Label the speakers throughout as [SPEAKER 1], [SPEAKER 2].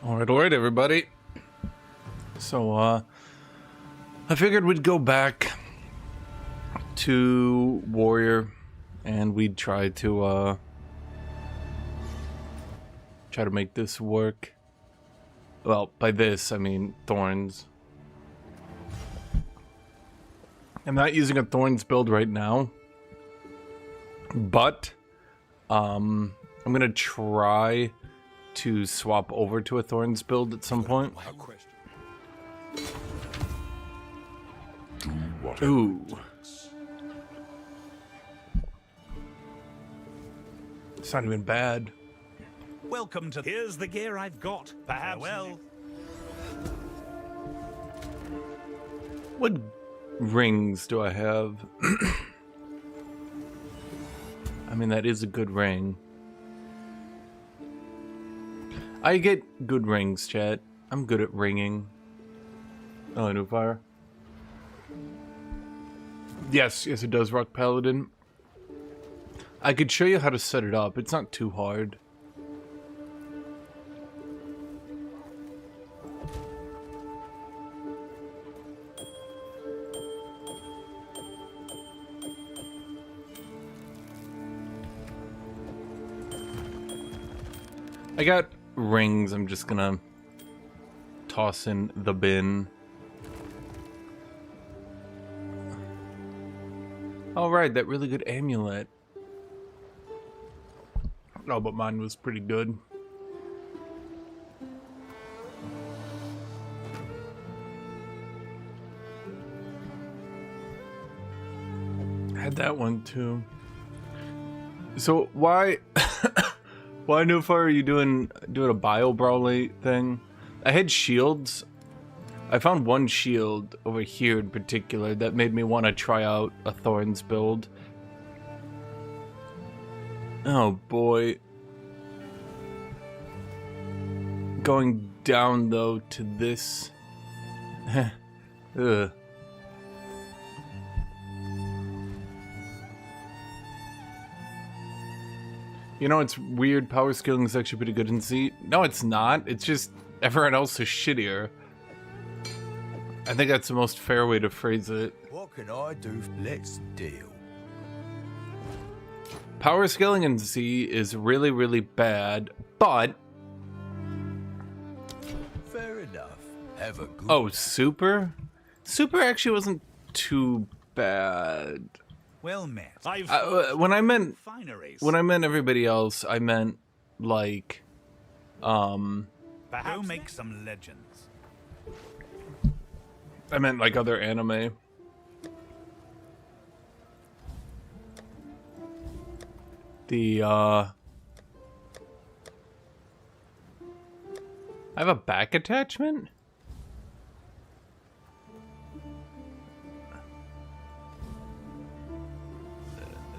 [SPEAKER 1] Alright, everybody. So, I figured we'd go back to Warrior, and we'd try to make this work. Well, by this, I mean Thorns. I'm not using a Thorns build right now, but, I'm gonna try to swap over to a Thorns build at some point. Ooh. It's not even bad.
[SPEAKER 2] Welcome to... Here's the gear I've got. Perhaps... Well...
[SPEAKER 1] What rings do I have? I mean, that is a good ring. I get good rings, chat. I'm good at ringing. Oh, new fire. Yes, it does, Rock Paladin. I could show you how to set it up. It's not too hard. I got rings. I'm just gonna toss in the bin. All right, that really good amulet. No, but mine was pretty good. Had that one too. So why why no fire are you doing a bio brawly thing? I had shields. I found one shield over here in particular that made me want to try out a Thorns build. Oh boy. Going down though to this. Ugh. You know, it's weird. Power scaling is actually pretty good in Z. No, it's not. It's just everyone else is shittier. I think that's the most fair way to phrase it.
[SPEAKER 3] What can I do? Let's deal.
[SPEAKER 1] Power scaling in Z is really, really bad, but...
[SPEAKER 3] Fair enough. Have a good...
[SPEAKER 1] Oh, super? Super actually wasn't too bad.
[SPEAKER 2] Well met.
[SPEAKER 1] When I meant
[SPEAKER 2] Fineries.
[SPEAKER 1] when I meant everybody else, I meant like
[SPEAKER 2] Perhaps make some legends.
[SPEAKER 1] I meant like other anime. The I have a back attachment?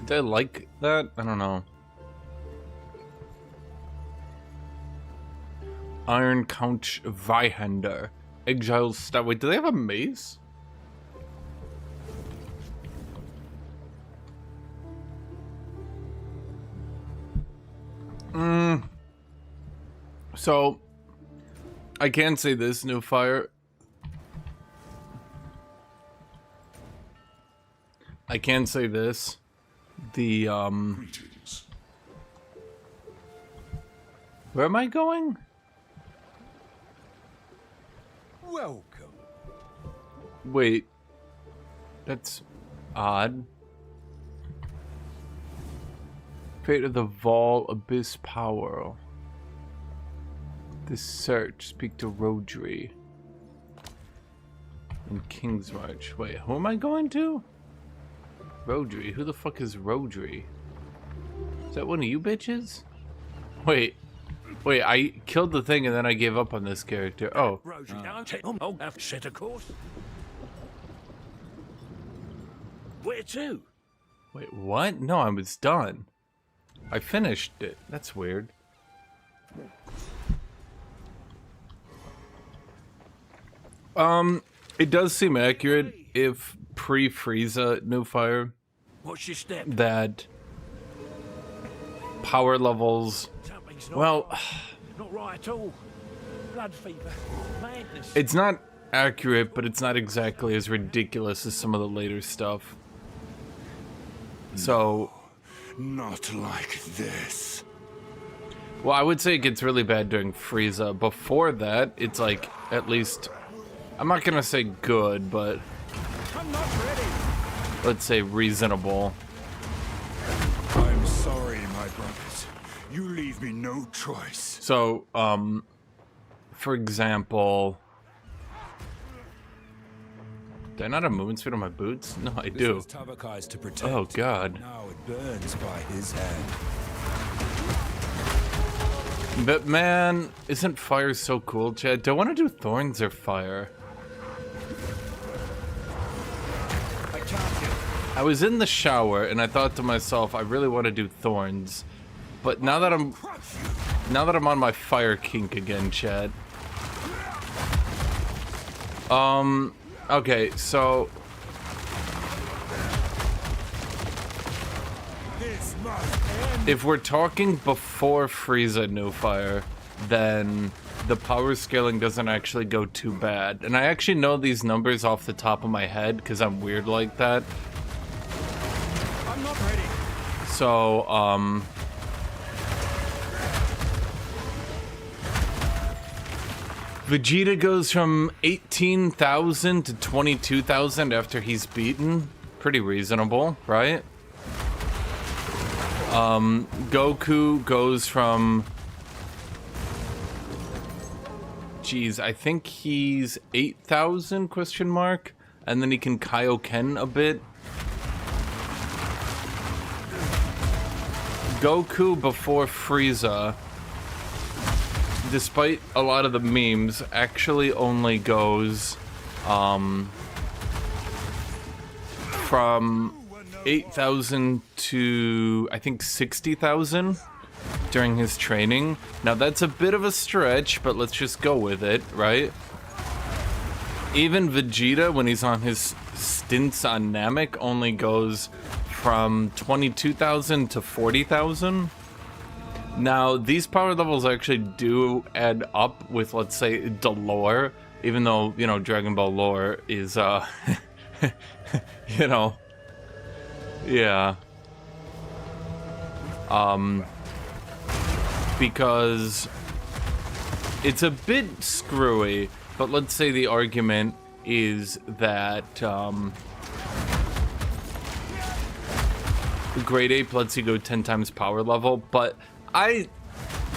[SPEAKER 1] Did I like that? I don't know. Iron Couch Vihender. Exile stuff. Wait, do they have a mace? So, I can say this, new fire. I can say this. The,
[SPEAKER 4] Greetings.
[SPEAKER 1] where am I going?
[SPEAKER 3] Welcome.
[SPEAKER 1] Wait. That's odd. Fate of the Vol Abyss Power. This search. Speak to Rodri. In King's March. Wait, who am I going to? Rodri? Who the fuck is Rodri? Is that one of you bitches? Wait, I killed the thing and then I gave up on this character. Oh.
[SPEAKER 5] Rodri, don't take them. Oh, have set a course. Where to?
[SPEAKER 1] Wait, what? No, I was done. I finished it. That's weird. It does seem accurate if pre-Frieza new fire
[SPEAKER 5] What's your step?
[SPEAKER 1] that power levels.
[SPEAKER 5] Something's not
[SPEAKER 1] Well,
[SPEAKER 5] right. Not right at all. blood fever, madness.
[SPEAKER 1] It's not accurate, but it's not exactly as ridiculous as some of the later stuff. So,
[SPEAKER 4] Not like this.
[SPEAKER 1] well, I would say it gets really bad during Frieza. Before that, it's like, at least, I'm not gonna say good, but
[SPEAKER 2] I'm not ready.
[SPEAKER 1] let's say reasonable.
[SPEAKER 4] I'm sorry, my brothers. You leave me no choice.
[SPEAKER 1] So, for example, do I not have movement speed on my boots? No, I do.
[SPEAKER 3] This was Tabakai's to protect.
[SPEAKER 1] Oh, God.
[SPEAKER 3] Now it burns by his hand.
[SPEAKER 1] But man, isn't fire so cool, Chad? Do I want to do thorns or fire?
[SPEAKER 2] I can't get.
[SPEAKER 1] I was in the shower and I thought to myself, I really want to do thorns. But now that I'm on my fire kink again, Chad. Okay, so
[SPEAKER 4] This must end.
[SPEAKER 1] if we're talking before Frieza New Fire, then the power scaling doesn't actually go too bad. And I actually know these numbers off the top of my head because I'm weird like that.
[SPEAKER 2] I'm not ready.
[SPEAKER 1] So, Vegeta goes from 18,000 to 22,000 after he's beaten. Pretty reasonable, right? Goku goes from... Geez, I think he's 8,000 question mark, and then he can Kaioken a bit. Goku before Frieza, despite a lot of the memes, actually only goes from 8,000 to I think 60,000 during his training. Now that's a bit of a stretch, but let's just go with it, right? Even Vegeta, when he's on his stints on Namek, only goes from 22,000 to 40,000. Now, these power levels actually do add up with, let's say, the lore, even though, you know, Dragon Ball lore is, you know, yeah. Because it's a bit screwy, but let's say the argument is that, Grade Ape lets you go 10 times power level, but I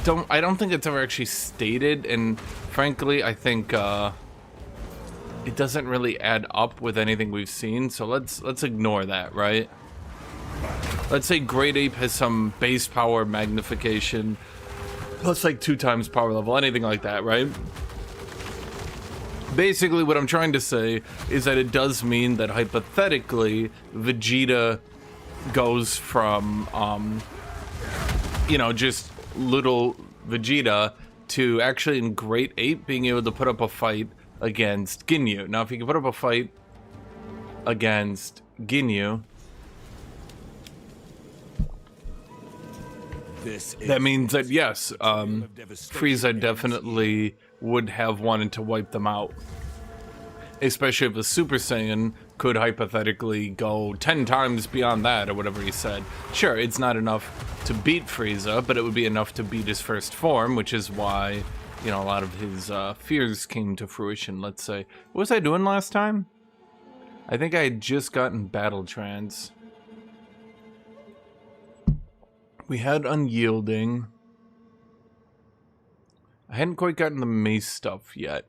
[SPEAKER 1] don't think it's ever actually stated, and frankly, I think it doesn't really add up with anything we've seen. So let's ignore that, right? Let's say Great Ape has some base power magnification, plus like 2 times power level, anything like that, right? Basically, what I'm trying to say is that it does mean that hypothetically, Vegeta goes from, you know, just little Vegeta to actually in Great Ape being able to put up a fight against Ginyu. Now, if he can put up a fight against Ginyu, that means that, yes, Frieza definitely would have wanted to wipe them out. Especially if a Super Saiyan could hypothetically go 10 times beyond that, or whatever he said. Sure, it's not enough to beat Frieza, but it would be enough to beat his first form, which is why, you know, a lot of his fears came to fruition, let's say. What was I doing last time? I think I had just gotten Battle Trance. We had Unyielding. I hadn't quite gotten the mace stuff yet.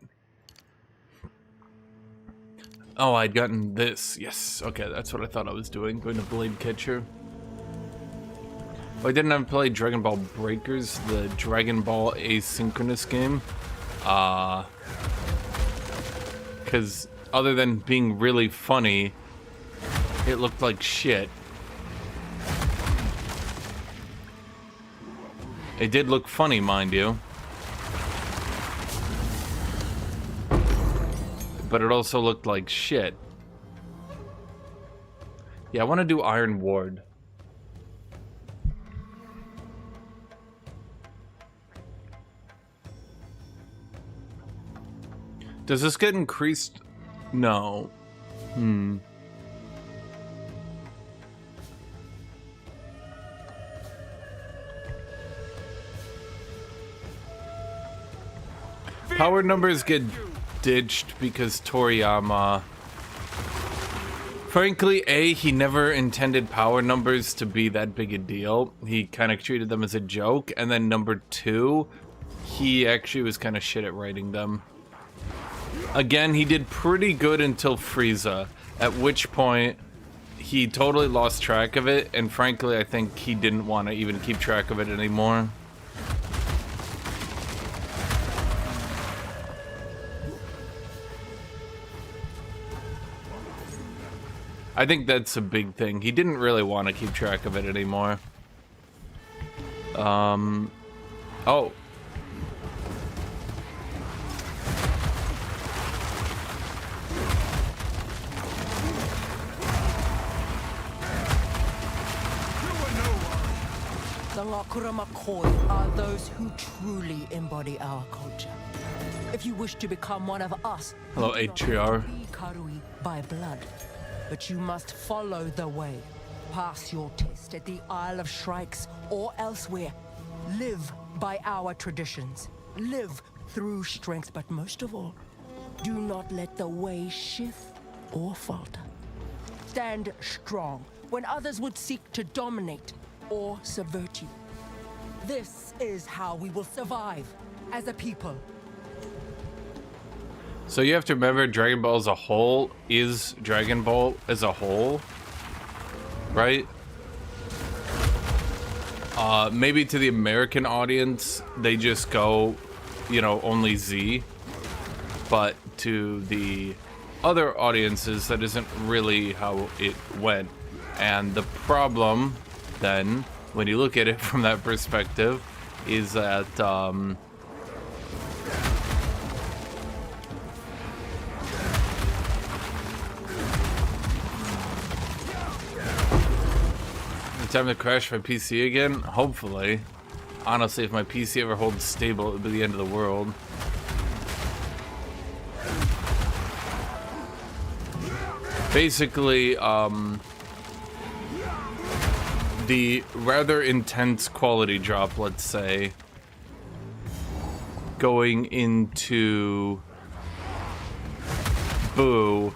[SPEAKER 1] Oh, I'd gotten this. Yes. Okay, that's what I thought I was doing. Going to Blade Catcher. Oh, I didn't have played Dragon Ball Breakers, the Dragon Ball asynchronous game. Because other than being really funny, it looked like shit. It did look funny, mind you. But it also looked like shit. Yeah, I want to do Iron Ward. Does this get increased? No. Power numbers get ditched because Toriyama... Frankly, A, he never intended power numbers to be that big a deal. He kind of treated them as a joke. And then number 2, he actually was kind of shit at writing them. Again, he did pretty good until Frieza, at which point he totally lost track of it. And frankly, I think he didn't want to even keep track of it anymore. I think that's a big thing. He didn't really want to keep track of it anymore. Oh.
[SPEAKER 6] The Lakuramakoi are those who truly embody our culture. If you wish to become one of us,
[SPEAKER 1] Hello,
[SPEAKER 6] you do not
[SPEAKER 1] HGR.
[SPEAKER 6] be Karui by blood. But you must follow the way. Pass your test at the Isle of Shrikes or elsewhere. Live by our traditions. Live through strength, but most of all, do not let the way shift or falter. Stand strong when others would seek to dominate or subvert you. This is how we will survive as a people.
[SPEAKER 1] So you have to remember, Dragon Ball as a whole is Dragon Ball as a whole, right? Maybe to the American audience, they just go, you know, only Z. But to the other audiences, that isn't really how it went. And the problem, then, when you look at it from that perspective, is that, time to crash my PC again? Hopefully. Honestly, if my PC ever holds stable, it would be the end of the world. Basically, the rather intense quality drop, let's say, going into Boo,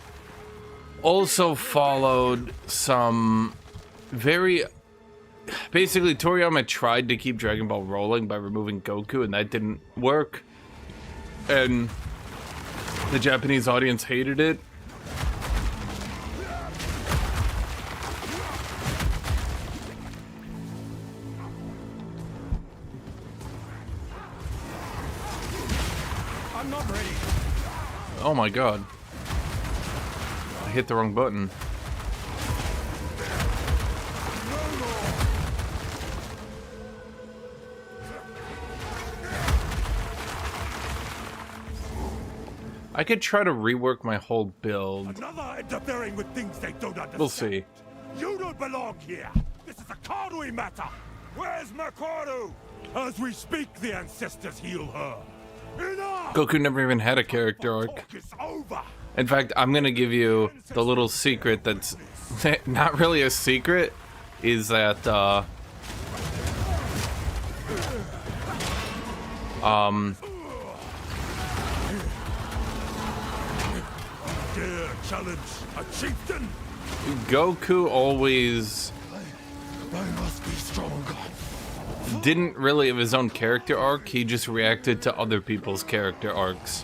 [SPEAKER 1] also followed some very... Basically, Toriyama tried to keep Dragon Ball rolling by removing Goku, and that didn't work. And the Japanese audience hated it.
[SPEAKER 2] I'm not ready.
[SPEAKER 1] Oh my god. I hit the wrong button. I could try to rework my whole build.
[SPEAKER 4] Another interfering with things they don't understand.
[SPEAKER 1] We'll see.
[SPEAKER 4] You don't belong here. This is a Karui matter. Where's Makoru? As we speak, the ancestors heal her. Enough!
[SPEAKER 1] Goku never even had a character arc.
[SPEAKER 4] Talk is over.
[SPEAKER 1] In fact, I'm gonna give you the little secret that's not really a secret, is that,
[SPEAKER 4] Dare challenge a chieftain?
[SPEAKER 1] Goku always
[SPEAKER 4] I must be stronger.
[SPEAKER 1] didn't really have his own character arc, he just reacted to other people's character arcs.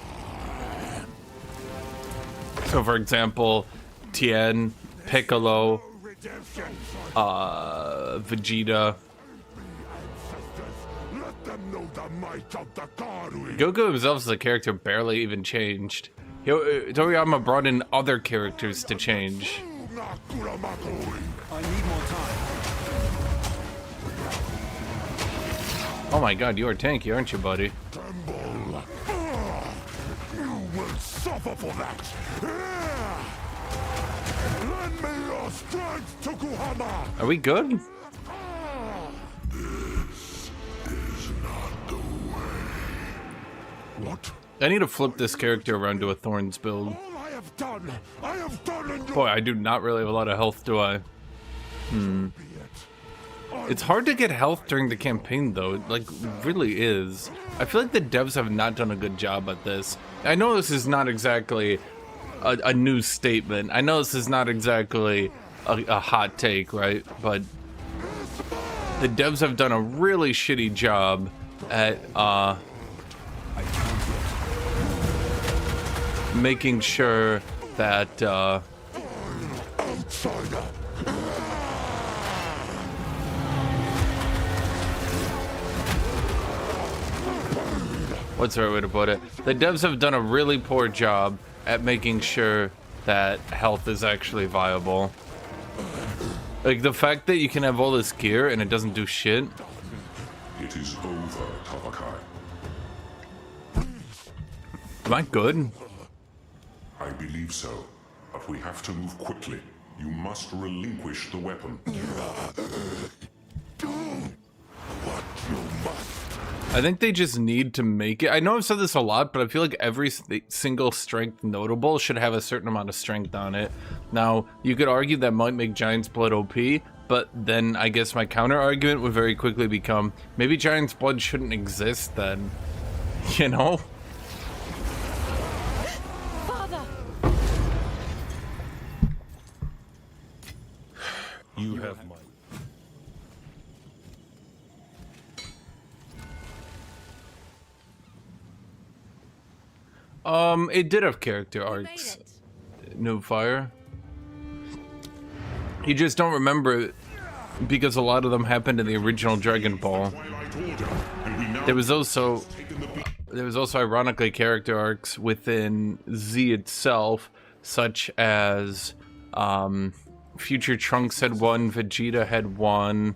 [SPEAKER 1] So for example, Tien, Piccolo,
[SPEAKER 4] Redemption.
[SPEAKER 1] Vegeta.
[SPEAKER 4] Let them know the might of the Karui.
[SPEAKER 1] Goku himself as a character barely even changed. Toriyama brought in other characters to change.
[SPEAKER 3] I need more time.
[SPEAKER 1] Oh my god, you are tanky, aren't you, buddy?
[SPEAKER 4] Tremble. You will suffer for that. Lend me your strength, Tokuhama.
[SPEAKER 1] Are we good?
[SPEAKER 4] This is not the way. What?
[SPEAKER 1] I need to flip this character around to a Thorns build.
[SPEAKER 4] All I have done in your
[SPEAKER 1] Boy, I do not really have a lot of health, do I? It's hard to get health during the campaign, though. It, like, really is. I feel like the devs have not done a good job at this. I know this is not exactly a new statement. I know this is not exactly a hot take, right? But the devs have done a really shitty job at making sure that what's the right way to put it? The devs have done a really poor job at making sure that health is actually viable. Like, the fact that you can have all this gear and it doesn't do shit.
[SPEAKER 7] It is over, Tavakai.
[SPEAKER 1] Am I good?
[SPEAKER 7] I believe so, but we have to move quickly. You must relinquish the weapon.
[SPEAKER 1] I think they just need to make it. I know I've said this a lot, but I feel like every single strength notable should have a certain amount of strength on it. Now, you could argue that might make Giant's Blood OP, but then I guess my counter argument would very quickly become, maybe Giant's Blood shouldn't exist then. You know?
[SPEAKER 8] Father!
[SPEAKER 3] You have my...
[SPEAKER 1] It did have character arcs. No fire. You just don't remember it because a lot of them happened in the original Dragon Ball. There was also ironically character arcs within Z itself, such as Future Trunks had one, Vegeta had one,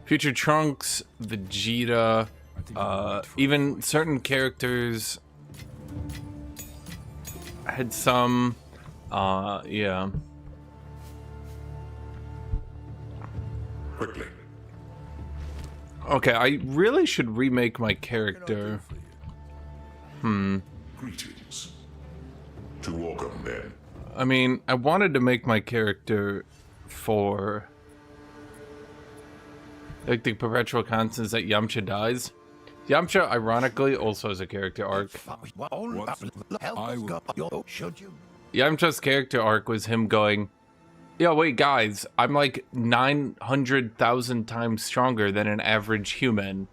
[SPEAKER 1] Future Trunks, Vegeta, even certain characters had some, yeah.
[SPEAKER 7] Quickly.
[SPEAKER 1] Okay, I really should remake my character.
[SPEAKER 7] Greetings. To welcome, then.
[SPEAKER 1] I mean, I wanted to make my character for like the perpetual constants that Yamcha dies. Yamcha, ironically, also has a character arc. Yamcha's character arc was him going, "Yeah, wait, guys, I'm like 900,000 times stronger than an average human.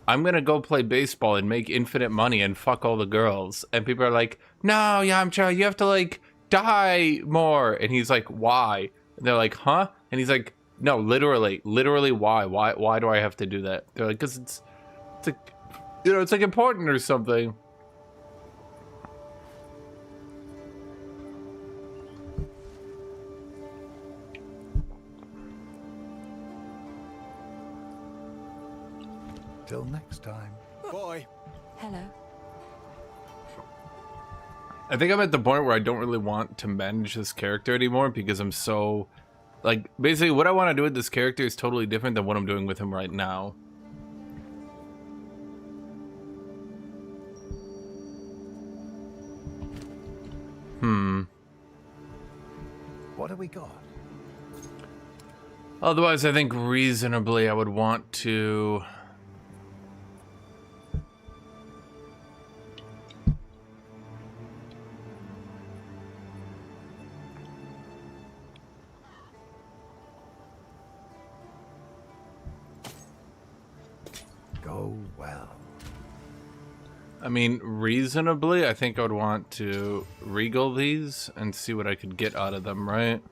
[SPEAKER 1] I'm gonna go play baseball and make infinite money and fuck all the girls." And people are like, "No, Yamcha, you have to like die more." And he's like, "Why?" And they're like, "Huh?" And he's like, "No, literally, why? Why do I have to do that?" They're like, "Cause it's like, you know, it's like important or something."
[SPEAKER 3] Till next time. Boy.
[SPEAKER 8] Hello.
[SPEAKER 1] I think I'm at the point where I don't really want to manage this character anymore because I'm so, like, basically what I want to do with this character is totally different than what I'm doing with him right now.
[SPEAKER 3] What have we got?
[SPEAKER 1] Otherwise, I think reasonably I would want to...
[SPEAKER 3] Go well.
[SPEAKER 1] I mean, reasonably, I think I would want to regal these and see what I could get out of them, right?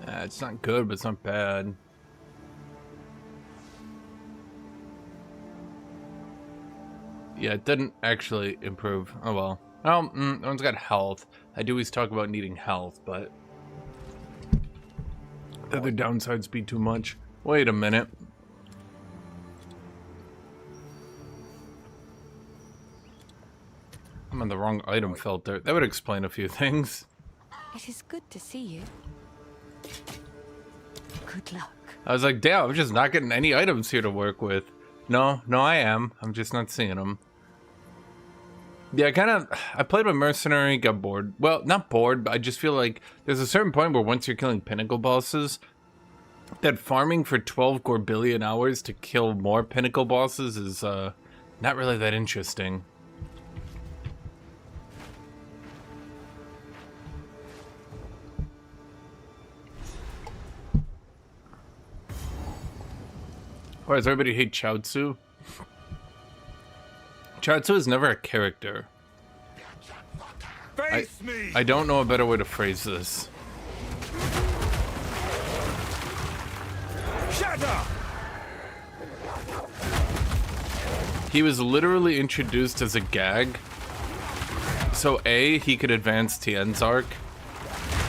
[SPEAKER 1] It's not good, but it's not bad. Yeah, it didn't actually improve. Oh well. Oh, that one's got health. I do always talk about needing health, but the other downsides be too much. Wait a minute. I'm on the wrong item filter. That would explain a few things.
[SPEAKER 8] It is good to see you. Good luck.
[SPEAKER 1] I was like, damn, I'm just not getting any items here to work with. No, I am. I'm just not seeing them. Yeah, I played with Mercenary, got bored. Well, not bored, but I just feel like there's a certain point where once you're killing pinnacle bosses, that farming for 12 Gorbillion hours to kill more pinnacle bosses is not really that interesting. Why does everybody hate Chaozu? Chaozu is never a character.
[SPEAKER 4] Face me!
[SPEAKER 1] I don't know a better way to phrase this.
[SPEAKER 4] Shatter!
[SPEAKER 1] He was literally introduced as a gag. So A, he could advance Tien's arc,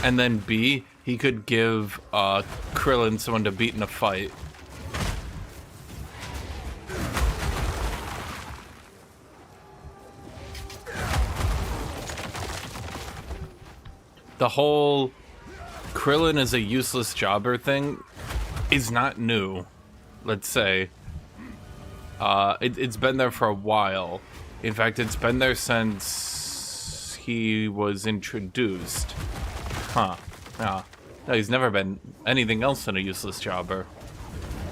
[SPEAKER 1] and then B, he could give Krillin someone to beat in a fight. The whole Krillin is a useless jobber thing is not new, let's say. It's been there for a while. In fact, it's been there since he was introduced. Huh. Yeah. No, he's never been anything else than a useless jobber.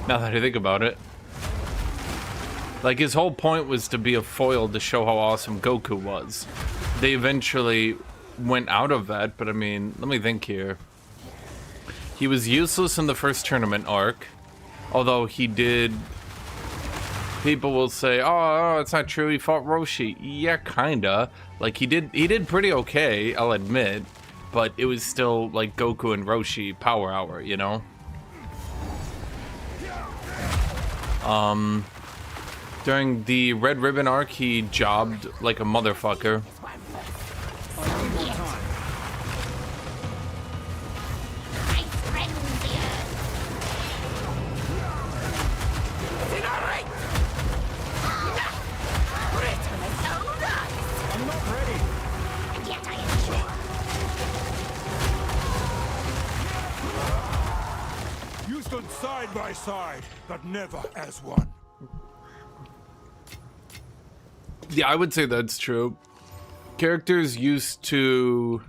[SPEAKER 1] Now that I think about it. Like, his whole point was to be a foil to show how awesome Goku was. They eventually went out of that, but I mean, let me think here. He was useless in the first tournament arc, although he did... People will say, oh, it's not true, he fought Roshi. Yeah, kinda. Like, he did pretty okay, I'll admit, but it was still, like, Goku and Roshi power hour, you know? During the Red Ribbon arc, he jobbed like a motherfucker.
[SPEAKER 4] You stood side by side, but never as one.
[SPEAKER 1] Yeah, I would say that's true. Characters used to...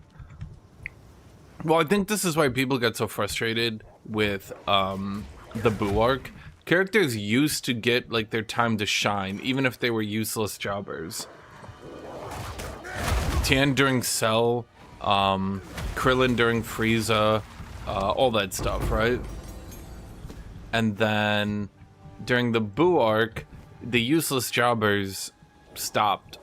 [SPEAKER 1] Well, I think this is why people get so frustrated with the Boo arc. Characters used to get like their time to shine, even if they were useless jobbers. Tien during Cell, Krillin during Frieza, all that stuff, right? And then during the Boo arc, the useless jobbers stopped.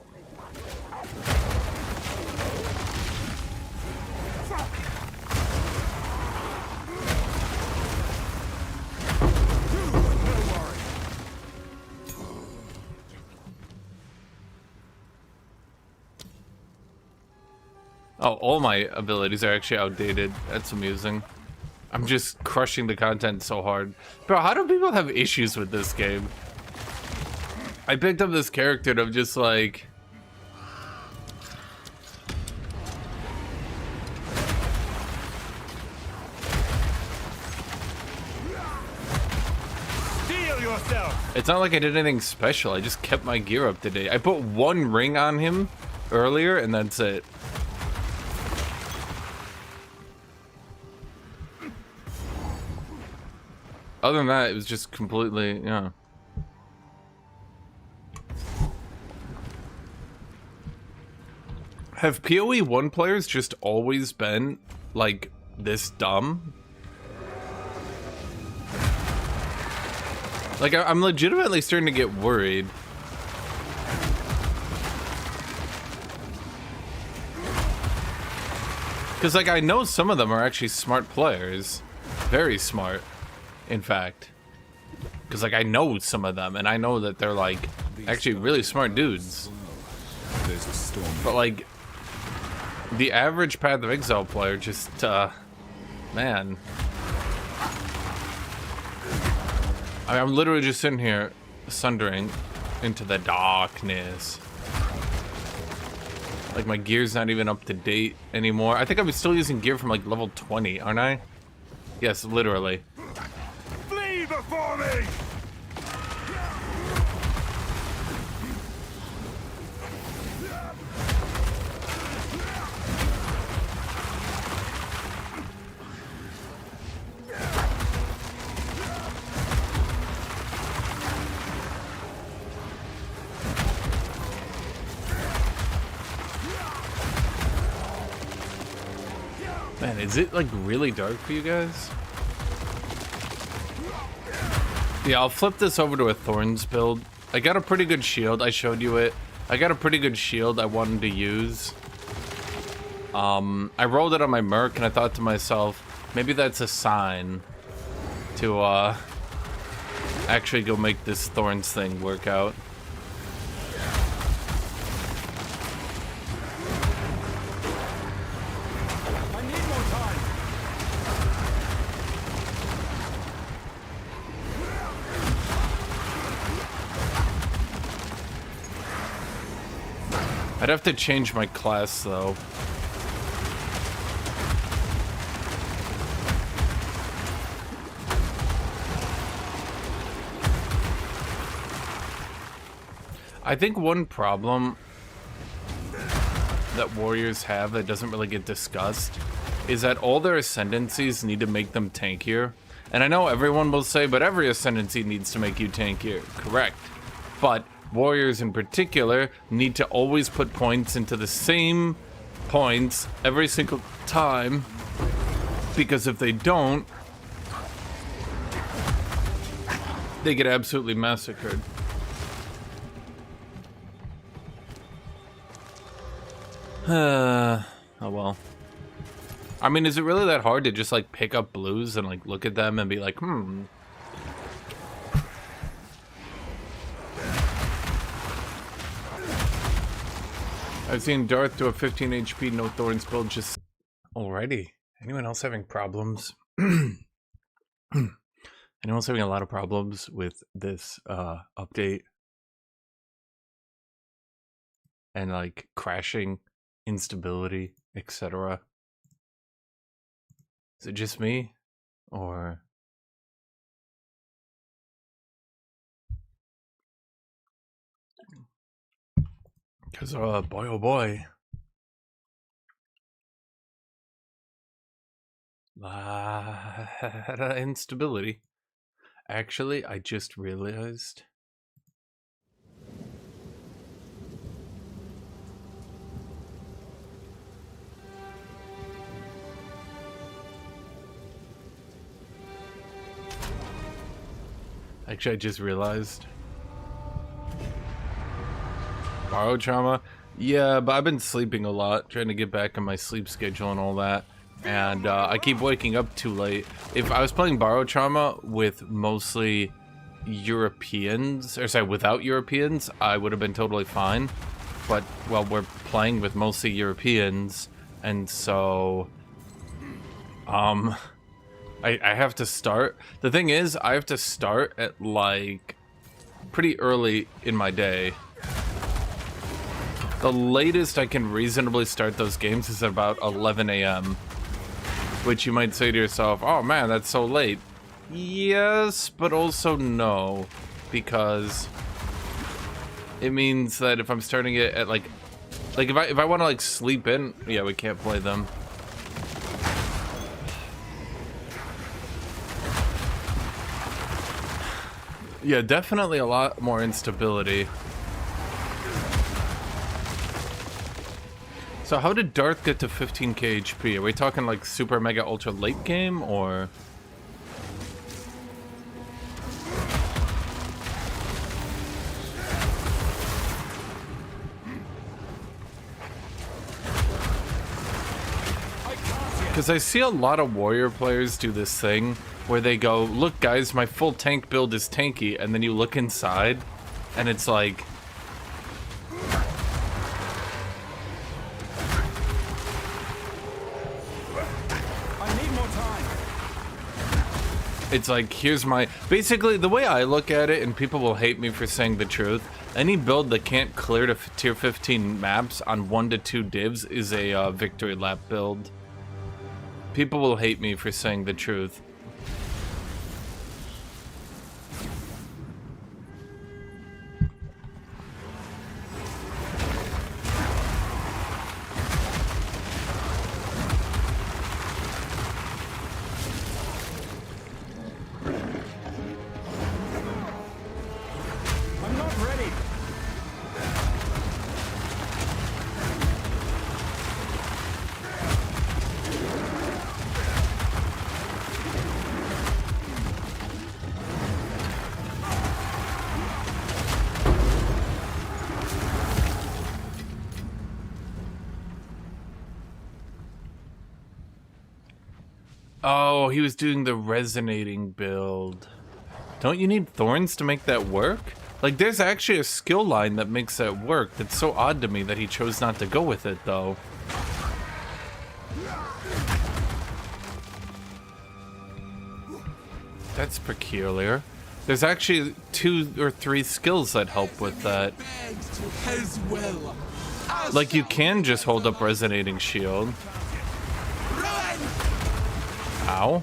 [SPEAKER 1] Oh, all my abilities are actually outdated. That's amusing. I'm just crushing the content so hard. Bro, how do people have issues with this game? I picked up this character and I'm just like...
[SPEAKER 4] Steel yourself!
[SPEAKER 1] It's not like I did anything special. I just kept my gear up to date. I put one ring on him earlier and that's it. Other than that, it was just completely, yeah. Have PoE 1 players just always been, like, this dumb? Like, I'm legitimately starting to get worried. Because, like, I know some of them are actually smart players. Very smart, in fact. Because, like, I know some of them, and I know that they're, like, actually really smart dudes.
[SPEAKER 3] There's a storm.
[SPEAKER 1] But, like, the average Path of Exile player just, man. I'm literally just sitting here, sundering into the darkness. Like, my gear's not even up to date anymore. I think I'm still using gear from, like, level 20, aren't I? Yes, literally. Man, is it like really dark for you guys? Yeah, I'll flip this over to a Thorns build. I got a pretty good shield. I showed you it. I got a pretty good shield I wanted to use. I rolled it on my Merc and I thought to myself, maybe that's a sign to actually go make this Thorns thing work out.
[SPEAKER 4] I need more time.
[SPEAKER 1] I'd have to change my class though. I think one problem that warriors have that doesn't really get discussed is that all their ascendancies need to make them tankier. And I know everyone will say, but every ascendancy needs to make you tankier. Correct. But warriors in particular need to always put points into the same points every single time, because if they don't, they get absolutely massacred. Oh well. I mean, is it really that hard to just like pick up blues and like look at them and be like, I've seen Darth do a 15 HP no Thorns build just already. Anyone else having problems? Anyone else having a lot of problems with this update? And like crashing, instability, etc. Is it just me? Or because boy oh boy, lot of instability. Actually, I just realized borrow trauma. Yeah, but I've been sleeping a lot, trying to get back on my sleep schedule and all that. And I keep waking up too late. If I was playing borrow trauma with mostly Europeans, or sorry, without Europeans, I would have been totally fine. But, well, we're playing with mostly Europeans, and so I have to start. The thing is, I have to start at like pretty early in my day. The latest I can reasonably start those games is about 11 a.m. Which you might say to yourself, oh man, that's so late. Yes, but also no. Because it means that if I'm starting it at like if I want to like sleep in, yeah, we can't play them. Yeah, definitely a lot more instability. So how did Darth get to 15k HP? Are we talking like super mega ultra late game, or? Because I see a lot of warrior players do this thing where they go, look guys, my full tank build is tanky, and then you look inside and it's like, it's like, here's my... Basically, the way I look at it, and people will hate me for saying the truth, any build that can't clear to tier 15 maps on 1 to 2 divs is a victory lap build. People will hate me for saying the truth. Oh, he was doing the resonating build. Don't you need Thorns to make that work? Like, there's actually a skill line that makes that work. That's so odd to me that he chose not to go with it, though. That's peculiar. There's actually 2 or 3 skills that help with that. Like, you can just hold up Resonating Shield. Ow.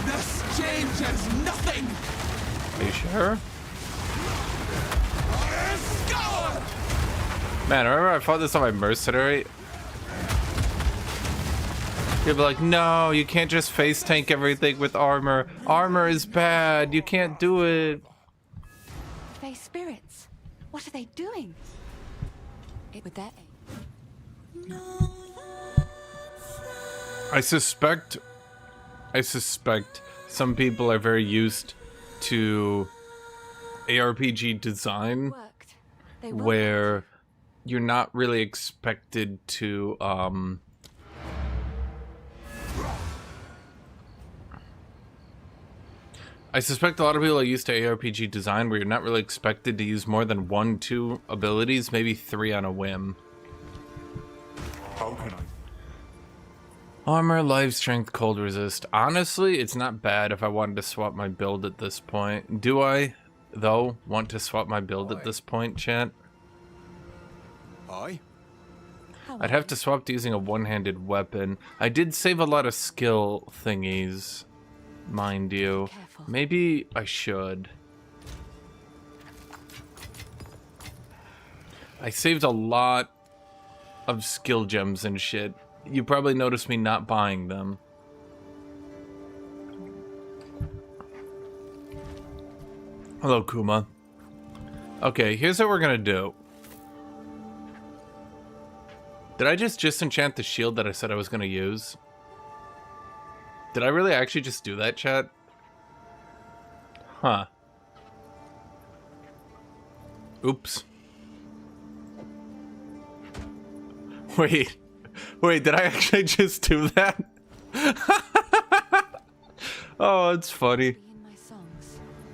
[SPEAKER 8] This changes nothing.
[SPEAKER 1] Are you sure? Man, remember I fought this on my mercenary? You'd be like, no, you can't just face tank everything with armor. Armor is bad. You can't do it.
[SPEAKER 9] Face spirits. What are they doing? With that.
[SPEAKER 1] I suspect some people are very used to ARPG design where you're not really expected to I suspect a lot of people are used to ARPG design where you're not really expected to use more than 1, 2 abilities, maybe 3 on a whim.
[SPEAKER 4] How can I?
[SPEAKER 1] Armor, life, strength, cold resist. Honestly, it's not bad if I wanted to swap my build at this point. Do I, though, want to swap my build at this point, chat?
[SPEAKER 8] Aye.
[SPEAKER 1] I'd have to swap to using a one-handed weapon. I did save a lot of skill thingies, mind you. Maybe I should. I saved a lot of skill gems and shit. You probably noticed me not buying them. Hello, Kuma. Okay, here's what we're gonna do. Did I just disenchant the shield that I said I was gonna use? Did I really actually just do that, chat? Huh. Oops. Wait, did I actually just do that? Oh, it's funny.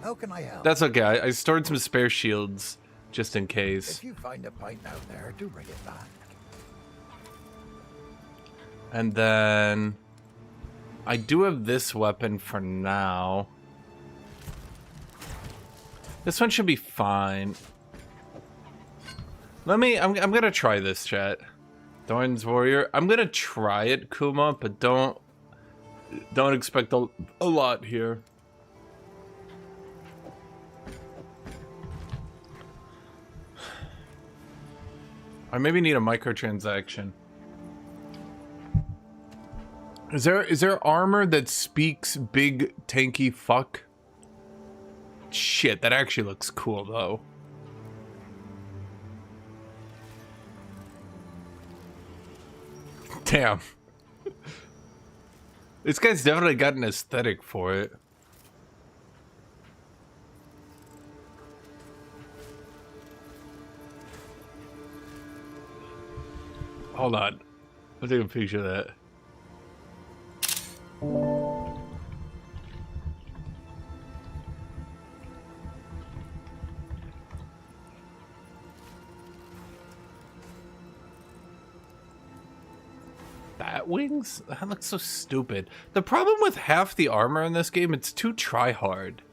[SPEAKER 10] How can I help?
[SPEAKER 1] That's okay, I stored some spare shields, just in case.
[SPEAKER 10] If you find a pint out there, do bring it back.
[SPEAKER 1] And then... I do have this weapon for now. This one should be fine. I'm gonna try this, chat. Thorns Warrior. I'm gonna try it, Kuma, but don't expect a lot here. I maybe need a microtransaction. Is there armor that speaks big tanky fuck? Shit, that actually looks cool though. Damn. This guy's definitely got an aesthetic for it. Hold on. I'll take a picture of that. Bat wings? That looks so stupid. The problem with half the armor in this game, it's too try-hard.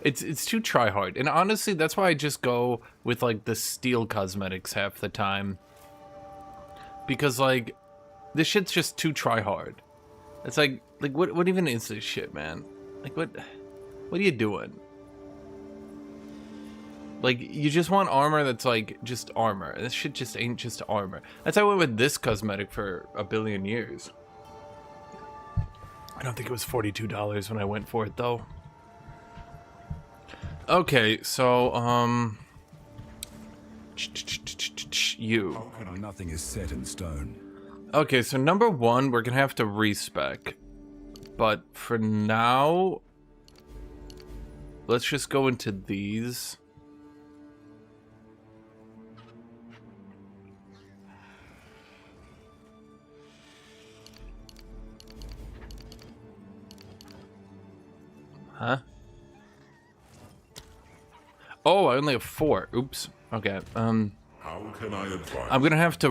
[SPEAKER 1] It's too try-hard. And honestly, that's why I just go with like the steel cosmetics half the time. Because like, this shit's just too try-hard. It's like what even is this shit, man? Like what are you doing? Like, you just want armor that's like just armor. This shit just ain't just armor. That's how I went with this cosmetic for a billion years. I don't think it was $42 when I went for it though. Okay, so you.
[SPEAKER 3] Nothing is set in stone.
[SPEAKER 1] Okay, so number 1, we're gonna have to respec. But for now, let's just go into these. Oh, I only have 4. Oops. Okay.
[SPEAKER 7] How can I advise?
[SPEAKER 1] I'm gonna have to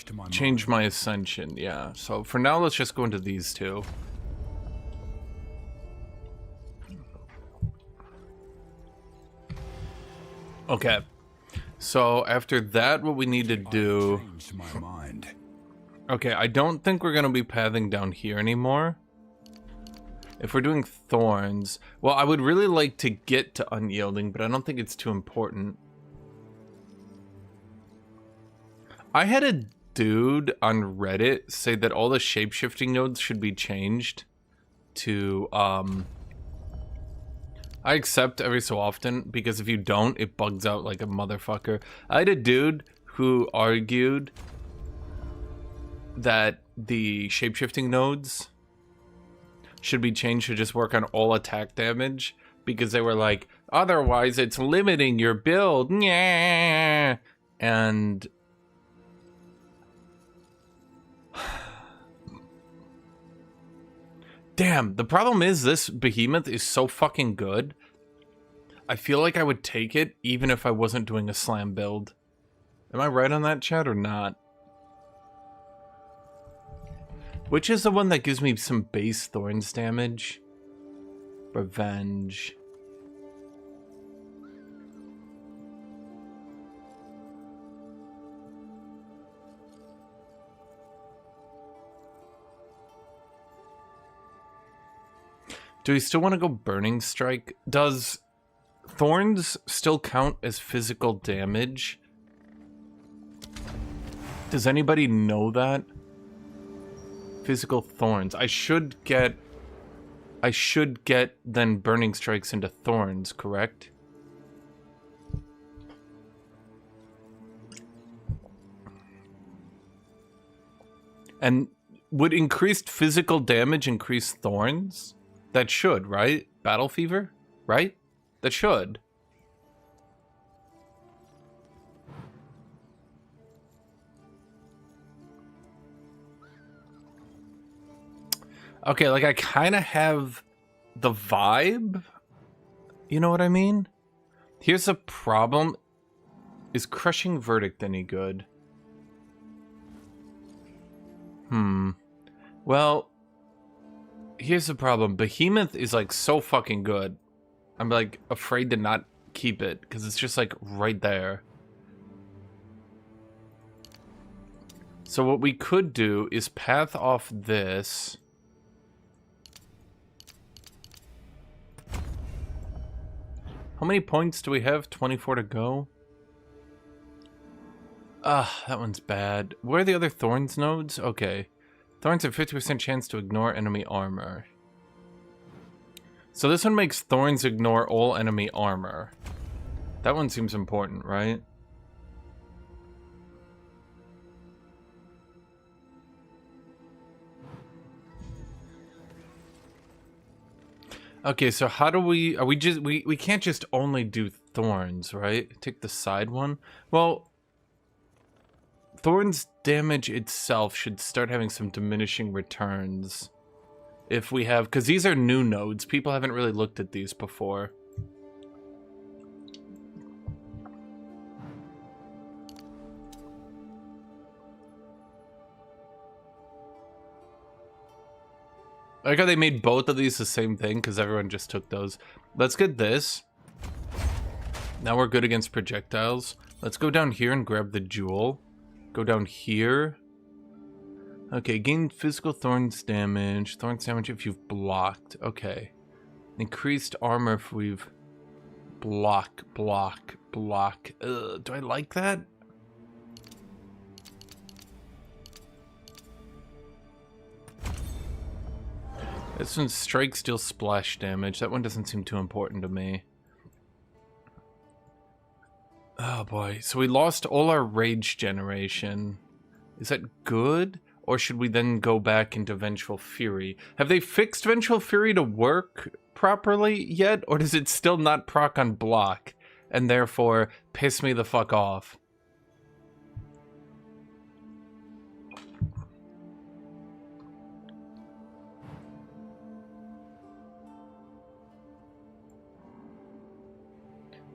[SPEAKER 3] to my
[SPEAKER 1] change my ascension. Yeah. So for now, let's just go into these 2. Okay. So after that, what we need to do...
[SPEAKER 3] changed my mind.
[SPEAKER 1] Okay, I don't think we're going to be pathing down here anymore. If we're doing Thorns... Well, I would really like to get to Unyielding, but I don't think it's too important. I had a dude on Reddit say that all the shapeshifting nodes should be changed to, I accept every so often, because if you don't, it bugs out like a motherfucker. I had a dude who argued that the shapeshifting nodes should be changed to just work on all attack damage, because they were like, otherwise it's limiting your build. Nyeh. And damn, the problem is this behemoth is so fucking good. I feel like I would take it even if I wasn't doing a slam build. Am I right on that, chat, or not? Which is the one that gives me some base Thorns damage? Revenge. Do we still want to go Burning Strike? Does Thorns still count as physical damage? Does anybody know that? Physical Thorns. I should get then Burning Strikes into Thorns, correct? And would increased physical damage increase Thorns? That should, right? Battle Fever? Right? That should. Okay, like I kind of have the vibe. You know what I mean? Here's a problem. Is Crushing Verdict any good? Well, here's the problem. Behemoth is like so fucking good. I'm like afraid to not keep it because it's just like right there. So what we could do is path off this. How many points do we have? 24 to go. That one's bad. Where are the other Thorns nodes? Okay. Thorns have 50% chance to ignore enemy armor. So this one makes Thorns ignore all enemy armor. That one seems important, right? Okay, so how do we... Are we just... We can't just only do Thorns, right? Take the side one? Well... Thorns damage itself should start having some diminishing returns. If we have... Because these are new nodes. People haven't really looked at these before. I like how they made both of these the same thing because everyone just took those. Let's get this. Now we're good against projectiles. Let's go down here and grab the jewel. Go down here. Okay, gain physical Thorns damage. Thorns damage if you've blocked. Okay. Increased armor if we've... Block. Do I like that? This one strikes deals splash damage. That one doesn't seem too important to me. Oh boy. So we lost all our rage generation. Is that good? Or should we then go back into Vengeful Fury? Have they fixed Vengeful Fury to work properly yet? Or does it still not proc on block? And therefore piss me the fuck off?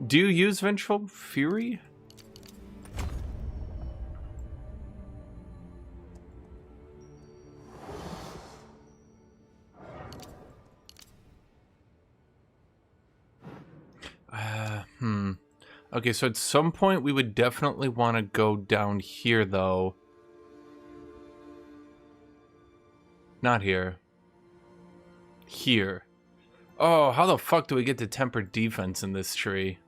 [SPEAKER 1] Do you use Vengeful Fury? Okay, so at some point we would definitely want to go down here, though. Not here. Here. Oh, how the fuck do we get to tempered defense in this tree?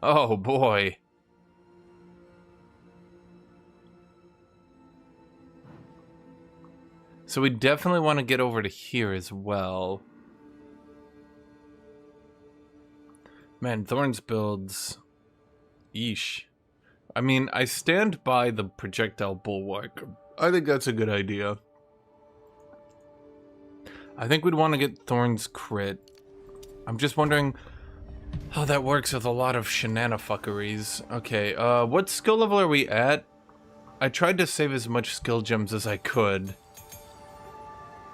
[SPEAKER 1] Oh, boy. So we definitely want to get over to here as well. Man, Thorns builds... Yeesh. I mean, I stand by the projectile bulwark. I think that's a good idea. I think we'd want to get Thorns crit. I'm just wondering how that works with a lot of shenanifuckeries. Okay, what skill level are we at? I tried to save as much skill gems as I could.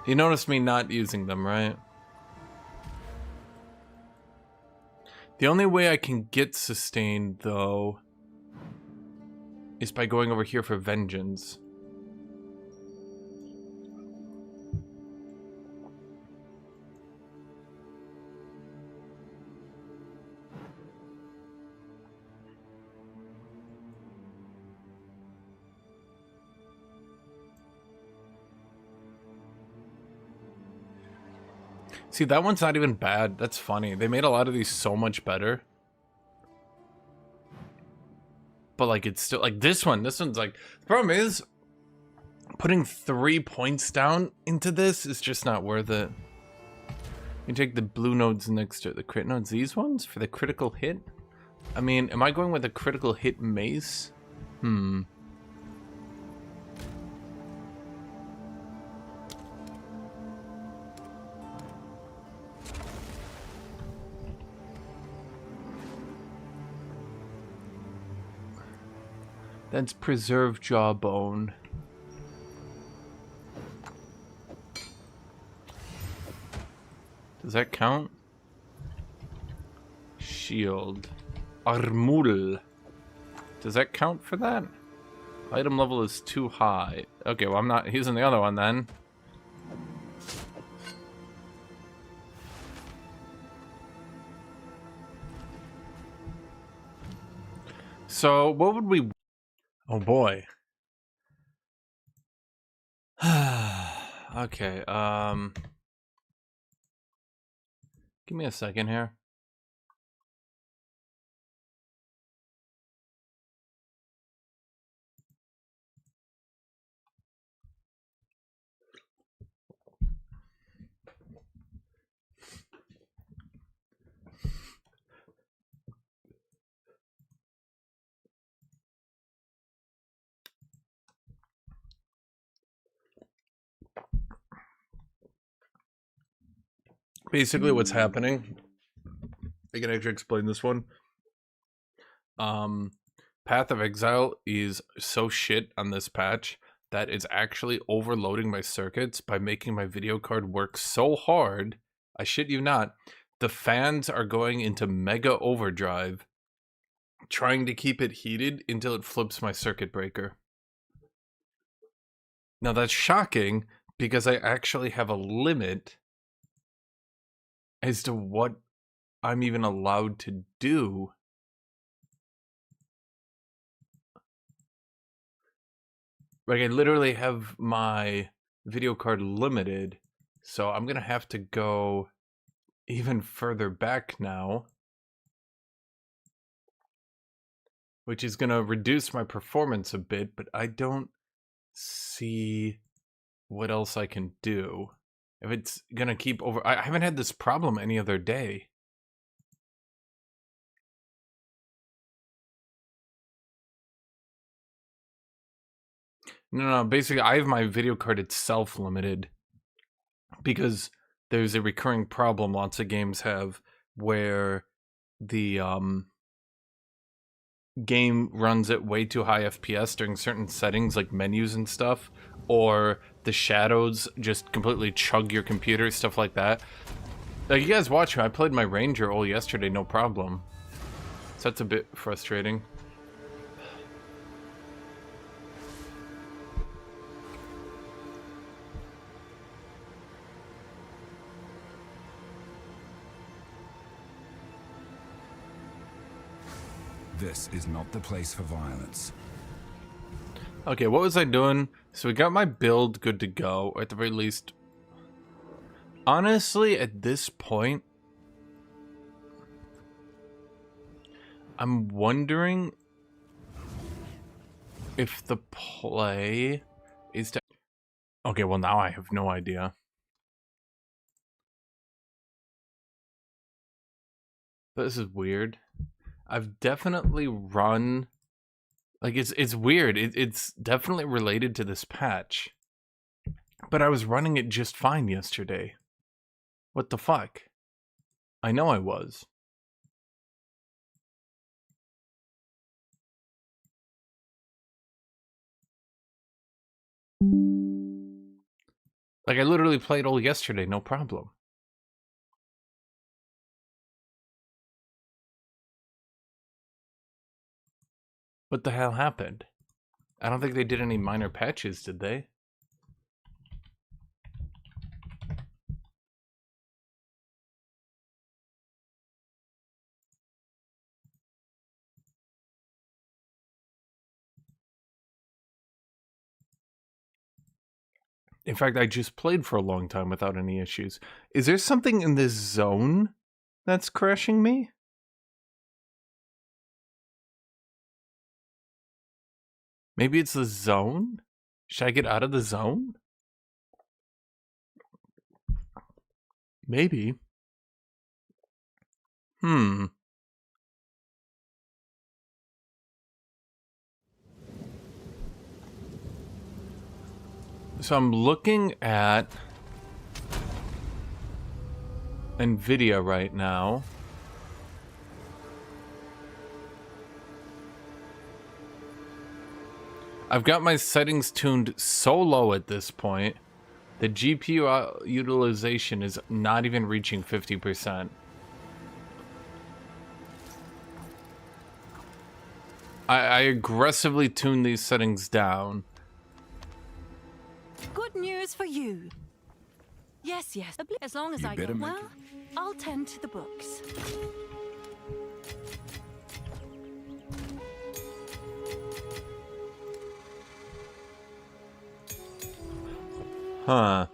[SPEAKER 1] You noticed me not using them, right? The only way I can get sustained, though, is by going over here for vengeance. See, that one's not even bad. That's funny. They made a lot of these so much better. But, like, it's still... Like, this one's like... The problem is, putting 3 points down into this is just not worth it. You take the blue nodes next to it. The crit nodes, these ones? For the critical hit? I mean, am I going with a critical hit mace? That's preserved jawbone. Does that count? Shield. Armul. Does that count for that? Item level is too high. Okay, well I'm not using the other one then. So, what would we... Oh boy. Okay, give me a second here. Basically what's happening, I can actually explain this one. Path of Exile is so shit on this patch that it's actually overloading my circuits by making my video card work so hard, I shit you not, the fans are going into mega overdrive trying to keep it heated until it flips my circuit breaker. Now that's shocking because I actually have a limit as to what I'm even allowed to do. Like, I literally have my video card limited, so I'm gonna have to go even further back now, which is gonna reduce my performance a bit, but I don't see what else I can do. If it's gonna keep over... I haven't had this problem any other day. No, basically I have my video card itself limited because there's a recurring problem lots of games have where the game runs at way too high FPS during certain settings like menus and stuff, or the shadows just completely chug your computer, stuff like that. Like, you guys watch me. I played my ranger all yesterday, no problem. So that's a bit frustrating.
[SPEAKER 3] This is not the place for violence.
[SPEAKER 1] Okay, what was I doing? So we got my build good to go, or at the very least. Honestly, at this point, I'm wondering if the play is to... Okay, well now I have no idea. This is weird. I've definitely run... Like, it's weird. It's definitely related to this patch. But I was running it just fine yesterday. What the fuck? I know I was. Like, I literally played all yesterday, no problem. What the hell happened? I don't think they did any minor patches, did they? In fact, I just played for a long time without any issues. Is there something in this zone that's crashing me? Maybe it's the zone? Should I get out of the zone? Maybe. So I'm looking at NVIDIA right now. I've got my settings tuned so low at this point. The GPU utilization is not even reaching 50%. I aggressively tune these settings down.
[SPEAKER 9] Good news for you. Yes, as long as
[SPEAKER 3] You
[SPEAKER 9] I
[SPEAKER 3] better
[SPEAKER 9] go
[SPEAKER 3] make
[SPEAKER 9] well, I'll tend to the books.
[SPEAKER 1] Huh.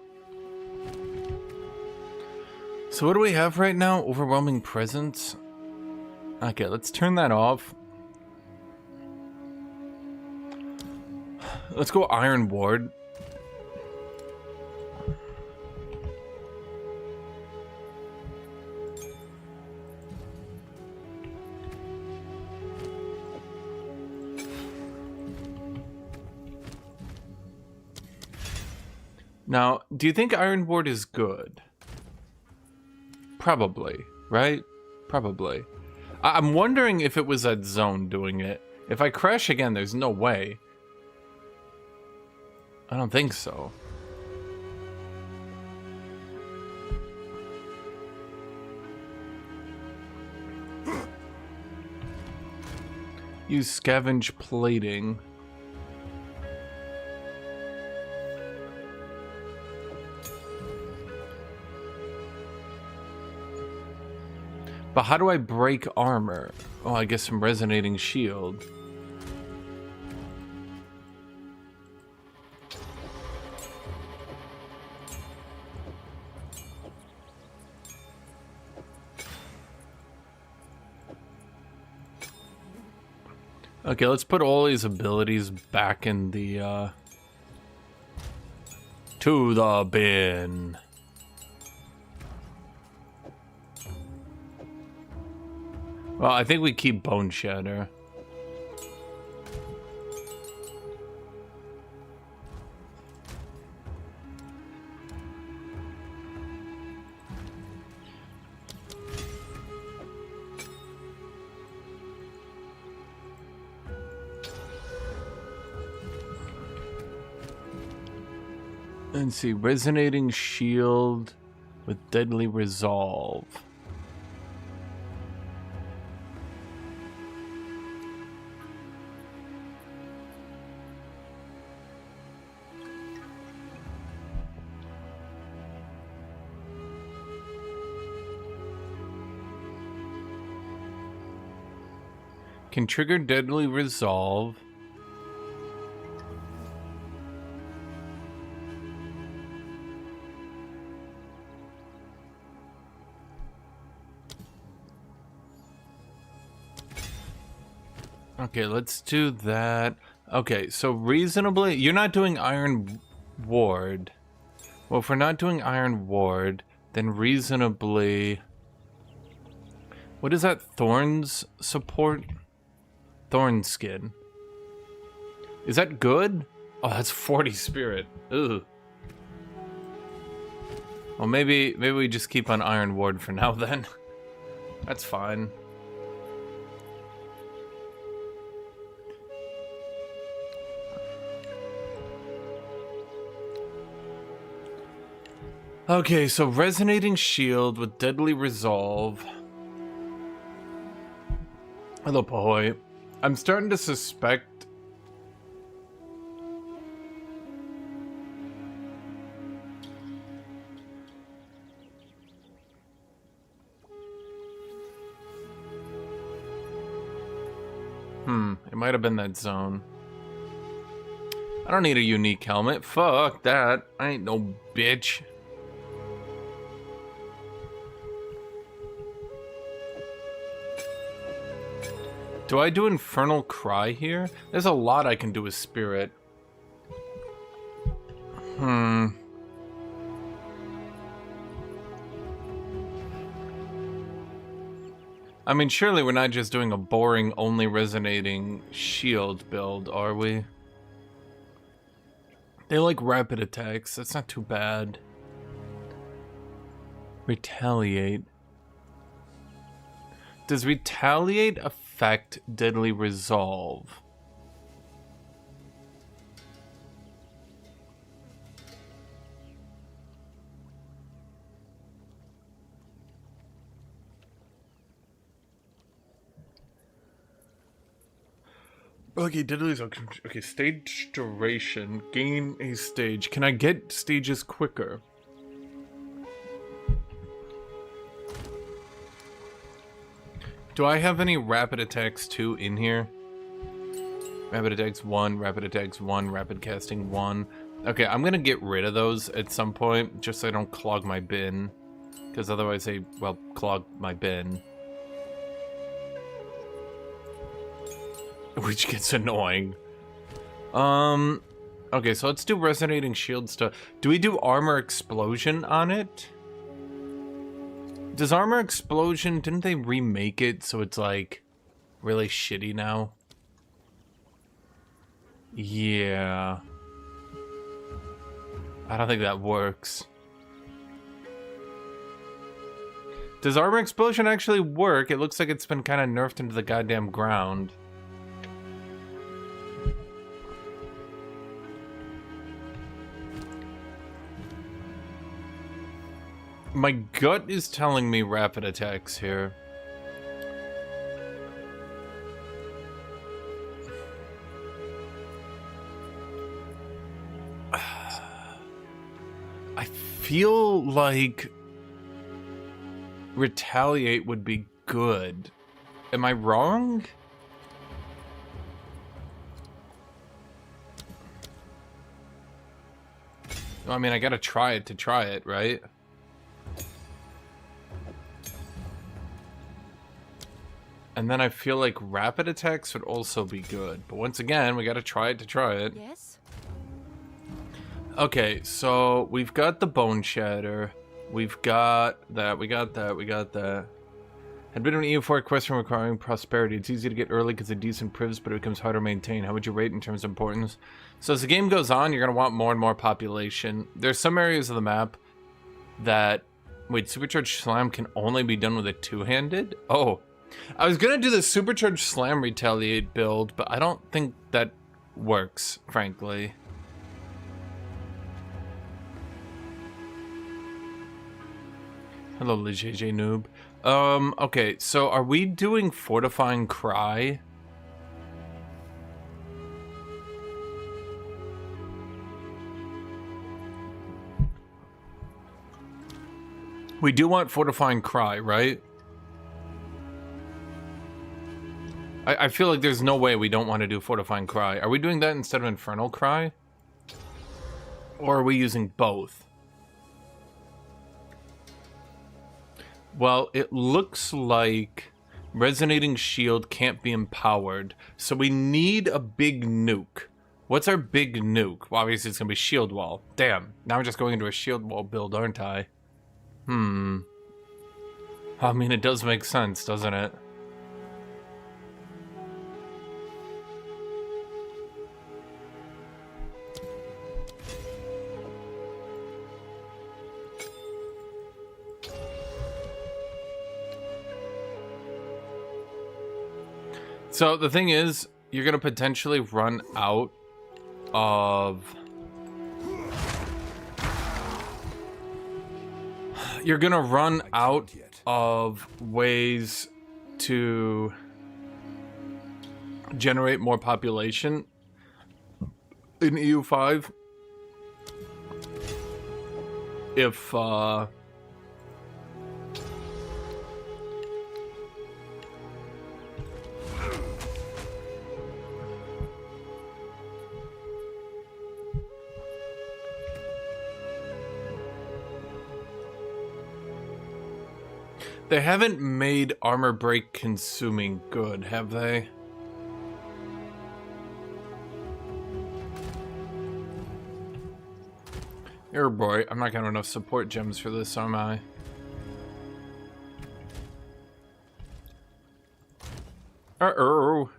[SPEAKER 1] So what do we have right now? Overwhelming presence? Okay, let's turn that off. Let's go Iron Ward. Now, do you think Iron Ward is good? Probably, right? Probably. I'm wondering if it was that zone doing it. If I crash again, there's no way. I don't think so. Use scavenge plating. But how do I break armor? Oh, I guess some resonating shield. Okay, let's put all these abilities back in the, to the bin. Well, I think we keep Bone Shatter. Let's see, Resonating Shield. with deadly resolve. Can trigger deadly resolve. Okay, let's do that. Okay, so reasonably, you're not doing Iron Ward. Well, if we're not doing Iron Ward, then reasonably... What is that Thorns support? Thorn skin. Is that good? Oh, that's 40 spirit. Ugh. Well, maybe we just keep on Iron Ward for now then. That's fine. Okay, so resonating shield with deadly resolve. Hello, Pahoy. I'm starting to suspect... It might have been that zone. I don't need a unique helmet. Fuck that. I ain't no bitch. Do I do Infernal Cry here? There's a lot I can do with Spirit. I mean, surely we're not just doing a boring, only resonating shield build, are we? They like rapid attacks. That's not too bad. Retaliate. Does Retaliate affect Deadly Resolve? Okay, Deadly Resolve. Okay, stage duration. Gain a stage. Can I get stages quicker? Do I have any rapid attacks 2 in here? Rapid attacks 1, rapid attacks 1, rapid casting 1. Okay, I'm gonna get rid of those at some point, just so I don't clog my bin. Because otherwise they, well, clog my bin. Which gets annoying. Okay, so let's do Resonating Shield stuff. Do we do Armor Explosion on it? Does Armor Explosion, didn't they remake it so it's like really shitty now? Yeah. I don't think that works. Does Armor Explosion actually work? It looks like it's been kind of nerfed into the goddamn ground. My gut is telling me rapid attacks here. I feel like Retaliate would be good. Am I wrong? I mean, I gotta try it to try it, right? And then I feel like rapid attacks would also be good. But once again, we gotta try it to try it.
[SPEAKER 9] Yes?
[SPEAKER 1] Okay, so we've got the Bone Shatter. We've got that, we got that, we got that. Had been an EU4 quest from requiring prosperity. It's easy to get early because of decent privs, but it becomes harder to maintain. How would you rate in terms of importance? So as the game goes on, you're gonna want more and more population. There's some areas of the map that... Wait, Supercharged Slam can only be done with a two-handed? Oh. I was gonna do the Supercharged Slam Retaliate build, but I don't think that works, frankly. Hello, JJ Noob. Okay, so are we doing Fortifying Cry? We do want Fortifying Cry, right? I feel like there's no way we don't want to do Fortifying Cry. Are we doing that instead of Infernal Cry? Or are we using both? Well, it looks like Resonating Shield can't be empowered, so we need a big nuke. What's our big nuke? Well, obviously it's going to be Shield Wall. Damn, now we're just going into a Shield Wall build, aren't I? I mean, it does make sense, doesn't it? So the thing is, you're gonna potentially run out of... You're gonna run out of ways to generate more population in EU5 if they haven't made armor break consuming good, have they? Oh boy, I'm not getting enough support gems for this, am I? Uh-oh.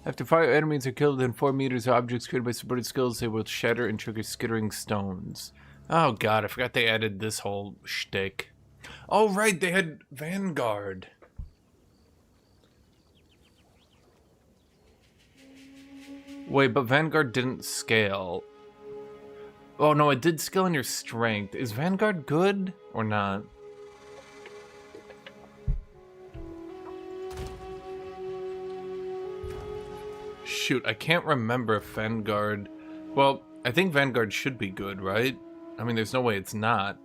[SPEAKER 1] After 5 enemies are killed within 4 meters of objects created by supported skills, they will shatter and trigger skittering stones. Oh god, I forgot they added this whole shtick. Oh right, they had Vanguard. Wait, but Vanguard didn't scale. Oh no, it did scale in your strength. Is Vanguard good or not? Shoot, I can't remember if Vanguard... Well, I think Vanguard should be good, right? I mean, there's no way it's not.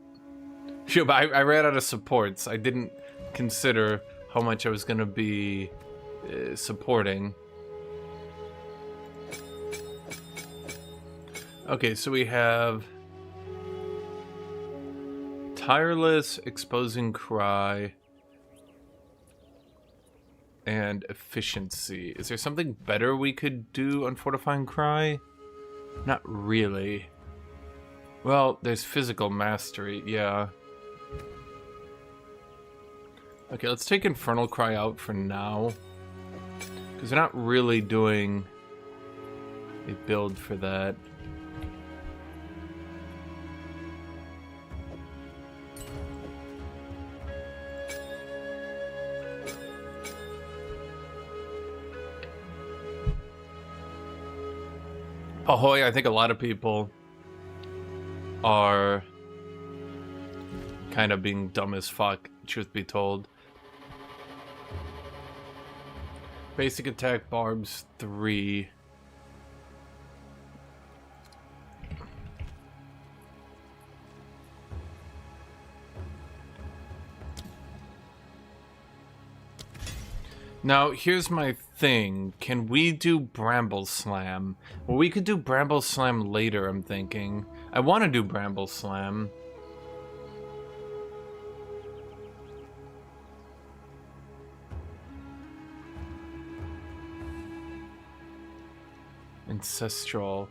[SPEAKER 1] Shoot, but I ran out of supports. I didn't consider how much I was going to be supporting. Okay, so we have... Tireless, Exposing Cry... and efficiency. Is there something better we could do on Fortifying Cry? Not really. Well, there's physical mastery, yeah. Okay, let's take Infernal Cry out for now. Because we're not really doing a build for that. Ahoy, I think a lot of people are kind of being dumb as fuck, truth be told. Basic attack barbs 3. Now, here's my thing. Can we do Bramble Slam? Well, we could do Bramble Slam later, I'm thinking. I want to do Bramble Slam. Ancestral.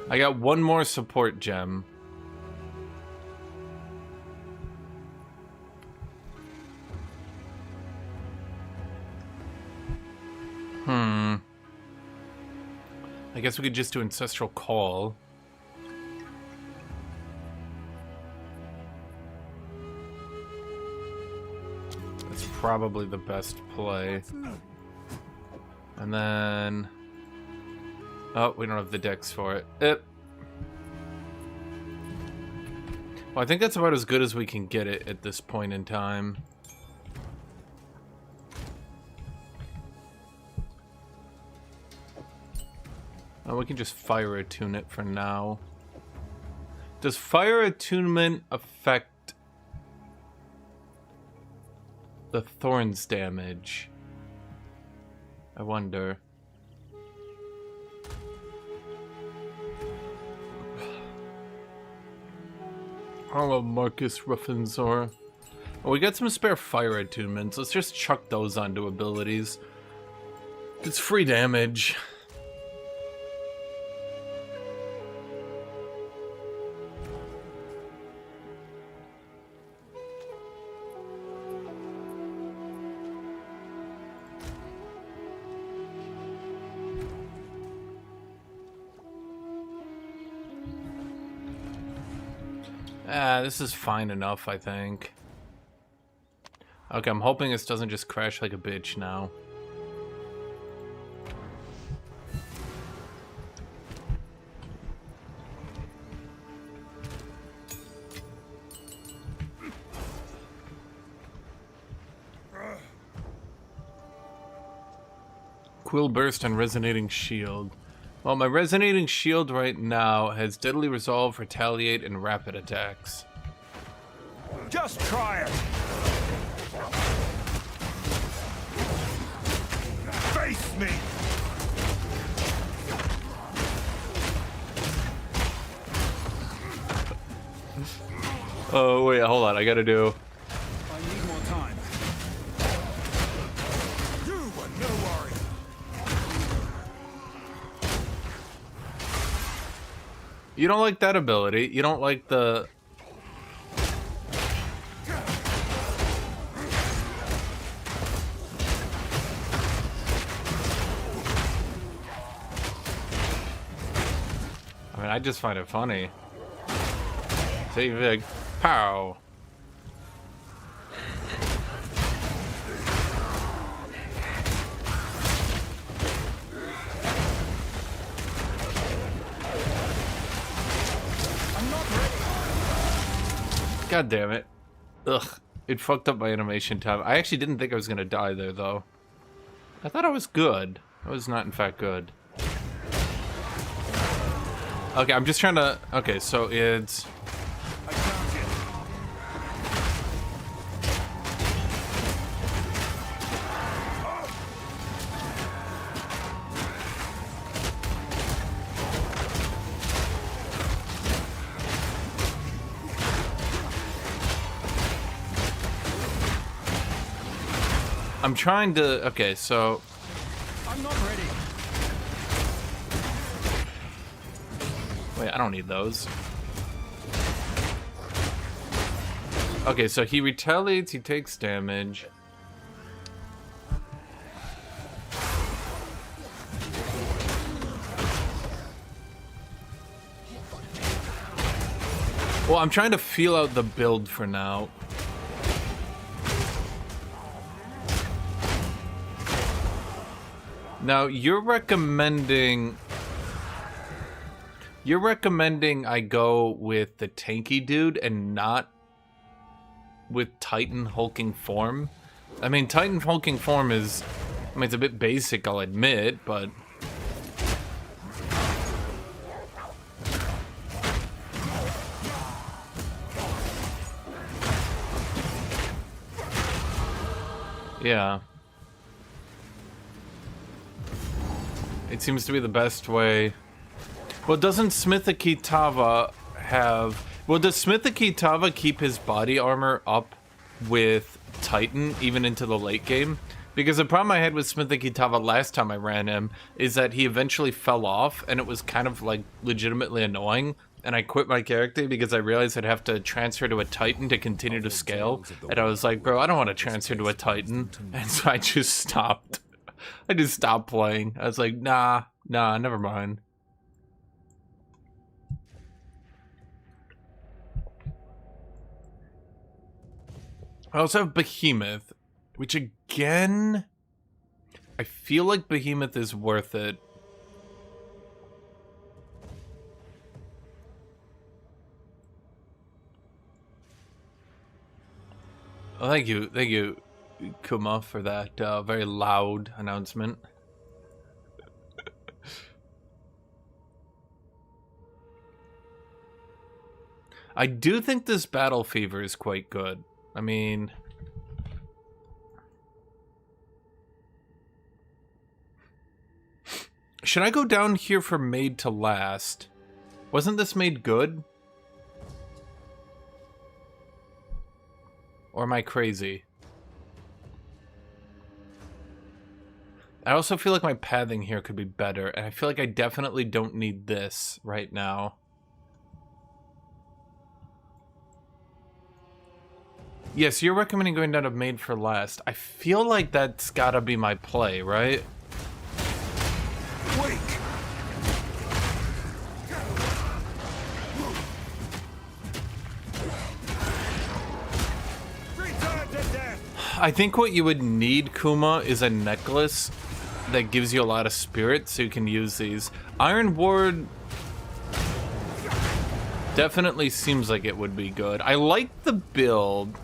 [SPEAKER 1] I got one more support gem. I guess we could just do Ancestral Call. probably the best play. And then... Oh, we don't have the dex for it. Well, I think that's about as good as we can get it at this point in time. Oh, we can just fire attune it for now. Does fire attunement affect the Thorns damage? I wonder. I love Marcus Ruffenzor. Oh, we got some spare fire attunements. Let's just chuck those onto abilities. It's free damage. This is fine enough, I think. Okay, I'm hoping this doesn't just crash like a bitch now. Quill Burst and Resonating Shield. Well, my Resonating Shield right now has Deadly Resolve, Retaliate, and Rapid Attacks.
[SPEAKER 4] Just try it! Face me!
[SPEAKER 1] Oh, wait, hold on, I gotta do...
[SPEAKER 3] I need more time.
[SPEAKER 4] You were no worry!
[SPEAKER 1] You don't like that ability. You don't like the... I mean, I just find it funny. See, Vig. Pow! God damn it. Ugh. It fucked up my animation time. I actually didn't think I was gonna die there, though. I thought I was good. I was not, in fact, good. Okay, I'm just trying to... Okay, so it's...
[SPEAKER 3] I found you.
[SPEAKER 1] I'm trying to... Okay, so...
[SPEAKER 3] I'm not ready.
[SPEAKER 1] Wait, I don't need those. Okay, so he retaliates, he takes damage. Well, I'm trying to feel out the build for now. Now, you're recommending I go with the tanky dude and not with Titan hulking form? I mean, Titan hulking form is... I mean, it's a bit basic, I'll admit, but... Yeah. It seems to be the best way. Well, doesn't Smithakitava have... Well, does Smithakitava keep his body armor up with Titan even into the late game? Because the problem I had with Smithakitava last time I ran him is that he eventually fell off, and it was kind of, like, legitimately annoying. And I quit my character because I realized I'd have to transfer to a Titan to continue to scale. And I was like, bro, I don't want to transfer to a Titan. And so I just stopped. I just stopped playing. I was like, nah, never mind. I also have Behemoth, Which again, I feel like Behemoth is worth it. Oh, thank you, Kuma, for that very loud announcement. I do think this Battle Fever is quite good. I mean... Should I go down here for Made to Last? Wasn't this made good? Or am I crazy? I also feel like my pathing here could be better, and I feel like I definitely don't need this right now. Yes, you're recommending going down to Made for Last. I feel like that's gotta be my play, right?
[SPEAKER 4] Wake! Return to death!
[SPEAKER 1] I think what you would need, Kuma, is a necklace that gives you a lot of spirit so you can use these. Iron Ward definitely seems like it would be good. I like the build.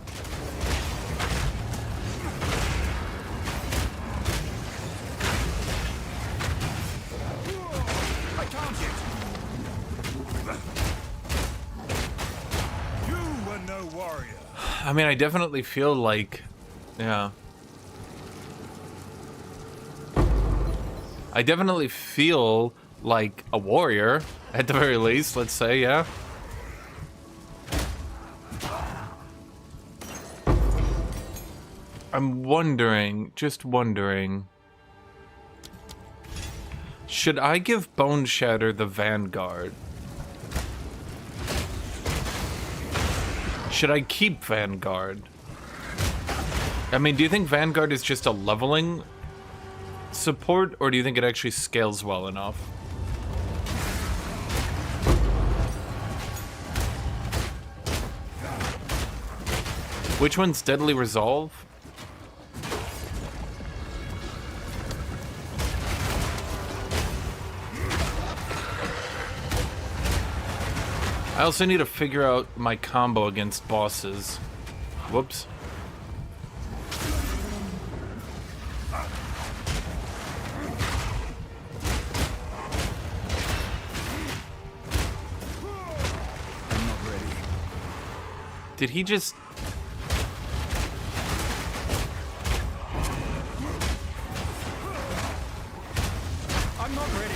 [SPEAKER 1] I mean, I definitely feel like, yeah. I definitely feel like a warrior, at the very least, let's say, yeah. I'm wondering, just wondering. Should I give Bone Shatter the Vanguard? Should I keep Vanguard? I mean, do you think Vanguard is just a leveling support, or do you think it actually scales well enough? Which one's Deadly Resolve? I also need to figure out my combo against bosses. Whoops.
[SPEAKER 3] I'm not ready.
[SPEAKER 1] Did he just...
[SPEAKER 3] I'm not ready.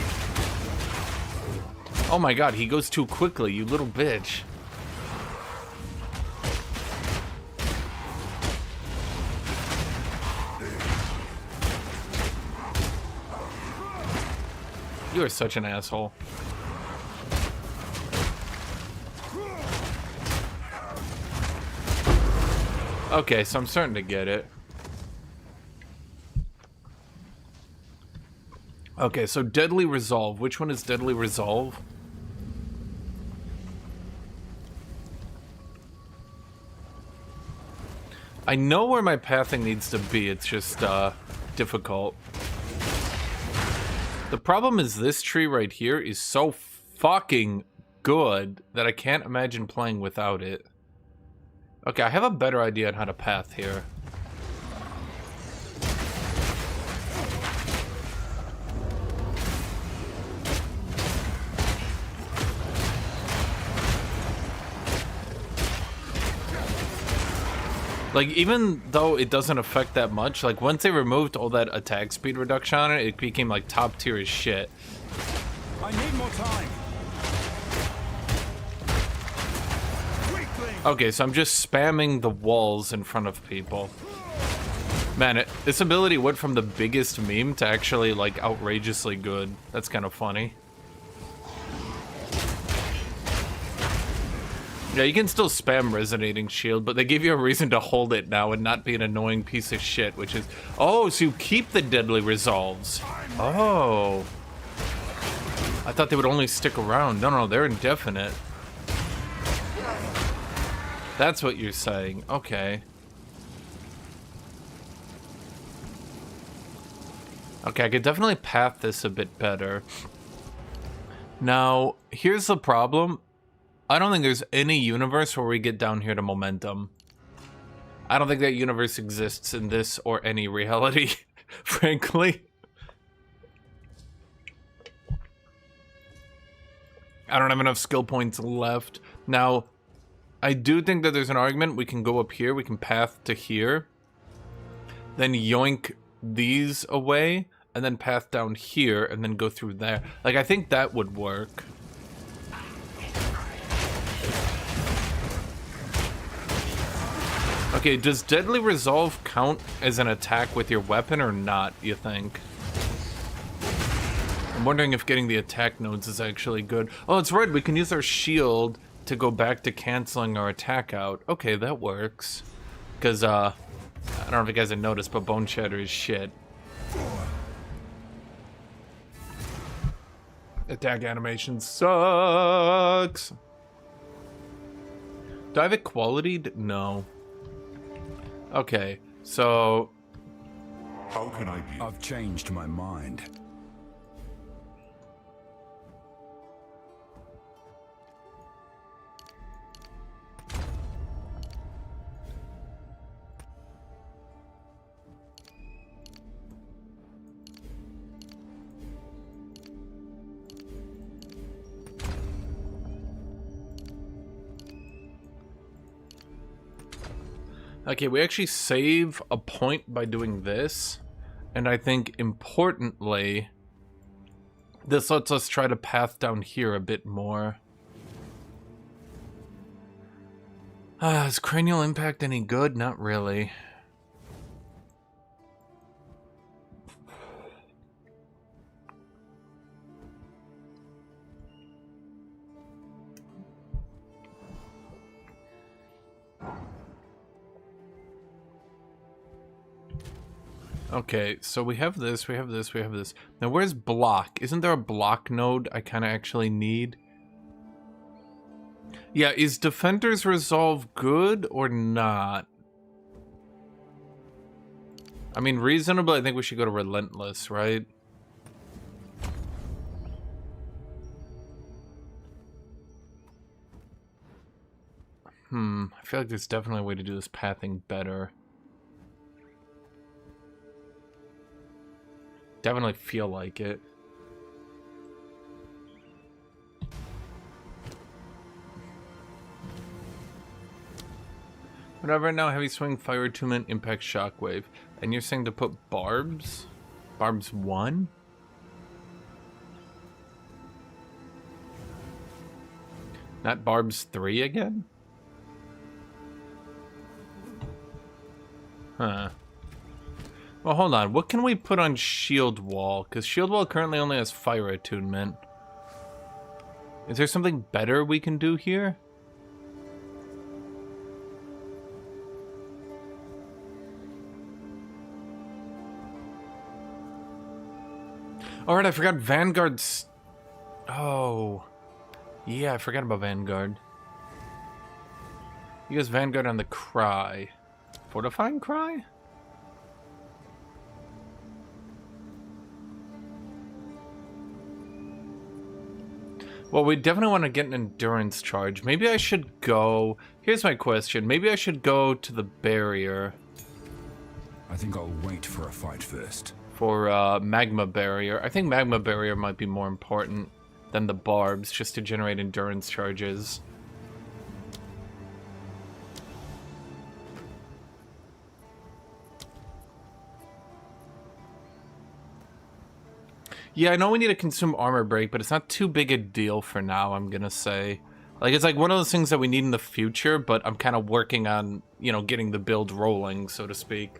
[SPEAKER 1] Oh my god, he goes too quickly, you little bitch. You are such an asshole. Okay, so I'm starting to get it. Okay, so Deadly Resolve. Which one is Deadly Resolve? I know where my pathing needs to be, it's just difficult. The problem is this tree right here is so fucking good that I can't imagine playing without it. Okay, I have a better idea on how to path here. Like, even though it doesn't affect that much, like, once they removed all that attack speed reduction on it, it became, like, top tier as shit.
[SPEAKER 3] I need more time.
[SPEAKER 1] Okay, so I'm just spamming the walls in front of people. Man, this ability went from the biggest meme to actually, like, outrageously good. That's kind of funny. Yeah, you can still spam Resonating Shield, but they give you a reason to hold it now and not be an annoying piece of shit, which is... Oh, so you keep the Deadly Resolves. Oh. I thought they would only stick around. No, they're indefinite. That's what you're saying. Okay. Okay, I could definitely path this a bit better. Now, here's the problem. I don't think there's any universe where we get down here to momentum. I don't think that universe exists in this or any reality, frankly. I don't have enough skill points left. Now, I do think that there's an argument. We can go up here, we can path to here, then yoink these away, and then path down here, and then go through there. Like, I think that would work. Okay, does Deadly Resolve count as an attack with your weapon or not, you think? I'm wondering if getting the attack nodes is actually good. Oh, it's right, we can use our shield to go back to canceling our attack out. Okay, that works. Because, I don't know if you guys have noticed, but Bone Shatter is shit. Attack animation sucks. Do I have it qualityed? No. Okay, so...
[SPEAKER 7] How can I be?
[SPEAKER 3] I've changed my mind.
[SPEAKER 1] Okay, we actually save a point by doing this, and I think importantly, this lets us try to path down here a bit more. Is cranial impact any good? Not really. Okay, so we have this, we have this, we have this. Now where's block? Isn't there a block node I kind of actually need? Yeah, is Defender's Resolve good or not? I mean, reasonable, I think we should go to Relentless, right? I feel like there's definitely a way to do this pathing better. Definitely feel like it. Whatever, now heavy swing, fire attunement, impact, shockwave. And you're saying to put barbs? Barbs 1? Not barbs 3 again? Huh. Well, hold on. What can we put on Shield Wall? Because Shield Wall currently only has fire attunement. Is there something better we can do here? Alright, I forgot Vanguard's... Oh. Yeah, I forgot about Vanguard. You guys Vanguard on the Cry. Fortifying Cry? Well, we definitely want to get an endurance charge. Maybe I should go... Here's my question. Maybe I should go to the barrier.
[SPEAKER 3] I think I'll wait for a fight first.
[SPEAKER 1] For magma barrier. I think magma barrier might be more important than the barbs, just to generate endurance charges. Yeah, I know we need to consume armor break, but it's not too big a deal for now, I'm gonna say. Like, it's like one of those things that we need in the future, but I'm kind of working on, you know, getting the build rolling, so to speak.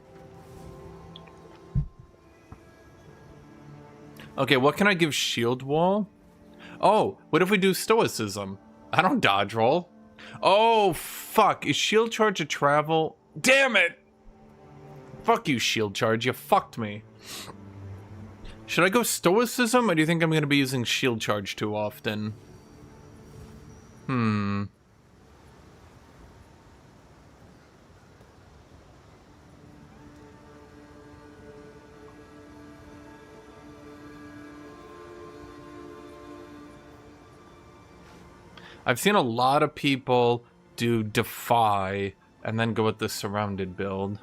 [SPEAKER 1] Okay, what can I give Shield Wall? Oh, what if we do Stoicism? I don't dodge roll. Oh, fuck. Is Shield Charge a travel? Damn it! Fuck you, Shield Charge. You fucked me. Should I go Stoicism, or do you think I'm going to be using Shield Charge too often? I've seen a lot of people do Defy and then go with the Surrounded build.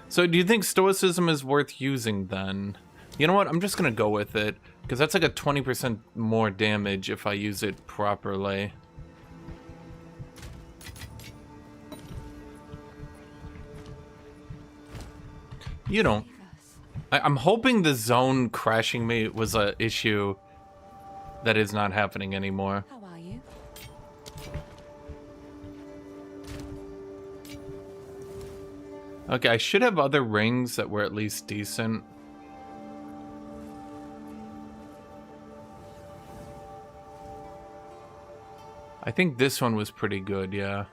[SPEAKER 1] So do you think Stoicism is worth using then? You know what? I'm just going to go with it, because that's like a 20% more damage if I use it properly. You don't. I'm hoping the zone crashing me was an issue that is not happening anymore.
[SPEAKER 9] How are you?
[SPEAKER 1] Okay, I should have other rings that were at least decent. I think this one was pretty good, yeah.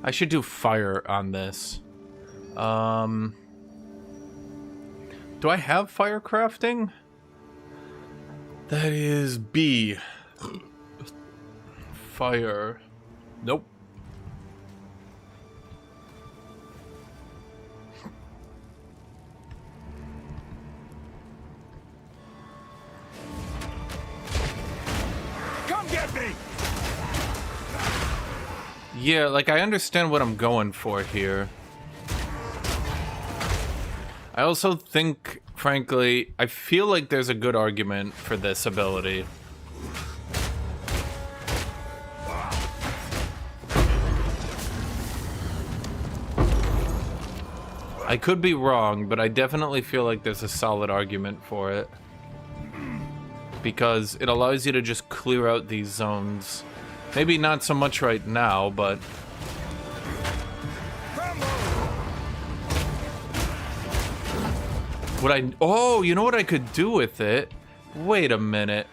[SPEAKER 1] I should do fire on this. Do I have fire crafting? That is B. Fire. Nope.
[SPEAKER 4] Come get me!
[SPEAKER 1] Yeah, like I understand what I'm going for here. I also think, frankly, I feel like there's a good argument for this ability. I could be wrong, but I definitely feel like there's a solid argument for it. Because it allows you to just clear out these zones. Maybe not so much right now, but... What I... Oh, you know what I could do with it? Wait a minute.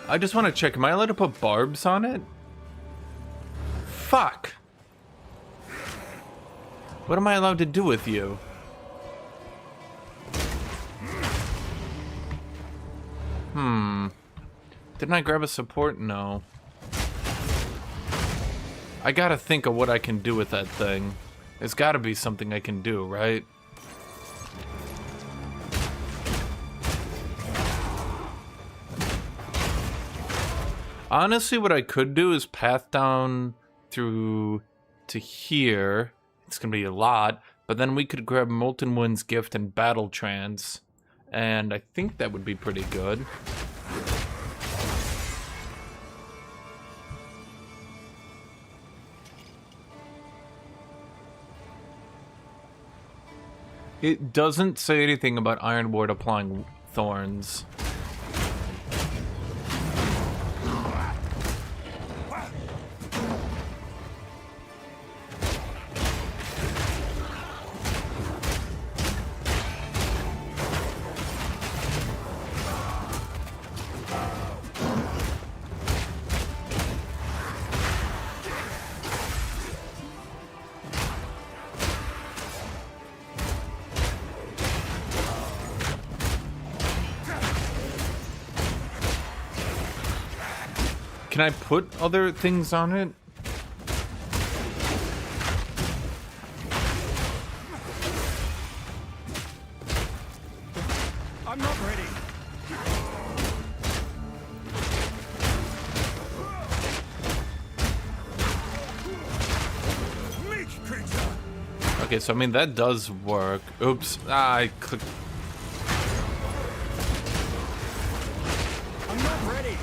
[SPEAKER 1] I just want to check. Am I allowed to put barbs on it? Fuck. What am I allowed to do with you? Didn't I grab a support? No. I gotta think of what I can do with that thing. There's gotta be something I can do, right? Honestly, what I could do is path down through to here. It's gonna be a lot, but then we could grab Molten Wind's Gift and Battle Trance, and I think that would be pretty good. It doesn't say anything about Iron Ward applying Thorns. Can I put other things on it?
[SPEAKER 4] I'm not ready. Meat creature.
[SPEAKER 1] Okay, so I mean that does work. Oops. I clicked.
[SPEAKER 4] I'm not ready.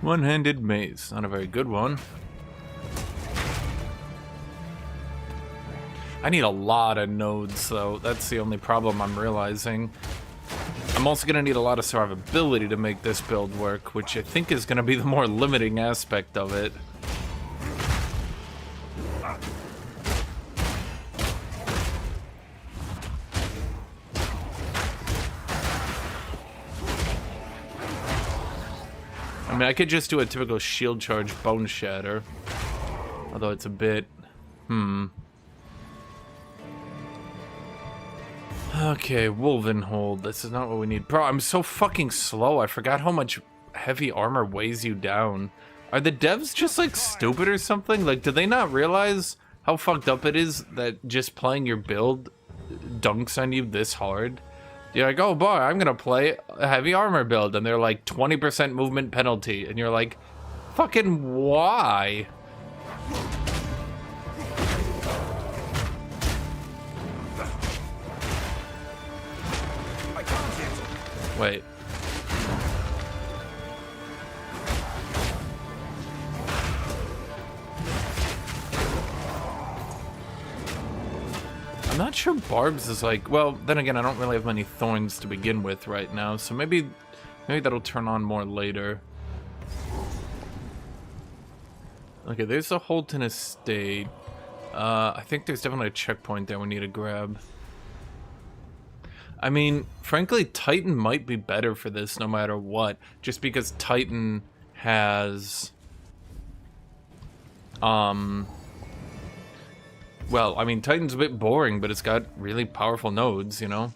[SPEAKER 1] One-handed maze. Not a very good one. I need a lot of nodes, though. That's the only problem I'm realizing. I'm also going to need a lot of survivability to make this build work, which I think is going to be the more limiting aspect of it. I mean, I could just do a typical shield charge bone shatter. Although it's a bit... Okay, Wolven Hold. This is not what we need. Bro, I'm so fucking slow. I forgot how much heavy armor weighs you down. Are the devs just like stupid or something? Like, do they not realize how fucked up it is that just playing your build dunks on you this hard? You're like, oh boy, I'm gonna play a heavy armor build, and they're like 20% movement penalty, and you're like, fucking why? Wait. I'm not sure Barbs is like, well, then again, I don't really have many Thorns to begin with right now, so maybe that'll turn on more later. Okay, there's a Holton Estate. I think there's definitely a checkpoint there we need to grab. I mean, frankly, Titan might be better for this no matter what, just because Titan has, well, I mean, Titan's a bit boring, but it's got really powerful nodes, you know?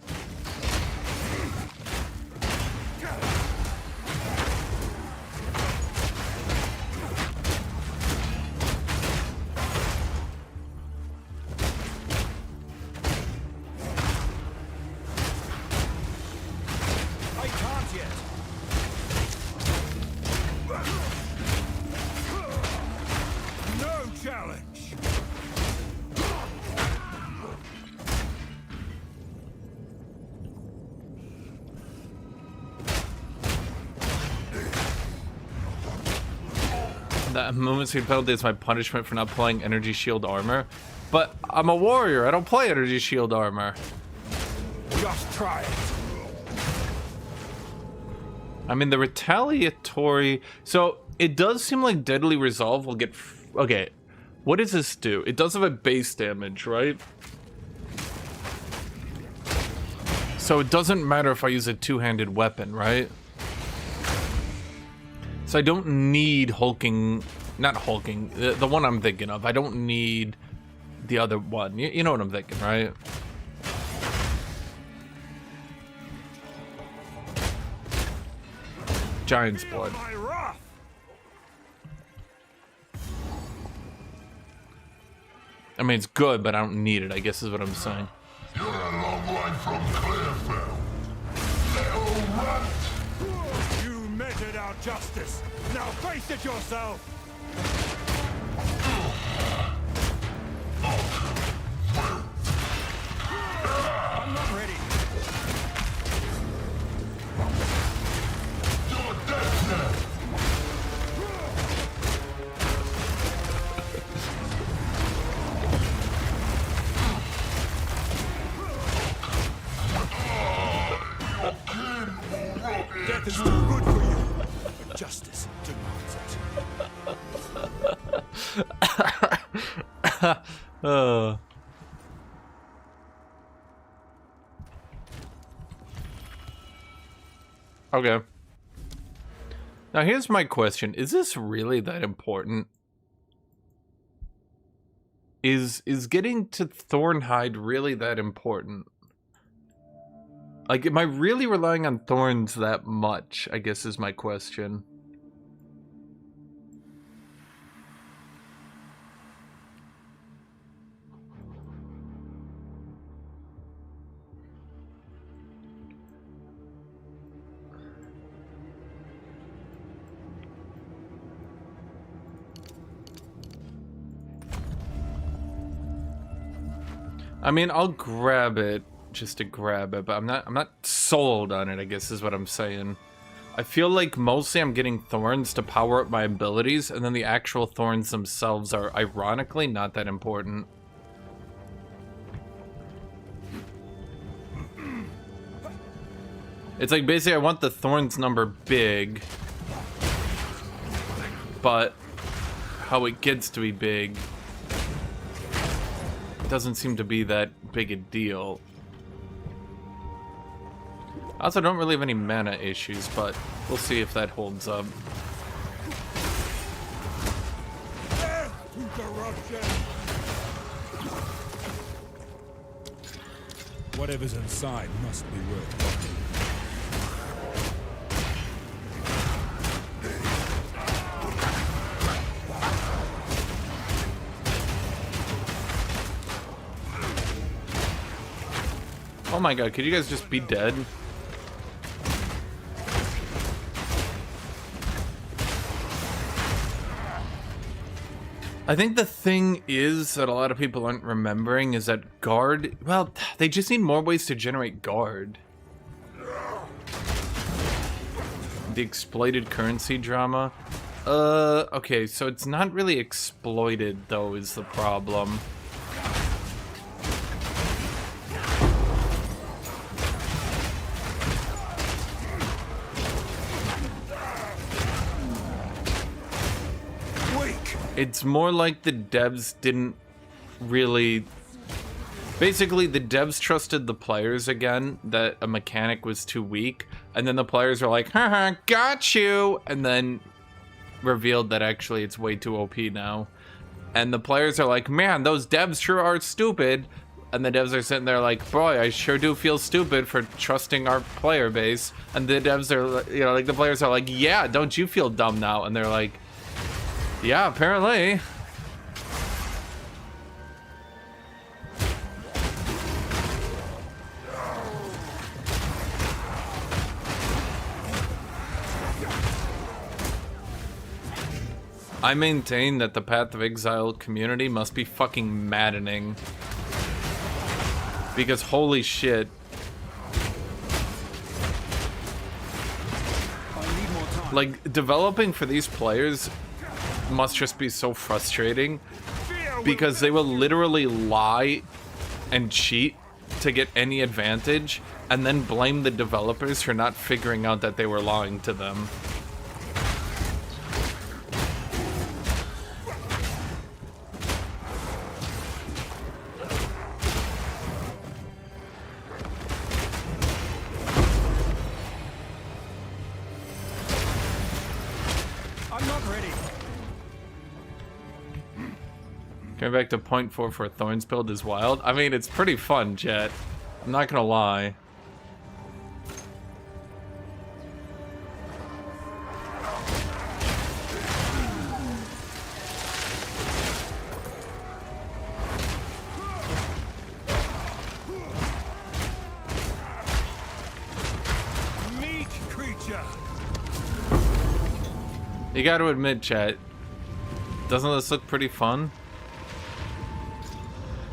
[SPEAKER 1] That movement speed penalty is my punishment for not playing energy shield armor. But I'm a warrior, I don't play energy shield armor.
[SPEAKER 4] Just try it.
[SPEAKER 1] I mean, the retaliatory... So, it does seem like Deadly Resolve will get... Okay, what does this do? It does have a base damage, right? So it doesn't matter if I use a two-handed weapon, right? So I don't need hulking... Not hulking, the one I'm thinking of. I don't need the other one. You know what I'm thinking, right? Giant's blood. I mean, it's good, but I don't need it, I guess is what I'm saying.
[SPEAKER 7] You're a long way from Clearfell. Little rat!
[SPEAKER 4] You measured our justice. Now face it yourself! I'm not ready.
[SPEAKER 7] You're dead now!
[SPEAKER 4] Death is too good for you. But justice demands it.
[SPEAKER 1] Okay. Now here's my question. Is this really that important? Is getting to Thornhide really that important? Like, am I really relying on Thorns that much, I guess is my question. I mean, I'll grab it just to grab it, but I'm not sold on it, I guess is what I'm saying. I feel like mostly I'm getting Thorns to power up my abilities, and then the actual Thorns themselves are ironically not that important. It's like basically I want the Thorns number big, but how it gets to be big doesn't seem to be that big a deal. I also don't really have any mana issues, but we'll see if that holds up.
[SPEAKER 3] Whatever's inside must be worth guarding.
[SPEAKER 1] Oh my god, could you guys just be dead? I think the thing is that a lot of people aren't remembering is that guard, well, they just need more ways to generate guard. The exploited currency drama. Okay, so it's not really exploited though is the problem. It's more like the devs didn't really... Basically, the devs trusted the players again, that a mechanic was too weak, and then the players are like, haha, got you! And then revealed that actually it's way too OP now. And the players are like, man, those devs sure are stupid. And the devs are sitting there like, boy, I sure do feel stupid for trusting our player base. And the devs are, you know, like the players are like, yeah, don't you feel dumb now? And they're like, yeah, apparently. I maintain that the Path of Exile community must be fucking maddening. Because holy shit. Like, developing for these players must just be so frustrating because they will literally lie and cheat to get any advantage and then blame the developers for not figuring out that they were lying to them. Going back to 0.4 for a Thorns build is wild. I mean, it's pretty fun, chat. I'm not gonna lie.
[SPEAKER 4] Meat creature.
[SPEAKER 1] You gotta admit, chat, doesn't this look pretty fun?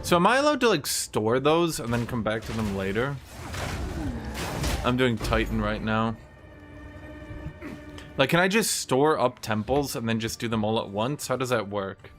[SPEAKER 1] So am I allowed to like store those and then come back to them later? I'm doing Titan right now. Like, can I just store up temples and then just do them all at once? How does that work?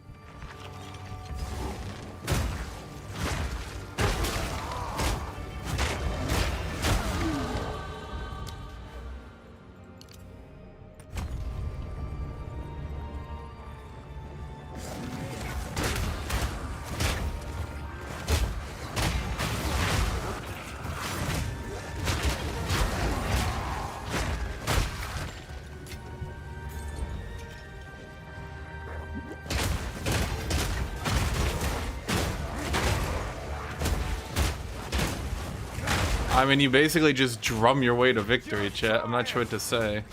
[SPEAKER 1] I mean, you basically just drum your way to victory, chat. I'm not sure what to say.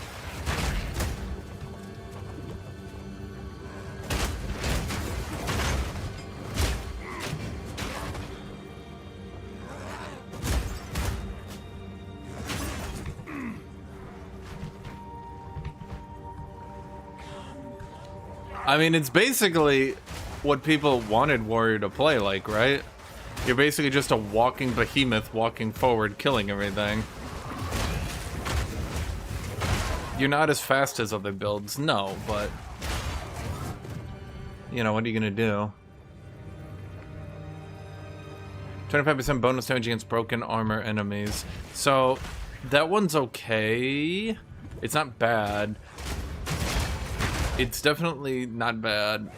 [SPEAKER 1] I mean, it's basically what people wanted Warrior to play like, right? You're basically just a walking behemoth walking forward, killing everything. You're not as fast as other builds, no, but... You know, what are you gonna do? 25% bonus damage against broken armor enemies. So, that one's okay. It's not bad. It's definitely not bad.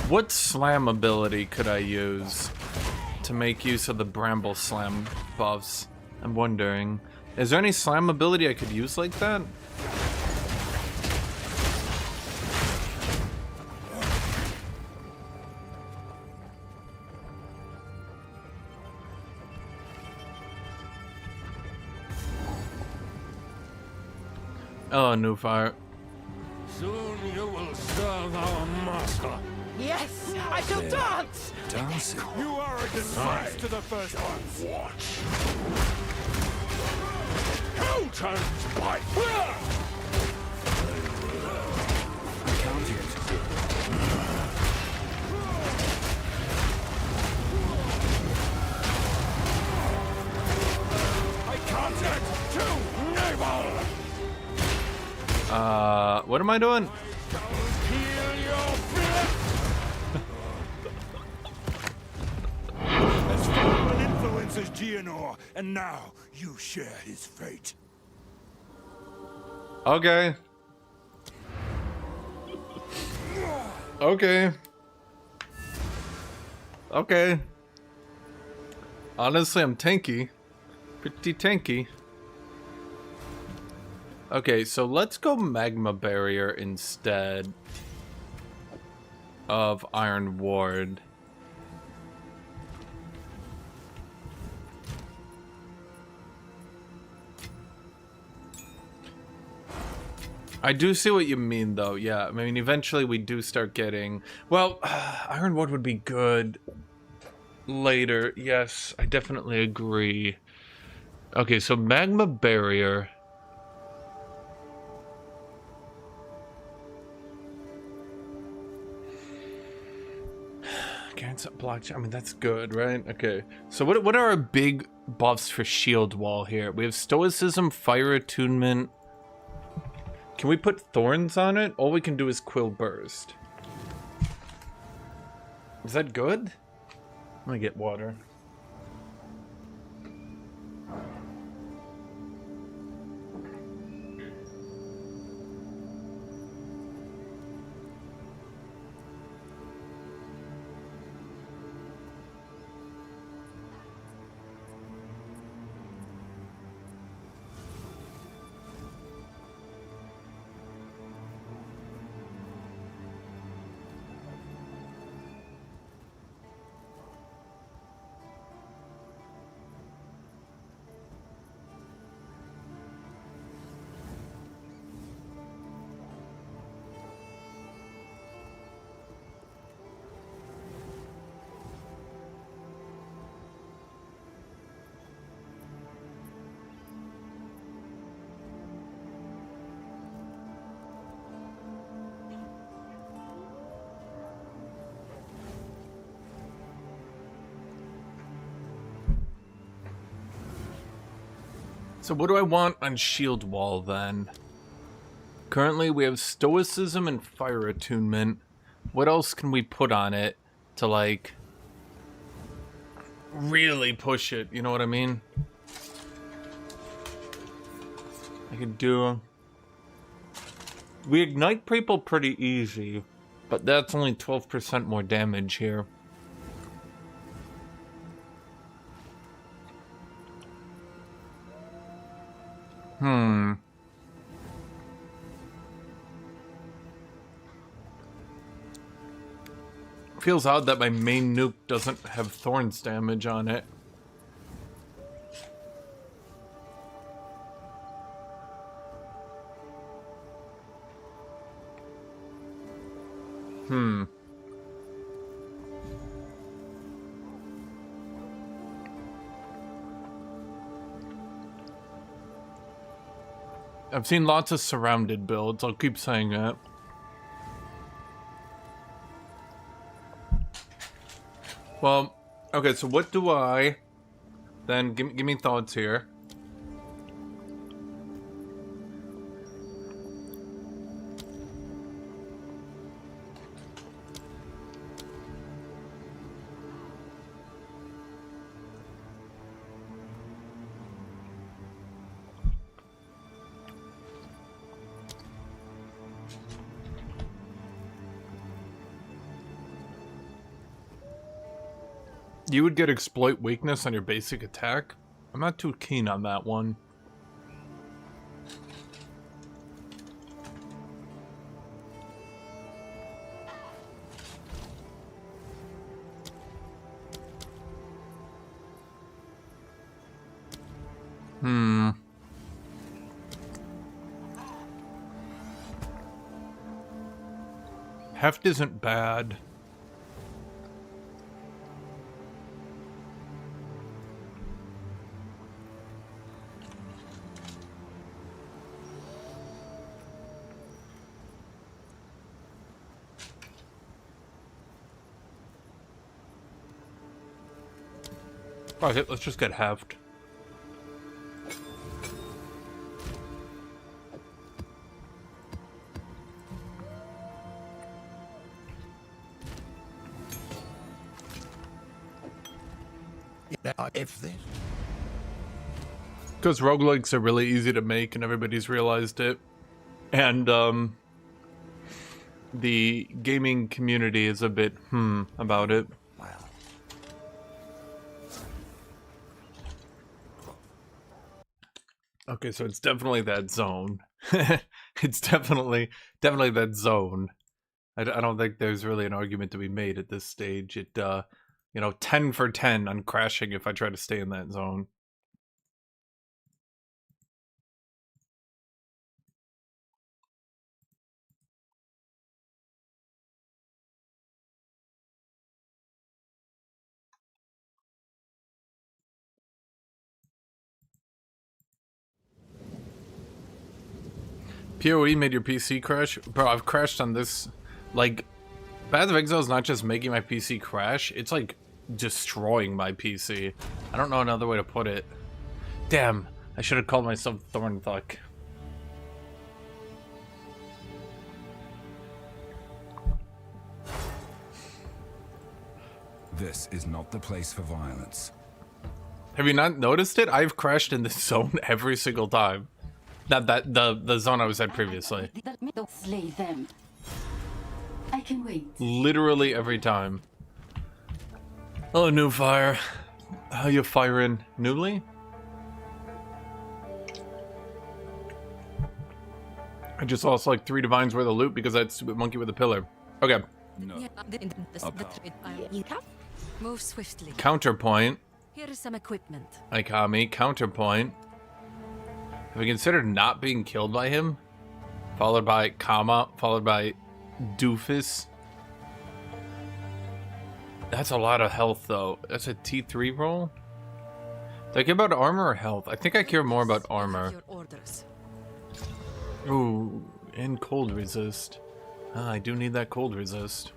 [SPEAKER 1] What slam ability could I use to make use of the Bramble Slam buffs? I'm wondering. Is there any slam ability I could use like that? Oh, new fire.
[SPEAKER 4] Soon you will serve our master.
[SPEAKER 8] Yes, I shall dance!
[SPEAKER 3] Dancing.
[SPEAKER 4] You are a disgrace to the first ones. Watch. Who turns by?
[SPEAKER 3] Count it.
[SPEAKER 4] I count it. Two. Naval.
[SPEAKER 1] What am I doing?
[SPEAKER 4] Heal your fear. As far an influence as Gianor, and now you share his fate.
[SPEAKER 1] Okay. Okay. Okay. Honestly, I'm tanky. Pretty tanky. Okay, so let's go Magma Barrier instead of Iron Ward. I do see what you mean, though. Yeah, I mean, eventually we do start getting... Well, Iron Ward would be good later. Yes, I definitely agree. Okay, so Magma Barrier... Can't block. I mean, that's good, right? Okay. So what are our big buffs for shield wall here? We have Stoicism, Fire Attunement. Can we put Thorns on it? All we can do is Quill Burst. Is that good? I'm gonna get water. So what do I want on shield wall then? Currently we have Stoicism and Fire Attunement. What else can we put on it to like really push it? You know what I mean? I could do... We ignite people pretty easy, but that's only 12% more damage here. Feels odd that my main nuke doesn't have Thorns damage on it. I've seen lots of surrounded builds, I'll keep saying that. Well, okay, so what do I... Then, give me thoughts here. You would get exploit weakness on your basic attack. I'm not too keen on that one. Heft isn't bad. Okay, let's just get heft.
[SPEAKER 10] Now, if this...
[SPEAKER 1] Because roguelikes are really easy to make and everybody's realized it. And, the gaming community is a bit, about it.
[SPEAKER 10] Well,
[SPEAKER 1] Okay, so it's definitely that zone. It's definitely that zone. I don't think there's really an argument to be made at this stage. It, you know, 10 for 10 on crashing if I try to stay in that zone. PoE made your PC crash? Bro, I've crashed on this. Like, Path of Exile is not just making my PC crash, it's like destroying my PC. I don't know another way to put it. Damn, I should have called myself Thornthuk.
[SPEAKER 3] This is not the place for violence.
[SPEAKER 1] Have you not noticed it? I've crashed in this zone every single time. The zone I was at previously.
[SPEAKER 9] Don't slay them. I can wait.
[SPEAKER 1] Literally every time. Hello, New Fire. How you firing? Newly? I just lost like 3 divines worth of loot because I had stupid monkey with a pillar. Okay.
[SPEAKER 3] No.
[SPEAKER 9] Move swiftly.
[SPEAKER 1] Counterpoint.
[SPEAKER 9] Here is some equipment.
[SPEAKER 1] Ikami. Counterpoint. Have you considered not being killed by him? Followed by comma, followed by doofus. That's a lot of health though. That's a T3 roll? Do I care about armor or health? I think I care more about armor.
[SPEAKER 9] Your orders.
[SPEAKER 1] Ooh, and cold resist. Ah, I do need that cold resist.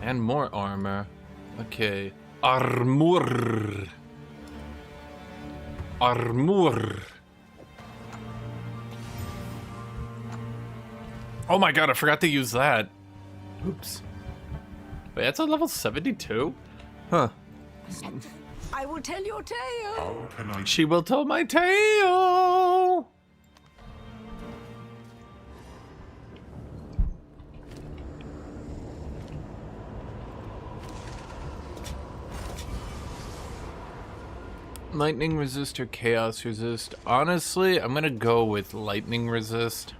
[SPEAKER 1] And more armor. Okay. Armor. Armor. Oh my god, I forgot to use that. Oops. Wait, that's a level 72? Huh.
[SPEAKER 6] I will tell your tale.
[SPEAKER 7] How can I...
[SPEAKER 1] She will tell my tale. Lightning resist or chaos resist? Honestly, I'm gonna go with lightning resist.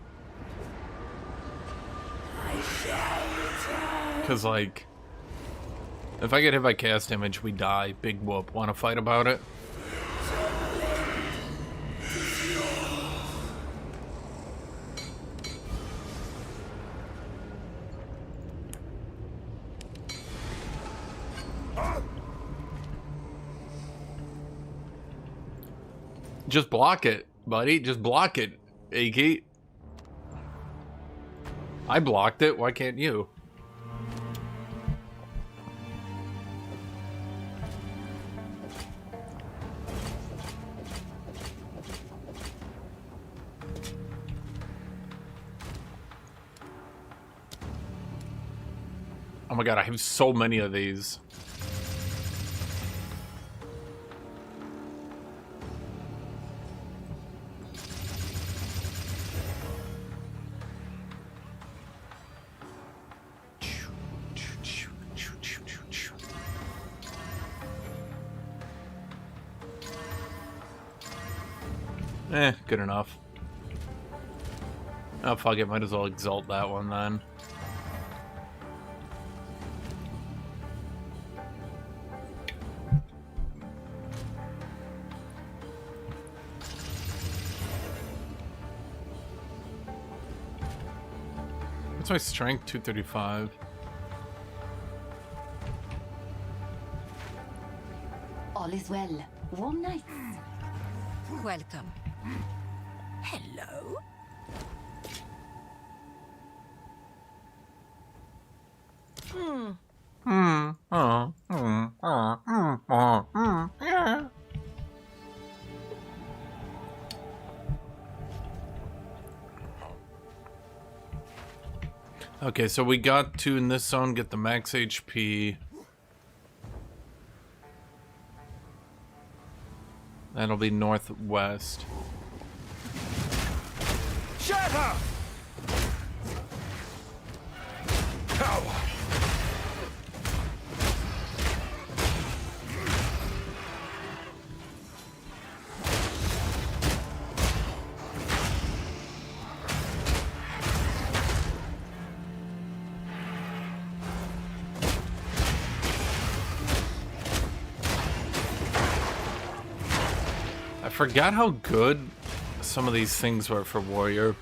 [SPEAKER 1] Cause like, if I get hit by chaos damage, we die. Big whoop. Wanna fight about it? Just block it, buddy. Just block it, Aki. I blocked it. Why can't you? Oh my god, I have so many of these. Good enough. Oh, fuck it. Might as well exalt that one then. What's my strength? 235.
[SPEAKER 9] All is well. Warm nights.
[SPEAKER 6] Welcome. Hello?
[SPEAKER 1] Yeah. Okay, so we got to, in this zone, get the max HP. That'll be northwest.
[SPEAKER 4] Shatter! Power!
[SPEAKER 1] I forgot how good some of these things were for Warrior.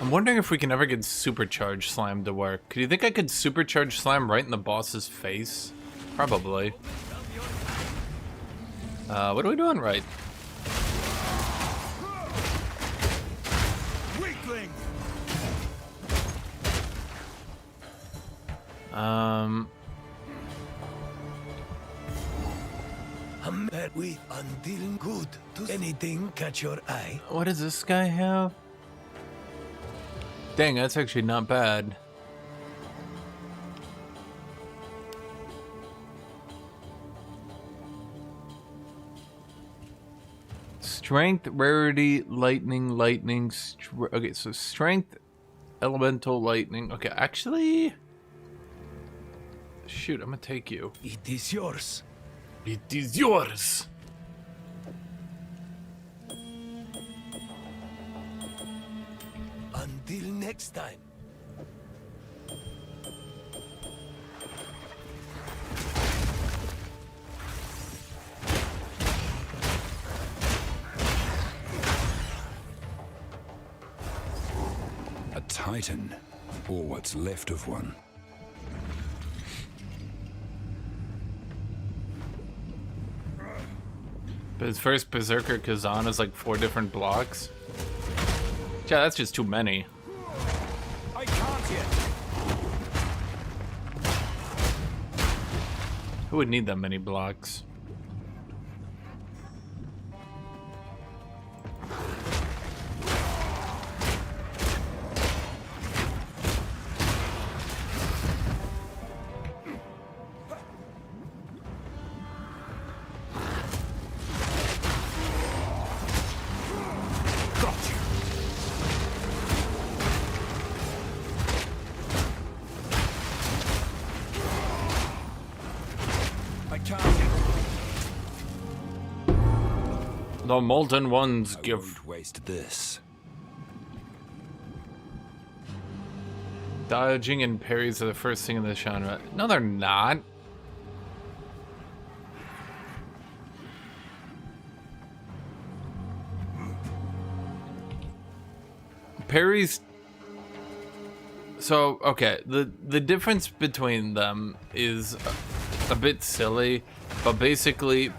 [SPEAKER 1] I'm wondering if we can ever get Supercharge Slam to work. Do you think I could Supercharge Slam right in the boss's face? Probably. What are we doing right?
[SPEAKER 4] Weakling!
[SPEAKER 10] I'm met with until good. Does anything catch your eye?
[SPEAKER 1] What does this guy have? Dang, that's actually not bad. Strength, rarity, lightning, okay, so strength, elemental, lightning. Okay, actually... Shoot, I'm gonna take you.
[SPEAKER 10] It is yours.
[SPEAKER 1] It is yours!
[SPEAKER 10] Until next time.
[SPEAKER 3] A titan, or what's left of one.
[SPEAKER 1] But his first Berserker Kazan is like 4 different blocks. Yeah, that's just too many.
[SPEAKER 4] I can't yet.
[SPEAKER 1] Who would need that many blocks? The Molten Ones
[SPEAKER 3] I
[SPEAKER 1] give...
[SPEAKER 3] won't waste this.
[SPEAKER 1] Dodging and parries are the first thing in this genre. No, they're not. Parries... So, okay, the difference between them is a bit silly, but basically...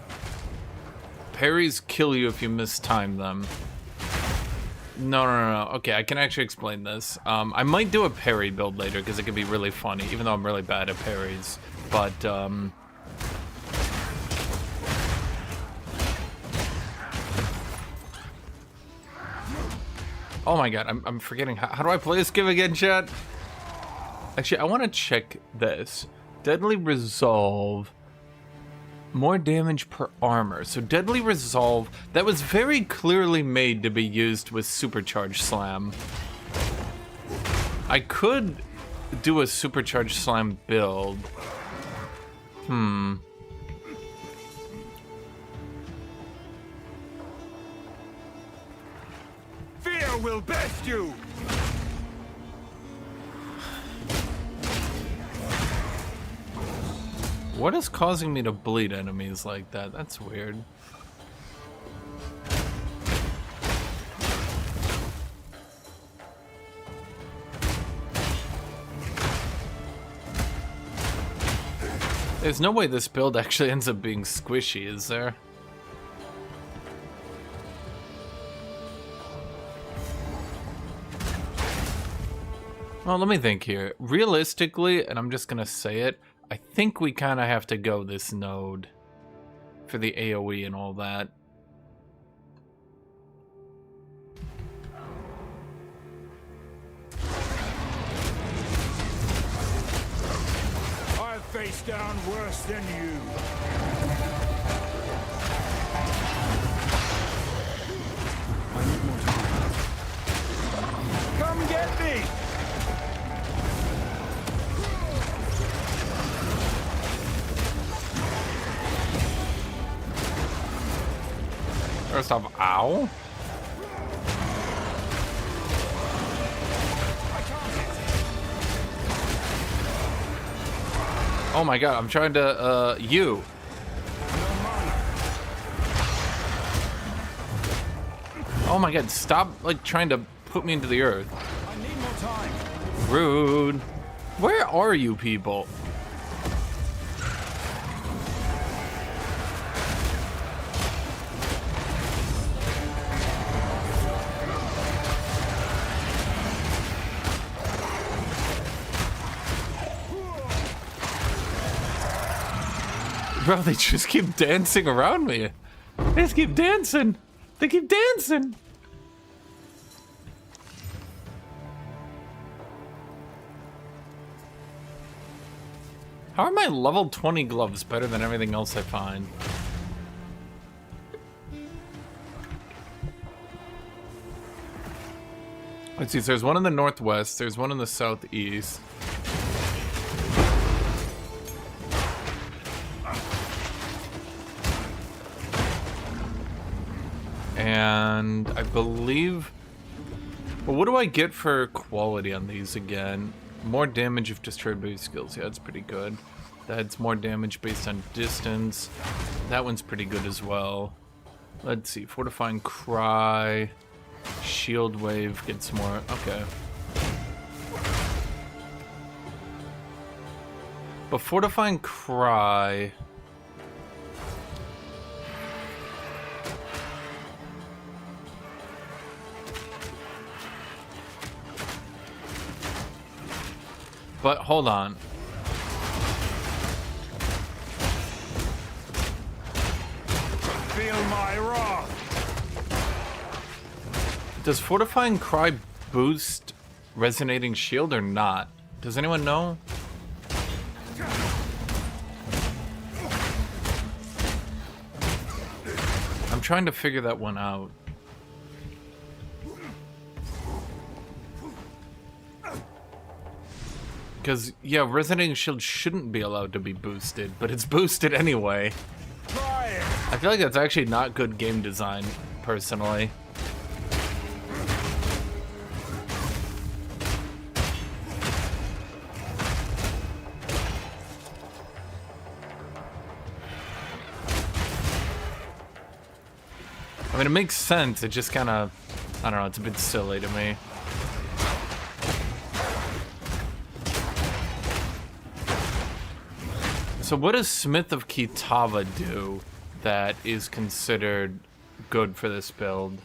[SPEAKER 1] Parries kill you if you mistime them. No. Okay, I can actually explain this. I might do a parry build later because it could be really funny, even though I'm really bad at parries. But, oh my god, I'm forgetting. How do I play this game again, chat? Actually, I want to check this. Deadly Resolve. More damage per armor. So Deadly Resolve, that was very clearly made to be used with Supercharged Slam. I could do a Supercharged Slam build.
[SPEAKER 4] will best you!
[SPEAKER 1] What is causing me to bleed enemies like that? That's weird. There's no way this build actually ends up being squishy, is there? Well, let me think here. Realistically, and I'm just gonna say it, I think we kind of have to go this node for the AoE and all that.
[SPEAKER 4] I've faced down worse than you.
[SPEAKER 3] I need more time.
[SPEAKER 4] Come get me!
[SPEAKER 1] First off, ow. Oh my god, I'm trying to, you. Oh my god, stop, like, trying to put me into the earth.
[SPEAKER 4] I need more time.
[SPEAKER 1] Rude. Where are you people? Bro, they just keep dancing around me. They just keep dancing. They keep dancing. How are my level 20 gloves better than everything else I find? Let's see, so there's one in the northwest, there's one in the southeast. And I believe... Well, what do I get for quality on these again? More damage if destroyed by skills. Yeah, that's pretty good. That's more damage based on distance. That one's pretty good as well. Let's see. Fortifying Cry. Shield Wave gets more... Okay. But Fortifying Cry... But hold on.
[SPEAKER 4] Feel my wrath.
[SPEAKER 1] Does Fortifying Cry boost Resonating Shield or not? Does anyone know? I'm trying to figure that one out. Because, yeah, Resonating Shield shouldn't be allowed to be boosted, but it's boosted anyway. I feel like that's actually not good game design, personally. I mean, it makes sense, it just kind of, I don't know, it's a bit silly to me. So what does Smith of Kitava do that is considered good for this build?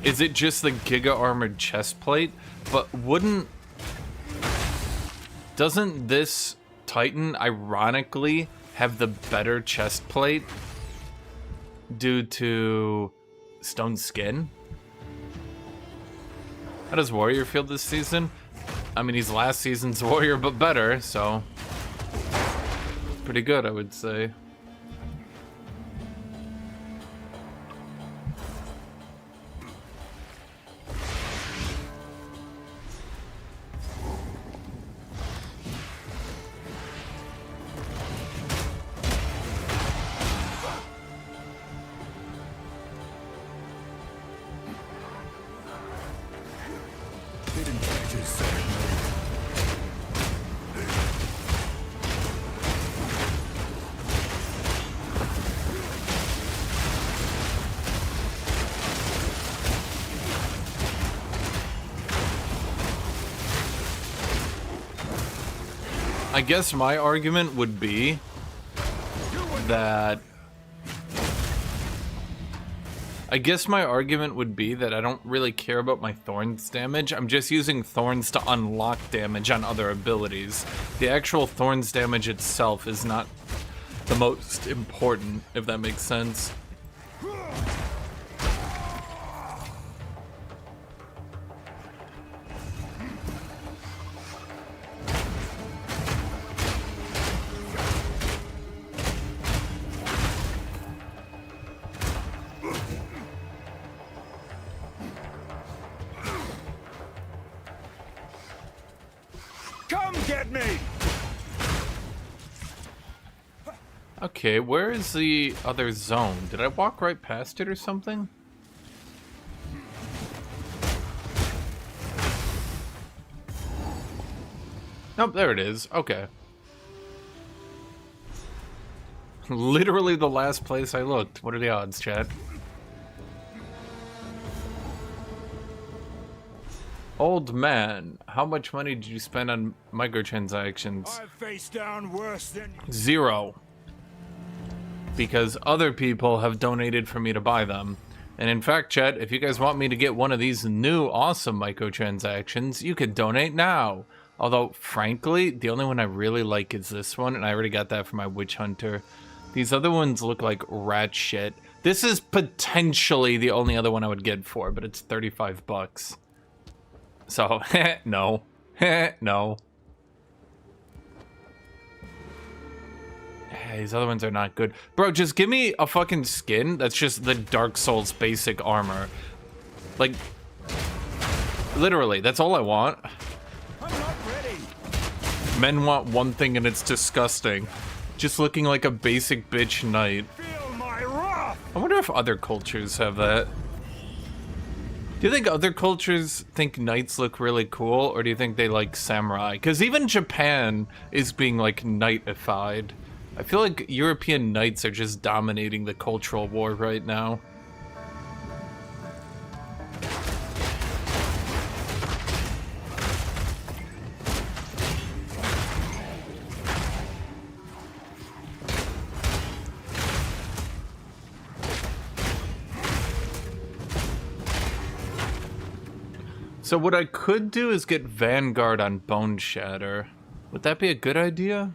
[SPEAKER 1] Is it just the Giga Armored Chestplate? But doesn't this Titan ironically have the better chestplate due to Stone Skin? How does Warrior feel this season? I mean, he's last season's Warrior, but better, so... pretty good, I would say. I guess my argument would be that I don't really care about my Thorns damage. I'm just using Thorns to unlock damage on other abilities. The actual Thorns damage itself is not the most important, if that makes sense.
[SPEAKER 4] Come get me!
[SPEAKER 1] Okay, where is the other zone? Did I walk right past it or something? Nope, there it is. Okay. Literally the last place I looked. What are the odds, chat? Old man, how much money did you spend on microtransactions?
[SPEAKER 4] I've faced down worse than
[SPEAKER 1] 0. Because other people have donated for me to buy them. And in fact, chat, if you guys want me to get one of these new awesome microtransactions, you could donate now. Although, frankly, the only one I really like is this one, and I already got that for my Witch Hunter. These other ones look like rat shit. This is potentially the only other one I would get for, but it's 35 bucks. So, no. No. These other ones are not good. Bro, just give me a fucking skin that's just the Dark Souls basic armor. Like, literally, that's all I want.
[SPEAKER 4] I'm not ready.
[SPEAKER 1] Men want one thing and it's disgusting. Just looking like a basic bitch knight.
[SPEAKER 4] Feel my wrath.
[SPEAKER 1] I wonder if other cultures have that. Do you think other cultures think knights look really cool, or do you think they like samurai? Because even Japan is being like knightified. I feel like European knights are just dominating the cultural war right now. So what I could do is get Vanguard on Bone Shatter. Would that be a good idea?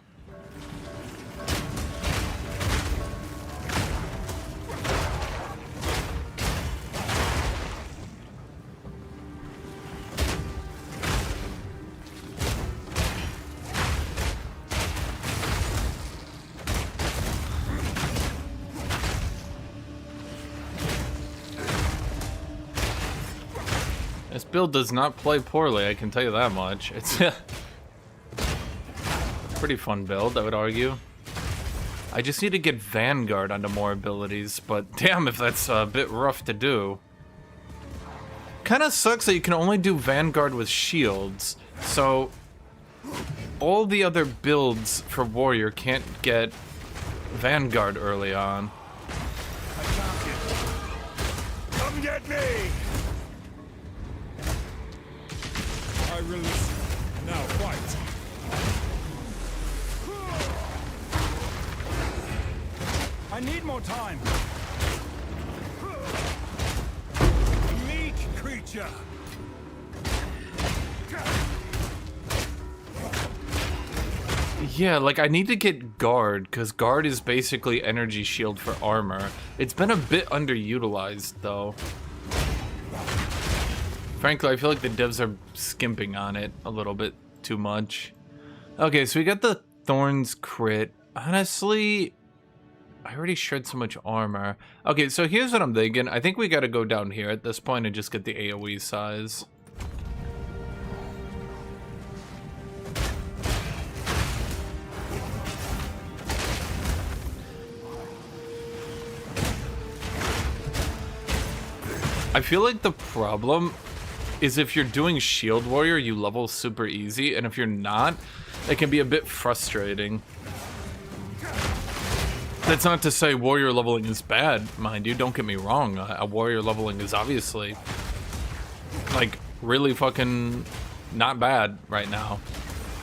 [SPEAKER 1] This build does not play poorly, I can tell you that much. It's a pretty fun build, I would argue. I just need to get Vanguard onto more abilities, but damn if that's a bit rough to do. Kinda sucks that you can only do Vanguard with shields, so all the other builds for Warrior can't get Vanguard early on.
[SPEAKER 4] Come get me! I release you. Now fight. I need more time. Meek creature.
[SPEAKER 1] Yeah, like I need to get Guard, because Guard is basically energy shield for armor. It's been a bit underutilized though. Frankly, I feel like the devs are skimping on it a little bit too much. Okay, so we got the Thorns crit. Honestly, I already shred so much armor. Okay, so here's what I'm thinking. I think we gotta go down here at this point and just get the AoE size. I feel like the problem is if you're doing Shield Warrior, you level super easy, and if you're not, it can be a bit frustrating. That's not to say Warrior leveling is bad, mind you, don't get me wrong. A Warrior leveling is obviously, like, really fucking not bad right now.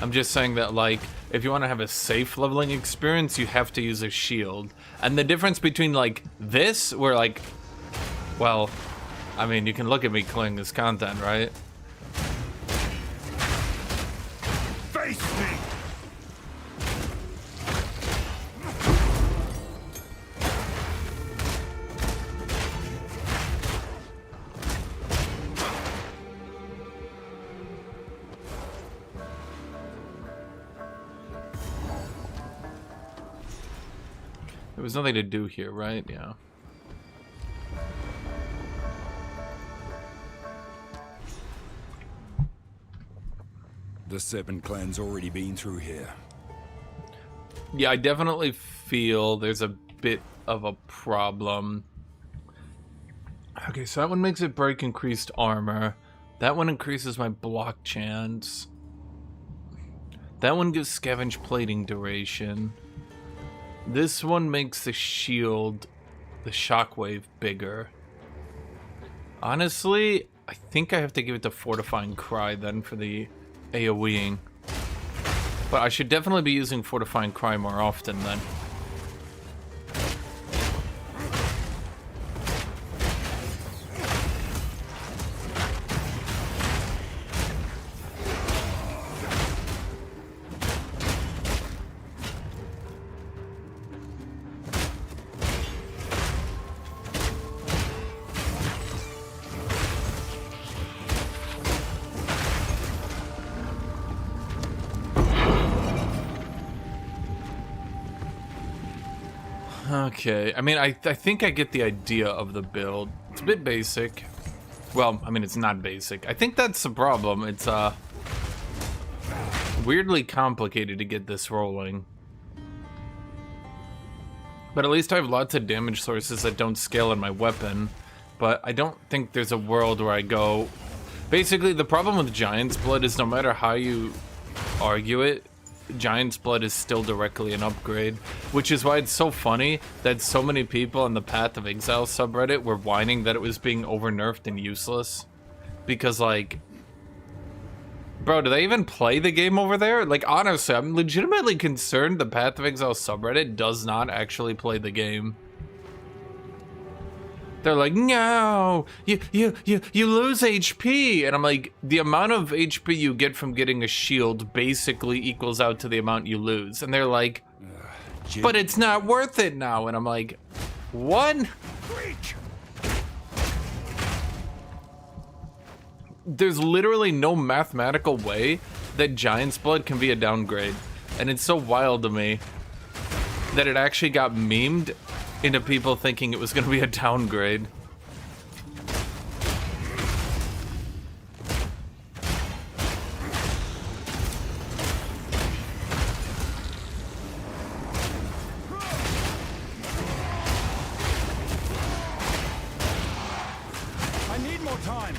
[SPEAKER 1] I'm just saying that, like, if you want to have a safe leveling experience, you have to use a shield. And the difference between like this, where like, well, I mean, you can look at me clearing this content, right?
[SPEAKER 4] Face me!
[SPEAKER 1] There was nothing to do here, right? Yeah.
[SPEAKER 3] The Serpent Clan's already been through here.
[SPEAKER 1] Yeah, I definitely feel there's a bit of a problem. Okay, so that one makes it break increased armor. That one increases my block chance. That one gives scavenge plating duration. This one makes the shield, the shockwave, bigger. Honestly, I think I have to give it to Fortifying Cry then for the AoEing. But I should definitely be using Fortifying Cry more often then. Okay, I mean, I think I get the idea of the build. It's a bit basic. Well, I mean, it's not basic. I think that's the problem. It's weirdly complicated to get this rolling. But at least I have lots of damage sources that don't scale in my weapon. But I don't think there's a world where I go... Basically, the problem with Giant's Blood is no matter how you argue it, Giant's Blood is still directly an upgrade, which is why it's so funny that so many people on the Path of Exile subreddit were whining that it was being over-nerfed and useless. Because, like... Bro, do they even play the game over there? Like, honestly, I'm legitimately concerned the Path of Exile subreddit does not actually play the game. They're like, no, you lose HP. And I'm like, the amount of HP you get from getting a shield basically equals out to the amount you lose. And they're like, but it's not worth it now. And I'm like, what? There's literally no mathematical way that Giant's Blood can be a downgrade. And it's so wild to me that it actually got memed into people thinking it was going to be a downgrade.
[SPEAKER 4] I need more time.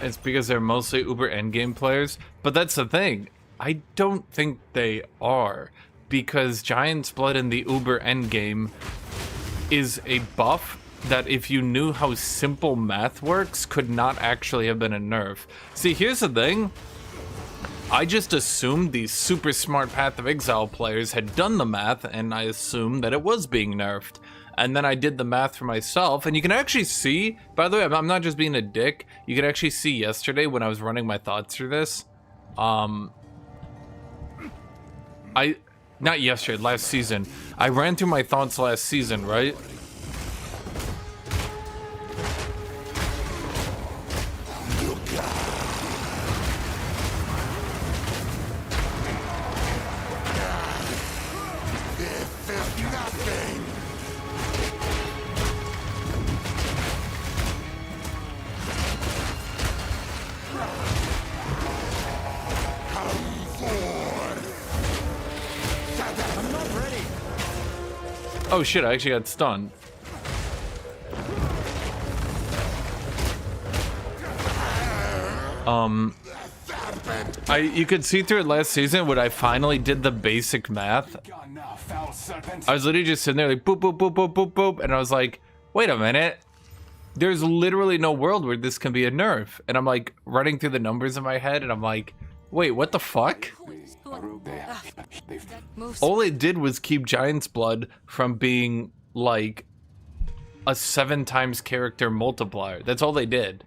[SPEAKER 1] It's because they're mostly Uber Endgame players, but that's the thing. I don't think they are, because Giant's Blood in the Uber Endgame is a buff that, if you knew how simple math works, could not actually have been a nerf. See, here's the thing. I just assumed these super smart Path of Exile players had done the math, and I assumed that it was being nerfed. And then I did the math for myself, and you can actually see, by the way, I'm not just being a dick, you can actually see yesterday when I was running my thoughts through this, not yesterday, last season, I ran through my thoughts last season, right? Oh shit, I actually got stunned. You could see through it last season when I finally did the basic math. I was literally just sitting there like boop, boop, boop, boop, boop, boop. And I was like, wait a minute. There's literally no world where this can be a nerf. And I'm like running through the numbers in my head and I'm like, wait, what the fuck? All it did was keep Giant's Blood from being like a 7 times character multiplier. That's all they did.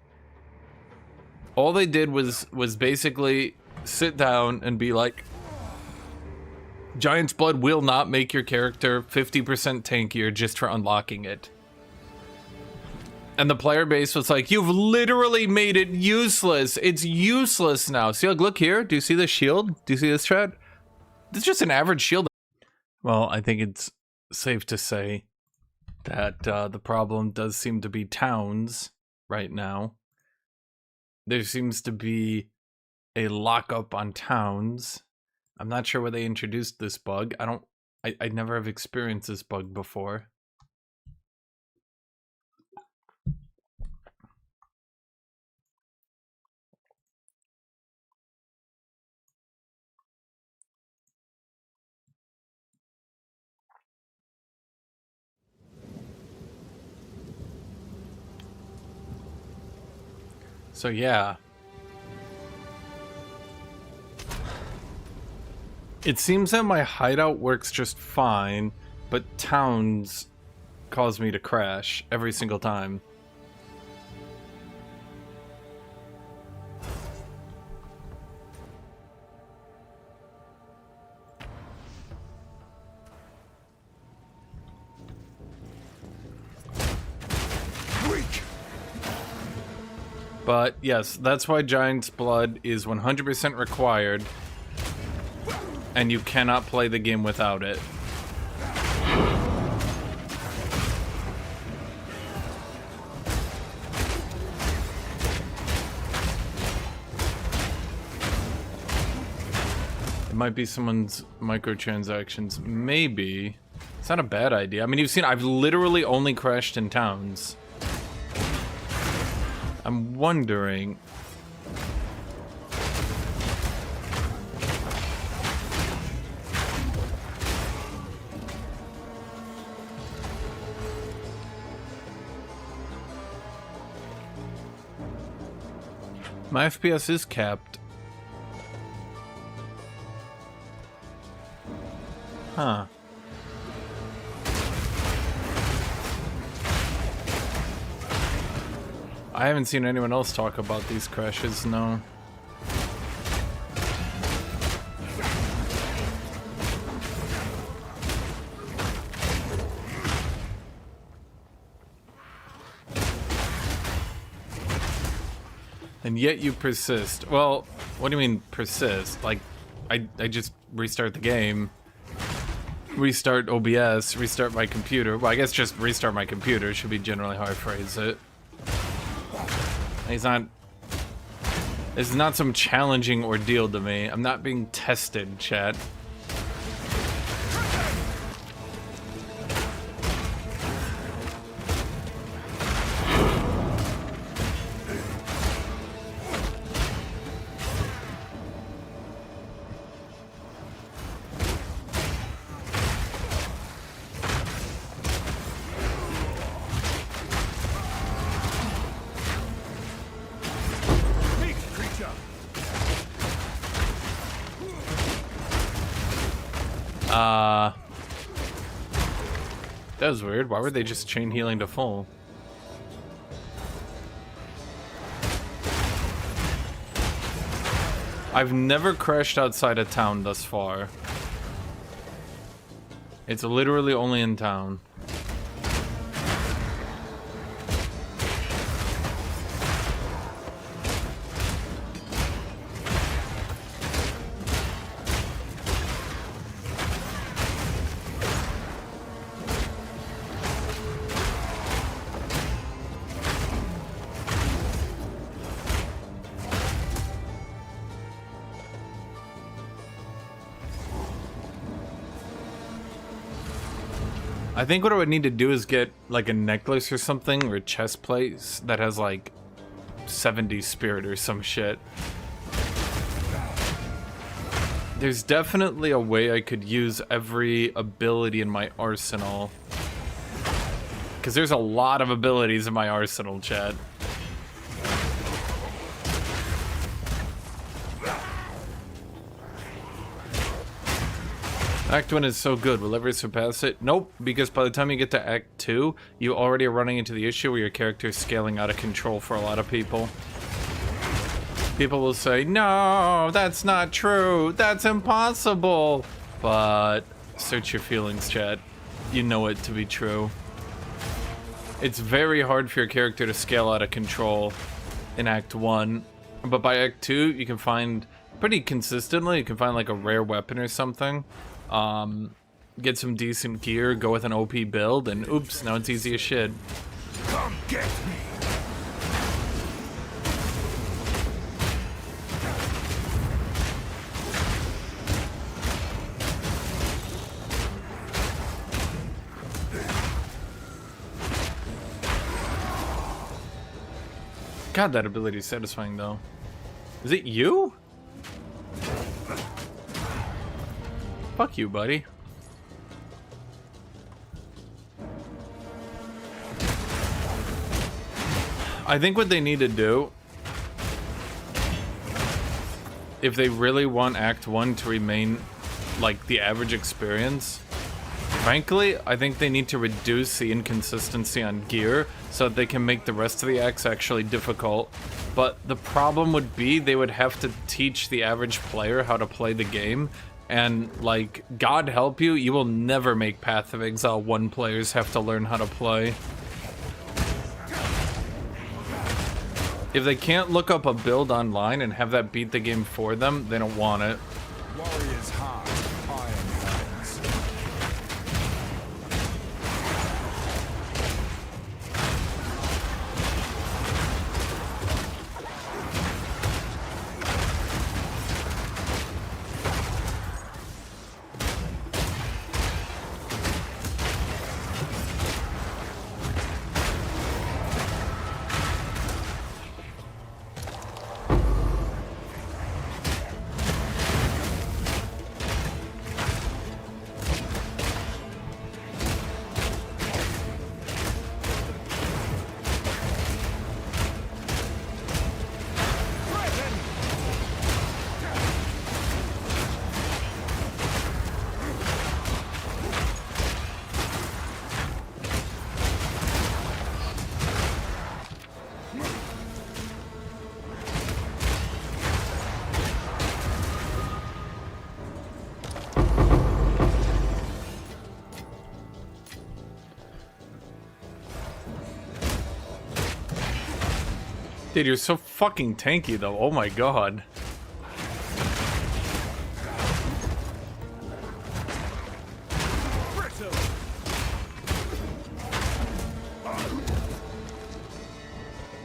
[SPEAKER 1] All they did was basically sit down and be like, Giant's Blood will not make your character 50% tankier just for unlocking it. And the player base was like, you've literally made it useless. It's useless now. See, look here. Do you see the shield? Do you see this shred? It's just an average shield. Well, I think it's safe to say that the problem does seem to be towns right now. There seems to be a lockup on towns. I'm not sure where they introduced this bug. I never have experienced this bug before. So yeah. It seems that my hideout works just fine, but towns cause me to crash every single time. But yes, that's why Giant's Blood is 100% required, and you cannot play the game without it. It might be someone's microtransactions. Maybe. It's not a bad idea. I mean, you've seen, I've literally only crashed in towns. I'm wondering... My FPS is capped. Huh. I haven't seen anyone else talk about these crashes, no. And yet you persist. Well, what do you mean persist? Like, I just restart the game, restart OBS, restart my computer. Well, I guess just restart my computer should be generally how I phrase it. It's not... This is not some challenging ordeal to me. I'm not being tested, chat. That was weird. Why were they just chain healing to full? I've never crashed outside of town thus far. It's literally only in town. I think what I would need to do is get like a necklace or something, or a chest plate that has like 70 spirit or some shit. There's definitely a way I could use every ability in my arsenal. Because there's a lot of abilities in my arsenal, chat. Act 1 is so good. Will ever surpass it? Nope, because by the time you get to Act 2, you already are running into the issue where your character is scaling out of control for a lot of people. People will say, no, that's not true. That's impossible. But search your feelings, chat. You know it to be true. It's very hard for your character to scale out of control in Act 1. But by Act 2, you can find pretty consistently, you can find like a rare weapon or something. Get some decent gear, go with an OP build, and oops, now it's easy as shit.
[SPEAKER 4] Come get me!
[SPEAKER 1] God, that ability is satisfying though. Is it you? Fuck you, buddy. I think what they need to do, if they really want Act 1 to remain like the average experience, frankly, I think they need to reduce the inconsistency on gear so that they can make the rest of the acts actually difficult. But the problem would be they would have to teach the average player how to play the game. And, like, God help you, you will never make Path of Exile 1 players have to learn how to play. If they can't look up a build online and have that beat the game for them, they don't want it.
[SPEAKER 3] Warrior's heart, iron hands.
[SPEAKER 1] Dude, you're so fucking tanky though. Oh my god.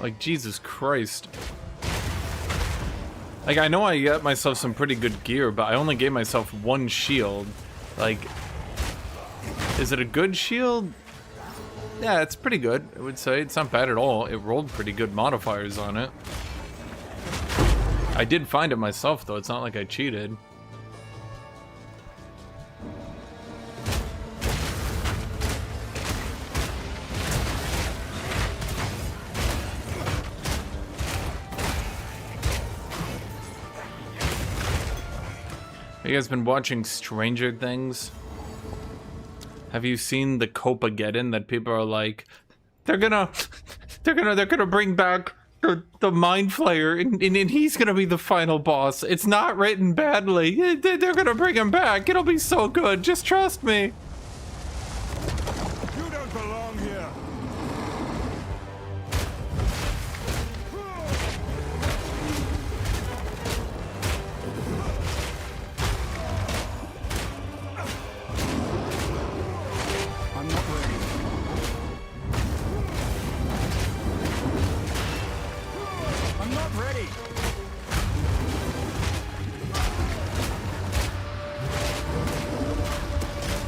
[SPEAKER 1] Like, Jesus Christ. Like, I know I got myself some pretty good gear, but I only gave myself one shield. Like, is it a good shield? Yeah, it's pretty good, I would say. It's not bad at all. It rolled pretty good modifiers on it. I did find it myself, though. It's not like I cheated. Have you guys been watching Stranger Things? Have you seen the Copageddon that people are like, they're gonna bring back the Mind Flayer and he's gonna be the final boss. It's not written badly. They're gonna bring him back. It'll be so good. Just trust me.
[SPEAKER 4] You don't belong here.
[SPEAKER 3] I'm not ready. I'm not ready.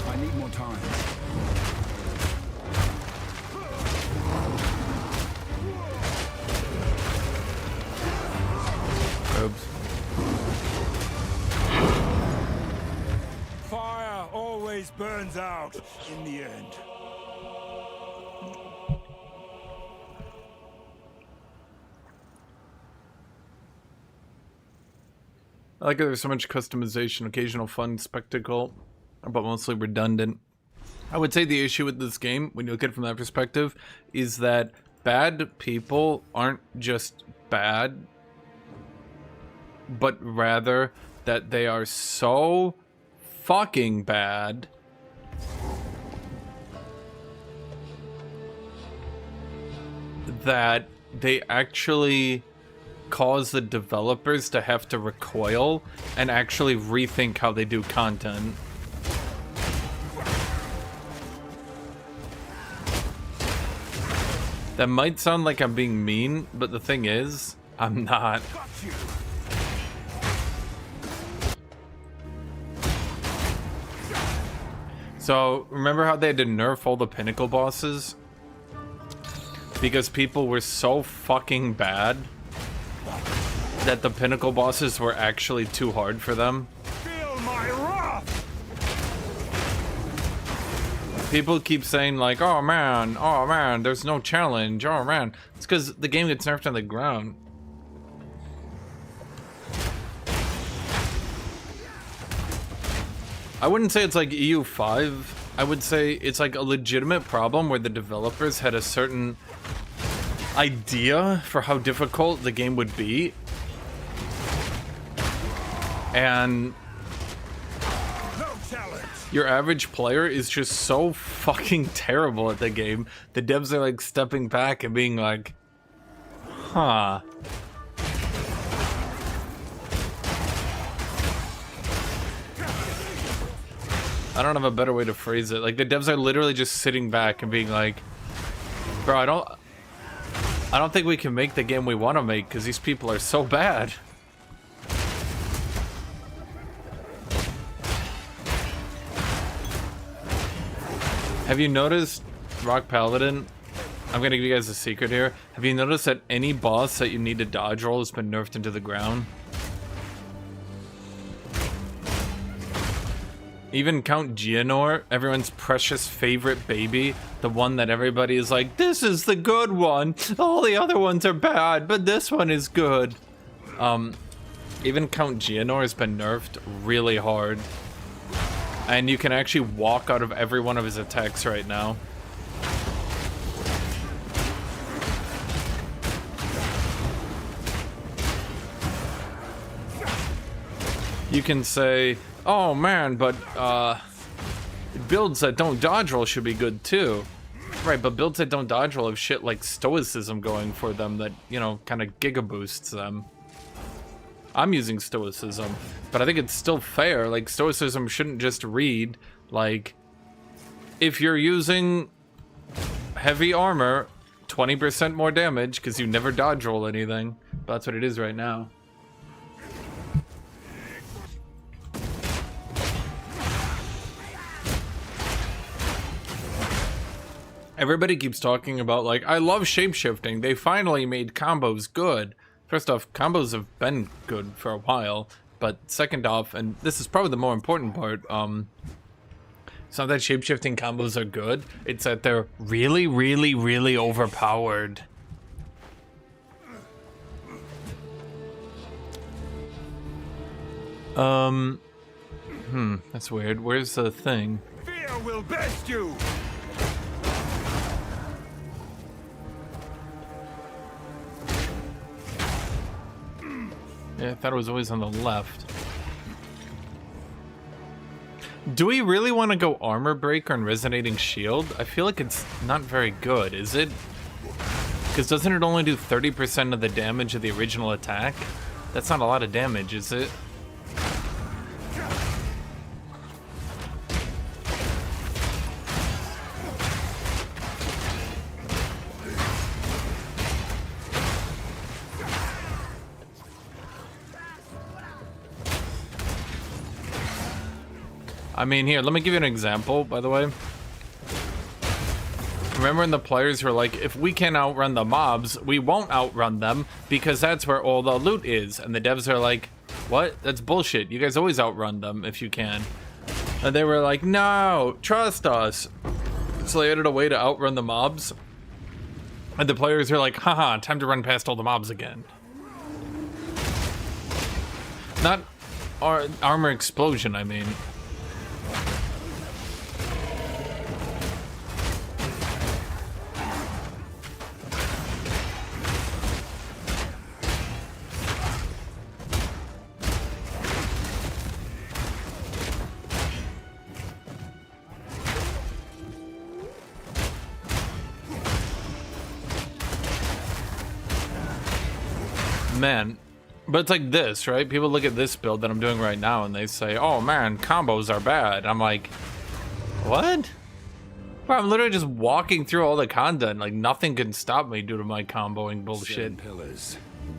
[SPEAKER 3] I need
[SPEAKER 4] burns out in the end.
[SPEAKER 1] I like that there's so much customization, occasional fun spectacle, but mostly redundant. I would say the issue with this game, when you look at it from that perspective, is that bad people aren't just bad, but rather that they are so fucking bad that they actually cause the developers to have to recoil and actually rethink how they do content. That might sound like I'm being mean, but the thing is, I'm not. So, remember how they had to nerf all the pinnacle bosses? Because people were so fucking bad that the pinnacle bosses were actually too hard for them.
[SPEAKER 4] Feel my wrath!
[SPEAKER 1] People keep saying like, oh man, there's no challenge, oh man. It's because the game gets nerfed on the ground. I wouldn't say it's like EU5. I would say it's like a legitimate problem where the developers had a certain idea for how difficult the game would be. And your average player is just so fucking terrible at the game. The devs are like stepping back and being like, huh. I don't have a better way to phrase it. Like, the devs are literally just sitting back and being like, bro, I don't think we can make the game we want to make because these people are so bad. Have you noticed, Rock Paladin, I'm gonna give you guys a secret here. Have you noticed that any boss that you need to dodge roll has been nerfed into the ground? Even Count Geonor, everyone's precious favorite baby, the one that everybody is like, this is the good one. All the other ones are bad, but this one is good. Even Count Geonor has been nerfed really hard. And you can actually walk out of every one of his attacks right now. You can say, oh man, but builds that don't dodge roll should be good too. Right, but builds that don't dodge roll have shit like stoicism going for them that, you know, kind of giga boosts them. I'm using stoicism, but I think it's still fair. Like, stoicism shouldn't just read like, if you're using heavy armor, 20% more damage because you never dodge roll anything. But that's what it is right now. Everybody keeps talking about, like, I love shapeshifting. They finally made combos good. First off, combos have been good for a while, but second off, and this is probably the more important part, it's not that shapeshifting combos are good, it's that they're really, really, really overpowered. That's weird. Where's the thing?
[SPEAKER 4] Fear will best you!
[SPEAKER 1] Yeah, I thought it was always on the left. Do we really want to go Armor Breaker and Resonating Shield? I feel like it's not very good, is it? Because doesn't it only do 30% of the damage of the original attack? That's not a lot of damage, is it? I mean, here, let me give you an example, by the way. Remember when the players were like, if we can outrun the mobs, we won't outrun them because that's where all the loot is. And the devs are like, what? That's bullshit. You guys always outrun them if you can. And they were like, no, trust us. So they added a way to outrun the mobs. And the players are like, haha, time to run past all the mobs again. Not armor explosion, I mean. Man, but it's like this, right? People look at this build that I'm doing right now and they say, oh man, combos are bad. I'm like, what? Bro, I'm literally just walking through all the content. Like, nothing can stop me due to my comboing bullshit.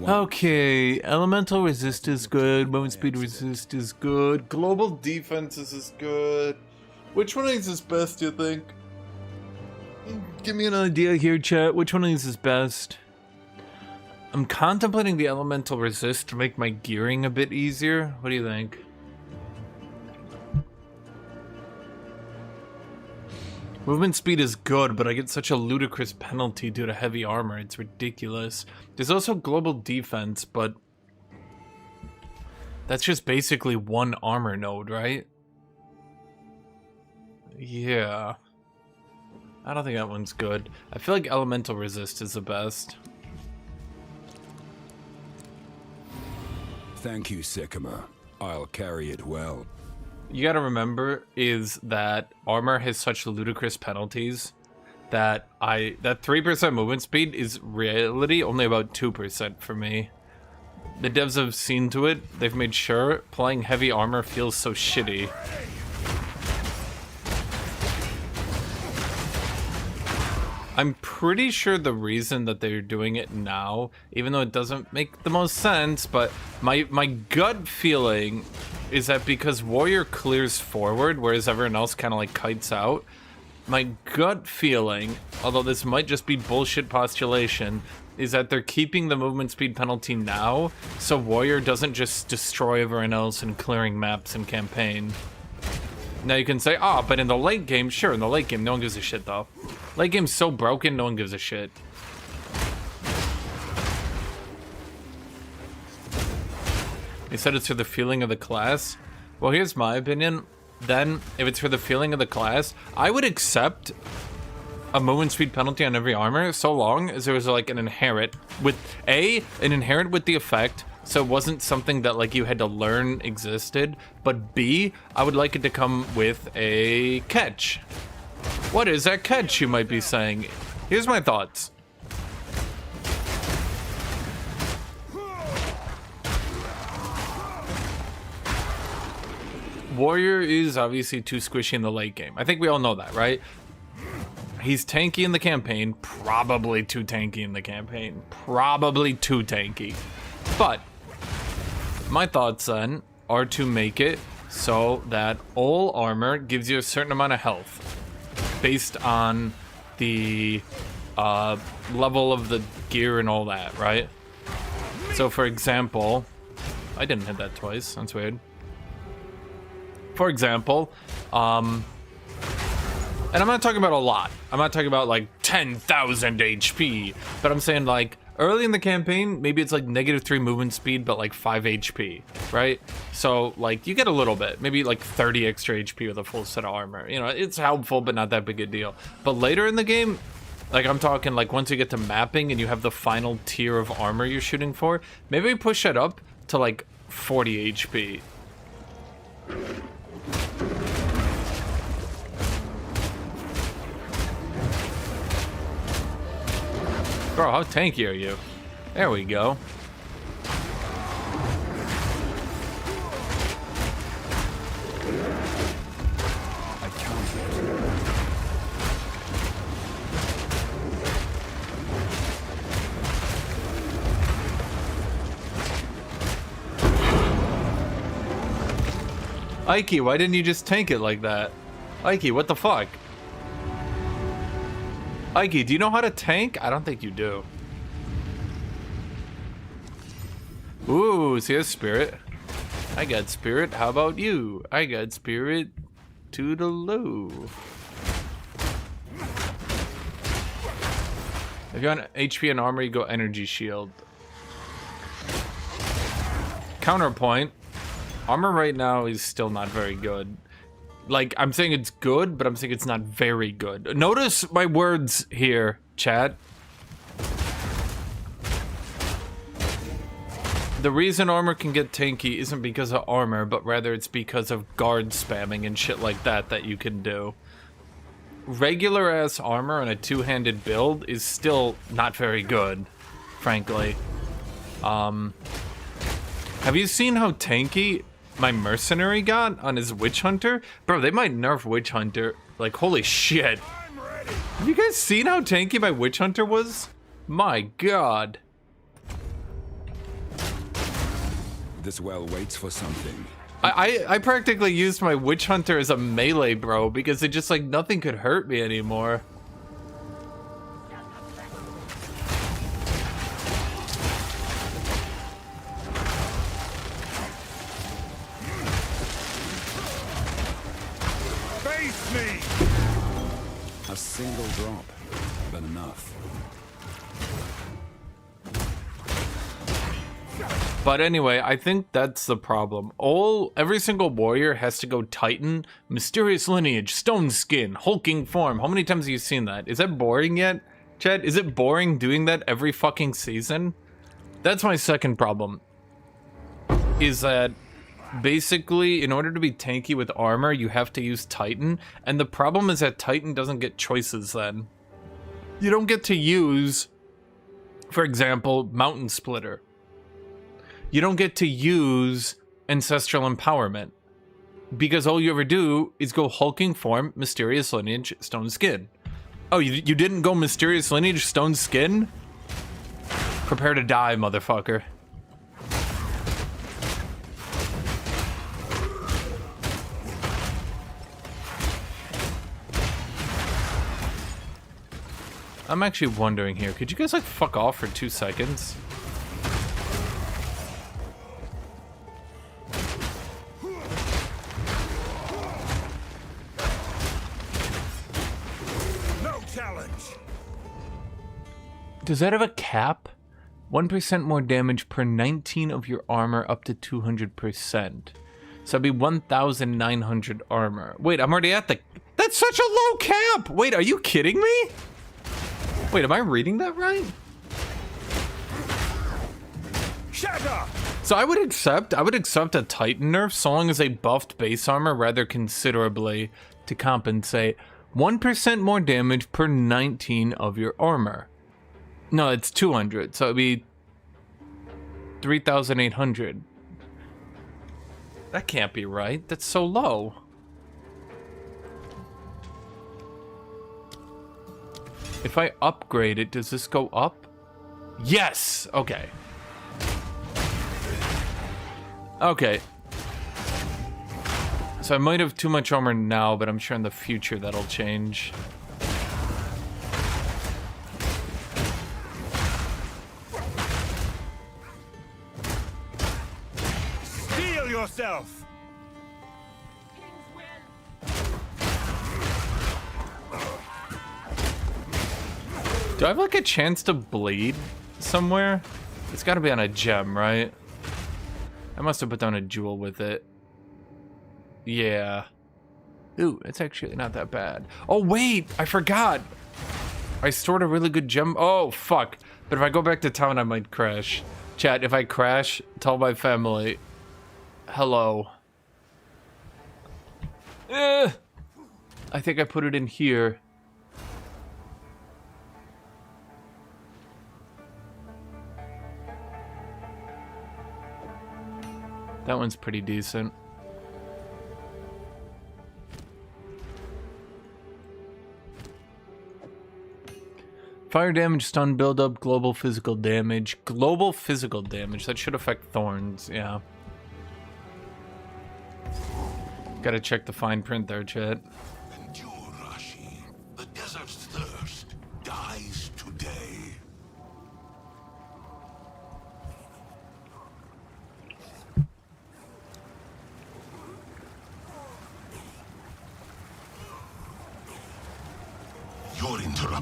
[SPEAKER 1] Okay, elemental resist is good. Movement speed resist is good. Global defenses is good. Which one of these is best, do you think? Give me an idea here, chat. Which one of these is best? I'm contemplating the elemental resist to make my gearing a bit easier. What do you think? Movement speed is good, but I get such a ludicrous penalty due to heavy armor. It's ridiculous. There's also global defense, but that's just basically one armor node, right? Yeah. I don't think that one's good. I feel like elemental resist is the best.
[SPEAKER 3] Thank you, Sycamore. I'll carry it well.
[SPEAKER 1] You gotta remember is that armor has such ludicrous penalties that that 3% movement speed is reality only about 2% for me. The devs have seen to it. They've made sure playing heavy armor feels so shitty. I'm pretty sure the reason that they're doing it now, even though it doesn't make the most sense, but my gut feeling is that because Warrior clears forward, whereas everyone else kind of like kites out, my gut feeling, although this might just be bullshit postulation, is that they're keeping the movement speed penalty now, so Warrior doesn't just destroy everyone else in clearing maps and campaign. Now you can say, oh, but in the late game, sure, in the late game, no one gives a shit though. Late game's so broken, no one gives a shit. They said it's for the feeling of the class. Well, here's my opinion. Then, if it's for the feeling of the class, I would accept a movement speed penalty on every armor so long as there was like an inherent with an inherent with the effect, so it wasn't something that like you had to learn existed, but B, I would like it to come with a catch. What is that catch, you might be saying? Here's my thoughts. Warrior is obviously too squishy in the late game. I think we all know that, right? He's tanky in the campaign, probably too tanky in the campaign. Probably too tanky. But my thoughts then are to make it so that all armor gives you a certain amount of health based on the level of the gear and all that, right? So for example, I didn't hit that twice, that's weird. For example, and I'm not talking about a lot. I'm not talking about like 10,000 HP, but I'm saying like early in the campaign, maybe it's like -3 movement speed, but like 5 HP, right? So like you get a little bit, maybe like 30 extra HP with a full set of armor. You know, it's helpful, but not that big a deal. But later in the game, like I'm talking like once you get to mapping and you have the final tier of armor you're shooting for, maybe we push it up to like 40 HP. Bro, how tanky are you? There we go.
[SPEAKER 3] I can't yet.
[SPEAKER 1] Ike, why didn't you just tank it like that? Ike, what the fuck? Ike, do you know how to tank? I don't think you do. Ooh, see a spirit. I got spirit. How about you? I got spirit. Toodaloo. If you're on HP and armor, you go energy shield. Counterpoint. Armor right now is still not very good. Like, I'm saying it's good, but I'm saying it's not very good. Notice my words here, chat. The reason armor can get tanky isn't because of armor, but rather it's because of guard spamming and shit like that you can do. Regular ass armor on a two-handed build is still not very good, frankly. Have you seen how tanky my mercenary got on his witch hunter? Bro, they might nerf witch hunter. Like, holy shit. Have you guys seen how tanky my witch hunter was? My god.
[SPEAKER 3] This well waits for something.
[SPEAKER 1] I practically used my witch hunter as a melee bro because it just like nothing could hurt me anymore.
[SPEAKER 4] Face me!
[SPEAKER 3] A single drop, but enough.
[SPEAKER 1] But anyway, I think that's the problem. Every single warrior has to go Titan, Mysterious Lineage, Stone Skin, Hulking Form. How many times have you seen that? Is that boring yet, Chad? Is it boring doing that every fucking season? That's my second problem. Is that basically, in order to be tanky with armor, you have to use Titan. And the problem is that Titan doesn't get choices then. You don't get to use, for example, Mountain Splitter. You don't get to use Ancestral Empowerment. Because all you ever do is go Hulking Form, Mysterious Lineage, Stone Skin. Oh, you didn't go Mysterious Lineage, Stone Skin? Prepare to die, motherfucker. I'm actually wondering here, could you guys like fuck off for 2 seconds? Does that have a cap? 1% more damage per 19 of your armor up to 200%. So that'd be 1,900 armor. Wait, I'm already at the... That's such a low cap! Wait, are you kidding me? Wait, am I reading that right?
[SPEAKER 4] Shatter!
[SPEAKER 1] So I would accept a Titan nerf so long as they buffed base armor rather considerably to compensate. 1% more damage per 19 of your armor. No, it's 200, so it'd be 3,800. That can't be right. That's so low. If I upgrade it, does this go up? Yes! Okay. Okay. So I might have too much armor now, but I'm sure in the future that'll change.
[SPEAKER 4] Yourself.
[SPEAKER 1] Do I have like a chance to bleed somewhere? It's gotta be on a gem, right? I must have put down a jewel with it. Yeah. Ooh, it's actually not that bad. Oh wait, I forgot. I stored a really good gem. Oh fuck. But if I go back to town, I might crash. Chat, if I crash, tell my family. Hello. I think I put it in here. That one's pretty decent. Fire damage, stun buildup, global physical damage. Global physical damage. That should affect Thorns, yeah. Gotta check the fine print there, chat.
[SPEAKER 7] Endure, Rashi. The desert's thirst dies today.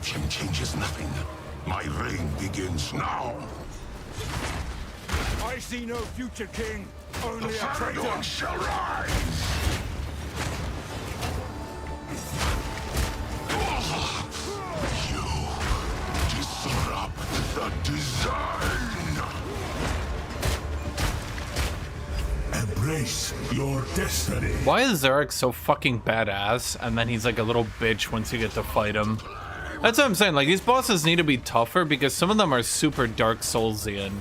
[SPEAKER 7] Deception changes nothing. My reign begins now.
[SPEAKER 4] I see no future king, only
[SPEAKER 7] The
[SPEAKER 4] a traitor.
[SPEAKER 7] Faradon shall rise! You disrupt the design!
[SPEAKER 4] Embrace your destiny.
[SPEAKER 1] Why is Zarek so fucking badass, and then he's like a little bitch once you get to fight him? That's what I'm saying, like, these bosses need to be tougher because some of them are super Dark Soulsian.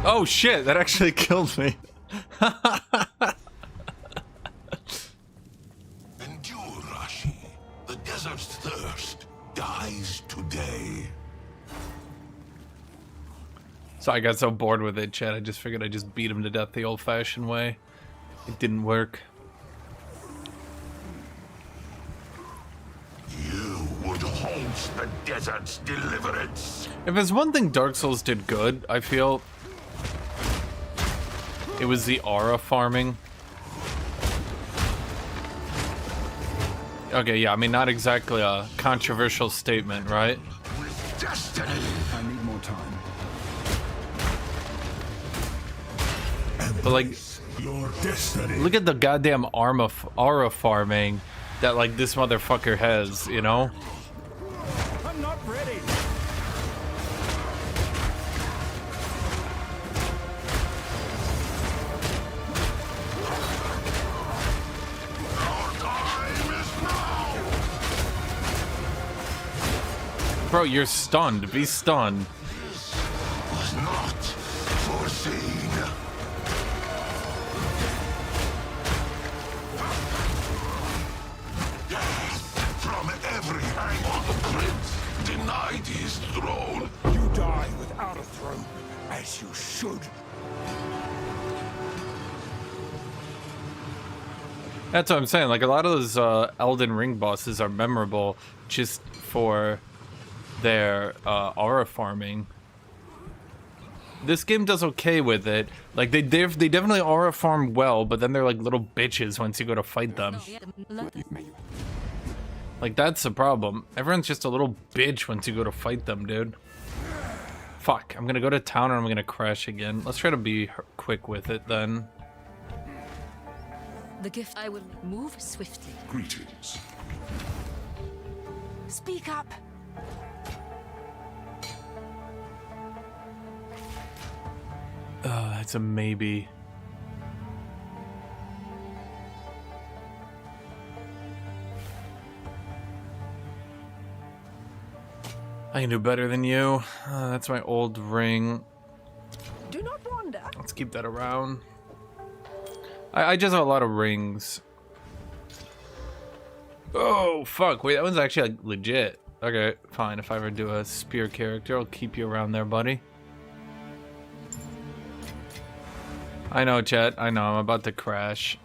[SPEAKER 1] Oh shit, that actually killed me.
[SPEAKER 7] Endure, Rashi. The desert's thirst dies today.
[SPEAKER 1] So I got so bored with it, Chad, I just figured I'd just beat him to death the old-fashioned way. It didn't work.
[SPEAKER 7] You would halt the desert's deliverance.
[SPEAKER 1] If there's one thing Dark Souls did good, I feel, it was the aura farming. Okay, yeah, I mean, not exactly a controversial statement, right?
[SPEAKER 7] With destiny.
[SPEAKER 3] I need more time.
[SPEAKER 1] But like,
[SPEAKER 4] Your destiny.
[SPEAKER 1] look at the goddamn aura farming that like this motherfucker has, you know?
[SPEAKER 4] I'm not ready.
[SPEAKER 1] Bro, you're stunned. Be stunned.
[SPEAKER 7] Was not foreseen. Death from every angle. The prince denied his throne.
[SPEAKER 4] You die without a throne, as you should.
[SPEAKER 1] That's what I'm saying. Like, a lot of those Elden Ring bosses are memorable just for their aura farming. This game does okay with it. Like, they definitely aura farm well, but then they're like little bitches once you go to fight them. Like, that's the problem. Everyone's just a little bitch once you go to fight them, dude. Fuck, I'm gonna go to town and I'm gonna crash again. Let's try to be quick with it then.
[SPEAKER 8] The gift I will move swiftly.
[SPEAKER 7] Greetings.
[SPEAKER 6] Speak up.
[SPEAKER 1] It's a maybe. I can do better than you. That's my old ring.
[SPEAKER 6] Do not wander.
[SPEAKER 1] Let's keep that around. I just have a lot of rings. Oh, fuck. Wait, that one's actually like, legit. Okay, fine. If I ever do a spear character, I'll keep you around there, buddy. I know, chat. I know. I'm about to crash.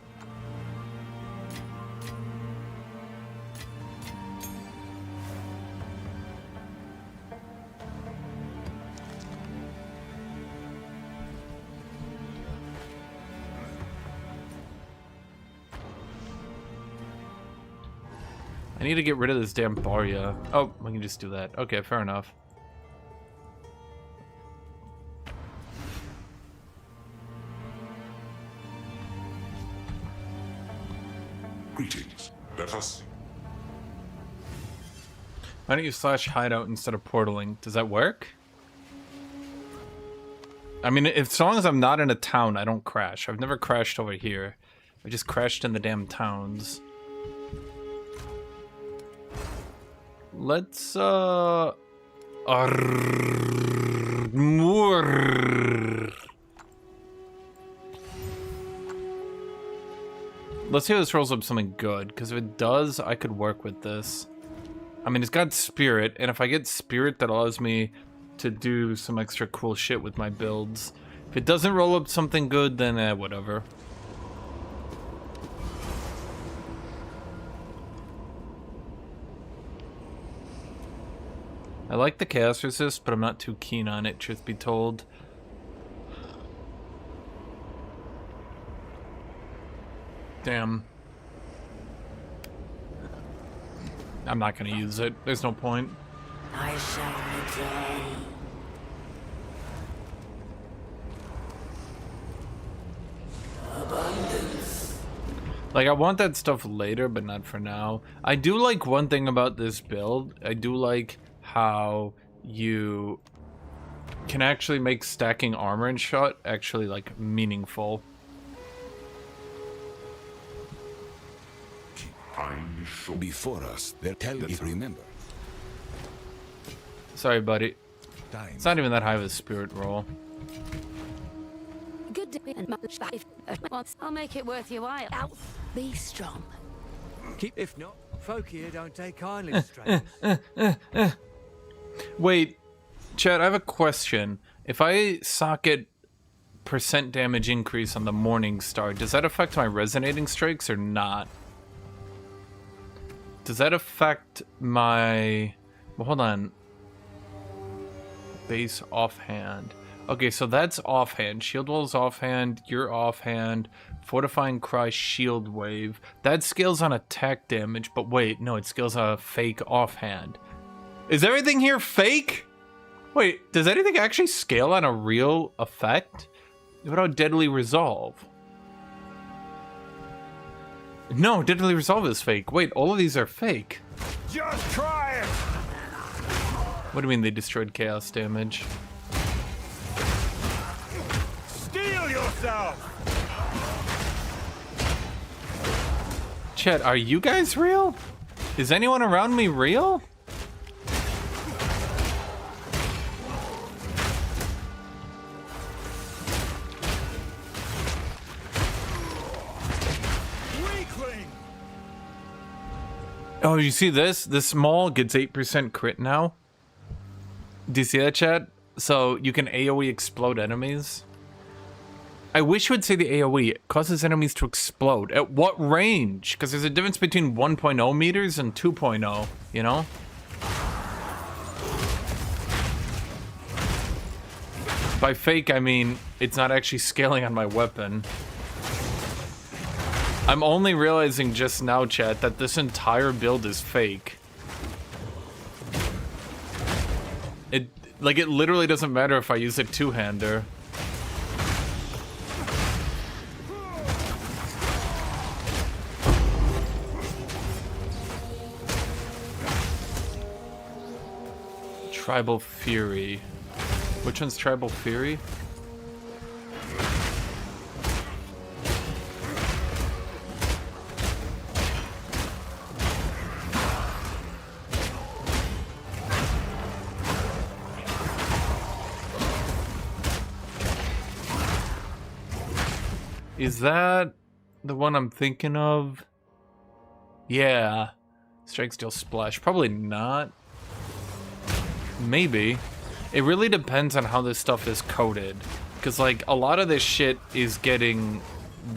[SPEAKER 1] I need to get rid of this damn Barya. Oh, we can just do that. Okay, fair enough.
[SPEAKER 7] Greetings. Let us.
[SPEAKER 1] Why don't you slash hideout instead of portaling? Does that work? I mean, as long as I'm not in a town, I don't crash. I've never crashed over here. I've just crashed in the damn towns. Let's, more. Let's see if this rolls up something good, because if it does, I could work with this. I mean, it's got spirit, and if I get spirit, that allows me to do some extra cool shit with my builds. If it doesn't roll up something good, then whatever. I like the chaos resist, but I'm not too keen on it, truth be told. Damn. I'm not gonna use it. There's no point.
[SPEAKER 6] I shall return.
[SPEAKER 1] Like, I want that stuff later, but not for now. I do like one thing about this build. I do like how you can actually make stacking armor and shot actually, like, meaningful.
[SPEAKER 3] Before us, they'll tell you remember.
[SPEAKER 1] Sorry, buddy. It's not even that high of a spirit roll.
[SPEAKER 8] Good day and much life. I'll make it worth your while. Be strong.
[SPEAKER 10] Keep, if not, folk here don't take kindly to strangers.
[SPEAKER 1] Wait, Chad, I have a question. If I socket percent damage increase on the Morning Star, does that affect my resonating strikes or not? Does that affect my... Well, hold on. Base offhand. Okay, so that's offhand. Shield Wall is offhand. You're offhand. Fortifying Cry, Shield Wave. That scales on attack damage, but wait, no, it scales on a fake offhand. Is everything here fake? Wait, does anything actually scale on a real effect? What about Deadly Resolve? No, Deadly Resolve is fake. Wait, all of these are fake.
[SPEAKER 4] Just try it!
[SPEAKER 1] What do you mean they destroyed chaos damage?
[SPEAKER 4] Steel yourself!
[SPEAKER 1] Chat, are you guys real? Is anyone around me real? Oh, you see this? The small gets 8% crit now. Do you see that, chat? So you can AoE explode enemies. I wish you would say the AoE. It causes enemies to explode. At what range? Because there's a difference between 1.0 meters and 2.0, you know? By fake, I mean it's not actually scaling on my weapon. I'm only realizing just now, chat, that this entire build is fake. It literally doesn't matter if I use a two-hander. Tribal Fury. Which one's Tribal Fury? Is that the one I'm thinking of? Yeah. Strike, Steel, Splash. Probably not. Maybe. It really depends on how this stuff is coded. Because, like, a lot of this shit is getting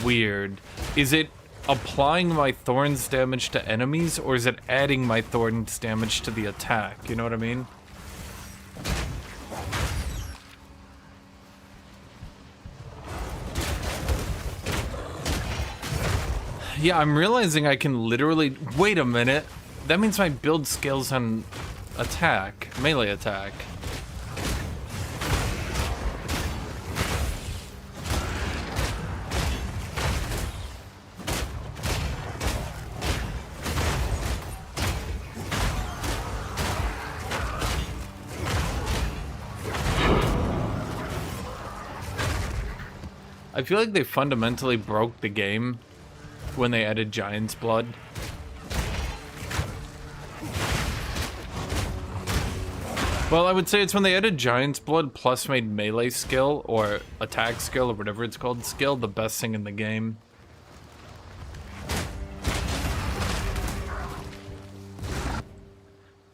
[SPEAKER 1] weird. Is it applying my Thorns damage to enemies, or is it adding my Thorns damage to the attack? You know what I mean? Yeah, I'm realizing I can literally... Wait a minute. That means my build scales on attack. Melee attack. I feel like they fundamentally broke the game when they added Giant's Blood. Well, I would say it's when they added Giant's Blood plus made melee skill, or attack skill, or whatever it's called, skill, the best thing in the game.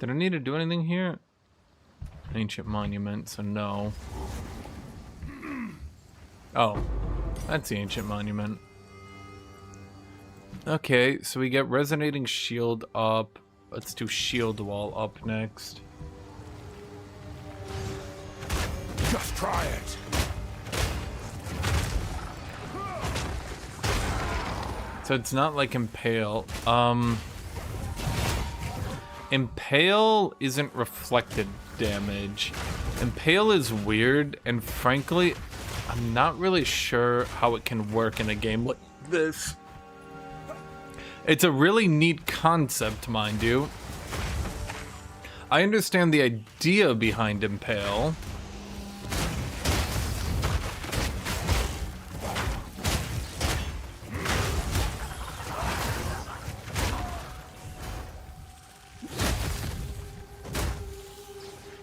[SPEAKER 1] Did I need to do anything here? Ancient monument, so no. Oh, that's the ancient monument. Okay, so we get resonating shield up. Let's do shield wall up next.
[SPEAKER 4] Just try it.
[SPEAKER 1] So it's not like Impale. Impale isn't reflected damage. Impale is weird, and frankly, I'm not really sure how it can work in a game like this. It's a really neat concept, mind you. I understand the idea behind Impale.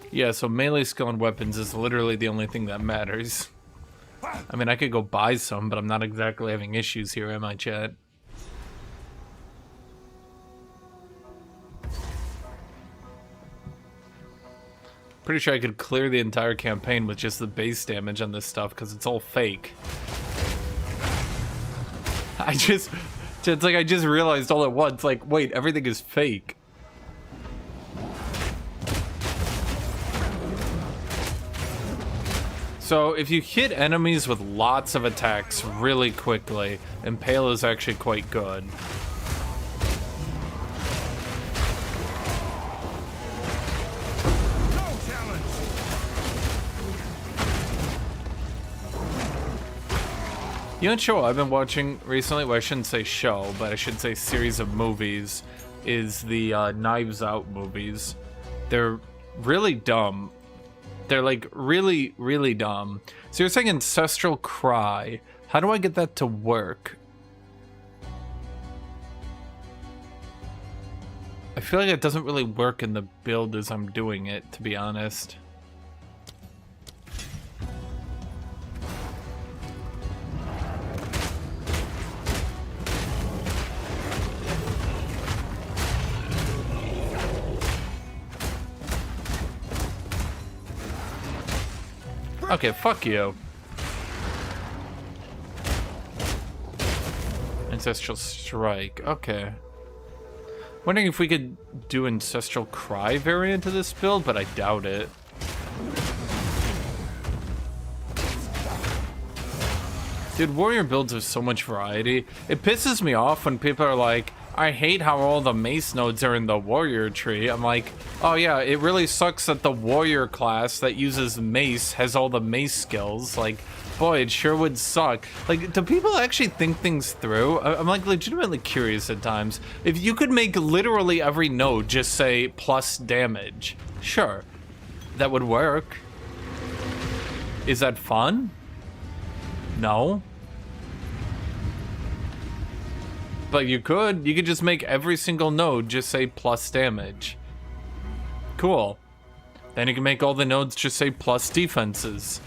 [SPEAKER 1] Yeah, so melee skill and weapons is literally the only thing that matters. I mean, I could go buy some, but I'm not exactly having issues here, am I, chat? Pretty sure I could clear the entire campaign with just the base damage on this stuff, because it's all fake. It's like I just realized all at once, like, wait, everything is fake. So if you hit enemies with lots of attacks really quickly, Impale is actually quite good. You know what show I've been watching recently? Well, I shouldn't say show, but I should say series of movies, is the Knives Out movies. They're really dumb. They're like really, really dumb. So you're saying Ancestral Cry. How do I get that to work? I feel like it doesn't really work in the build as I'm doing it, to be honest. Okay, fuck you. Ancestral Strike, okay. Wondering if we could do Ancestral Cry variant of this build, but I doubt it. Dude, warrior builds have so much variety. It pisses me off when people are like, I hate how all the mace nodes are in the warrior tree. I'm like, oh yeah, it really sucks that the warrior class that uses mace has all the mace skills. Like, boy, it sure would suck. Like, do people actually think things through? I'm like legitimately curious at times. If you could make literally every node just say plus damage, sure, that would work. Is that fun? No. But you could just make every single node just say plus damage. Cool. Then you can make all the nodes just say plus defenses.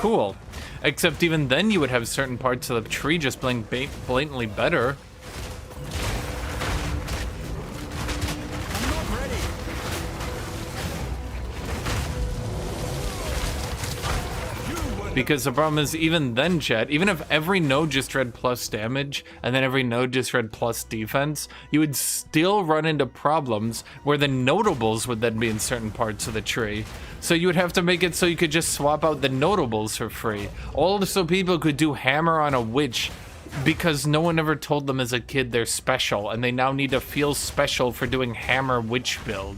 [SPEAKER 1] Cool. Except even then you would have certain parts of the tree just being blatantly better. Because the problem is, even then, chat, even if every node just read plus damage, and then every node just read plus defense, you would still run into problems where the notables would then be in certain parts of the tree. So you would have to make it so you could just swap out the notables for free. All so people could do hammer on a witch because no one ever told them as a kid they're special, and they now need to feel special for doing hammer witch build.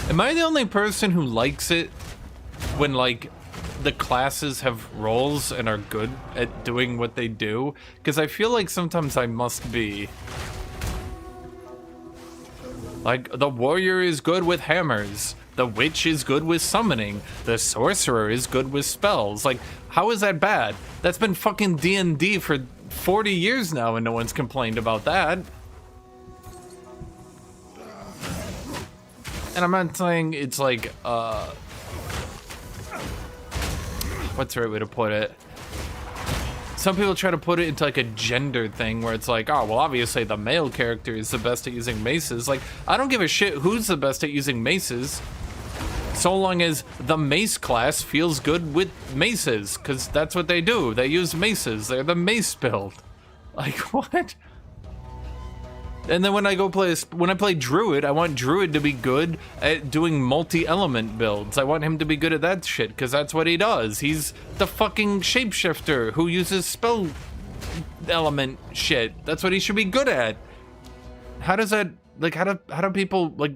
[SPEAKER 1] Am I the only person who likes it when, like, the classes have roles and are good at doing what they do? Because I feel like sometimes I must be. Like, the warrior is good with hammers. The witch is good with summoning. The sorcerer is good with spells. Like, how is that bad? That's been fucking D&D for 40 years now and no one's complained about that. And I'm not saying it's like, what's the right way to put it? some people try to put it into like a gender thing where it's like, oh, well, obviously the male character is the best at using maces. Like, I don't give a shit who's the best at using maces, so long as the mace class feels good with maces, because that's what they do. They use maces. They're the mace build. Like, what? And then when I play Druid, I want Druid to be good at doing multi-element builds. I want him to be good at that shit, because that's what he does. He's the fucking shapeshifter who uses spell element shit. That's what he should be good at. How does that, like, how do people, like,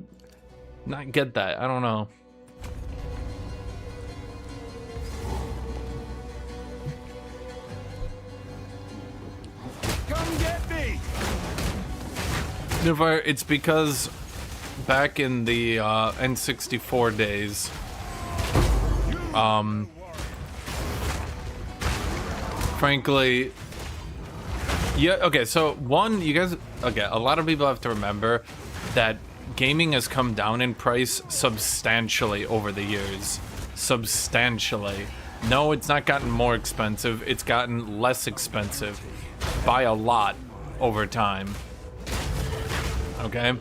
[SPEAKER 1] not get that? I don't know.
[SPEAKER 4] Come get me!
[SPEAKER 1] It's because back in the N64 days, frankly, yeah, okay, so one, you guys, okay, a lot of people have to remember that gaming has come down in price substantially over the years. Substantially. No, it's not gotten more expensive, it's gotten less expensive by a lot over time. Okay,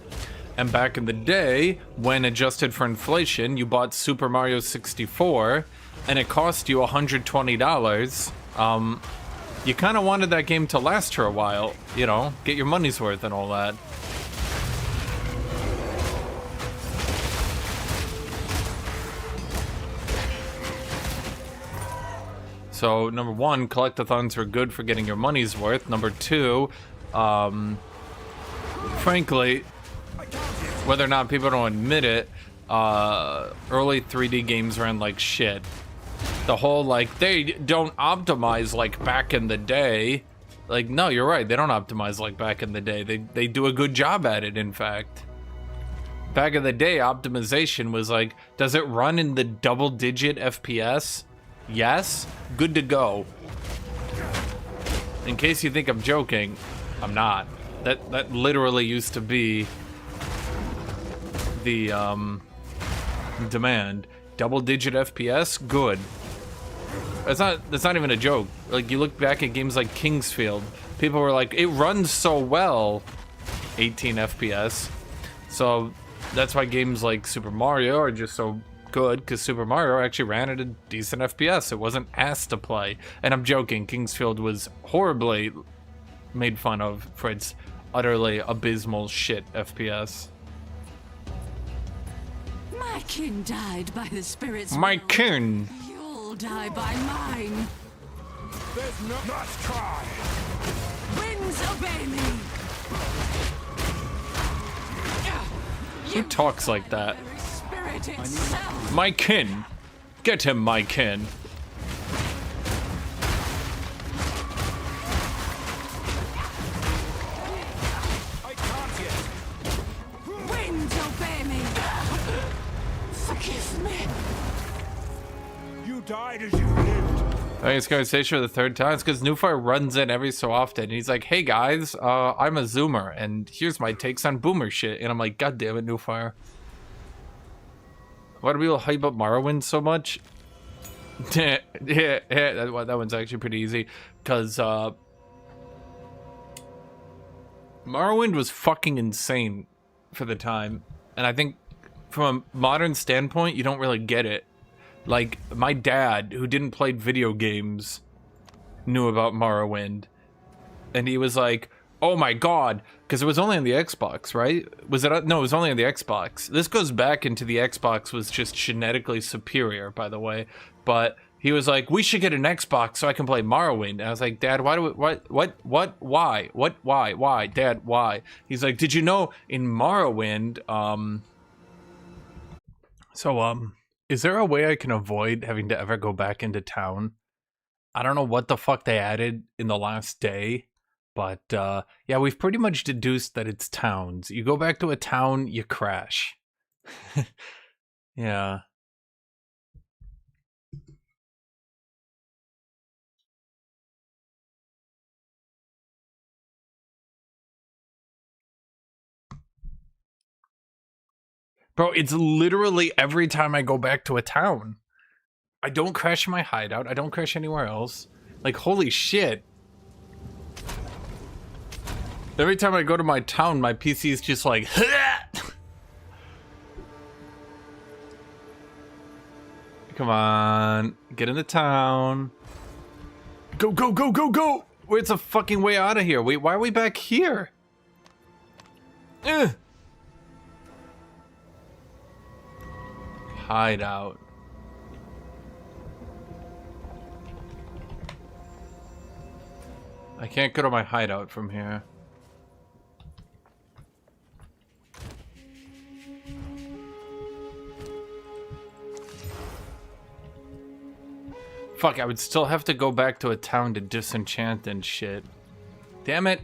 [SPEAKER 1] and back in the day, when adjusted for inflation, you bought Super Mario 64, and it cost you $120. You kind of wanted that game to last for a while, you know, get your money's worth and all that. So, number one, collectathons are good for getting your money's worth. Number two, frankly, whether or not people don't admit it, early 3D games ran like shit. The whole, like, they don't optimize like back in the day. Like, no, you're right, they don't optimize like back in the day. They do a good job at it, in fact. Back in the day, optimization was like, does it run in the double-digit FPS? Yes? Good to go. In case you think I'm joking, I'm not. That literally used to be the demand. Double-digit FPS, good. That's not even a joke. Like, you look back at games like Kingsfield, people were like, it runs so well, 18 FPS. So that's why games like Super Mario are just so good, because Super Mario actually ran at a decent FPS. It wasn't ass to play. And I'm joking, Kingsfield was horribly made fun of for its utterly abysmal shit FPS.
[SPEAKER 11] My kin died by the spirit's
[SPEAKER 1] My
[SPEAKER 11] will.
[SPEAKER 1] kin.
[SPEAKER 11] You'll die by mine.
[SPEAKER 4] There's no... Let's try!
[SPEAKER 11] Winds obey me.
[SPEAKER 1] Who talks like that?
[SPEAKER 11] Spirit itself.
[SPEAKER 1] My kin. Get him, my kin.
[SPEAKER 4] I can't yet!
[SPEAKER 11] Winds obey me. Forgive me.
[SPEAKER 4] You died as you lived!
[SPEAKER 1] I think it's going to say for the third time. It's because Newfire runs in every so often. And he's like, hey guys, I'm a Zoomer, and here's my takes on boomer shit. And I'm like, God damn it, Newfire. Why do people hype up Morrowind so much? yeah, that one's actually pretty easy. Because Morrowind was fucking insane for the time. And I think from a modern standpoint, you don't really get it. Like, my dad, who didn't play video games, knew about Morrowind. And he was like, oh my god, because it was only on the Xbox, right? Was it? No, it was only on the Xbox. This goes back into the Xbox was just genetically superior, by the way. But he was like, we should get an Xbox so I can play Morrowind. And I was like, Dad, why do we, why? Dad, why? He's like, did you know in Morrowind, is there a way I can avoid having to ever go back into town? I don't know what the fuck they added in the last day, but yeah, we've pretty much deduced that it's towns. You go back to a town, you crash. Yeah. Bro, it's literally every time I go back to a town. I don't crash in my hideout. I don't crash anywhere else. Like, holy shit. Every time I go to my town, my PC is just like, come on, get in the town. Go, go, go, go, go! Where's the fucking way out of here? Wait, why are we back here? Hideout. I can't go to my hideout from here. Fuck, I would still have to go back to a town to disenchant and shit. Damn it.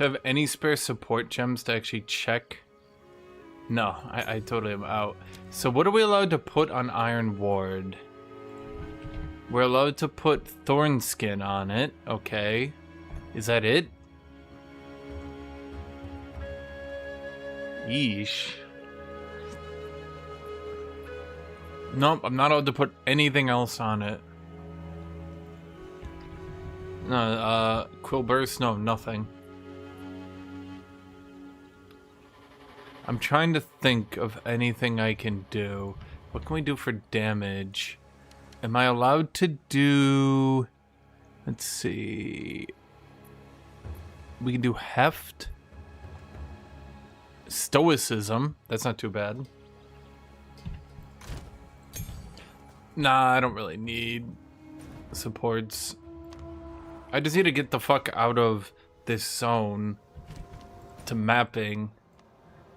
[SPEAKER 1] Do I have any spare support gems to actually check? No, I totally am out. So what are we allowed to put on Iron Ward? We're allowed to put Thorn skin on it. Okay. Is that it? Yeesh. Nope, I'm not allowed to put anything else on it. No, Quill Burst? No, nothing. I'm trying to think of anything I can do. What can we do for damage? Am I allowed to do... Let's see... We can do Heft. Stoicism. That's not too bad. Nah, I don't really need supports. I just need to get the fuck out of this zone to mapping.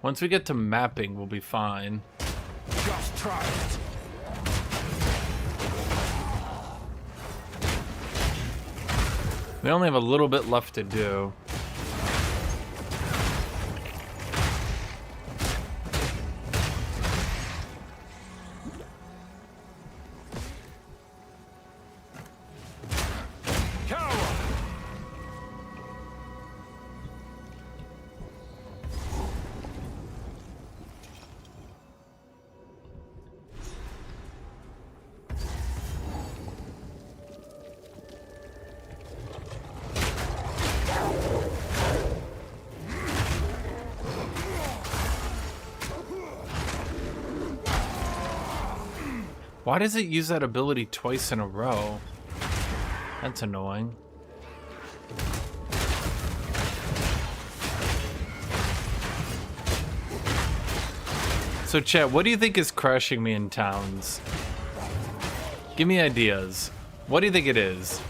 [SPEAKER 1] Once we get to mapping, we'll be fine.
[SPEAKER 10] Just try it.
[SPEAKER 1] We only have a little bit left to do. Why does it use that ability twice in a row? That's annoying. So chat, what do you think is crashing me in towns? Give me ideas. What do you think it is?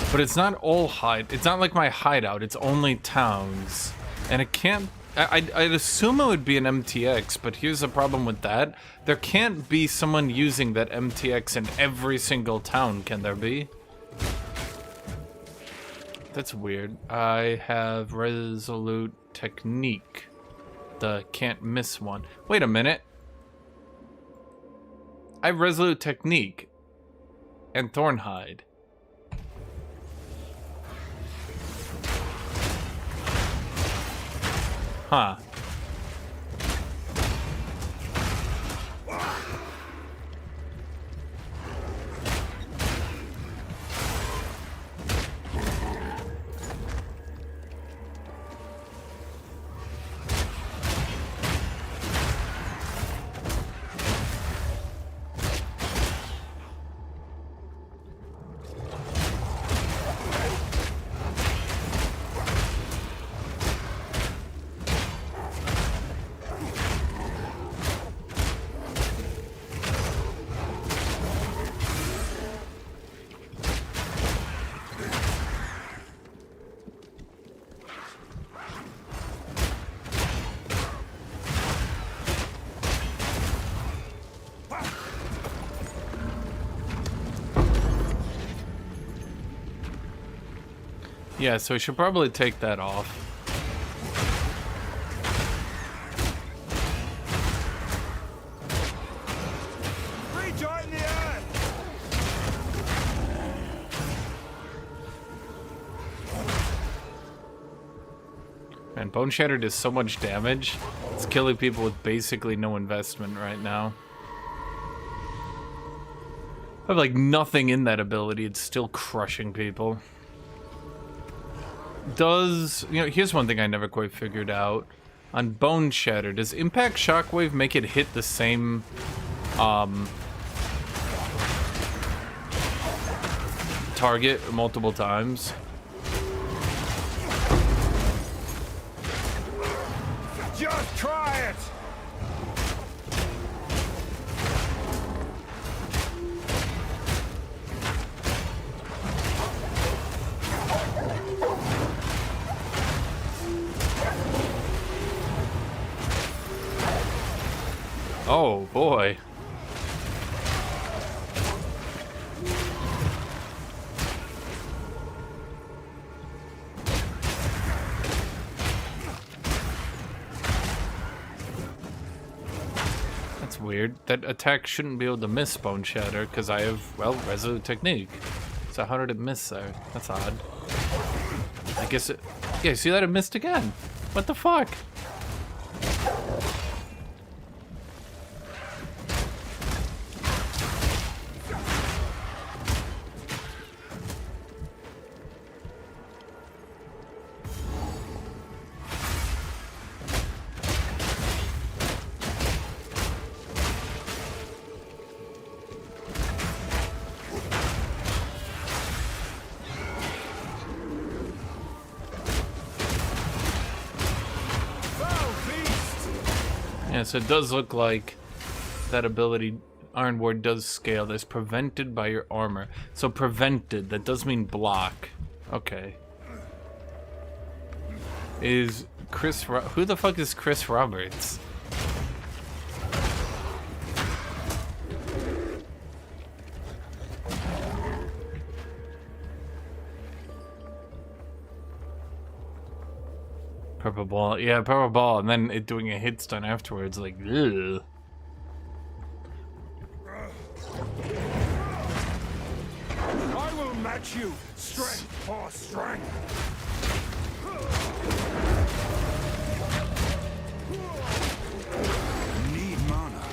[SPEAKER 1] But it's not all it's not like my hideout, it's only towns. And it can't, I'd assume it would be an MTX, but here's the problem with that. There can't be someone using that MTX in every single town, can there be? That's weird. I have Resolute Technique. The can't miss one. Wait a minute. I have Resolute Technique. And Thornhide. Huh. Yeah, so we should probably take that off.
[SPEAKER 4] Rejoin the earth!
[SPEAKER 1] Man, Bone Shatter does so much damage. It's killing people with basically no investment right now. I have like nothing in that ability. It's still crushing people. Does, you know, here's one thing I never quite figured out. On Bone Shatter, does Impact Shockwave make it hit the same, target multiple times?
[SPEAKER 4] Just try it!
[SPEAKER 1] Oh boy. That's weird. That attack shouldn't be able to miss Bone Shatter because I have, well, Resolute Technique. So how did it miss there? That's odd. I guess it... Yeah, see that? It missed again. What the fuck? Yeah, so it does look like that ability, Iron Ward, does scale. That's prevented by your armor. So prevented, that does mean block. Okay. Is who the fuck is Chris Roberts? Purple ball, yeah, purple ball, and then it doing a hit stun afterwards, like, ugh.
[SPEAKER 4] I will match you, strength for strength.
[SPEAKER 3] Need mana.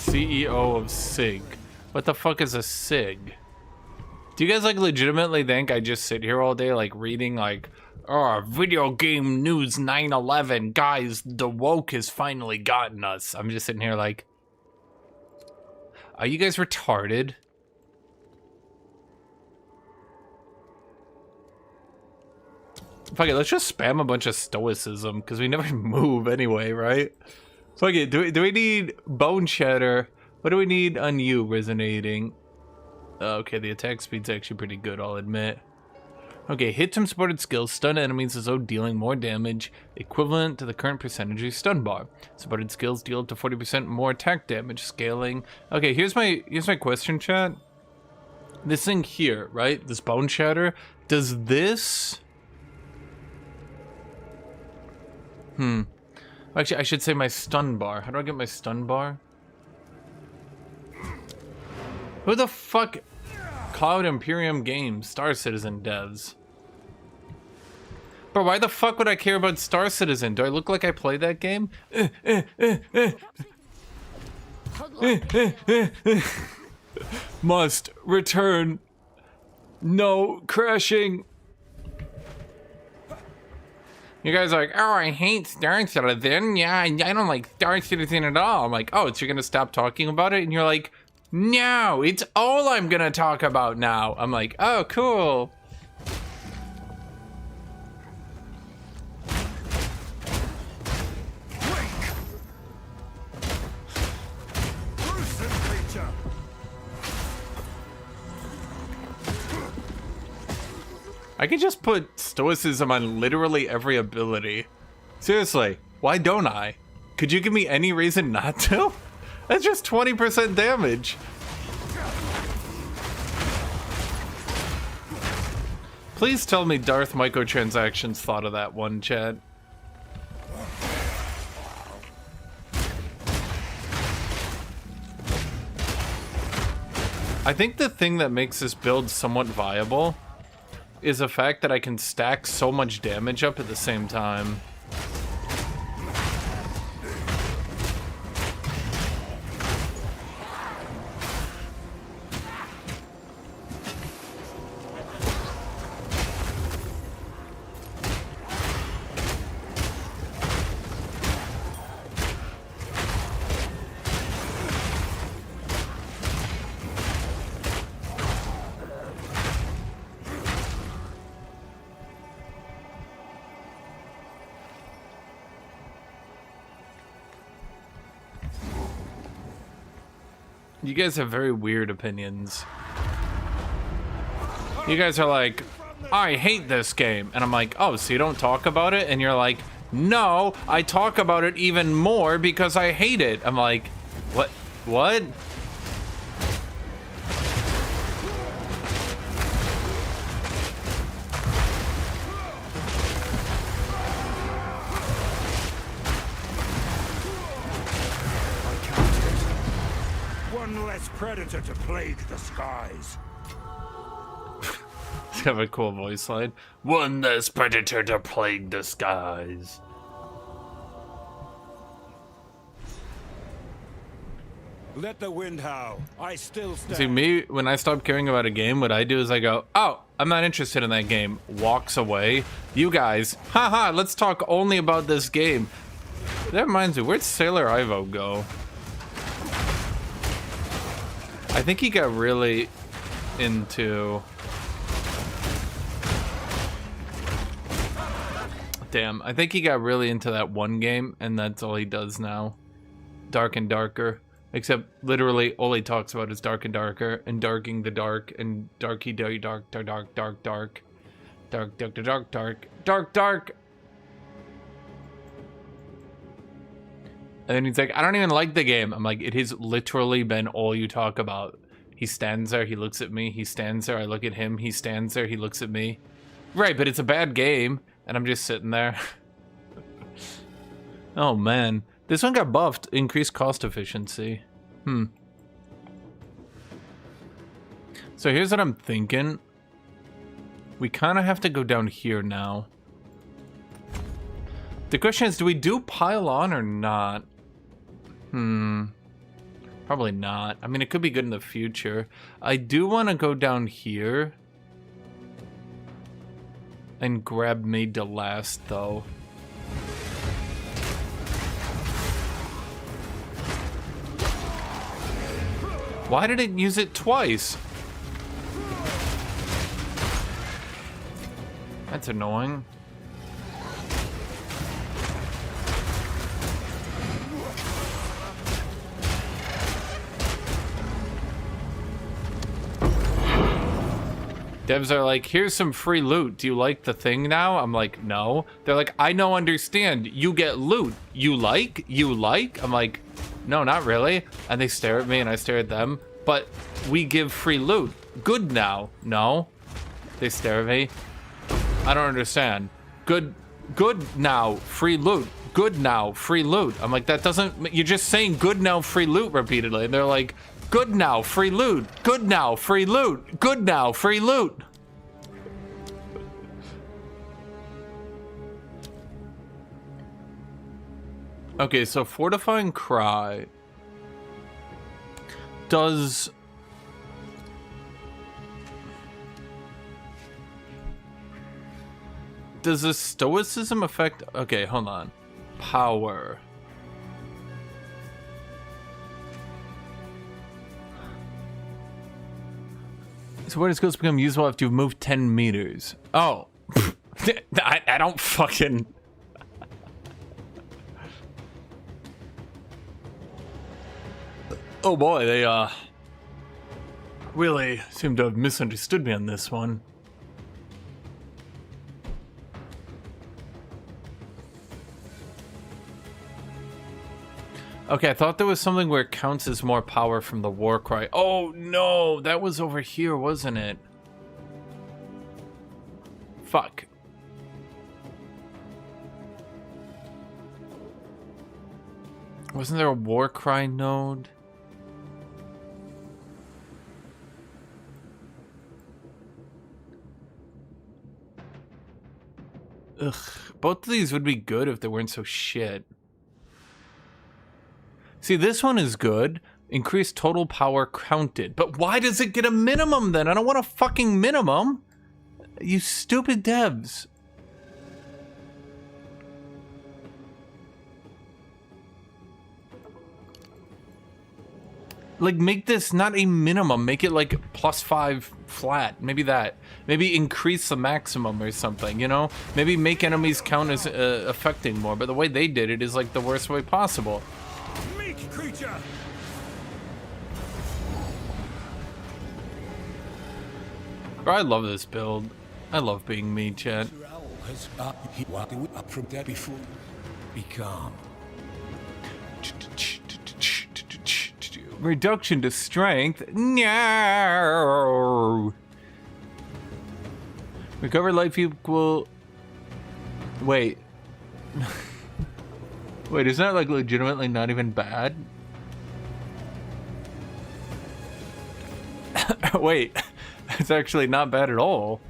[SPEAKER 1] CEO of SIG. What the fuck is a SIG? Do you guys like legitimately think I just sit here all day like reading like, oh, video game news 9/11, guys, the woke has finally gotten us. I'm just sitting here like, are you guys retarded? Fuck it, let's just spam a bunch of stoicism because we never move anyway, right? Fuck it, do we need Bone Shatter? What do we need on you, Resonating? Okay, the attack speed's actually pretty good, I'll admit. Okay, hit some supported skills, stun enemies as though dealing more damage, equivalent to the current percentage of your stun bar. Supported skills deal up to 40% more attack damage, scaling. Okay, here's my question, chat. This thing here, right? This Bone Shatter, does this... Actually, I should say my stun bar. How do I get my stun bar? Who the fuck? Cloud Imperium Games, Star Citizen devs. But why the fuck would I care about Star Citizen? Do I look like I play that game? Must return. No crashing. You guys are like, oh, I hate Star Citizen. Yeah, I don't like Star Citizen at all. I'm like, oh, so you're gonna stop talking about it? And you're like, no, it's all I'm gonna talk about now. I'm like, oh, cool. I could just put stoicism on literally every ability. Seriously, why don't I? Could you give me any reason not to? That's just 20% damage. Please tell me Darth Microtransactions thought of that one, chat. I think the thing that makes this build somewhat viable is the fact that I can stack so much damage up at the same time. You guys have very weird opinions. You guys are like, I hate this game. And I'm like, oh, so you don't talk about it? And you're like, no, I talk about it even more because I hate it. I'm like, what? What?
[SPEAKER 4] One less predator to plague the skies.
[SPEAKER 1] You have a cool voice line. One less predator to plague the skies.
[SPEAKER 4] Let the wind howl. I still stand.
[SPEAKER 1] See, me, when I stop caring about a game, what I do is I go, oh, I'm not interested in that game. Walks away. You guys, haha, let's talk only about this game. That reminds me, where'd Sailor Ivo go? I think he got really into... Damn, I think he got really into that one game, and that's all he does now. Dark and Darker. Except, literally, all he talks about is Dark and Darker, and Darking the Dark, and Darky Dark, Dark, Dark, Dark, Dark, Dark, Dark, Dark, Dark, Dark, Dark, Dark. And then he's like, I don't even like the game. I'm like, it has literally been all you talk about. He stands there, he looks at me, he stands there, I look at him, he stands there, he looks at me. Right, but it's a bad game, and I'm just sitting there. Oh man. This one got buffed, increased cost efficiency. So here's what I'm thinking. We kind of have to go down here now. The question is, do we do pile on or not? Probably not. I mean, it could be good in the future. I do want to go down here and grab Made to Last, though. Why did it use it twice? That's annoying. Devs are like, here's some free loot. Do you like the thing now? I'm like, no. They're like, I don't understand. You get loot. You like? You like? I'm like, no, not really. And they stare at me and I stare at them. But we give free loot. Good now. No. They stare at me. I don't understand. Good now. Free loot. Good now. Free loot. I'm like, that doesn't... You're just saying good now, free loot repeatedly. And they're like... Good now, free loot. Good now, free loot. Good now, free loot. Okay, so Fortifying Cry does... Does the Stoicism affect... Okay, hold on. Power. So where does Ghost become useful after you've moved 10 meters? Oh. I don't fucking... Oh boy, they really seem to have misunderstood me on this one. Okay, I thought there was something where it counts as more power from the war cry. Oh no, that was over here, wasn't it? Fuck. Wasn't there a war cry node? Ugh, both of these would be good if they weren't so shit. See, this one is good. Increase total power counted. But why does it get a minimum then? I don't want a fucking minimum. You stupid devs. Like, make this not a minimum. Make it like +5 flat. Maybe that. Maybe increase the maximum or something, you know? Maybe make enemies count as affecting more. But the way they did it is like the worst way possible.
[SPEAKER 4] Meek creature!
[SPEAKER 1] Bro, I love this build. I love being me, chat.
[SPEAKER 10] He walked up from that before. Be calm.
[SPEAKER 1] Reduction to strength. No. Recover life equal. Wait. Wait, isn't that like legitimately not even bad? Wait, it's actually not bad at all.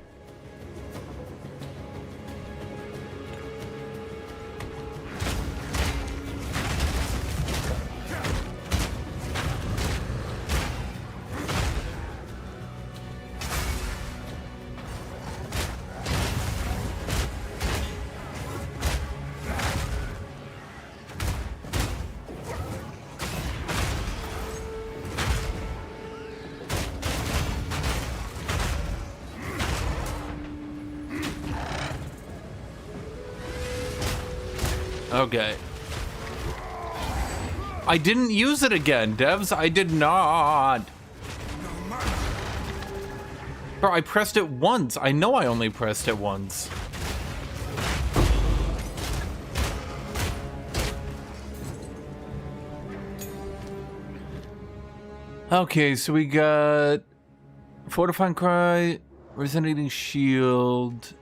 [SPEAKER 1] Okay. I didn't use it again, devs. I did not. Bro, I pressed it once. I know I only pressed it once. Okay, so we got Fortifying Cry, Resonating Shield.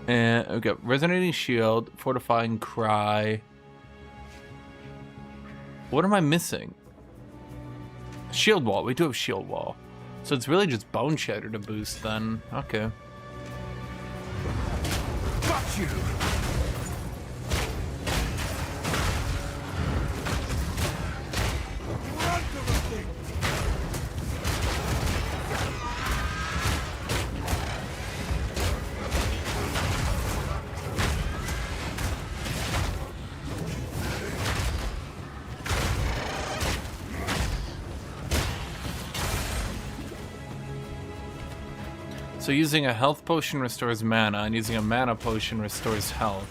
[SPEAKER 1] And we got Resonating Shield, Fortifying Cry. What am I missing? Shield Wall. We do have Shield Wall. So it's really just Bone Shatter to boost then. Okay.
[SPEAKER 4] Got you! Run to the thing!
[SPEAKER 1] So using a health potion restores mana, and using a mana potion restores health.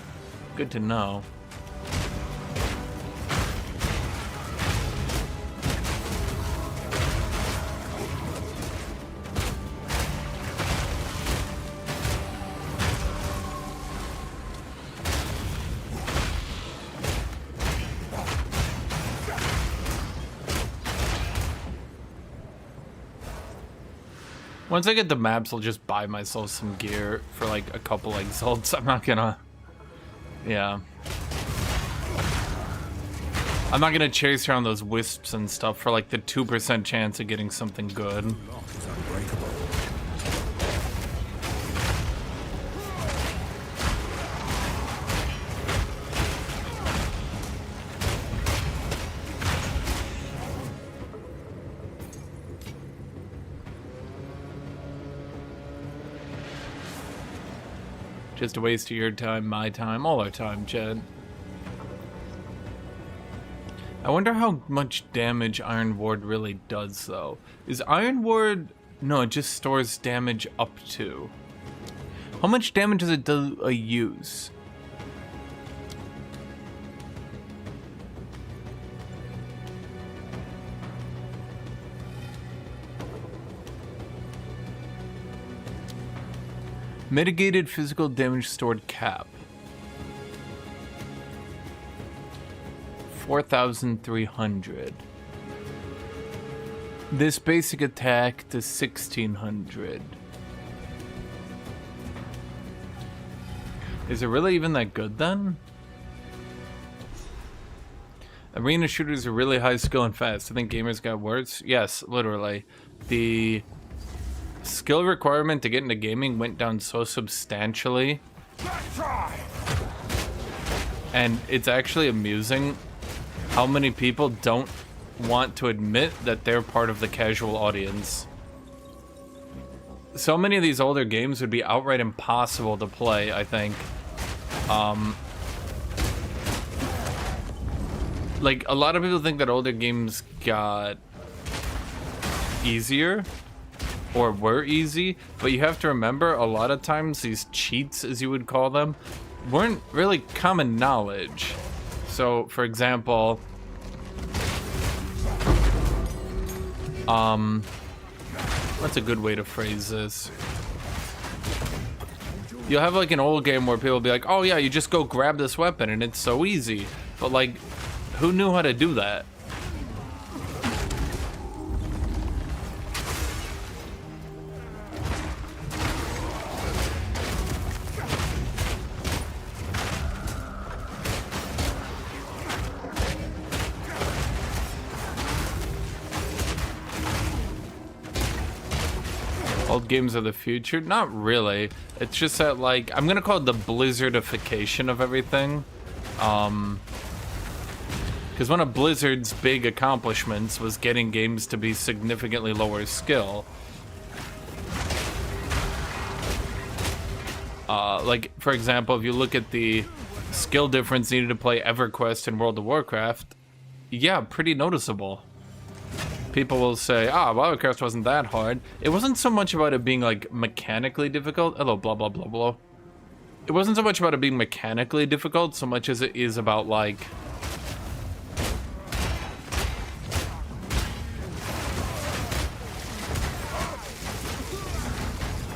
[SPEAKER 1] Good to know. Once I get the maps, I'll just buy myself some gear for like a couple exalts. I'm not gonna... Yeah. I'm not gonna chase around those wisps and stuff for like the 2% chance of getting something good. Just a waste of your time, my time, all our time, Chad. I wonder how much damage Iron Ward really does, though. Is Iron Ward... No, it just stores damage up to. How much damage does it do a use? Mitigated physical damage stored cap. 4,300. This basic attack to 1,600. Is it really even that good then? Arena shooters are really high skill and fast. I think gamers got worse. Yes, literally. The skill requirement to get into gaming went down so substantially. And it's actually amusing how many people don't want to admit that they're part of the casual audience. So many of these older games would be outright impossible to play, I think. Like, a lot of people think that older games got easier or were easy, but you have to remember a lot of times these cheats, as you would call them, weren't really common knowledge. So, for example, what's a good way to phrase this? You'll have like an old game where people will be like, oh yeah, you just go grab this weapon and it's so easy. But like, who knew how to do that? Old games of the future? Not really. It's just that, like, I'm gonna call it the Blizzardification of everything. Because one of Blizzard's big accomplishments was getting games to be significantly lower skill. Like, for example, if you look at the skill difference needed to play EverQuest and World of Warcraft, yeah, pretty noticeable. People will say, EverQuest wasn't that hard. It wasn't so much about it being, like, mechanically difficult. Hello, blah, blah, blah, blah. It wasn't so much about it being mechanically difficult so much as it is about, like,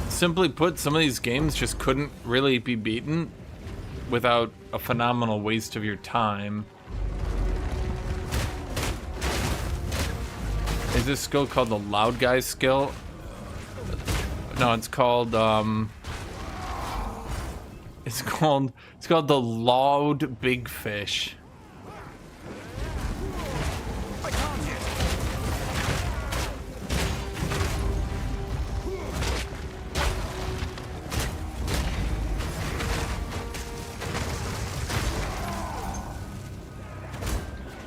[SPEAKER 1] simply put, some of these games just couldn't really be beaten without a phenomenal waste of your time. Is this skill called the loud guy skill? No, it's called it's called the loud big fish.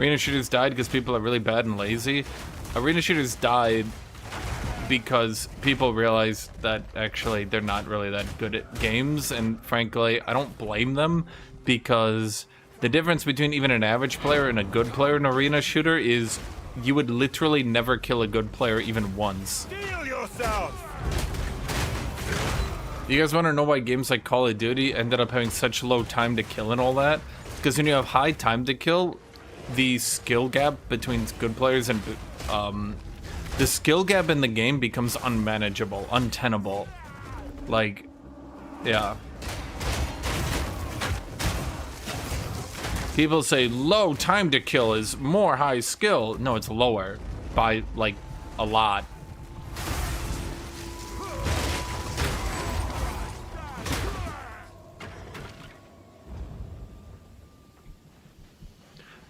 [SPEAKER 1] Arena shooters died because people are really bad and lazy. Arena shooters died because people realized that actually they're not really that good at games, and frankly, I don't blame them, because the difference between even an average player and a good player in arena shooter is you would literally never kill a good player even once.
[SPEAKER 4] Heal yourself!
[SPEAKER 1] You guys want to know why games like Call of Duty ended up having such low time to kill and all that? Because when you have high time to kill, the skill gap between good players and the skill gap in the game becomes unmanageable, untenable. Like, yeah. People say low time to kill is more high skill. No, it's lower by like a lot.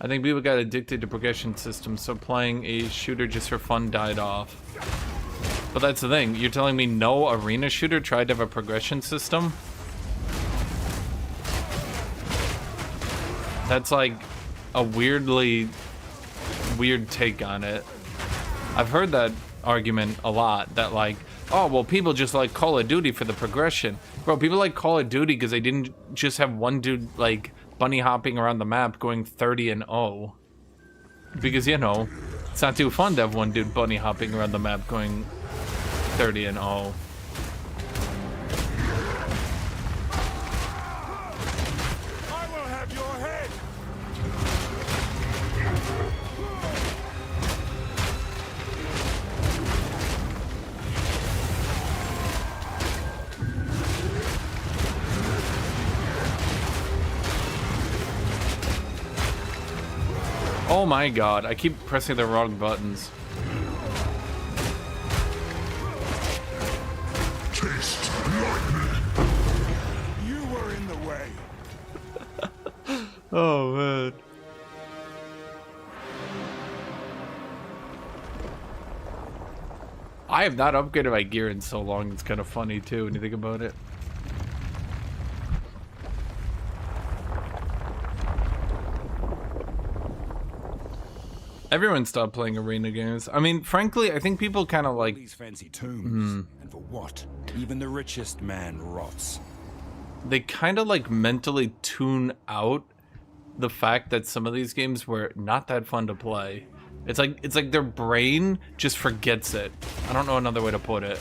[SPEAKER 1] I think people got addicted to progression systems, so playing a shooter just for fun died off. But that's the thing, you're telling me no arena shooter tried to have a progression system? That's like a weirdly weird take on it. I've heard that argument a lot, that like, oh, well, people just like Call of Duty for the progression. Bro, people like Call of Duty because they didn't just have one dude like bunny hopping around the map going 30-0. Because, you know, it's not too fun to have one dude bunny hopping around the map going 30-0.
[SPEAKER 4] I will have your head!
[SPEAKER 1] Oh my god, I keep pressing the wrong buttons.
[SPEAKER 7] Taste lightning.
[SPEAKER 4] You were in the way.
[SPEAKER 1] Oh man. I have not upgraded my gear in so long, it's kind of funny too when you think about it. Everyone stopped playing arena games. I mean, frankly, I think people kind of like...
[SPEAKER 3] These fancy tombs. And for what? Even the richest man rots.
[SPEAKER 1] They kind of like mentally tune out the fact that some of these games were not that fun to play. It's like their brain just forgets it. I don't know another way to put it.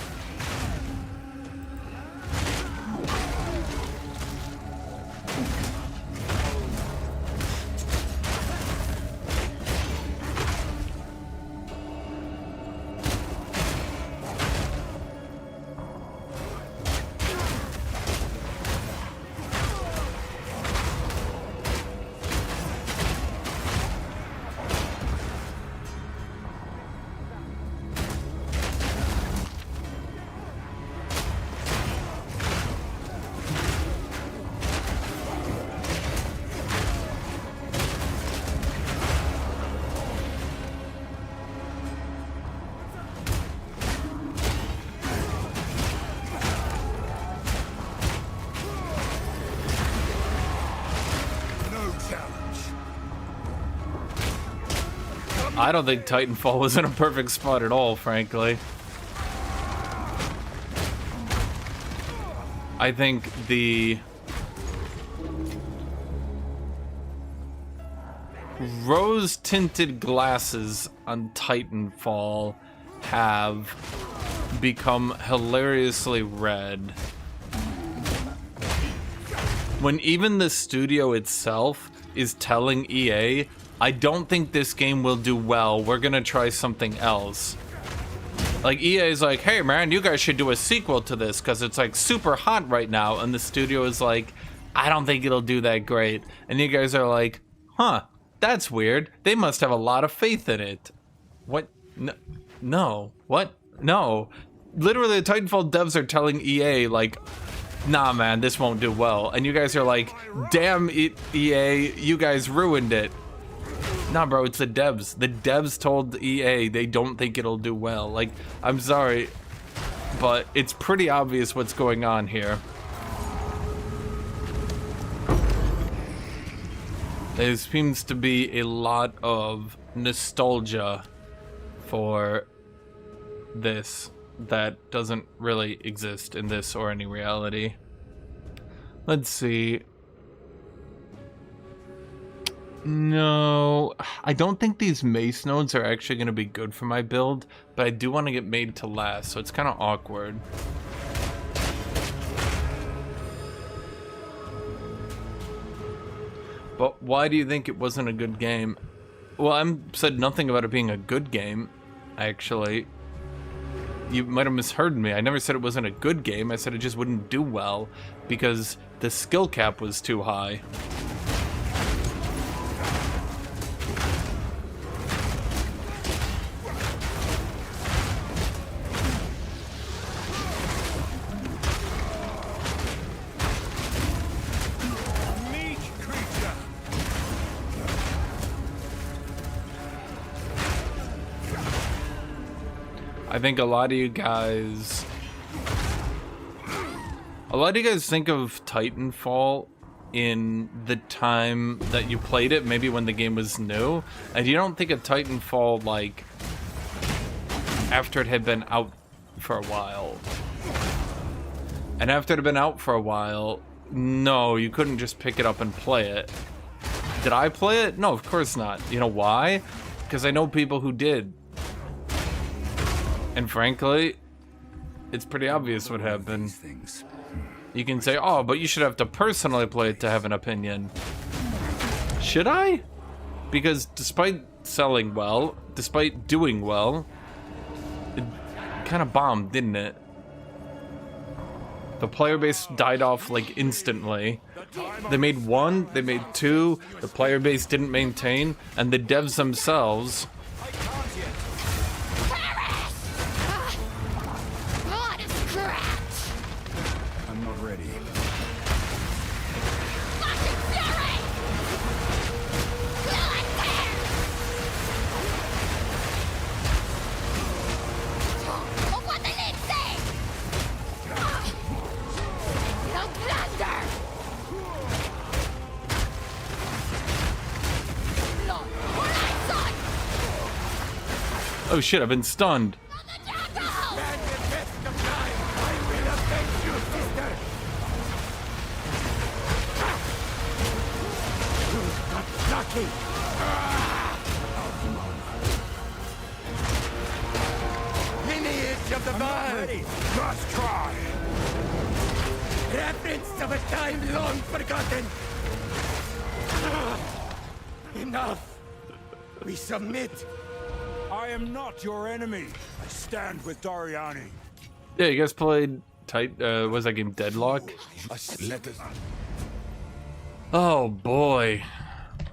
[SPEAKER 1] I don't think Titanfall was in a perfect spot at all, frankly. I think the rose-tinted glasses on Titanfall have become hilariously red. When even the studio itself is telling EA, I don't think this game will do well, we're gonna try something else. Like, EA is like, hey man, you guys should do a sequel to this because it's like super hot right now, and the studio is like, I don't think it'll do that great. And you guys are like, huh, that's weird. They must have a lot of faith in it. What? No. What? No. Literally, the Titanfall devs are telling EA, like, nah man, this won't do well. And you guys are like, damn EA, you guys ruined it. Nah, bro, it's the devs. The devs told EA they don't think it'll do well. Like, I'm sorry, but it's pretty obvious what's going on here. There seems to be a lot of nostalgia for this that doesn't really exist in this or any reality. Let's see. No, I don't think these mace nodes are actually going to be good for my build, but I do want to get made to last, so it's kind of awkward. But why do you think it wasn't a good game? Well, I said nothing about it being a good game, actually. You might have misheard me. I never said it wasn't a good game. I said it just wouldn't do well because the skill cap was too high. I think a lot of you guys think of Titanfall in the time that you played it, maybe when the game was new, and you don't think of Titanfall like after it had been out for a while. And after it had been out for a while, no, you couldn't just pick it up and play it. Did I play it? No, of course not. You know why? Because I know people who did. And frankly, it's pretty obvious what happened. You can say, oh, but you should have to personally play it to have an opinion. Should I? Because despite selling well, despite doing well, it kind of bombed, didn't it? The player base died off like instantly. They made 1, they made 2, the player base didn't maintain, and the devs themselves.
[SPEAKER 3] I'm not ready.
[SPEAKER 1] Oh shit, I've been stunned.
[SPEAKER 10] Lineage of the Vine!
[SPEAKER 4] Just try!
[SPEAKER 10] Reference of a time long forgotten! Enough! We submit!
[SPEAKER 4] I am not your enemy. I stand with Doriani.
[SPEAKER 1] Yeah, you guys played what was that game, Deadlock? Oh boy.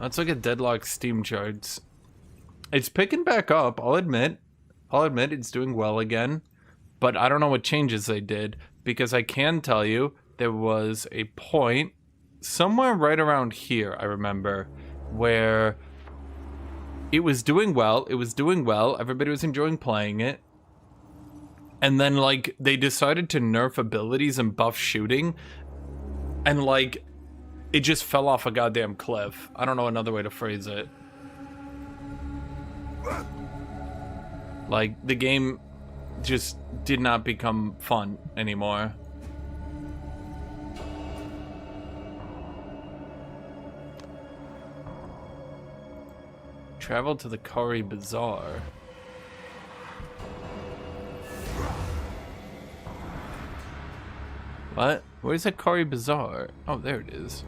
[SPEAKER 1] Let's look at Deadlock Steam charts. It's picking back up, I'll admit. It's doing well again. But I don't know what changes they did, because I can tell you there was a point somewhere right around here, I remember, where it was doing well, everybody was enjoying playing it. And then, like, they decided to nerf abilities and buff shooting, and, like, it just fell off a goddamn cliff. I don't know another way to phrase it. Like, the game just did not become fun anymore. Travel to the Kari Bazaar. What? Where's the Kari Bazaar? Oh, there it is.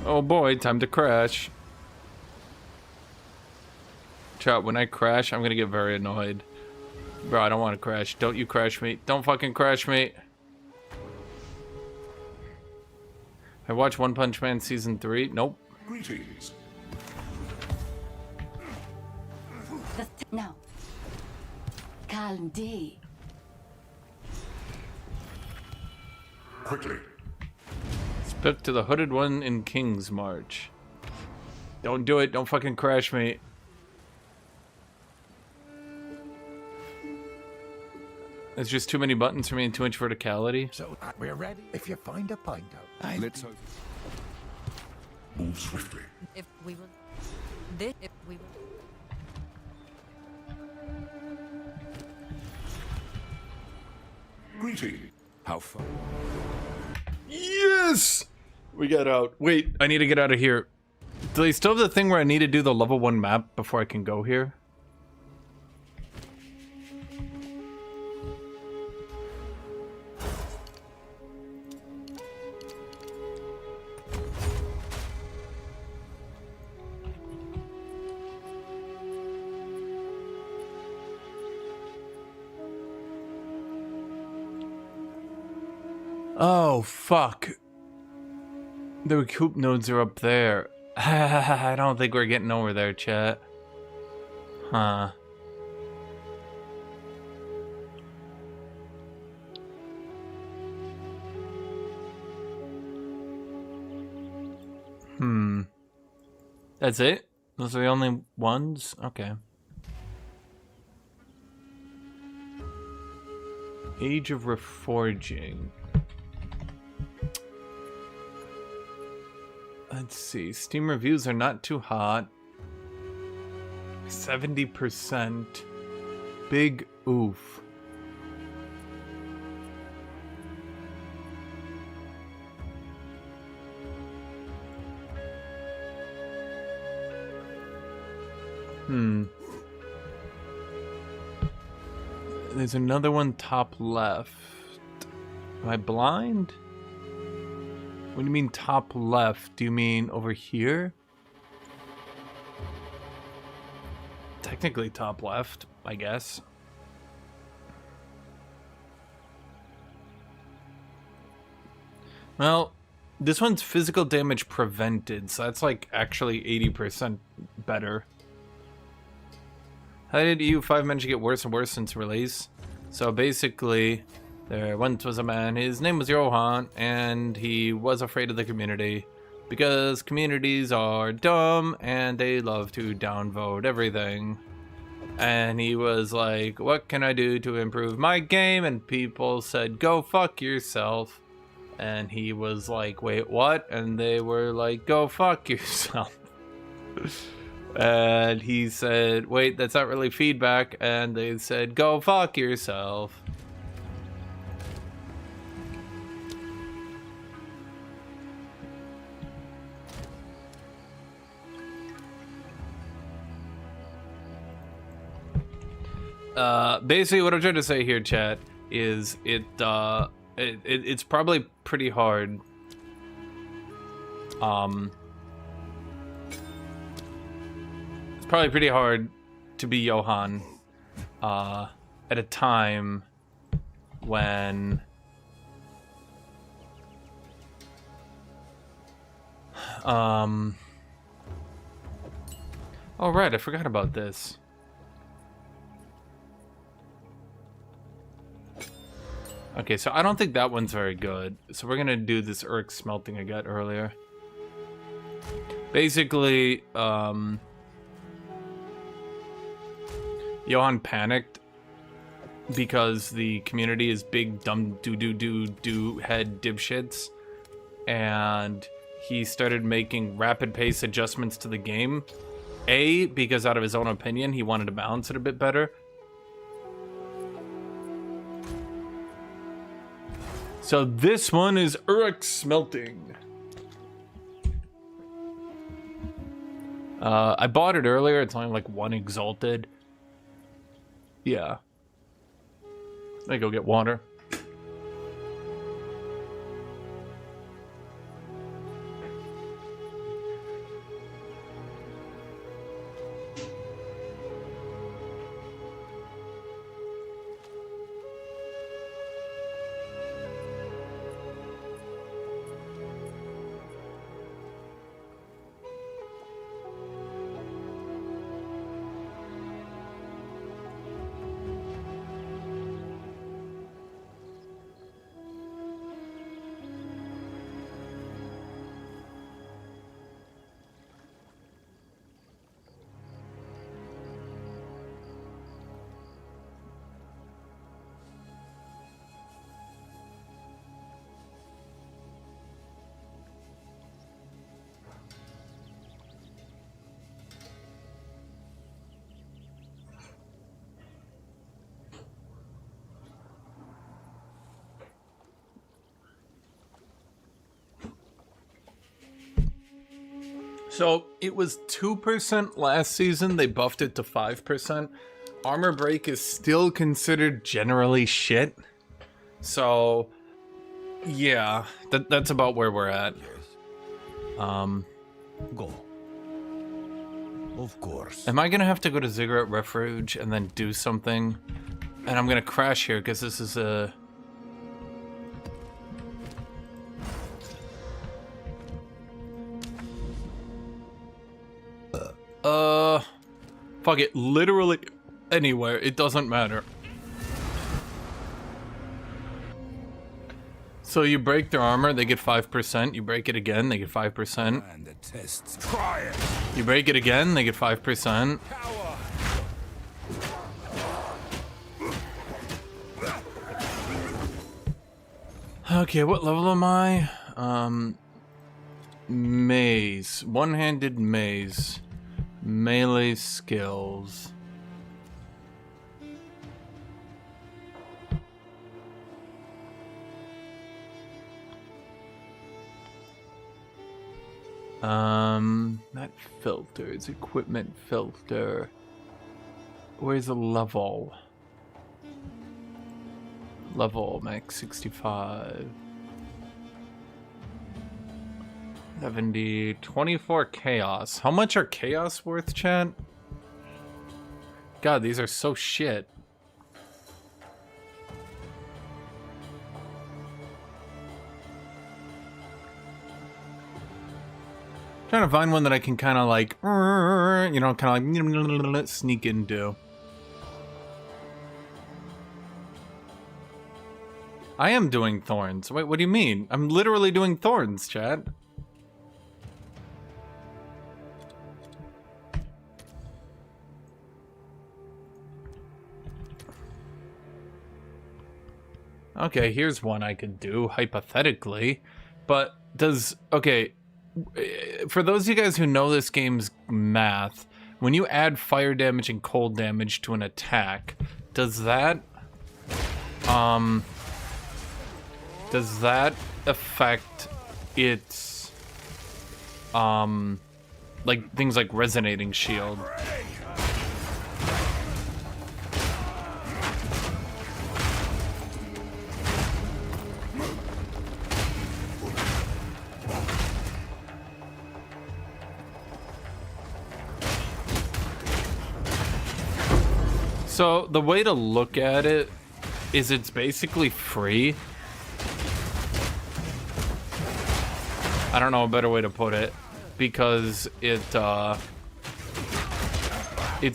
[SPEAKER 1] Oh boy, time to crash. Chat, when I crash, I'm gonna get very annoyed. Bro, I don't want to crash. Don't you crash me. Don't fucking crash me. I watched One Punch Man Season 3. Nope.
[SPEAKER 7] Greetings.
[SPEAKER 9] Now. Calm D.
[SPEAKER 7] Quickly.
[SPEAKER 1] Spoke to the hooded one in King's March. Don't do it. Don't fucking crash me. It's just too many buttons for me and too much verticality.
[SPEAKER 10] So, we're ready if you find a point out.
[SPEAKER 3] Let's hope.
[SPEAKER 7] Move swiftly.
[SPEAKER 11] If we will. This, if we will.
[SPEAKER 7] Greeting.
[SPEAKER 3] How far?
[SPEAKER 1] Yes! We got out. Wait, I need to get out of here. Do they still have the thing where I need to do the level 1 map before I can go here? Oh, fuck. The recoup nodes are up there. I don't think we're getting over there, chat. Huh. That's it? Those are the only ones? Okay. Age of Reforging. Let's see. Steam reviews are not too hot. 70%. Big oof. There's another one top left. Am I blind? What do you mean top left? Do you mean over here? Technically top left, I guess. Well, this one's physical damage prevented, so that's like actually 80% better. How did EU5 manage to get worse and worse since release? So basically, there once was a man, his name was Johan, and he was afraid of the community because communities are dumb and they love to downvote everything. And he was like, what can I do to improve my game? And people said, go fuck yourself. And he was like, wait, what? And they were like, go fuck yourself. And he said, wait, that's not really feedback. And they said, go fuck yourself. Basically what I'm trying to say here, chat, is it's probably pretty hard. It's probably pretty hard to be Johan at a time when oh right, I forgot about this. Okay, so I don't think that one's very good. So we're gonna do this Urk smelting I got earlier. Basically, Johan panicked because the community is big dumb do head dipshits, and he started making rapid pace adjustments to the game. A, because out of his own opinion, he wanted to balance it a bit better. So this one is Urk smelting. I bought it earlier. It's only like 1 exalted. Yeah. Let me go get water. So it was 2% last season. They buffed it to 5%. Armor break is still considered generally shit. So yeah, that's about where we're at.
[SPEAKER 10] Go. Of course.
[SPEAKER 1] Am I gonna have to go to Ziggurat Refuge and then do something? And I'm gonna crash here because this is a... Fuck it, literally anywhere, it doesn't matter. So you break their armor, they get 5%. You break it again, they get 5%.
[SPEAKER 3] And the tests. Try it.
[SPEAKER 1] You break it again, they get 5%. Okay, what level am I? Maze. One-handed maze. Melee skills. Not filters, equipment filter. Where's the level? Level max 65. 70, 24 chaos. How much are chaos worth, chat? God, these are so shit. Trying to find one that I can kind of like, you know, kind of like sneak into. I am doing Thorns. Wait, what do you mean? I'm literally doing Thorns, chat. Okay, here's one I could do, hypothetically. But does... Okay, for those of you guys who know this game's math, when you add fire damage and cold damage to an attack, does that affect its, like, things like resonating shield? So the way to look at it is it's basically free. I don't know a better way to put it, because it's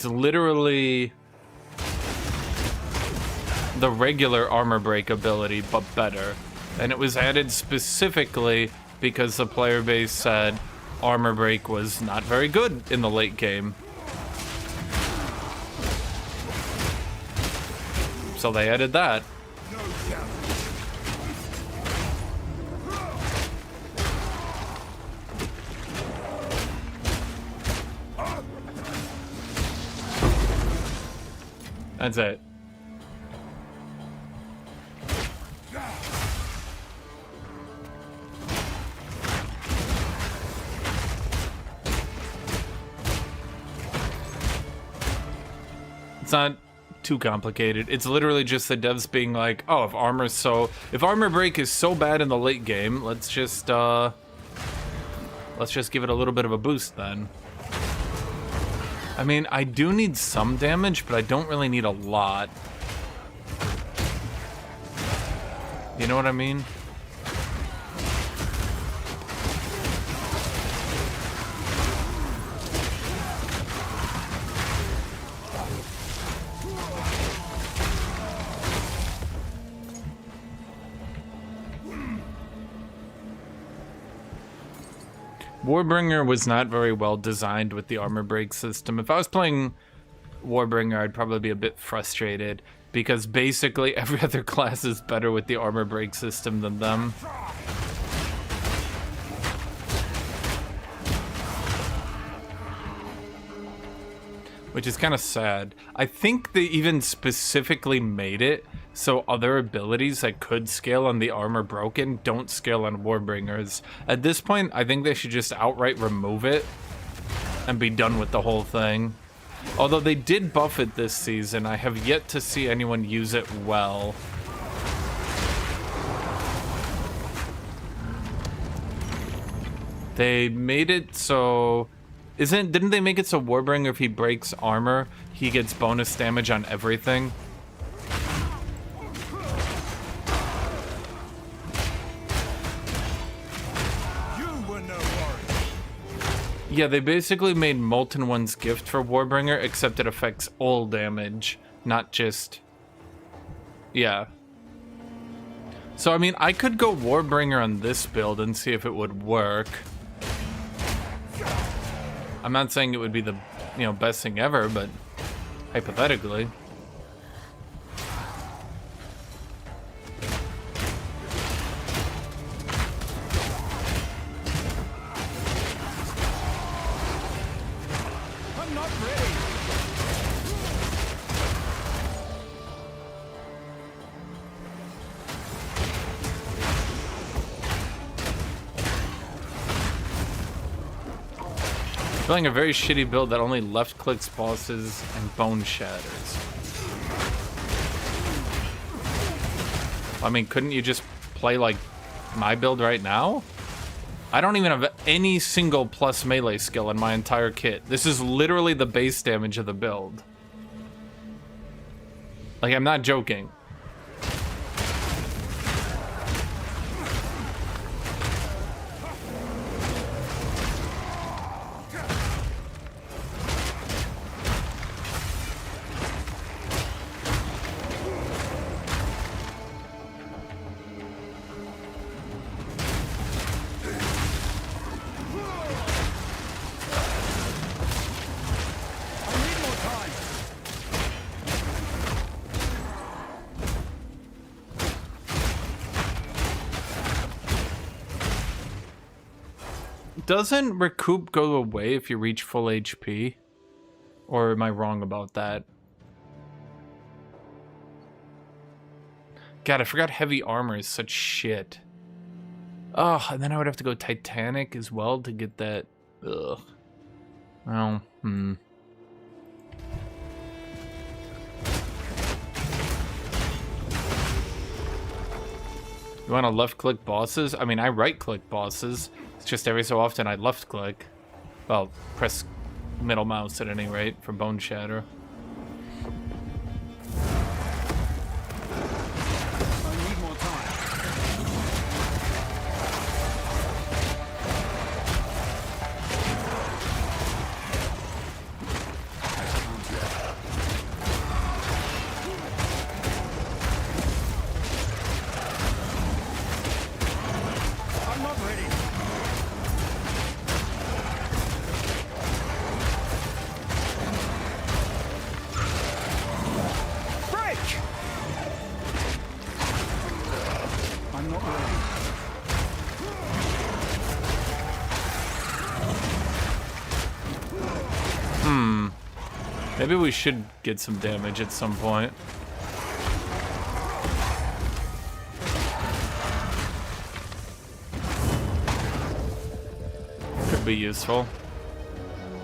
[SPEAKER 1] literally the regular armor break ability, but better. And it was added specifically because the player base said armor break was not very good in the late game. So they added that. That's it. It's not too complicated. It's literally just the devs being like, oh, if armor break is so bad in the late game, let's just give it a little bit of a boost then. I mean, I do need some damage, but I don't really need a lot. You know what I mean? Warbringer was not very well designed with the armor break system. If I was playing Warbringer, I'd probably be a bit frustrated because basically every other class is better with the armor break system than them. Which is kind of sad. I think they even specifically made it so other abilities that could scale on the armor broken don't scale on Warbringers. At this point, I think they should just outright remove it and be done with the whole thing. Although they did buff it this season, I have yet to see anyone use it well. They made it so... Didn't they make it so Warbringer, if he breaks armor, he gets bonus damage on everything? Yeah, they basically made Molten One's gift for Warbringer, except it affects all damage, not just... Yeah. So, I mean, I could go Warbringer on this build and see if it would work. I'm not saying it would be the, best thing ever, but hypothetically.
[SPEAKER 4] I'm not ready.
[SPEAKER 1] Playing a very shitty build that only left clicks bosses and bone shatters. I mean, couldn't you just play like my build right now? I don't even have any single plus melee skill in my entire kit. This is literally the base damage of the build. Like, I'm not joking. Doesn't recoup go away if you reach full HP? Or am I wrong about that? God, I forgot heavy armor is such shit. Oh, and then I would have to go Titanic as well to get that. Ugh. Well, You want to left-click bosses? I mean, I right-click bosses. It's just every so often I left-click. Well, press middle mouse at any rate for Bone Shatter. Maybe we should get some damage at some point. Could be useful.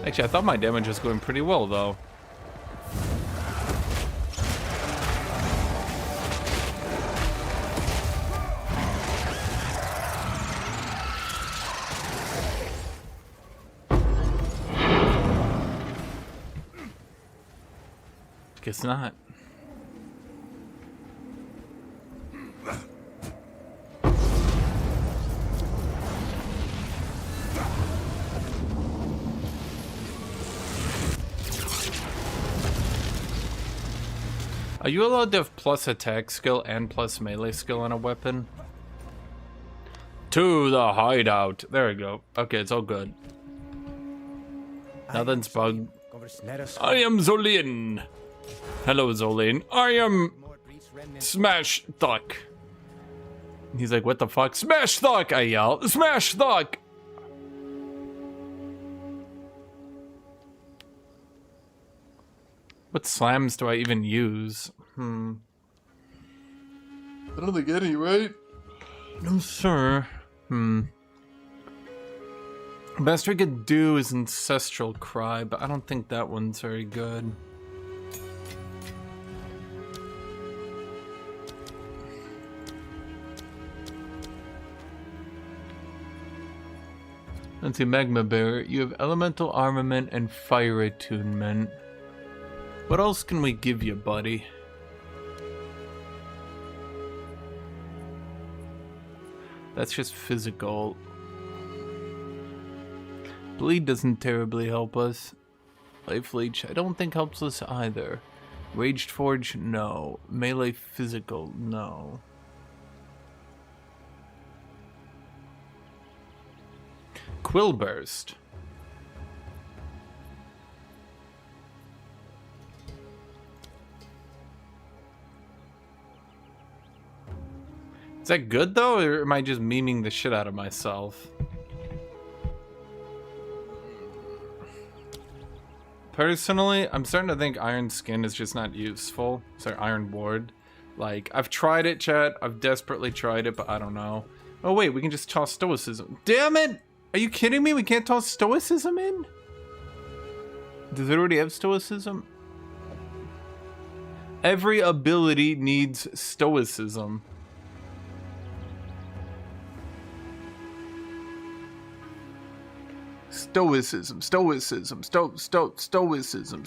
[SPEAKER 1] Actually, I thought my damage was going pretty well, though. Guess not. Are you allowed to have plus attack skill and plus melee skill on a weapon? To the hideout. There we go. Okay, it's all good. Nothing's bugged. I am Zolin. Hello, Zolin. I am Smash Thuk. He's like, what the fuck? Smash Thuk! I yell. Smash Thuk! What slams do I even use? I don't think any, right? No, sir. Best we could do is Ancestral Cry, but I don't think that one's very good. Let's see, Magma Bearer. You have Elemental Armament and Fire Attunement. What else can we give you, buddy? That's just physical. Bleed doesn't terribly help us. Life Leech, I don't think helps us either. Raged Forge, no. Melee Physical, no. Quill Burst. Is that good though, or am I just memeing the shit out of myself? Personally, I'm starting to think Iron Skin is just not useful. Sorry, Iron Ward. Like, I've tried it, chat. I've desperately tried it, but I don't know. Oh wait, we can just toss Stoicism. Damn it! Are you kidding me? We can't toss Stoicism in? Does it already have Stoicism? Every ability needs Stoicism. Stoicism, Stoicism, Stoicism, Stoicism,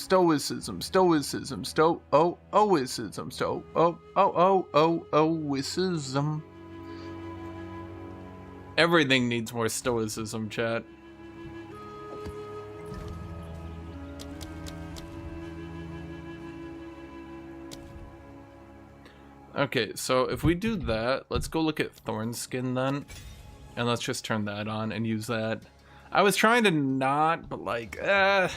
[SPEAKER 1] Oicism, Oicism. Everything needs more Stoicism, chat. Okay, so if we do that, let's go look at Thorns skin then. And let's just turn that on and use that. I was trying to not, but like, I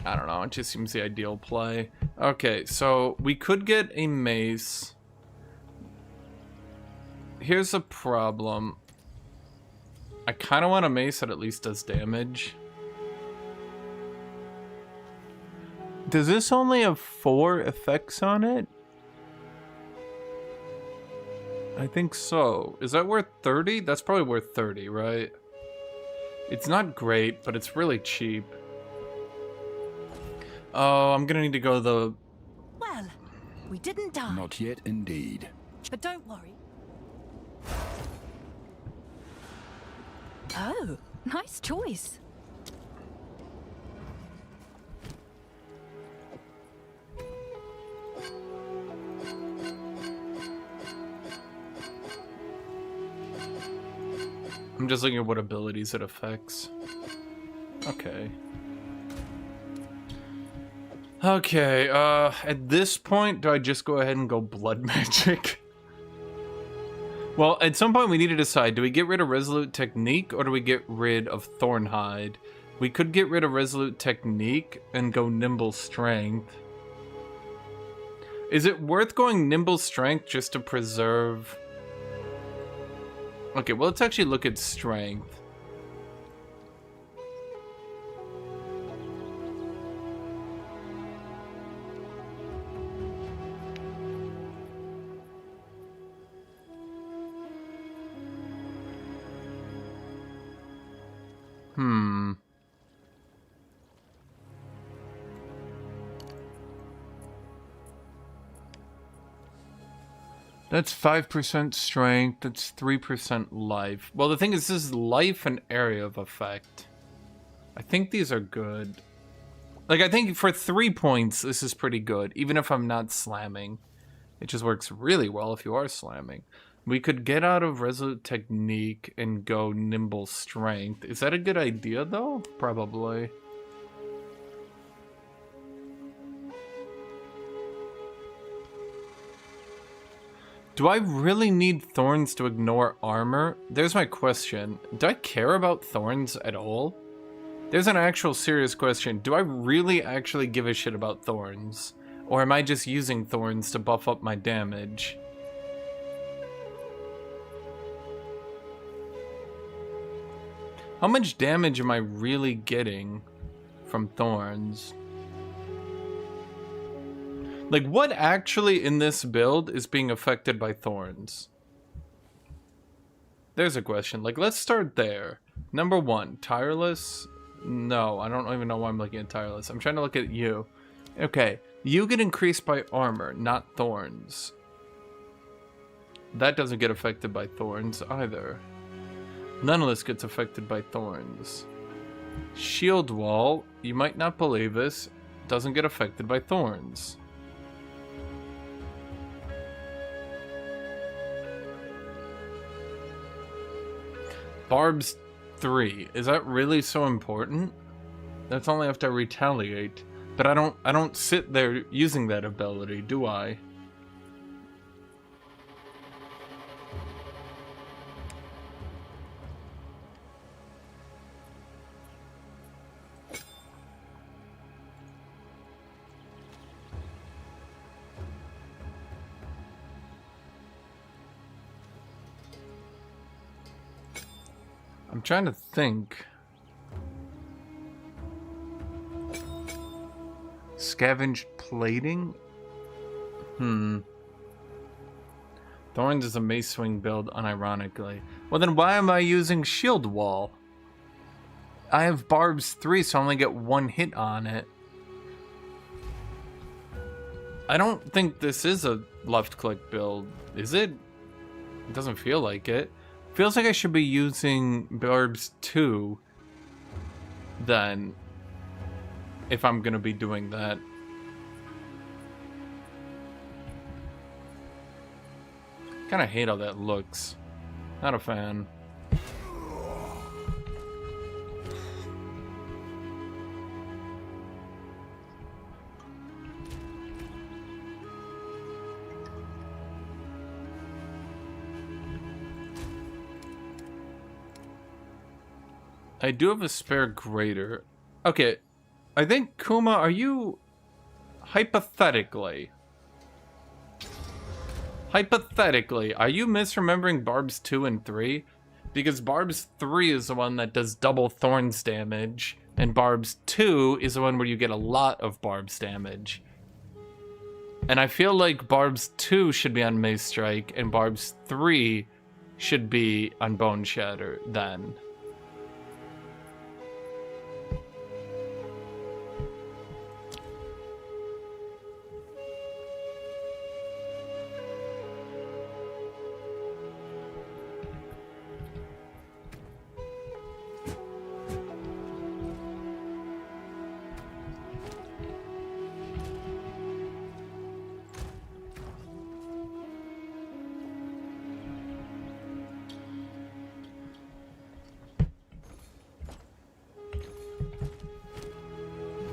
[SPEAKER 1] don't know, it just seems the ideal play. Okay, so we could get a mace. Here's a problem. I kind of want a mace that at least does damage. Does this only have 4 effects on it? I think so. Is that worth 30? That's probably worth 30, right? It's not great, but it's really cheap. Oh, I'm gonna need to go the...
[SPEAKER 6] Well, we didn't die.
[SPEAKER 3] Not yet, indeed.
[SPEAKER 6] But don't worry. Oh, nice choice.
[SPEAKER 1] I'm just looking at what abilities it affects. Okay. Okay, at this point, do I just go ahead and go blood magic? Well, at some point we need to decide, do we get rid of Resolute Technique or do we get rid of Thornhide? We could get rid of Resolute Technique and go Nimble Strength. Is it worth going Nimble Strength just to preserve... Okay, well, let's actually look at Strength. That's 5% strength, that's 3% life. Well, the thing is, this is life and area of effect. I think these are good. Like, I think for 3 points, this is pretty good, even if I'm not slamming. It just works really well if you are slamming. We could get out of Resolute Technique and go Nimble Strength. Is that a good idea, though? Probably. Do I really need Thorns to ignore armor? There's my question. Do I care about Thorns at all? There's an actual serious question. Do I really actually give a shit about Thorns? Or am I just using Thorns to buff up my damage? How much damage am I really getting from Thorns? Like, what actually in this build is being affected by Thorns? There's a question. Like, let's start there. Number 1, Tireless? No, I don't even know why I'm looking at Tireless. I'm trying to look at you. Okay, you get increased by armor, not Thorns. That doesn't get affected by Thorns either. None of this gets affected by Thorns. Shield Wall, you might not believe this, doesn't get affected by Thorns. Barbs 3. Is that really so important? That's only after I retaliate. But I don't sit there using that ability, do I? I'm trying to think. Scavenged plating? Thorns is a mace swing build, unironically. Well, then why am I using shield wall? I have barbs 3, so I only get 1 hit on it. I don't think this is a left click build, is it? It doesn't feel like it. Feels like I should be using barbs 2 then, if I'm gonna be doing that. Kinda hate how that looks. Not a fan. I do have a spare grater. Okay, I think, Kuma, are you... Hypothetically, are you misremembering barbs 2 and 3? Because Barb's 3 is the one that does double Thorns damage, and Barb's 2 is the one where you get a lot of Barb's damage. And I feel like Barb's 2 should be on Mace Strike, and Barb's 3 should be on Bone Shatter then.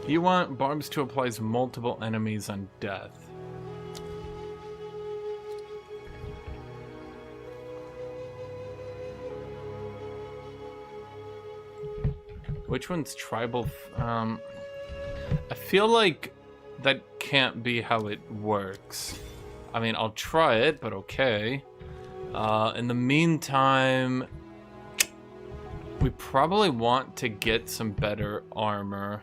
[SPEAKER 1] You want Barbs to apply multiple enemies on death. Which one's tribal? I feel like that can't be how it works. I mean, I'll try it, but okay. In the meantime, we probably want to get some better armor.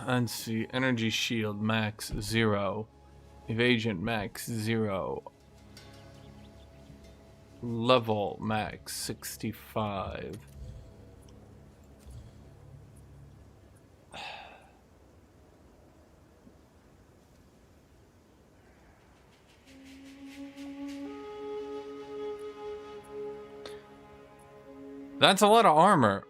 [SPEAKER 1] Let's see, energy shield max 0, evasion max 0, level max 65. That's a lot of armor.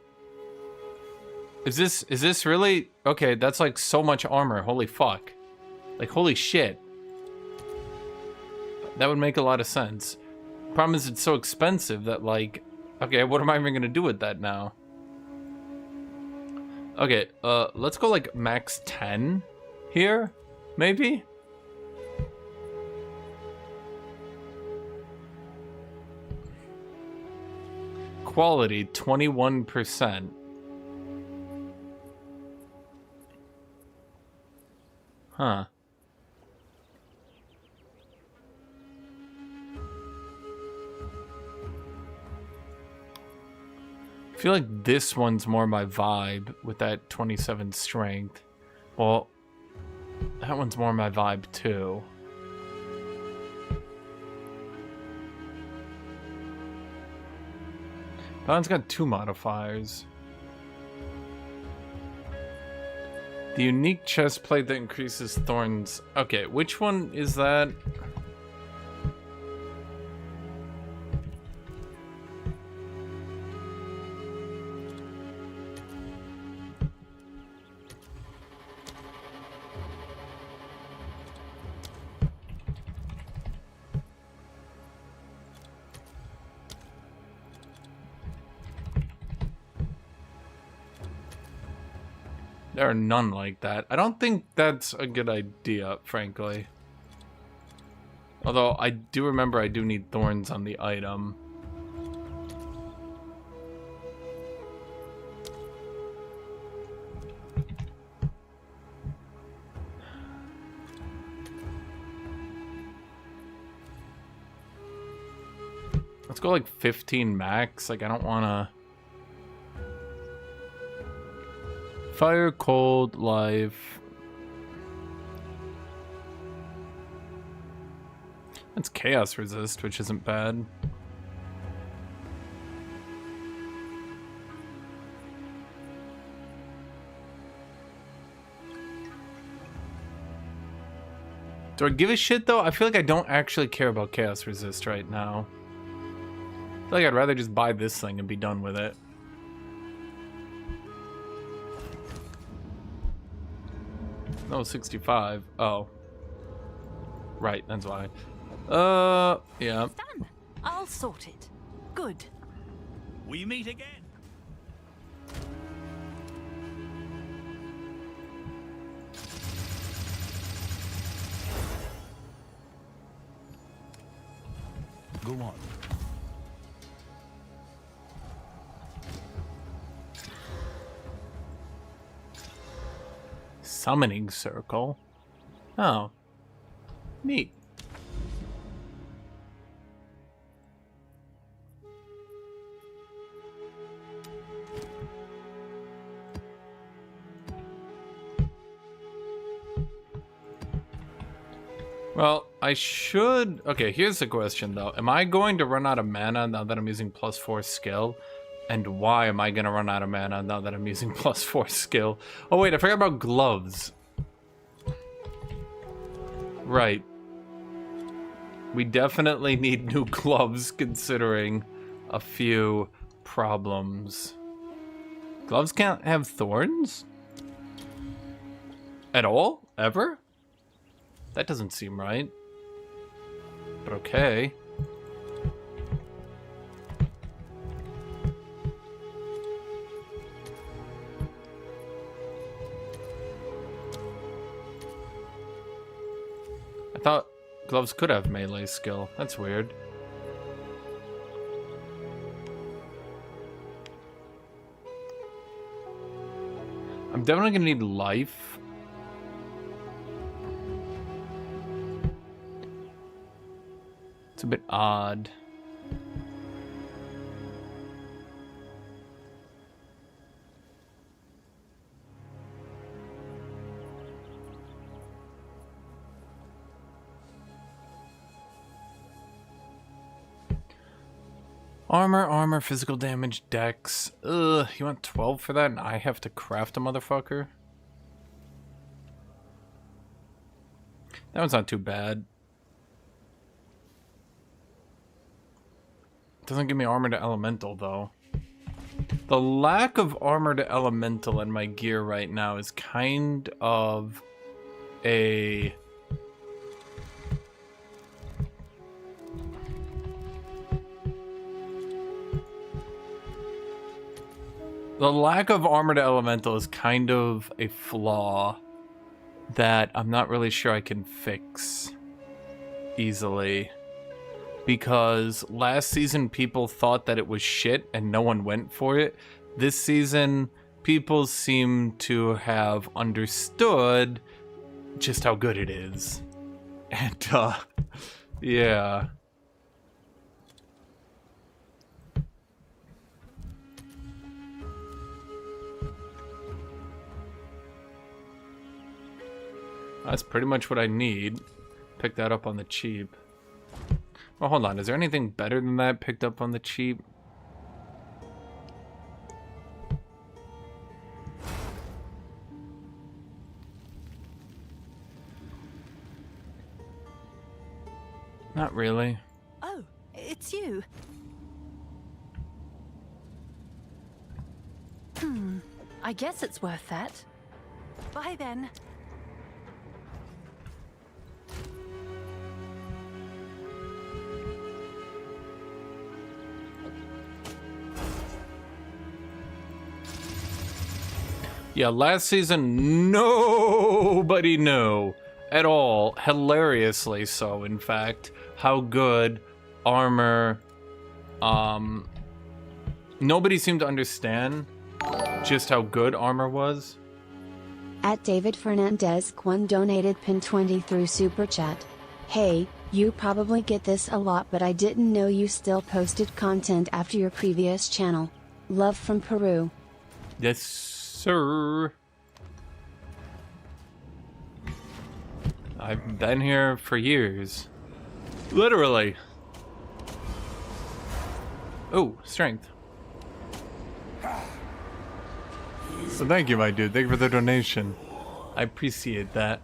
[SPEAKER 1] Is this really? Okay, that's like so much armor. Holy fuck. Like, holy shit. That would make a lot of sense. Problem is, it's so expensive that, like, okay, what am I even gonna do with that now? Okay, let's go like max 10 here, maybe? Quality, 21%. Huh. I feel like this one's more my vibe with that 27 strength. Well, that one's more my vibe too. That one's got 2 modifiers. The unique chest plate that increases Thorns. Okay, which one is that? There are none like that. I don't think that's a good idea, frankly. Although, I do remember I do need Thorns on the item. Let's go like 15 max. Like, I don't want to... Fire, cold, life. That's chaos resist, which isn't bad. Do I give a shit though? I feel like I don't actually care about chaos resist right now. I feel like I'd rather just buy this thing and be done with it. No, 65. Oh. Right, that's why. Yeah.
[SPEAKER 9] It's done. I'll sort it. Good.
[SPEAKER 2] We meet again.
[SPEAKER 3] Go on.
[SPEAKER 1] Summoning circle. Oh. Neat. Well, I should... Okay, here's the question, though. Am I going to run out of mana now that I'm using +4 skill? And why am I going to run out of mana now that I'm using +4 skill? Oh, wait, I forgot about gloves. Right. We definitely need new gloves, considering a few problems. Gloves can't have thorns? At all? Ever? That doesn't seem right. But okay. I thought gloves could have melee skill. That's weird. I'm definitely gonna need life. It's a bit odd. Armor, physical damage, dex. Ugh, you want 12 for that and I have to craft a motherfucker? That one's not too bad. Doesn't give me armor to elemental, though. The lack of armor to elemental in my gear right now is kind of a... The lack of armor to elemental is kind of a flaw that I'm not really sure I can fix easily. Because last season people thought that it was shit and no one went for it. This season people seem to have understood just how good it is. And yeah. That's pretty much what I need. Pick that up on the cheap. Well, hold on. Is there anything better than that picked up on the cheap? Not really.
[SPEAKER 9] Oh, it's you.
[SPEAKER 11] I guess it's worth that.
[SPEAKER 9] Bye then.
[SPEAKER 1] Yeah, last season, nobody knew at all, hilariously so, in fact, how good armor, nobody seemed to understand just how good armor was.
[SPEAKER 12] At David Fernandez Quan donated pin 20 through Super Chat. Hey, you probably get this a lot, but I didn't know you still posted content after your previous channel. Love from Peru.
[SPEAKER 1] Yes, sir. I've been here for years. Literally. Oh, strength. So thank you, my dude. Thank you for the donation. I appreciate that.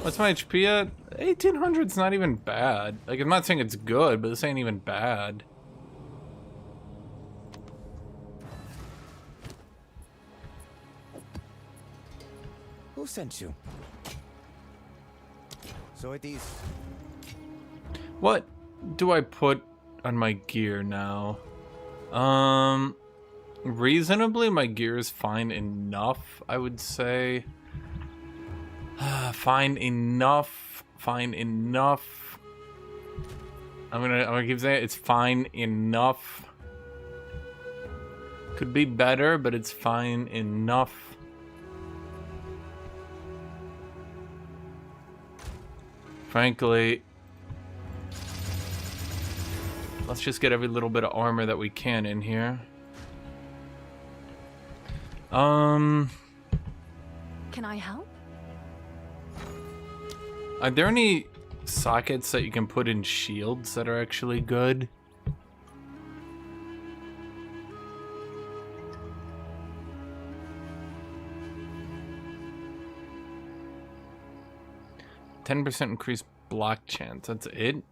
[SPEAKER 1] What's my HP at? 1800's not even bad. Like, I'm not saying it's good, but this ain't even bad.
[SPEAKER 13] Who sent you? So it is.
[SPEAKER 1] What do I put on my gear now? Reasonably, my gear is fine enough, I would say. Fine enough. Fine enough. I'm gonna keep saying it. It's fine enough. Could be better, but it's fine enough. Frankly, let's just get every little bit of armor that we can in here.
[SPEAKER 11] Can I help?
[SPEAKER 1] Are there any sockets that you can put in shields that are actually good? %10 increased block chance. That's it?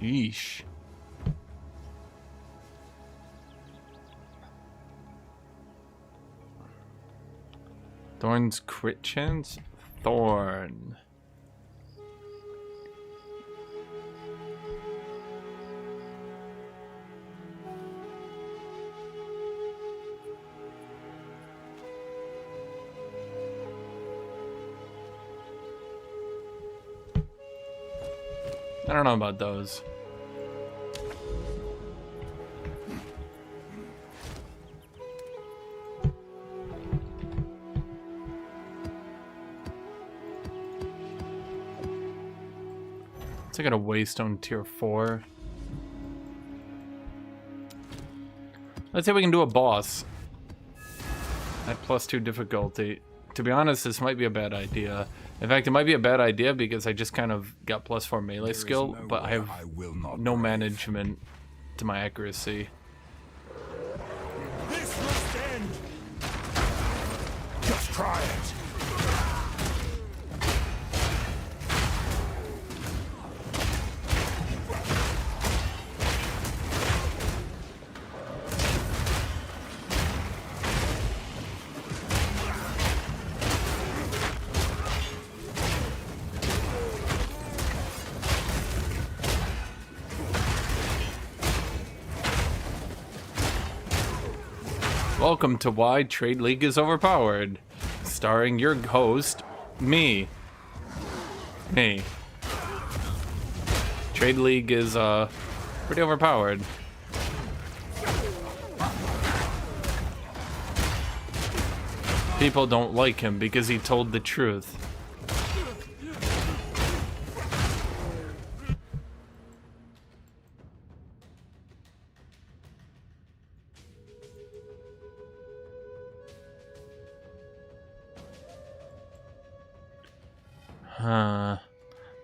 [SPEAKER 1] Yeesh. Thorns crit chance? Thorn. I don't know about those. I got a Waystone tier 4. Let's say we can do a boss at +2 difficulty. To be honest, this might be a bad idea. In fact, it might be a bad idea because I just kind of got +4 melee skill, but I have no management to my accuracy.
[SPEAKER 4] This must end. Just try it.
[SPEAKER 1] Welcome to Why Trade League is Overpowered, starring your host, me. Trade League is pretty overpowered. People don't like him because he told the truth.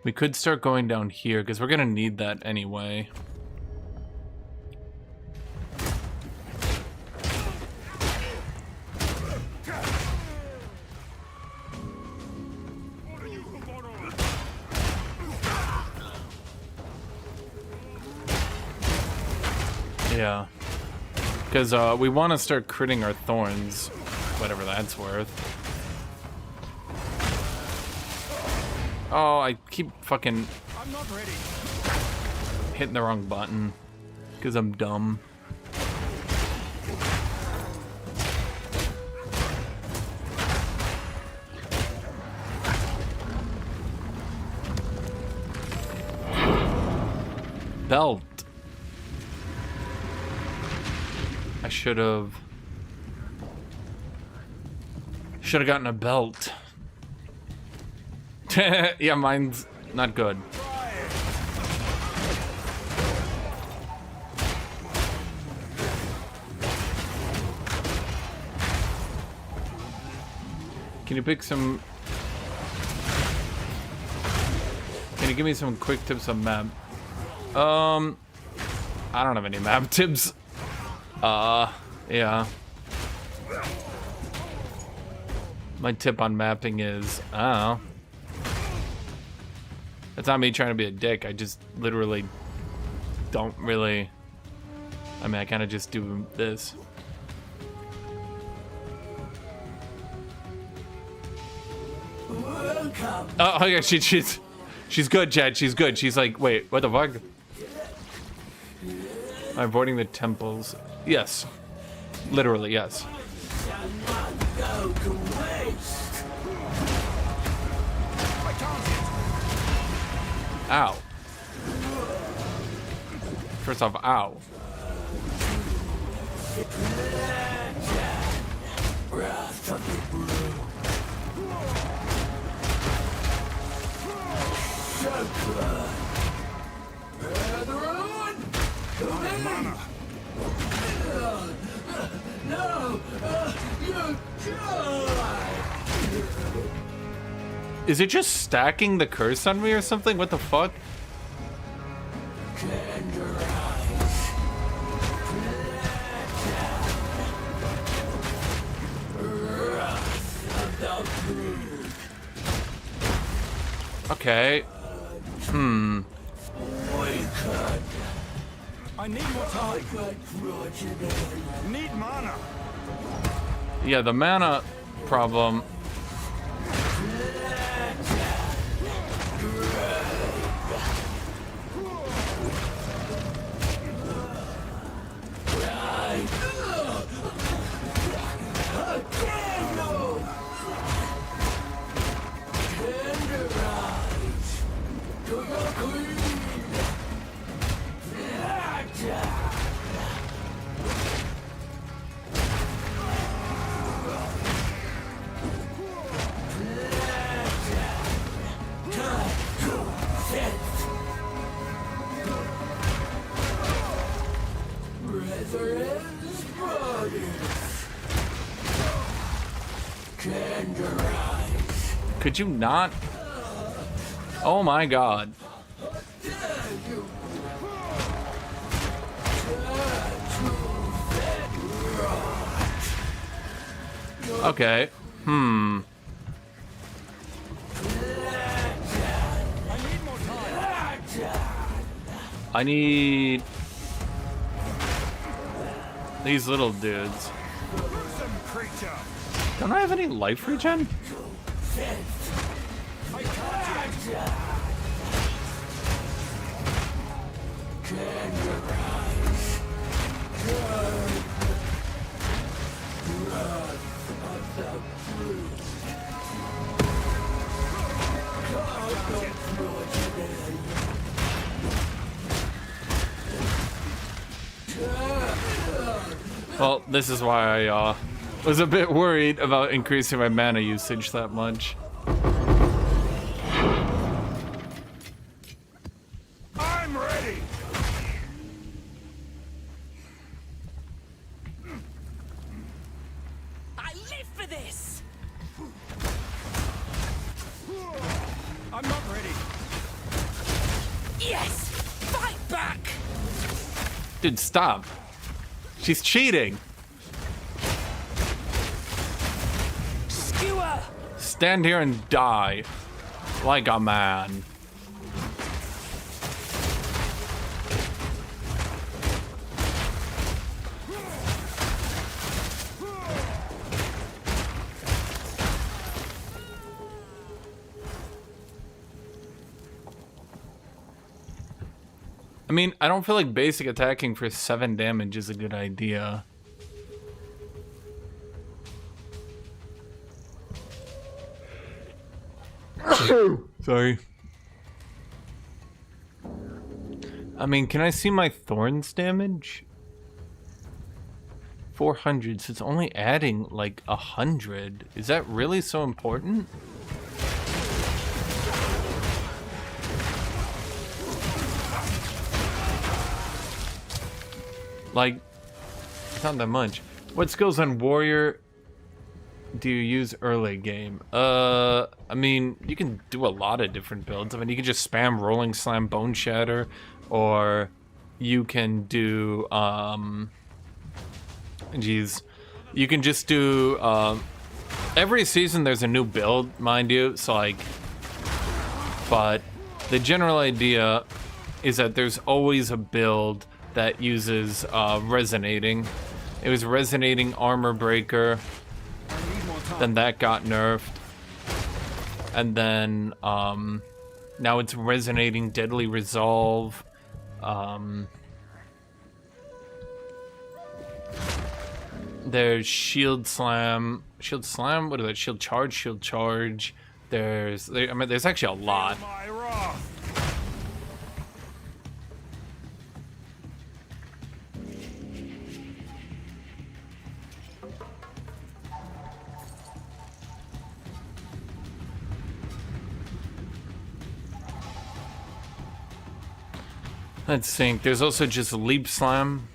[SPEAKER 1] We could start going down here because we're gonna need that anyway. Yeah, because we want to start critting our thorns, whatever that's worth. Oh, I keep fucking hitting the wrong button because I'm dumb. Belt. I should have gotten a belt. Yeah, mine's not good. Can you pick some... Can you give me some quick tips on map? I don't have any map tips. Yeah. My tip on mapping is, I don't know. It's not me trying to be a dick. I just literally don't really... I mean, I kind of just do this. Oh, okay, she's good, Chad. She's good. She's like, wait, what the fuck? I'm avoiding the temples. Yes. Literally, yes. Ow. First off, ow. Is it just stacking the curse on me or something? What the fuck? Okay.
[SPEAKER 4] I need more time. Need mana.
[SPEAKER 1] Yeah, the mana problem. Could you not? Oh my god. Okay. I need these little dudes. Don't I have any life regen? Well, this is why I was a bit worried about increasing my mana usage that much.
[SPEAKER 4] I'm ready.
[SPEAKER 6] I live for this.
[SPEAKER 4] I'm not ready.
[SPEAKER 6] Yes, fight back.
[SPEAKER 1] Dude, stop. She's cheating.
[SPEAKER 6] Skewer.
[SPEAKER 1] Stand here and die like a man. I mean, I don't feel like basic attacking for 7 damage is a good idea. Sorry. I mean, can I see my Thorns damage? 400, so it's only adding like 100. Is that really so important? Like, not that much. What skills on Warrior do you use early game? I mean, you can do a lot of different builds. I mean, you can just spam Rolling Slam, Bone Shatter, or you can do, you can just do, every season there's a new build, mind you, so like, but the general idea is that there's always a build that uses resonating. It was resonating Armor Breaker, then that got nerfed, and then now it's resonating Deadly Resolve. There's Shield Slam, what is that? Shield Charge. There's actually a lot. Let's think. There's also just leap slam.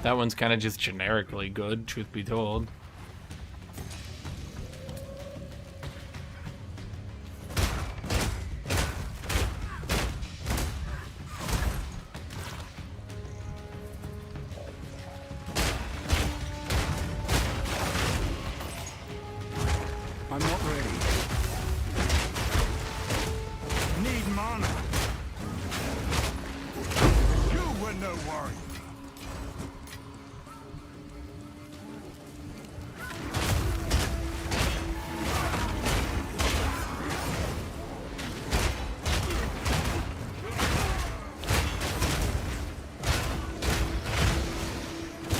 [SPEAKER 1] That one's kind of just generically good, truth be told.
[SPEAKER 3] I'm not ready.
[SPEAKER 4] Need mana. You were no worry.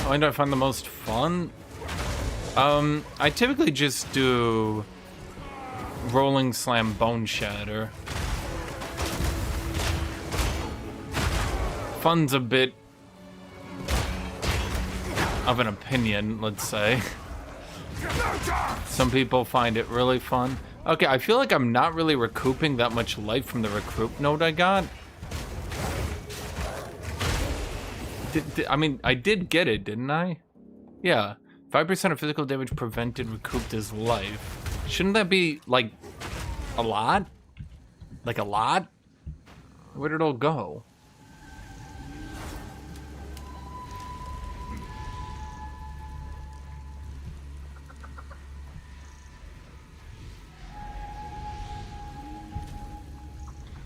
[SPEAKER 1] When do I find the most fun? I typically just do Rolling Slam Bone Shatter. Fun's a bit of an opinion, let's say. Some people find it really fun. Okay, I feel like I'm not really recouping that much life from the recruit node I got. I mean, I did get it, didn't I? Yeah. 5% of physical damage prevented recouped his life. Shouldn't that be, like, a lot? Like, a lot? Where did it all go?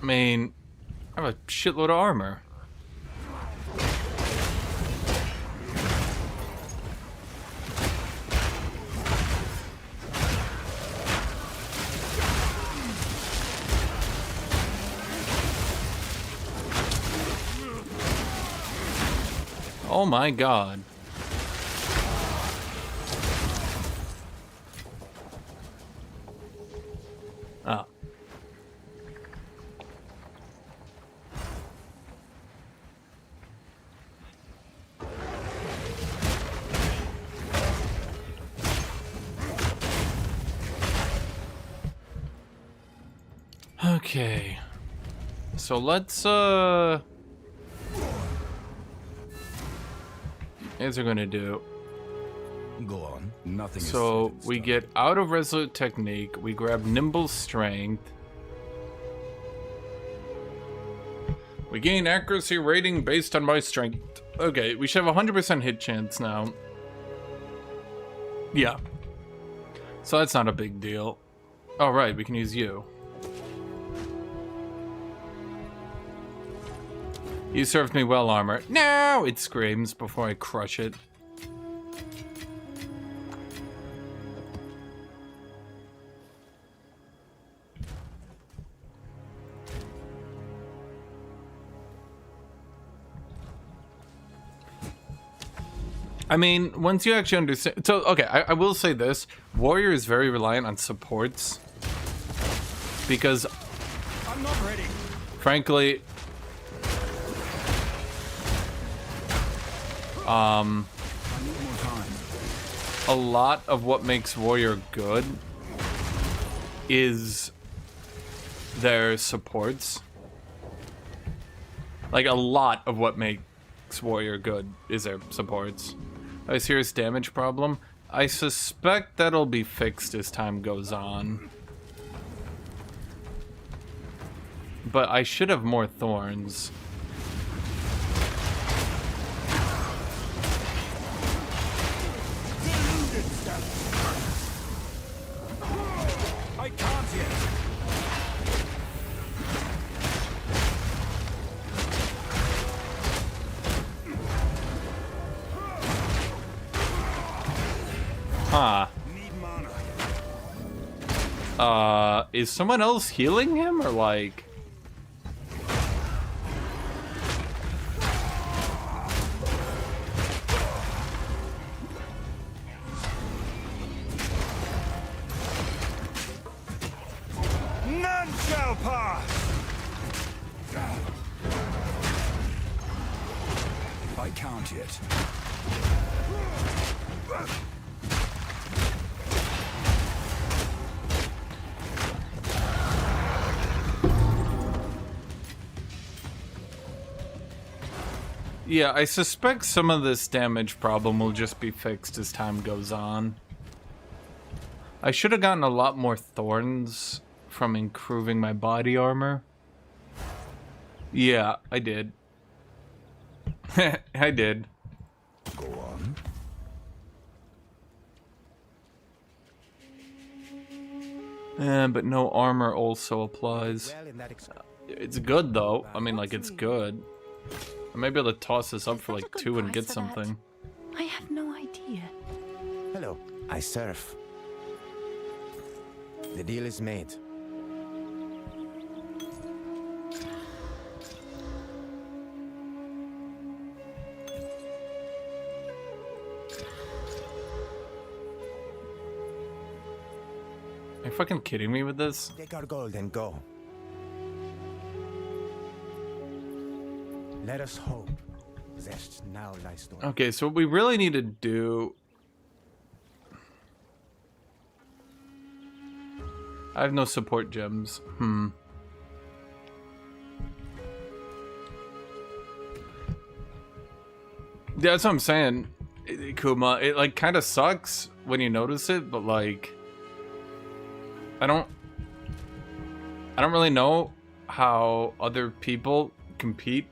[SPEAKER 1] I mean, I have a shitload of armor. Oh my god. Ah. Okay. So let's Here's what we're gonna do.
[SPEAKER 3] Go on. Nothing is
[SPEAKER 1] So
[SPEAKER 3] set in
[SPEAKER 1] we
[SPEAKER 3] stone.
[SPEAKER 1] get out of Resolute Technique, we grab Nimble Strength. We gain accuracy rating based on my strength. Okay, we should have 100% hit chance now. Yeah. So that's not a big deal. All right, we can use you. You served me well, armor. No! It screams before I crush it. I mean, once you actually understand... So, okay, I will say this. Warrior is very reliant on supports. Because...
[SPEAKER 4] I'm not ready.
[SPEAKER 1] Frankly...
[SPEAKER 3] I need more time.
[SPEAKER 1] a lot of what makes Warrior good is their supports. Like, a lot of what makes Warrior good is their supports. A serious damage problem. I suspect that'll be fixed as time goes on. But I should have more Thorns.
[SPEAKER 4] I can't yet.
[SPEAKER 1] Huh.
[SPEAKER 4] Need mana.
[SPEAKER 1] Is someone else healing him, or like...
[SPEAKER 4] None shall pass.
[SPEAKER 3] I can't yet.
[SPEAKER 1] Yeah, I suspect some of this damage problem will just be fixed as time goes on. I should have gotten a lot more thorns from improving my body armor. Yeah, I did. I did.
[SPEAKER 3] Go on.
[SPEAKER 1] But no armor also applies. It's good though. I mean, like, it's good. I may be able to toss this up for like 2 and get something.
[SPEAKER 11] I have no idea.
[SPEAKER 13] Hello, I surf. The deal is made.
[SPEAKER 1] Are you fucking kidding me with this?
[SPEAKER 13] Take our gold and go. Let us hope. Zest now lies dormant.
[SPEAKER 1] Okay, so what we really need to do... I have no support gems. Yeah, that's what I'm saying, Kuma. It like kind of sucks when you notice it, but like... I don't really know how other people compete.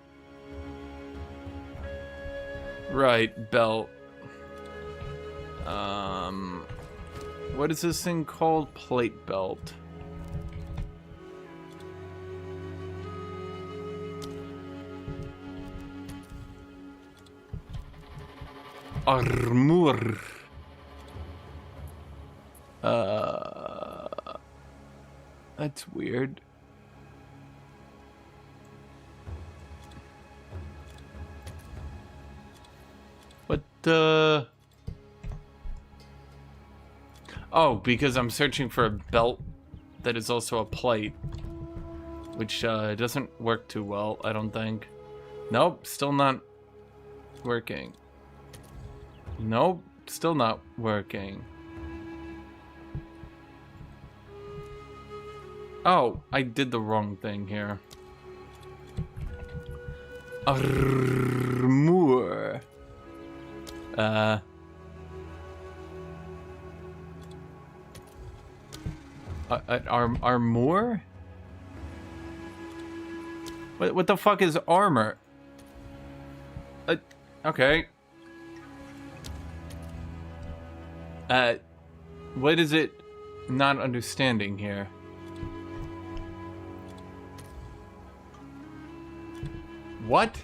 [SPEAKER 1] Right, belt. What is this thing called? Plate belt. Armor. That's weird. What the... Oh, because I'm searching for a belt that is also a plate. Which doesn't work too well, I don't think. Nope, still not working. Nope, still not working. Oh, I did the wrong thing here. Armor. Armor? What the fuck is armor? Okay. What is it not understanding here? What?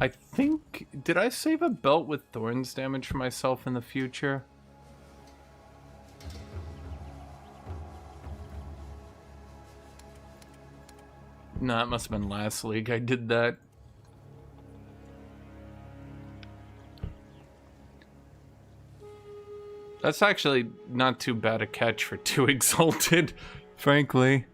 [SPEAKER 1] I think... Did I save a belt with Thorns damage for myself in the future? No, it must have been last league I did that. That's actually not too bad a catch for 2 Exalted, frankly.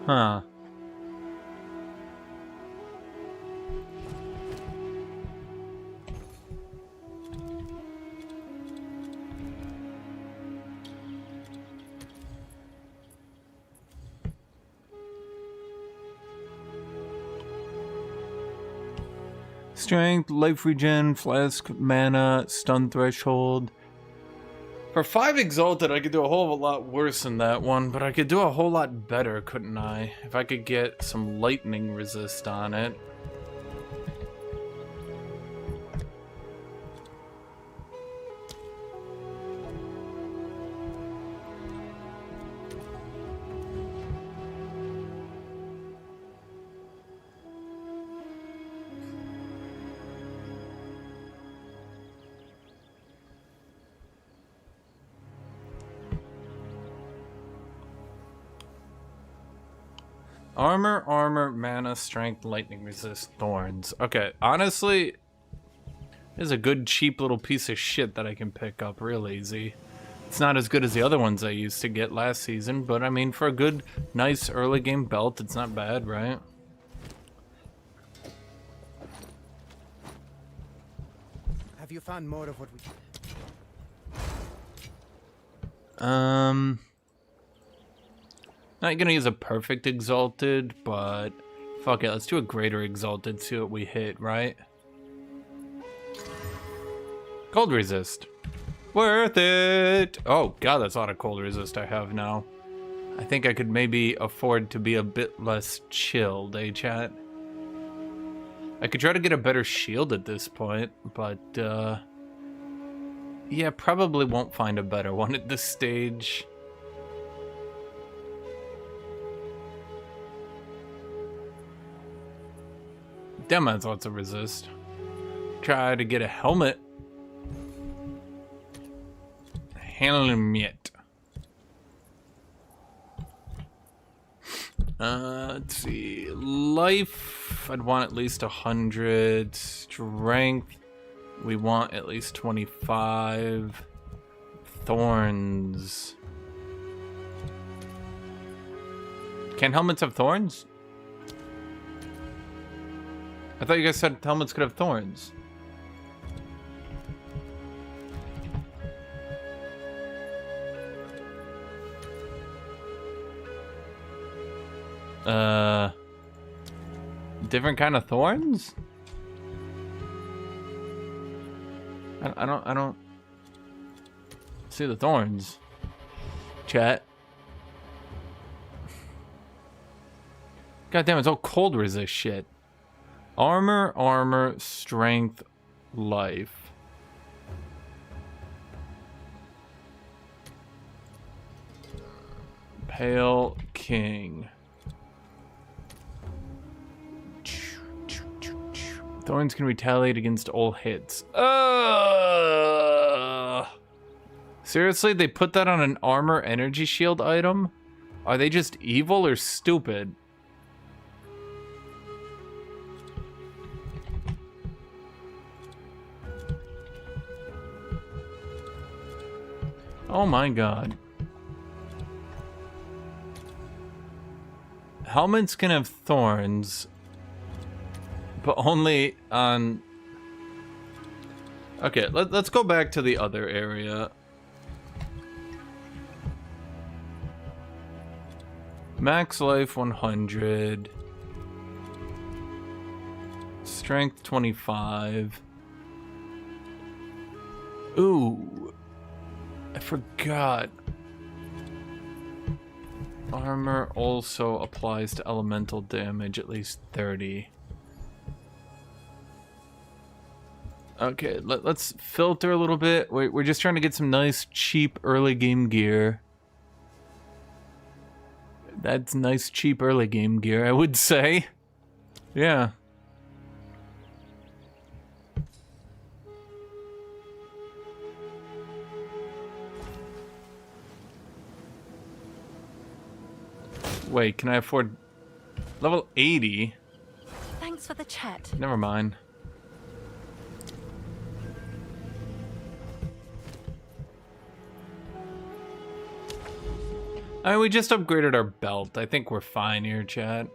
[SPEAKER 1] Huh. Strength, life regen, flask, mana, stun threshold. For 5 Exalted, I could do a whole lot worse than that one, but I could do a whole lot better, couldn't I? If I could get some lightning resist on it. Armor, mana, strength, lightning resist, thorns. Okay, honestly, This is a good, cheap little piece of shit that I can pick up real easy. It's not as good as the other ones I used to get last season, but I mean, for a good, nice early game belt, it's not bad, right?
[SPEAKER 13] Have you found more of what we...
[SPEAKER 1] Not gonna use a perfect exalted, but fuck it, let's do a greater exalted, see what we hit, right? Cold resist. Worth it! Oh god, that's a lot of cold resist I have now. I think I could maybe afford to be a bit less chilled, eh, chat? I could try to get a better shield at this point, but, yeah, probably won't find a better one at this stage. Damn, that's lots of resist. Try to get a helmet. Helmet. Let's see. Life, I'd want at least 100. Strength, we want at least 25. Thorns. Can helmets have thorns? I thought you guys said helmets could have thorns. Different kind of thorns? I don't see the thorns. Chat. God damn, it's all cold resist shit. Armor, strength, life. Pale King. Thorns can retaliate against all hits. Seriously, they put that on an armor energy shield item? Are they just evil or stupid? Oh my god. Helmets can have thorns, but only on... Okay, let's go back to the other area. Max life 100. Strength 25. Ooh. I forgot. Armor also applies to elemental damage, at least 30. Okay, let's filter a little bit. We're just trying to get some nice, cheap early game gear. That's nice, cheap early game gear, I would say. Yeah. Wait, can I afford level 80?
[SPEAKER 9] Thanks for the chat.
[SPEAKER 1] Never mind. I mean, we just upgraded our belt. I think we're fine here, chat.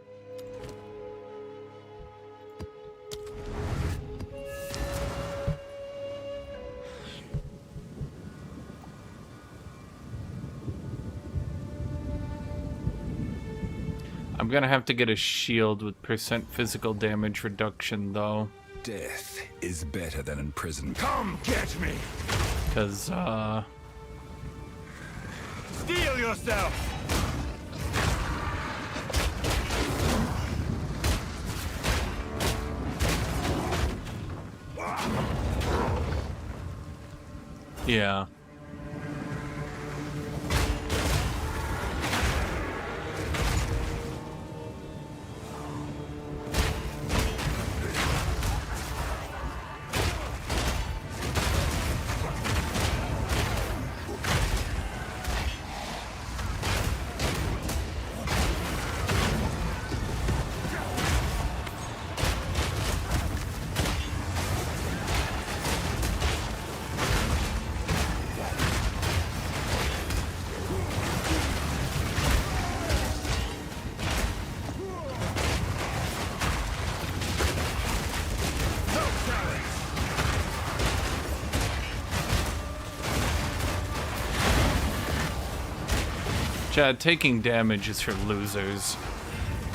[SPEAKER 1] I'm gonna have to get a shield with % physical damage reduction, though.
[SPEAKER 3] Death is better than imprisonment.
[SPEAKER 4] Come get me!
[SPEAKER 1] Because,
[SPEAKER 4] Steel yourself!
[SPEAKER 1] yeah. Chad, taking damage is for losers.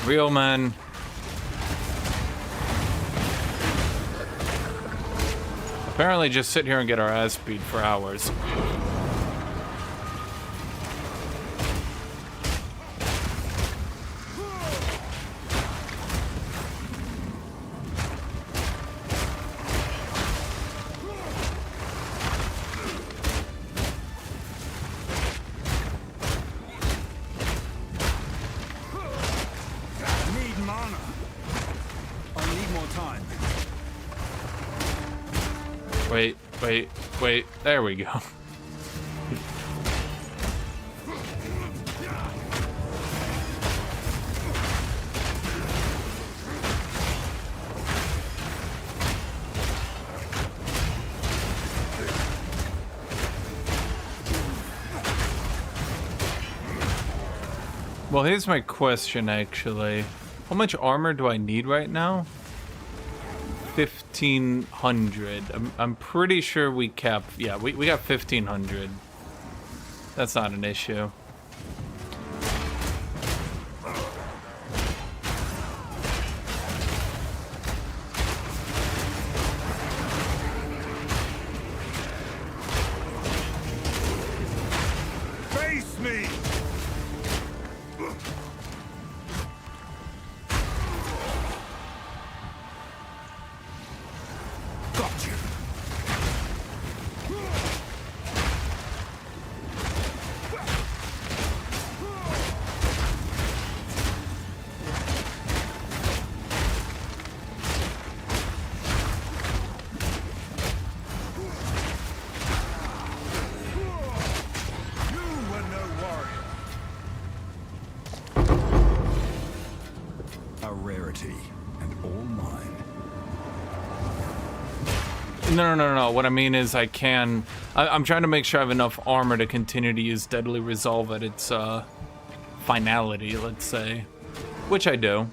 [SPEAKER 1] Real men. Apparently just sit here and get our ass beat for hours. Wait, there we go. Well, here's my question, actually. How much armor do I need right now? 1,500. I'm pretty sure we cap. Yeah, we got 1,500. That's not an issue.
[SPEAKER 4] Face me!
[SPEAKER 1] No. What I mean is I'm trying to make sure I have enough armor to continue to use Deadly Resolve at its finality, let's say. Which I do.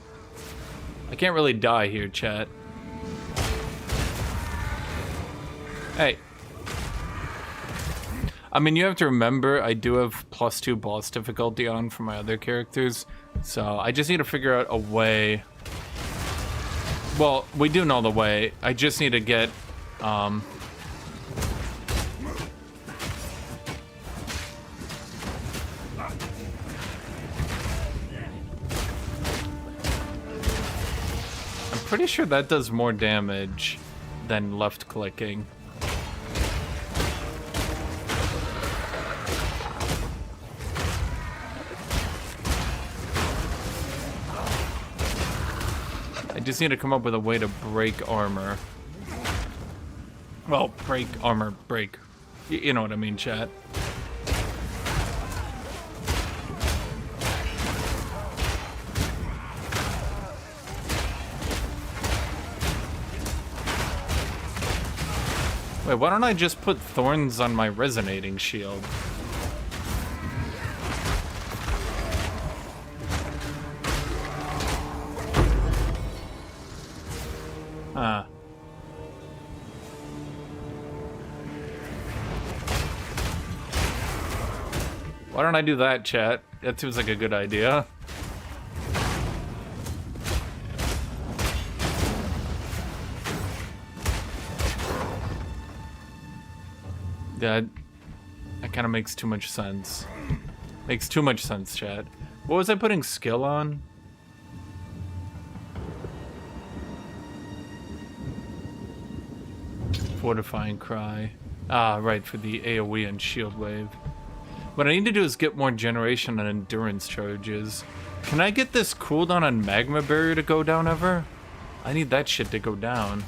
[SPEAKER 1] I can't really die here, chat. Hey. I mean, you have to remember, I do have +2 boss difficulty on for my other characters. So I just need to figure out a way. Well, we do know the way. I just need to get I'm pretty sure that does more damage than left clicking. I just need to come up with a way to break armor. Well, break armor, break. You know what I mean, chat. Wait, why don't I just put thorns on my resonating shield? Why don't I do that, chat? That seems like a good idea. That kind of makes too much sense. Makes too much sense, chat. What was I putting skill on? Fortifying Cry. Ah, right, for the AoE and shield wave. What I need to do is get more generation and endurance charges. Can I get this cooldown on Magma Barrier to go down ever? I need that shit to go down.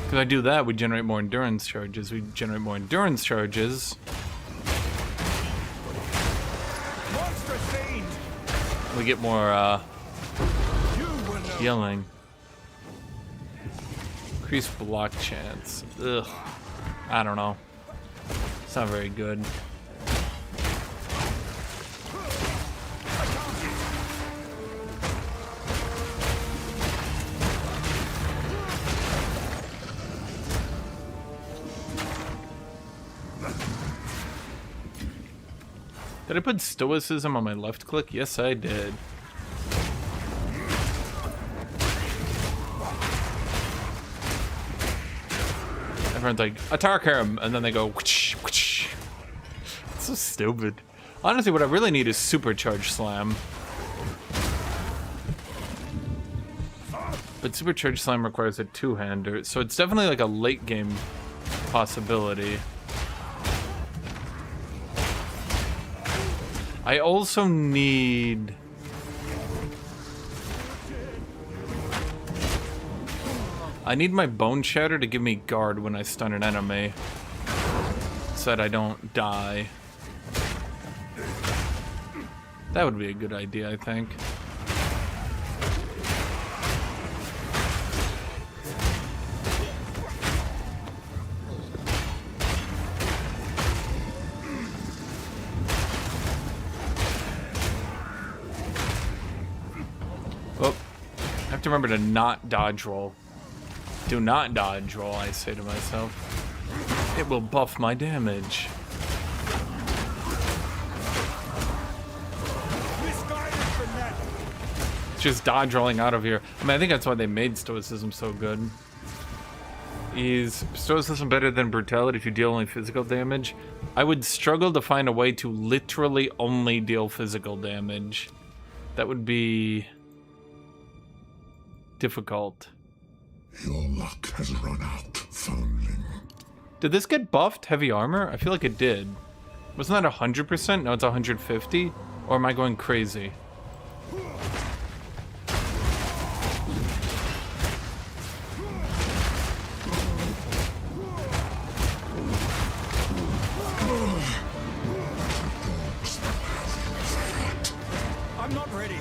[SPEAKER 1] If I do that, we generate more endurance charges. We generate more endurance charges. We get more healing. Increased block chance. Ugh. I don't know. It's not very good. Did I put stoicism on my left click? Yes, I did. Everyone's like, attack him, and then they go, whoosh, whoosh. It's so stupid. Honestly, what I really need is supercharge slam. But supercharge slam requires a two-hander, so it's definitely like a late game possibility. I also need... I need my Bone Shatter to give me guard when I stun an enemy, so that I don't die. That would be a good idea, I think. Oh, I have to remember to not dodge roll. Do not dodge roll, I say to myself. It will buff my damage. Just dodge rolling out of here. I mean, I think that's why they made stoicism so good. Is stoicism better than brutality if you deal only physical damage? I would struggle to find a way to literally only deal physical damage. That would be difficult.
[SPEAKER 7] Your luck has run out, foundling.
[SPEAKER 1] Did this get buffed, heavy armor? I feel like it did. Wasn't that 100%? No, it's 150? Or am I going crazy?
[SPEAKER 2] I'm not ready.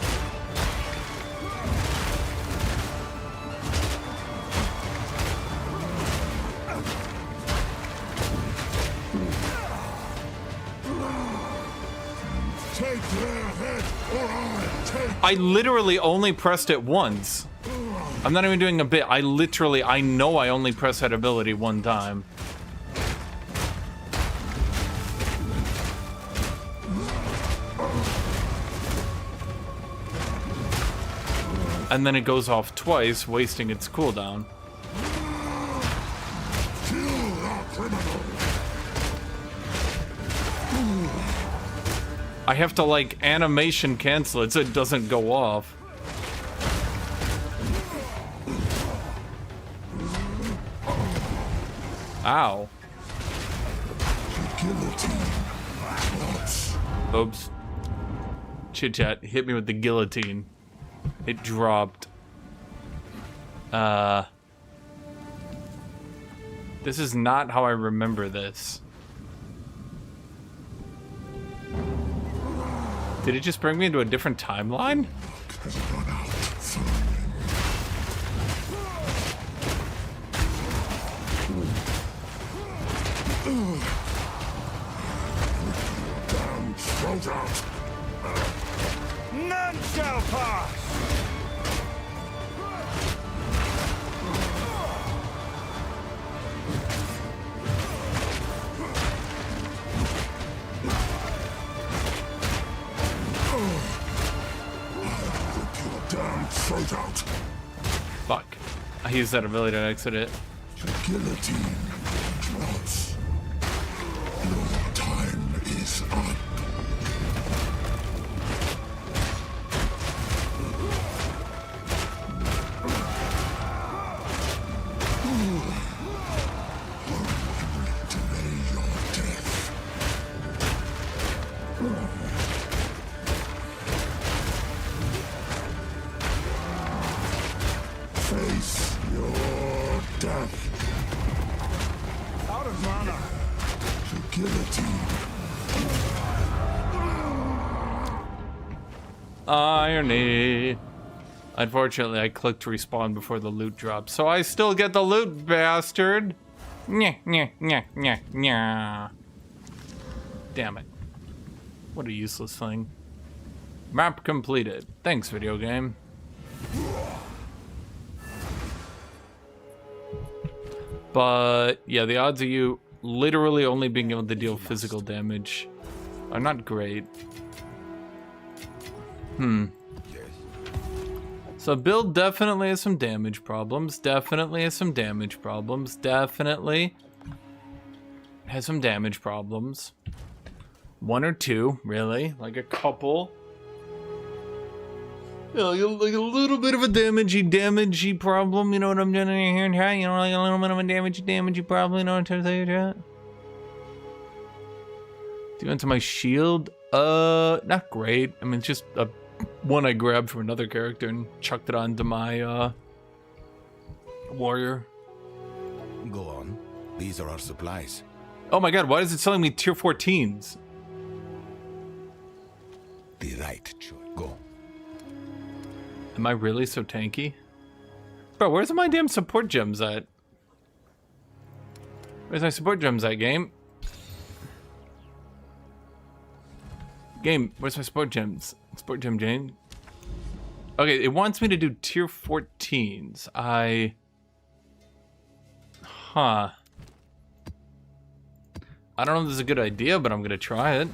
[SPEAKER 7] Take their head, or I'll take...
[SPEAKER 1] I literally only pressed it once. I'm not even doing a bit. I know I only pressed that ability one time. And then it goes off twice, wasting its cooldown. I have to, like, animation cancel it so it doesn't go off. Ow. Oops. Chit chat hit me with the guillotine. It dropped. This is not how I remember this. Did it just bring me into a different timeline?
[SPEAKER 4] None shall pass!
[SPEAKER 1] Fuck. I used that ability to exit it.
[SPEAKER 7] Guillotine drops. Your time is up. Delay your death. Face your death.
[SPEAKER 4] Out of mana.
[SPEAKER 7] The guillotine.
[SPEAKER 1] Irony. Unfortunately, I clicked respawn before the loot dropped, so I still get the loot, bastard. Nyeh, nyeh, nyeh, nyeh, nyeh. Damn it. What a useless thing. Map completed. Thanks, video game. But yeah, the odds of you literally only being able to deal physical damage are not great. So build definitely has some damage problems. Definitely has some damage problems. Definitely has some damage problems. One or two, really, like a couple. You know, like a little bit of a damagey problem. You know what I'm doing here and here. You know, like a little bit of a damagey problem. You know what I'm saying? Do you want to my shield? Not great. I mean, it's just a one I grabbed from another character and chucked it onto my warrior.
[SPEAKER 3] Go on. These are our supplies.
[SPEAKER 1] Oh my god, why is it selling me tier 14s?
[SPEAKER 3] The right choice. Go.
[SPEAKER 1] Am I really so tanky? Bro, where's my damn support gems at? Where's my support gems at, game? Game, where's my support gems? Support gem, Jane. Okay, it wants me to do tier 14s. Huh. I don't know if this is a good idea, but I'm gonna try it.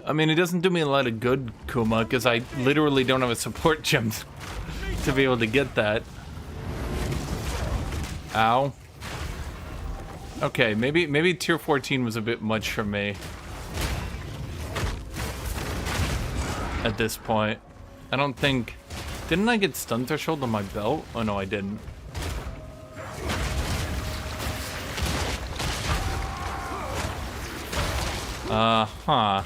[SPEAKER 1] I mean, it doesn't do me a lot of good, Kuma, because I literally don't have a support gem to be able to get that. Ow. Okay, maybe tier 14 was a bit much for me. At this point. I don't think... Didn't I get stun threshold on my belt? Oh no, I didn't. Huh.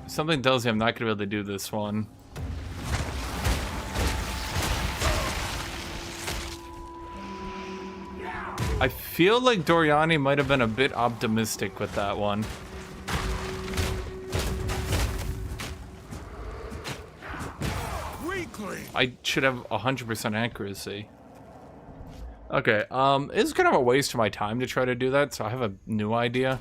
[SPEAKER 1] Something tells me I'm not gonna be able to do this one. I feel like Doriani might have been a bit optimistic with that one. I should have 100% accuracy. Okay, it's kind of a waste of my time to try to do that, so I have a new idea.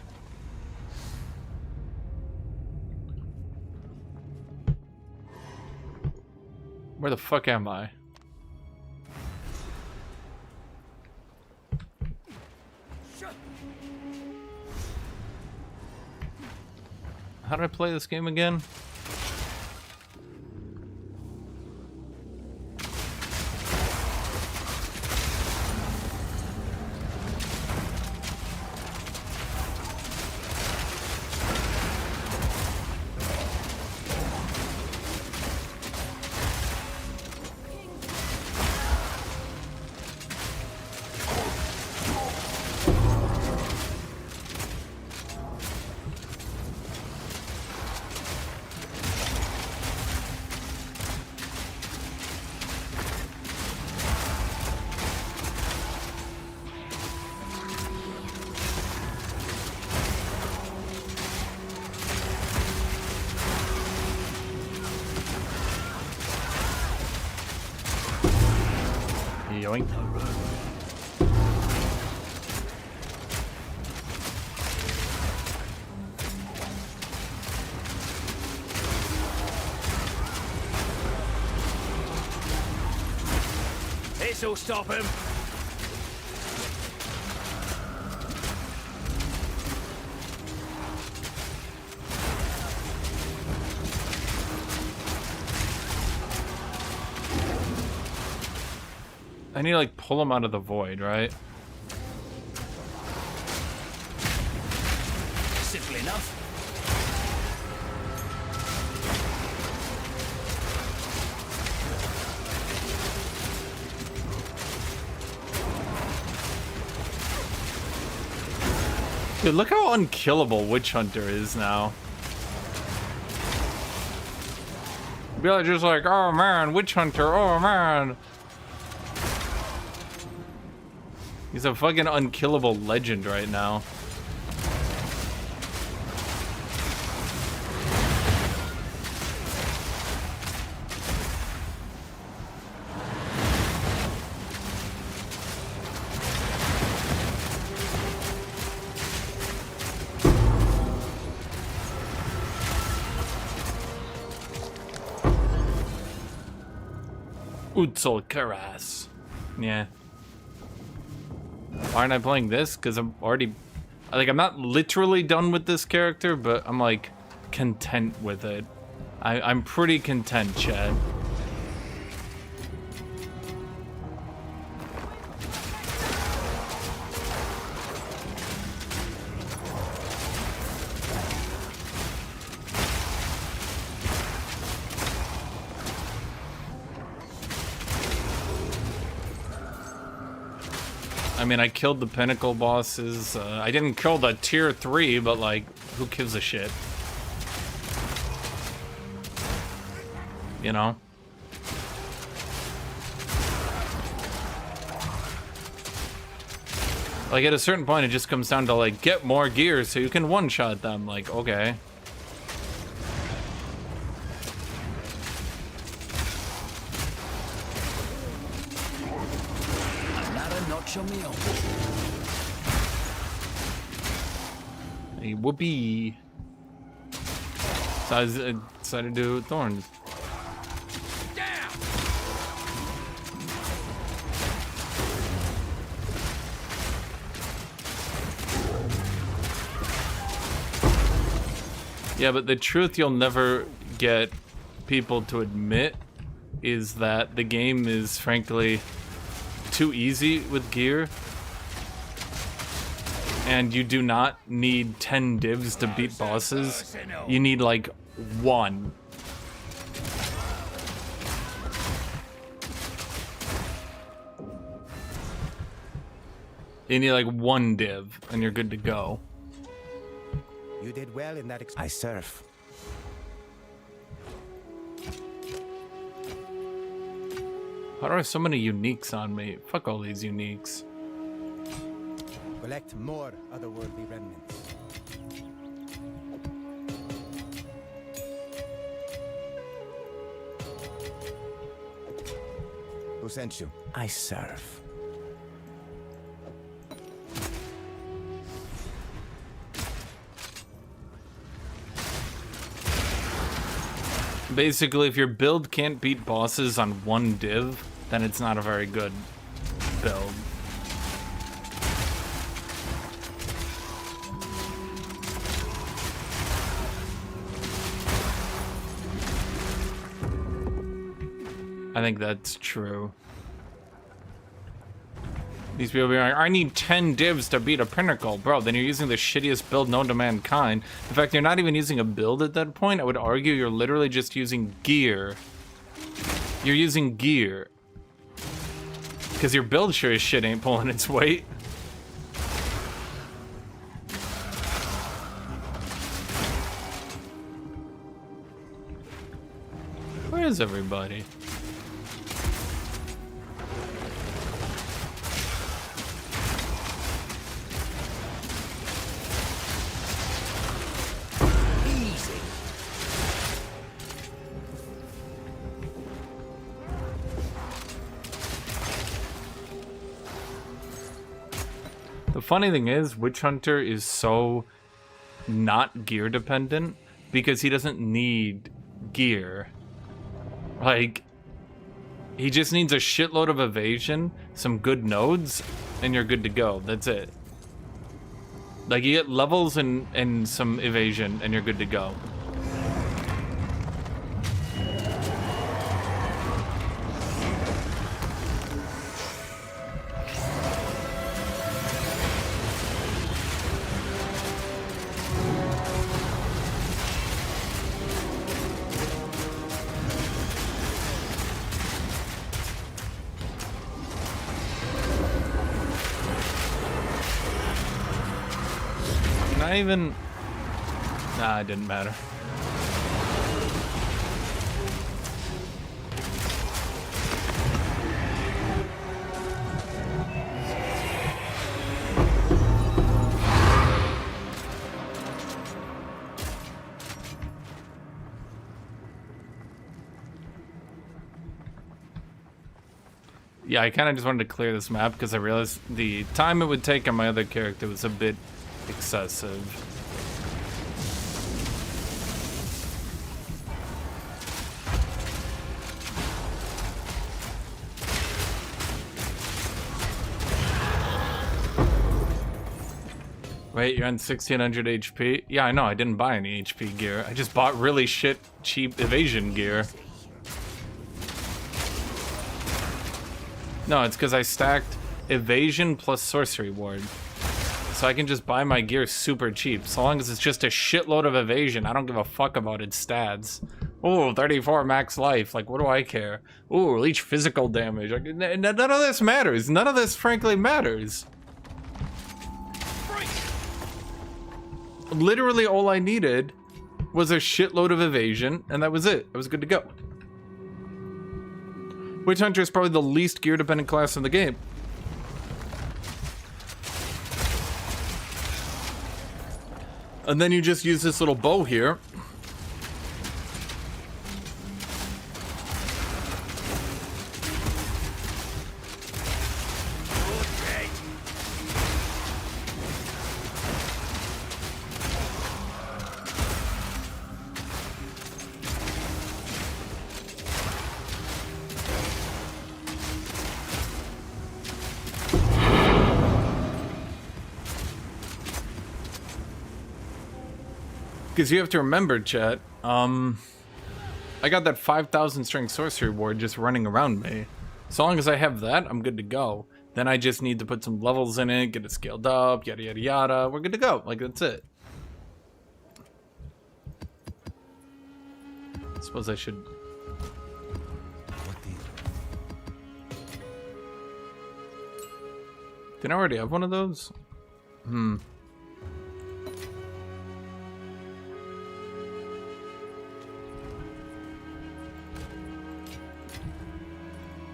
[SPEAKER 1] Where the fuck am I? How do I play this game again? Yoink.
[SPEAKER 5] This'll stop him.
[SPEAKER 1] I need to like pull him out of the void, right?
[SPEAKER 5] Simple enough.
[SPEAKER 1] Dude, look how unkillable Witch Hunter is now. Be like, just like, oh man, Witch Hunter, oh man. He's a fucking unkillable legend right now. Utsol Karas. Yeah. why aren't I playing this? Because I'm already, like, I'm not literally done with this character, but I'm like content with it. I'm pretty content, Chad. I mean, I killed the pinnacle bosses. I didn't kill the tier 3, but like, who gives a shit? You know? Like, at a certain point, it just comes down to like, get more gear so you can one-shot them. Like, okay. Hey, whoopee. So I decided to do Thorns. Yeah, but the truth you'll never get people to admit is that the game is frankly too easy with gear. And you do not need 10 divs to beat bosses. You need like 1. You need like 1 div and you're good to go.
[SPEAKER 13] You did well in that. I surf.
[SPEAKER 1] How do I have so many uniques on me? Fuck all these uniques.
[SPEAKER 13] Collect more otherworldly remnants. Who sent you? I surf.
[SPEAKER 1] Basically, if your build can't beat bosses on 1 div, then it's not a very good build. I think that's true. These people be like, I need 10 divs to beat a pinnacle. Bro, then you're using the shittiest build known to mankind. In fact, you're not even using a build at that point. I would argue you're literally just using gear. You're using gear. Because your build sure as shit ain't pulling its weight. Where is everybody? The funny thing is, Witch Hunter is so not gear dependent because he doesn't need gear. Like, he just needs a shitload of evasion, some good nodes, and you're good to go. That's it. Like, you get levels and some evasion, and you're good to go. Even nah, it didn't matter. Yeah, I kind of just wanted to clear this map because I realized the time it would take on my other character was a bit excessive. Wait, you're on 1600 HP? Yeah, I know, I didn't buy any HP gear. I just bought really cheap evasion gear. No, it's because I stacked evasion plus sorcery ward. So I can just buy my gear super cheap. So long as it's just a shitload of evasion, I don't give a fuck about its stats. Oh, 34 max life. Like, what do I care? Oh, leech physical damage. None of this matters. None of this, frankly, matters. Literally all I needed was a shitload of evasion, and that was it. I was good to go. Witch Hunter is probably the least gear-dependent class in the game. And then you just use this little bow here. Because you have to remember, chat, I got that 5,000 strength sorcery ward just running around me. So long as I have that, I'm good to go. Then I just need to put some levels in it, get it scaled up, yada yada yada. We're good to go. Like, that's it. I suppose I should... Didn't I already have one of those?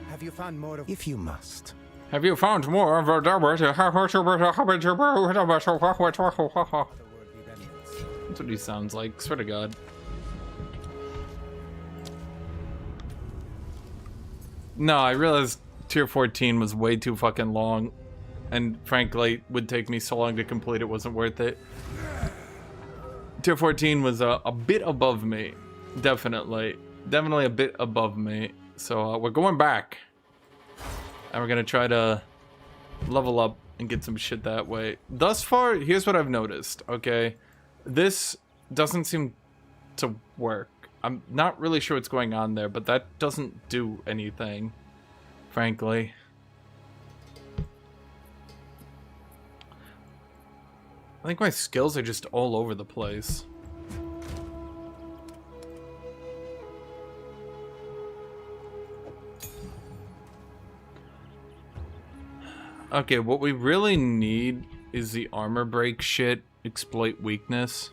[SPEAKER 13] Have you found more of... If you must.
[SPEAKER 1] Have you found more of That's what he sounds like, swear to God. No, I realized tier 14 was way too fucking long, and frankly, would take me so long to complete it wasn't worth it. Tier 14 was a bit above me, definitely a bit above me. So we're going back, and we're gonna try to level up and get some shit that way. Thus far, here's what I've noticed, okay? This doesn't seem to work. I'm not really sure what's going on there, but that doesn't do anything, frankly. I think my skills are just all over the place. Okay, what we really need is the armor break shit, exploit weakness.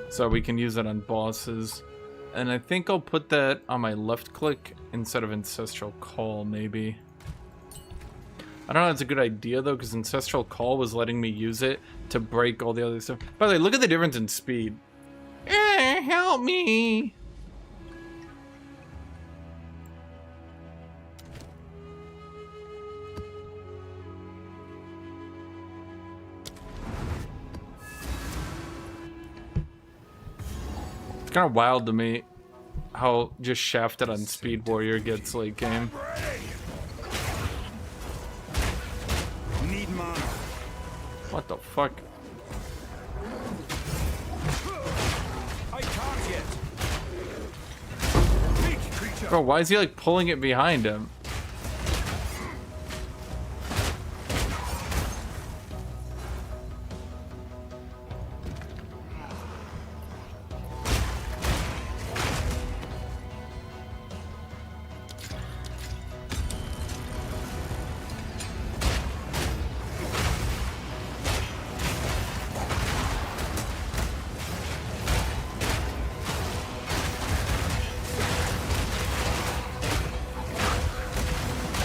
[SPEAKER 1] So we can use it on bosses. And I think I'll put that on my left click instead of Ancestral Call, maybe. I don't know if it's a good idea though, because Ancestral Call was letting me use it to break all the other stuff. By the way, look at the difference in speed. Help me! It's kind of wild to me how just shafted on Speed Warrior gets late game.
[SPEAKER 3] Need mana.
[SPEAKER 1] What the fuck?
[SPEAKER 3] I can't yet.
[SPEAKER 1] Bro, why is he like pulling it behind him?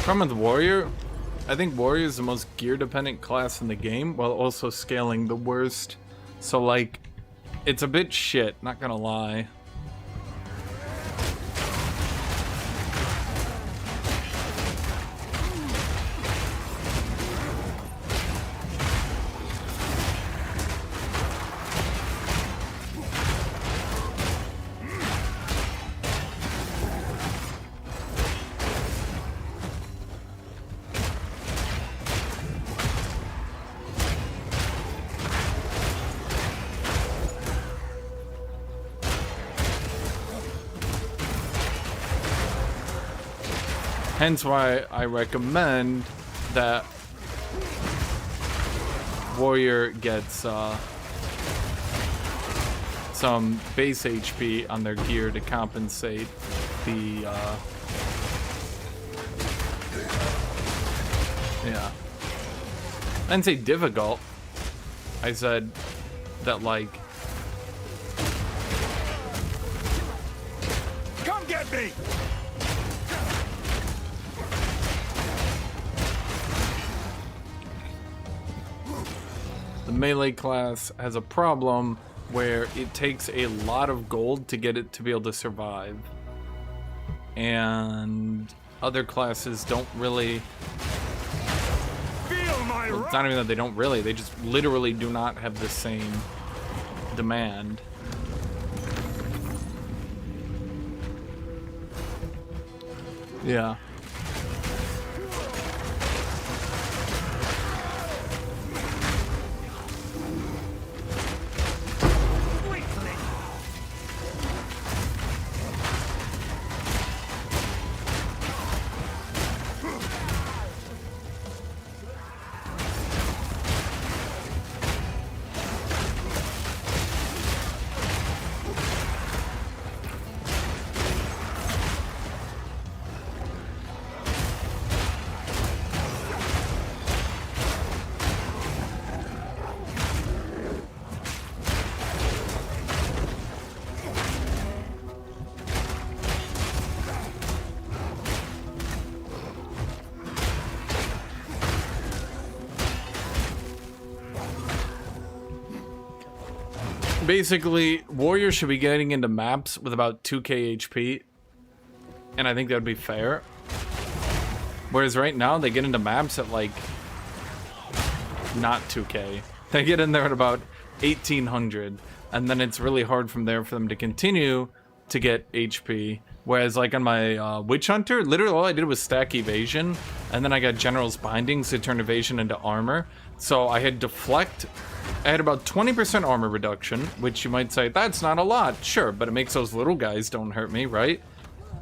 [SPEAKER 1] Problem with Warrior, I think Warrior is the most gear dependent class in the game while also scaling the worst. So like, it's a bit shit, not gonna lie. Hence why I recommend that warrior gets some base HP on their gear to compensate the yeah. I didn't say difficult. I said that, like,
[SPEAKER 4] Come get me!
[SPEAKER 1] the melee class has a problem where it takes a lot of gold to get it to be able to survive. And other classes don't really... Well, it's not even that they don't really, they just literally do not have the same demand. Yeah. Basically, warriors should be getting into maps with about 2k HP, and I think that would be fair. Whereas right now, they get into maps at, like, not 2k. They get in there at about 1800, and then it's really hard from there for them to continue to get HP. Whereas, like, on my Witch Hunter, literally all I did was stack evasion, and then I got General's Bindings to turn evasion into armor. So I had deflect. I had about 20% armor reduction, which you might say, that's not a lot. Sure, but it makes those little guys don't hurt me, right?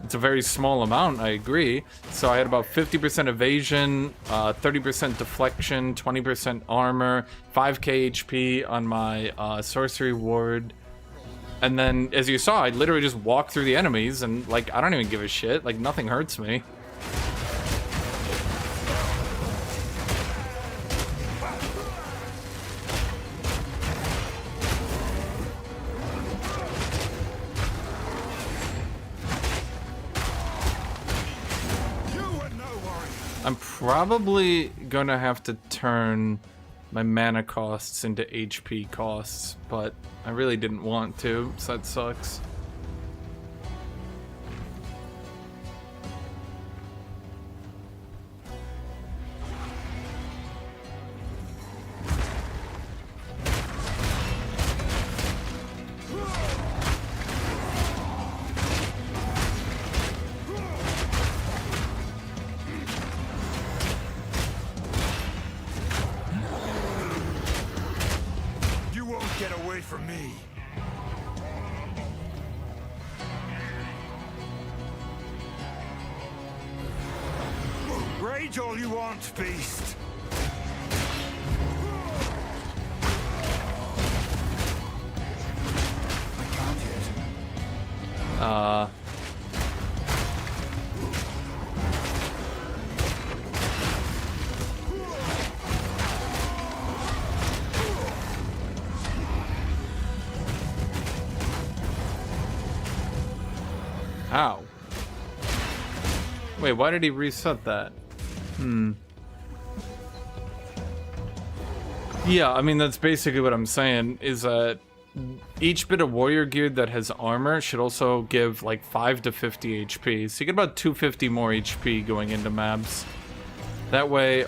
[SPEAKER 1] It's a very small amount, I agree. So I had about 50% evasion, 30% deflection, 20% armor, 5k HP on my sorcery ward. And then, as you saw, I literally just walk through the enemies and, like, I don't even give a shit. Like, nothing hurts me. I'm probably gonna have to turn my mana costs into HP costs, but I really didn't want to, so that sucks.
[SPEAKER 4] From me. Rage all you want, beast. I can't yet.
[SPEAKER 1] Ow. Wait, why did he reset that? Yeah, I mean, that's basically what I'm saying, is that each bit of warrior gear that has armor should also give like 5 to 50 HP. So you get about 250 more HP going into maps. That way,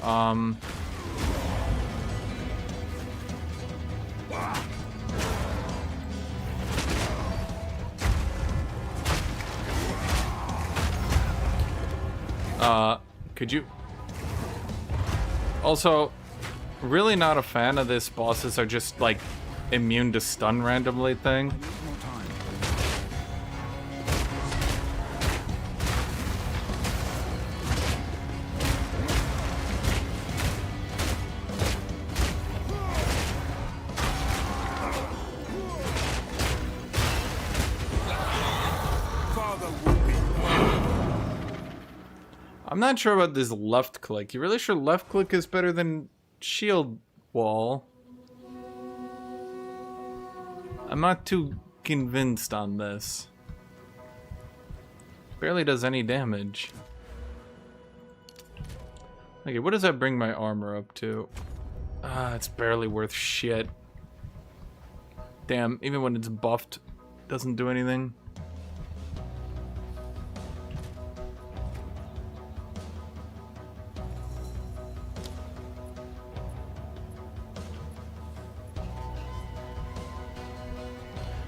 [SPEAKER 1] could you... Also, really not a fan of this bosses are just, like, immune to stun randomly thing. I'm not sure about this left click. You really sure left click is better than shield wall? I'm not too convinced on this. Barely does any damage. Okay, what does that bring my armor up to? It's barely worth shit. Damn, even when it's buffed, doesn't do anything.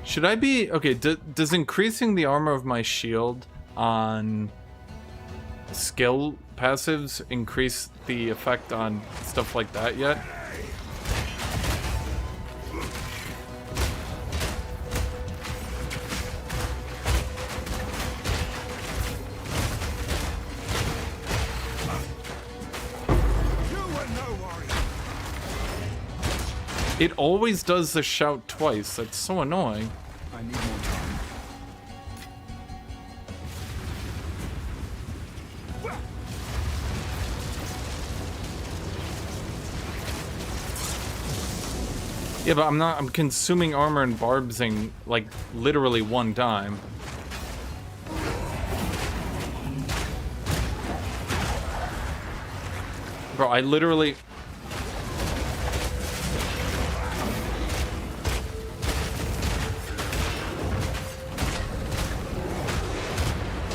[SPEAKER 1] Should I be... Okay, does increasing the armor of my shield on skill passives increase the effect on stuff like that yet? It always does the shout twice. That's so annoying.
[SPEAKER 3] I need more time.
[SPEAKER 1] Yeah, but I'm consuming armor and barbsing like literally one time. Bro, I literally...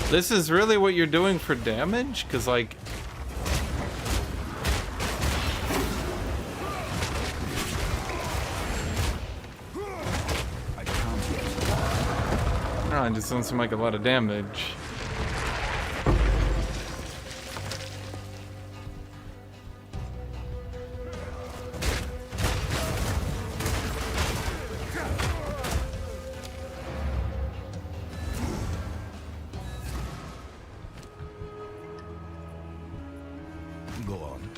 [SPEAKER 1] This is really what you're doing for damage? Because, like... No, it just doesn't seem like a lot of damage.
[SPEAKER 3] Go on.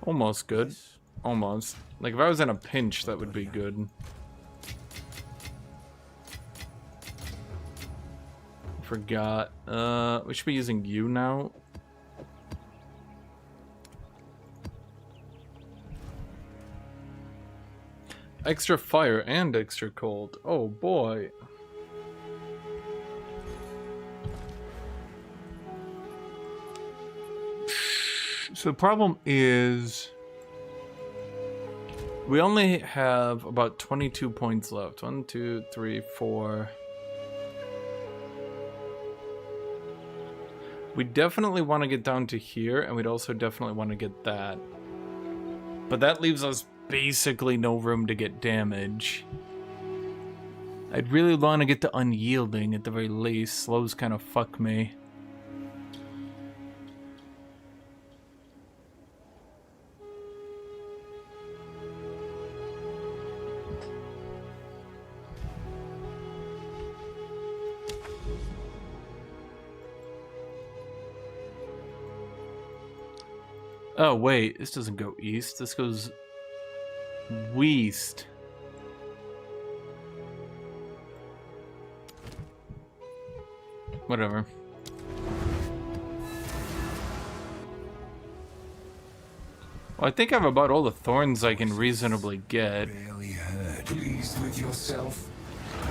[SPEAKER 1] Almost good. Almost. Like, if I was in a pinch, that would be good. Forgot. We should be using you now. Extra fire and extra cold. Oh boy. So the problem is we only have about 22 points left. 1, 2, 3, 4. We definitely want to get down to here, and we'd also definitely want to get that. But that leaves us basically no room to get damage. I'd really want to get to unyielding at the very least. Slows kind of fuck me. Oh wait, this doesn't go east, this goes west. Whatever. Well, I think I have about all the thorns I can reasonably get.
[SPEAKER 7] Barely heard. Pleased with yourself?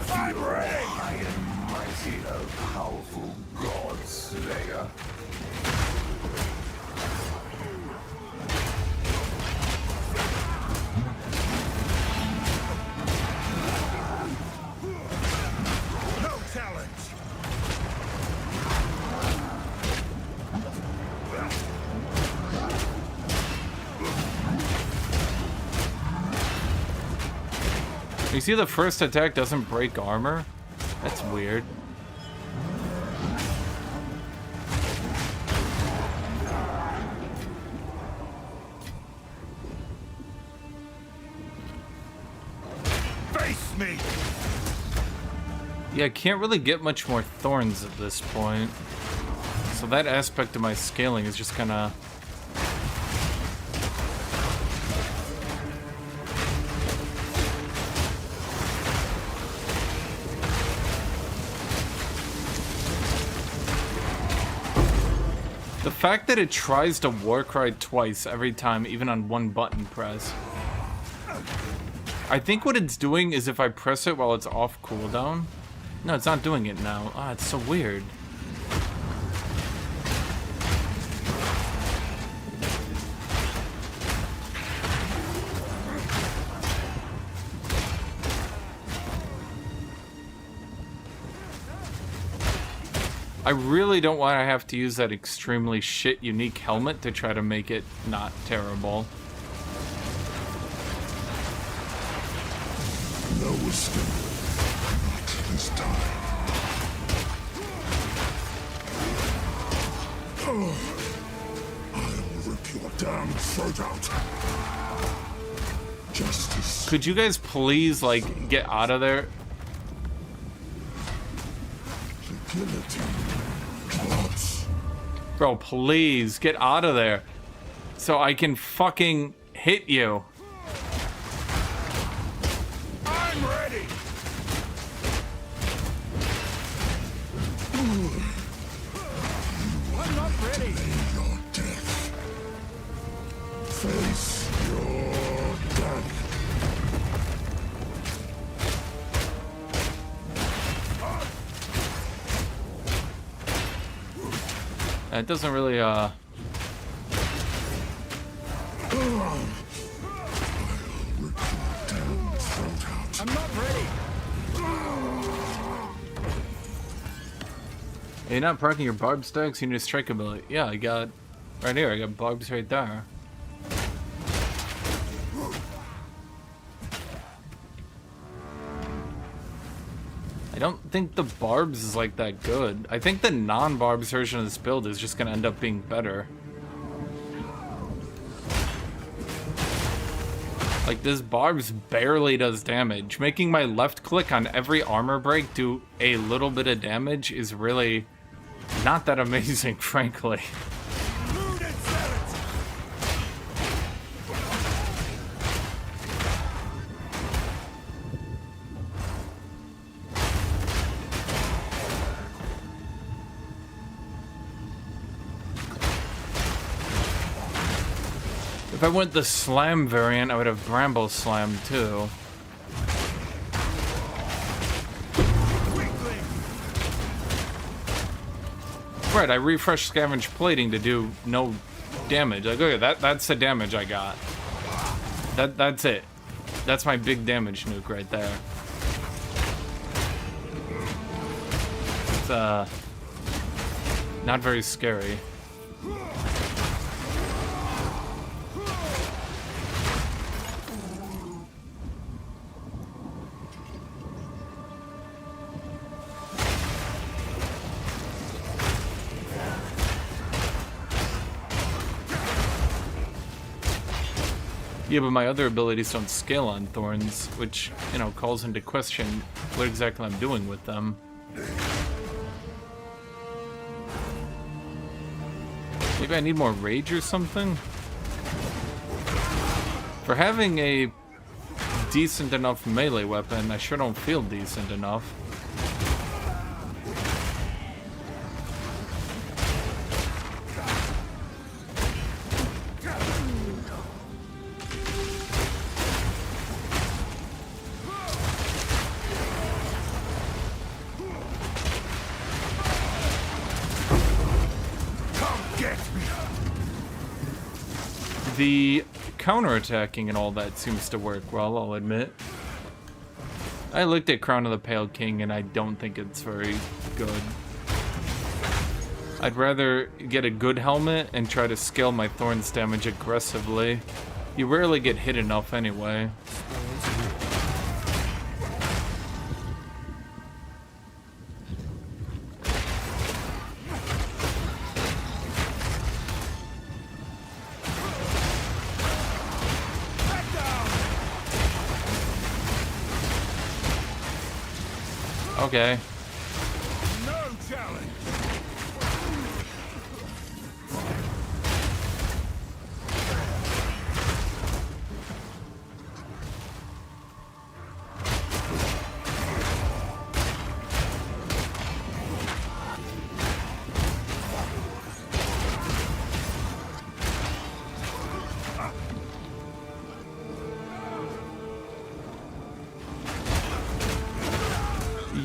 [SPEAKER 7] You are high and mighty, a powerful god slayer.
[SPEAKER 1] You see the first attack doesn't break armor? That's weird.
[SPEAKER 4] Face me!
[SPEAKER 1] Yeah, I can't really get much more thorns at this point. So that aspect of my scaling is just kinda... The fact that it tries to war cry twice every time, even on one button press. I think what it's doing is if I press it while it's off cooldown. No, it's not doing it now. Ah, it's so weird. I really don't want to have to use that extremely shit unique helmet to try to make it not terrible.
[SPEAKER 7] No escape. Not this time. I'll rip your damn throat out. Justice.
[SPEAKER 1] Could you guys please, like, get out of there?
[SPEAKER 7] The guillotine. Clubs.
[SPEAKER 1] Bro, please, get out of there. So I can fucking hit you.
[SPEAKER 4] I'm ready. I'm not ready.
[SPEAKER 7] Your death. Face your death.
[SPEAKER 1] It doesn't really,
[SPEAKER 4] I'm not ready.
[SPEAKER 1] You're not parking your barb stacks, you need a strike ability. Yeah, I got right here, I got barbs right there. I don't think the barbs is like that good. I think the non-barbs version of this build is just gonna end up being better. Like, this barbs barely does damage. Making my left click on every armor break do a little bit of damage is really not that amazing, frankly. If I went the slam variant, I would have Bramble Slam too. Right, I refreshed Scavenge Plating to do no damage. Like, look at that's the damage I got. That's it. That's my big damage nuke right there. It's not very scary. Yeah, but my other abilities don't scale on Thorns, which, you know, calls into question what exactly I'm doing with them. Maybe I need more rage or something? For having a decent enough melee weapon, I sure don't feel decent enough. The counterattacking and all that seems to work well, I'll admit. I looked at Crown of the Pale King and I don't think it's very good. I'd rather get a good helmet and try to scale my Thorns damage aggressively. You rarely get hit enough anyway. Okay.
[SPEAKER 4] No challenge.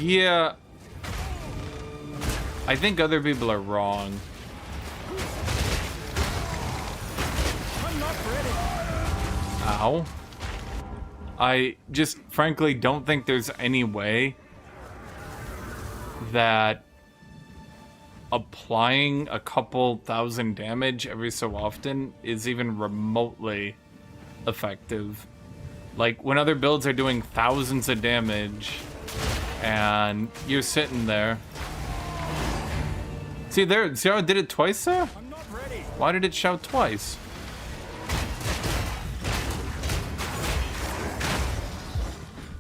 [SPEAKER 1] Yeah. I think other people are wrong.
[SPEAKER 5] I'm not ready.
[SPEAKER 1] Ow. I just frankly don't think there's any way that applying a couple thousand damage every so often is even remotely effective. Like, when other builds are doing thousands of damage and you're sitting there. See how it did it twice there?
[SPEAKER 5] I'm not ready.
[SPEAKER 1] Why did it shout twice?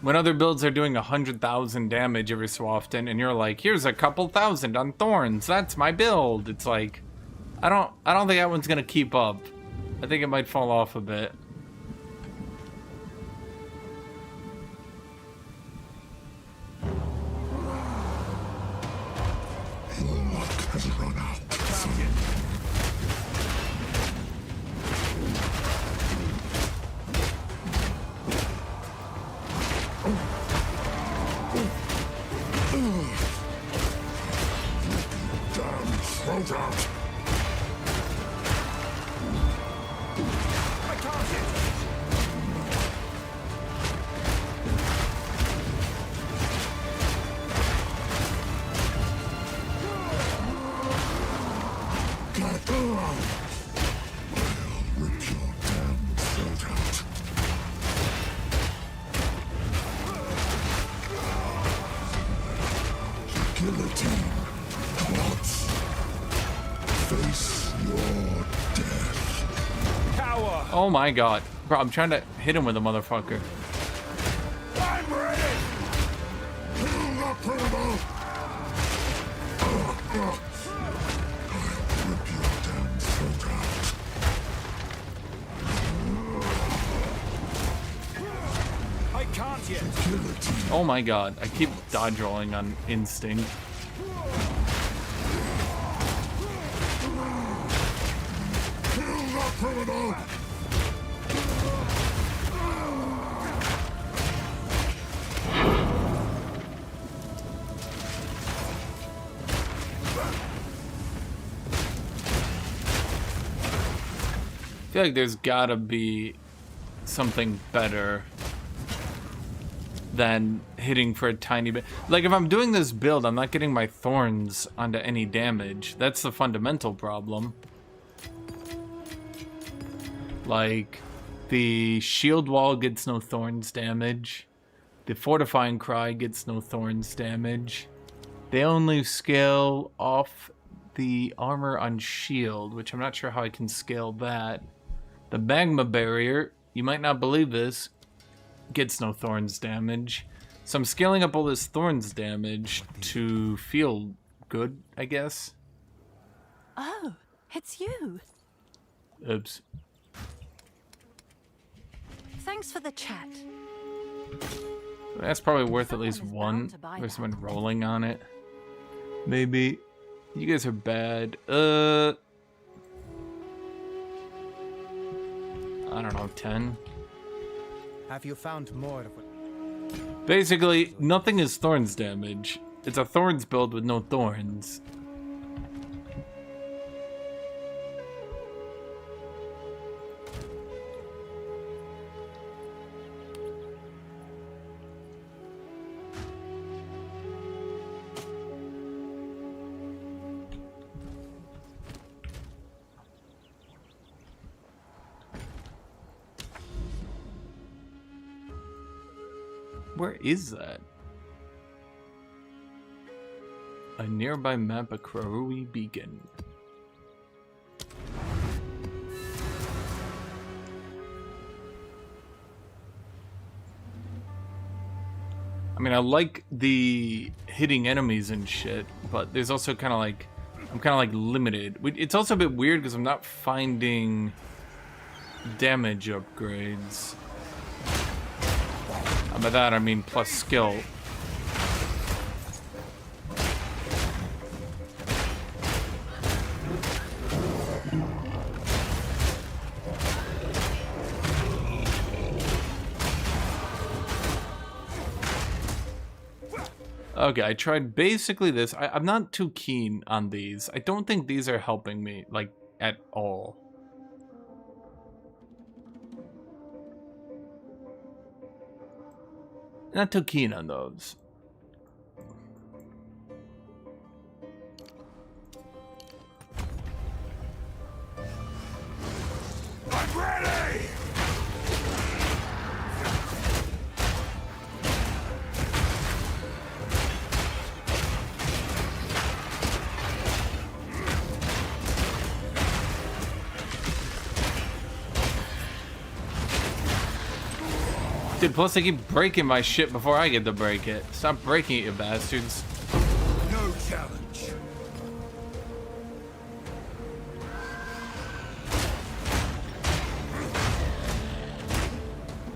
[SPEAKER 1] When other builds are doing 100,000 damage every so often, and you're like, here's a couple thousand on Thorns, that's my build. It's like, I don't think that one's gonna keep up. I think it might fall off a bit.
[SPEAKER 7] Your luck has run out. Damn throat out.
[SPEAKER 5] I can't hit.
[SPEAKER 7] Rip your damn throat out. Guillotine. Clots. Face your death.
[SPEAKER 5] Power.
[SPEAKER 1] Oh my god. Bro, I'm trying to hit him with a motherfucker.
[SPEAKER 4] I'm ready!
[SPEAKER 7] Not provable. Rip your damn throat out.
[SPEAKER 5] I can't yet.
[SPEAKER 7] Guillotine.
[SPEAKER 1] Oh my god. I keep dodge rolling on instinct.
[SPEAKER 7] Kill the criminal.
[SPEAKER 1] I feel like there's gotta be something better than hitting for a tiny bit. Like, if I'm doing this build, I'm not getting my Thorns onto any damage. That's the fundamental problem. Like, the shield wall gets no Thorns damage. The fortifying cry gets no Thorns damage. They only scale off the armor on shield, which I'm not sure how I can scale that. The magma barrier, you might not believe this, gets no Thorns damage. So I'm scaling up all this Thorns damage to feel good, I guess.
[SPEAKER 11] Oh, it's you.
[SPEAKER 1] Oops.
[SPEAKER 11] Thanks for the chat.
[SPEAKER 1] That's probably worth at least one. There's someone rolling on it. Maybe. You guys are bad. I don't know, 10?
[SPEAKER 13] Have you found more of what...
[SPEAKER 1] Basically, nothing is Thorns damage. It's a Thorns build with no Thorns. Where is that? A nearby map of Krarui Beacon. I mean, I like the hitting enemies and shit, but there's also kind of like, I'm kind of like limited. It's also a bit weird because I'm not finding damage upgrades. By that I mean plus skill. Okay, I tried basically this. I'm not too keen on these. I don't think these are helping me, like, at all. Not too keen on those.
[SPEAKER 4] I'm ready!
[SPEAKER 1] Dude, plus they keep breaking my shit before I get to break it. Stop breaking it, you bastards.
[SPEAKER 4] No challenge.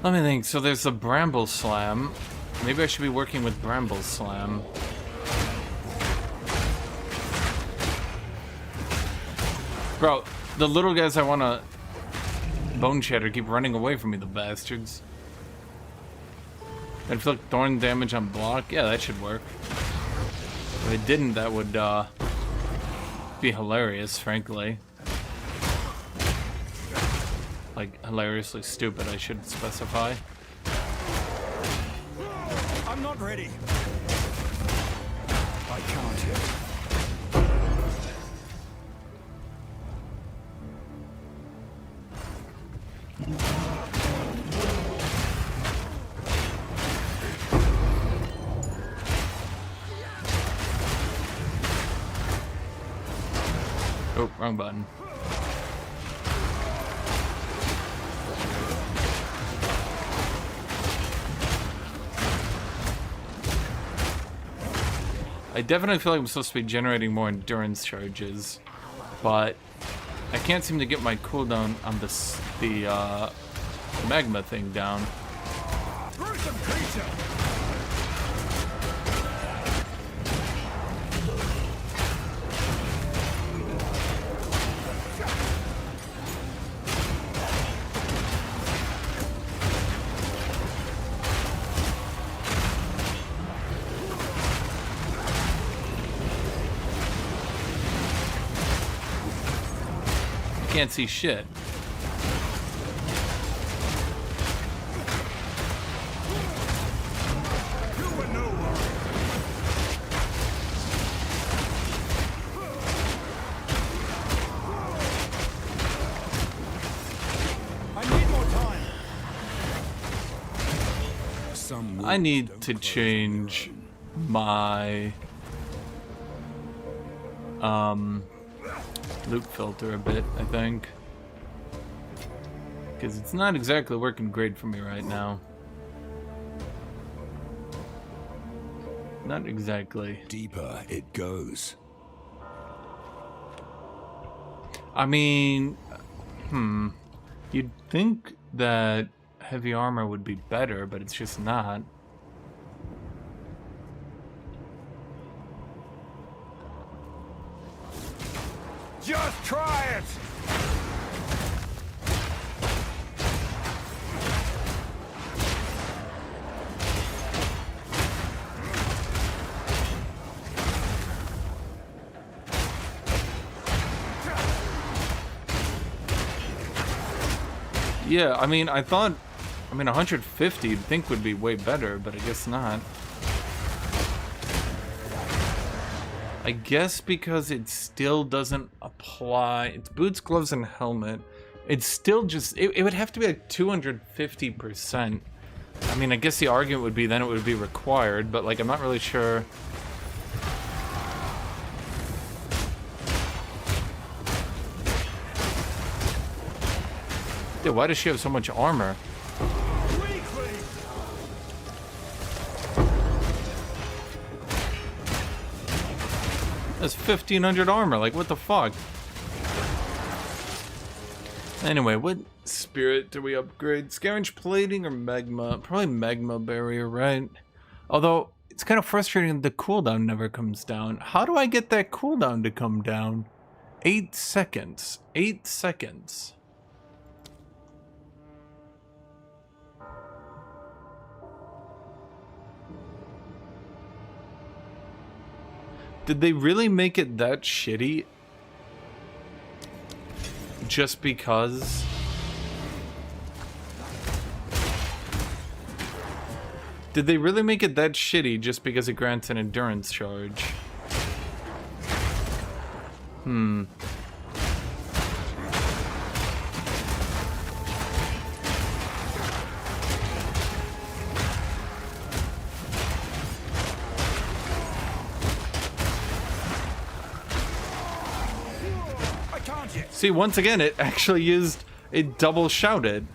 [SPEAKER 1] Let me think. So there's the Bramble Slam. Maybe I should be working with Bramble Slam. Bro, the little guys I want to bone shatter keep running away from me, the bastards. Inflict thorn damage on block? Yeah, that should work. If it didn't, that would be hilarious, frankly. Like, hilariously stupid, I should specify.
[SPEAKER 5] I'm not ready.
[SPEAKER 3] I can't yet.
[SPEAKER 1] Oh, wrong button. I definitely feel like I'm supposed to be generating more endurance charges, but I can't seem to get my cooldown on the magma thing down.
[SPEAKER 5] Gruesome creature!
[SPEAKER 1] Can't see shit. I need to change my loot filter a bit, I think, because it's not exactly working great for me right now. Not exactly.
[SPEAKER 3] Deeper it goes.
[SPEAKER 1] I mean, you'd think that heavy armor would be better, but it's just not.
[SPEAKER 4] Just try it!
[SPEAKER 1] Yeah, I mean, 150 you'd think would be way better, but I guess not. I guess because it still doesn't apply. It's boots, gloves, and helmet. It's still just, it would have to be like 250%. I mean, I guess the argument would be then it would be required, but like, I'm not really sure. Dude, why does she have so much armor? That's 1,500 armor, like what the fuck? Anyway, what spirit do we upgrade? Scavenge plating or magma? Probably magma barrier, right? Although, it's kind of frustrating the cooldown never comes down. How do I get that cooldown to come down? 8 seconds. 8 seconds. Did they really make it that shitty? Just because? Did they really make it that shitty just because it grants an endurance charge? See, once again, it actually used a double shouted.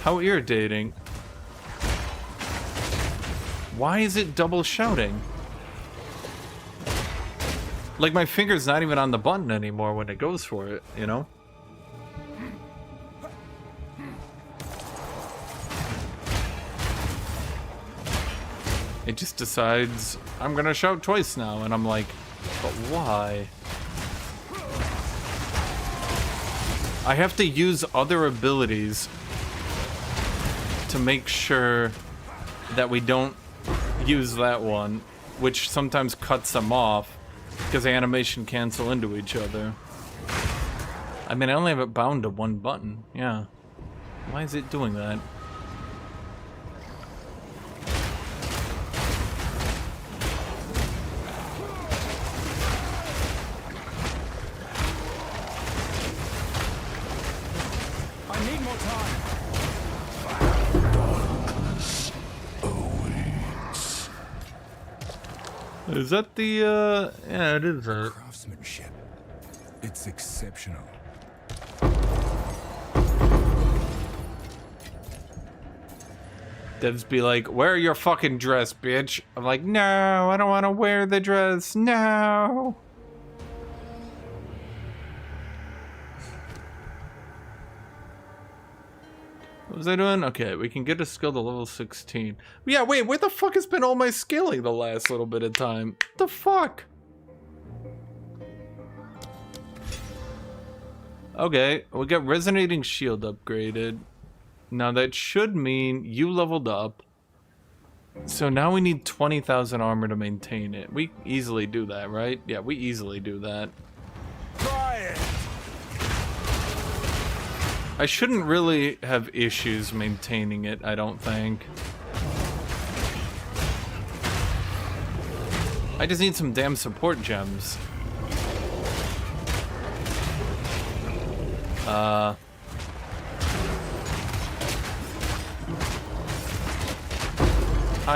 [SPEAKER 1] How irritating. Why is it double shouting? Like, my finger's not even on the button anymore when it goes for it, you know? It just decides, I'm gonna shout twice now, and I'm like, but why? I have to use other abilities to make sure that we don't use that one, which sometimes cuts them off because the animation cancel into each other. I mean, I only have it bound to one button. Yeah. Why is it doing that? Is that the, yeah, it is that.
[SPEAKER 3] Craftsmanship. It's exceptional.
[SPEAKER 1] Devs be like, wear your fucking dress, bitch. I'm like, no, I don't want to wear the dress, no. What was I doing? Okay, we can get a skill to level 16. Yeah, wait, where the fuck has been all my scaling the last little bit of time? What the fuck? Okay, we got Resonating Shield upgraded. Now that should mean you leveled up. So now we need 20,000 armor to maintain it. We easily do that, right? Yeah, we easily do that.
[SPEAKER 4] Try it.
[SPEAKER 1] I shouldn't really have issues maintaining it, I don't think. I just need some damn support gems. Hi,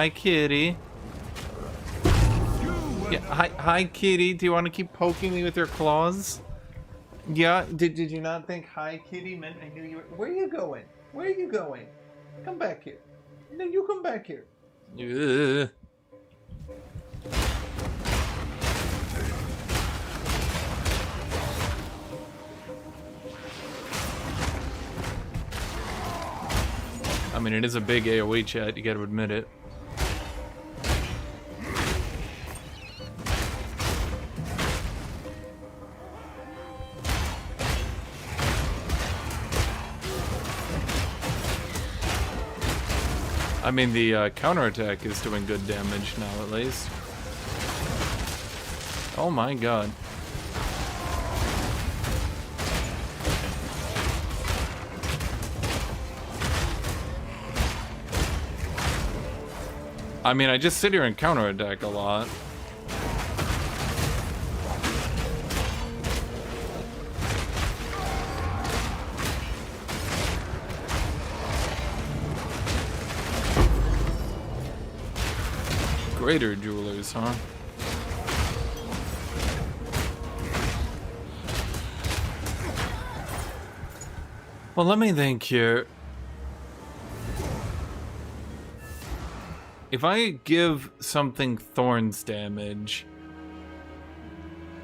[SPEAKER 1] kitty. Yeah, hi, kitty. Do you want to keep poking me with your claws? Yeah, did you not think hi, kitty meant I knew you were... Where are you going? Where are you going? Come back here. No, you come back here. Ugh. I mean, it is a big AoE chat, you gotta admit it. I mean, the counterattack is doing good damage now, at least. Oh my god. I mean, I just sit here and counterattack a lot. Greater jewelers, huh? Well, let me think here. If I give something Thorns damage,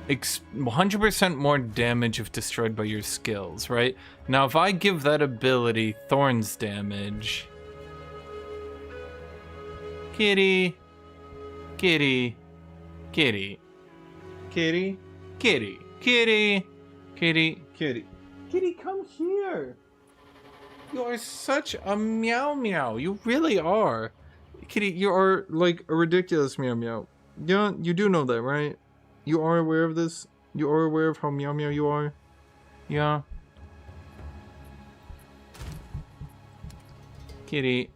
[SPEAKER 1] 100% more damage if destroyed by your skills, right? Now, if I give that ability Thorns damage... Kitty... Kitty, kitty, kitty, kitty, kitty, kitty, kitty, kitty, come here. You are such a meow meow. You really are. Kitty, you are like a ridiculous meow meow. You do know that, right? You are aware of this? You are aware of how meow meow you are? Yeah. Kitty.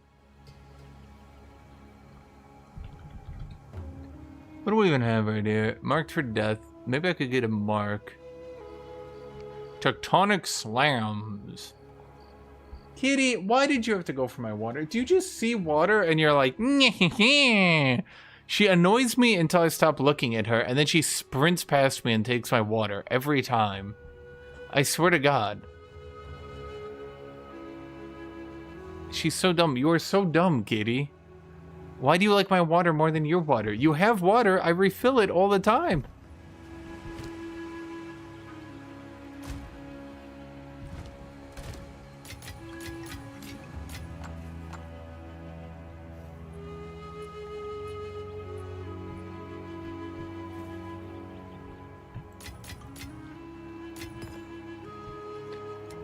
[SPEAKER 1] What do we even have right here? Marked for death. Maybe I could get a mark. Tectonic slams. Kitty, why did you have to go for my water? Do you just see water and you're like, nyeh? She annoys me until I stop looking at her, and then she sprints past me and takes my water every time. I swear to God. She's so dumb. You are so dumb, Kitty. Why do you like my water more than your water? You have water. I refill it all the time.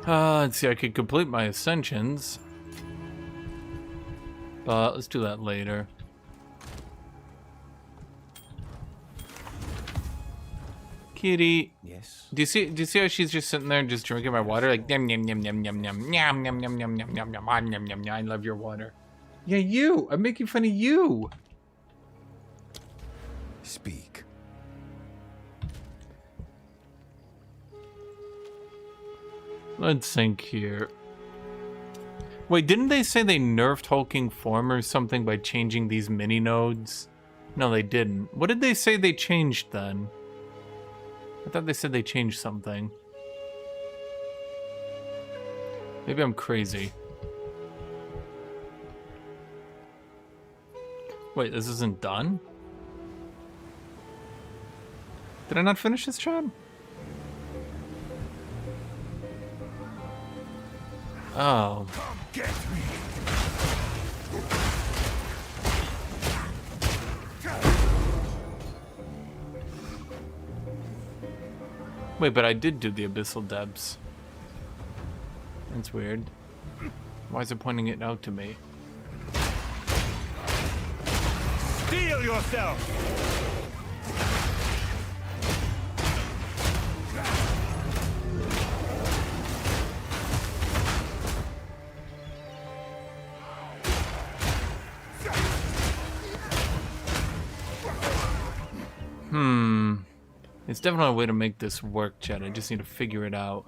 [SPEAKER 1] Let's see, I could complete my ascensions. But let's do that later. Kitty.
[SPEAKER 13] Yes.
[SPEAKER 1] Do you see how she's just sitting there just drinking my water? Like yum yum yum yum yum yum yum yum yum yum yum yum yum yum yum yum. I love your water. Yeah, you. I'm making fun of you.
[SPEAKER 3] Speak.
[SPEAKER 1] Let's think here. Wait, didn't they say they nerfed hulking form or something by changing these mini nodes? No, they didn't. What did they say they changed then? I thought they said they changed something. Maybe I'm crazy. Wait, this isn't done? Did I not finish this job? Oh.
[SPEAKER 4] Come get me.
[SPEAKER 1] Wait, but I did do the abyssal depths. That's weird. Why is it pointing it out to me?
[SPEAKER 4] Steel yourself.
[SPEAKER 1] It's definitely a way to make this work, Chad. I just need to figure it out.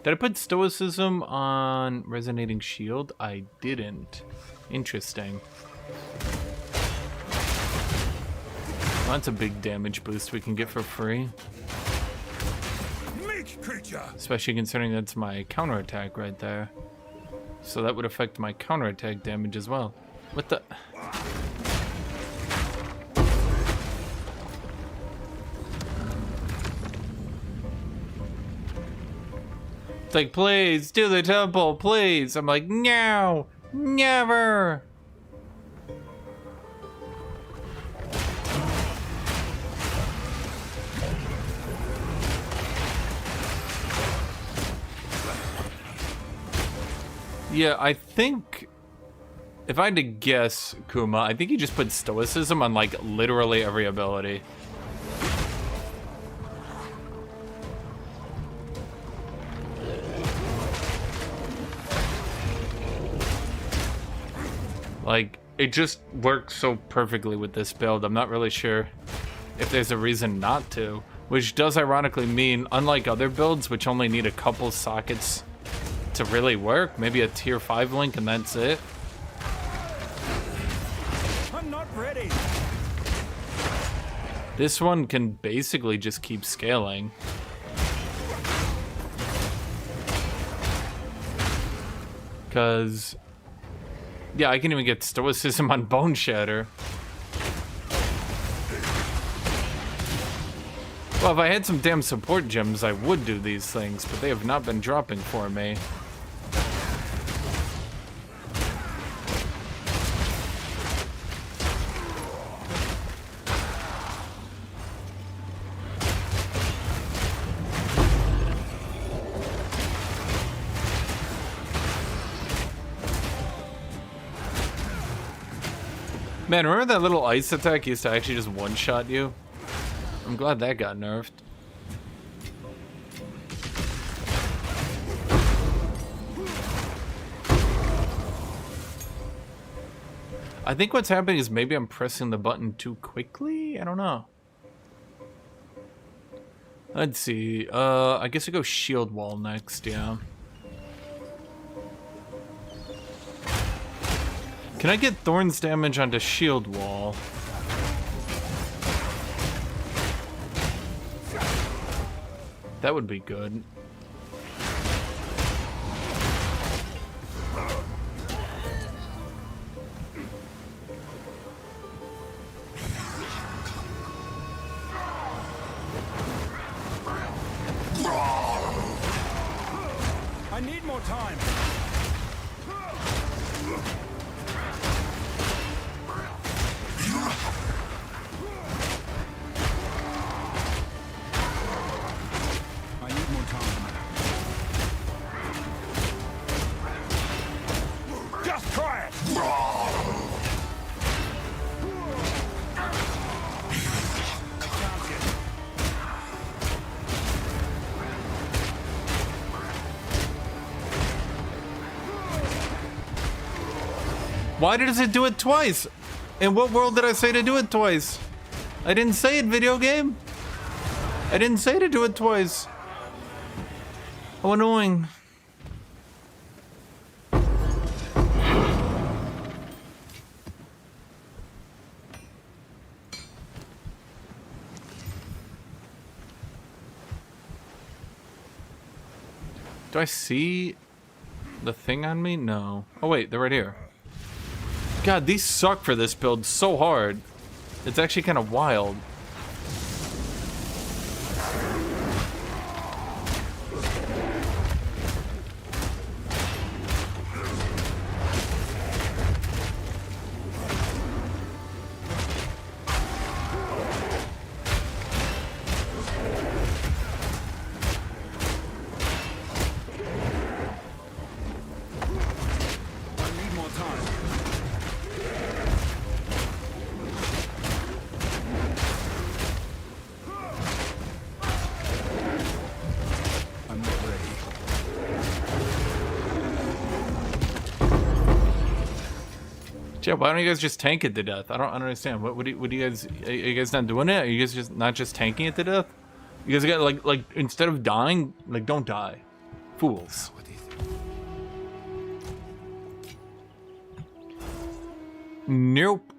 [SPEAKER 1] Did I put stoicism on resonating shield? I didn't. Interesting. Well, that's a big damage boost we can get for free.
[SPEAKER 4] Meek creature.
[SPEAKER 1] Especially considering that's my counterattack right there. So that would affect my counterattack damage as well. What the... It's like, please, do the temple, please. I'm like, no, never. Yeah, I think, if I had to guess, Kuma, I think you just put stoicism on, like, literally every ability. Like, it just works so perfectly with this build. I'm not really sure if there's a reason not to. Which does ironically mean, unlike other builds, which only need a couple sockets to really work, maybe a tier 5 link and that's it.
[SPEAKER 5] I'm not ready.
[SPEAKER 1] This one can basically just keep scaling. Because... yeah, I can even get stoicism on Bone Shatter. Well, if I had some damn support gems, I would do these things, but they have not been dropping for me. Man, remember that little ice attack used to actually just one-shot you? I'm glad that got nerfed. I think what's happening is maybe I'm pressing the button too quickly? I don't know. Let's see. I guess I go shield wall next, yeah. Can I get Thorns damage onto shield wall? That would be good.
[SPEAKER 5] I need more time. I need more time.
[SPEAKER 4] Just try it!
[SPEAKER 1] Why does it do it twice? In what world did I say to do it twice? I didn't say it, video game. I didn't say to do it twice. How annoying. Do I see the thing on me? No. Oh wait, they're right here. God, these suck for this build so hard. It's actually kind of wild. Yeah, why don't you guys just tank it to death? I don't understand. What do you guys? Are you guys not doing it? Are you guys just not just tanking it to death? You guys got like instead of dying, like don't die, fools. Nope.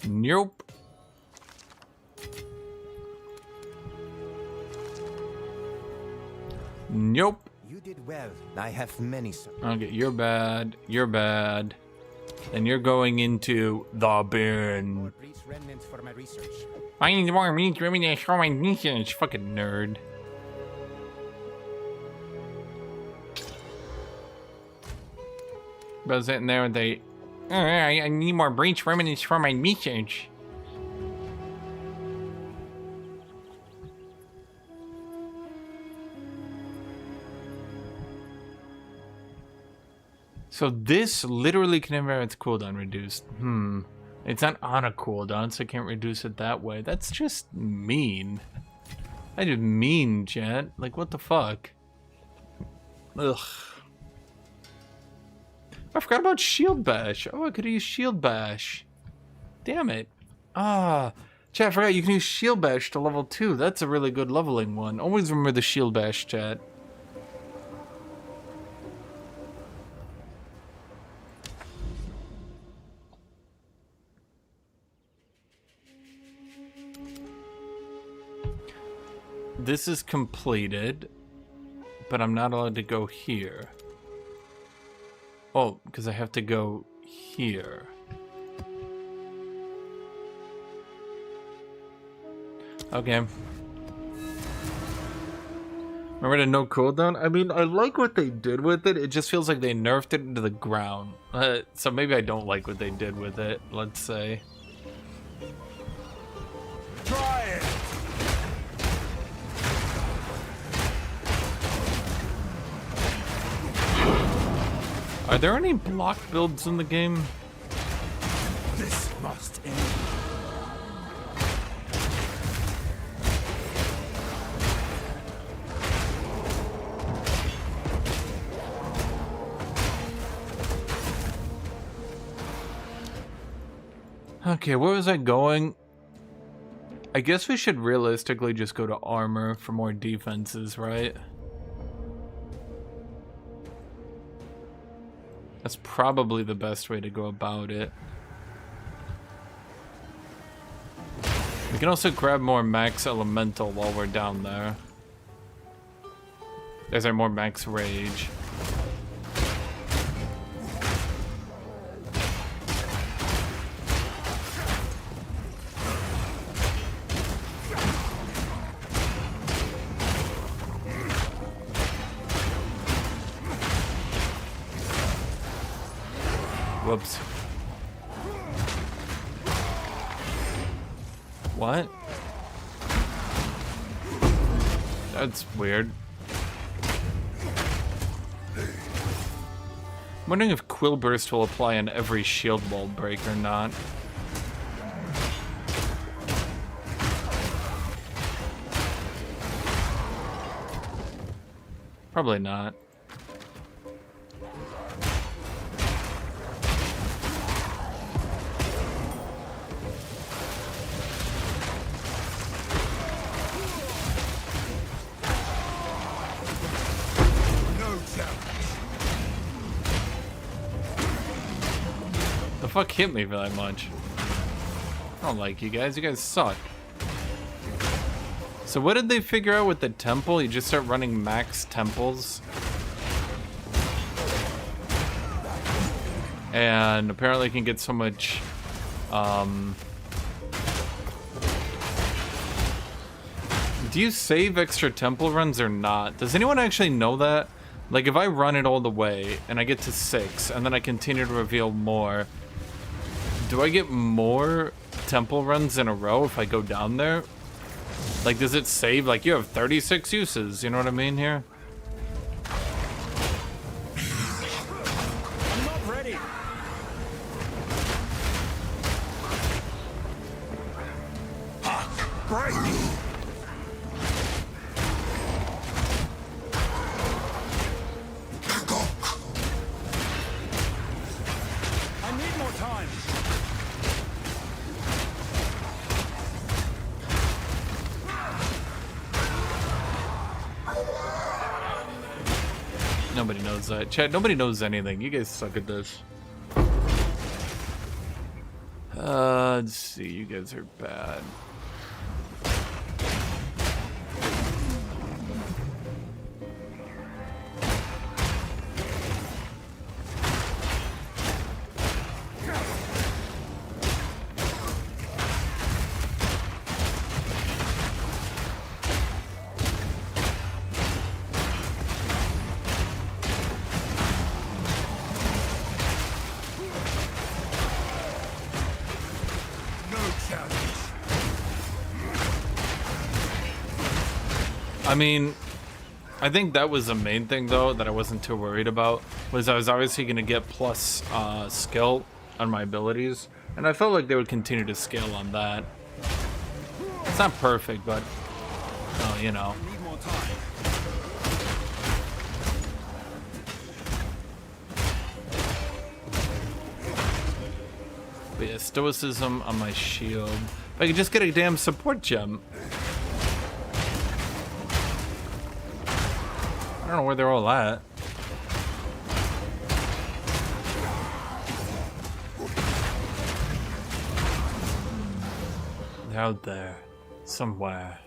[SPEAKER 1] Nope. Nope.
[SPEAKER 13] You did well. I have many.
[SPEAKER 1] Okay, you're bad. You're bad. And you're going into the bin.
[SPEAKER 13] Breach remnants for my research.
[SPEAKER 1] I need more breach remnants for my research. Fucking nerd. But sitting there with the, I need more breach remnants for my research. So this literally can have its cooldown reduced. It's not on a cooldown, so I can't reduce it that way. That's just mean. I just mean, chat. Like, what the fuck? Ugh. I forgot about Shield Bash. Oh, I could use Shield Bash. Damn it. Ah. Chat, I forgot you can use Shield Bash to level 2. That's a really good leveling one. Always remember the Shield Bash, chat. This is completed, but I'm not allowed to go here. Oh, because I have to go here. Okay. Remember the no cooldown? I mean, I like what they did with it. It just feels like they nerfed it into the ground. So maybe I don't like what they did with it, let's say.
[SPEAKER 4] Try it!
[SPEAKER 1] Are there any block builds in the game?
[SPEAKER 4] This must end.
[SPEAKER 1] Okay, where was I going? I guess we should realistically just go to armor for more defenses, right? That's probably the best way to go about it. We can also grab more max elemental while we're down there. There's our more max rage. Whoops. What? That's weird. I'm wondering if Quill Burst will apply on every shield wall break or not. Probably not. The fuck hit me for that much? I don't like you guys. You guys suck. So what did they figure out with the temple? You just start running max temples. And apparently you can get so much... Do you save extra temple runs or not? Does anyone actually know that? Like if I run it all the way and I get to 6 and then I continue to reveal more, do I get more temple runs in a row if I go down there? Like does it save, like you have 36 uses, you know what I mean here?
[SPEAKER 5] I'm not ready.
[SPEAKER 4] Break!
[SPEAKER 5] I need more time.
[SPEAKER 1] Nobody knows that. Chat, nobody knows anything. You guys suck at this. Let's see. You guys are bad. I mean, I think that was the main thing though that I wasn't too worried about, was I was obviously going to get plus skill on my abilities, and I felt like they would continue to scale on that. It's not perfect, but you know.
[SPEAKER 5] Need more time.
[SPEAKER 1] But yeah, stoicism on my shield. If I could just get a damn support gem. I don't know where they're all at. They're out there, somewhere.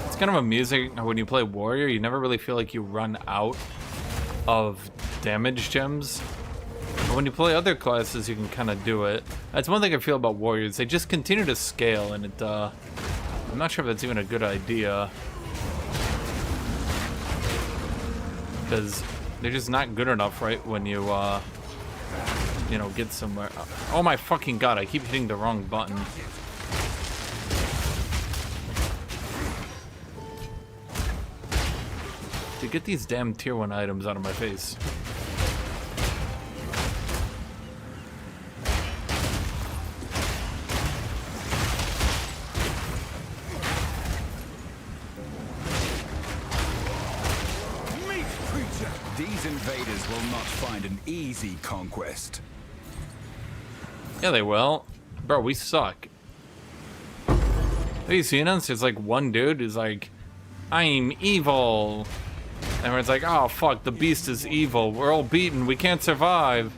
[SPEAKER 1] It's kind of amusing how when you play warrior, you never really feel like you run out of damage gems. But when you play other classes, you can kind of do it. That's one thing I feel about warriors. They just continue to scale, and it, I'm not sure if that's even a good idea. Because they're just not good enough, right, when you, you know, get somewhere. Oh my fucking god, I keep hitting the wrong button. To get these damn tier 1 items out of my face.
[SPEAKER 3] These invaders will not find an easy conquest.
[SPEAKER 1] Yeah, they will. Bro, we suck. Have you seen us? It's like one dude who's like, I'm evil. And it's like, oh fuck, the beast is evil. We're all beaten. We can't survive.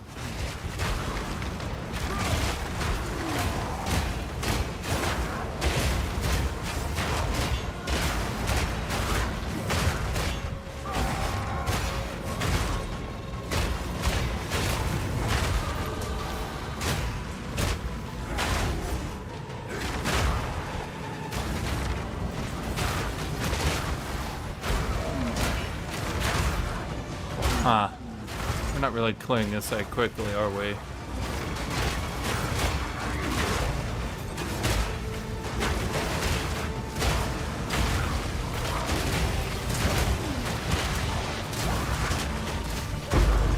[SPEAKER 1] Huh. We're not really clearing this that quickly, are we?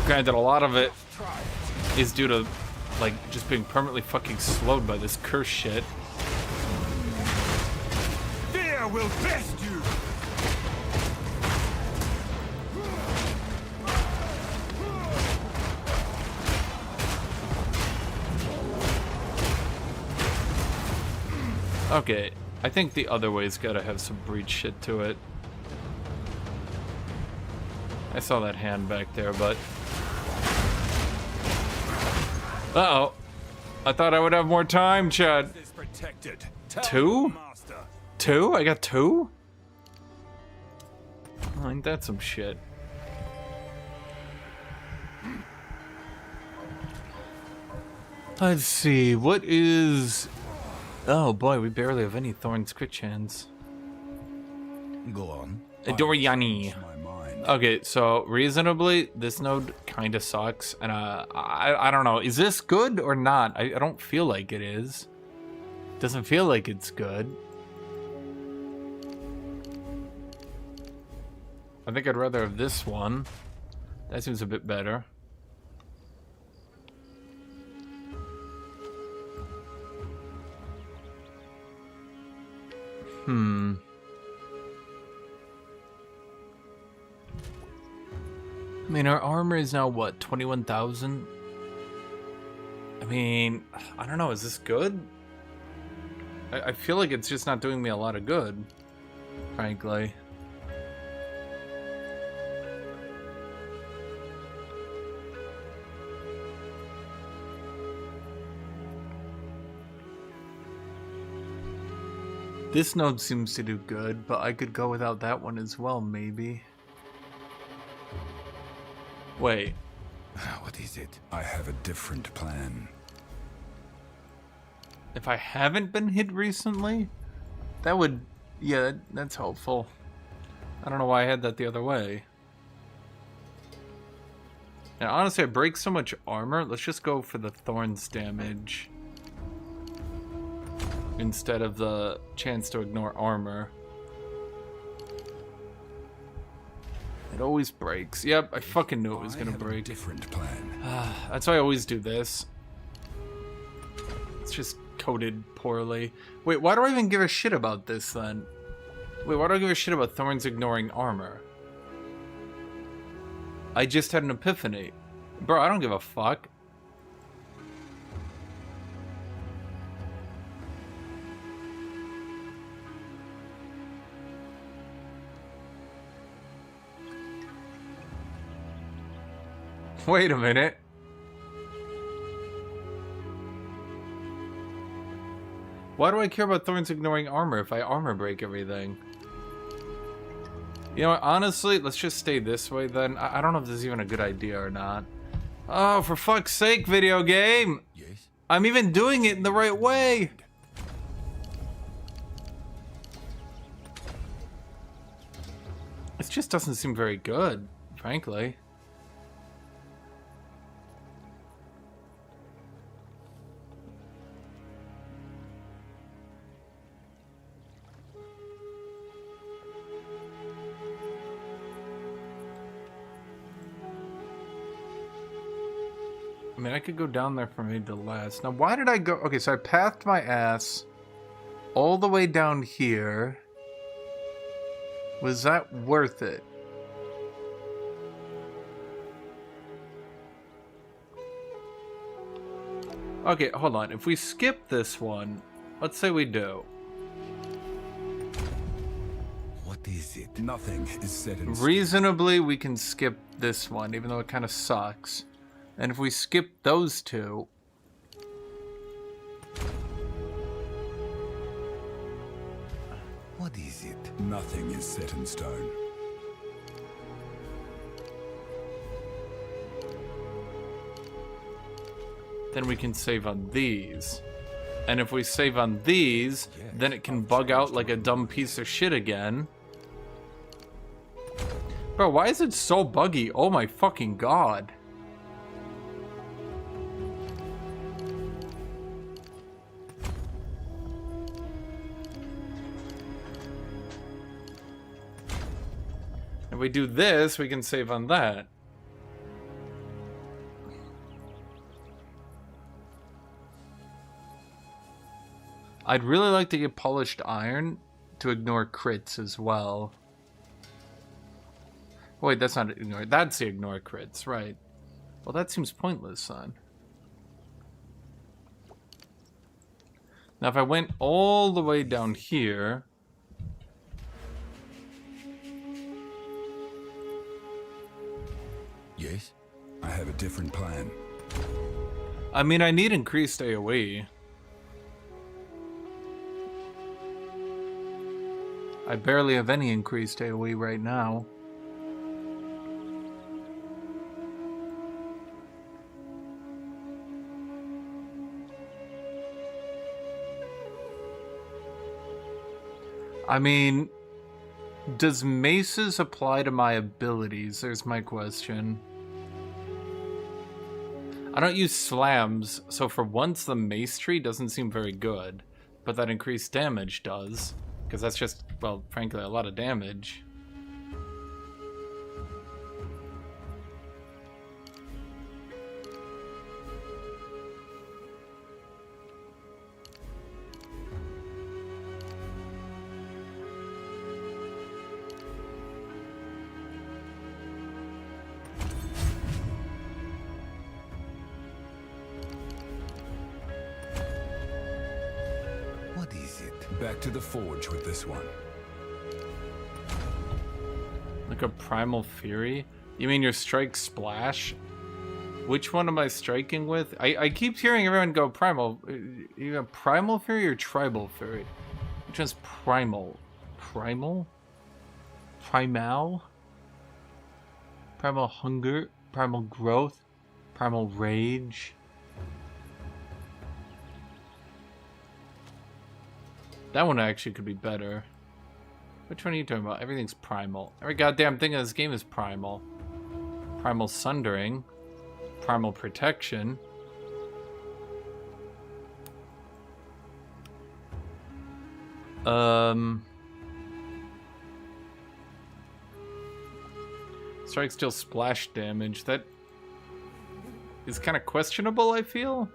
[SPEAKER 1] Granted, a lot of it is due to, like, just being permanently fucking slowed by this curse shit.
[SPEAKER 4] Fear will best you!
[SPEAKER 1] Okay, I think the other way's gotta have some breach shit to it. I saw that hand back there, but... Uh-oh. I thought I would have more time, Chad. Two? Two? I got two? Oh, ain't that some shit? Let's see, what is... Oh boy, we barely have any Thorns crit chance.
[SPEAKER 3] Go on.
[SPEAKER 1] Doriani. Okay, so reasonably, this node kind of sucks, and I don't know. Is this good or not? I don't feel like it is. Doesn't feel like it's good. I think I'd rather have this one. That seems a bit better. I mean, our armor is now, what, 21,000? I mean, I don't know, is this good? I feel like it's just not doing me a lot of good, frankly. This node seems to do good, but I could go without that one as well, maybe. Wait.
[SPEAKER 3] What is it? I have a different plan.
[SPEAKER 1] If I haven't been hit recently, that would... Yeah, that's helpful. I don't know why I had that the other way. And honestly, I break so much armor. Let's just go for the Thorns damage instead of the chance to ignore armor. It always breaks. Yep, I fucking knew it was gonna break.
[SPEAKER 3] Different plan.
[SPEAKER 1] That's why I always do this. It's just coded poorly. Wait, why do I even give a shit about this then? Wait, why do I give a shit about Thorns ignoring armor? I just had an epiphany. Bro, I don't give a fuck. Wait a minute. Why do I care about Thorns ignoring armor if I armor break everything? You know what, honestly, let's just stay this way then. I don't know if this is even a good idea or not. Oh, for fuck's sake, video game!
[SPEAKER 3] Yes?
[SPEAKER 1] I'm even doing it in the right way! It just doesn't seem very good, frankly. I mean, I could go down there from mid to last. Now, why did I go... Okay, so I pathed my ass all the way down here. Was that worth it? Okay, hold on. If we skip this one, let's say we do.
[SPEAKER 3] What is it? Nothing is set in stone.
[SPEAKER 1] Reasonably, we can skip this one, even though it kind of sucks. And if we skip those two...
[SPEAKER 3] What is it? Nothing is set in stone.
[SPEAKER 1] then we can save on these. And if we save on these, then it can bug out like a dumb piece of shit again. Bro, why is it so buggy? Oh my fucking god. If we do this, we can save on that. I'd really like to get polished iron to ignore crits as well. Wait, that's not ignore. That's the ignore crits, right? Well, that seems pointless, son. Now, if I went all the way down here...
[SPEAKER 3] Yes? I have a different plan.
[SPEAKER 1] I mean, I need increased AoE. I barely have any increased AoE right now. I mean, does maces apply to my abilities? There's my question. I don't use slams, so for once the mace tree doesn't seem very good. But that increased damage does. Because that's just, well, frankly, a lot of damage.
[SPEAKER 3] What is it? Back to the forge with this one.
[SPEAKER 1] Like a primal fury? You mean your strike splash? Which one am I striking with? I keep hearing everyone go primal. You got primal fury or tribal fury? Which one's primal? Primal? Primal? Primal hunger? Primal growth? Primal rage? That one actually could be better. Which one are you talking about? Everything's primal. Every goddamn thing in this game is primal. Primal sundering. Primal protection. Strike still splash damage. That is kind of questionable, I feel.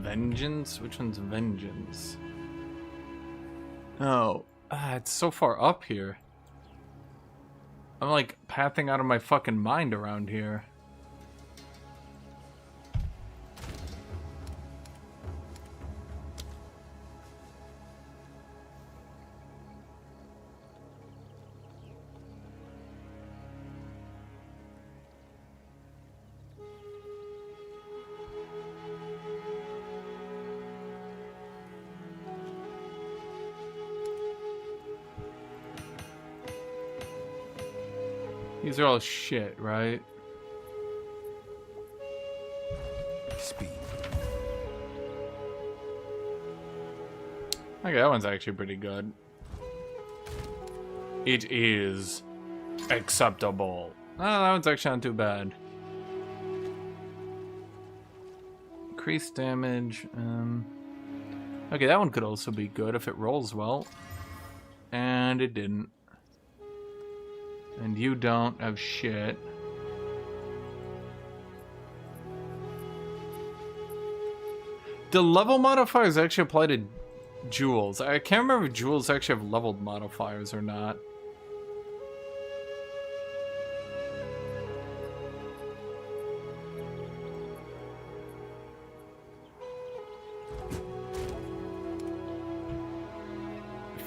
[SPEAKER 1] Vengeance? Which one's vengeance? Oh, it's so far up here. I'm like pathing out of my fucking mind around here. These are all shit, right?
[SPEAKER 3] Speed.
[SPEAKER 1] Okay, that one's actually pretty good. It is acceptable. Oh, that one's actually not too bad. increased damage. Okay, that one could also be good if it rolls well. And it didn't. And you don't have shit. The level modifiers actually apply to jewels. I can't remember if jewels actually have leveled modifiers or not.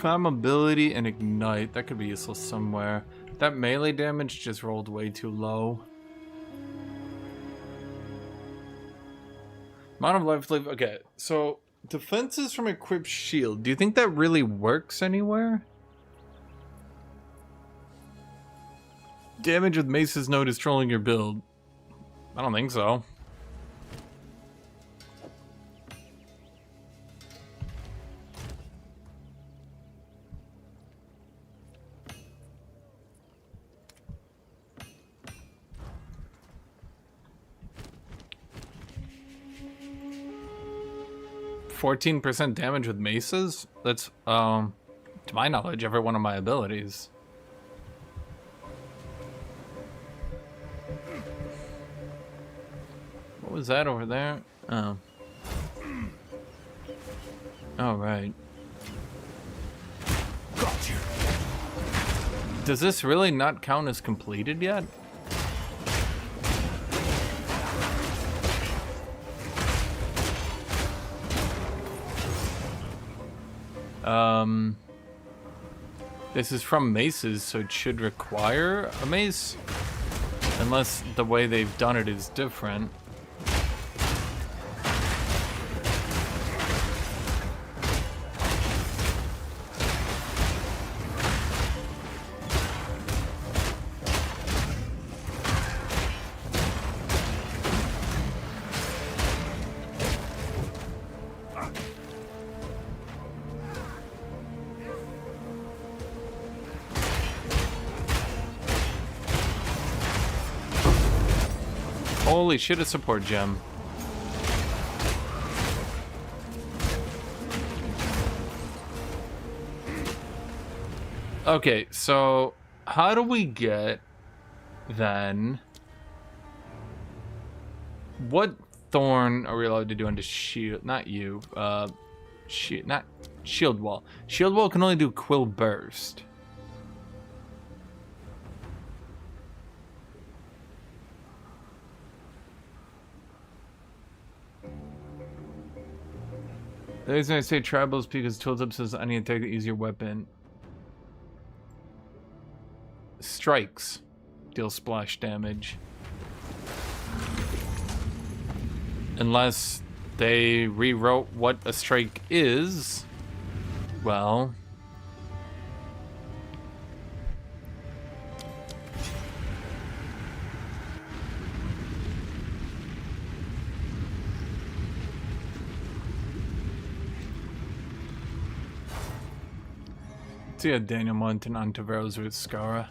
[SPEAKER 1] Flammability and ignite. That could be useful somewhere. That melee damage just rolled way too low. Amount of life live. Okay, so defenses from equipped shield. Do you think that really works anywhere? Damage with maces no destroying your build. I don't think so. %14 damage with maces? That's, to my knowledge, every one of my abilities. What was that over there? Oh. Oh, right.
[SPEAKER 4] Got you.
[SPEAKER 1] Does this really not count as completed yet? This is from maces, so it should require a mace. Unless the way they've done it is different. Holy shit, a support gem. Okay, so how do we get then? What thorn are we allowed to do into shield? Not you. Not shield wall. Shield wall can only do quill burst. The reason I say tribals because tooltip says any attack that use your weapon strikes deal splash damage. Unless they rewrote what a strike is, well. See a Daniel Monton on Taveros with Skara.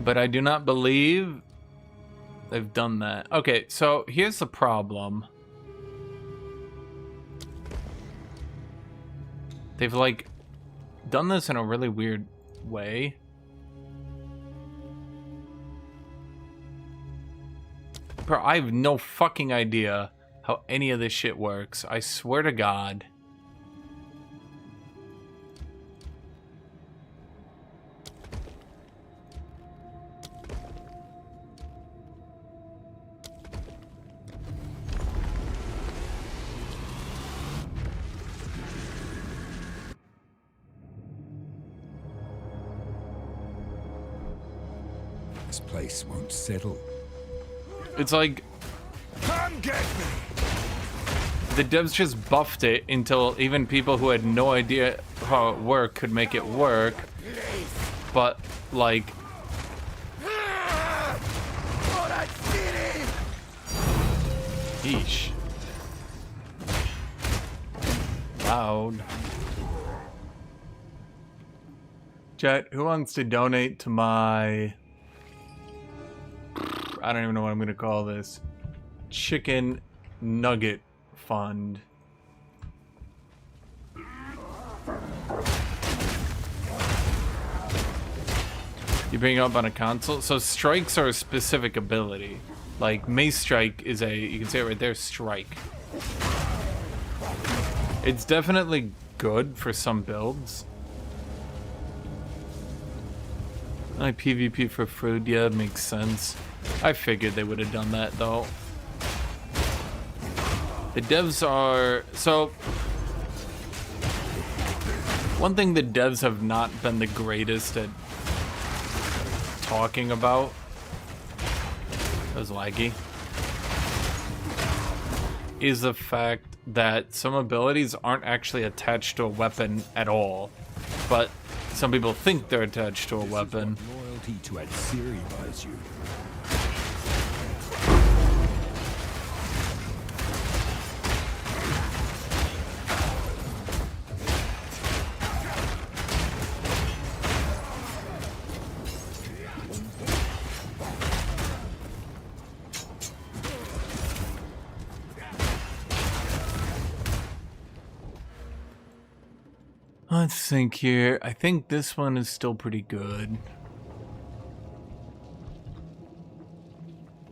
[SPEAKER 1] But I do not believe they've done that. Okay, so here's the problem. They've like done this in a really weird way. Bro, I have no fucking idea how any of this shit works. I swear to God.
[SPEAKER 3] This place won't settle.
[SPEAKER 1] It's like
[SPEAKER 4] Come get me.
[SPEAKER 1] the devs just buffed it until even people who had no idea how it worked could make it work. But like Yeesh. Loud. Chat, who wants to donate to my... I don't even know what I'm going to call this. Chicken nugget fund. You bring it up on a console? So strikes are a specific ability. Like Mace Strike is a, you can say it right there, strike. It's definitely good for some builds. Like PvP for food, yeah, it makes sense. I figured they would have done that though. The devs are, so one thing the devs have not been the greatest at talking about, that was laggy, is the fact that some abilities aren't actually attached to a weapon at all, but some people think they're attached to a weapon.
[SPEAKER 3] Loyalty to Adsiri buys you.
[SPEAKER 1] Let's think here. I think this one is still pretty good.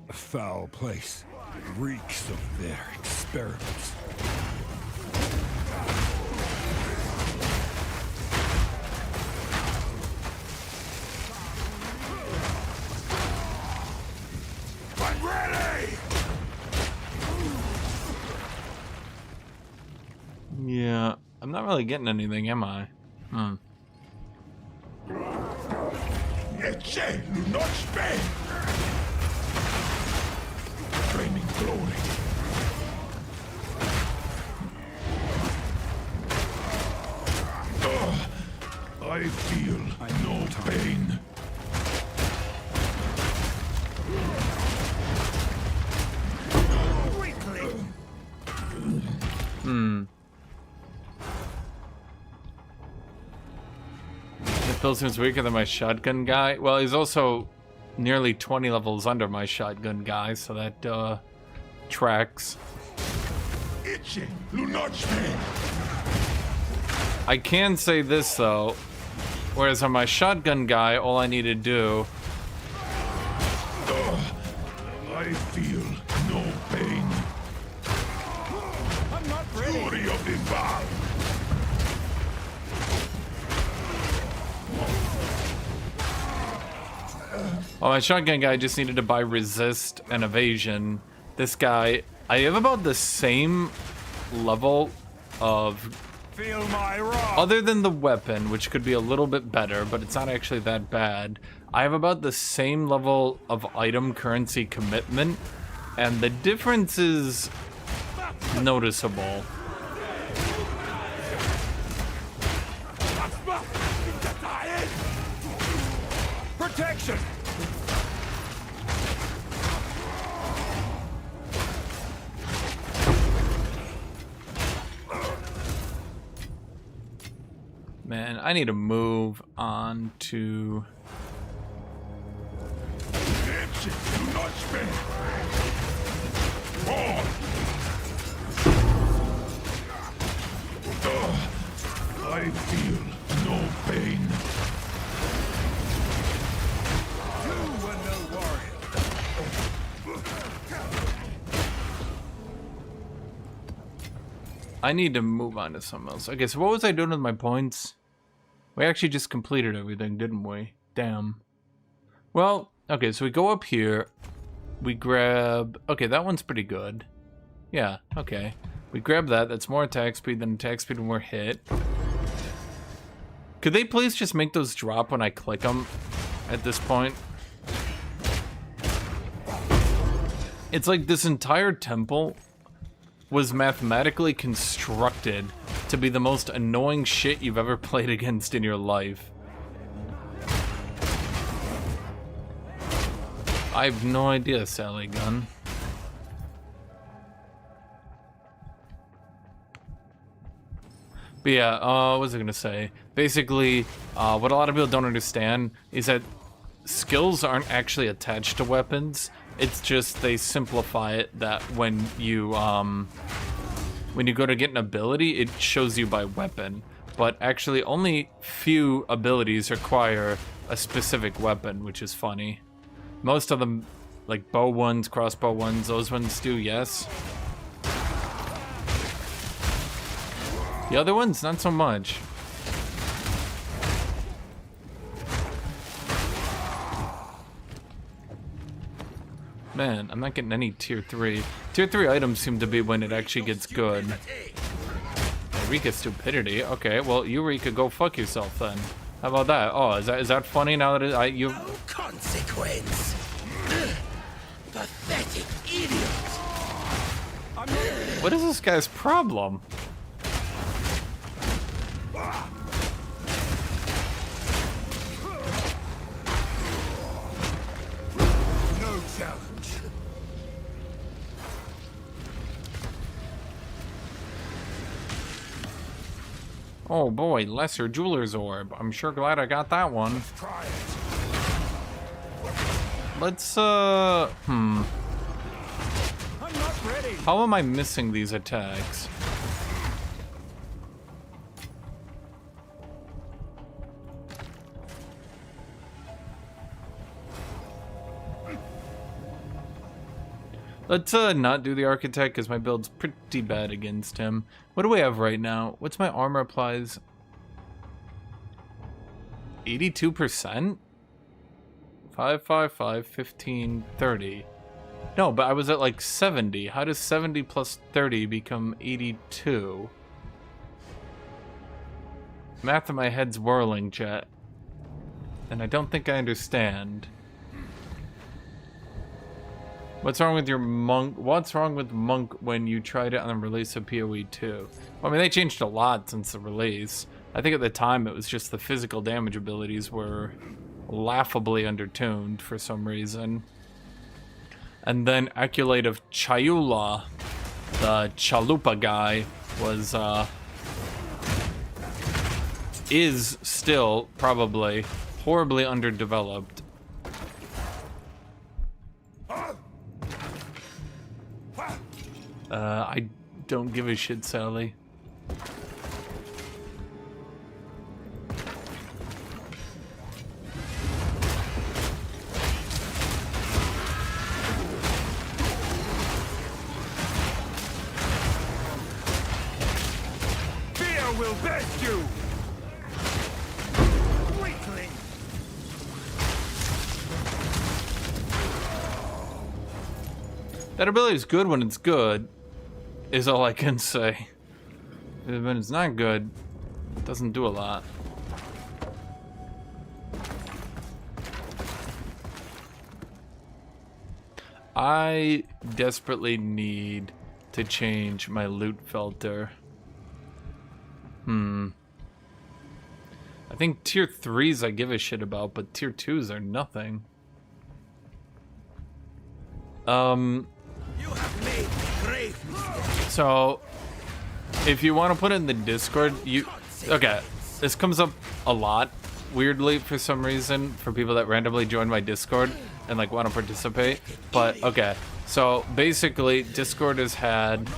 [SPEAKER 4] A foul place. It reeks of their experiments. I'm ready!
[SPEAKER 1] Yeah, I'm not really getting anything, am I?
[SPEAKER 4] Exile, not Spain! Flaming glory. I feel no pain.
[SPEAKER 1] Phil seems weaker than my shotgun guy. Well, he's also nearly 20 levels under my shotgun guy, so that tracks. I can say this though, whereas on my shotgun guy, all I need to do.
[SPEAKER 4] I feel no pain.
[SPEAKER 5] I'm not ready.
[SPEAKER 4] Glory of the Val.
[SPEAKER 1] Well, my shotgun guy just needed to buy resist and evasion. This guy, I have about the same level of,
[SPEAKER 5] Feel my wrath.
[SPEAKER 1] other than the weapon, which could be a little bit better, but it's not actually that bad. I have about the same level of item currency commitment, and the difference is noticeable.
[SPEAKER 5] Protection.
[SPEAKER 1] Man, I need to move on to...
[SPEAKER 4] I feel no pain.
[SPEAKER 5] You were no warrior.
[SPEAKER 1] I need to move on to something else. Okay, so what was I doing with my points? We actually just completed everything, didn't we? Damn. Well, okay, so we go up here. We grab... Okay, that one's pretty good. Yeah, okay. We grab that. That's more attack speed than attack speed when we're hit. Could they please just make those drop when I click them at this point? It's like this entire temple was mathematically constructed to be the most annoying shit you've ever played against in your life. I have no idea, Sally Gun. But yeah, what was I gonna say? Basically, what a lot of people don't understand is that skills aren't actually attached to weapons. It's just they simplify it that when you go to get an ability, it shows you by weapon. But actually, only few abilities require a specific weapon, which is funny. Most of them, like bow ones, crossbow ones, those ones do, yes. The other ones, not so much. Man, I'm not getting any tier 3. Tier 3 items seem to be when it actually gets good. Eureka stupidity. Okay, well, Eureka, go fuck yourself then. How about that? Oh, is that funny now that you?
[SPEAKER 10] No consequence. Pathetic idiot.
[SPEAKER 1] What is this guy's problem?
[SPEAKER 5] No challenge.
[SPEAKER 1] Oh boy, lesser jeweler's orb. I'm sure glad I got that one. Let's
[SPEAKER 5] I'm not ready.
[SPEAKER 1] How am I missing these attacks? Let's not do the architect because my build's pretty bad against him. What do we have right now? What's my armor applies? 82%? 555, 15, 30. No, but I was at like 70. How does 70 plus 30 become 82? Math in my head's whirling, chat. And I don't think I understand. What's wrong with your monk? What's wrong with monk when you tried it on the release of PoE 2? Well, I mean, they changed a lot since the release. I think at the time it was just the physical damage abilities were laughably undertuned for some reason. And then Aculate of Chayula, the Chalupa guy, was, is still probably horribly underdeveloped. I don't give a shit, Sally.
[SPEAKER 5] Fear will best you. Weakling.
[SPEAKER 1] That ability is good when it's good, is all I can say. When it's not good, it doesn't do a lot. I desperately need to change my loot filter. I think tier 3s I give a shit about, but tier 2s are nothing.
[SPEAKER 10] You have made grave mistakes.
[SPEAKER 1] So, if you want to put it in the Discord, okay, this comes up a lot, weirdly, for some reason, for people that randomly join my Discord and, like, want to participate. But, okay, so, basically, Discord has had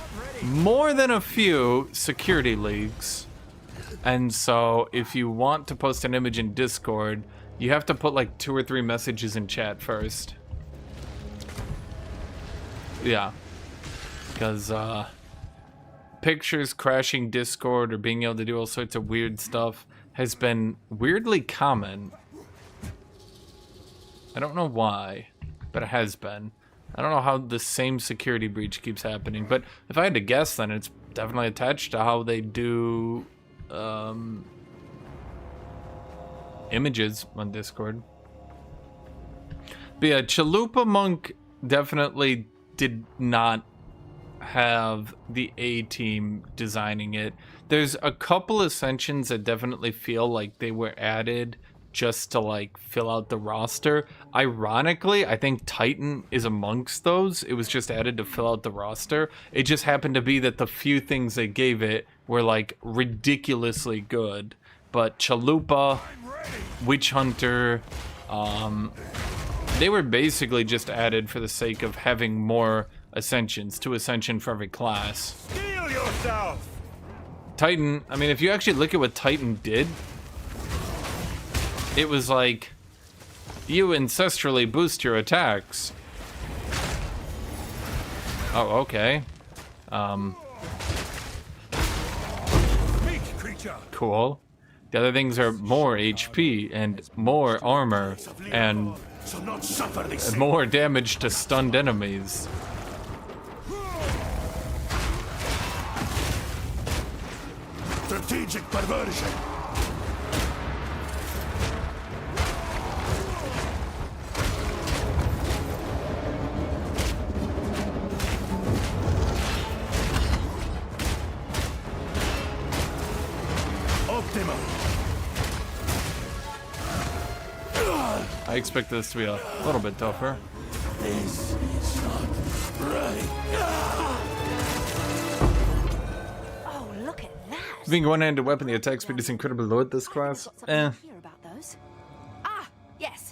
[SPEAKER 1] more than a few security leaks. And so, if you want to post an image in Discord, you have to put, like, 2 or 3 messages in chat first. Yeah. Because, pictures crashing Discord or being able to do all sorts of weird stuff has been weirdly common. I don't know why, but it has been. I don't know how the same security breach keeps happening, but if I had to guess, then it's definitely attached to how they do images on Discord. But yeah, Chalupa Monk definitely did not have the A-team designing it. There's a couple ascensions that definitely feel like they were added just to like fill out the roster. Ironically, I think Titan is amongst those. It was just added to fill out the roster. It just happened to be that the few things they gave it were like ridiculously good. But Chalupa, Witch Hunter, They were basically just added for the sake of having more ascensions, 2 ascension for every class.
[SPEAKER 4] Heal yourself!
[SPEAKER 1] Titan, I mean, if you actually look at what Titan did, it was like, you ancestrally boost your attacks. Oh, okay. Cool. The other things are more HP and more armor and more damage to stunned enemies.
[SPEAKER 5] Strategic perversion.
[SPEAKER 1] I expect this to be a little bit tougher.
[SPEAKER 5] This is not right.
[SPEAKER 11] Oh, look at that.
[SPEAKER 1] Being one-handed weapon, the attack speed is incredibly low at this class.
[SPEAKER 11] Hear about those. Ah, yes.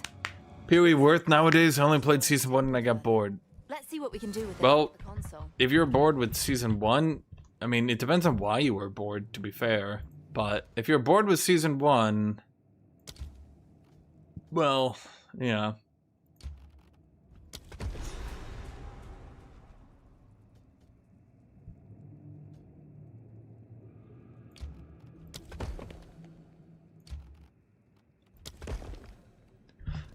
[SPEAKER 1] PoE worth nowadays. I only played season 1 and I got bored.
[SPEAKER 11] Let's see what we can do with
[SPEAKER 1] Well,
[SPEAKER 11] the console.
[SPEAKER 1] if you're bored with season 1, I mean, it depends on why you were bored, to be fair. But if you're bored with season 1, well, yeah.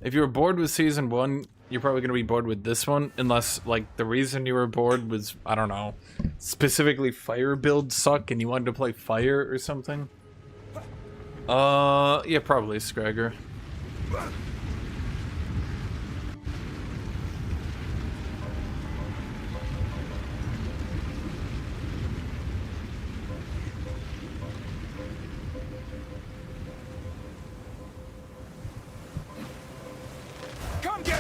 [SPEAKER 1] If you were bored with season 1, you're probably going to be bored with this one, unless, like, the reason you were bored was, I don't know, specifically fire builds suck and you wanted to play fire or something. Yeah, probably Scragger.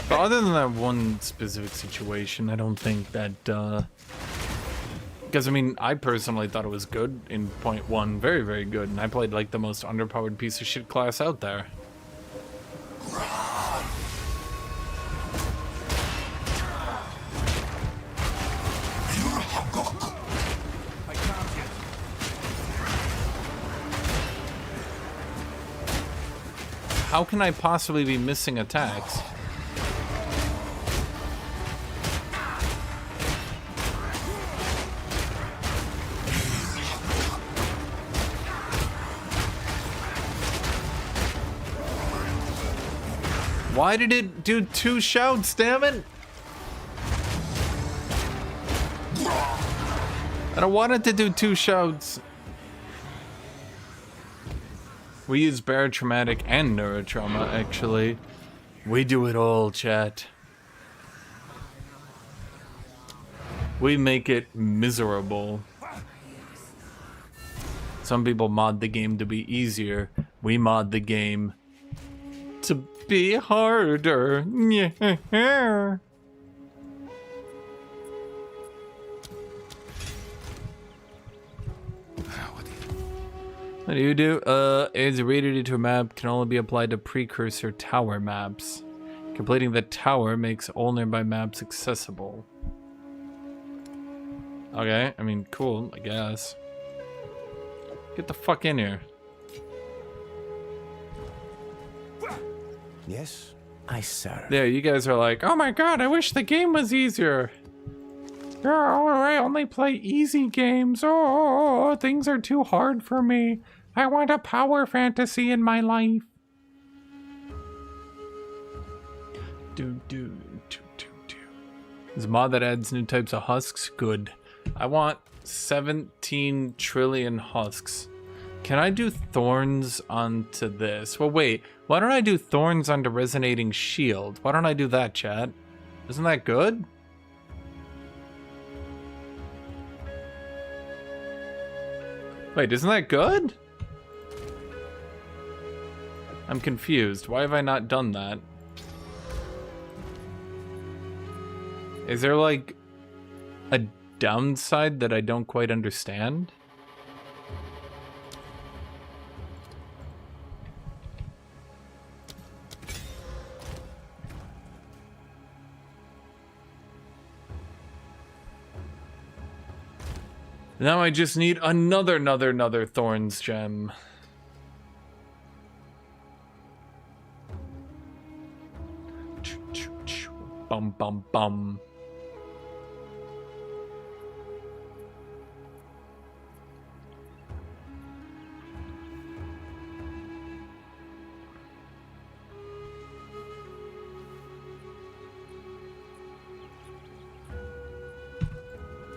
[SPEAKER 1] But other than that one specific situation, I don't think that, because, I mean, I personally thought it was good in point 1. Very, very good. And I played, like, the most underpowered piece of shit class out there. How can I possibly be missing attacks? Why did it do 2 shouts, damn it? I don't want it to do 2 shouts. We use barotraumatic and neurotrauma, actually. We do it all, chat. We make it miserable. Some people mod the game to be easier. We mod the game to be harder. Yeah. What do you do? Adds rated to a map can only be applied to precursor tower maps. Completing the tower makes all nearby maps accessible. Okay, I mean, cool, I guess. Get the fuck in here.
[SPEAKER 13] Yes, I serve.
[SPEAKER 1] There, you guys are like, oh my god, I wish the game was easier. Oh, I only play easy games. Oh, things are too hard for me. I want a power fantasy in my life. There's a mod that adds new types of husks. Good. I want 17 trillion husks. Can I do thorns onto this? Well, wait. Why don't I do thorns onto resonating shield? Why don't I do that, chat? Isn't that good? Wait, isn't that good? I'm confused. Why have I not done that? Is there like a downside that I don't quite understand? Now I just need another Thorns gem. Bum bum bum.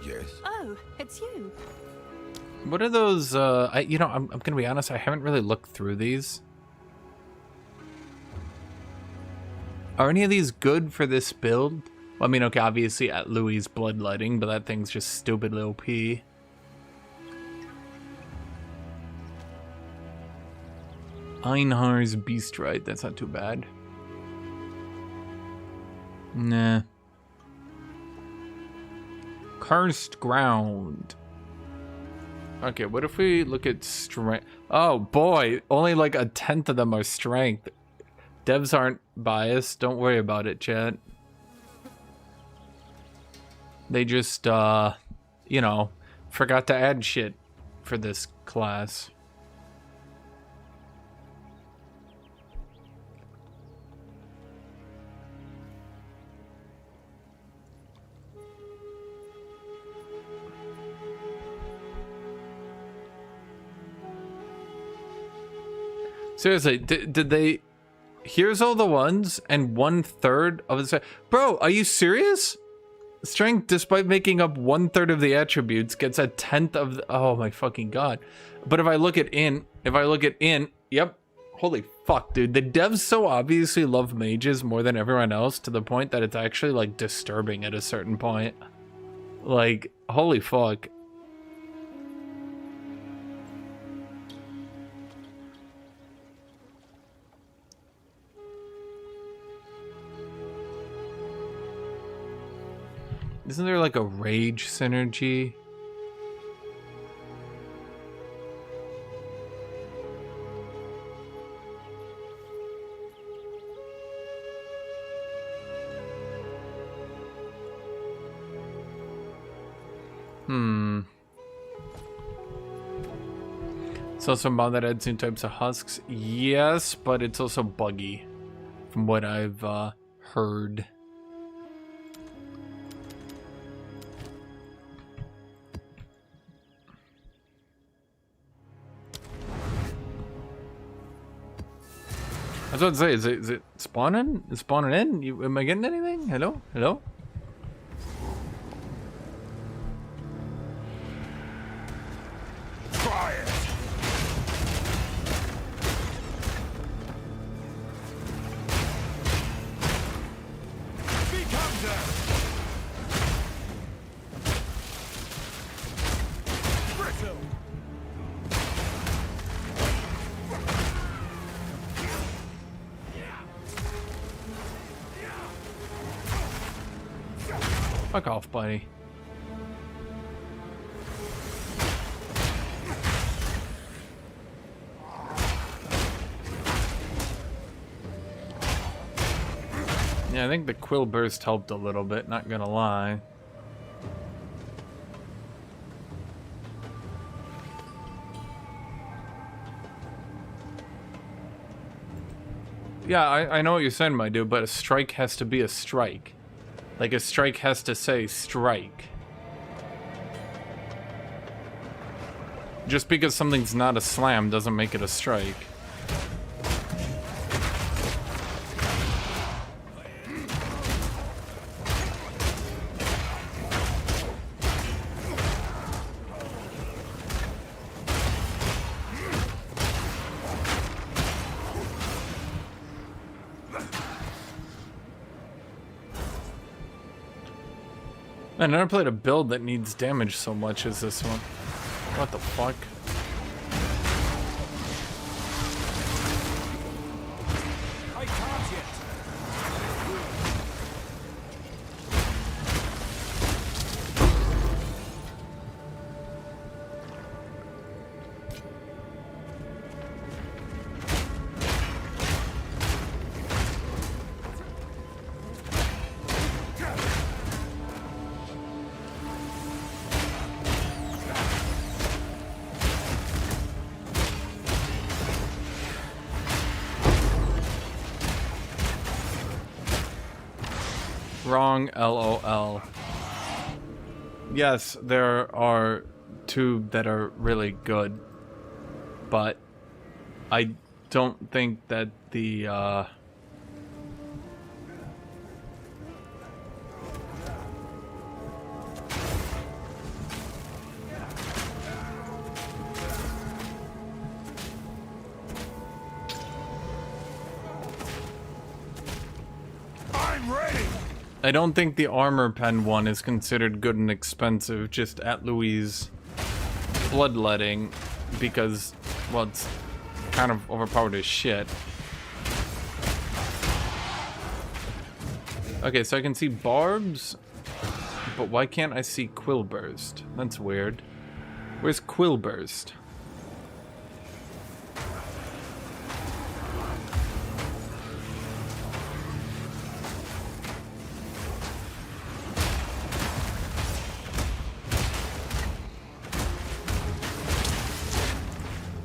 [SPEAKER 3] Yes.
[SPEAKER 11] Oh, it's you.
[SPEAKER 1] What are those? I'm gonna be honest. I haven't really looked through these. Are any of these good for this build? Well, I mean, okay, obviously at Louis' bloodletting, but that thing's just stupidly OP. Einhar's Beast Rite. That's not too bad. Nah. Cursed Ground. Okay, what if we look at strength? Oh boy, only like 1/10 of them are strength. Devs aren't biased. Don't worry about it, chat. They just, forgot to add shit for this class. Seriously, did they... Here's all the ones, and 1/3 of the... Bro, are you serious? Strength, despite making up 1/3 of the attributes, gets 1/10 of the... Oh my fucking god. But if I look at yep. Holy fuck, dude. The devs so obviously love mages more than everyone else, to the point that it's actually, like, disturbing at a certain point. Like, holy fuck. Isn't there like a rage synergy? It's also a mod that adds new types of husks. Yes, but it's also buggy, from what I've heard. I was about to say, is it spawning? Is spawning in? Am I getting anything? Hello? Hello?
[SPEAKER 4] Try it. Become them. Brittle.
[SPEAKER 1] Fuck off, buddy. Yeah, I think the quill burst helped a little bit, not gonna lie. Yeah, I know what you're saying, my dude, but a strike has to be a strike. Like, a strike has to say strike. Just because something's not a slam doesn't make it a strike. I never played a build that needs damage so much as this one. What the fuck?
[SPEAKER 4] I can't yet.
[SPEAKER 1] Wrong, LOL. Yes, there are two that are really good, but I don't think that the I don't think the armor pen one is considered good and expensive, just at Louise bloodletting, because, well, it's kind of overpowered as shit. Okay, so I can see barbs, but why can't I see Quill Burst? That's weird. Where's Quill Burst?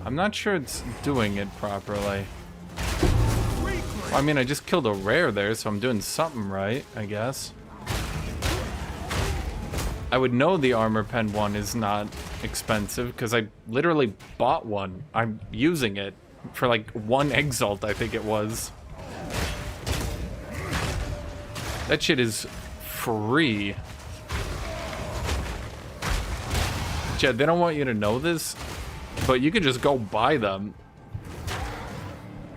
[SPEAKER 1] I'm not sure it's doing it properly. I mean, I just killed a rare there, so I'm doing something right, I guess. I would know the armor pen one is not expensive because I literally bought one. I'm using it for like 1 exalt, I think it was. That shit is free. Chad, they don't want you to know this, but you can just go buy them.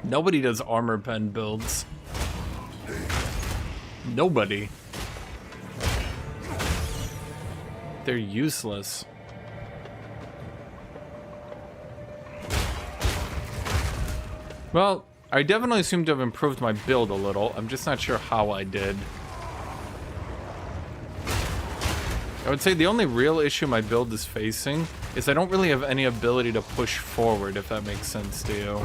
[SPEAKER 1] Nobody does armor pen builds. Nobody. They're useless. Well, I definitely seem to have improved my build a little. I'm just not sure how I did. I would say the only real issue my build is facing is I don't really have any ability to push forward, if that makes sense to you.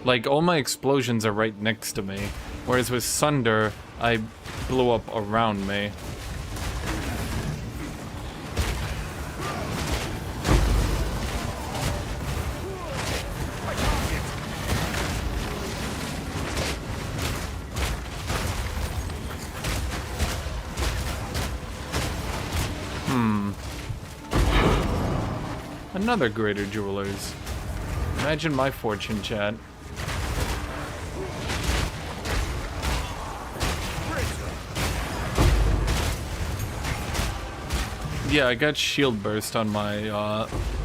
[SPEAKER 1] Like, all my explosions are right next to me, whereas with Sunder, I blew up around me. Another Greater Jewelers. Imagine my fortune, chat. Yeah, I got shield burst on my,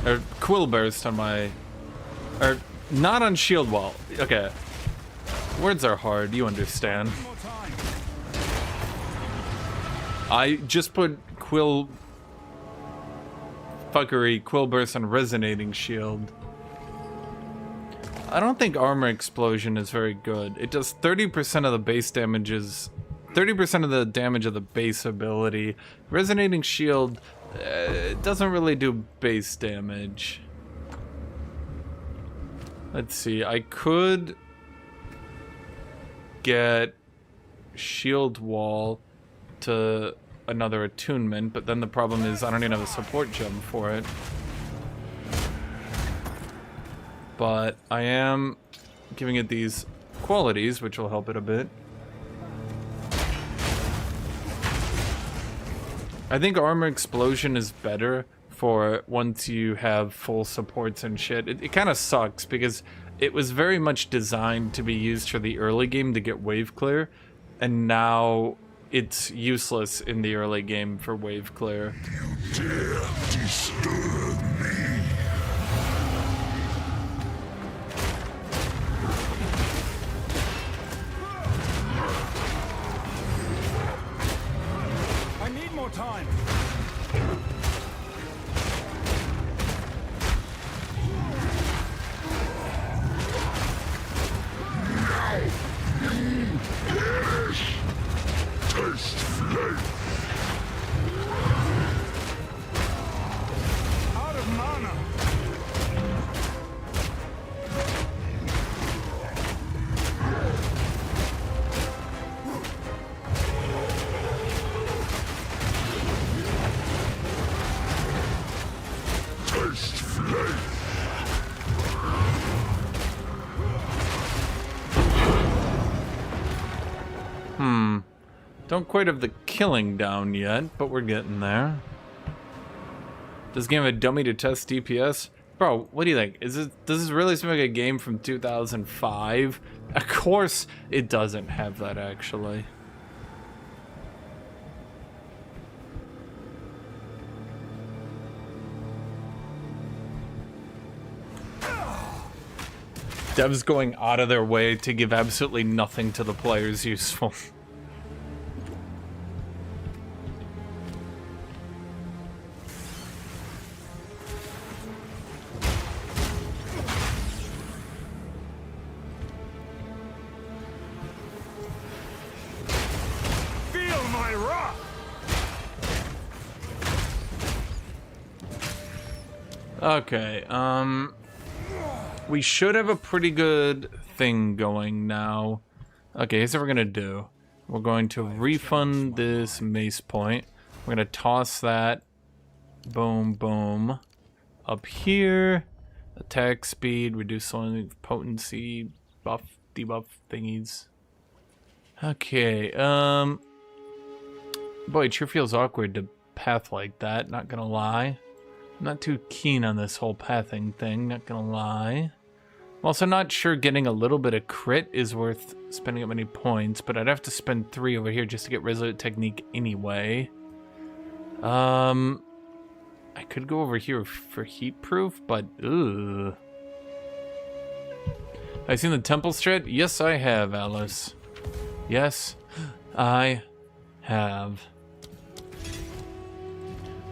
[SPEAKER 1] or quill burst on my, or not on shield wall. Okay. Words are hard, you understand. I just put quill burst on resonating shield. I don't think armor explosion is very good. It does 30% of the base damages, 30% of the damage of the base ability. Resonating shield doesn't really do base damage. Let's see, I could get shield wall to another attunement, but then the problem is I don't even have a support gem for it. But I am giving it these qualities, which will help it a bit. I think armor explosion is better for once you have full supports and shit. It kind of sucks because it was very much designed to be used for the early game to get wave clear, and now it's useless in the early game for wave clear.
[SPEAKER 7] You dare disturb me?
[SPEAKER 4] I need more time.
[SPEAKER 7] Taste flame.
[SPEAKER 4] Out of mana.
[SPEAKER 1] Don't quite have the killing down yet, but we're getting there. Does this game have a dummy to test DPS? Bro, what do you think? Does this really seem like a game from 2005? Of course it doesn't have that, actually. Devs going out of their way to give absolutely nothing to the players useful.
[SPEAKER 4] Feel my wrath!
[SPEAKER 1] Okay, we should have a pretty good thing going now. Okay, here's what we're gonna do. We're going to refund this mace point. We're gonna toss that. Boom, boom. Up here. Attack speed, reduce potency, buff, debuff thingies. Okay, boy, it sure feels awkward to path like that, not gonna lie. I'm not too keen on this whole pathing thing, not gonna lie. I'm also not sure getting a little bit of crit is worth spending up many points, but I'd have to spend 3 over here just to get Resolute Technique anyway. I could go over here for heat proof, but ugh. Have I seen the temple strat? Yes, I have, Alice. Yes, I have.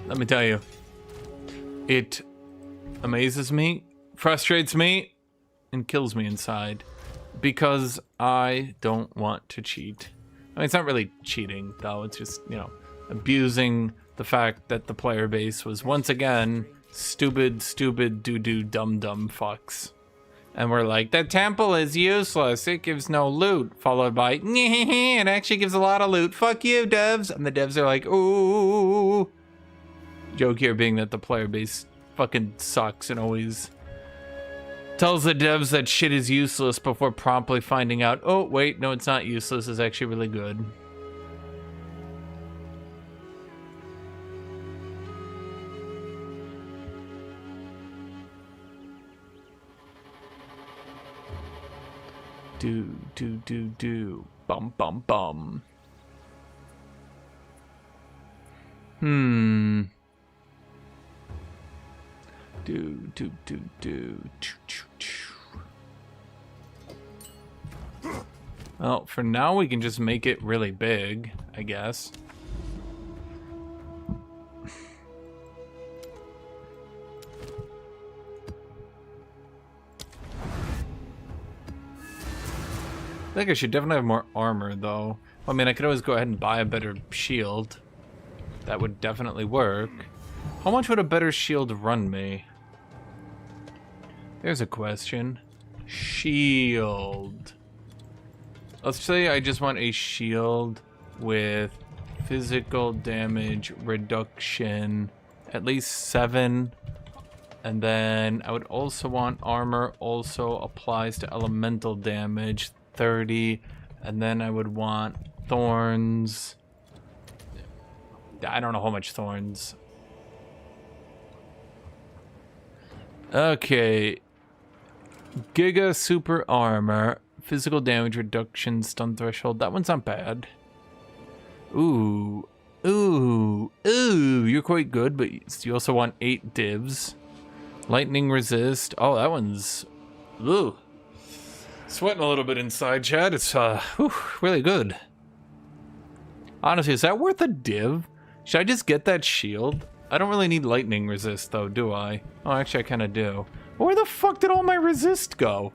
[SPEAKER 1] Let me tell you, it amazes me, frustrates me, and kills me inside because I don't want to cheat. I mean, it's not really cheating, though. It's just, you know, abusing the fact that the player base was once again stupid, doo-doo, dumb fucks. And we're like, the temple is useless. It gives no loot. Followed by, it actually gives a lot of loot. Fuck you, devs. And the devs are like, ooh. Joke here being that the player base fucking sucks and always tells the devs that shit is useless before promptly finding out, oh, wait, no, it's not useless. It's actually really good. Do. Bum, bum, bum. Do. Well, for now we can just make it really big, I guess. I think I should definitely have more armor, though. I mean, I could always go ahead and buy a better shield. That would definitely work. How much would a better shield run me? There's a question. Shield. Let's say I just want a shield with physical damage reduction, at least 7. And then I would also want armor also applies to elemental damage, 30. And then I would want thorns. I don't know how much thorns. Okay. Giga super armor, physical damage reduction, stun threshold. That one's not bad. Ooh, you're quite good, but you also want 8 divs. Lightning resist. Oh, that one's, ooh. Sweating a little bit inside, Chad. It's really good. Honestly, is that worth a div? Should I just get that shield? I don't really need lightning resist, though, do I? Oh, actually, I kind of do. Where the fuck did all my resist go?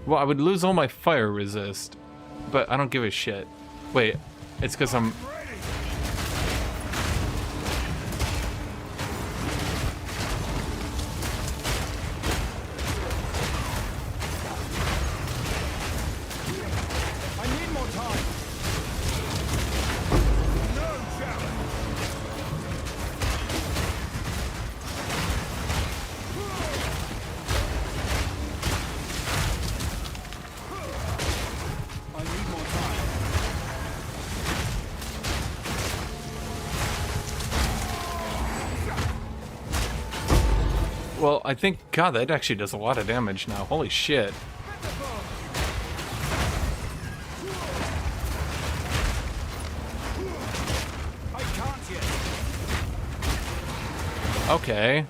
[SPEAKER 1] Well, I would lose all my fire resist, but I don't give a shit. Wait, it's because I'm... Well, I think, God, that actually does a lot of damage now. Holy shit. Okay.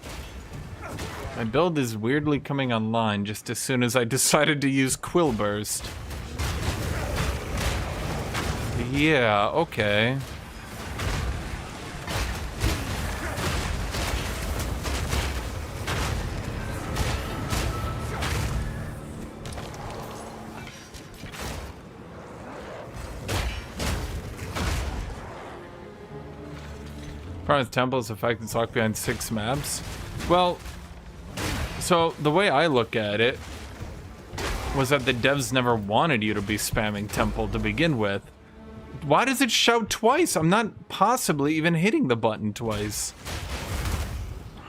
[SPEAKER 1] My build is weirdly coming online just as soon as I decided to use Quill Burst. Yeah, okay. Promised Temple's effect is locked behind 6 maps. Well, so the way I look at it was that the devs never wanted you to be spamming Temple to begin with. Why does it shout twice? I'm not possibly even hitting the button twice.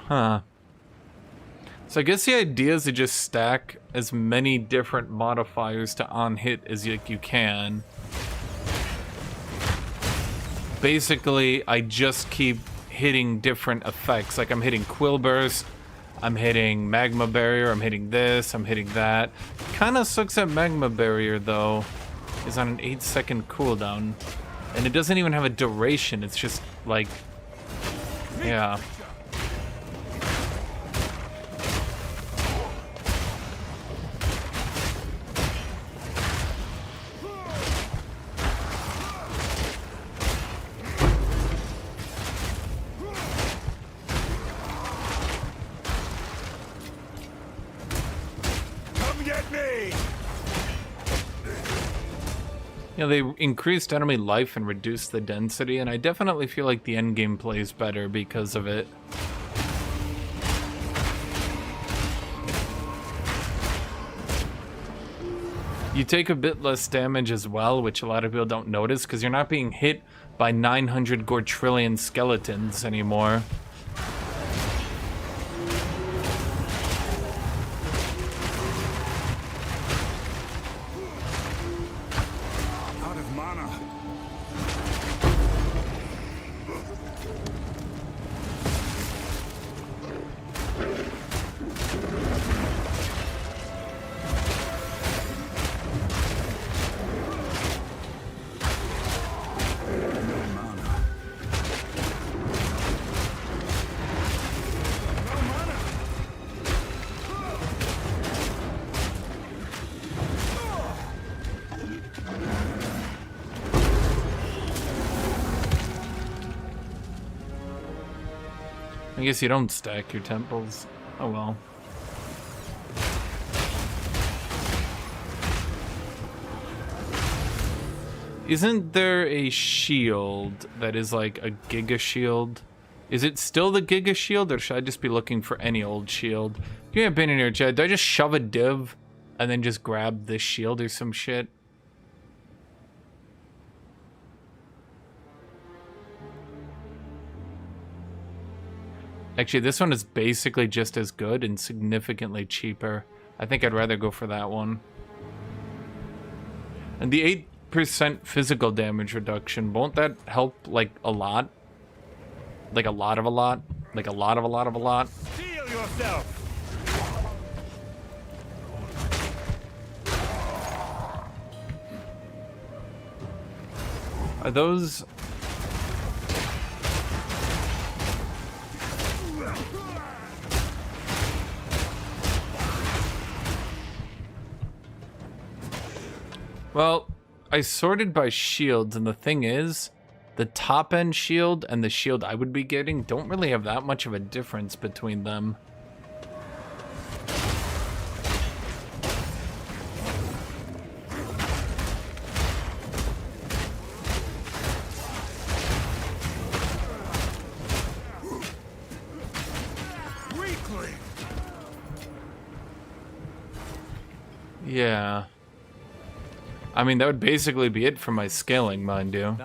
[SPEAKER 1] Huh. So I guess the idea is to just stack as many different modifiers to on hit as you can. Basically, I just keep hitting different effects. Like I'm hitting Quill Burst, I'm hitting Magma Barrier, I'm hitting this, I'm hitting that. Kinda sucks that Magma Barrier, though, is on an 8-second cooldown. And it doesn't even have a duration, it's just like... yeah. You know, they increased enemy life and reduced the density, and I definitely feel like the endgame plays better because of it. You take a bit less damage as well, which a lot of people don't notice, because you're not being hit by 900 Gortrillion skeletons anymore. I guess you don't stack your temples. Oh well. Isn't there a shield that is like a Giga Shield? Is it still the Giga Shield, or should I just be looking for any old shield? Give me a opinion here, Chad. Do I just shove a div and then just grab this shield or some shit? Actually, this one is basically just as good and significantly cheaper. I think I'd rather go for that one. And the 8% physical damage reduction, won't that help, like, a lot? Like a lot of a lot? Like a lot of a lot of a lot?
[SPEAKER 4] Steel yourself!
[SPEAKER 1] Are those... Well, I sorted by shields, and the thing is, the top-end shield and the shield I would be getting don't really have that much of a difference between them. Yeah. I mean, that would basically be it for my scaling, mind you.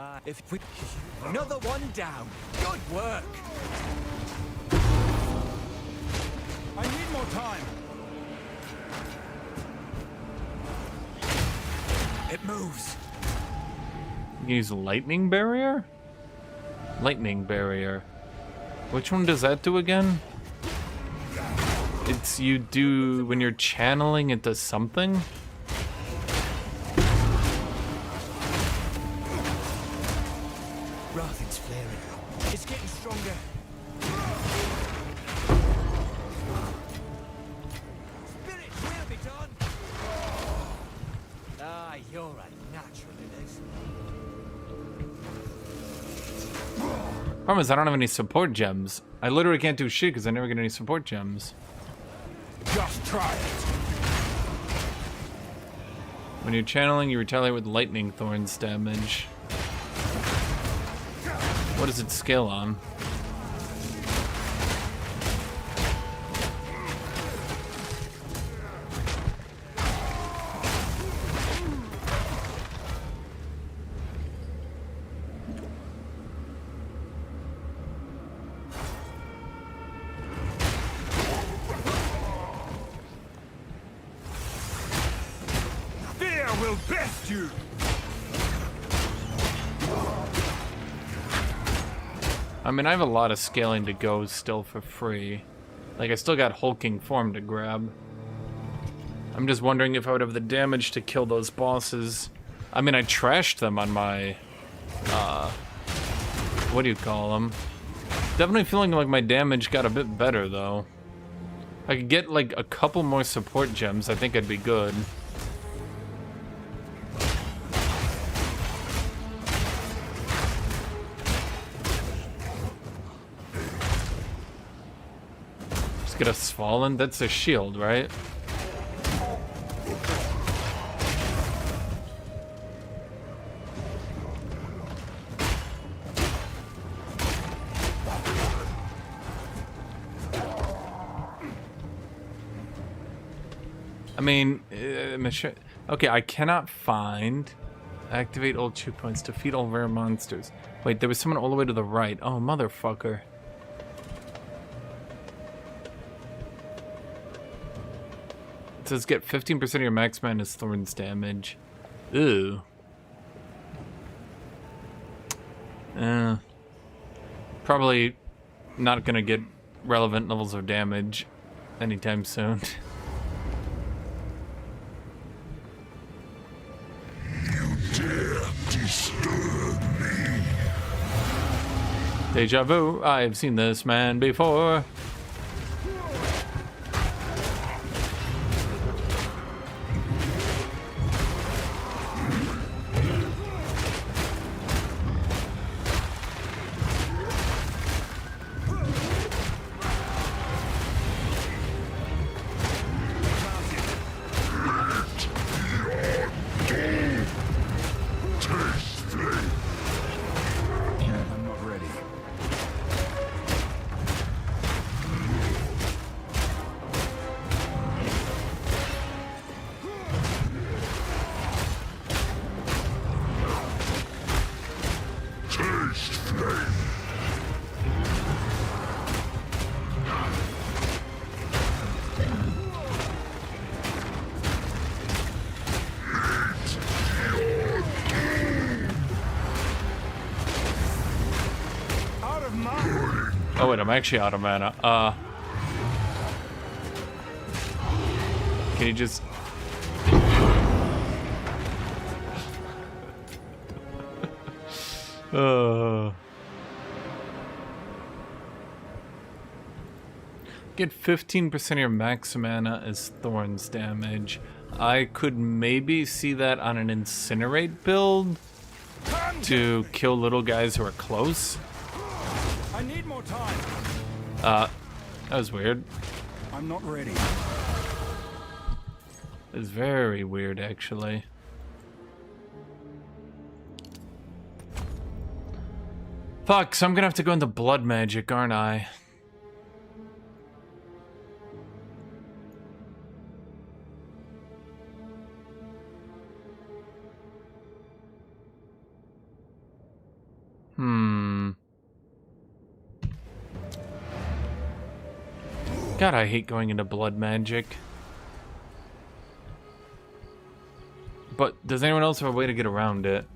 [SPEAKER 3] Another one down. Good work.
[SPEAKER 4] I need more time.
[SPEAKER 3] It moves.
[SPEAKER 1] You can use lightning barrier? Lightning barrier. Which one does that do again? It's you do when you're channeling, it does something.
[SPEAKER 10] Wrath, flaring. It's getting stronger. Spirit will be done. Ah, you're a natural in this.
[SPEAKER 1] Problem is, I don't have any support gems. I literally can't do shit because I never get any support gems.
[SPEAKER 4] Just try it.
[SPEAKER 1] When you're channeling, you retaliate with lightning thorns damage. What does it scale on?
[SPEAKER 4] Fear will best you.
[SPEAKER 1] I mean, I have a lot of scaling to go still for free. Like, I still got hulking form to grab. I'm just wondering if I would have the damage to kill those bosses. I mean, I trashed them on my, what do you call them? Definitely feeling like my damage got a bit better, though. If I could get, like, a couple more support gems, I think I'd be good. Get us fallen? That's a shield, right? I mean, okay, I cannot find. Activate all checkpoints, defeat all rare monsters. Wait, there was someone all the way to the right. Oh, motherfucker. It says get 15% of your max mana as Thorns damage. Ew. Probably not gonna get relevant levels of damage anytime soon. Deja vu, I've seen this man before. Oh wait, I'm actually out of mana. Can you just... Get 15% of your max mana as Thorns damage. I could maybe see that on an Incinerate build to kill little guys who are close.
[SPEAKER 4] I need more time.
[SPEAKER 1] That was weird.
[SPEAKER 4] I'm not ready.
[SPEAKER 1] It's very weird, actually. Fuck, so I'm gonna have to go into blood magic, aren't I? God, I hate going into blood magic. But does anyone else have a way to get around it?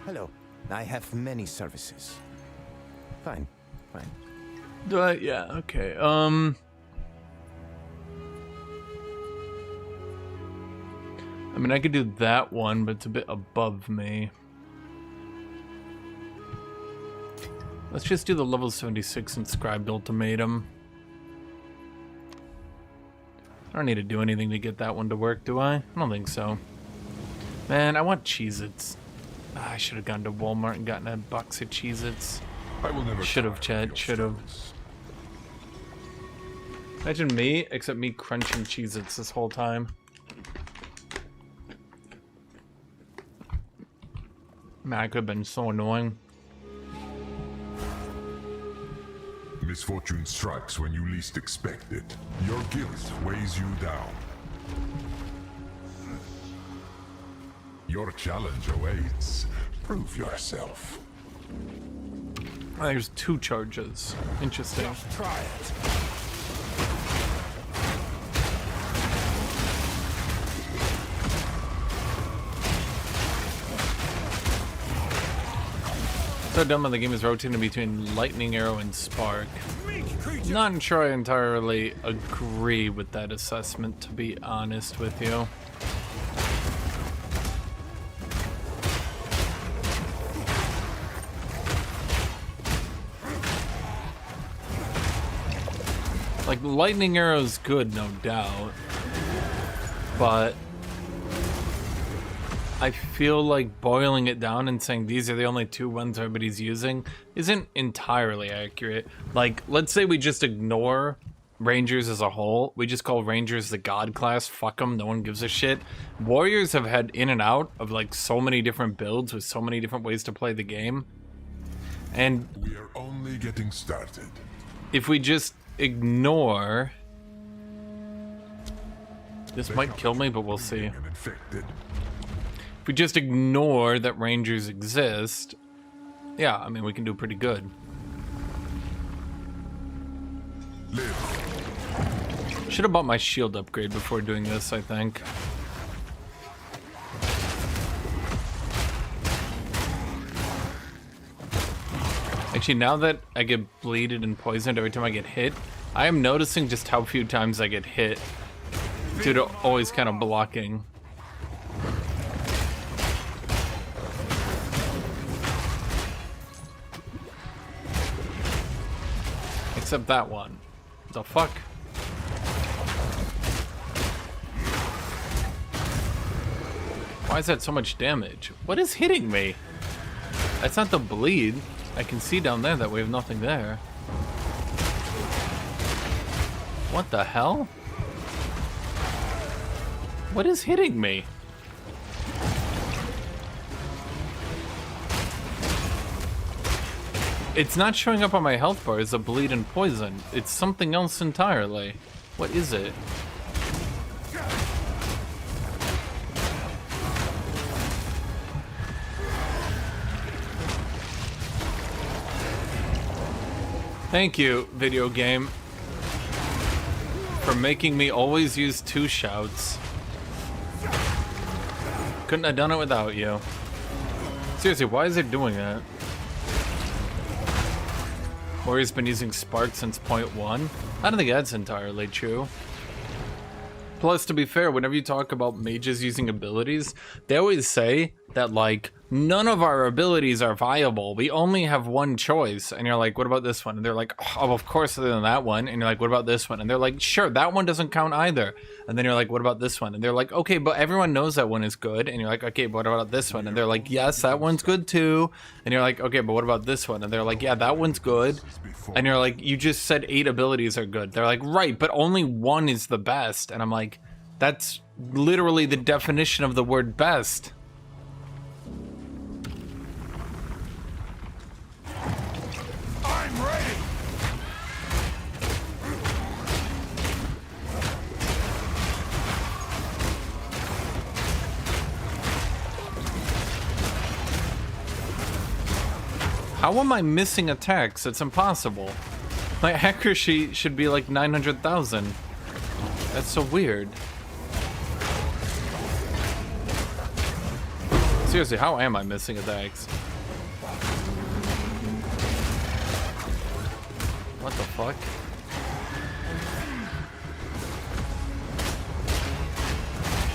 [SPEAKER 13] Hello. I have many services. Fine. Fine.
[SPEAKER 1] Do I? Yeah, okay. I mean, I could do that one, but it's a bit above me. Let's just do the level 76 inscribed ultimatum. I don't need to do anything to get that one to work, do I? I don't think so. Man, I want Cheez-Its. I should have gone to Walmart and gotten a box of Cheez-Its.
[SPEAKER 7] I will never.
[SPEAKER 1] Should have, Chad. Should have. Imagine me, except me crunching Cheez-Its this whole time. Man, I could have been so annoying.
[SPEAKER 7] Misfortune strikes when you least expect it. Your guilt weighs you down. Your challenge awaits. Prove yourself.
[SPEAKER 1] There's 2 charges. Interesting.
[SPEAKER 4] Just try it.
[SPEAKER 1] So dumb when the game is rotating between Lightning Arrow and Spark. Not sure I entirely agree with that assessment, to be honest with you. Like, Lightning Arrow's good, no doubt. But I feel like boiling it down and saying these are the only 2 ones everybody's using isn't entirely accurate. Like, let's say we just ignore Rangers as a whole. We just call Rangers the God class. Fuck them, no one gives a shit. Warriors have had in and out of like so many different builds with so many different ways to play the game. And
[SPEAKER 7] we are only getting started.
[SPEAKER 1] If we just ignore... This might kill me, but we'll see. If we just ignore that Rangers exist, yeah, I mean, we can do pretty good. Should have bought my shield upgrade before doing this, I think. Actually, now that I get bleeded and poisoned every time I get hit, I am noticing just how few times I get hit due to always kind of blocking. Except that one. The fuck? Why is that so much damage? What is hitting me? That's not the bleed. I can see down there that we have nothing there. What the hell? What is hitting me? It's not showing up on my health bar as a bleed and poison. It's something else entirely. What is it? Thank you, video game, for making me always use 2 shouts. Couldn't have done it without you. Seriously, why is it doing that? Warrior's been using Spark since 0.1? I don't think that's entirely true. Plus, to be fair, whenever you talk about mages using abilities, they always say that, like, none of our abilities are viable. We only have one choice. And you're like, what about this one? And they're like, oh, of course, other than that one. And you're like, what about this one? And they're like, sure, that one doesn't count either. And then you're like, what about this one? And they're like, okay, but everyone knows that one is good. And you're like, okay, but what about this one? And they're like, yes, that one's good too. And you're like, okay, but what about this one? And they're like, yeah, that one's good. And you're like, you just said 8 abilities are good. They're like, right, but only one is the best. And I'm like, that's literally the definition of the word best.
[SPEAKER 4] I'm ready.
[SPEAKER 1] How am I missing attacks? It's impossible. My accuracy should be like 900,000. That's so weird. Seriously, how am I missing attacks? What the fuck?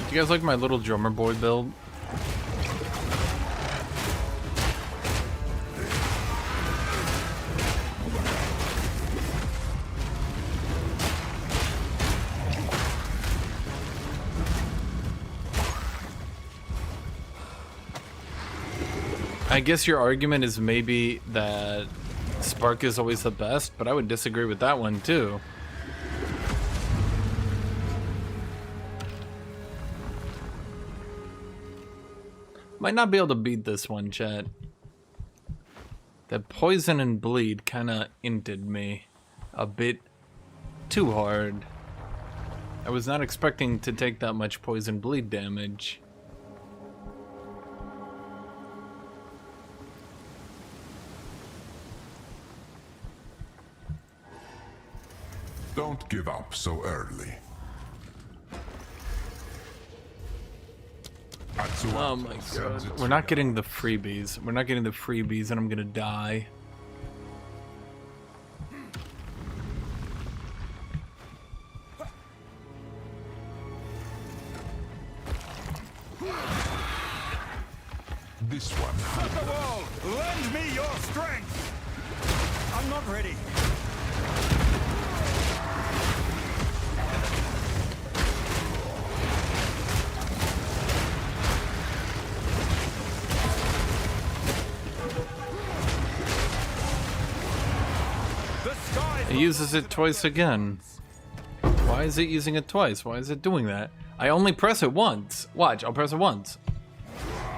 [SPEAKER 1] Do you guys like my little drummer boy build? I guess your argument is maybe that Spark is always the best, but I would disagree with that one too. Might not be able to beat this one, chat. That poison and bleed kinda inted me a bit too hard. I was not expecting to take that much poison bleed damage.
[SPEAKER 7] Don't give up so early.
[SPEAKER 1] Oh my god. We're not getting the freebies. We're not getting the freebies and I'm gonna die.
[SPEAKER 7] This one.
[SPEAKER 4] Wall, lend me your strength. I'm not ready.
[SPEAKER 1] It uses it twice again. Why is it using it twice? Why is it doing that? I only press it once. Watch, I'll press it once.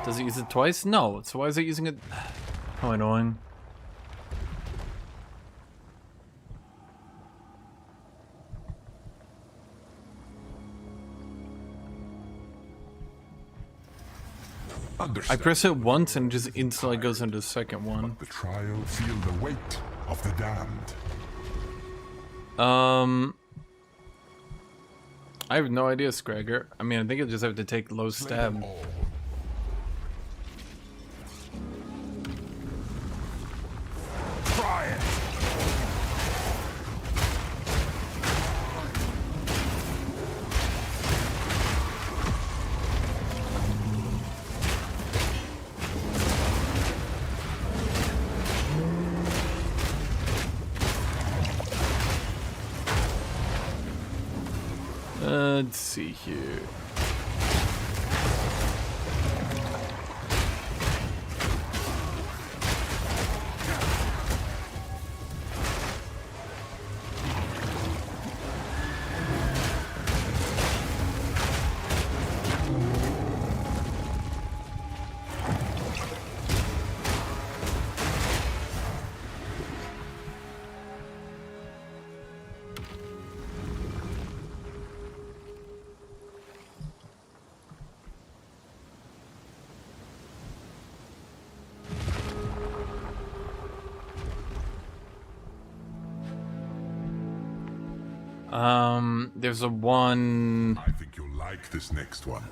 [SPEAKER 1] Does it use it twice? No. So why is it using it? How annoying. I press it once and it just instantly goes into the second one.
[SPEAKER 7] The trial feel the weight of the damned.
[SPEAKER 1] I have no idea, Scragger. I mean, I think I just have to take low stab.
[SPEAKER 4] Try it.
[SPEAKER 1] Let's see here. There's a one.
[SPEAKER 7] I think you'll like this next one.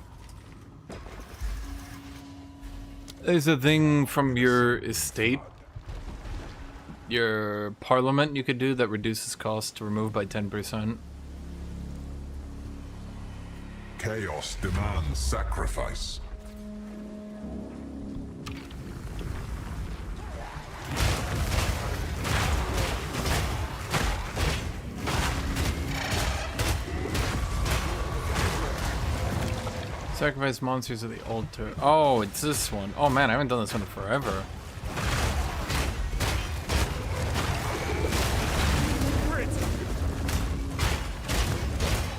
[SPEAKER 1] There's a thing from your estate, your parliament you could do that reduces cost to remove by 10%.
[SPEAKER 7] Chaos demands sacrifice.
[SPEAKER 1] Sacrifice monsters at the altar. Oh, it's this one. Oh man, I haven't done this one in forever.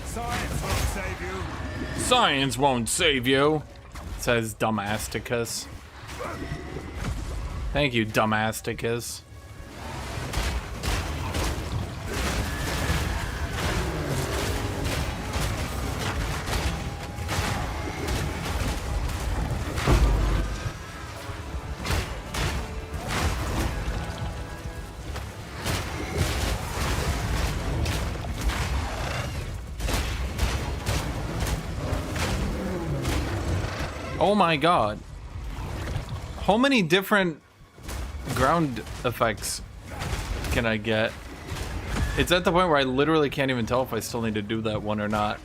[SPEAKER 4] Science won't save you.
[SPEAKER 1] Science won't save you, says Dummasticus. Thank you, Dummasticus. Oh my god. How many different ground effects can I get? It's at the point where I literally can't even tell if I still need to do that one or not.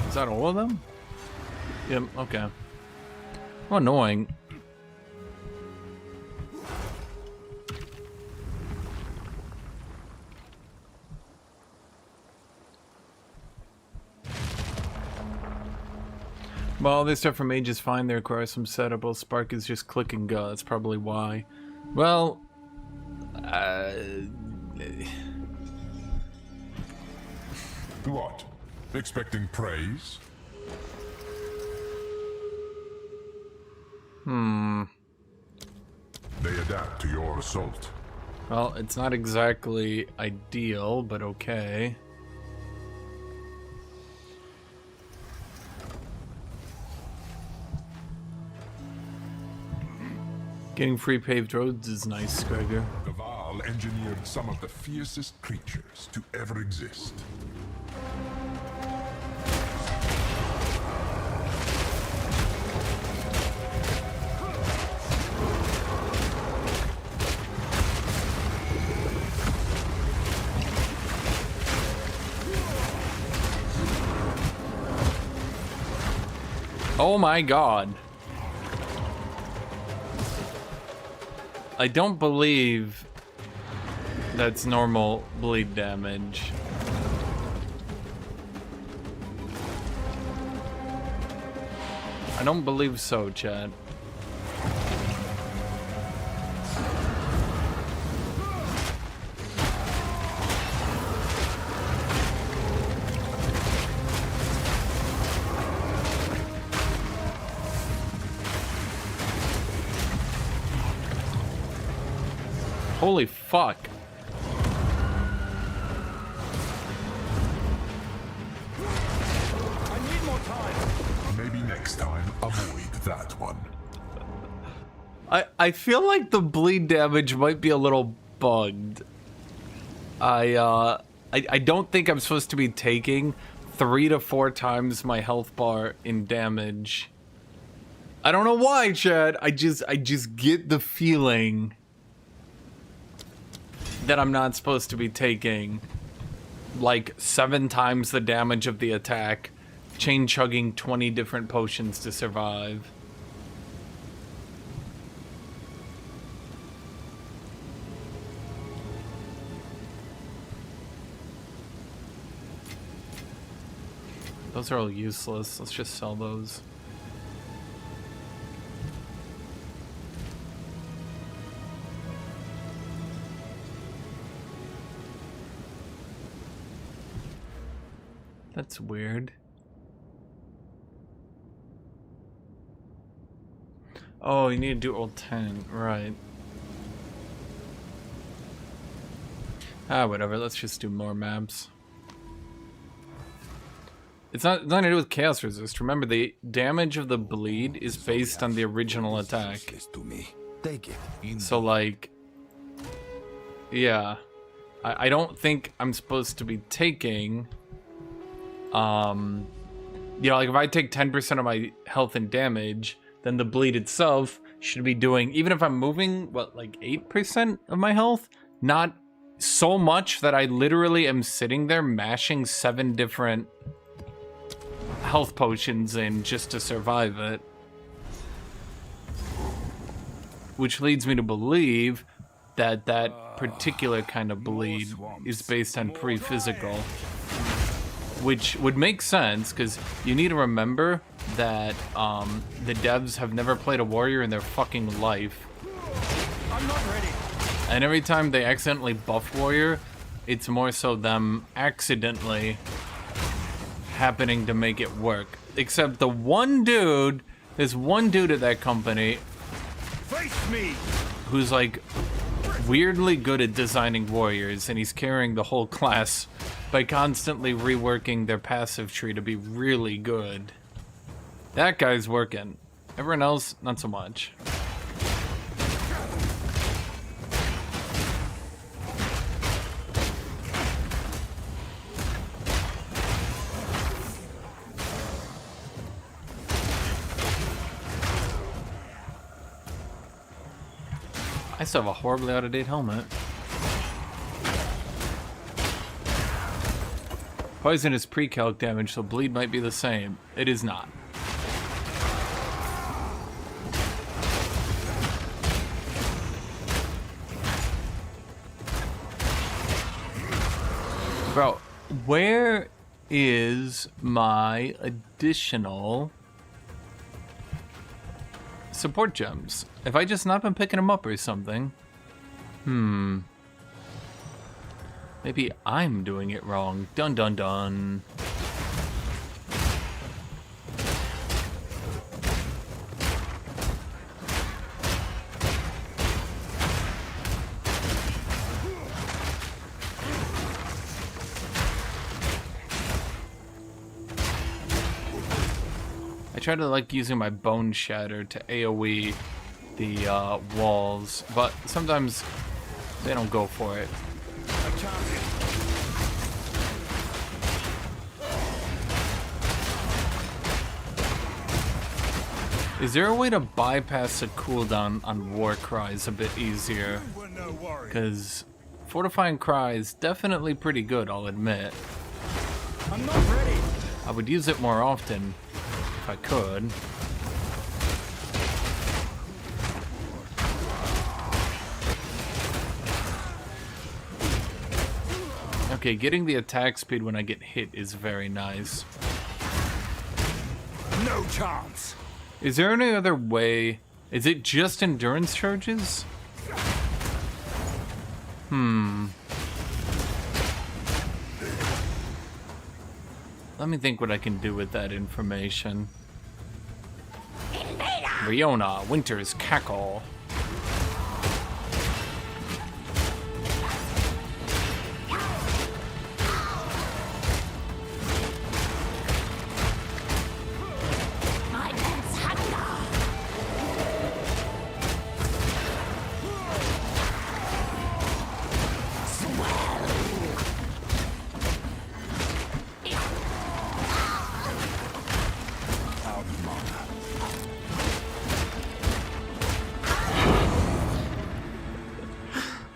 [SPEAKER 1] Is that all of them? Yep, okay. Oh, annoying. Well, this stuff from Age is fine. They require some setup. Well, Spark is just click and go. That's probably why. Well,
[SPEAKER 7] What? Expecting praise? They adapt to your assault.
[SPEAKER 1] Well, it's not exactly ideal, but okay. Getting free paved roads is nice, Gregor.
[SPEAKER 7] Gaval engineered some of the fiercest creatures to ever exist.
[SPEAKER 1] Oh my god. I don't believe that's normal bleed damage. I don't believe so, Chad. Holy fuck.
[SPEAKER 4] I need more time.
[SPEAKER 7] Maybe next time, avoid that one.
[SPEAKER 1] I feel like the bleed damage might be a little bugged. I don't think I'm supposed to be taking 3 to 4 times my health bar in damage. I don't know why, Chad. I just get the feeling that I'm not supposed to be taking like 7 times the damage of the attack, chain chugging 20 different potions to survive. Those are all useless. Let's just sell those. That's weird. Oh, you need to do all 10, right. Ah, whatever, let's just do more maps. It's not to do with chaos resist. Remember, the damage of the bleed is based on the original attack.
[SPEAKER 13] Take it.
[SPEAKER 1] So, like, yeah. I don't think I'm supposed to be taking... you know, like if I take 10% of my health and damage, then the bleed itself should be doing, even if I'm moving, what, like 8% of my health? Not so much that I literally am sitting there mashing 7 different health potions in just to survive it. Which leads me to believe that that particular kind of bleed is based on pre-physical. Which would make sense, because you need to remember that the devs have never played a warrior in their fucking life.
[SPEAKER 4] I'm not ready.
[SPEAKER 1] And every time they accidentally buff warrior, it's more so them accidentally happening to make it work. Except the one dude, there's one dude at that company
[SPEAKER 4] Face me.
[SPEAKER 1] who's like weirdly good at designing warriors, and he's carrying the whole class by constantly reworking their passive tree to be really good. That guy's working. Everyone else, not so much. I still have a horribly out-of-date helmet. Poison is pre-calc damage, so bleed might be the same. It is not. Bro, where is my additional support gems? Have I just not been picking them up or something? Maybe I'm doing it wrong. Dun dun dun. I try to like using my bone shatter to AoE the walls, but sometimes they don't go for it. Is there a way to bypass the cooldown on War Cries a bit easier? Because Fortifying Cry is definitely pretty good, I'll admit.
[SPEAKER 3] I'm not ready.
[SPEAKER 1] I would use it more often if I could. Okay, getting the attack speed when I get hit is very nice.
[SPEAKER 3] No chance.
[SPEAKER 1] Is there any other way? Is it just endurance charges? Let me think what I can do with that information. Riona, Winter's Cackle.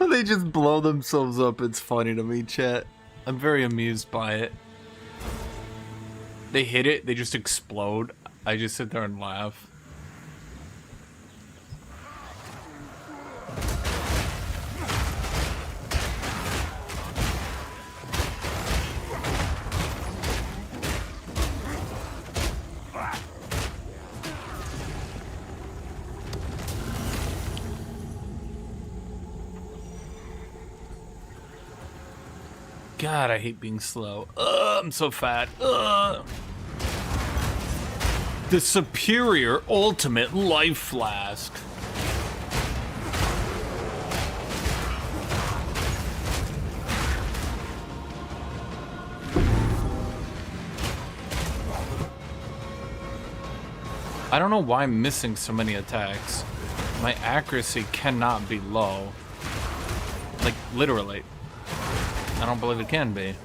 [SPEAKER 1] They just blow themselves up. It's funny to me, chat. I'm very amused by it. They hit it, they just explode. I just sit there and laugh. God, I hate being slow. I'm so fat. The superior ultimate life flask. I don't know why I'm missing so many attacks. My accuracy cannot be low. Like, literally. I don't believe it can be.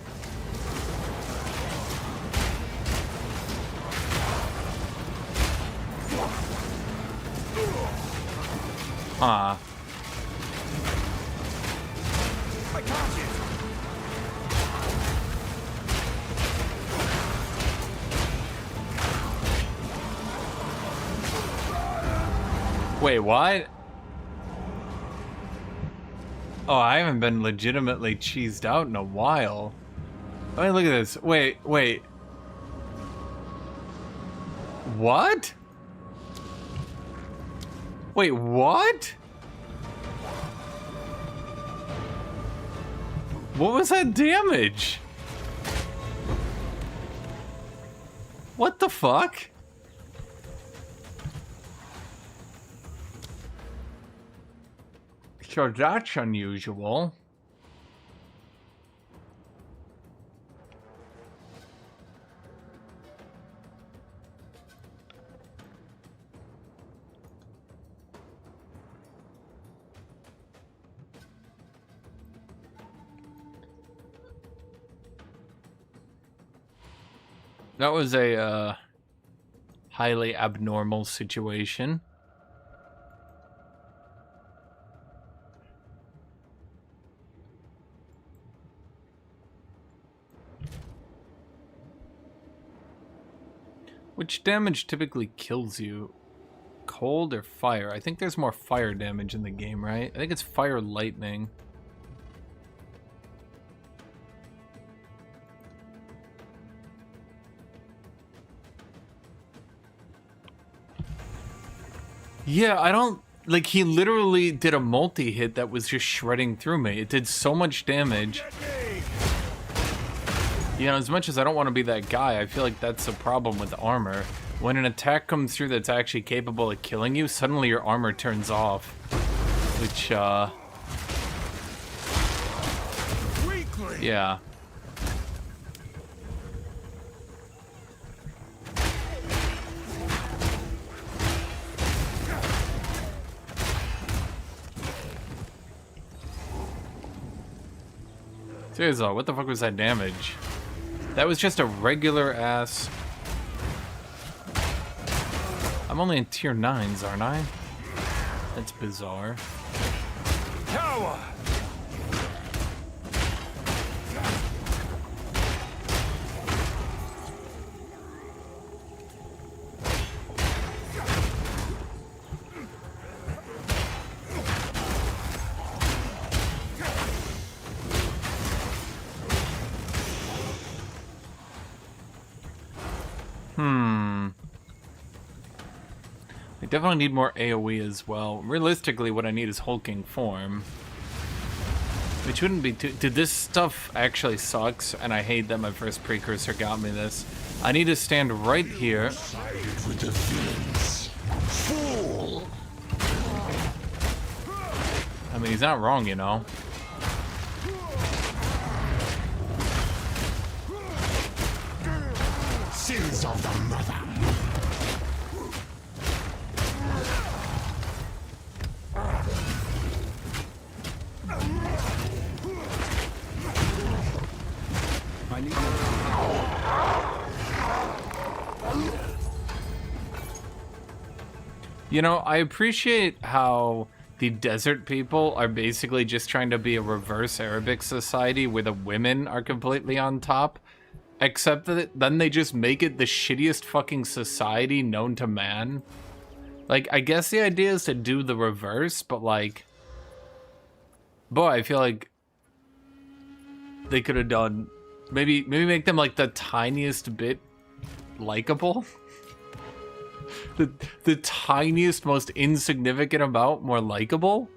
[SPEAKER 1] Ah. Wait, what? Oh, I haven't been legitimately cheesed out in a while. I mean, look at this. Wait. What? Wait, what? What was that damage? What the fuck? So that's unusual. That was a highly abnormal situation. Which damage typically kills you? Cold or fire? I think there's more fire damage in the game, right? I think it's fire lightning. Yeah, I don't... Like, he literally did a multi-hit that was just shredding through me. It did so much damage. You know, as much as I don't want to be that guy, I feel like that's a problem with armor. When an attack comes through that's actually capable of killing you, suddenly your armor turns off. Which, yeah. Seriously, what the fuck was that damage? That was just a regular ass... I'm only in tier 9s, aren't I? That's bizarre.
[SPEAKER 4] Tower!
[SPEAKER 1] I definitely need more AoE as well. Realistically, what I need is hulking form. Which wouldn't be too... Dude, this stuff actually sucks, and I hate that my first precursor got me this. I need to stand right here. I mean, he's not wrong, you know.
[SPEAKER 5] Sins of the mother.
[SPEAKER 1] You know, I appreciate how the desert people are basically just trying to be a reverse Arabic society where the women are completely on top. Except that then they just make it the shittiest fucking society known to man. Like, I guess the idea is to do the reverse, but like... Boy, I feel like they could have done... Maybe make them like the tiniest bit likable. the tiniest, most insignificant amount more likable.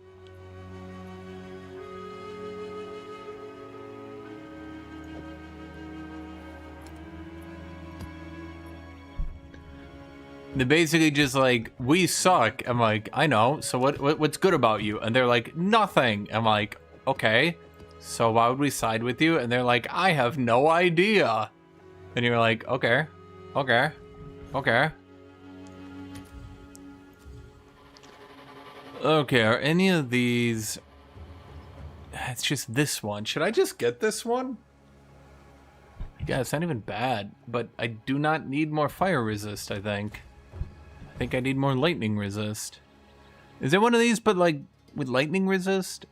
[SPEAKER 1] They're basically just like, we suck. I'm like, I know. So what's good about you? And they're like, nothing. I'm like, okay. So why would we side with you? And they're like, I have no idea. And you're like, okay, okay, okay. Okay, are any of these... It's just this one. Should I just get this one? Yeah, it's not even bad, but I do not need more fire resist, I think. I think I need more lightning resist. Is there one of these, but like, with lightning resist?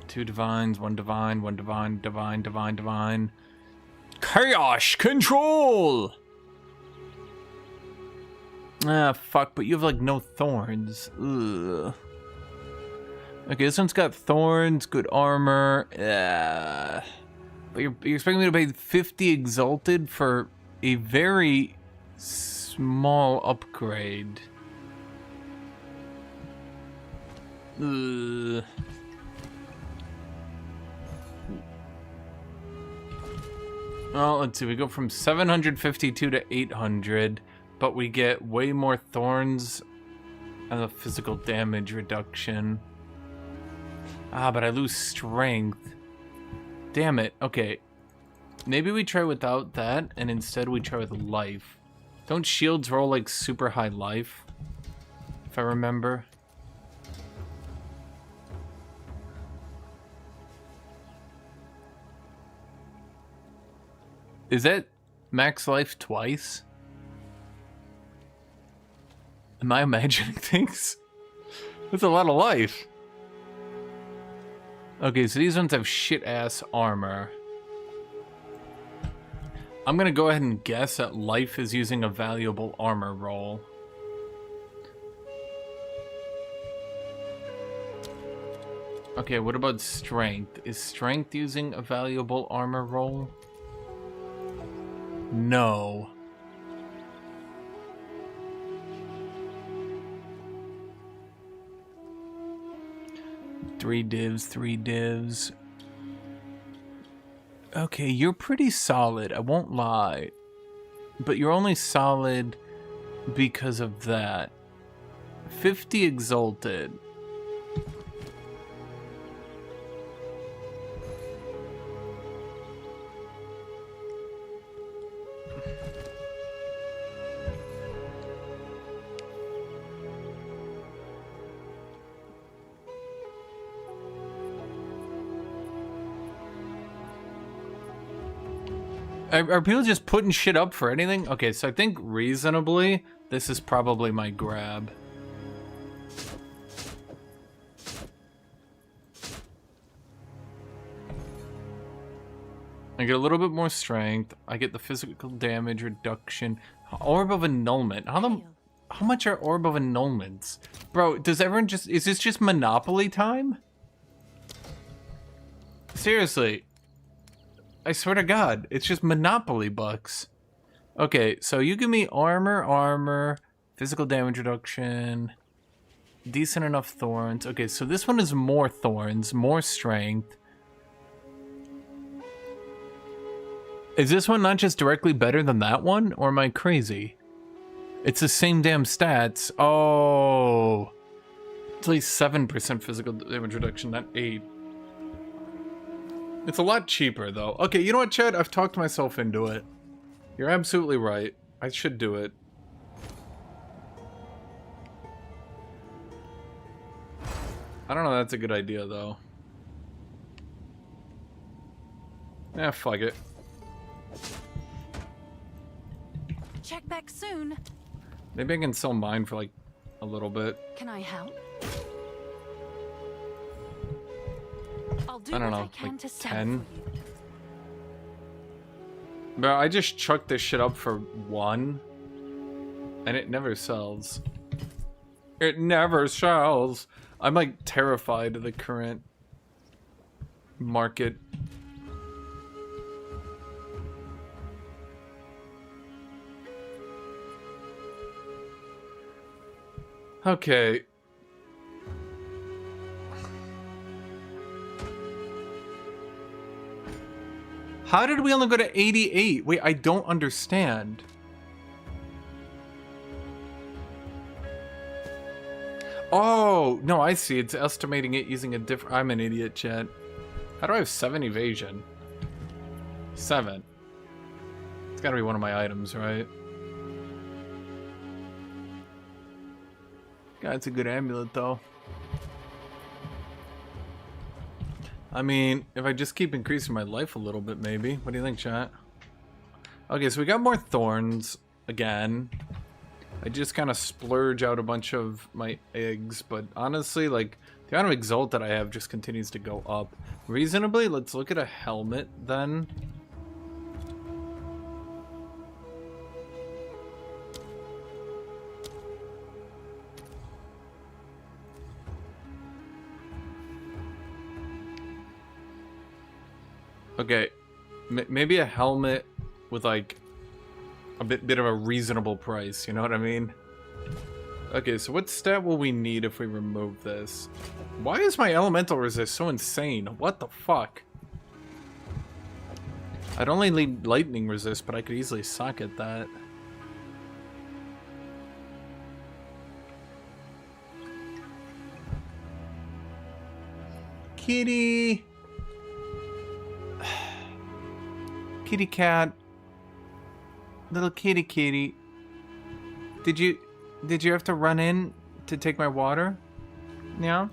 [SPEAKER 1] Two divines, one divine, one divine, divine, divine, divine. Chaos control! Ah, fuck, but you have like no thorns. Ugh. Okay, this one's got thorns, good armor. But you're expecting me to pay 50 exalted for a very small upgrade. Ugh. Well, let's see, we go from 752 to 800, but we get way more thorns and a physical damage reduction. Ah, but I lose strength. Damn it. Okay. Maybe we try without that, and instead we try with life. Don't shields roll like super high life? If I remember. Is that max life twice? Am I imagining things? That's a lot of life. Okay, so these ones have shit-ass armor. I'm gonna go ahead and guess that life is using a valuable armor roll. Okay, what about strength? Is strength using a valuable armor roll? No. Three divs. Okay, you're pretty solid, I won't lie. But you're only solid because of that. 50 exalted. Are people just putting shit up for anything? Okay, so I think reasonably, this is probably my grab. I get a little bit more strength. I get the physical damage reduction. Orb of annulment. How much are orb of annulments? Bro, does everyone just... Is this just Monopoly time? Seriously. I swear to God, it's just Monopoly bucks. Okay, so you give me armor, physical damage reduction, decent enough thorns. Okay, so this one is more thorns, more strength. Is this one not just directly better than that one, or am I crazy? It's the same damn stats. Oh. It's like 7% physical damage reduction, not 8. It's a lot cheaper, though. Okay, you know what, Chad? I've talked myself into it. You're absolutely right. I should do it. I don't know if that's a good idea, though. Yeah, fuck it.
[SPEAKER 11] Check back soon.
[SPEAKER 1] Maybe I can sell mine for, like, a little bit.
[SPEAKER 11] Can I help? I'll do
[SPEAKER 1] I don't
[SPEAKER 11] what
[SPEAKER 1] know,
[SPEAKER 11] I can
[SPEAKER 1] like
[SPEAKER 11] to
[SPEAKER 1] 10? Bro, I just chucked this shit up for 1, and it never sells. It never sells! I'm, like, terrified of the current market. Okay. How did we only go to 88? Wait, I don't understand. Oh, no, I see. It's estimating it using a different... I'm an idiot, chat. How do I have 7 evasion? 7. It's gotta be one of my items, right? God, it's a good amulet, though. I mean, if I just keep increasing my life a little bit, maybe. What do you think, chat? Okay, so we got more thorns again. I just kind of splurge out a bunch of my eggs, but honestly, like, the amount of exalt that I have just continues to go up. Reasonably, let's look at a helmet then. Okay, maybe a helmet with like a bit of a reasonable price, you know what I mean? Okay, so what stat will we need if we remove this? Why is my elemental resist so insane? What the fuck? I'd only need lightning resist, but I could easily socket that. Kitty! Kitty cat. Little kitty kitty. Did you have to run in to take my water? Yeah.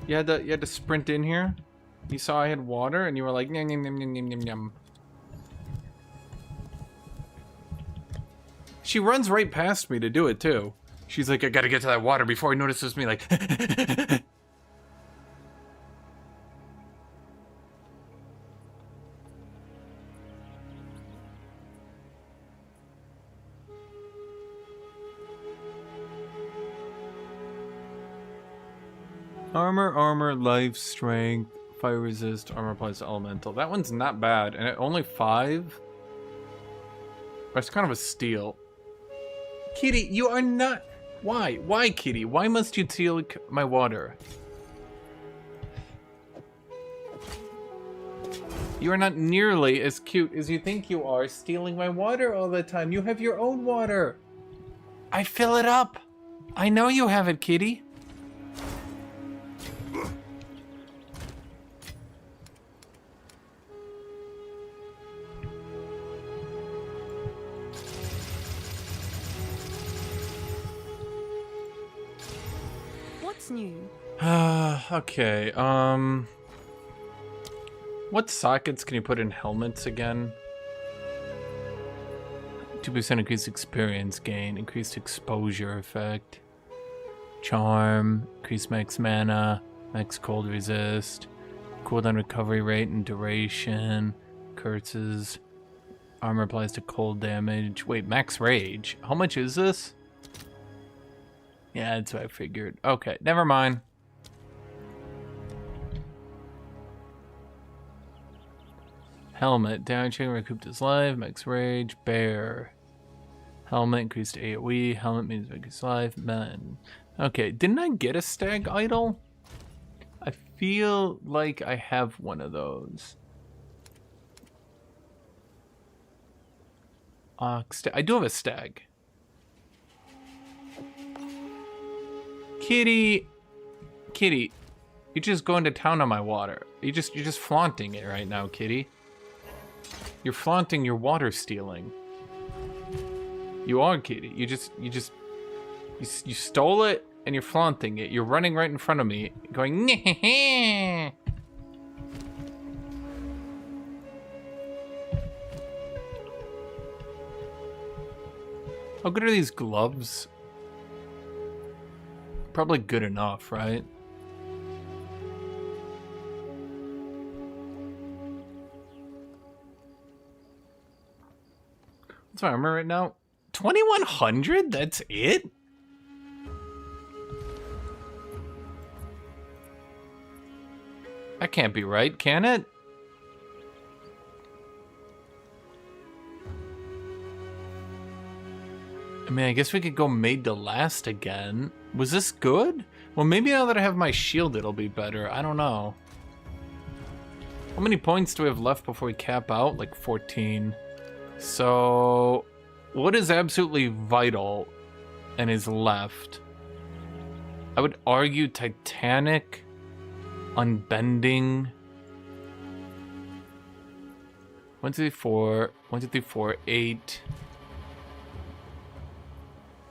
[SPEAKER 1] You had to sprint in here. You saw I had water, and you were like, yum yum yum yum yum yum. She runs right past me to do it too. She's like, I gotta get to that water before he notices me. Like, armor, life, strength, fire resist, armor applies to elemental. That one's not bad, and only 5. That's kind of a steal. Kitty, you are not. Why? Why, Kitty? Why must you steal my water? You are not nearly as cute as you think you are, stealing my water all the time. You have your own water. I fill it up. I know you have it, Kitty.
[SPEAKER 11] What's new?
[SPEAKER 1] Okay, what sockets can you put in helmets again? 2% increased experience gain, increased exposure effect, charm, increased max mana, max cold resist, cooldown recovery rate and duration, curses, armor applies to cold damage. Wait, max rage. How much is this? Yeah, that's what I figured. Okay, never mind. Helmet, damaging, recouped his life, max rage, bear. Helmet, increased AoE, helmet means increased life, men. Okay, didn't I get a stag idol? I feel like I have one of those. I do have a stag. Kitty, you're just going to town on my water. You're just flaunting it right now, Kitty. You're flaunting your water stealing. You are, Kitty. You stole it and you're flaunting it. You're running right in front of me, going nyeh. How good are these gloves? Probably good enough, right? What's my armor right now? 2100? That's it? That can't be right, can it? I mean, I guess we could go made to last again. Was this good? Well, maybe now that I have my shield, it'll be better. I don't know. How many points do we have left before we cap out? Like 14. So, what is absolutely vital and is left? I would argue Titanic, Unbending. 1, 2, 3, 4. 1, 2, 3, 4, 8.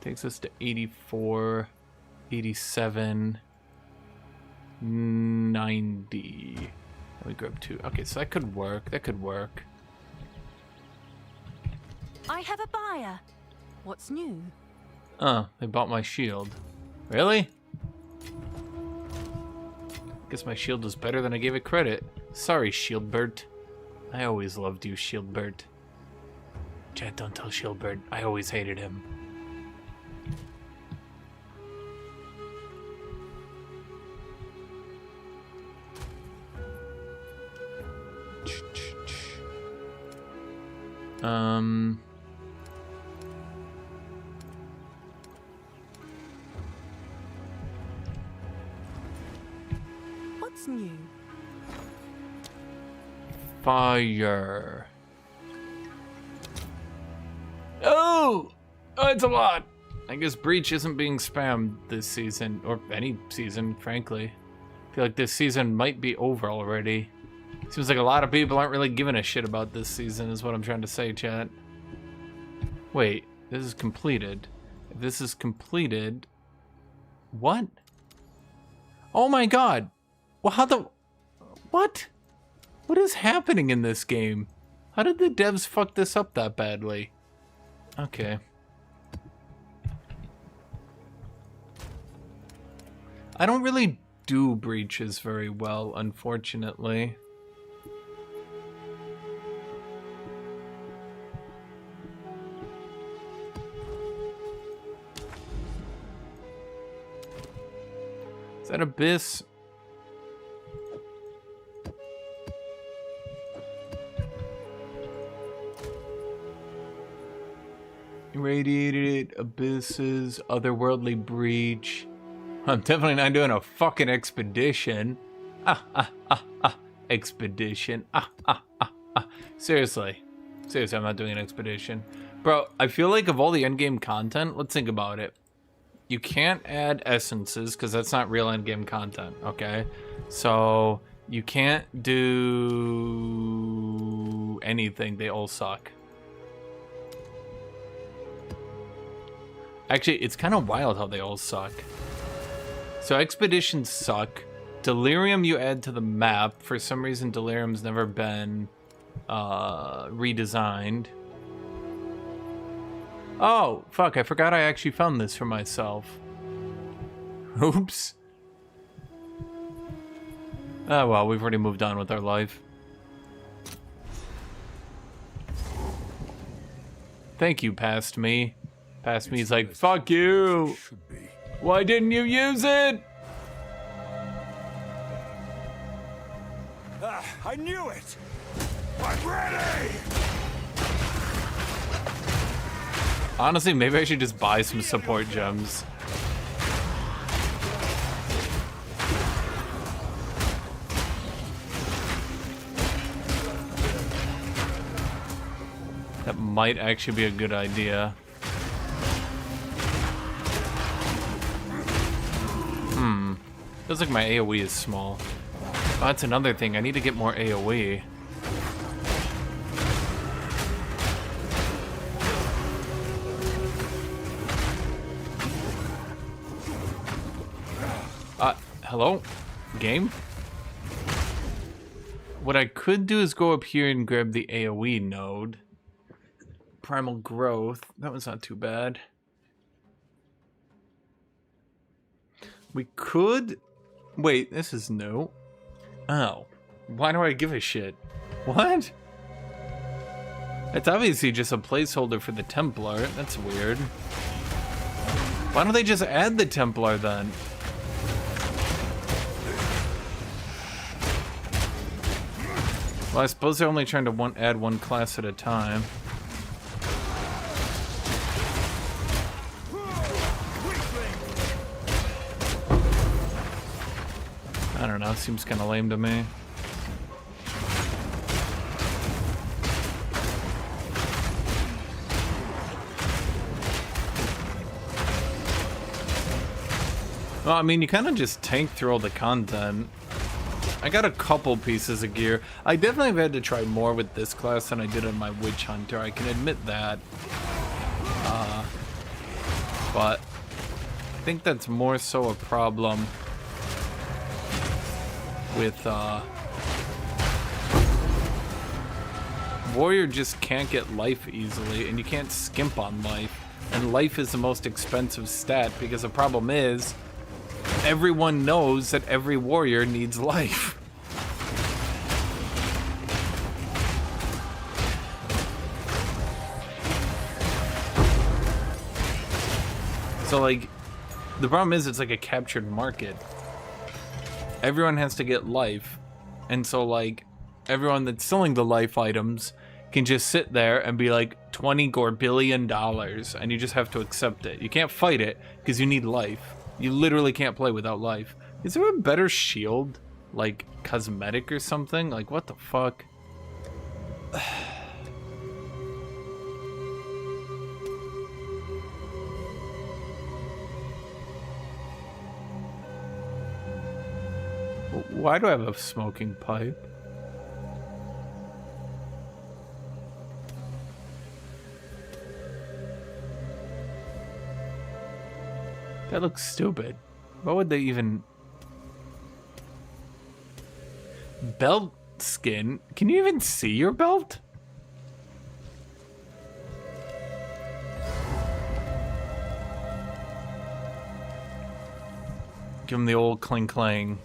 [SPEAKER 1] Takes us to 84, 87, 90. Let me grab 2. Okay, so that could work. That could work.
[SPEAKER 11] I have a buyer. What's new?
[SPEAKER 1] Oh, they bought my shield. Really? Guess my shield was better than I gave it credit. Sorry, Shieldbert. I always loved you, Shieldbert. Chat, don't tell Shieldbert. I always hated him.
[SPEAKER 11] What's new?
[SPEAKER 1] Fire. Oh! Oh, it's a lot. I guess Breach isn't being spammed this season, or any season, frankly. I feel like this season might be over already. Seems like a lot of people aren't really giving a shit about this season, is what I'm trying to say, chat. Wait, this is completed. If this is completed... What? Oh my god! Well, how the... What? What is happening in this game? How did the devs fuck this up that badly? Okay. I don't really do breaches very well, unfortunately. Is that Abyss? Irradiated abysses, otherworldly breach. I'm definitely not doing a fucking expedition. Expedition. Seriously. Seriously, I'm not doing an expedition. Bro, I feel like of all the endgame content, let's think about it. You can't add essences, because that's not real endgame content, okay? So, you can't do anything. They all suck. Actually, it's kind of wild how they all suck. So expeditions suck. Delirium you add to the map. For some reason, Delirium's never been redesigned. Oh, fuck, I forgot I actually found this for myself. Oops. Oh well, we've already moved on with our life. Thank you, Past Me. Past Me's like, fuck you! Why didn't you use it?
[SPEAKER 4] I knew it! I'm ready!
[SPEAKER 1] Honestly, maybe I should just buy some support gems. That might actually be a good idea. Feels like my AoE is small. Oh, that's another thing. I need to get more AoE. Hello? Game? What I could do is go up here and grab the AoE node. Primal Growth. That was not too bad. We could... Wait, this is new. Oh. Why do I give a shit? What? It's obviously just a placeholder for the Templar. That's weird. Why don't they just add the Templar then? Well, I suppose they're only trying to add one class at a time. I don't know, seems kind of lame to me. Well, I mean, you kind of just tank through all the content. I got a couple pieces of gear. I definitely have had to try more with this class than I did on my Witch Hunter. I can admit that. But I think that's more so a problem with Warrior just can't get life easily, and you can't skimp on life. And life is the most expensive stat because the problem is everyone knows that every warrior needs life. So like, the problem is it's like a captured market. Everyone has to get life, and so like everyone that's selling the life items can just sit there and be like $20 billion, and you just have to accept it. You can't fight it because you need life. You literally can't play without life. Is there a better shield, like cosmetic or something? Like what the fuck? Why do I have a smoking pipe? That looks stupid. What would they even... Belt skin? Can you even see your belt? Give him the old cling clang.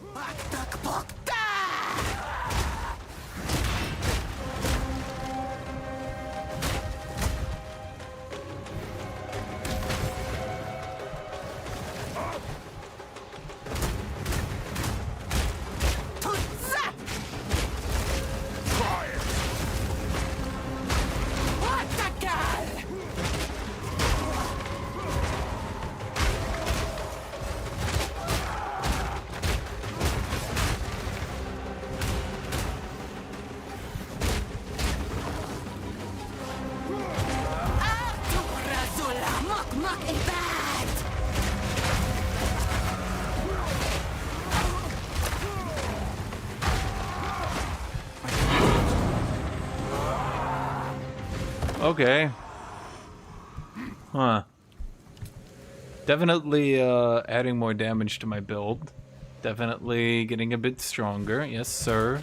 [SPEAKER 1] Okay. Huh. Definitely adding more damage to my build. Definitely getting a bit stronger. Yes, sir.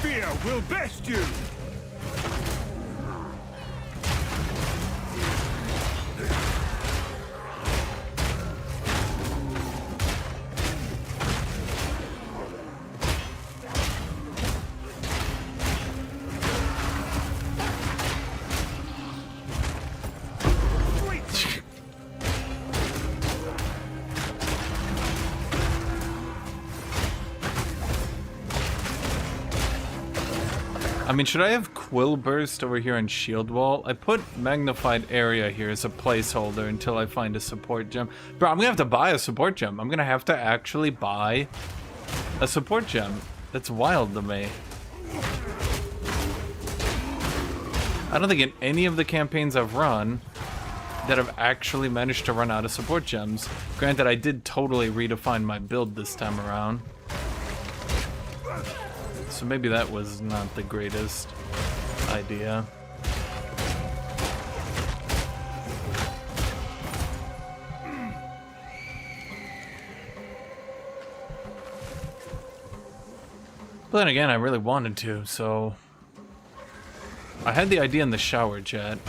[SPEAKER 4] Fear will best you!
[SPEAKER 1] I mean, should I have Quill Burst over here on Shield Wall? I put Magnified Area here as a placeholder until I find a support gem. Bro, I'm gonna have to buy a support gem. I'm gonna have to actually buy a support gem. That's wild to me. I don't think in any of the campaigns I've run that I've actually managed to run out of support gems. Granted, I did totally redefine my build this time around. So maybe that was not the greatest idea. But then again, I really wanted to, so... I had the idea in the shower, chat.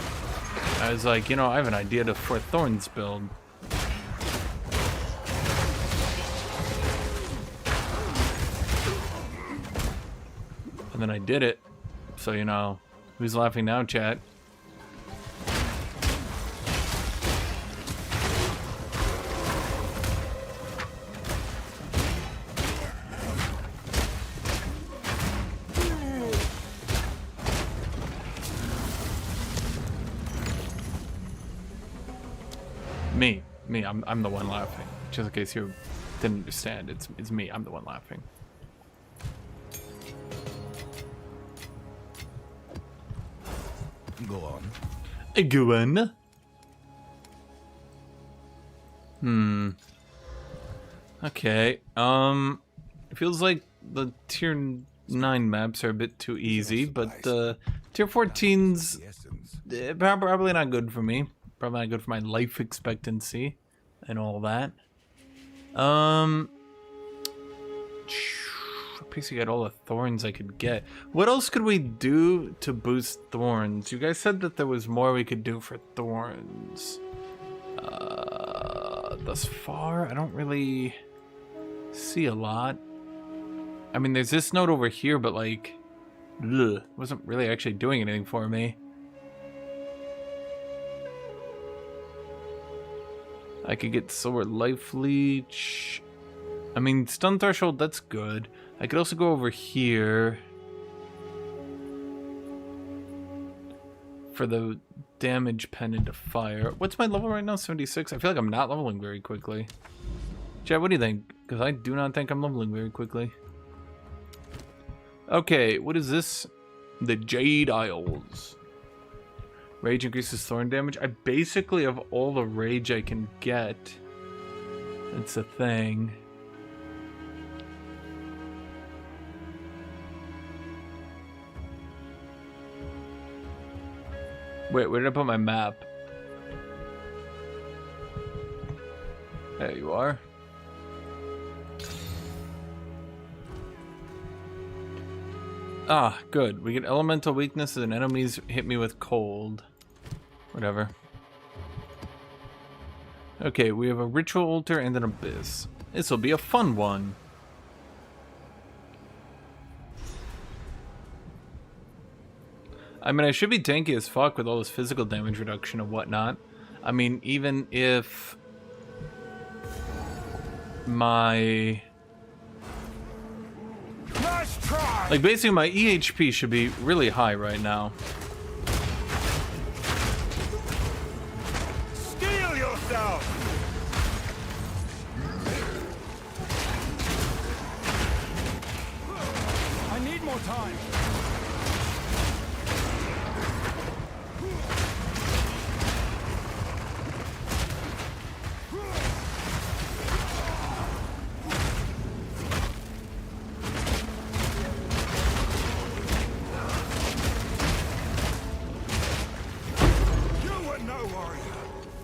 [SPEAKER 1] I was like, you know, I have an idea for a Thorns build. And then I did it. So, you know, who's laughing now, chat? Me, I'm the one laughing. Just in case you didn't understand, it's me, I'm the one laughing.
[SPEAKER 3] Go on.
[SPEAKER 1] Go on. Okay. It feels like the tier 9 maps are a bit too easy, but tier 14's probably not good for me. Probably not good for my life expectancy and all that. Basically got all the Thorns I could get. What else could we do to boost Thorns? You guys said that there was more we could do for Thorns. Thus far, I don't really see a lot. I mean, there's this note over here, but like, wasn't really actually doing anything for me. I could get Silver Life Leech. I mean, Stun Threshold, that's good. I could also go over here for the damage pendant to fire. What's my level right now? 76? I feel like I'm not leveling very quickly. Chad, what do you think? Because I do not think I'm leveling very quickly. Okay, what is this? The Jade Isles. Rage increases thorn damage. I basically have all the rage I can get. That's a thing. Wait, where did I put my map? There you are. Ah, good. We get elemental weaknesses and enemies hit me with cold. Whatever. Okay, we have a ritual altar and an abyss. This will be a fun one. I mean, I should be tanky as fuck with all this physical damage reduction and whatnot. I mean, even if my...
[SPEAKER 4] Nice try.
[SPEAKER 1] Like, basically my EHP should be really high right now.
[SPEAKER 4] Steel yourself. I need more time.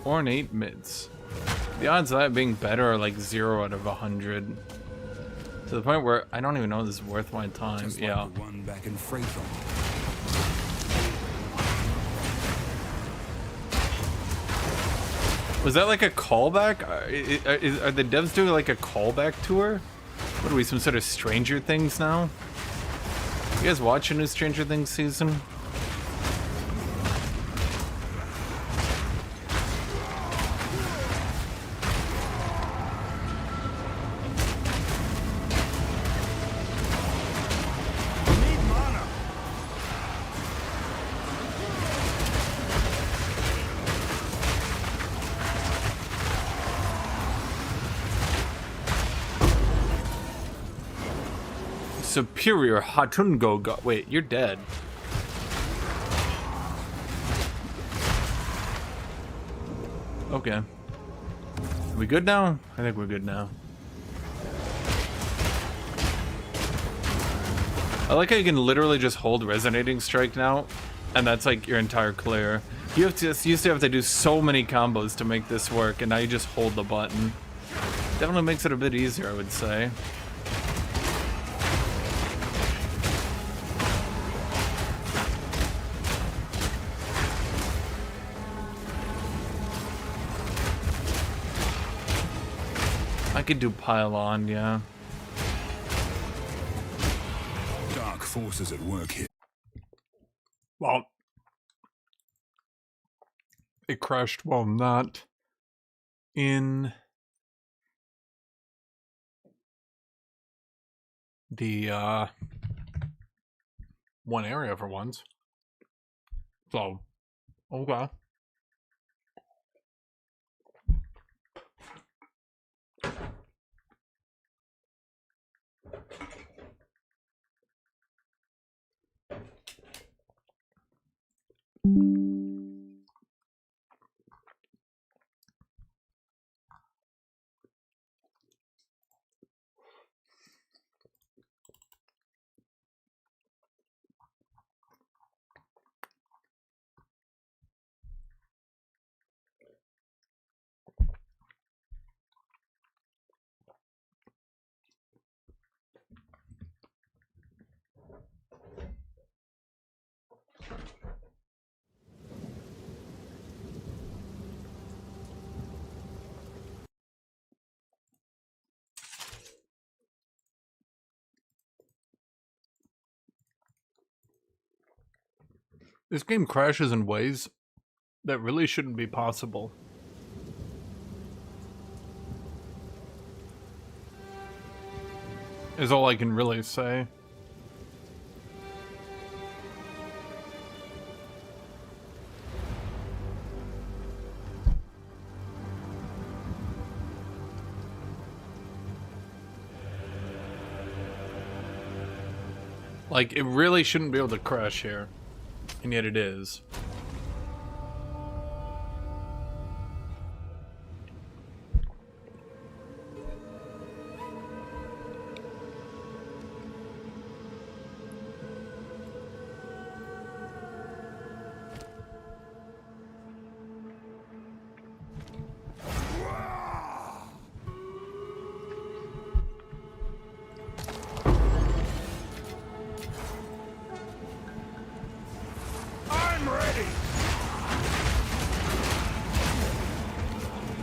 [SPEAKER 1] Ornate mids. The odds of that being better are like 0 out of 100. To the point where I don't even know if this is worth my time.
[SPEAKER 3] Just
[SPEAKER 1] yeah.
[SPEAKER 3] like the one back in Freedom.
[SPEAKER 1] Was that like a callback? Are the devs doing like a callback tour? What are we, some sort of Stranger Things now? You guys watching new Stranger Things season? Superior Hatungo God. Wait, you're dead. Okay. Are we good now? I think we're good now. I like how you can literally just hold Resonating Strike now, and that's like your entire clear. You used to have to do so many combos to make this work, and now you just hold the button. Definitely makes it a bit easier, I would say. I could do pylon, yeah.
[SPEAKER 3] Dark forces at work here.
[SPEAKER 1] Well, it crashed while not in the one area for once. So, okay. This game crashes in ways that really shouldn't be possible. Is all I can really say. Like, it really shouldn't be able to crash here. And yet it is.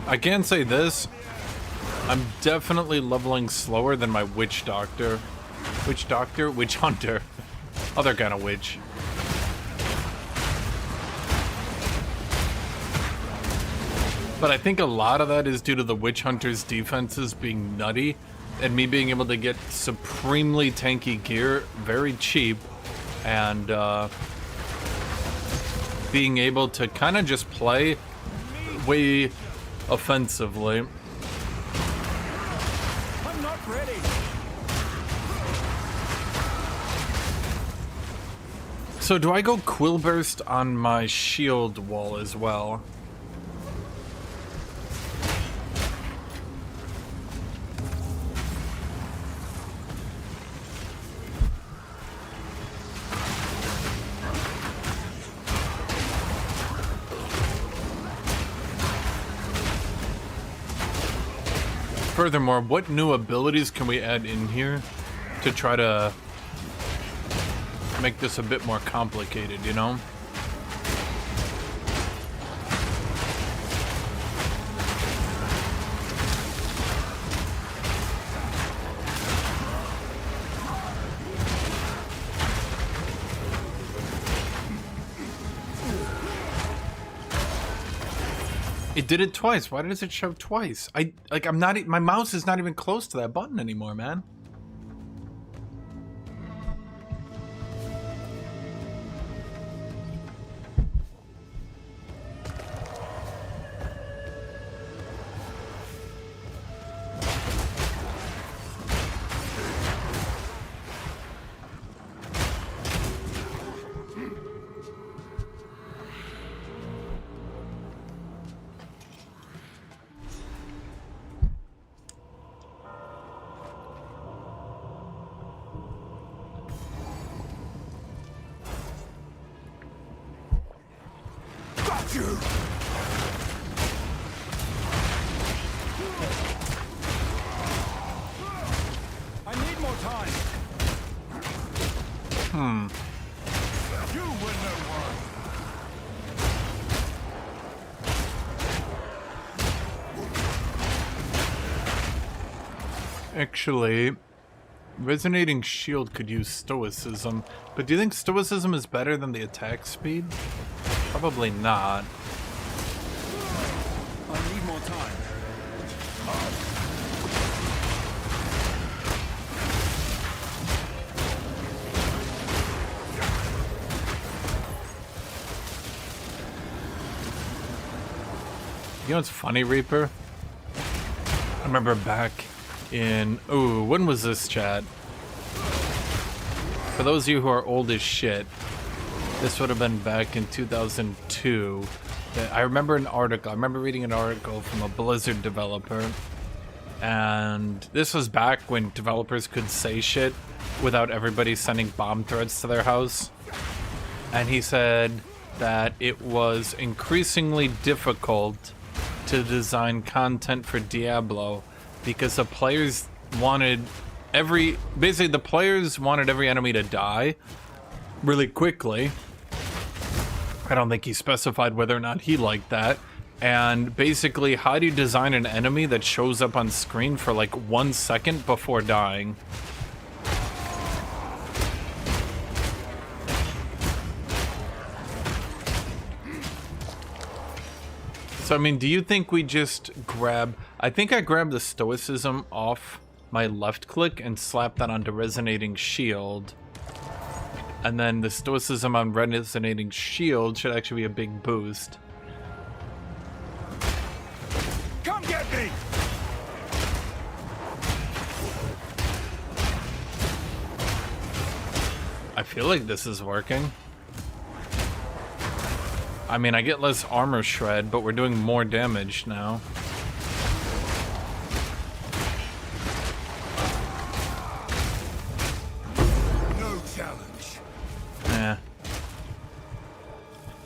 [SPEAKER 1] I can say this. I'm definitely leveling slower than my witch doctor. Witch doctor? Witch hunter. Other kind of witch. But I think a lot of that is due to the witch hunter's defenses being nutty and me being able to get supremely tanky gear very cheap and being able to kind of just play way offensively.
[SPEAKER 2] I'm not ready.
[SPEAKER 1] So do I go Quill Burst on my shield wall as well? Furthermore, what new abilities can we add in here to try to make this a bit more complicated, you know? It did it twice. Why does it show twice? I'm not, my mouse is not even close to that button anymore, man.
[SPEAKER 2] I need more time. You were no one.
[SPEAKER 1] Actually, Resonating Shield could use Stoicism, but do you think Stoicism is better than the attack speed? Probably not.
[SPEAKER 2] I need more time.
[SPEAKER 1] You know what's funny, Reaper? I remember back in... Ooh, when was this, chat? For those of you who are old as shit, this would have been back in 2002. I remember an article. I remember reading an article from a Blizzard developer. And this was back when developers could say shit without everybody sending bomb threats to their house. And he said that it was increasingly difficult to design content for Diablo because the players wanted every enemy to die really quickly. I don't think he specified whether or not he liked that. And basically, how do you design an enemy that shows up on screen for like 1 second before dying? So, I mean, do you think we just grab... I think I grabbed the Stoicism off my left click and slap that onto Resonating Shield. And then the Stoicism on Resonating Shield should actually be a big boost.
[SPEAKER 2] Come get me!
[SPEAKER 1] I feel like this is working. I mean, I get less armor shred, but we're doing more damage now.
[SPEAKER 2] No challenge.
[SPEAKER 1] Yeah.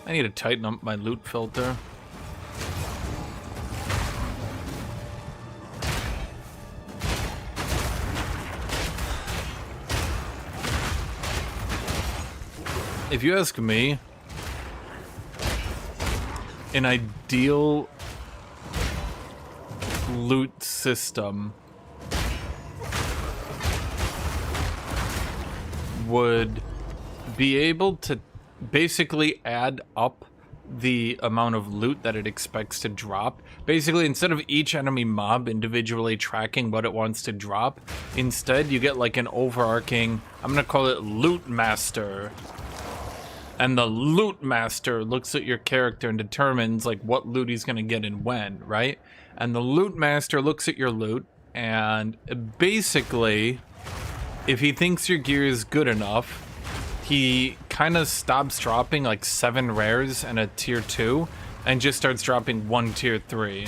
[SPEAKER 1] I need to tighten up my loot filter. If you ask me, an ideal loot system would be able to basically add up the amount of loot that it expects to drop. Basically, instead of each enemy mob individually tracking what it wants to drop, instead you get like an overarching, I'm gonna call it Loot Master. And the Loot Master looks at your character and determines like what loot he's gonna get and when, right? And the Loot Master looks at your loot and basically, if he thinks your gear is good enough, he kind of stops dropping like 7 rares and a tier 2 and just starts dropping 1 tier 3.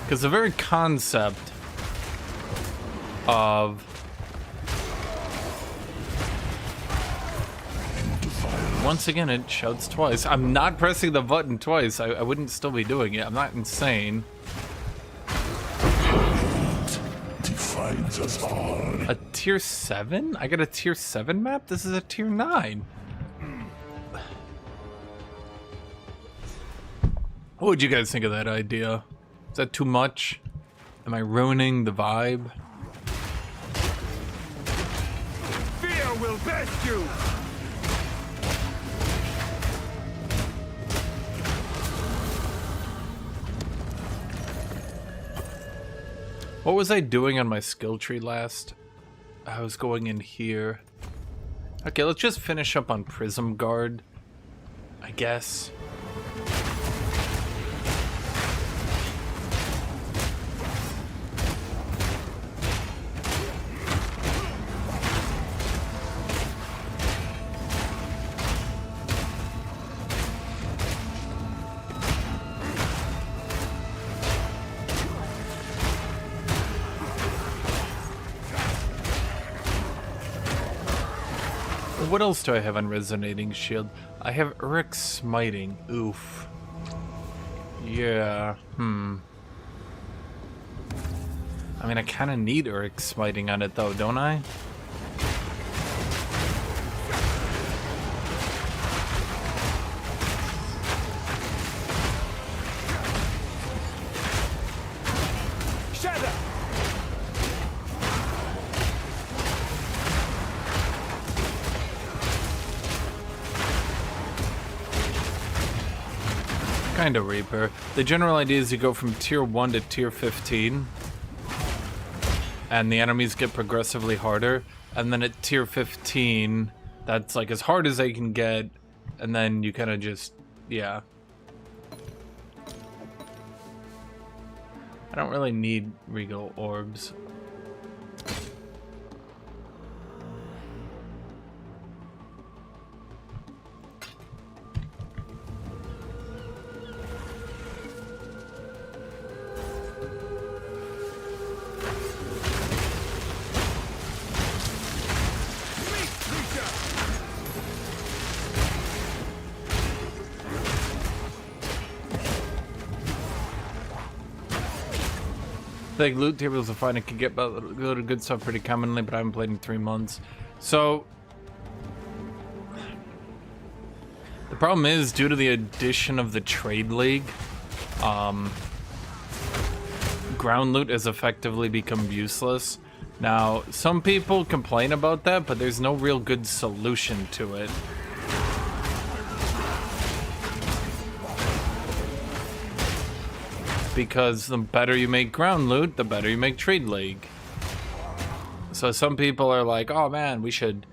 [SPEAKER 1] Because the very concept of once again, it shouts twice. I'm not pressing the button twice. I wouldn't still be doing it. I'm not insane. Defines us all. A tier 7? I got a tier 7 map? This is a tier 9. What would you guys think of that idea? Is that too much? Am I ruining the vibe?
[SPEAKER 4] Fear will best you!
[SPEAKER 1] What was I doing on my skill tree last? I was going in here. Okay, let's just finish up on Prism Guard, I guess. What else do I have on Resonating Shield? I have Urik's Smiting. Oof. Yeah, I mean, I kind of need Urik's Smiting on it though, don't I? Kind of Reaper. The general idea is you go from tier 1 to tier 15 and the enemies get progressively harder, and then at tier 15 that's like as hard as they can get, and then you kind of just, yeah. I don't really need Regal Orbs. Like loot tables are fine. I can get a lot of good stuff pretty commonly, but I haven't played in 3 months. So the problem is, due to the addition of the Trade League, ground loot has effectively become useless. Now, some people complain about that, but there's no real good solution to it. Because the better you make ground loot, the better you make Trade League. So some people are like, oh man, we should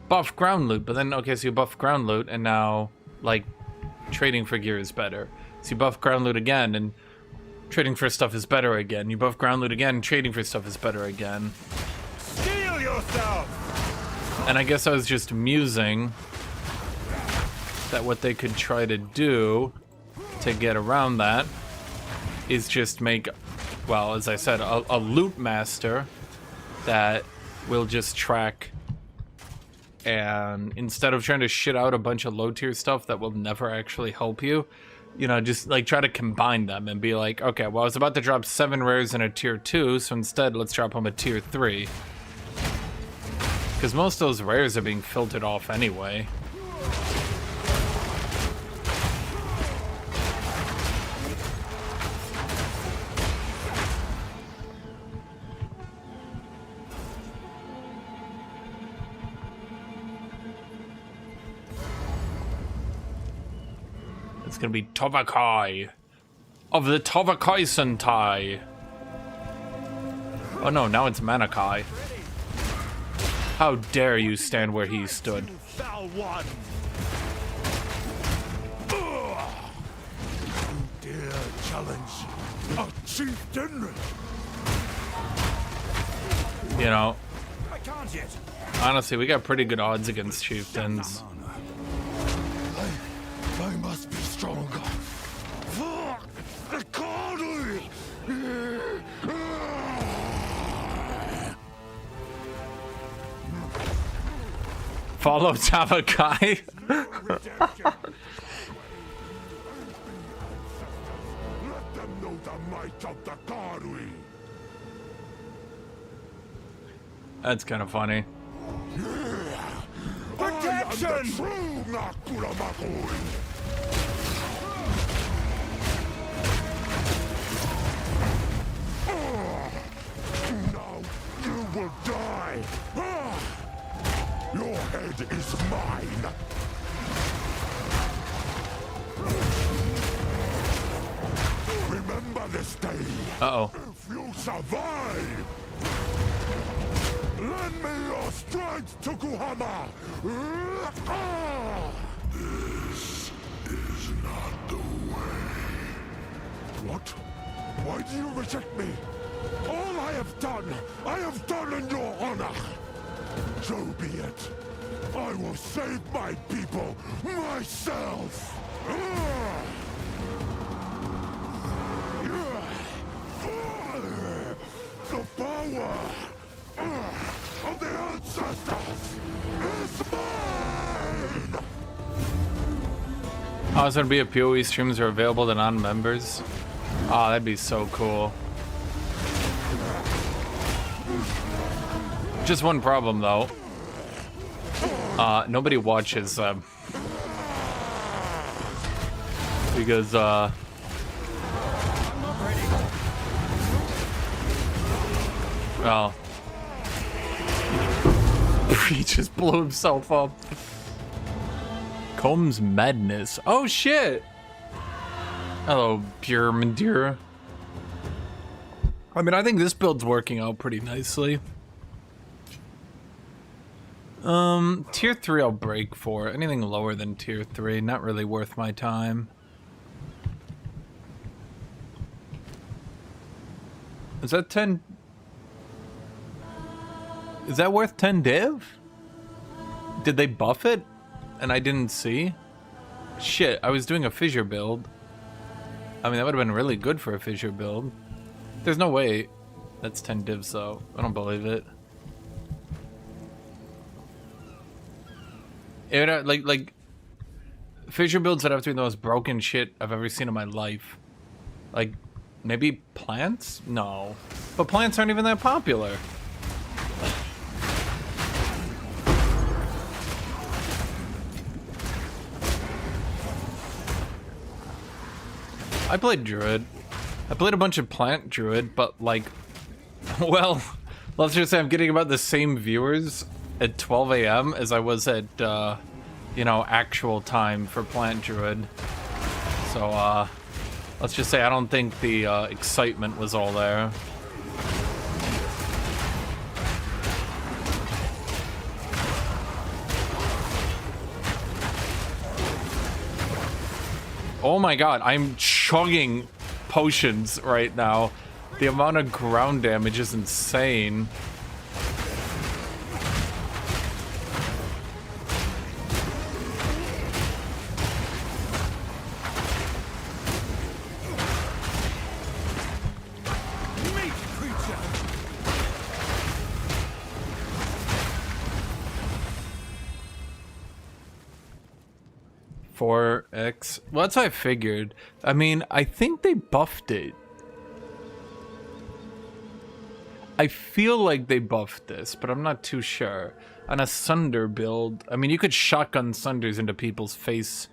[SPEAKER 1] buff ground loot. But then, okay, so you buff ground loot and now, like, trading for gear is better. So you buff ground loot again and trading for stuff is better again. You buff ground loot again and trading for stuff is better again.
[SPEAKER 4] Steel yourself!
[SPEAKER 1] And I guess I was just musing that what they could try to do to get around that is just make, well, as I said, a loot master that will just track, and instead of trying to shit out a bunch of low tier stuff that will never actually help you, you know, just like try to combine them and be like, okay, well, I was about to drop 7 rares in a tier 2, so instead let's drop them a tier 3. Because most of those rares are being filtered off anyway. It's gonna be Tovakai of the Tovakai Sentai. Oh no, now it's Manakai. How dare you stand where he stood?
[SPEAKER 4] Thou one. You dare challenge a chieftain?
[SPEAKER 1] You know,
[SPEAKER 3] I can't yet.
[SPEAKER 1] honestly, we got pretty good odds against chieftains.
[SPEAKER 4] I must be stronger. Accordingly.
[SPEAKER 1] Follow Tavakai.
[SPEAKER 4] Let them know the might of the Karui.
[SPEAKER 1] That's kind of funny.
[SPEAKER 4] Protection! I am the true Nakuramakui. Now you will die. Your head is mine. Remember this day.
[SPEAKER 1] Uh-oh.
[SPEAKER 4] If you survive, lend me your strength, Tokuhama. This is not the way. What? Why do you reject me? All I have done in your honor. So be it. I will save my people myself. The power of the ancestors is mine.
[SPEAKER 1] Oh, it's gonna be a PoE streams are available to non-members. Oh, that'd be so cool. Just one problem though. Nobody watches them. Because well, he just blew himself up. Combs Madness. Oh shit! Hello, Pure Madeira. I mean, I think this build's working out pretty nicely. Tier 3 I'll break for. Anything lower than tier 3, not really worth my time. Is that 10? Is that worth 10 div? Did they buff it? And I didn't see? Shit, I was doing a fissure build. I mean, that would have been really good for a fissure build. There's no way that's 10 divs though. I don't believe it. It like fissure builds that have to be the most broken shit I've ever seen in my life. Like maybe plants? No. But plants aren't even that popular. I played Druid. I played a bunch of plant Druid, but like, well, let's just say I'm getting about the same viewers at 12 a.m. as I was at, you know, actual time for Plant Druid. So, let's just say I don't think the excitement was all there. Oh my god, I'm chugging potions right now. The amount of ground damage is insane.
[SPEAKER 4] Meat creature.
[SPEAKER 1] 4x. Well, that's what I figured. I mean, I think they buffed it. I feel like they buffed this, but I'm not too sure. On a Sunder build, I mean, you could shotgun Sunders into people's face.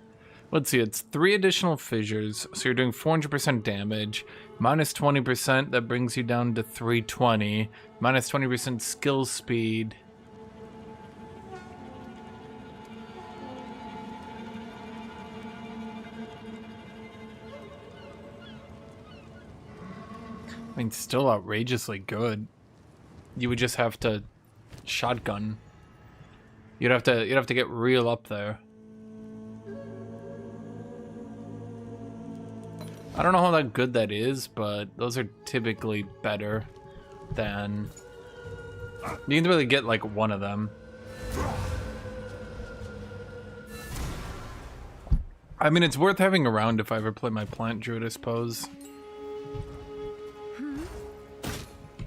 [SPEAKER 1] Let's see, it's 3 additional fissures, so you're doing 400% damage. Minus 20%, that brings you down to 320. Minus 20% skill speed. I mean, still outrageously good. You would just have to shotgun. You'd have to get real up there. I don't know how that good that is, but those are typically better than... You can really get like one of them. I mean, it's worth having around if I ever play my plant druid, I suppose.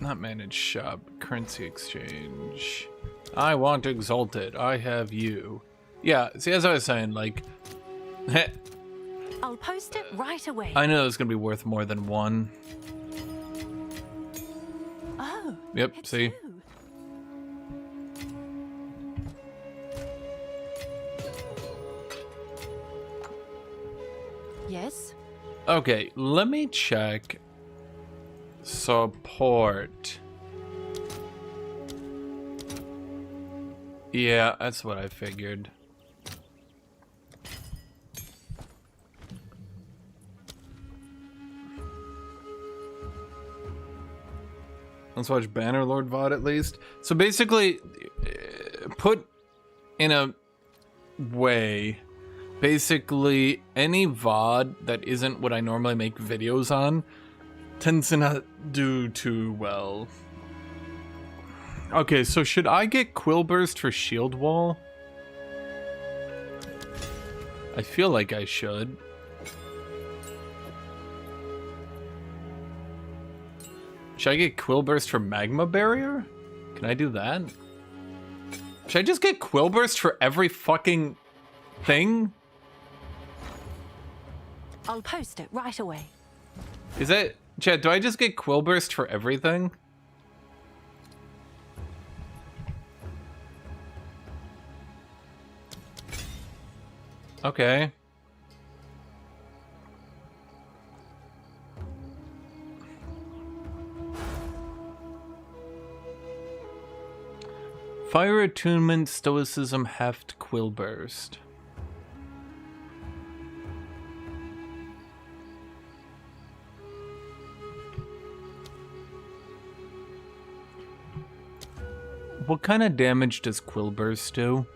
[SPEAKER 1] Not manage shop, currency exchange. I want exalted. I have you. Yeah, see, as I was saying, like...
[SPEAKER 11] I'll post it right away.
[SPEAKER 1] I know it's gonna be worth more than one.
[SPEAKER 11] Oh.
[SPEAKER 1] Yep, see?
[SPEAKER 11] You. Yes?
[SPEAKER 1] Okay, let me check support. Yeah, that's what I figured. Let's watch Bannerlord VOD at least. So basically, put in a way, basically any VOD that isn't what I normally make videos on tends to not do too well. Okay, so should I get Quill Burst for Shield Wall? I feel like I should. Should I get Quill Burst for Magma Barrier? Can I do that? Should I just get Quill Burst for every fucking thing?
[SPEAKER 11] I'll post it right away.
[SPEAKER 1] Is that... Chad, do I just get Quill Burst for everything? Okay. Fire Attunement, Stoicism, Heft, Quill Burst. What kind of damage does Quill Burst do?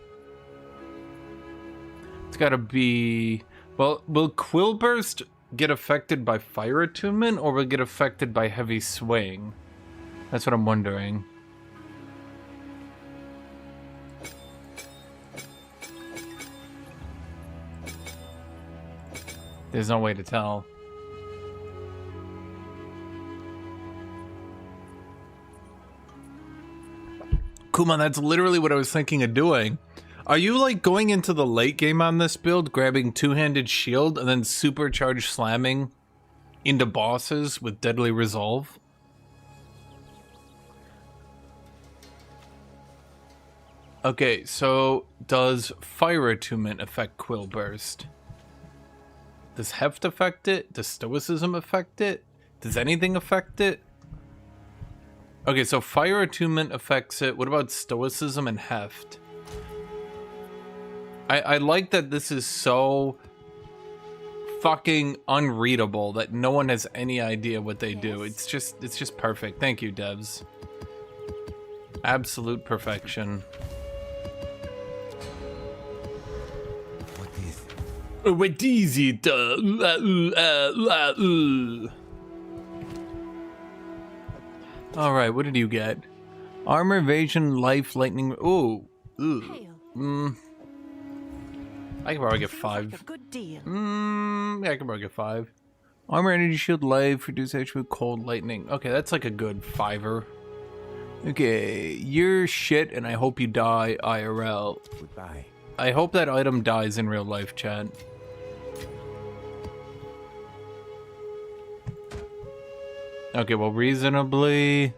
[SPEAKER 1] It's gotta be... Well, will Quill Burst get affected by Fire Attunement, or will it get affected by Heavy Swing? That's what I'm wondering. There's no way to tell. Kuma, that's literally what I was thinking of doing. Are you like going into the late game on this build, grabbing two-handed shield and then supercharge slamming into bosses with deadly resolve? Okay, so does Fire Attunement affect Quill Burst? Does Heft affect it? Does Stoicism affect it? Does anything affect it? Okay, so Fire Attunement affects it. What about Stoicism and Heft? I like that this is so fucking unreadable that no one has any idea what they do. It's just perfect. Thank you, devs. Absolute perfection. What is it? Alright, what did you get? Armor, evasion, life, lightning... Ooh. Ooh. I can probably get 5.
[SPEAKER 11] Like a good deal.
[SPEAKER 1] Yeah, I can probably get 5. Armor, energy, shield, life, reduce HP, cold, lightning. Okay, that's like a good 5-er. Okay, you're shit and I hope you die IRL.
[SPEAKER 13] Goodbye.
[SPEAKER 1] I hope that item dies in real life, chat. Okay, well, reasonably...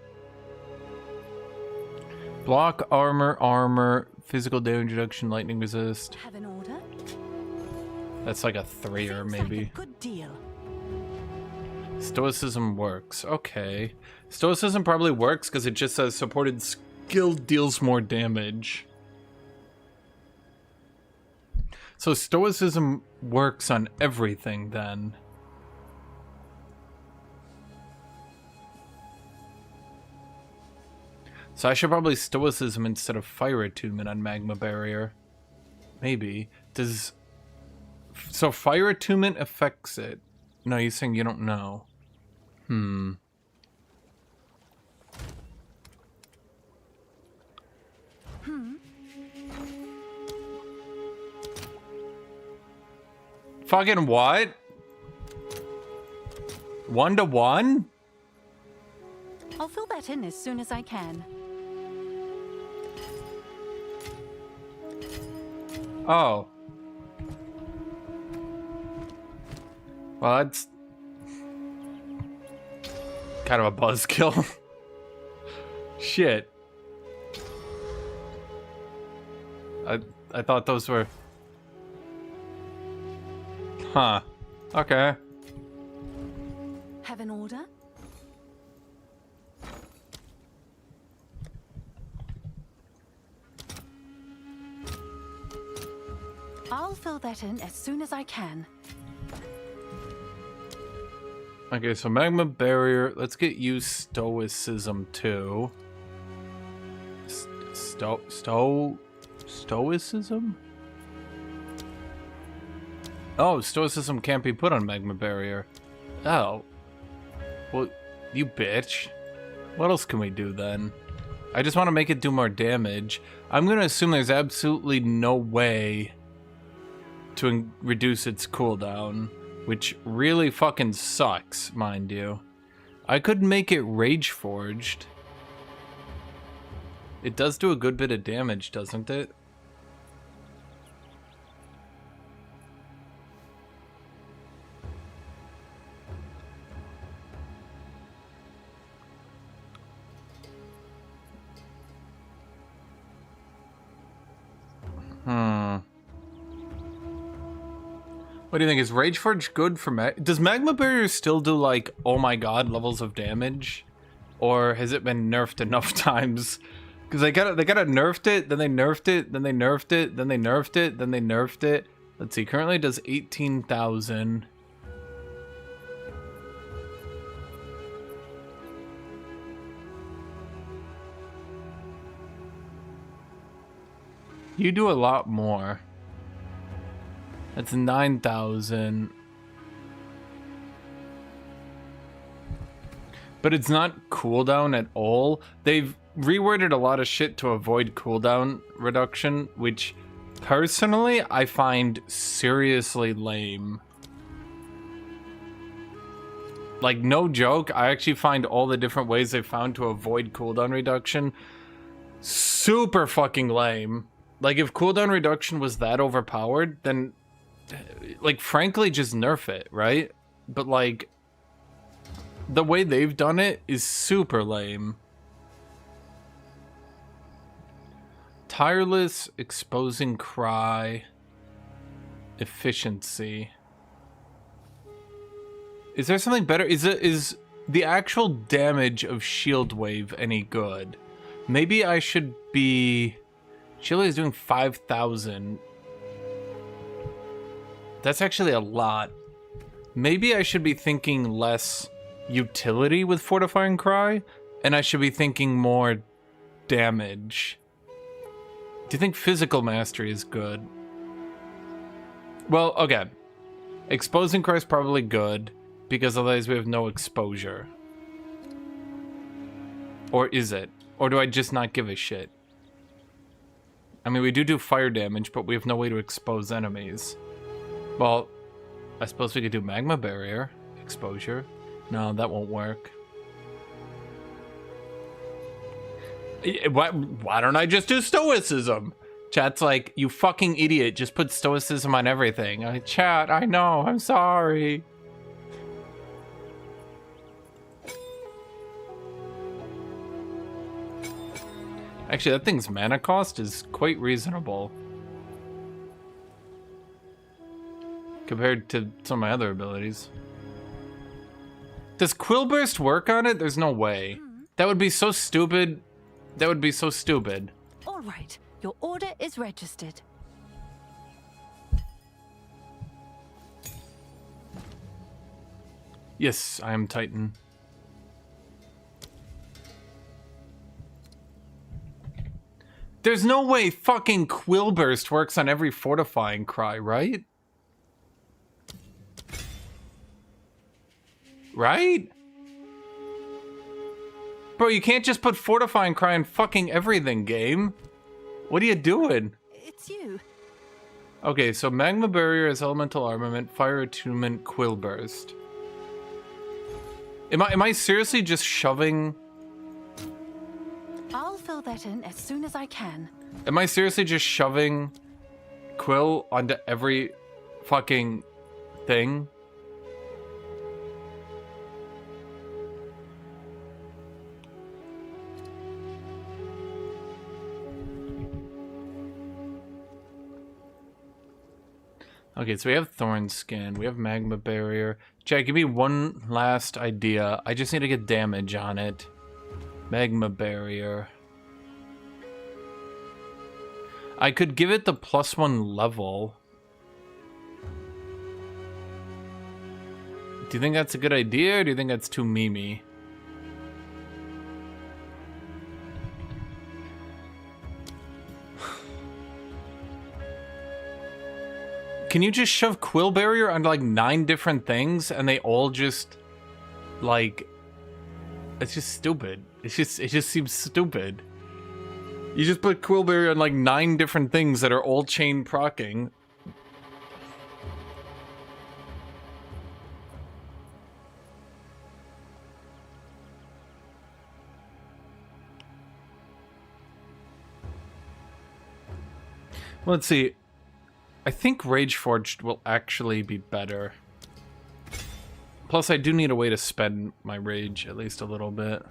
[SPEAKER 1] Block, armor, physical damage reduction, lightning resist.
[SPEAKER 11] Have an order?
[SPEAKER 1] That's like a 3-er maybe.
[SPEAKER 11] Like a good deal.
[SPEAKER 1] Stoicism works. Okay. Stoicism probably works because it just says supported skill deals more damage. So Stoicism works on everything then. So I should probably Stoicism instead of Fire Attunement on Magma Barrier. Maybe. Does... So Fire Attunement affects it. No, you're saying you don't know. Fucking what? 1-to-1?
[SPEAKER 11] I'll fill that in as soon as I can.
[SPEAKER 1] Oh. Well, that's kind of a buzzkill. Shit. I thought those were... Huh. Okay.
[SPEAKER 11] Have an order? I'll fill that in as soon as I can.
[SPEAKER 1] Okay, so Magma Barrier. Let's get you Stoicism too. Stoicism? Oh, Stoicism can't be put on Magma Barrier. Oh. Well, you bitch. What else can we do then? I just want to make it do more damage. I'm going to assume there's absolutely no way to reduce its cooldown, which really fucking sucks, mind you. I could make it Rage Forged. It does do a good bit of damage, doesn't it? What do you think? Is Rage Forge good for Does Magma Barrier still do, like, oh my god, levels of damage? Or has it been nerfed enough times? Because they gotta nerfed it, then they nerfed it, then they nerfed it, then they nerfed it, then they nerfed it. Let's see, currently it does 18,000. You do a lot more. That's 9,000. But it's not cooldown at all. They've reworded a lot of shit to avoid cooldown reduction, which personally I find seriously lame. Like, no joke, I actually find all the different ways they've found to avoid cooldown reduction super fucking lame. Like, if cooldown reduction was that overpowered, then, like, frankly, just nerf it, right? But, like, the way they've done it is super lame. Tireless, exposing cry, efficiency. Is there something better? Is the actual damage of Shield Wave any good? Maybe I should be... Chile is doing 5,000. That's actually a lot. Maybe I should be thinking less utility with Fortifying Cry, and I should be thinking more damage. Do you think Physical Mastery is good? Well, okay. Exposing Cry is probably good, because otherwise we have no exposure. Or is it? Or do I just not give a shit? I mean, we do fire damage, but we have no way to expose enemies. Well, I suppose we could do Magma Barrier exposure. No, that won't work. Why don't I just do Stoicism? Chat's like, you fucking idiot, just put Stoicism on everything. Chat, I know, I'm sorry. Actually, that thing's mana cost is quite reasonable compared to some of my other abilities. Does Quill Burst work on it? There's no way. That would be so stupid. That would be so stupid.
[SPEAKER 11] All right, your order is registered.
[SPEAKER 1] Yes, I am Titan. There's no way fucking Quill Burst works on every fortifying cry, right? Right? Bro, you can't just put fortifying cry on fucking everything, game. What are you doing?
[SPEAKER 11] It's you.
[SPEAKER 1] Okay, so Magma Barrier is Elemental Armament, Fire Attunement, Quill Burst. Am I seriously just shoving...
[SPEAKER 11] I'll fill that in as soon as I can.
[SPEAKER 1] Am I seriously just shoving Quill onto every fucking thing? Okay, so we have Thorns Skin, we have Magma Barrier. Jack, give me one last idea. I just need to get damage on it. Magma Barrier. I could give it the +1 level. Do you think that's a good idea, or do you think that's too memey? Can you just shove Quill Barrier on like 9 different things and they all just like it's just stupid. It just seems stupid. You just put Quill Barrier on like 9 different things that are all chain procking. Let's see. I think Rage Forged will actually be better. Plus, I do need a way to spend my rage at least a little bit.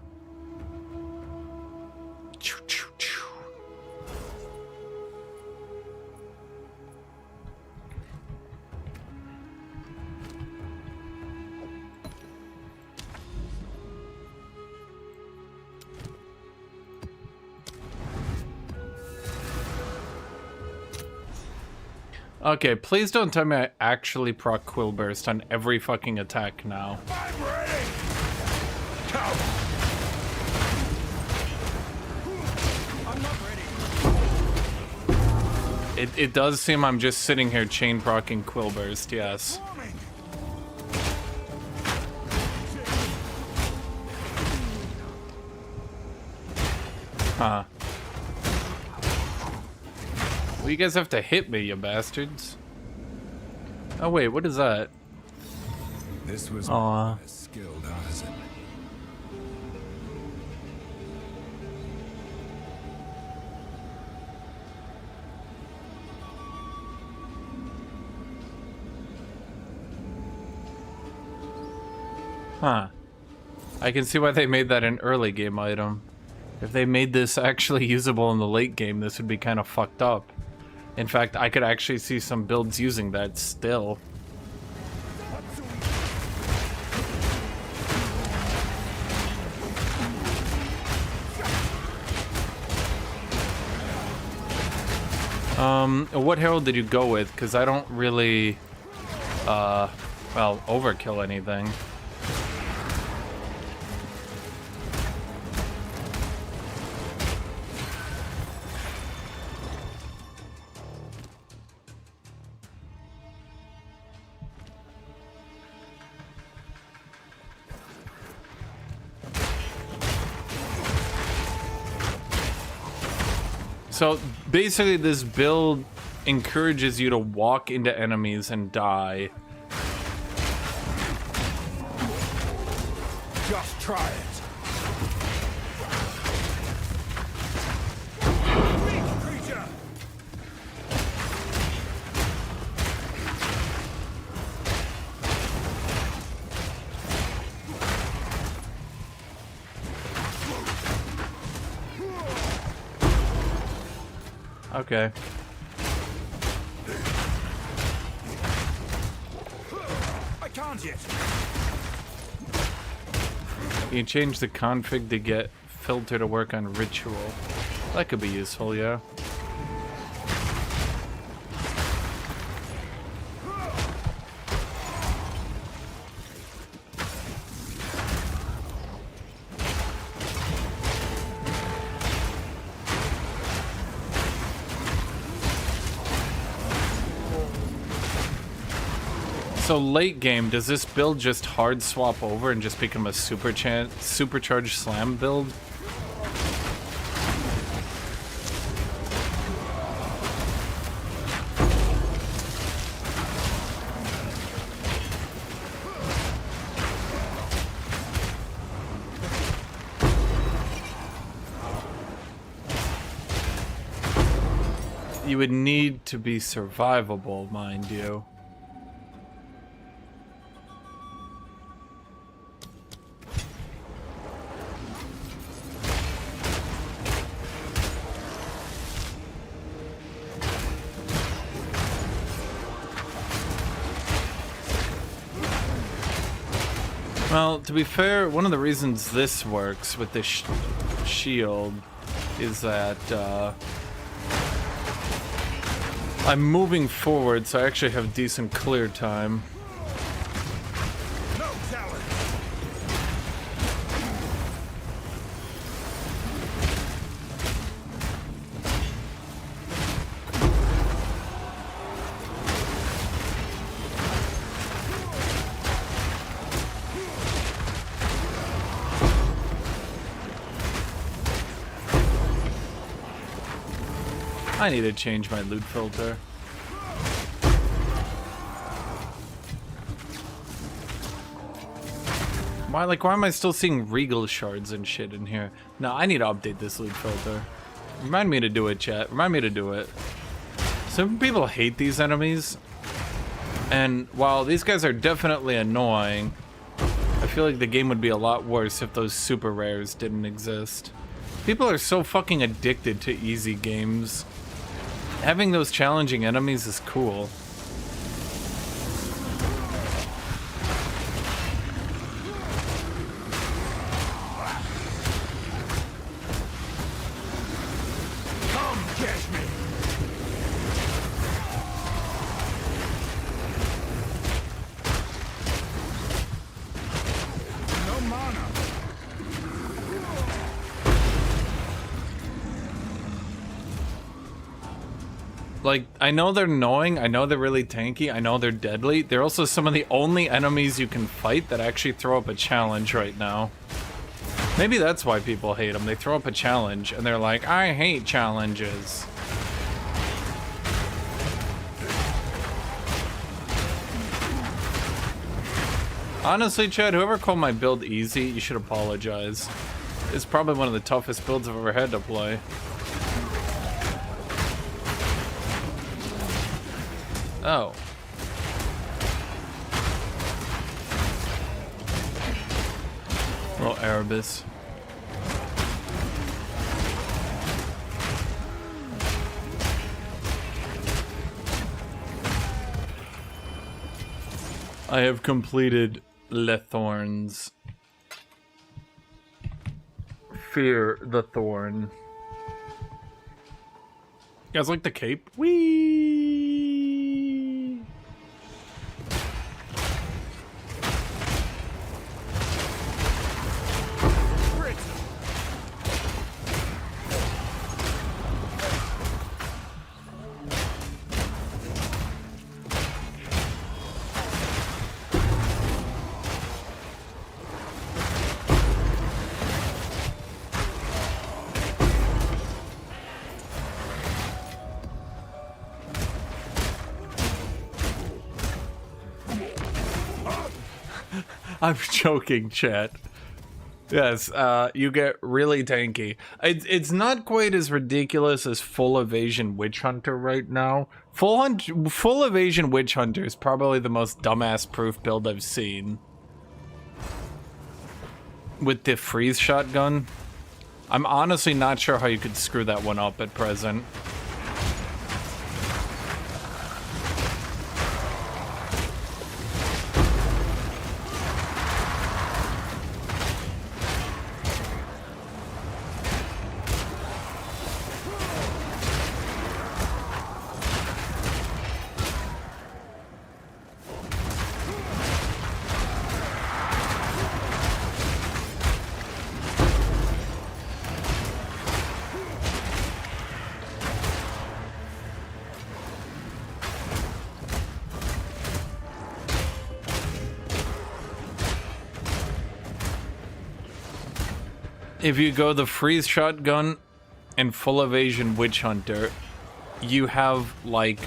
[SPEAKER 1] Okay, please don't tell me I actually proc Quill Burst on every fucking attack now.
[SPEAKER 4] I'm ready! Come! I'm not ready.
[SPEAKER 1] It does seem I'm just sitting here chain procking Quill Burst, yes. Huh. Well, you guys have to hit me, you bastards. Oh wait, what is that?
[SPEAKER 3] This was
[SPEAKER 1] Aww.
[SPEAKER 3] a skilled artisan.
[SPEAKER 1] Huh. I can see why they made that an early game item. If they made this actually usable in the late game, this would be kind of fucked up. In fact, I could actually see some builds using that still. What herald did you go with? Because I don't really, well, overkill anything. So basically this build encourages you to walk into enemies and die.
[SPEAKER 4] Just try it.
[SPEAKER 1] Okay.
[SPEAKER 2] I can't yet.
[SPEAKER 1] You can change the config to get filter to work on ritual. That could be useful, yeah. So late game, does this build just hard swap over and just become a supercharged slam build? You would need to be survivable, mind you. Well, to be fair, one of the reasons this works with this shield is that I'm moving forward, so I actually have decent clear time.
[SPEAKER 2] No challenge.
[SPEAKER 1] I need to change my loot filter. Why am I still seeing regal shards and shit in here? No, I need to update this loot filter. Remind me to do it, chat. Remind me to do it. Some people hate these enemies, and while these guys are definitely annoying, I feel like the game would be a lot worse if those super rares didn't exist. People are so fucking addicted to easy games. Having those challenging enemies is cool.
[SPEAKER 2] Come catch me. No mana.
[SPEAKER 1] Like, I know they're annoying, I know they're really tanky, I know they're deadly. They're also some of the only enemies you can fight that actually throw up a challenge right now. Maybe that's why people hate them. They throw up a challenge, and they're like, I hate challenges. Honestly, Chad, whoever called my build easy, you should apologize. It's probably one of the toughest builds I've ever had to play. Oh. Little Erebus. I have completed Le Thorns. Fear the Thorn. You guys like the cape? Whee! I'm joking, chat. Yes, you get really tanky. It's not quite as ridiculous as Full Evasion Witch Hunter right now. Full Evasion Witch Hunter is probably the most dumbass proof build I've seen. With the freeze shotgun. I'm honestly not sure how you could screw that one up at present. if you go the freeze shotgun and full evasion witch hunter, you have like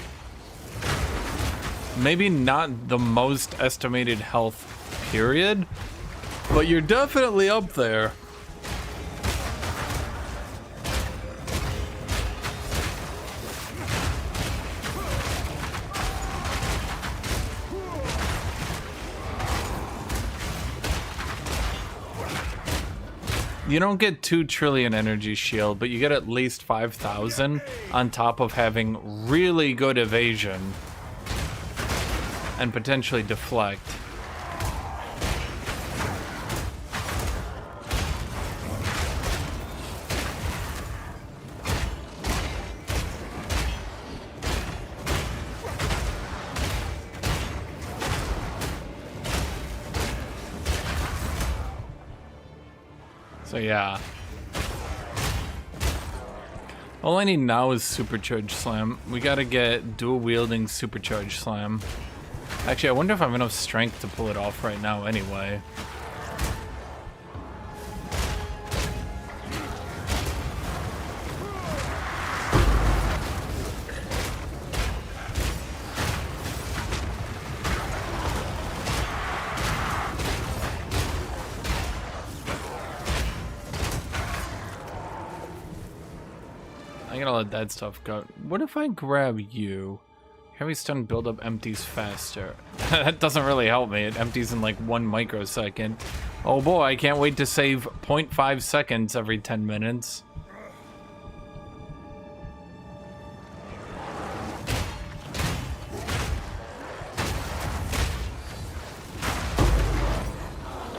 [SPEAKER 1] maybe not the most estimated health period, but you're definitely up there. You don't get 2 trillion energy shield, but you get at least 5,000 on top of having really good evasion and potentially deflect. So yeah. All I need now is Supercharge Slam. We gotta get dual wielding Supercharge Slam. Actually, I wonder if I have enough strength to pull it off right now anyway. I gotta let that stuff go. What if I grab you? Heavy stun buildup empties faster. That doesn't really help me. It empties in like 1 microsecond. Oh boy, I can't wait to save 0.5 seconds every 10 minutes.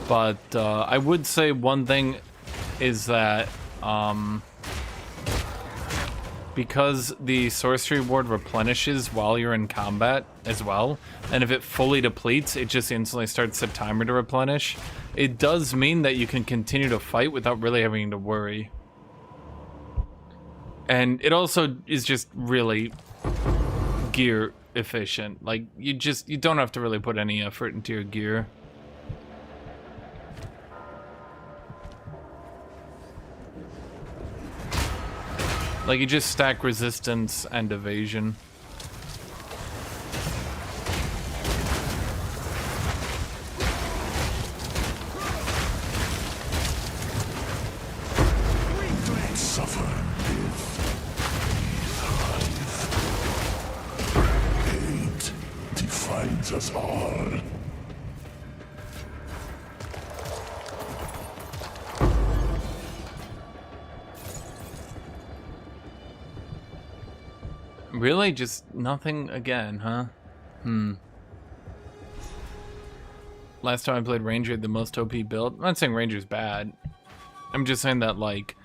[SPEAKER 1] But I would say one thing is that because the sorcery ward replenishes while you're in combat as well, and if it fully depletes, it just instantly starts the timer to replenish. It does mean that you can continue to fight without really having to worry. And it also is just really gear efficient. Like, you don't have to really put any effort into your gear. Like, you just stack resistance and evasion.
[SPEAKER 4] Suffer if hate defines us all.
[SPEAKER 1] Really? Just nothing again, huh? Last time I played Ranger had the most OP build. I'm not saying Ranger's bad. I'm just saying that, like,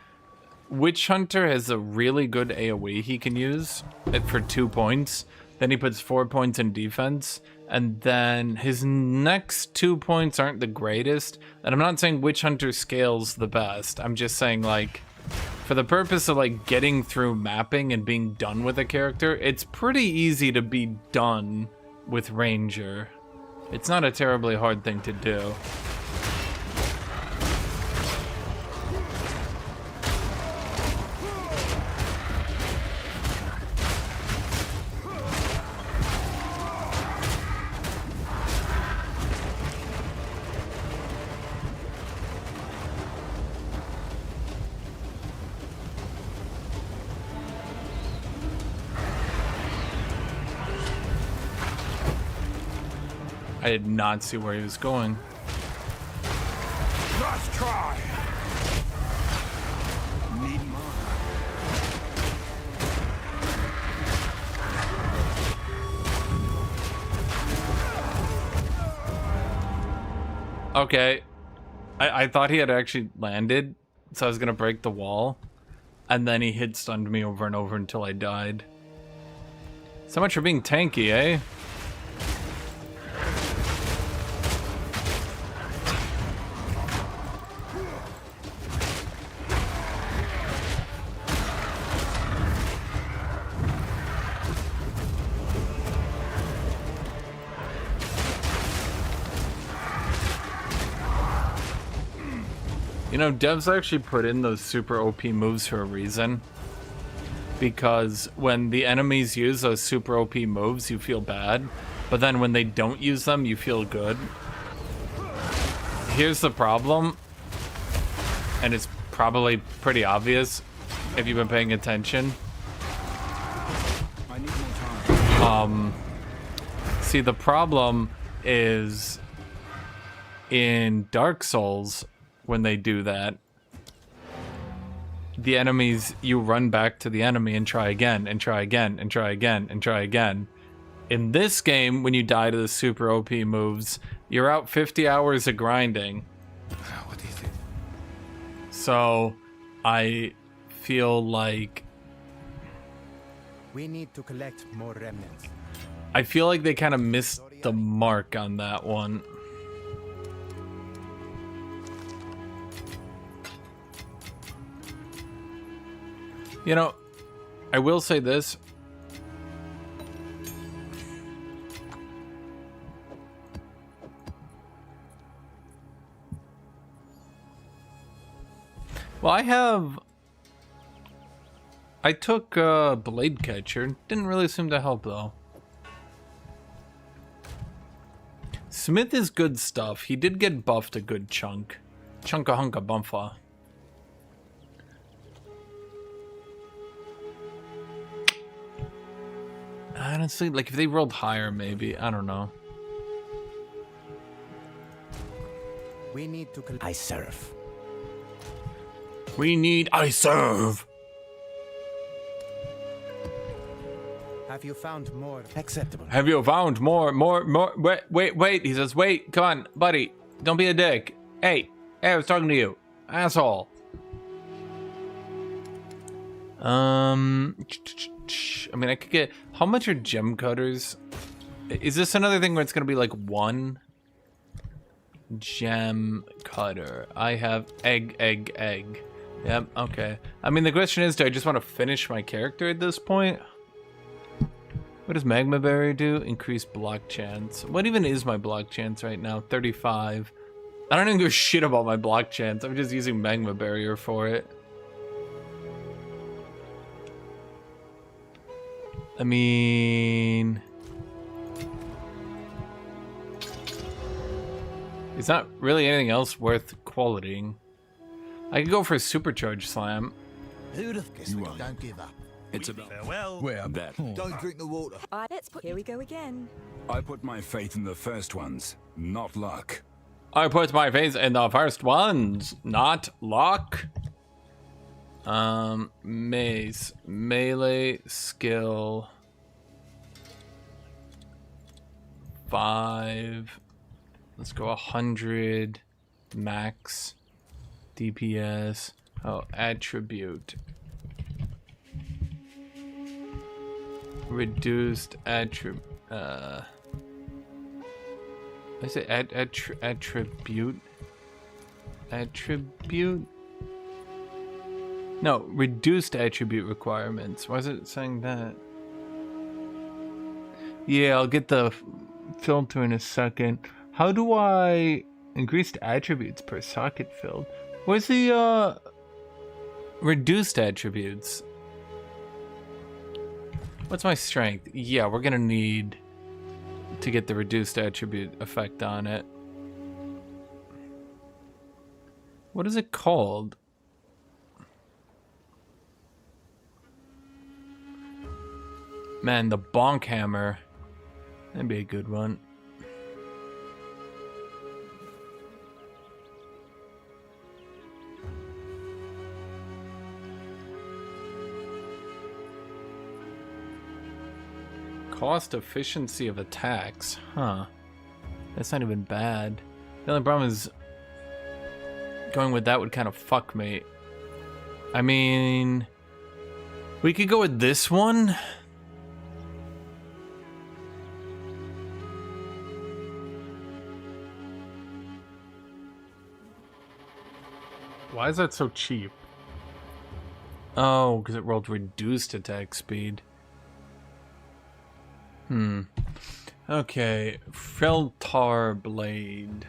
[SPEAKER 1] Witch Hunter has a really good AoE he can use for 2 points. Then he puts 4 points in defense. And then his next 2 points aren't the greatest. And I'm not saying Witch Hunter scales the best. I'm just saying, like, for the purpose of like getting through mapping and being done with a character, it's pretty easy to be done with Ranger. It's not a terribly hard thing to do. I did not see where he was going.
[SPEAKER 4] Last try.
[SPEAKER 3] Need more.
[SPEAKER 1] Okay. I thought he had actually landed, so I was gonna break the wall. And then he hit stunned me over and over until I died. So much for being tanky, eh? You know, devs actually put in those super OP moves for a reason. Because when the enemies use those super OP moves, you feel bad. But then when they don't use them, you feel good. Here's the problem. And it's probably pretty obvious if you've been paying attention.
[SPEAKER 3] I need more time.
[SPEAKER 1] See, the problem is in Dark Souls, when they do that, the enemies, you run back to the enemy and try again, and try again, and try again, and try again. In this game, when you die to the super OP moves, you're out 50 hours of grinding.
[SPEAKER 3] What do you think?
[SPEAKER 1] So, I feel like...
[SPEAKER 13] We need to collect more remnants.
[SPEAKER 1] I feel like they kind of missed the mark on that one. You know, I will say this. Well, I took Blade Catcher. Didn't really seem to help though. Smith is good stuff. He did get buffed a good chunk. Chunka hunka bumfa. Honestly, like if they rolled higher, maybe. I don't know.
[SPEAKER 13] We need to I serve.
[SPEAKER 1] We need I serve.
[SPEAKER 13] Have you found more acceptable?
[SPEAKER 1] Have you found more? Wait. He says, wait, come on, buddy. Don't be a dick. Hey, I was talking to you. Asshole. I mean, I could get... How much are gem cutters? Is this another thing where it's going to be like one gem cutter? I have egg. Yep, okay. I mean, the question is, do I just want to finish my character at this point? What does Magma Berry do? Increase block chance. What even is my block chance right now? 35. I don't even give a shit about my block chance. I'm just using Magma Barrier for it. I mean... It's not really anything else worth qualitying. I could go for a Supercharge Slam.
[SPEAKER 10] Don't give up.
[SPEAKER 3] It's about
[SPEAKER 2] Farewell.
[SPEAKER 3] where that.
[SPEAKER 10] Don't drink the water.
[SPEAKER 9] Here we go again.
[SPEAKER 3] I put my faith in the first ones, not luck.
[SPEAKER 1] I put my faith in the first ones, not luck. Mace. Melee skill. 5. Let's go 100. Max. DPS. Oh, attribute. Reduced attribute. I say attribute. Attribute. No, reduced attribute requirements. Why is it saying that? Yeah, I'll get the filter in a second. How do I increased attributes per socket filled? Where's the reduced attributes? What's my strength? Yeah, we're gonna need to get the reduced attribute effect on it. What is it called? Man, the bonk hammer. That'd be a good one. Cost efficiency of attacks. Huh. That's not even bad. The only problem is going with that would kind of fuck me. I mean, we could go with this one. Why is that so cheap? Oh, because it rolled reduced attack speed. Okay, Feltar Blade.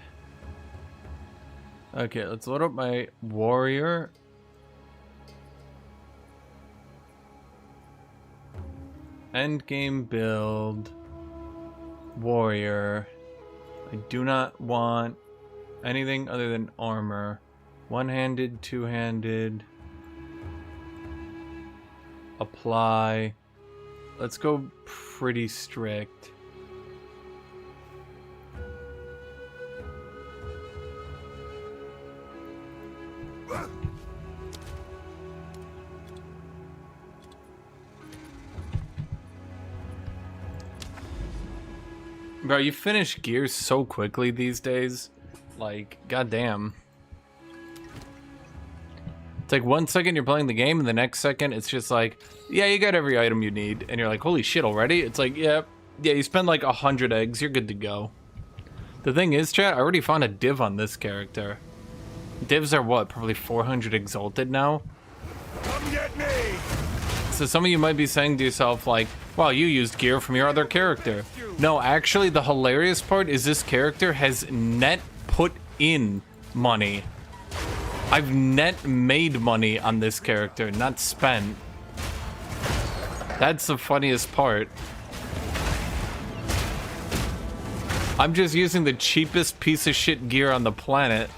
[SPEAKER 1] Okay, let's load up my warrior. Endgame build. Warrior. I do not want anything other than armor. One-handed, two-handed. Apply. Let's go pretty strict. Bro, you finish gears so quickly these days. Like, goddamn. It's like 1 second you're playing the game, and the next second it's just like, yeah, you got every item you need. And you're like, holy shit, already? It's like, yeah, you spend like 100 eggs, you're good to go. The thing is, chat, I already found a div on this character. Divs are what, probably 400 exalted now?
[SPEAKER 4] Come get me!
[SPEAKER 1] So some of you might be saying to yourself, like, wow, you used gear from your other character. No, actually, the hilarious part is this character has net put in money. I've net made money on this character, not spent. That's the funniest part. I'm just using the cheapest piece of shit gear on the planet.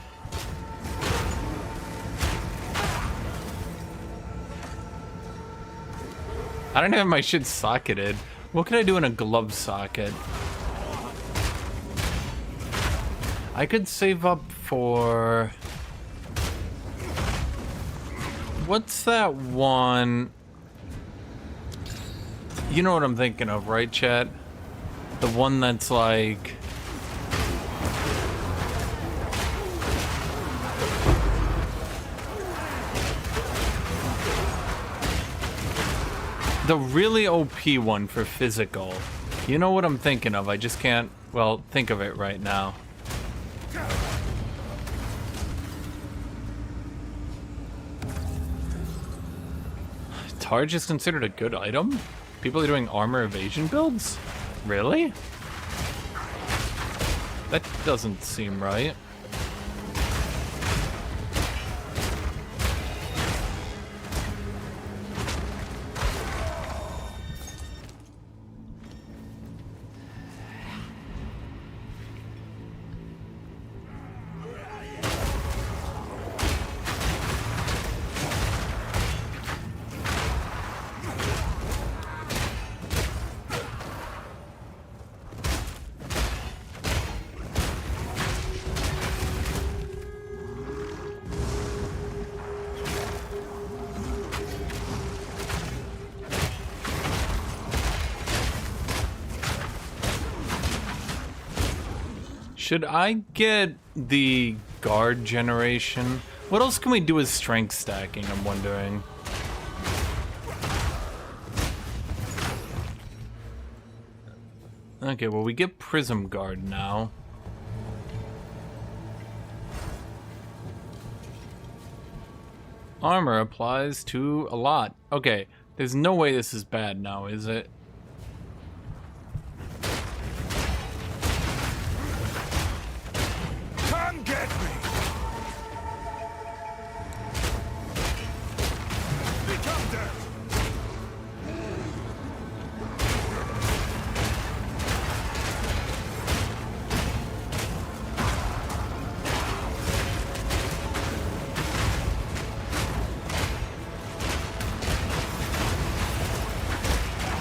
[SPEAKER 1] I don't have my shit socketed. What can I do in a glove socket? I could save up for... What's that one? You know what I'm thinking of, right, chat? The one that's like... The really OP one for physical. You know what I'm thinking of, I just can't, well, think of it right now. Targe is considered a good item? People are doing armor evasion builds? Really? That doesn't seem right. Should I get the guard generation? What else can we do with strength stacking, I'm wondering? Okay, well, we get prism guard now. Armor applies to a lot. Okay, there's no way this is bad now, is it?
[SPEAKER 4] Come get me! Become dead!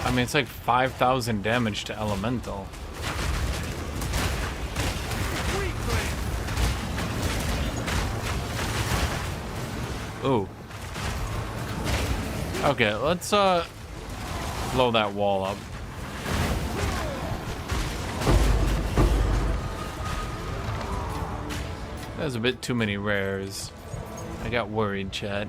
[SPEAKER 1] I mean, it's like 5,000 damage to elemental. Ooh. Okay, let's blow that wall up. There's a bit too many rares. I got worried, Chad.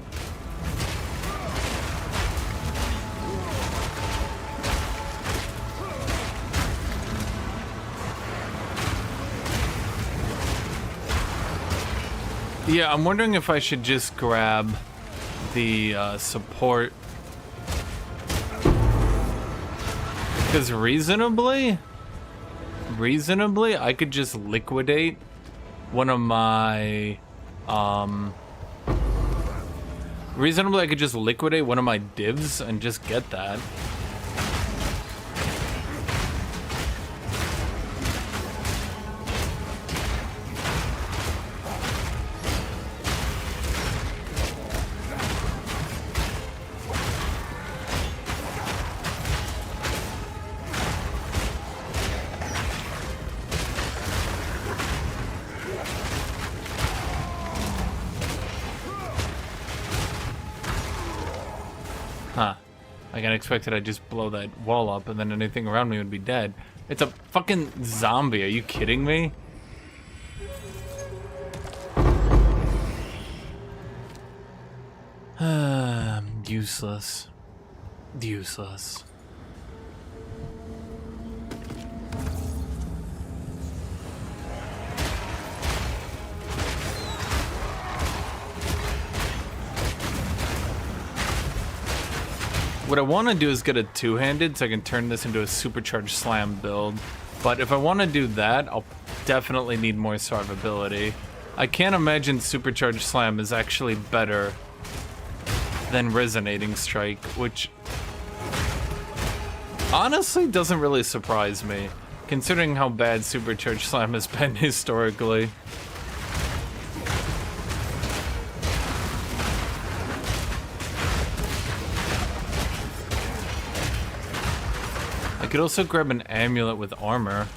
[SPEAKER 1] Yeah, I'm wondering if I should just grab the support. Because reasonably, I could just liquidate one of my Reasonably, I could just liquidate one of my divs and just get that. Huh. I got expected I'd just blow that wall up and then anything around me would be dead. It's a fucking zombie, are you kidding me? Useless. Useless. What I want to do is get a two-handed so I can turn this into a supercharged slam build. But if I want to do that, I'll definitely need more survivability. I can't imagine supercharged slam is actually better than resonating strike, which honestly doesn't really surprise me, considering how bad supercharged slam has been historically. I could also grab an amulet with armor.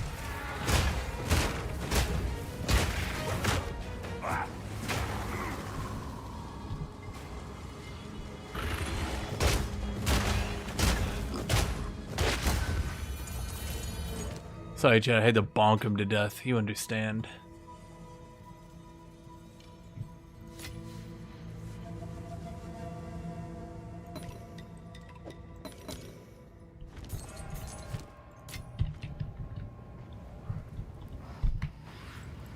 [SPEAKER 1] Sorry, Chad, I had to bonk him to death. You understand.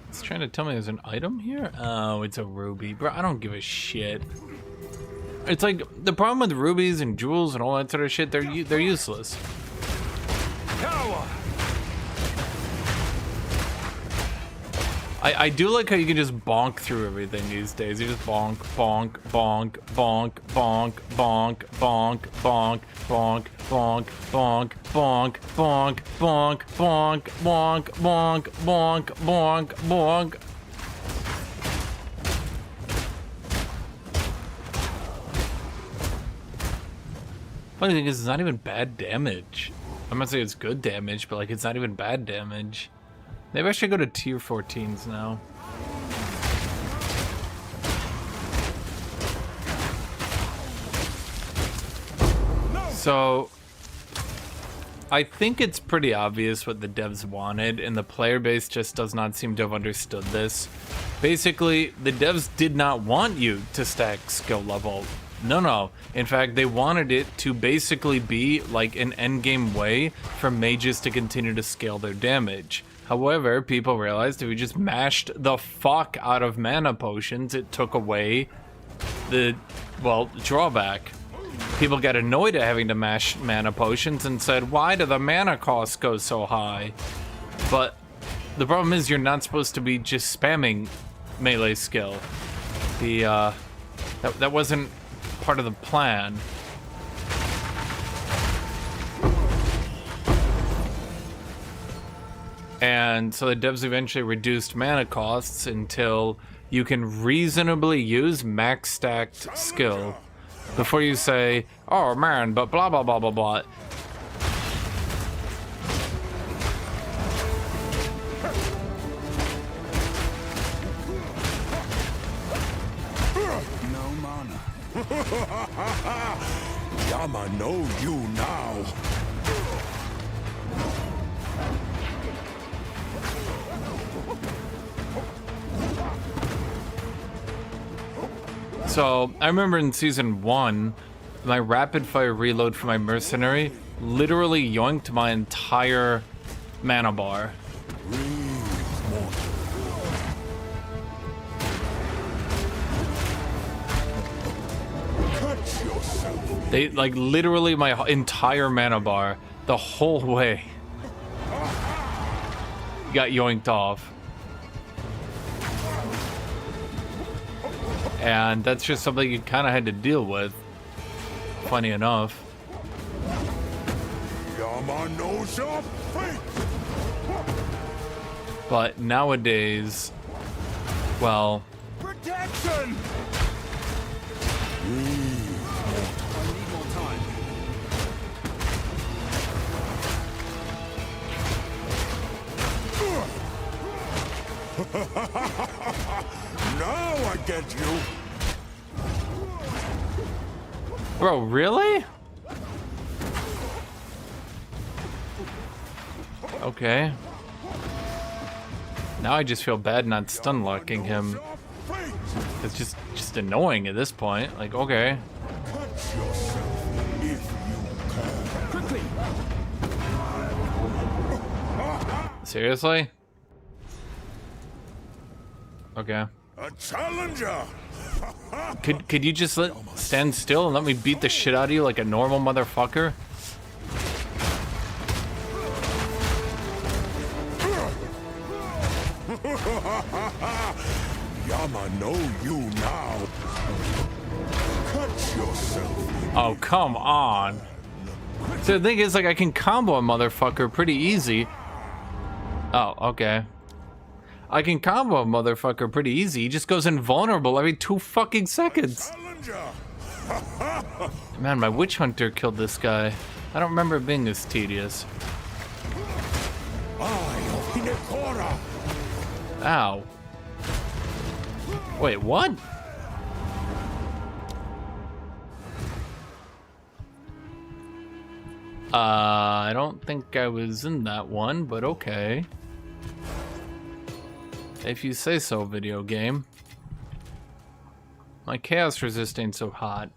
[SPEAKER 1] It's trying to tell me there's an item here? Oh, it's a ruby. Bro, I don't give a shit. It's like, the problem with rubies and jewels and all that sort of shit, they're useless. I do like how you can just bonk through everything these days. You just bonk, bonk, bonk, bonk, bonk, bonk, bonk, bonk, bonk, bonk, bonk, bonk, bonk, bonk, bonk, bonk, bonk, bonk, bonk, bonk. Funny thing is, it's not even bad damage. I'm not saying it's good damage, but like it's not even bad damage. Maybe I should go to tier 14s now. So, I think it's pretty obvious what the devs wanted, and the player base just does not seem to have understood this. Basically, the devs did not want you to stack skill level. No. In fact, they wanted it to basically be like an endgame way for mages to continue to scale their damage. However, people realized if we just mashed the fuck out of mana potions, it took away the, well, drawback. People got annoyed at having to mash mana potions and said, why do the mana costs go so high? But the problem is you're not supposed to be just spamming melee skill. That wasn't part of the plan. And so the devs eventually reduced mana costs until you can reasonably use max stacked skill before you say, oh man, but blah blah blah blah blah.
[SPEAKER 3] No mana. Yama know you now.
[SPEAKER 1] So, I remember in season 1, my rapid fire reload for my mercenary literally yoinked my entire mana bar. They, like, literally my entire mana bar, the whole way, got yoinked off. And that's just something you kind of had to deal with. Funny enough.
[SPEAKER 4] Yama knows your fate.
[SPEAKER 1] But nowadays, well...
[SPEAKER 3] Protection! I need more time.
[SPEAKER 4] Now I get you.
[SPEAKER 1] Bro, really? Okay. Now I just feel bad not stun locking him. It's just annoying at this point. Like, okay.
[SPEAKER 4] Catch yourself if you can. Quickly.
[SPEAKER 1] Seriously? Okay.
[SPEAKER 4] A challenger.
[SPEAKER 1] Could you just stand still and let me beat the shit out of you like a normal motherfucker?
[SPEAKER 4] Yama know you now. Catch yourself.
[SPEAKER 1] Oh, come on. So the thing is, like, I can combo a motherfucker pretty easy. Oh, okay. I can combo a motherfucker pretty easy. He just goes invulnerable every 2 fucking seconds. Man, my witch hunter killed this guy. I don't remember it being this tedious. Ow. Wait, what? I don't think I was in that one, but okay. If you say so, video game. My chaos resist ain't so hot.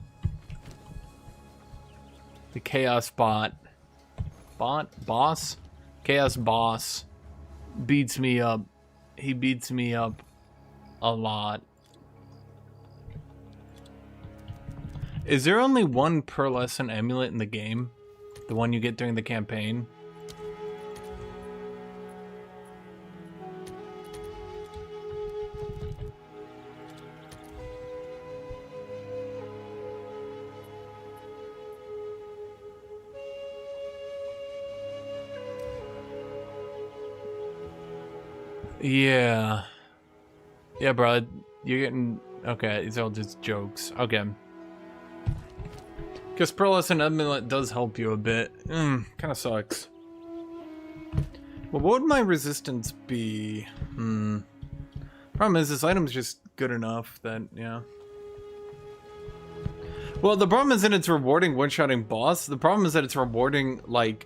[SPEAKER 1] The chaos boss? Chaos boss beats me up. He beats me up a lot. Is there only one pearlescent amulet in the game? The one you get during the campaign? Yeah. Yeah, bro. You're getting... Okay, these are all just jokes. Okay. Because pearlescent amulet does help you a bit. Kind of sucks. Well, what would my resistance be? Problem is, this item's just good enough that, yeah. Well, the problem isn't it's rewarding one-shotting boss. The problem is that it's rewarding, like...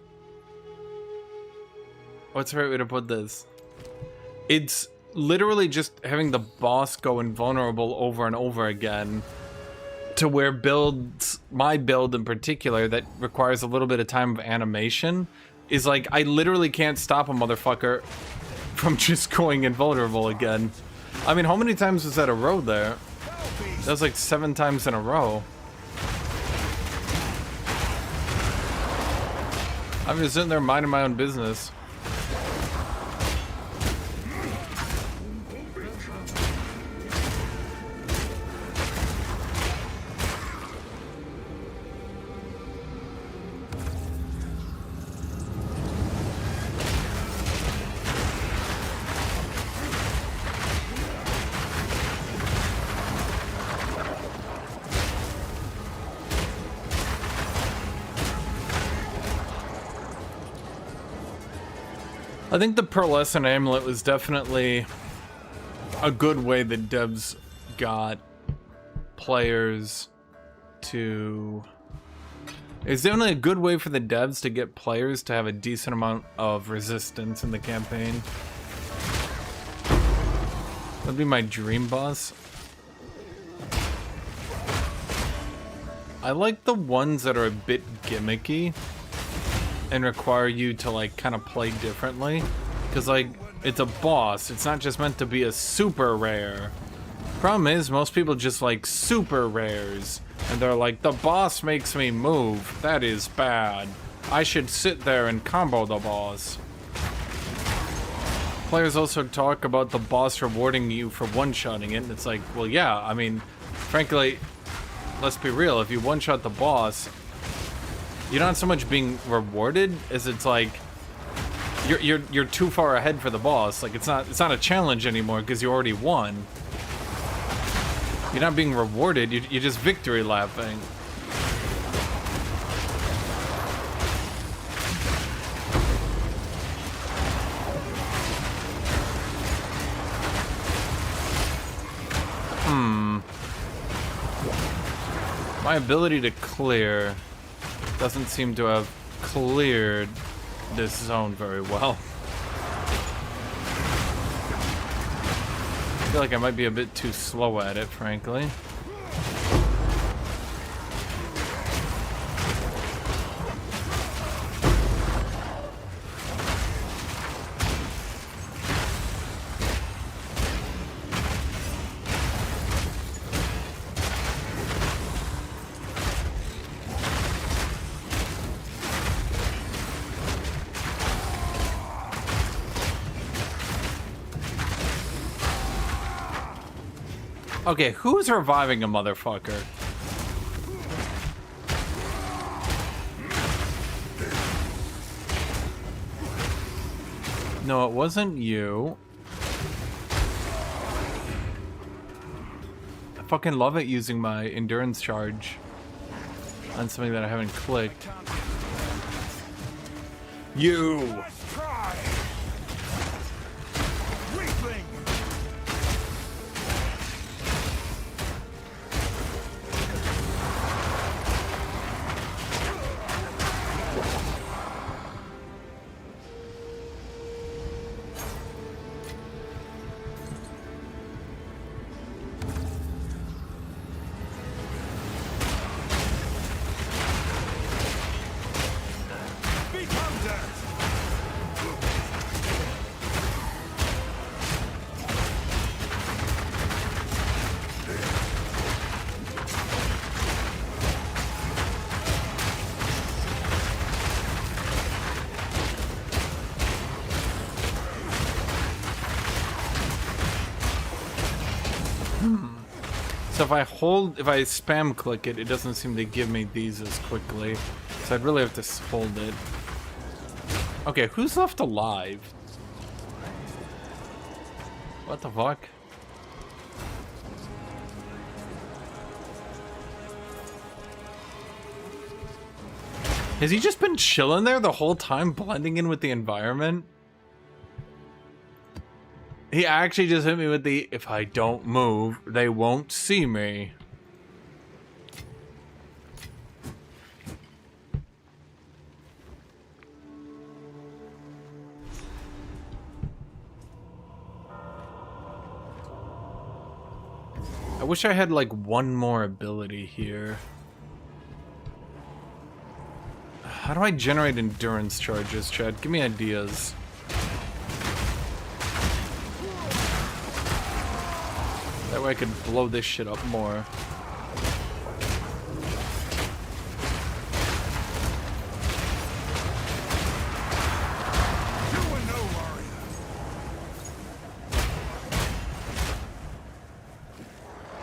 [SPEAKER 1] What's the right way to put this? It's literally just having the boss go invulnerable over and over again, to where builds, my build in particular, that requires a little bit of time of animation, is like, I literally can't stop a motherfucker from just going invulnerable again. I mean, how many times was that a row there? That was like 7 times in a row. I'm just sitting there minding my own business. I think the pearlescent amulet was definitely a good way that devs got players to... It's definitely a good way for the devs to get players to have a decent amount of resistance in the campaign. That'd be my dream boss. I like the ones that are a bit gimmicky and require you to like kind of play differently, because like it's a boss, it's not just meant to be a super rare. Problem is, most people just like super rares and they're like, the boss makes me move, that is bad, I should sit there and combo the boss. Players also talk about the boss rewarding you for one-shotting it, and it's like, well yeah, I mean, frankly, let's be real, if you one-shot the boss, you're not so much being rewarded as it's like you're too far ahead for the boss. Like it's not a challenge anymore because you already won. You're not being rewarded, you're just victory lapping. My ability to clear doesn't seem to have cleared this zone very well. I feel like I might be a bit too slow at it, frankly. Okay, who's reviving a motherfucker? No, it wasn't you. I fucking love it using my endurance charge on something that I haven't clicked. You! So if I spam click it, it doesn't seem to give me these as quickly. So I'd really have to hold it. Okay, who's left alive? What the fuck? Has he just been chilling there the whole time, blending in with the environment? He actually just hit me with the, if I don't move, they won't see me. I wish I had like one more ability here. How do I generate endurance charges, Chad? Give me ideas. That way I could blow this shit up more.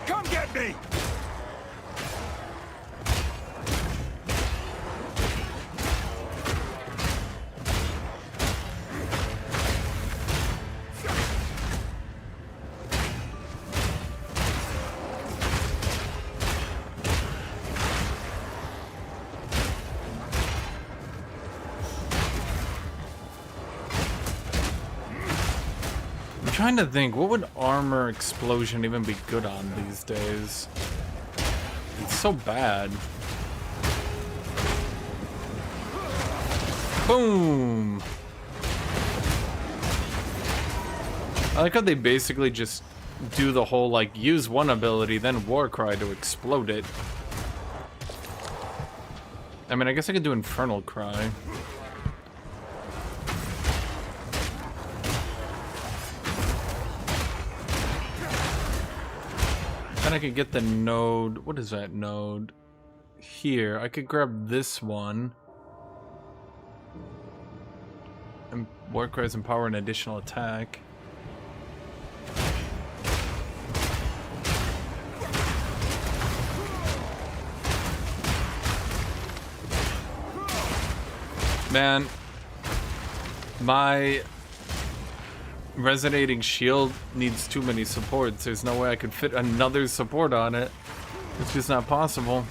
[SPEAKER 3] Come get me!
[SPEAKER 1] I'm trying to think, what would armor explosion even be good on these days? It's so bad. Boom! I like how they basically just do the whole, like, use one ability, then Warcry to explode it. I mean, I guess I could do Infernal Cry. Then I could get the node. What is that node? Here. I could grab this one. And Warcry's empower an additional attack. Man, my resonating shield needs too many supports. There's no way I could fit another support on it. It's just not possible.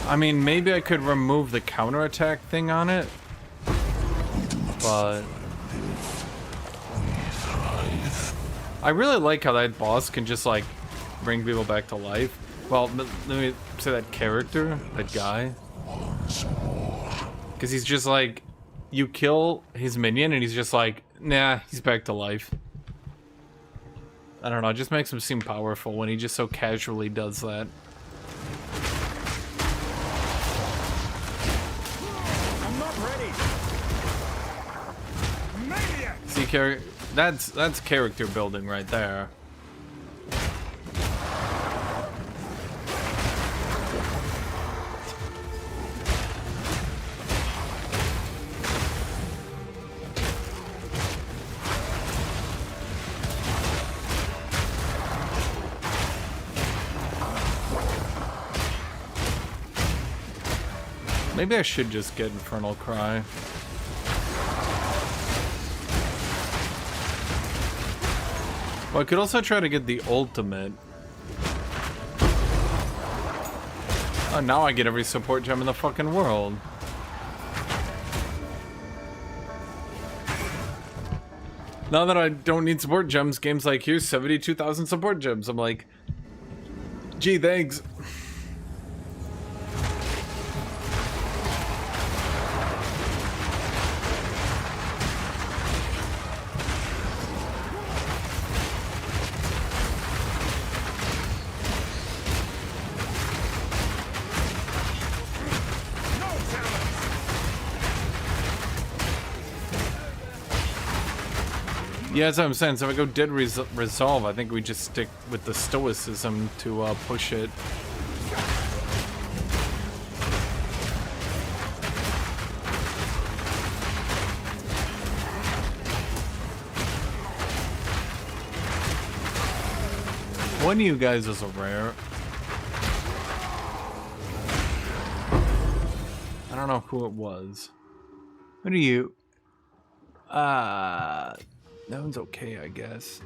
[SPEAKER 1] I mean, maybe I could remove the counterattack thing on it, but I really like how that boss can just like bring people back to life. Well, let me say that character, that guy, because he's just like, you kill his minion and he's just like, nah, he's back to life. I don't know, it just makes him seem powerful when he just so casually does that. See, that's character building right there. Maybe I should just get Infernal Cry. Well, I could also try to get the ultimate. Oh, now I get every support gem in the fucking world. Now that I don't need support gems, game's like, here's 72,000 support gems. I'm like, gee, thanks. Yeah, that's what I'm saying. So if I go Dead Resolve, I think we just stick with the stoicism to push it. One of you guys is a rare. I don't know who it was. What are you? That one's okay, I guess.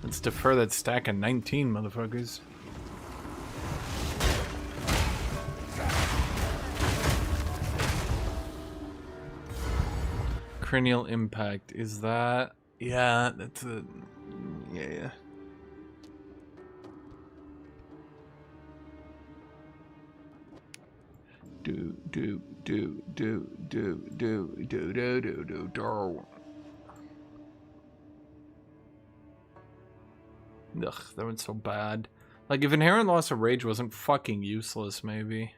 [SPEAKER 1] Let's defer that stack of 19, motherfuckers. Cranial impact, is that? Yeah, that's a... yeah. Do. Ugh, that one's so bad. Like, if Inherent Loss of Rage wasn't fucking useless, maybe.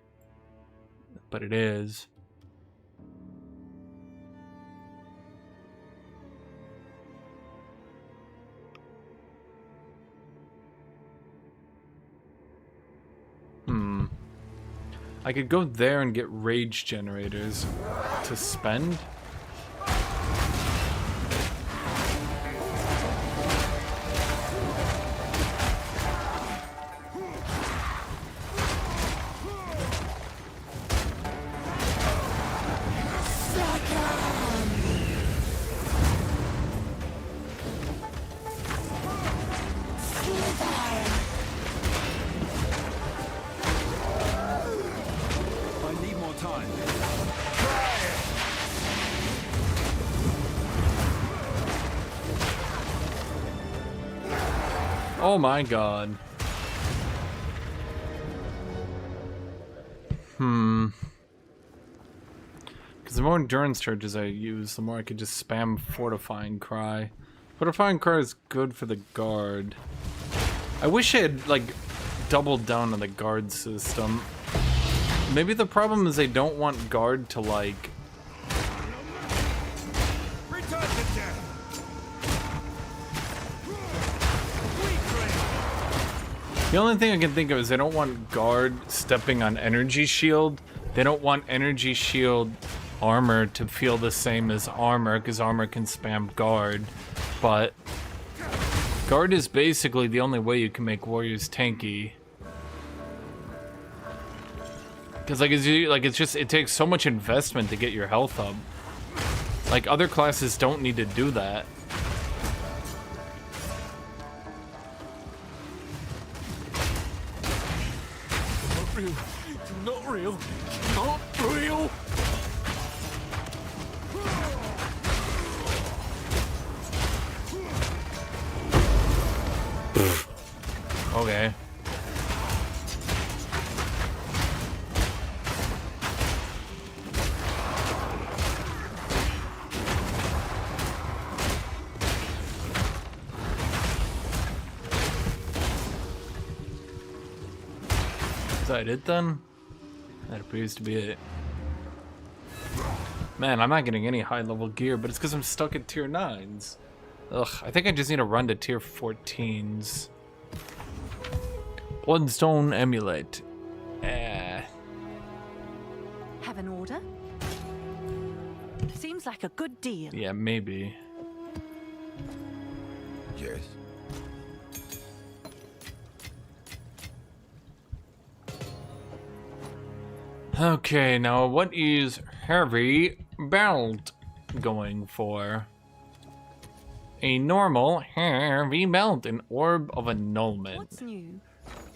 [SPEAKER 1] But it is. I could go there and get rage generators to spend. Oh my god. Because the more endurance charges I use, the more I could just spam Fortifying Cry. Fortifying Cry is good for the guard. I wish I had, like, doubled down on the guard system. Maybe the problem is they don't want guard to, like... The only thing I can think of is they don't want guard stepping on energy shield. They don't want energy shield armor to feel the same as armor, because armor can spam guard. But guard is basically the only way you can make warriors tanky. Because it takes so much investment to get your health up. Like, other classes don't need to do that.
[SPEAKER 10] Not real. Not real.
[SPEAKER 1] Okay. Is that it then? That appears to be it. Man, I'm not getting any high level gear, but it's because I'm stuck at tier 9s. Ugh, I think I just need to run to tier 14s. Bloodstone Amulet.
[SPEAKER 11] Have an order? Seems like a good deal.
[SPEAKER 1] Yeah, maybe.
[SPEAKER 3] Yes.
[SPEAKER 1] Okay, now what is Heavy Belt going for? A normal heavy belt, an orb of annulment.
[SPEAKER 11] What's new?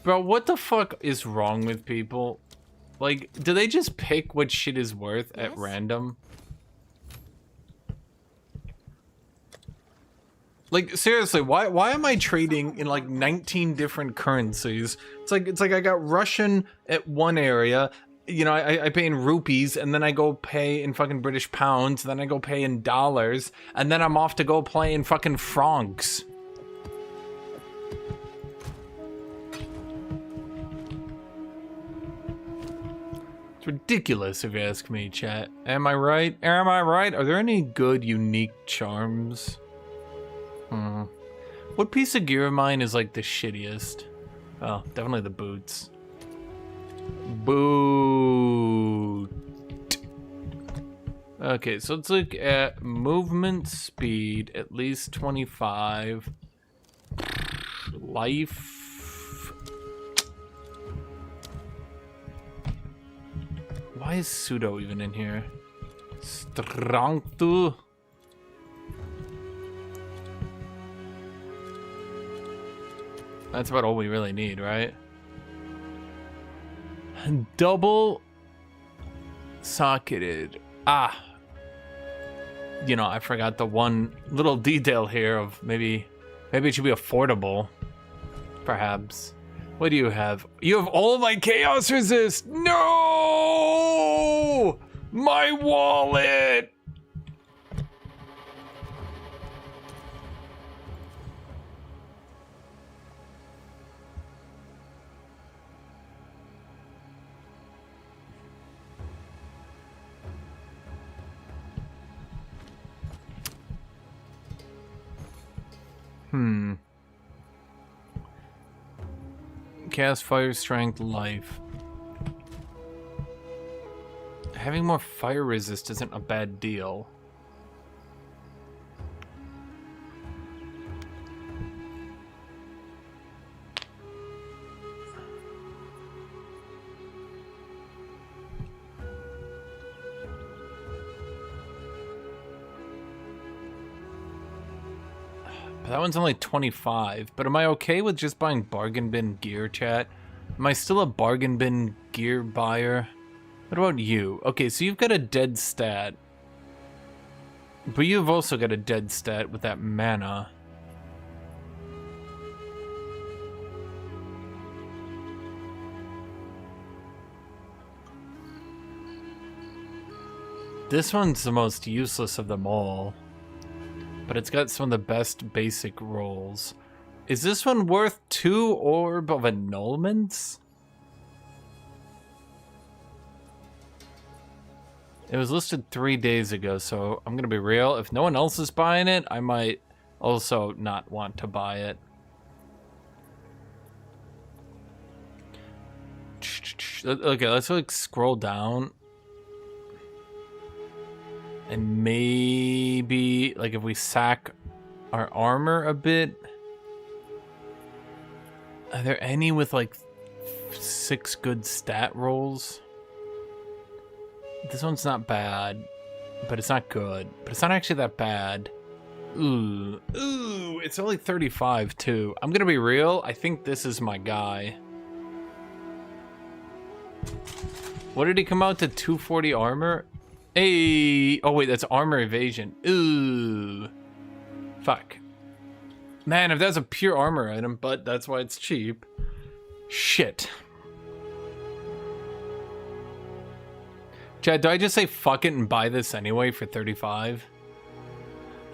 [SPEAKER 1] Bro, what the fuck is wrong with people? Like, do they just pick what shit is worth at random? Like, seriously, why am I trading in like 19 different currencies? It's like I got Russian at one area, you know, I pay in rupees, and then I go pay in fucking British pounds, then I go pay in dollars, and then I'm off to go play in fucking francs. It's ridiculous if you ask me, chat. Am I right? Am I right? Are there any good, unique charms? What piece of gear of mine is like the shittiest? Oh, definitely the boots. Boot. Okay, so let's look at movement speed, at least 25. Life. Why is pseudo even in here? Strength. That's about all we really need, right? Double socketed. Ah. You know, I forgot the one little detail here of maybe it should be affordable. Perhaps. What do you have? You have all my chaos resist. No! My wallet. Cast fire strength life. Having more fire resist isn't a bad deal. That one's only 25, but am I okay with just buying bargain bin gear, chat? Am I still a bargain bin gear buyer? What about you? Okay, so you've got a dead stat. But you've also got a dead stat with that mana. This one's the most useless of them all. But it's got some of the best basic rolls. Is this one worth 2 orb of annulments? It was listed 3 days ago, so I'm gonna be real. If no one else is buying it, I might also not want to buy it. Okay, let's like scroll down. And maybe like if we sack our armor a bit. Are there any with like 6 good stat rolls? This one's not bad, but it's not good. But it's not actually that bad. Ooh, it's only 35 too. I'm gonna be real, I think this is my guy. What did he come out to? 240 armor? Hey, oh wait, that's armor evasion. Ooh, fuck. Man, if that's a pure armor item, but that's why it's cheap. Shit. Chad, do I just say fuck it and buy this anyway for 35?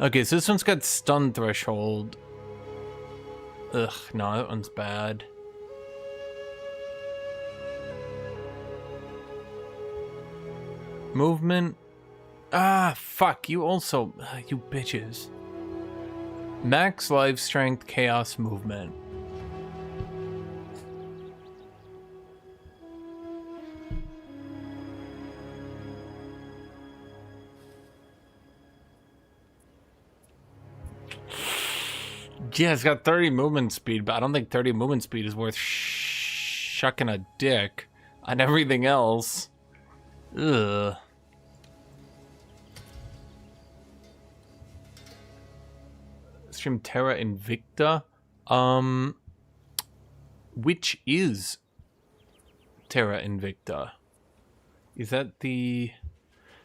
[SPEAKER 1] Okay, so this one's got stun threshold. Ugh, no, that one's bad. Movement. Ah, fuck, you also, you bitches. Max life strength, chaos movement. Yeah, it's got 30 movement speed, but I don't think 30 movement speed is worth shucking a dick on everything else. Ugh. Stream Terra Invicta. Which is Terra Invicta? Is that the...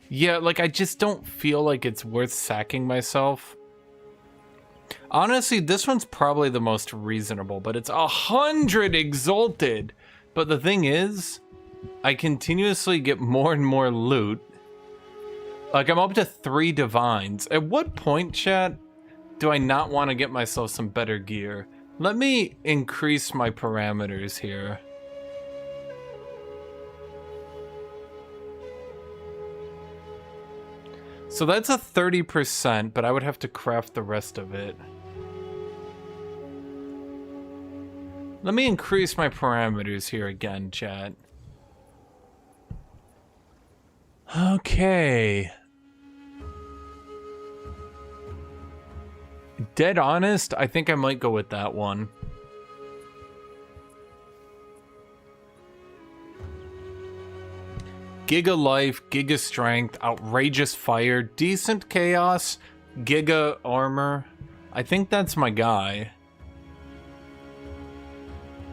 [SPEAKER 1] Yeah, like I just don't feel like it's worth sacking myself. Honestly, this one's probably the most reasonable, but it's 100 exalted. But the thing is, I continuously get more and more loot. Like I'm up to 3 divines. At what point, chat, do I not want to get myself some better gear? Let me increase my parameters here. So that's a 30%, but I would have to craft the rest of it. Let me increase my parameters here again, chat. Okay. Dead honest, I think I might go with that one. Giga life, giga strength, outrageous fire, decent chaos, giga armor. I think that's my guy.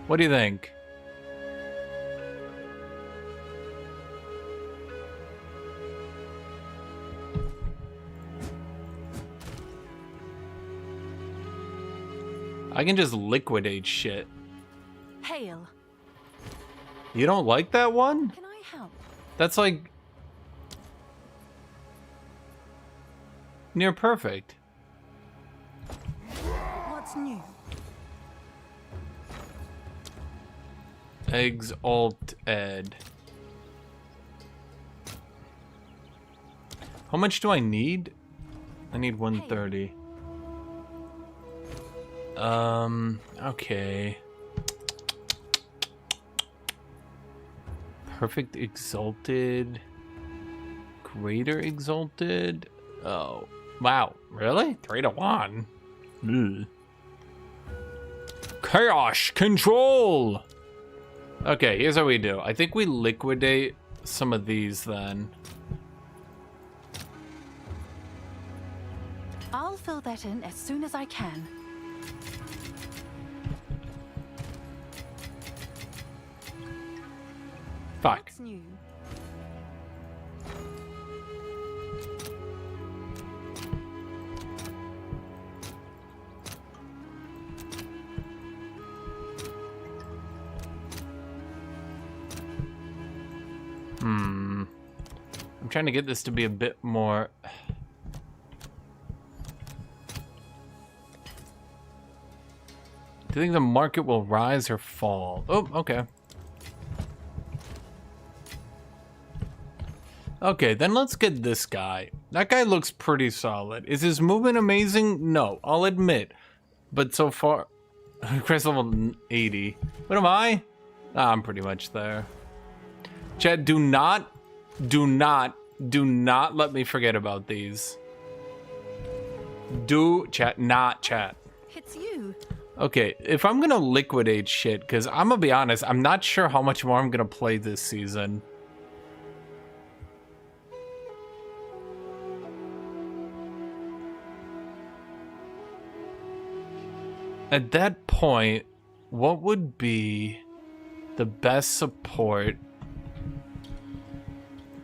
[SPEAKER 1] What do you think? I can just liquidate shit.
[SPEAKER 11] Hail.
[SPEAKER 1] You don't like that one?
[SPEAKER 11] Can I help?
[SPEAKER 1] That's like near perfect.
[SPEAKER 11] What's new?
[SPEAKER 1] Exalted. How much do I need? I need 130. Okay. Perfect exalted. Greater exalted. Oh, wow. Really? 3 to 1. Ugh. Chaos control. Okay, here's how we do. I think we liquidate some of these then.
[SPEAKER 11] I'll fill that in as soon as I can.
[SPEAKER 1] Fuck.
[SPEAKER 11] What's new?
[SPEAKER 1] I'm trying to get this to be a bit more... Do you think the market will rise or fall? Oh, okay. Okay, then let's get this guy. That guy looks pretty solid. Is his movement amazing? No, I'll admit. But so far... Chris level 80. What am I? Ah, I'm pretty much there. Chat, do not let me forget about these. Not chat.
[SPEAKER 11] It's you.
[SPEAKER 1] Okay, if I'm gonna liquidate shit, because I'm gonna be honest, I'm not sure how much more I'm gonna play this season. At that point, what would be the best support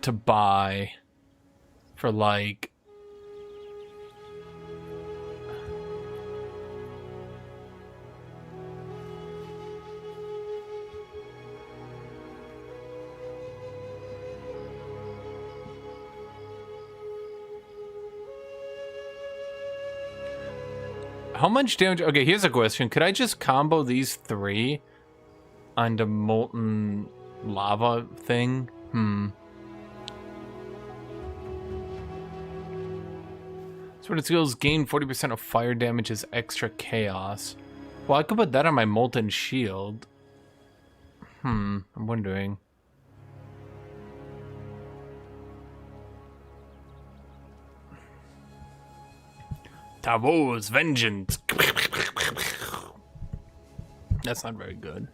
[SPEAKER 1] to buy for like how much damage? Okay, here's a question. Could I just combo these 3 onto molten lava thing? Sword and skills gain 40% of fire damage as extra chaos. Well, I could put that on my molten shield. I'm wondering. Tavo's vengeance. That's not very good.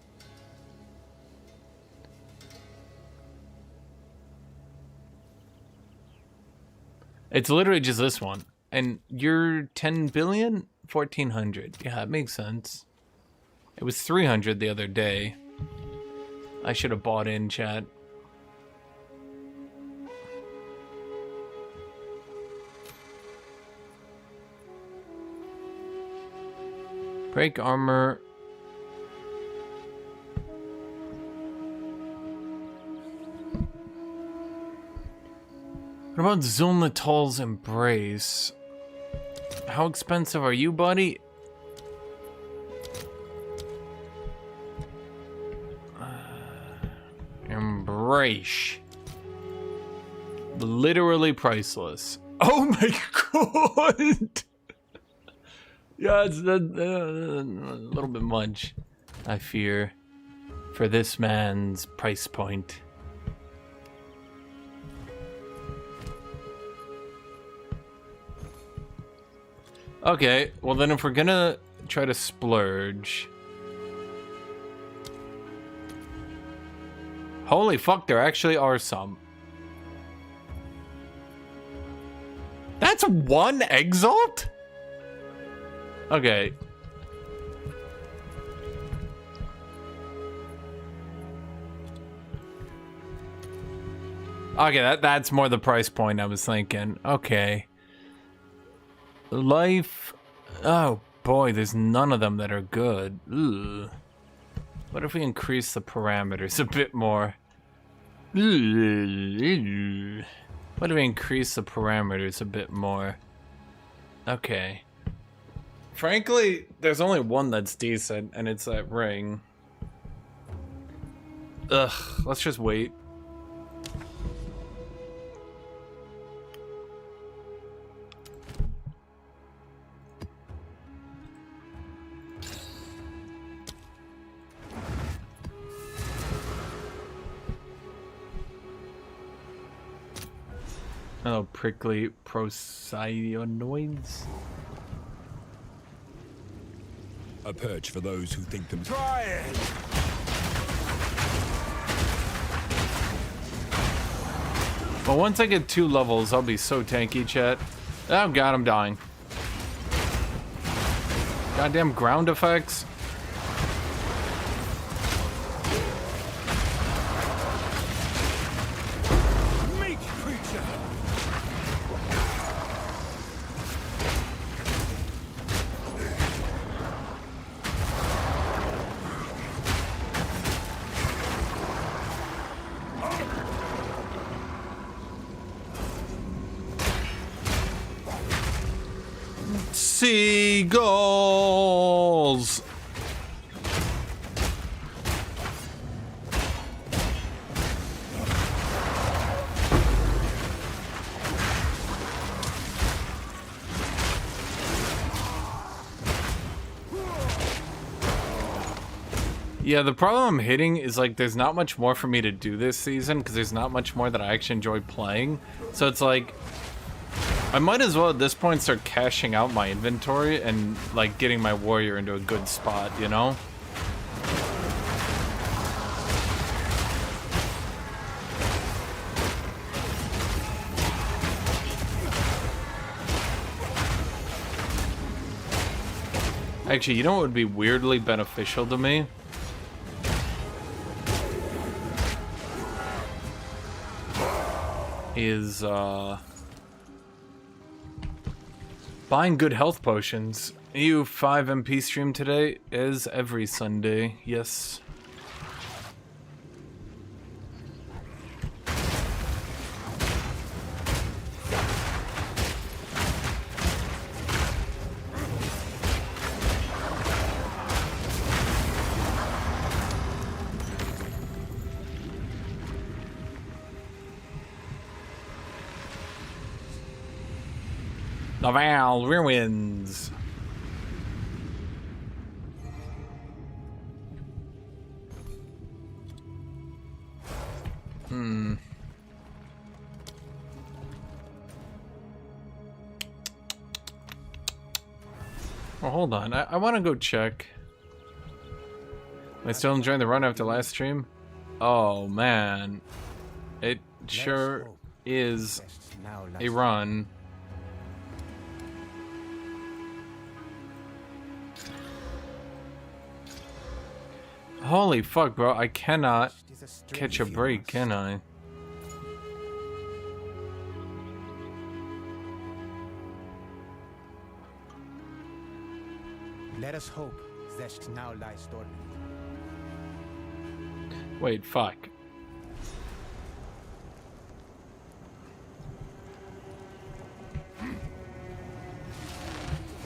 [SPEAKER 1] It's literally just this one. And you're 10 billion? 1400. Yeah, it makes sense. It was 300 the other day. I should have bought in, chat. Break armor. What about Zulnatal's embrace? How expensive are you, buddy? Embrace. Literally priceless. Oh my god! Yeah, it's a little bit much, I fear, for this man's price point. Okay, well then if we're gonna try to splurge... Holy fuck, there actually are some. That's 1 exalt? Okay. Okay, that's more the price point I was thinking. Okay. Life. Oh boy, there's none of them that are good. Ugh. What if we increase the parameters a bit more? What if we increase the parameters a bit more? Okay. Frankly, there's only one that's decent, and it's that ring. Ugh, let's just wait. Oh, prickly procyon-noids.
[SPEAKER 3] A perch for those who think them.
[SPEAKER 4] Try it!
[SPEAKER 1] Well, once I get 2 levels, I'll be so tanky, chat. Oh god, I'm dying. Goddamn ground effects.
[SPEAKER 4] Meat creature!
[SPEAKER 1] Seagulls! Yeah, the problem I'm hitting is like there's not much more for me to do this season because there's not much more that I actually enjoy playing. So it's like I might as well at this point start cashing out my inventory and like getting my warrior into a good spot, you know? Actually, you know what would be weirdly beneficial to me? Is buying good health potions. EU 5 MP stream today is every Sunday. Yes. Laval Ruins. Well, hold on. I want to go check. Am I still enjoying the run after last stream? Oh, man. It sure is a run. Holy fuck, bro. I cannot catch a break, can I?
[SPEAKER 13] Let us hope that now lies dormant.
[SPEAKER 1] Wait, fuck.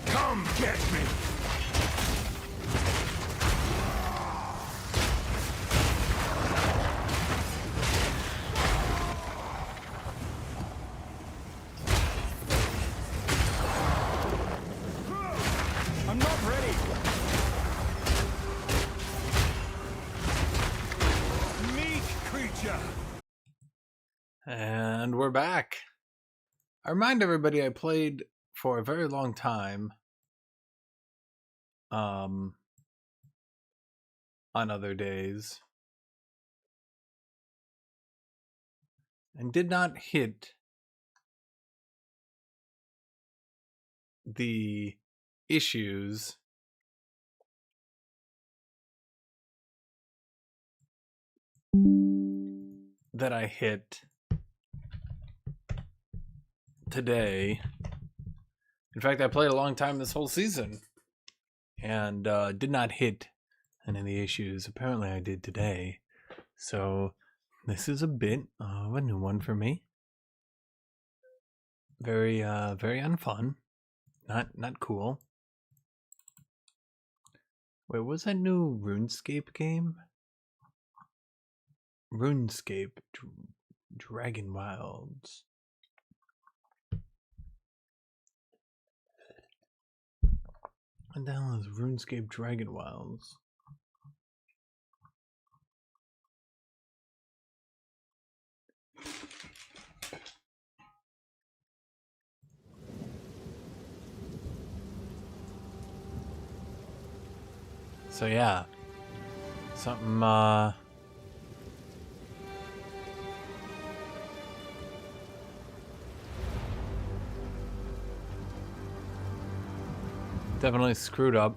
[SPEAKER 4] Come get me!
[SPEAKER 3] I'm not ready.
[SPEAKER 2] Meek creature.
[SPEAKER 1] And we're back. I remind everybody I played for a very long time. On other days. And did not hit the issues that I hit today. In fact, I played a long time this whole season and did not hit any of the issues. Apparently I did today. So this is a bit of a new one for me. Very very unfun. Not cool. Wait, what was that new RuneScape game? RuneScape Dragon Wilds. What the hell is RuneScape Dragon Wilds? So yeah, something definitely screwed up.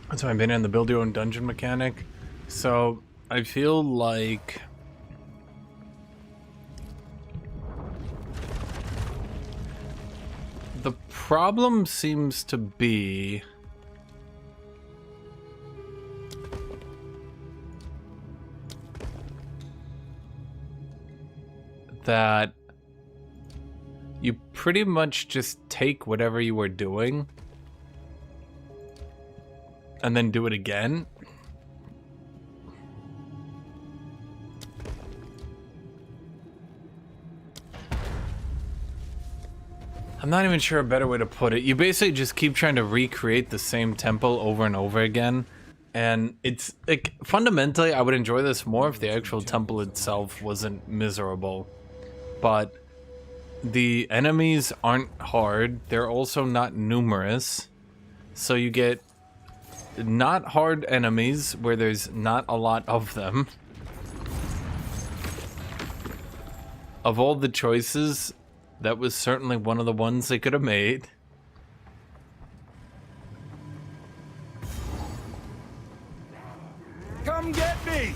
[SPEAKER 1] That's why I've been in the build your own dungeon mechanic. So I feel like the problem seems to be that you pretty much just take whatever you were doing and then do it again. I'm not even sure a better way to put it. You basically just keep trying to recreate the same temple over and over again. And it's like, fundamentally, I would enjoy this more if the actual temple itself wasn't miserable. But the enemies aren't hard. They're also not numerous. So you get not hard enemies where there's not a lot of them. Of all the choices, that was certainly one of the ones they could have made.
[SPEAKER 3] Come get me!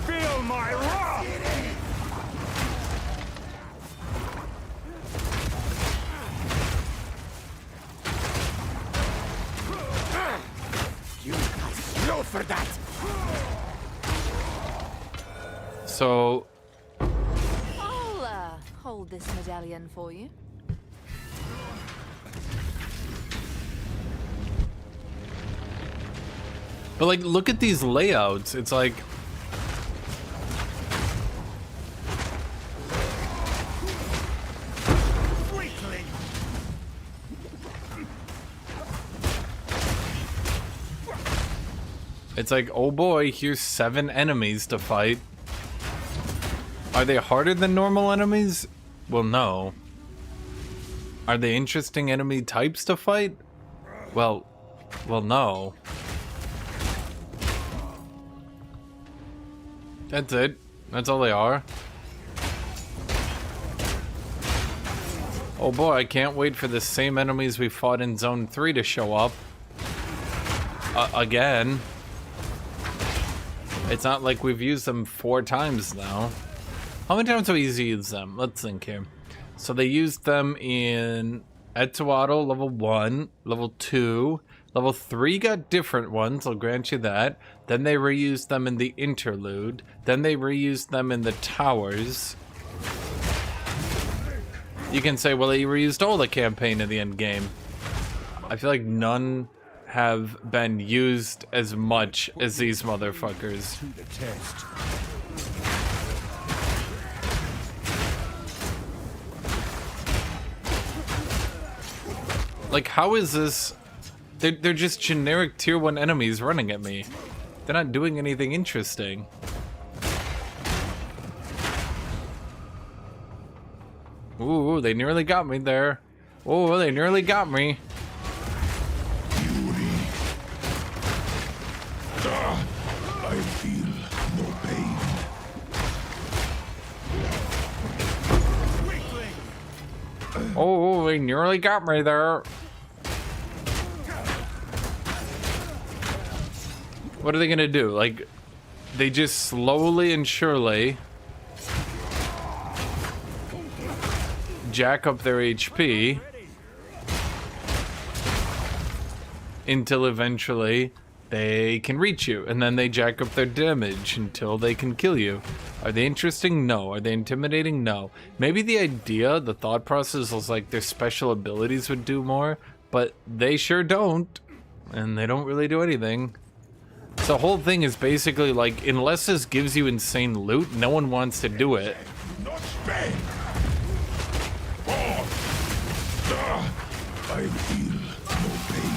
[SPEAKER 3] Feel my wrath!
[SPEAKER 5] You got slow for that.
[SPEAKER 1] So
[SPEAKER 11] I'll hold this medallion for you.
[SPEAKER 1] but like, look at these layouts. It's like, it's like, oh boy, here's 7 enemies to fight. Are they harder than normal enemies? Well, no. Are they interesting enemy types to fight? Well, no. That's it. That's all they are. Oh boy, I can't wait for the same enemies we fought in Zone 3 to show up. Again. It's not like we've used them 4 times now. How many times have we used them? Let's think here. So they used them in Etsuado level 1, level 2, level 3 got different ones, I'll grant you that. Then they reused them in the interlude. Then they reused them in the towers. You can say, well, they reused all the campaign in the end game. I feel like none have been used as much as these motherfuckers.
[SPEAKER 3] To the test.
[SPEAKER 1] Like, how is this? They're just generic tier 1 enemies running at me. They're not doing anything interesting. Ooh, they nearly got me there. Oh, they nearly got me.
[SPEAKER 4] I feel no pain.
[SPEAKER 1] Oh, they nearly got me there. What are they gonna do? Like, they just slowly and surely jack up their HP until eventually they can reach you, and then they jack up their damage until they can kill you. Are they interesting? No. Are they intimidating? No. Maybe the idea, the thought process was like their special abilities would do more, but they sure don't, and they don't really do anything. So the whole thing is basically like, unless this gives you insane loot, no one wants to do it.
[SPEAKER 4] Not Spain. I feel no pain.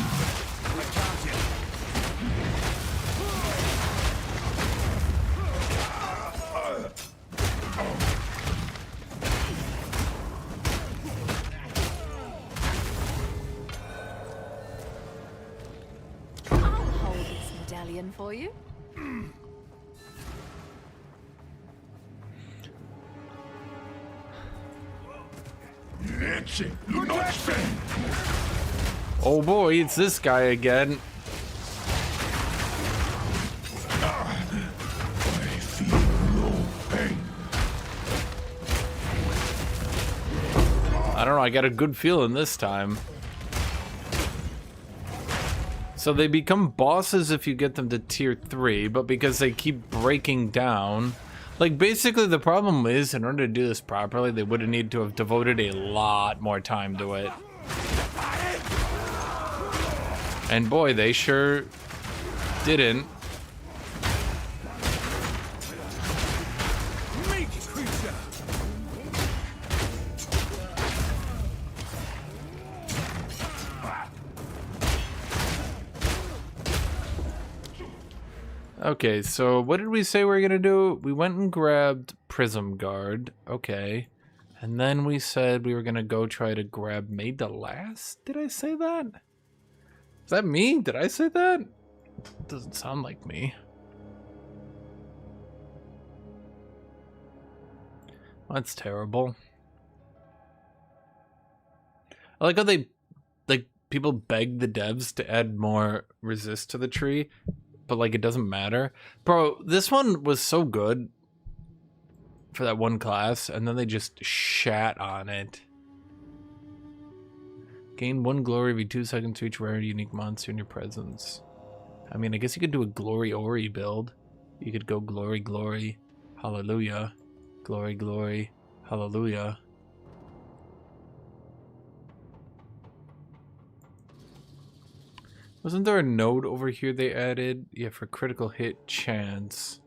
[SPEAKER 11] I'll hold this medallion for you.
[SPEAKER 1] Oh boy, it's this guy again.
[SPEAKER 4] I feel no pain.
[SPEAKER 1] I don't know, I got a good feeling this time. So they become bosses if you get them to tier 3, but because they keep breaking down... Like, basically the problem is, in order to do this properly, they would have needed to have devoted a lot more time to it. And boy, they sure didn't. Okay, so what did we say we were gonna do? We went and grabbed Prism Guard. Okay. And then we said we were gonna go try to grab Made to Last? Did I say that? Is that me? Did I say that? Doesn't sound like me. That's terrible. I like how they, like, people beg the devs to add more resist to the tree, but, like, it doesn't matter. Bro, this one was so good for that one class, and then they just shat on it. Gain 1 glory every 2 seconds to each rare unique monster in your presence. I mean, I guess you could do a Glory Ori build. You could go Glory, Glory, Hallelujah. Glory, Glory, Hallelujah. Wasn't there a node over here they added? Yeah, for critical hit chance.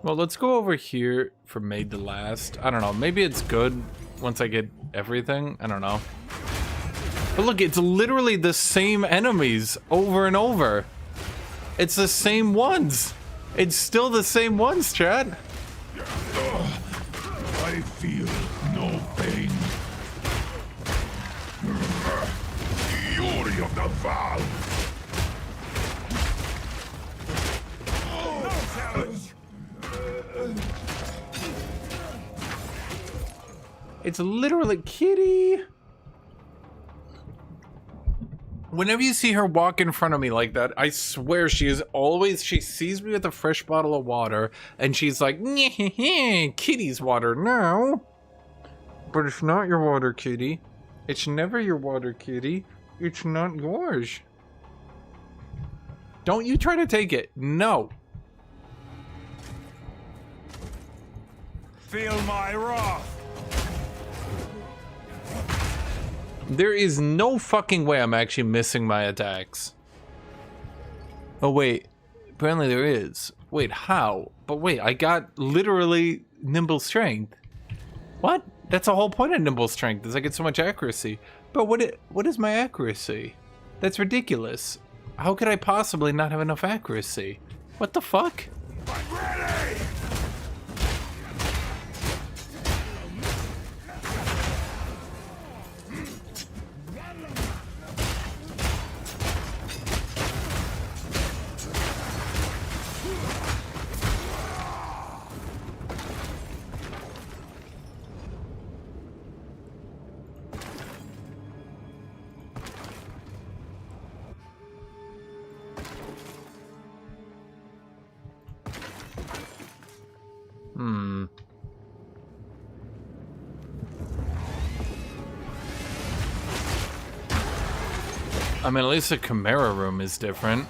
[SPEAKER 1] Well, let's go over here for Made to Last. I don't know, maybe it's good once I get everything. I don't know. But look, it's literally the same enemies over and over. It's the same ones. It's still the same ones, chat.
[SPEAKER 4] I feel no pain. Fury of the Val.
[SPEAKER 1] It's literally Kitty. Whenever you see her walk in front of me like that, I swear she sees me with a fresh bottle of water, and she's like, Kitty's water now. But it's not your water, Kitty. It's never your water, Kitty. It's not yours. Don't you try to take it. No.
[SPEAKER 2] Feel my wrath.
[SPEAKER 1] There is no fucking way I'm actually missing my attacks. Oh wait, apparently there is. Wait, how? But wait, I got literally nimble strength. What? That's the whole point of nimble strength, is I get so much accuracy. But what is my accuracy? That's ridiculous. How could I possibly not have enough accuracy? What the fuck?
[SPEAKER 4] I'm ready!
[SPEAKER 1] I mean, at least the Chimera room is different.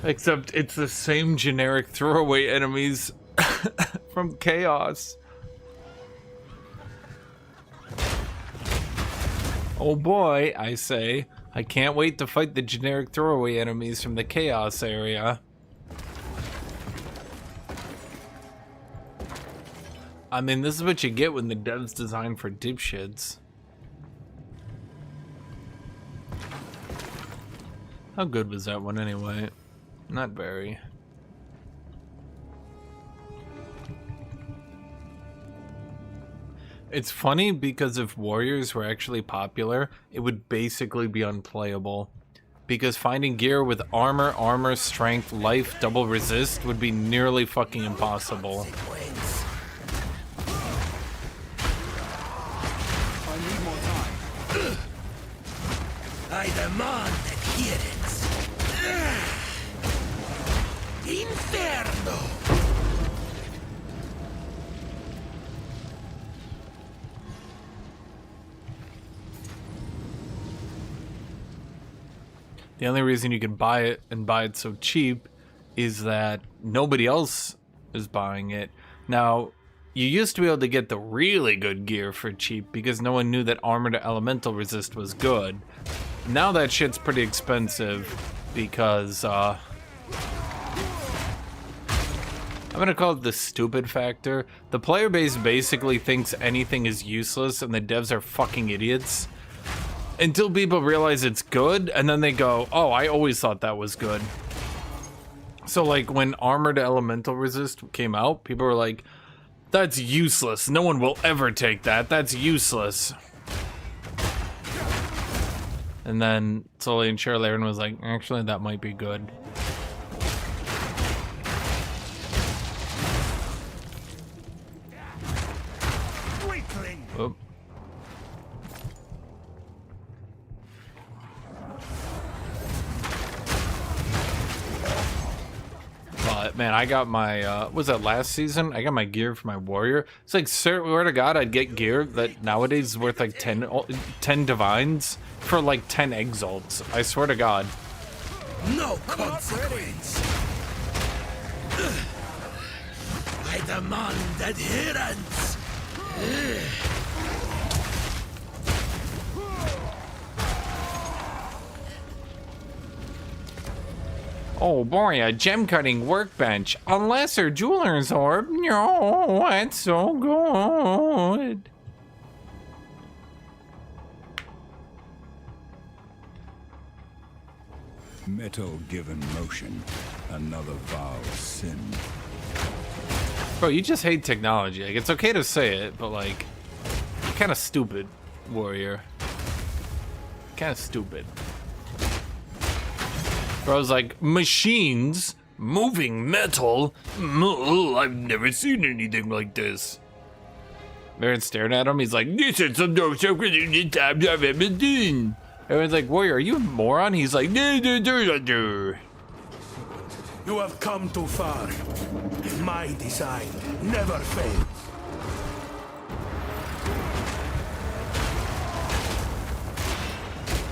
[SPEAKER 1] Except it's the same generic throwaway enemies from Chaos. Oh boy, I say. I can't wait to fight the generic throwaway enemies from the Chaos area. I mean, this is what you get when the devs design for dipshits. How good was that one anyway? Not very. It's funny because if warriors were actually popular, it would basically be unplayable. Because finding gear with armor, strength, life, double resist would be nearly fucking impossible.
[SPEAKER 10] I need more time. I demand adherence. Inferno!
[SPEAKER 1] The only reason you can buy it and buy it so cheap is that nobody else is buying it. Now, you used to be able to get the really good gear for cheap because no one knew that armor to elemental resist was good. Now that shit's pretty expensive because, I'm gonna call it the stupid factor. The player base basically thinks anything is useless and the devs are fucking idiots. Until people realize it's good, and then they go, oh, I always thought that was good. So, like, when armor to elemental resist came out, people were like, that's useless. No one will ever take that. That's useless. And then, slowly and surely, everyone was like, actually, that might be good. Oop. But man, I got my was that last season? I got my gear for my warrior. It's like, swear to God, I'd get gear that nowadays is worth like 10 divines for like 10 exalts. I swear to God.
[SPEAKER 10] No consequence. I demand adherence.
[SPEAKER 1] Oh boy, a gem cutting workbench. A lesser jeweler's orb. No, it's so good.
[SPEAKER 3] Metal given motion, another vile sin.
[SPEAKER 1] Bro, you just hate technology. Like, it's okay to say it, but like, you're kind of stupid, warrior. Kind of stupid. Bro's like, machines, moving metal. I've never seen anything like this. Baron staring at him. He's like, this is some no secret in the times I've ever seen. Everyone's like, warrior, are you a moron? He's like,
[SPEAKER 10] You have come too far. My design never fails.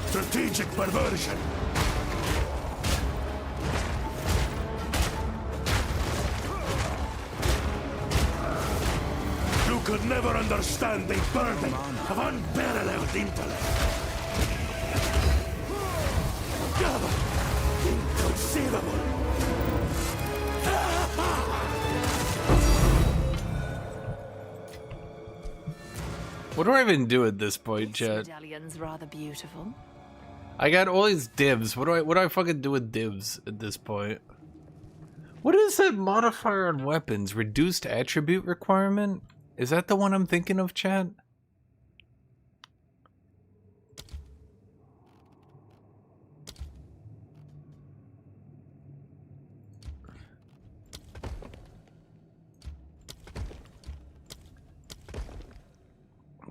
[SPEAKER 10] Strategic perversion. You could never understand the burden of unparalleled intellect. Inconceivable.
[SPEAKER 1] what do I even do at this point, chat?
[SPEAKER 11] Medallion's rather beautiful.
[SPEAKER 1] I got all these divs. What do I fucking do with divs at this point? What is that modifier on weapons? Reduced attribute requirement? Is that the one I'm thinking of, chat?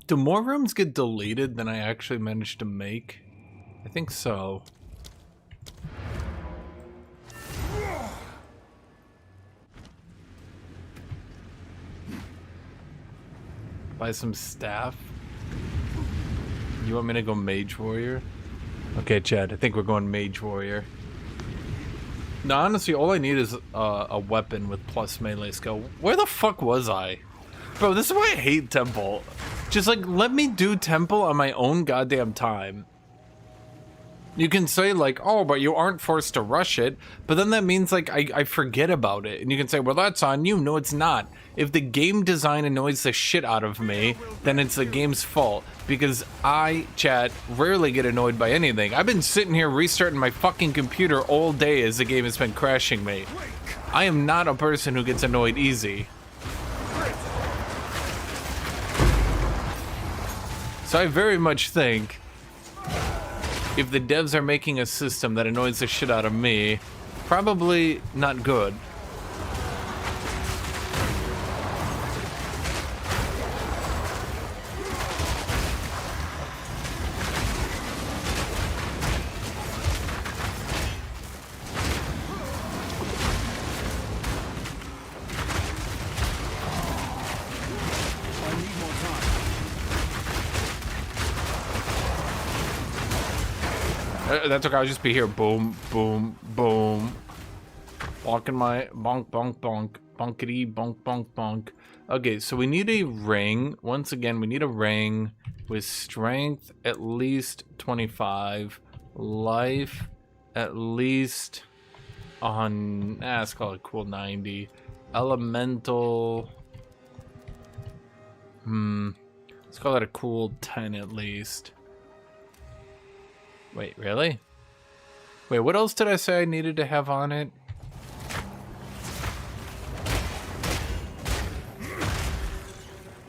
[SPEAKER 1] Do more rooms get deleted than I actually managed to make? I think so. Buy some staff. You want me to go Mage Warrior? Okay, Chad, I think we're going Mage Warrior. No, honestly, all I need is a weapon with plus melee skill. Where the fuck was I? Bro, this is why I hate Temple. Just, like, let me do Temple on my own goddamn time. You can say, like, oh, but you aren't forced to rush it. But then that means, like, I forget about it. And you can say, well, that's on you. No, it's not. If the game design annoys the shit out of me, then it's the game's fault. Because I, chat, rarely get annoyed by anything. I've been sitting here restarting my fucking computer all day as the game has been crashing me. I am not a person who gets annoyed easy. So I very much think if the devs are making a system that annoys the shit out of me, probably not good. That's okay, I'll just be here. Boom, boom, boom. Walking my bonk, bonk, bonk. Bonkity, bonk, bonk, bonk. Okay, so we need a ring. Once again, we need a ring with strength at least 25. Life at least on... let's call it cool 90. Elemental... let's call it a cool 10 at least. Wait, really? Wait, what else did I say I needed to have on it?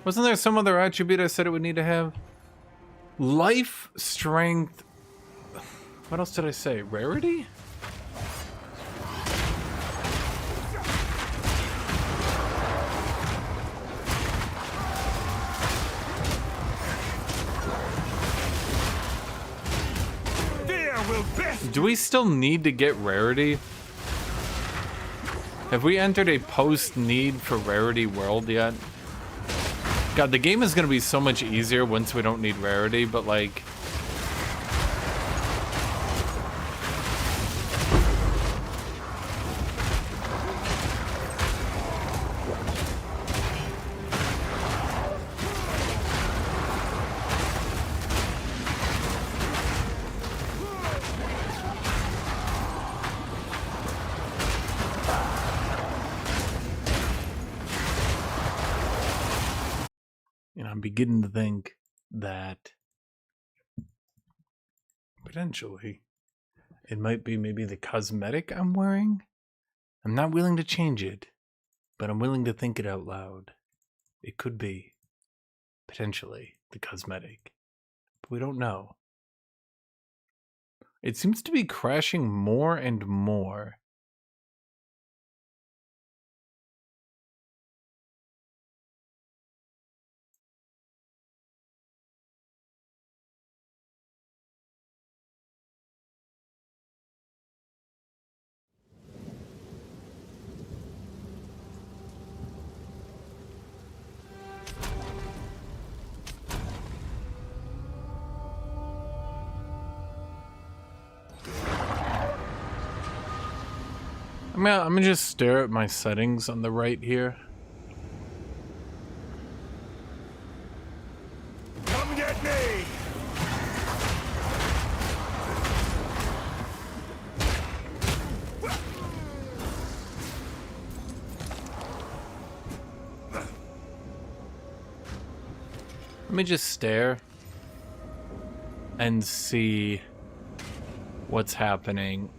[SPEAKER 1] Wasn't there some other attribute I said it would need to have? Life, strength... What else did I say? Rarity? Do we still need to get rarity? Have we entered a post-need for rarity world yet? God, the game is gonna be so much easier once we don't need rarity, but like... I'm beginning to think that potentially it might be maybe the cosmetic I'm wearing. I'm not willing to change it, but I'm willing to think it out loud. It could be potentially the cosmetic, but we don't know. It seems to be crashing more and more. I'm gonna just stare at my settings on the right here.
[SPEAKER 4] Come get me!
[SPEAKER 1] Let me just stare and see what's happening.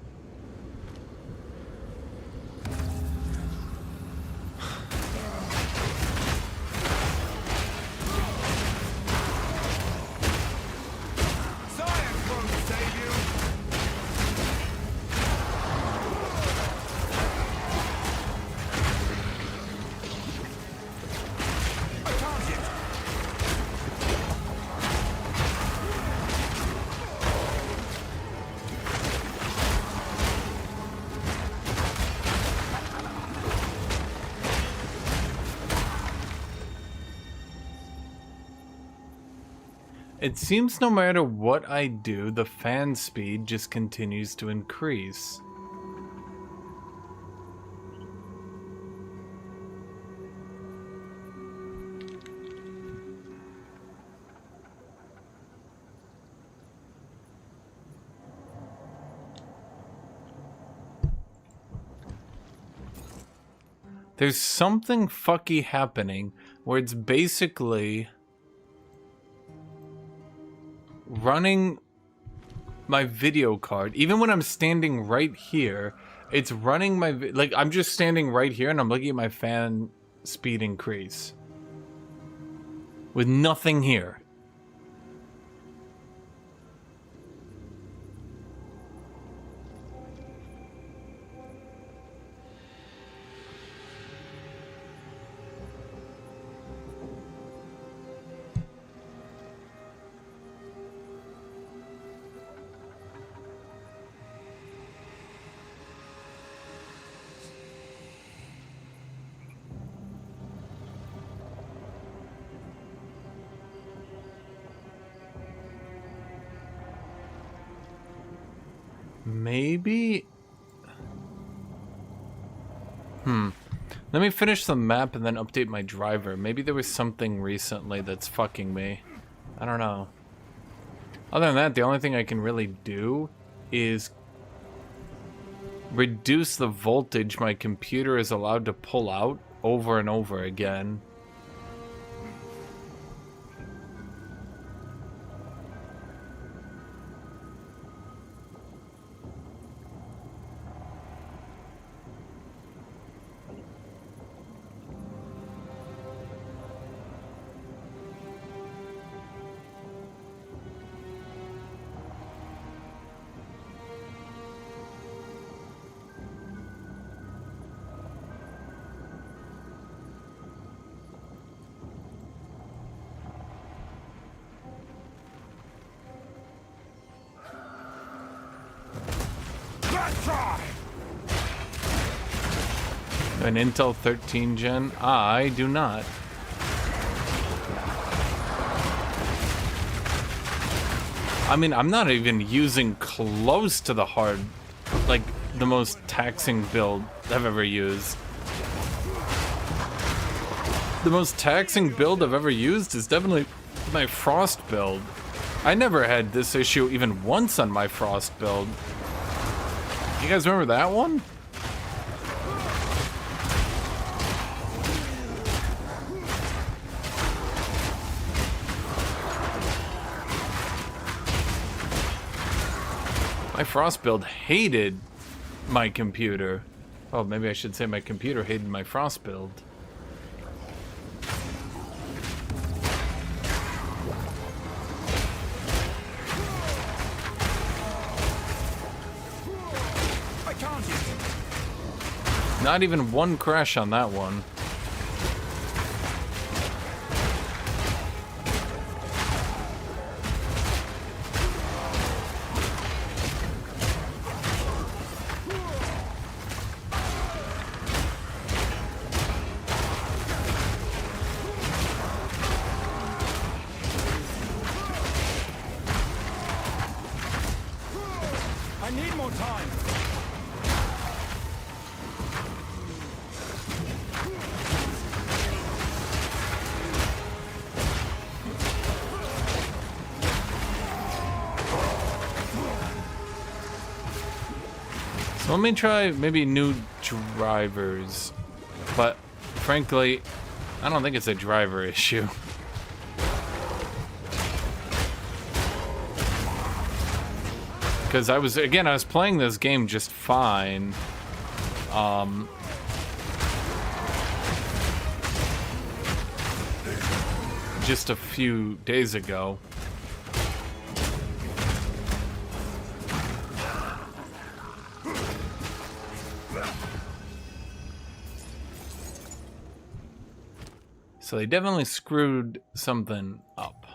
[SPEAKER 1] It seems no matter what I do, the fan speed just continues to increase. There's something fucky happening where it's basically running my video card. Even when I'm standing right here, it's running my... like, I'm just standing right here and I'm looking at my fan speed increase. With nothing here. Maybe? Let me finish the map and then update my driver. Maybe there was something recently that's fucking me. I don't know. Other than that, the only thing I can really do is reduce the voltage my computer is allowed to pull out over and over again. An Intel 13 gen? I do not. I mean, I'm not even using close to the hard, like, the most taxing build I've ever used. The most taxing build I've ever used is definitely my Frost build. I never had this issue even once on my Frost build. You guys remember that one? My Frost build hated my computer. Oh, maybe I should say my computer hated my Frost build.
[SPEAKER 3] I can't.
[SPEAKER 1] Not even one crash on that one.
[SPEAKER 3] I need more time.
[SPEAKER 1] So let me try maybe new drivers. But frankly, I don't think it's a driver issue. Because I was playing this game just fine. Just a few days ago. So they definitely screwed something up.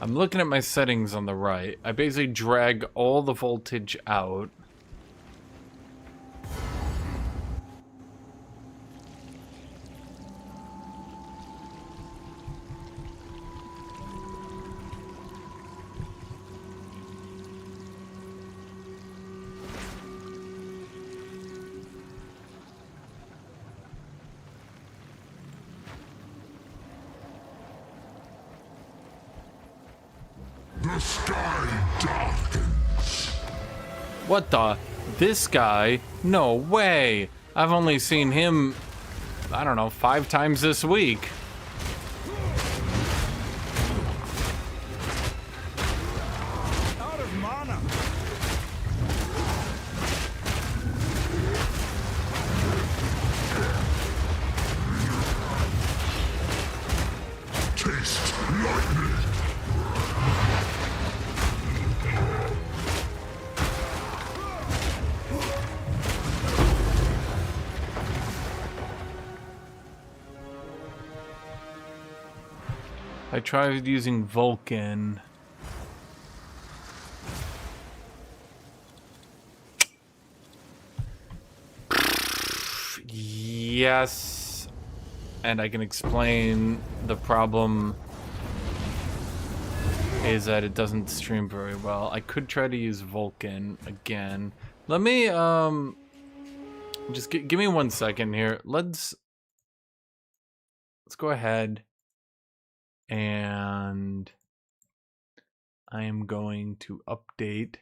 [SPEAKER 1] I'm looking at my settings on the right. I basically drag all the voltage out.
[SPEAKER 4] The sky darkens.
[SPEAKER 1] What the? This guy? No way! I've only seen him, I don't know, 5 times this week.
[SPEAKER 3] Out of mana.
[SPEAKER 4] Taste lightning.
[SPEAKER 1] I tried using Vulcan. Yes, and I can explain the problem is that it doesn't stream very well. I could try to use Vulkan again. Let me just give me 1 second here. Let's go ahead and I am going to update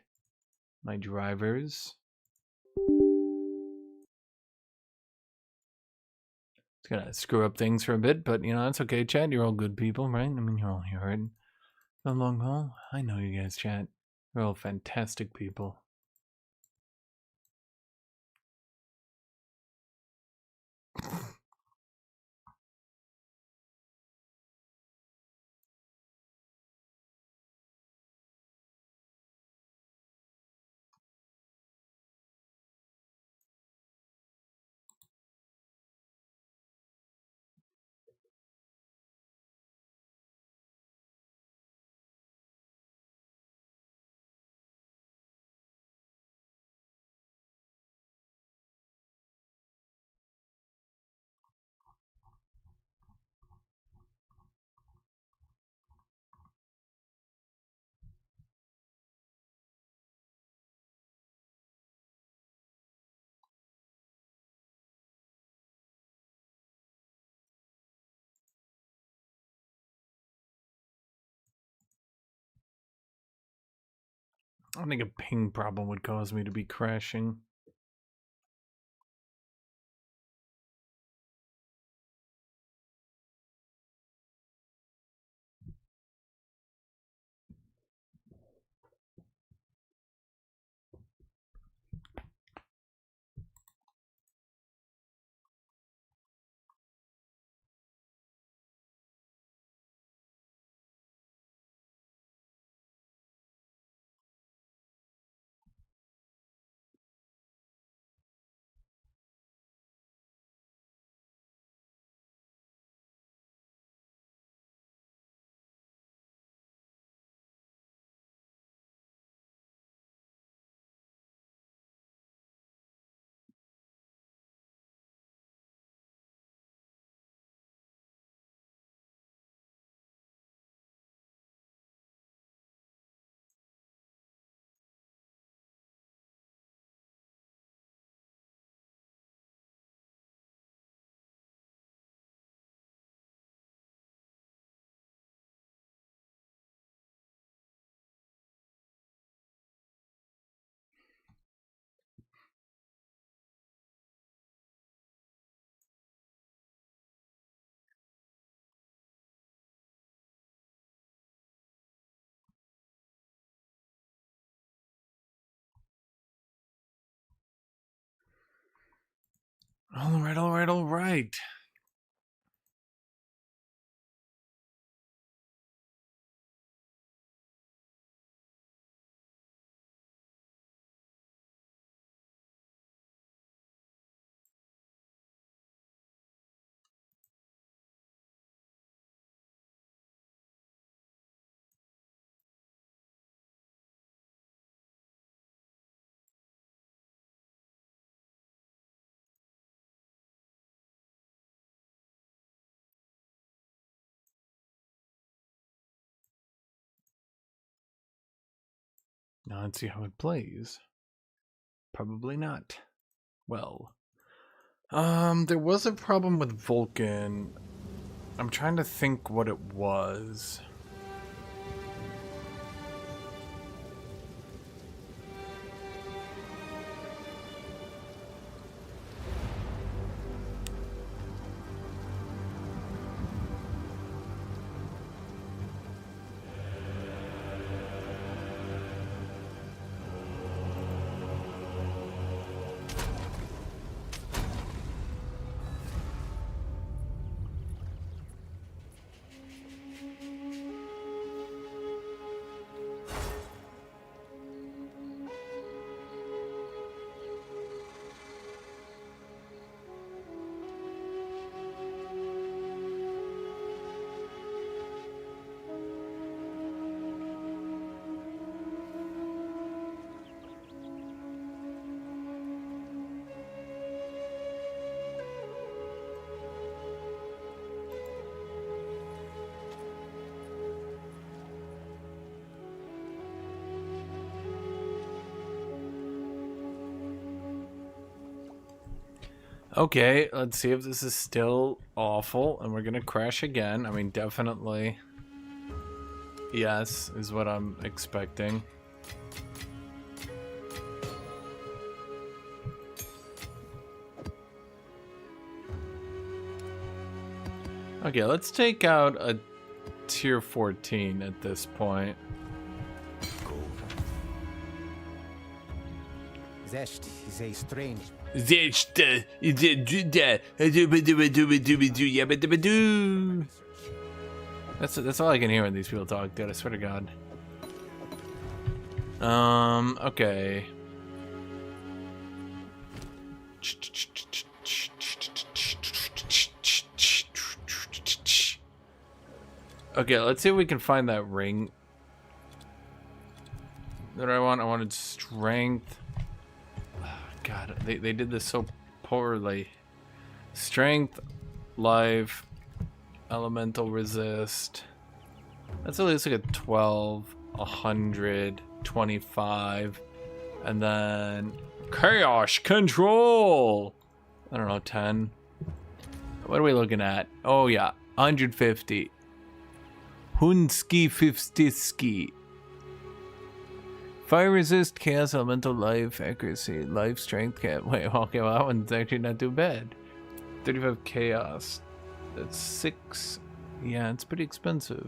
[SPEAKER 1] my drivers. It's gonna screw up things for a bit, but you know, that's okay, chat. You're all good people, right? I mean, you're all here, right? The long haul? I know you guys, chat. You're all fantastic people. I don't think a ping problem would cause me to be crashing. All right, all right, all right. Now let's see how it plays. Probably not. Well, there was a problem with Vulkan. I'm trying to think what it was. Okay, let's see if this is still awful and we're gonna crash again. I mean, definitely yes is what I'm expecting. Okay, let's take out a tier 14 at this point.
[SPEAKER 13] Zest is a strange.
[SPEAKER 1] That's all I can hear when these people talk, dude. I swear to God. Okay. Okay, let's see if we can find that ring that I want. I wanted strength. God, they did this so poorly. Strength, life, elemental resist. That's at least like a 12, 100, 25, and then chaos control. I don't know, 10. What are we looking at? Oh yeah, 150. Hunski 50ski. Fire resist, chaos, elemental, life, accuracy, life, strength, cat. Wait, okay, well that one's actually not too bad. 35 chaos. That's 6. Yeah, it's pretty expensive.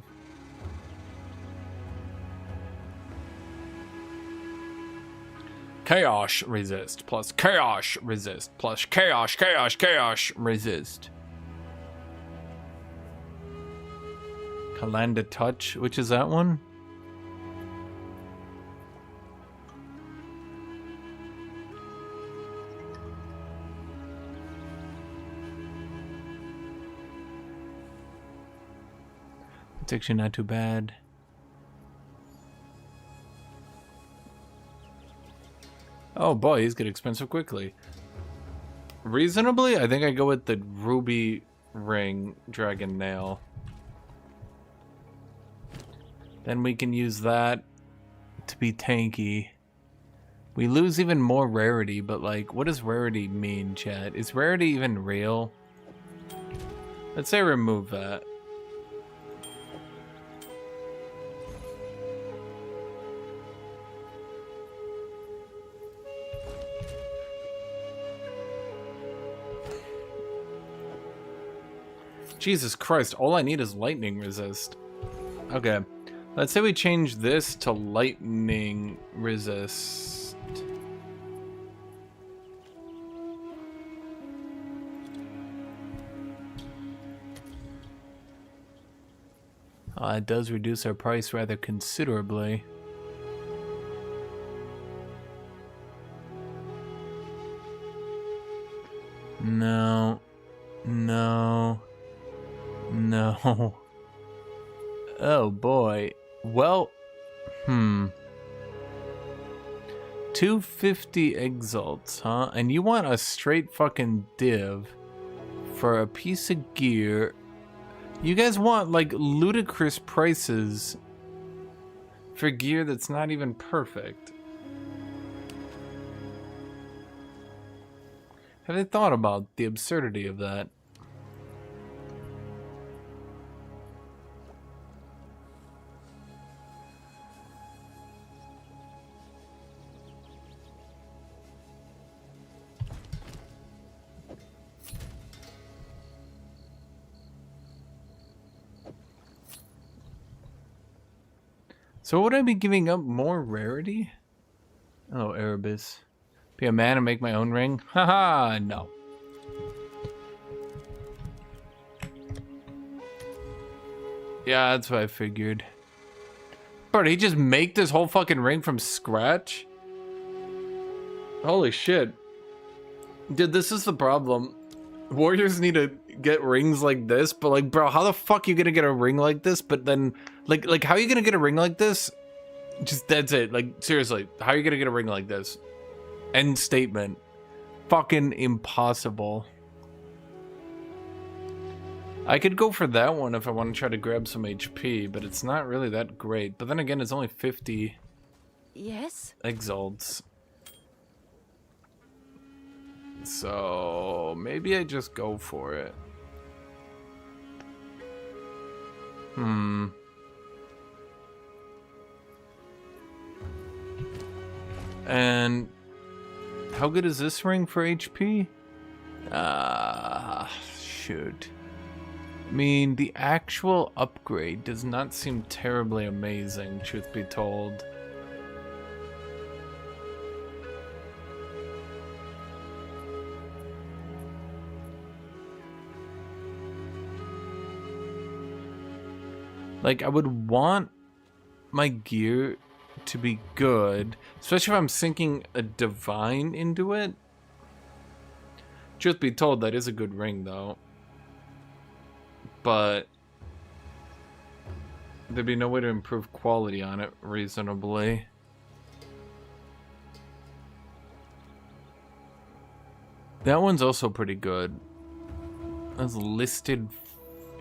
[SPEAKER 1] Chaos resist plus chaos resist plus chaos resist. Kalanda touch, which is that one? It's actually not too bad. Oh boy, these get expensive quickly. Reasonably, I think I go with the ruby ring dragon nail. Then we can use that to be tanky. We lose even more rarity, but like, what does rarity mean, chat? Is rarity even real? Let's say remove that. Jesus Christ, all I need is lightning resist. Okay, let's say we change this to lightning resist. It does reduce our price rather considerably. No. No. No. Oh boy. Well, 250 exalts, huh? And you want a straight fucking div for a piece of gear. You guys want like ludicrous prices for gear that's not even perfect. Have they thought about the absurdity of that? So would I be giving up more rarity? Oh, Erebus. Be a man and make my own ring? Haha, no. Yeah, that's what I figured. Bro, did he just make this whole fucking ring from scratch? Holy shit. Dude, this is the problem. Warriors need to get rings like this, but like, bro, how the fuck are you gonna get a ring like this? But then, like, how are you gonna get a ring like this? Just, that's it. Like, seriously, how are you gonna get a ring like this? End statement. Fucking impossible. I could go for that one if I want to try to grab some HP, but it's not really that great. But then again, it's only 50
[SPEAKER 11] Yes?
[SPEAKER 1] exalts. So maybe I just go for it. And how good is this ring for HP? Shoot. I mean, the actual upgrade does not seem terribly amazing, truth be told. Like, I would want my gear to be good, especially if I'm sinking a divine into it. Truth be told, that is a good ring, though. But there'd be no way to improve quality on it reasonably. That one's also pretty good. That was listed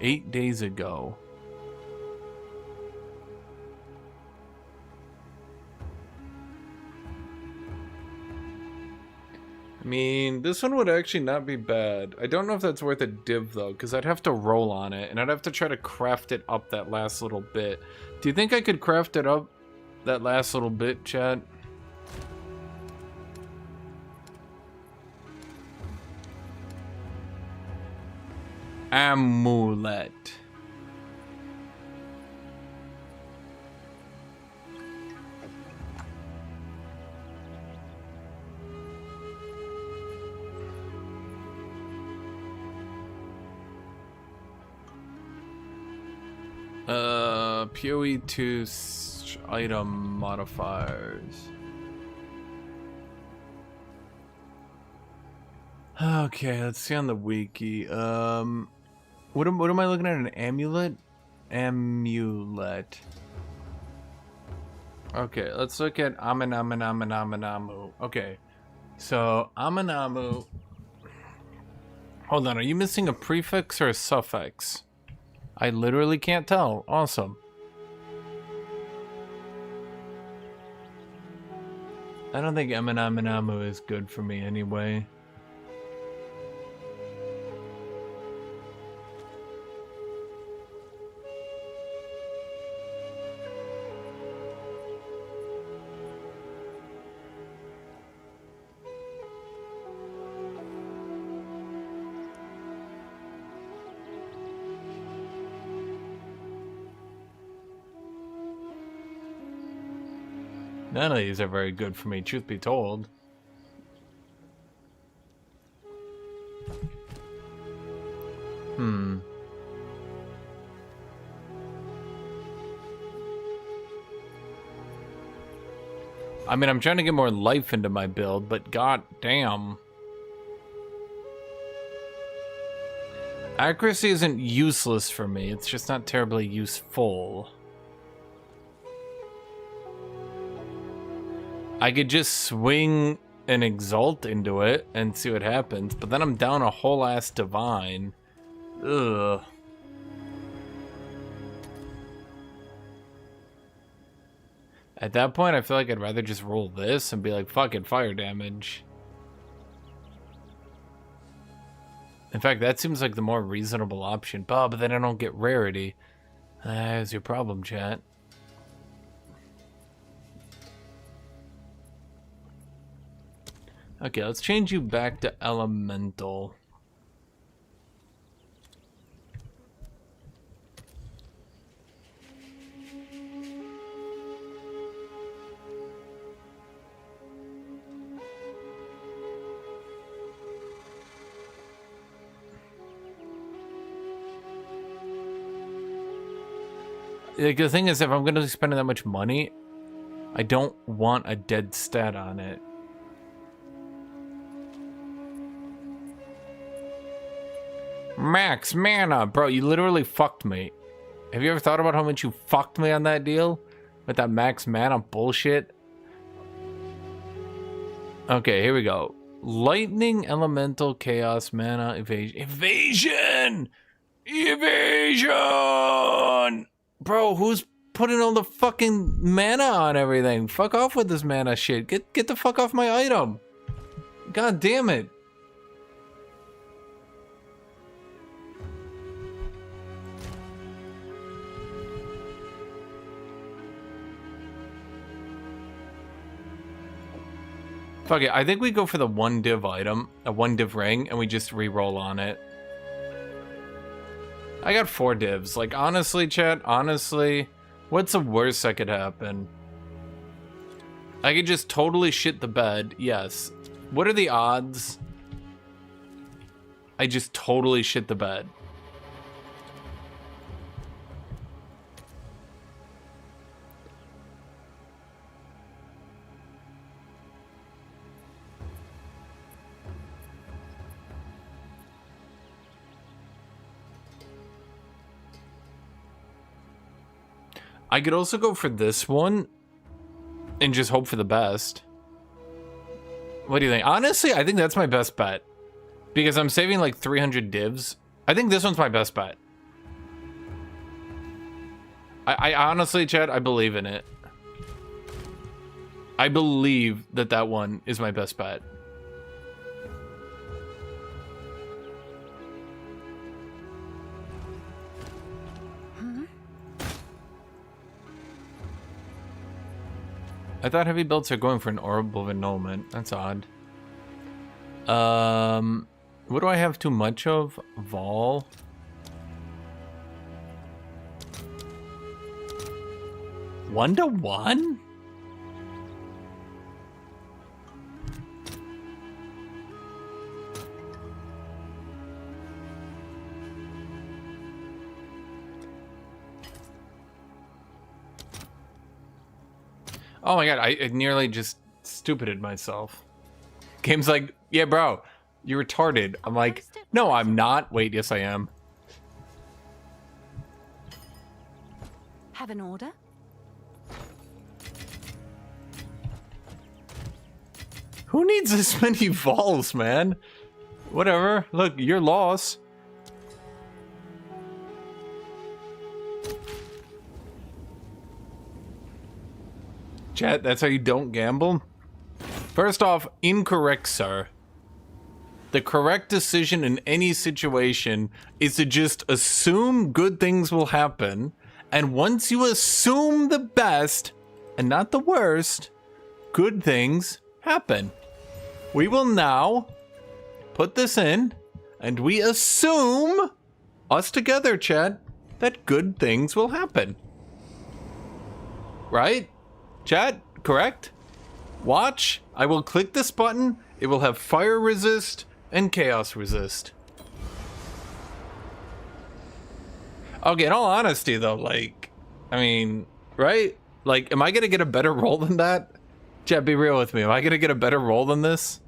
[SPEAKER 1] 8 days ago. I mean, this one would actually not be bad. I don't know if that's worth a div, though, because I'd have to roll on it, and I'd have to try to craft it up that last little bit. Do you think I could craft it up that last little bit, Chad? Amulet. PoE 2 item modifiers. Okay, let's see on the wiki. What am I looking at? An amulet? Amulet. Okay, let's look at Amanamanamanamanamu. Okay, so Amanamu. Hold on, are you missing a prefix or a suffix? I literally can't tell. Awesome. I don't think Emanamanamu is good for me anyway. None of these are very good for me, truth be told. I mean, I'm trying to get more life into my build, but god damn. Accuracy isn't useless for me, it's just not terribly useful. I could just swing an Exalt into it and see what happens, but then I'm down a whole ass Divine. Ugh. At that point, I feel like I'd rather just roll this and be like, fucking fire damage. In fact, that seems like the more reasonable option. But then I don't get rarity. That's your problem, chat. Okay, let's change you back to Elemental. Like, the thing is, if I'm going to be spending that much money, I don't want a dead stat on it. Max mana, bro, you literally fucked me. Have you ever thought about how much you fucked me on that deal? With that max mana bullshit? Okay, here we go. Lightning, Elemental, Chaos, Mana, Evasion. Evasion! Evasion! Bro, who's putting all the fucking mana on everything? Fuck off with this mana shit. Get the fuck off my item. God damn it. Fuck it, I think we go for the 1 div item, a 1 div ring, and we just re-roll on it. I got 4 divs. Like, honestly, chat, honestly, what's the worst that could happen? I could just totally shit the bed, yes. What are the odds I just totally shit the bed? I could also go for this one and just hope for the best. What do you think? Honestly, I think that's my best bet. Because I'm saving like 300 divs. I think this one's my best bet. I honestly, Chad, I believe in it. I believe that that one is my best bet. I thought heavy belts are going for an orb of annulment. That's odd. What do I have too much of? Vol. One to one? Oh my god, I nearly just stupided myself. Game's like, yeah, bro, you're retarded. I'm like, no, I'm not. Wait, yes, I am.
[SPEAKER 11] Have an order?
[SPEAKER 1] Who needs this many vols, man? Whatever. Look, your loss. Chat, that's how you don't gamble? First off, incorrect, sir. The correct decision in any situation is to just assume good things will happen. And once you assume the best, and not the worst, good things happen. We will now put this in, and we assume, us together, chat, that good things will happen. Right? Chat, correct? Watch, I will click this button, it will have fire resist and chaos resist. Okay, in all honesty though, like, I mean, right? Like, am I gonna get a better roll than that? Chat, be real with me, am I gonna get a better roll than this?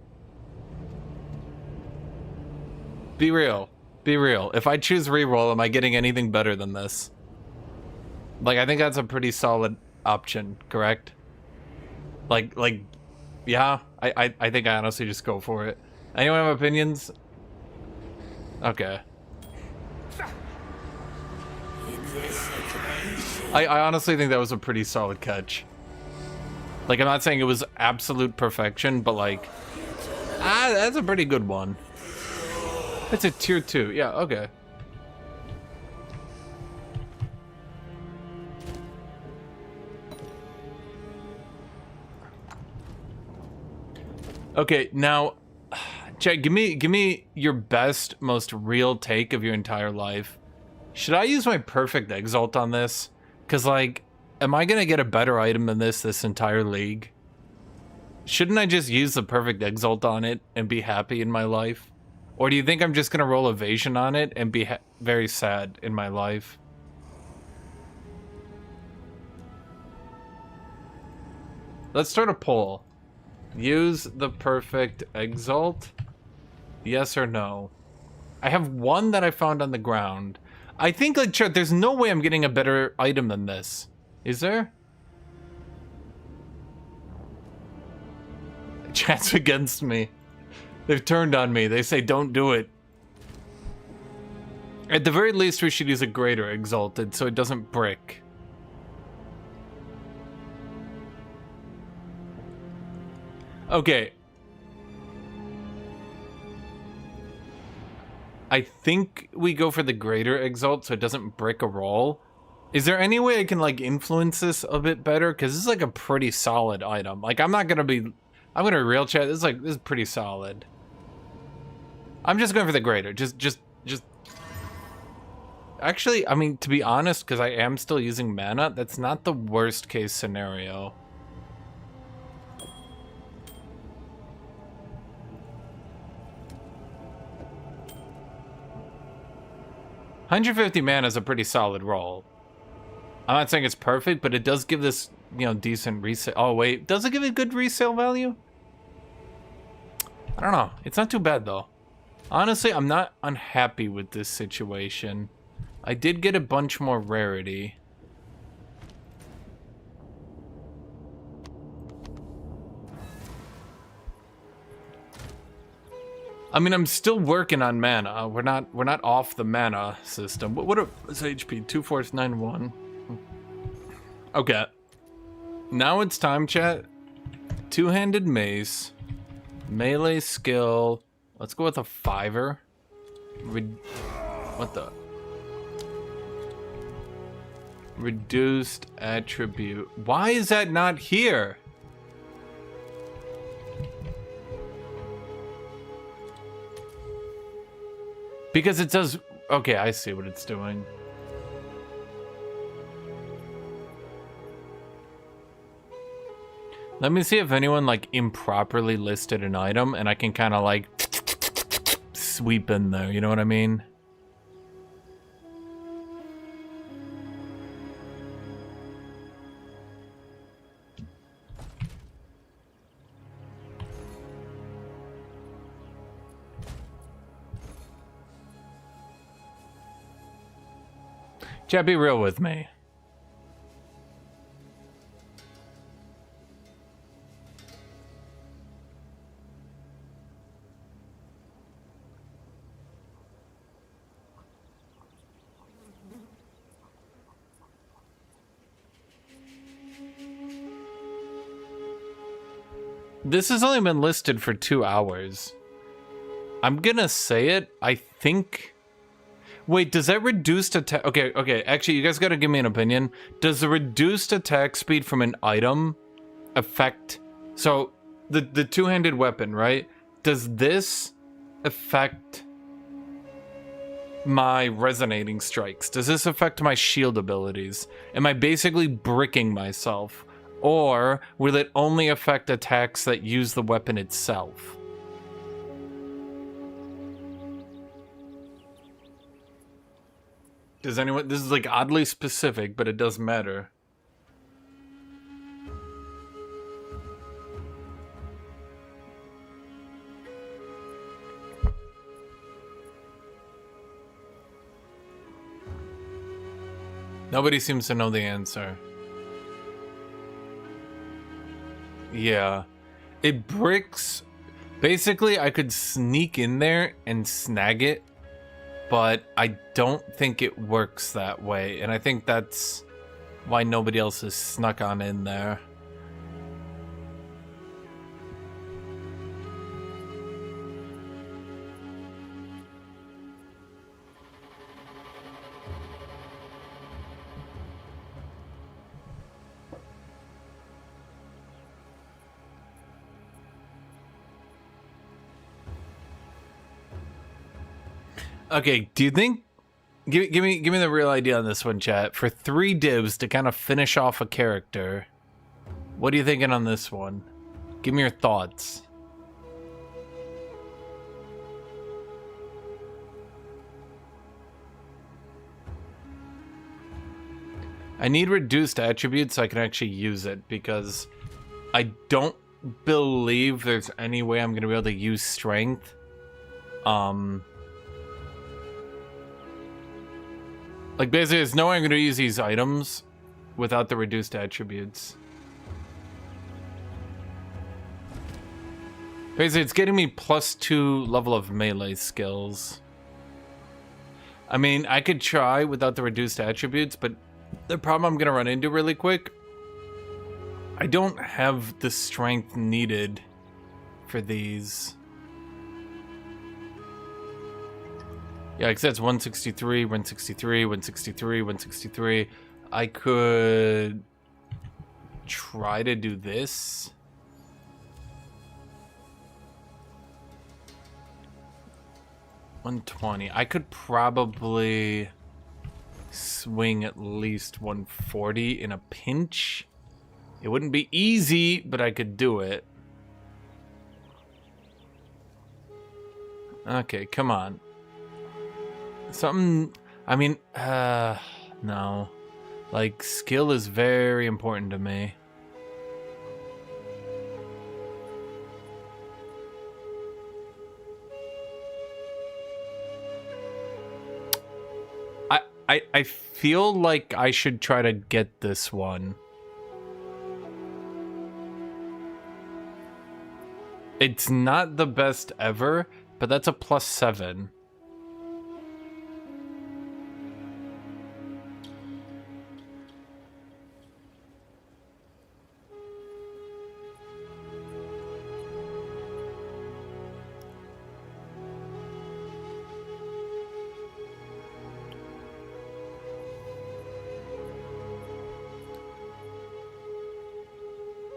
[SPEAKER 1] Be real, be real. If I choose reroll, am I getting anything better than this? Like, I think that's a pretty solid option, correct? Like, yeah, I think I honestly just go for it. Anyone have opinions? Okay. I honestly think that was a pretty solid catch. Like, I'm not saying it was absolute perfection, but like, that's a pretty good one. It's a tier 2, yeah, okay. Okay, now, Chad, give me your best, most real take of your entire life. Should I use my perfect exalt on this? Cause like, am I gonna get a better item than this entire league? Shouldn't I just use the perfect exalt on it and be happy in my life? Or do you think I'm just gonna roll evasion on it and be very sad in my life? Let's start a poll. Use the perfect exalt? Yes or no? I have one that I found on the ground. I think, like, chat, there's no way I'm getting a better item than this. Is there? Chat's against me. They've turned on me. They say don't do it. At the very least, we should use a greater exalted so it doesn't brick. Okay. I think we go for the greater exalt so it doesn't brick a roll. Is there any way I can like influence this a bit better? Because this is like a pretty solid item. Like, I'm not gonna be I'm gonna real chat. This is pretty solid. I'm just going for the greater. Just. Actually, I mean, to be honest, because I am still using mana, that's not the worst case scenario. $150 mana is a pretty solid roll. I'm not saying it's perfect, but it does give this, you know, decent resale. Oh, wait. Does it give it good resale value? I don't know. It's not too bad, though. Honestly, I'm not unhappy with this situation. I did get a bunch more rarity. I mean, I'm still working on mana. We're not off the mana system. What is HP? 2491. Okay. Now it's time, chat. Two-handed mace. Melee skill. Let's go with a 5er. What the? Reduced attribute. Why is that not here? Because it does... Okay, I see what it's doing. Let me see if anyone, like, improperly listed an item, and I can kind of, like, sweep in there, you know what I mean? Chat, be real with me. This has only been listed for 2 hours. I'm gonna say it. I think... Wait, does that reduced attack... Okay. Actually, you guys gotta give me an opinion. Does the reduced attack speed from an item affect... So, the two-handed weapon, right? Does this affect my resonating strikes? Does this affect my shield abilities? Am I basically bricking myself? Or will it only affect attacks that use the weapon itself? Does anyone... This is like oddly specific, but it does matter. Nobody seems to know the answer. Yeah. It bricks... Basically, I could sneak in there and snag it, but I don't think it works that way, and I think that's why nobody else has snuck on in there. Okay, do you think... Give me the real idea on this one, chat. For 3 divs to kind of finish off a character, what are you thinking on this one? Give me your thoughts. I need reduced attributes so I can actually use it, because I don't believe there's any way I'm going to be able to use strength. Like, basically, there's no way I'm going to use these items without the reduced attributes. Basically, it's getting me +2 level of melee skills. I mean, I could try without the reduced attributes, but the problem I'm going to run into really quick, I don't have the strength needed for these. Yeah, because that's 163, 163, 163, 163. I could try to do this. 120. I could probably swing at least 140 in a pinch. It wouldn't be easy, but I could do it. Okay, come on. Something, I mean, no. Like, skill is very important to me. I feel like I should try to get this one. It's not the best ever, but that's a +7.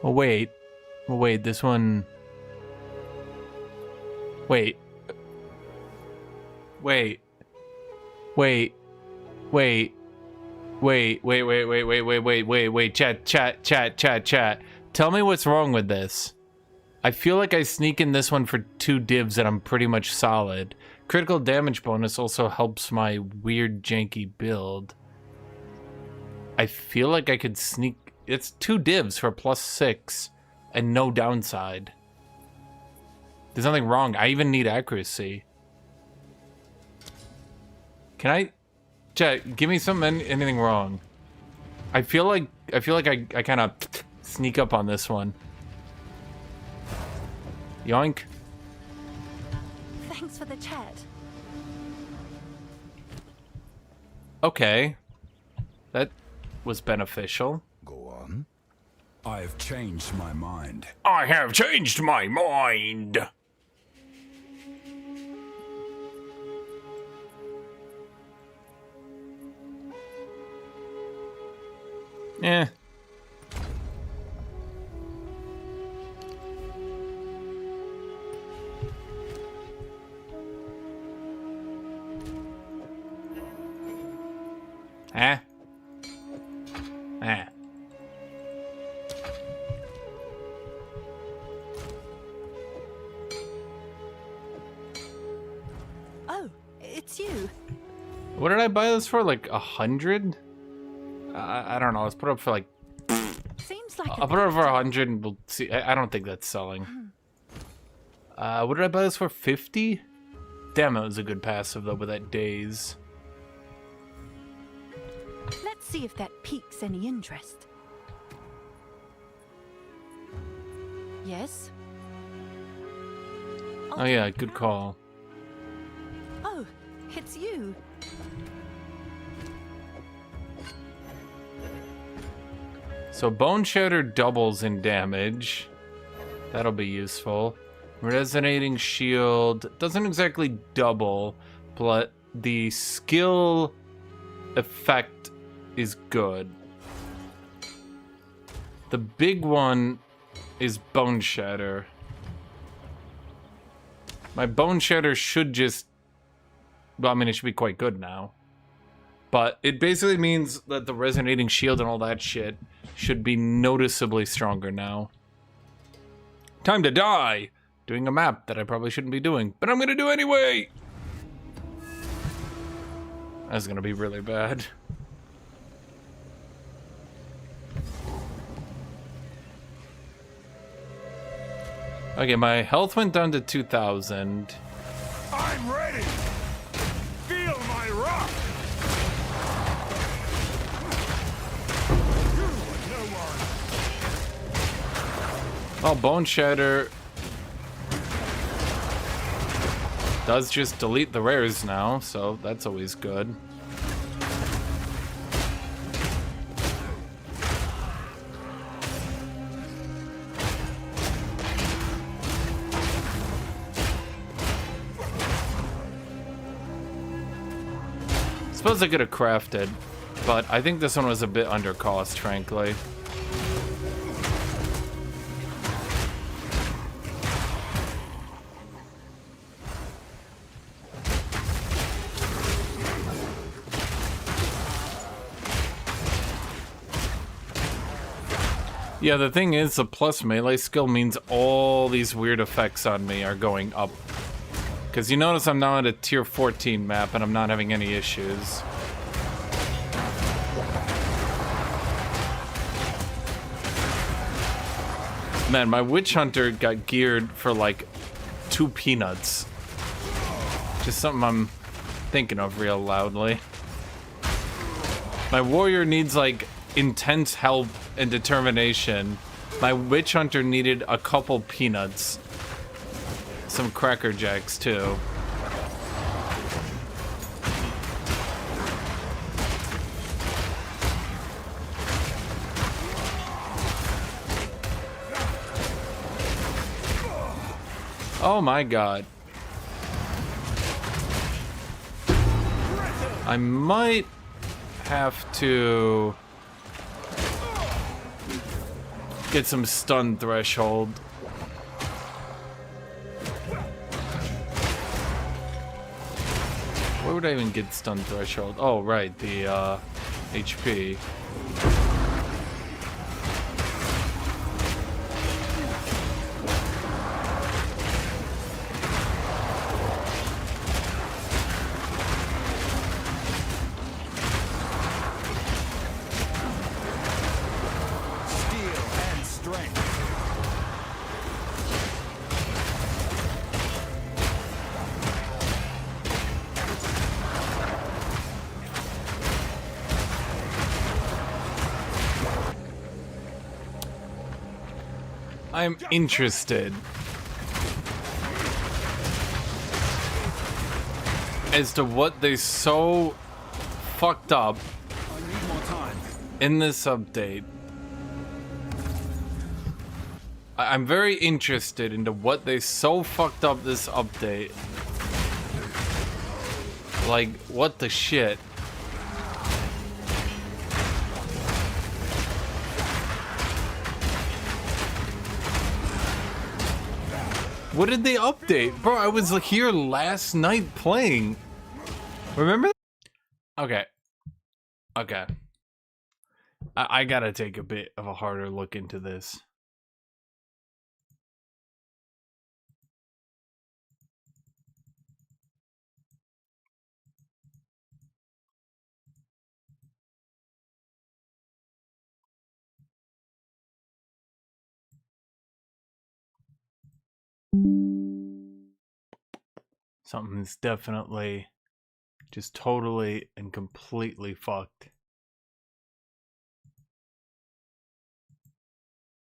[SPEAKER 1] Oh, wait. Oh, wait, this one... Wait. Wait. Wait. Wait. Wait. Chat. Tell me what's wrong with this. I feel like I sneak in this one for 2 divs and I'm pretty much solid. Critical damage bonus also helps my weird janky build. I feel like I could sneak... It's 2 divs for +6 and no downside. There's nothing wrong. I even need accuracy. Can I... Chat, give me anything wrong. I feel like I kind of sneak up on this one. Yoink.
[SPEAKER 11] Thanks for the chat.
[SPEAKER 1] Okay. That was beneficial.
[SPEAKER 3] Go on. I've changed my mind.
[SPEAKER 1] I have changed my mind. Eh.
[SPEAKER 11] Oh, it's you.
[SPEAKER 1] What did I buy this for? Like 100? I don't know. Let's put it up for like...
[SPEAKER 11] Seems like
[SPEAKER 1] I'll put it up for 100 and we'll see. I don't think that's selling. What did I buy this for? 50? Damn, it was a good passive though with that daze.
[SPEAKER 11] Let's see if that piques any interest. Yes?
[SPEAKER 1] Oh yeah, good call.
[SPEAKER 11] Oh, it's you.
[SPEAKER 1] So Bone Shatter doubles in damage. That'll be useful. Resonating Shield doesn't exactly double, but the skill effect is good. The big one is Bone Shatter. My Bone Shatter should just... Well, I mean, it should be quite good now. But it basically means that the Resonating Shield and all that shit should be noticeably stronger now. Time to die! Doing a map that I probably shouldn't be doing, but I'm gonna do anyway! That's gonna be really bad. Okay, my health went down to 2,000.
[SPEAKER 4] I'm ready! Feel my rock!
[SPEAKER 1] Oh, Bone Shatter does just delete the rares now, so that's always good. Suppose I could have crafted, but I think this one was a bit under cost, frankly. Yeah, the thing is, the plus melee skill means all these weird effects on me are going up. Because you notice I'm now at a tier 14 map and I'm not having any issues. Man, my Witch Hunter got geared for like 2 peanuts. Just something I'm thinking of real loudly. My warrior needs like intense help and determination. My Witch Hunter needed a couple peanuts. Some Cracker Jacks too. Oh my god. I might have to get some stun threshold. Where would I even get stun threshold? Oh, right, the HP. I'm interested as to what they so fucked up in this update. I'm very interested into what they so fucked up this update. Like, what the shit? What did they update? Bro, I was here last night playing. Remember that? Okay. Okay. I gotta take a bit of a harder look into this. Something's definitely just totally and completely fucked.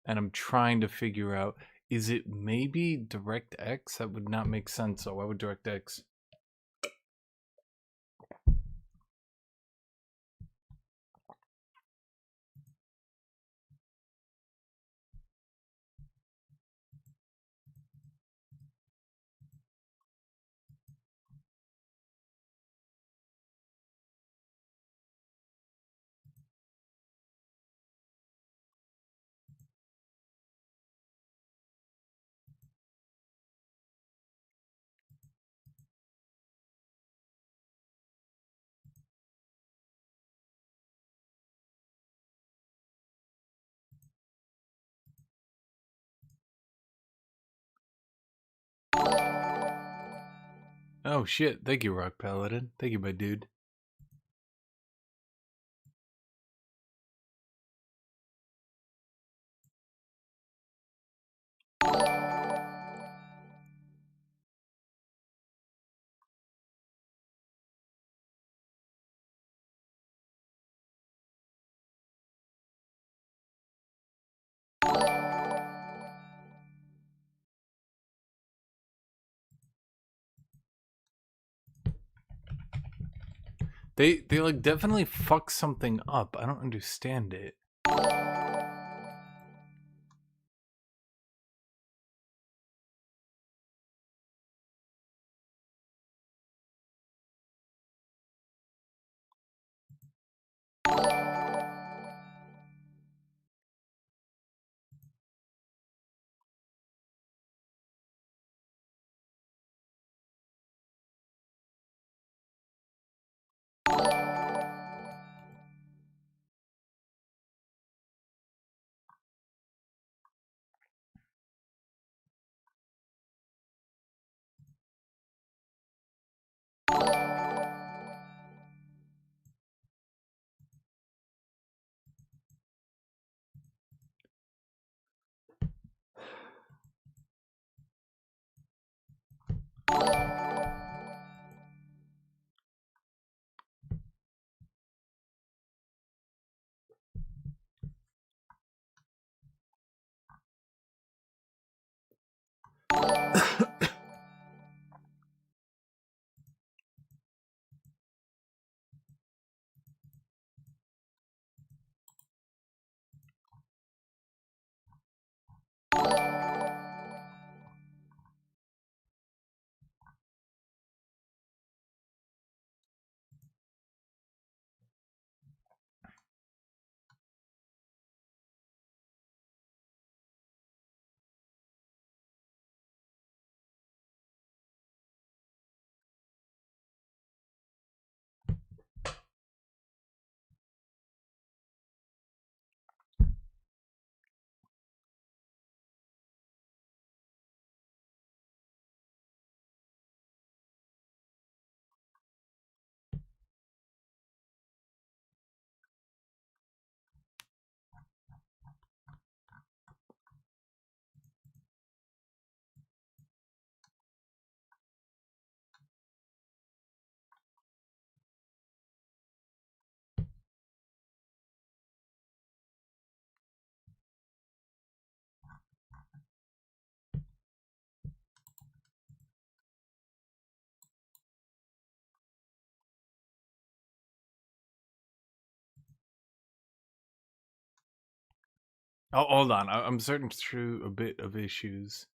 [SPEAKER 1] And I'm trying to figure out, is it maybe DirectX? That would not make sense. So why would DirectX? Oh shit, thank you, Rock Paladin. Thank you, my dude. They like definitely fuck something up. I don't understand it. Oh, hold on. I'm starting through a bit of issues.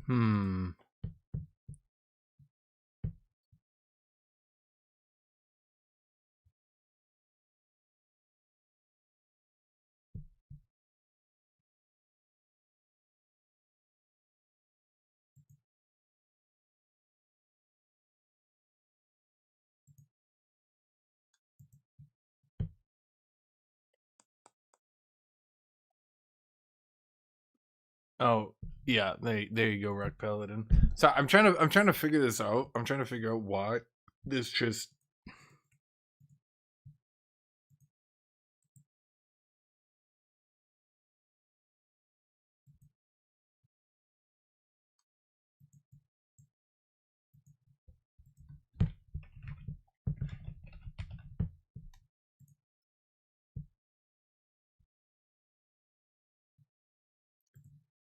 [SPEAKER 1] Hmm. Oh, yeah. There you go, Rock Paladin. So I'm trying to figure this out. I'm trying to figure out why this just.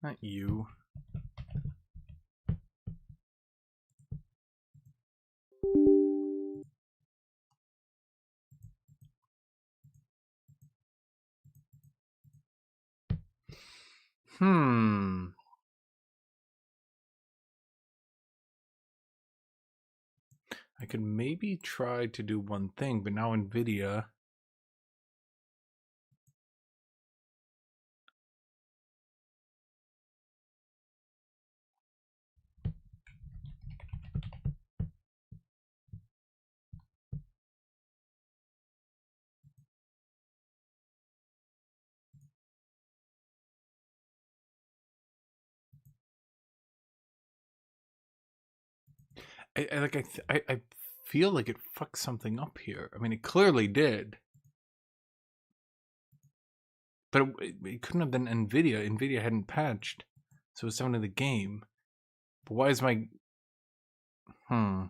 [SPEAKER 1] Not you. Hmm. I could maybe try to do one thing, but now NVIDIA. I feel like it fucked something up here. I mean, it clearly did, but it couldn't have been NVIDIA. NVIDIA hadn't patched, so it's down to the game. But why is my hmm?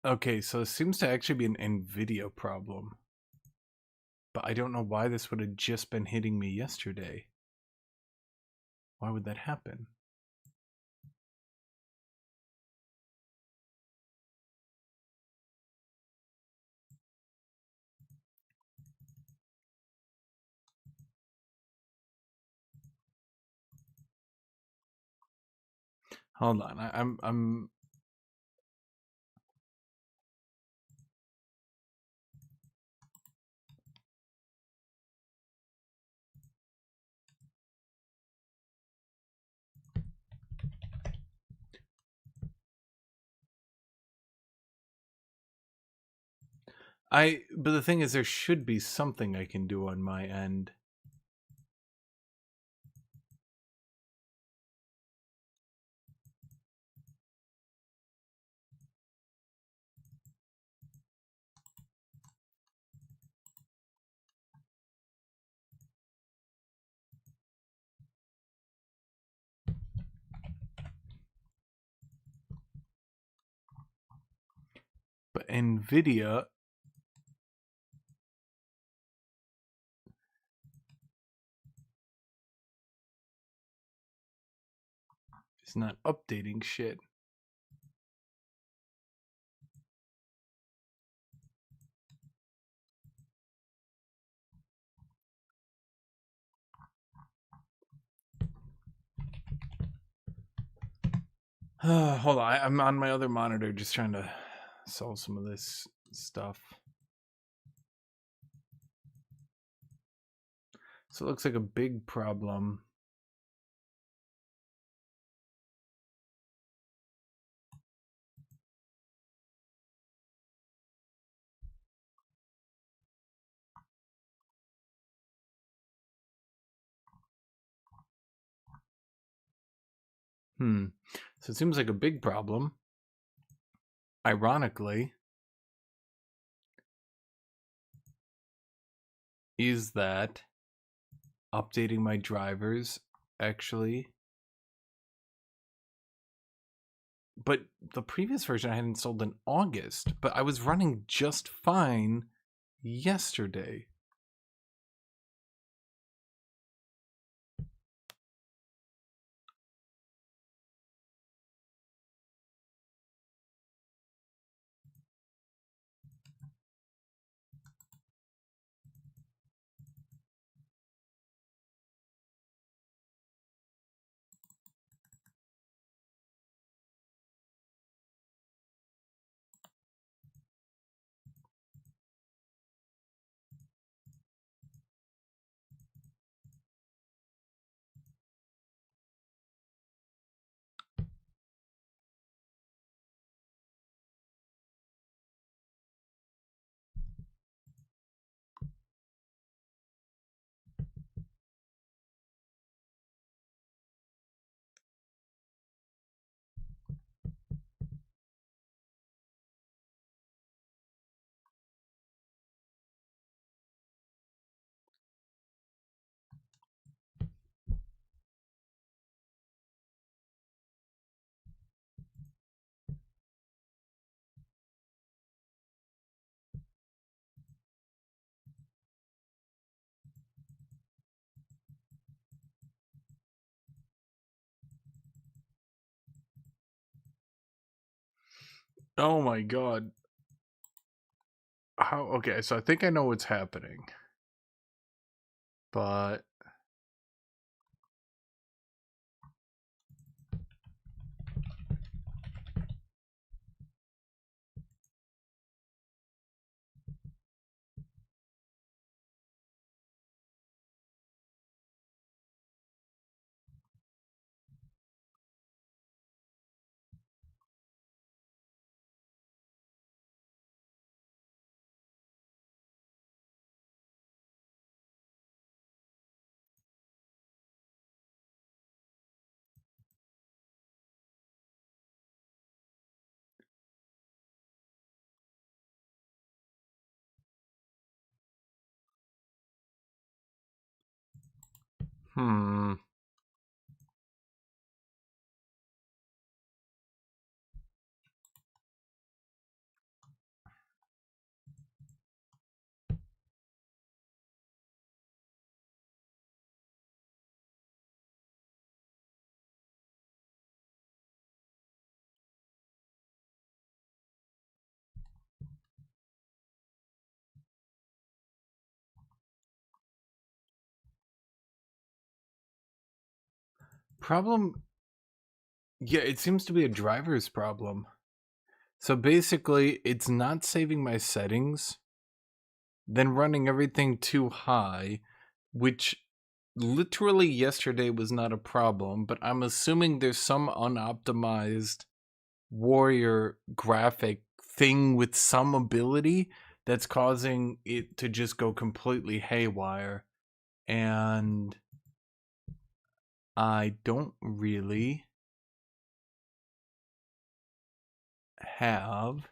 [SPEAKER 1] Okay, so it seems to actually be an NVIDIA problem. But I don't know why this would have just been hitting me yesterday. Why would that happen? Hold on, I'm But the thing is, there should be something I can do on my end. But NVIDIA is not updating shit. Hold on, I'm on my other monitor just trying to solve some of this stuff. So it looks like a big problem. So it seems like a big problem. Ironically, is that updating my drivers actually? But the previous version I had installed in August, but I was running just fine yesterday. Oh my god. How? Okay, so I think I know what's happening. But problem, yeah, it seems to be a driver's problem. So basically, it's not saving my settings, then running everything too high, which literally yesterday was not a problem, but I'm assuming there's some unoptimized warrior graphic thing with some ability that's causing it to just go completely haywire. And I don't really have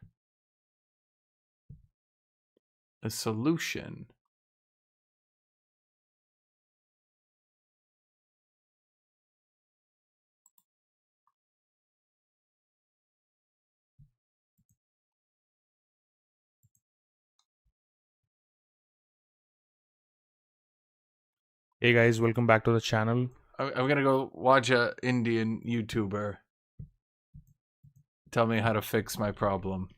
[SPEAKER 1] a solution.
[SPEAKER 14] Hey guys, welcome back to the channel.
[SPEAKER 1] I'm gonna go watch a Indian YouTuber tell me how to fix my problem.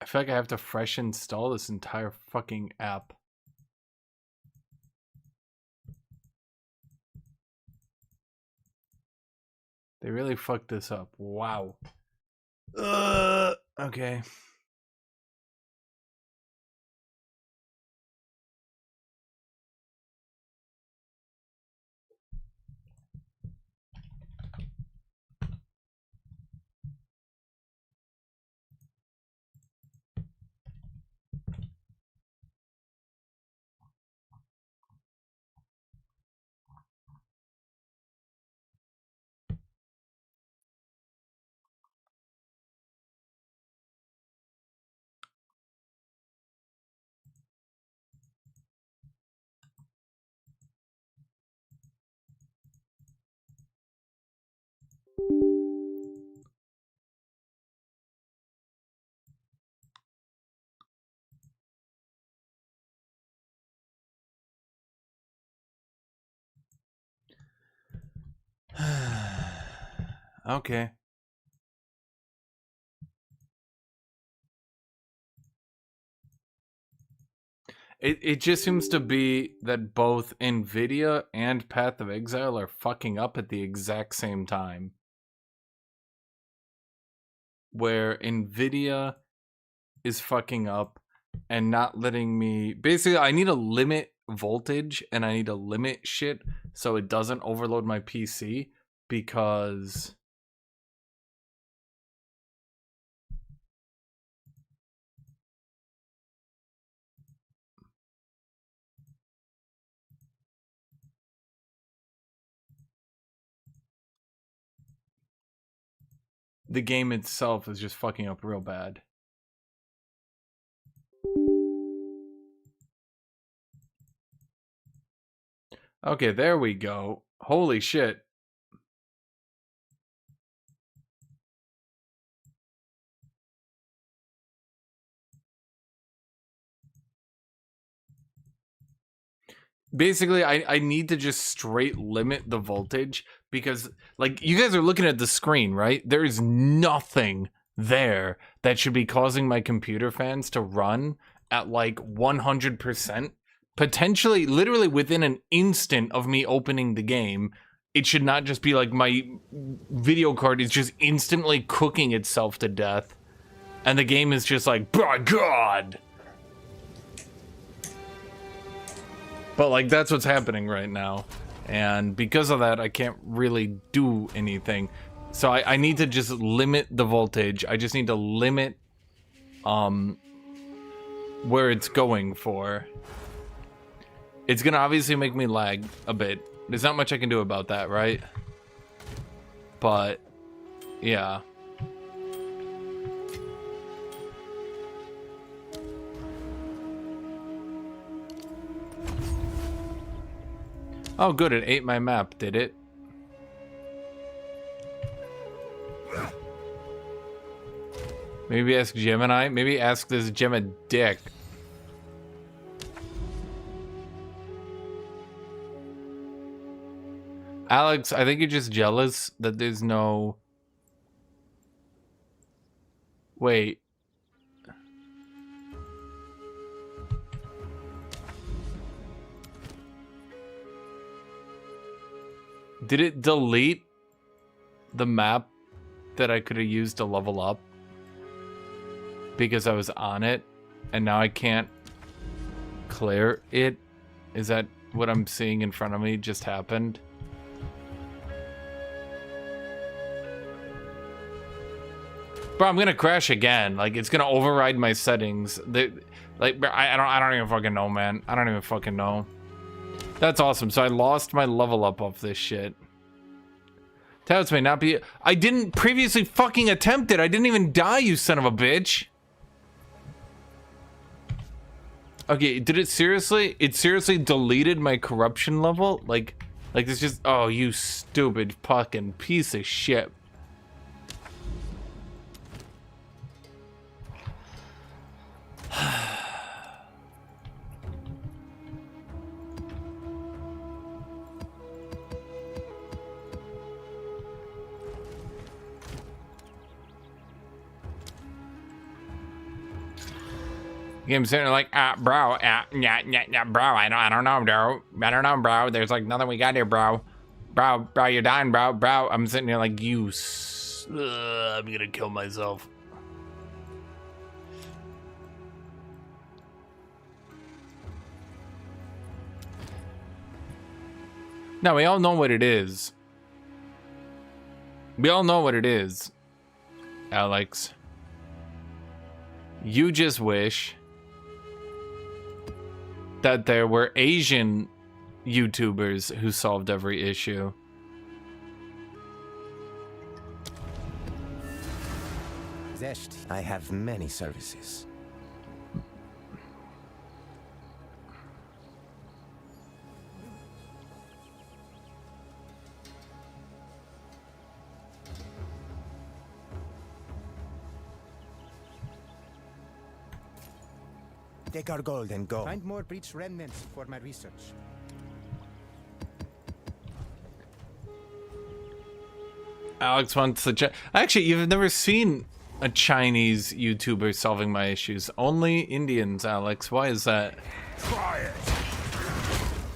[SPEAKER 1] I feel like I have to fresh install this entire fucking app. They really fucked this up. Wow. Okay. Okay. It just seems to be that both Nvidia and Path of Exile are fucking up at the exact same time. Where Nvidia is fucking up and not letting me... Basically, I need to limit voltage and I need to limit shit so it doesn't overload my PC because... the game itself is just fucking up real bad. Okay, there we go. Holy shit. Basically, I need to just straight limit the voltage because, like, you guys are looking at the screen, right? There is nothing there that should be causing my computer fans to run at, like, 100%. Potentially, literally within an instant of me opening the game, it should not just be like my video card is just instantly cooking itself to death. And the game is just like, by God! But, like, that's what's happening right now. And because of that, I can't really do anything. So I need to just limit the voltage. I just need to limit where it's going for. It's gonna obviously make me lag a bit. There's not much I can do about that, right? But, yeah. Oh, good, it ate my map, did it? Maybe ask Gemini. Maybe ask this Gem a dick. Alex, I think you're just jealous that there's no... Wait. Did it delete the map that I could have used to level up? Because I was on it, and now I can't clear it? Is that what I'm seeing in front of me just happened? Bro, I'm gonna crash again. Like, it's gonna override my settings. Like, I don't even fucking know, man. I don't even fucking know. That's awesome. So I lost my level up off this shit. Touts may not be... I didn't previously fucking attempt it. I didn't even die, you son of a bitch. Okay, did it seriously? It seriously deleted my corruption level? Like it's just... Oh, you stupid fucking piece of shit. I'm sitting there like, bro, yeah, bro, I don't know, bro. I don't know, bro. There's like nothing we got here, bro. Bro, you're dying, bro. I'm sitting here like, I'm gonna kill myself. No, we all know what it is. We all know what it is, Alex. You just wish that there were Asian YouTubers who solved every issue.
[SPEAKER 13] Zest, I have many services. Take our gold and go. Find more breach remnants for my research.
[SPEAKER 1] Alex wants to... Actually, you've never seen a Chinese YouTuber solving my issues. Only Indians, Alex. Why is that?
[SPEAKER 4] Try it.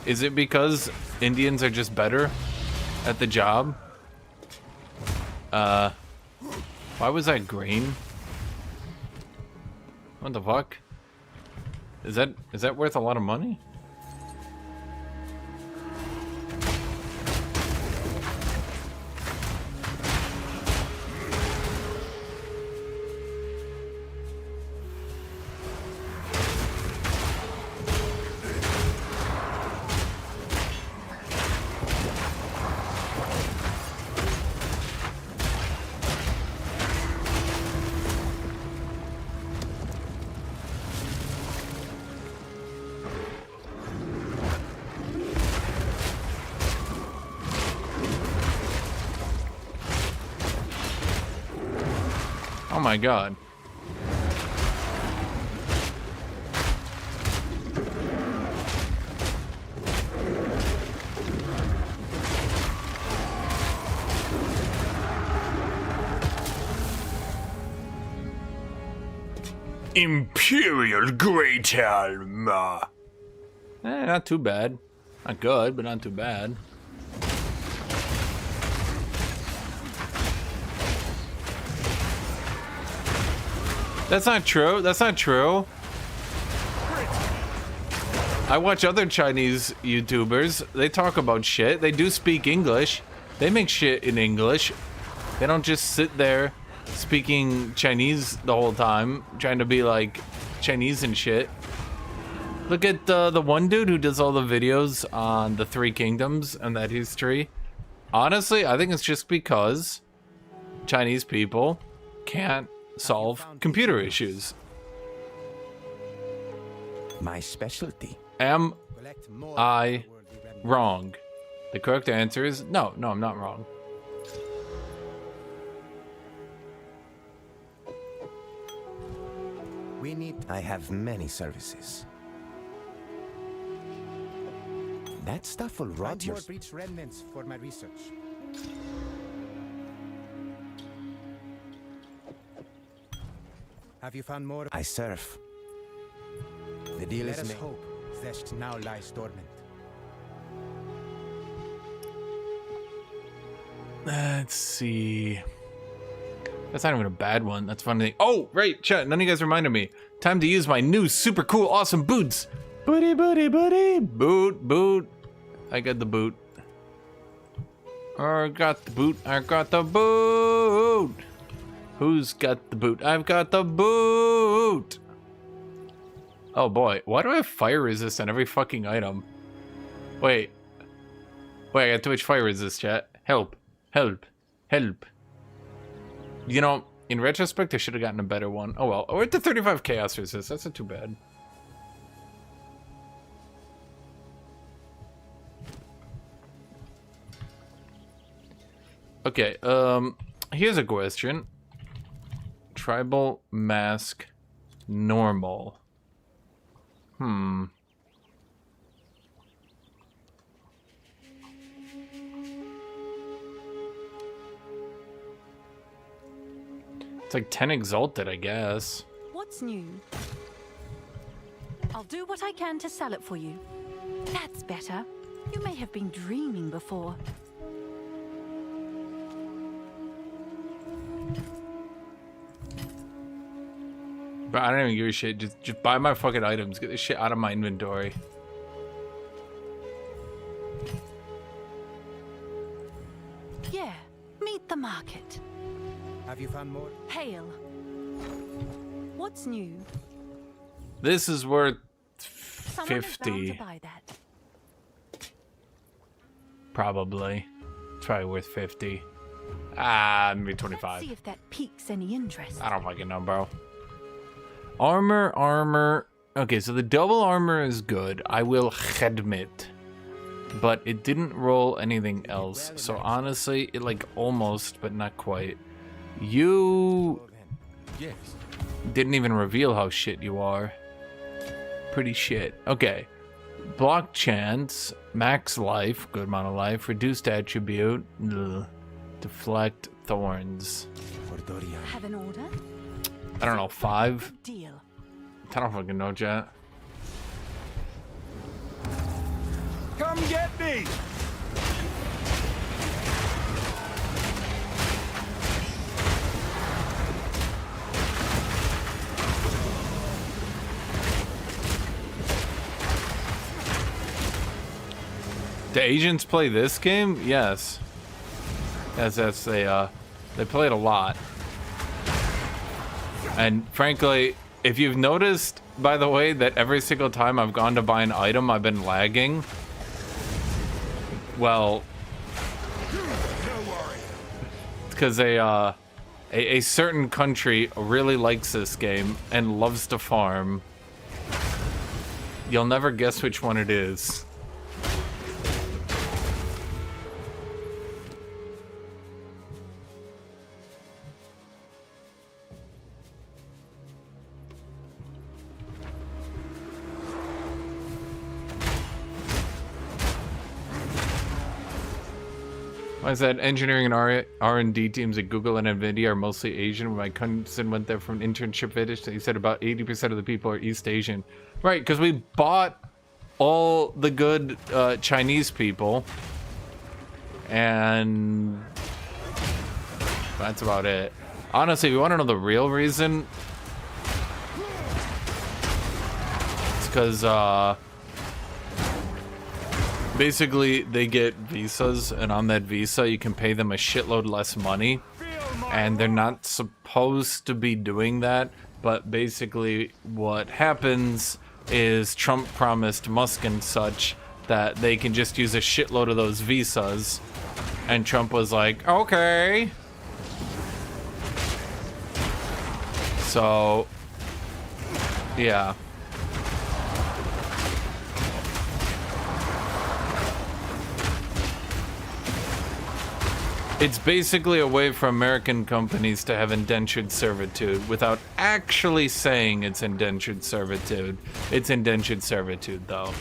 [SPEAKER 1] Is it because Indians are just better at the job? Why was that green? What the fuck? Is that worth a lot of money? Oh my god.
[SPEAKER 4] Imperial Great Helm.
[SPEAKER 1] Not too bad. Not good, but not too bad. That's not true. That's not true. I watch other Chinese YouTubers. They talk about shit. They do speak English. They make shit in English. They don't just sit there speaking Chinese the whole time, trying to be like Chinese and shit. Look at the one dude who does all the videos on the Three Kingdoms and that history. Honestly, I think it's just because Chinese people can't solve computer issues.
[SPEAKER 13] My specialty.
[SPEAKER 1] Am I wrong? The correct answer is no. No, I'm not wrong.
[SPEAKER 13] We need... I have many services. That stuff will rot your... breach remnants for my research. Have you found more? I surf. The deal is made. Hope Zest now lies dormant.
[SPEAKER 1] Let's see. That's not even a bad one. That's funny. Oh, right, chat. None of you guys reminded me. Time to use my new super cool, awesome boots. Booty, booty, booty. Boot, boot. I got the boot. I got the boot. I got the boot. Who's got the boot? I've got the boot. Oh boy, why do I have fire resist on every fucking item? Wait, I got too much fire resist, chat. Help, help, help. You know, in retrospect, I should have gotten a better one. Oh well, we're at the 35 chaos resist. That's not too bad. Okay, here's a question. Tribal mask normal. It's like 10 exalted, I guess.
[SPEAKER 11] What's new? I'll do what I can to sell it for you. That's better. You may have been dreaming before.
[SPEAKER 1] But I don't even give a shit. Just buy my fucking items. Get this shit out of my inventory.
[SPEAKER 11] Yeah, meet the market.
[SPEAKER 13] Have you found more?
[SPEAKER 11] Hail. What's new?
[SPEAKER 1] This is worth
[SPEAKER 11] Someone is bound
[SPEAKER 1] 50.
[SPEAKER 11] to buy that.
[SPEAKER 1] Probably. It's probably worth 50. Ah, maybe 25.
[SPEAKER 11] Let's see if that piques any interest.
[SPEAKER 1] I don't fucking know, bro. Armor. Okay, so the double armor is good. I will admit. But it didn't roll anything else. So honestly, it like almost, but not quite. You didn't even reveal how shit you are. Pretty shit. Okay. Block chance. Max life. Good amount of life. Reduced attribute. Ugh. Deflect thorns.
[SPEAKER 11] Have an order?
[SPEAKER 1] I don't know, 5?
[SPEAKER 11] Deal.
[SPEAKER 1] I don't fucking know, chat.
[SPEAKER 2] Come get me!
[SPEAKER 1] Do Asians play this game? Yes. Yes, they play it a lot. And frankly, if you've noticed, by the way, that every single time I've gone to buy an item, I've been lagging. Well, it's because a certain country really likes this game and loves to farm. You'll never guess which one it is. Why is that? Engineering and R&D teams at Google and NVIDIA are mostly Asian. When my cousin went there for an internship visit, he said about 80% of the people are East Asian. Right, because we bought all the good Chinese people. And that's about it. Honestly, if you want to know the real reason, it's because basically they get visas, and on that visa you can pay them a shitload less money, and they're not supposed to be doing that, but basically what happens is Trump promised Musk and such that they can just use a shitload of those visas, and Trump was like, okay. So yeah. It's basically a way for American companies to have indentured servitude without actually saying it's indentured servitude. It's indentured servitude, though.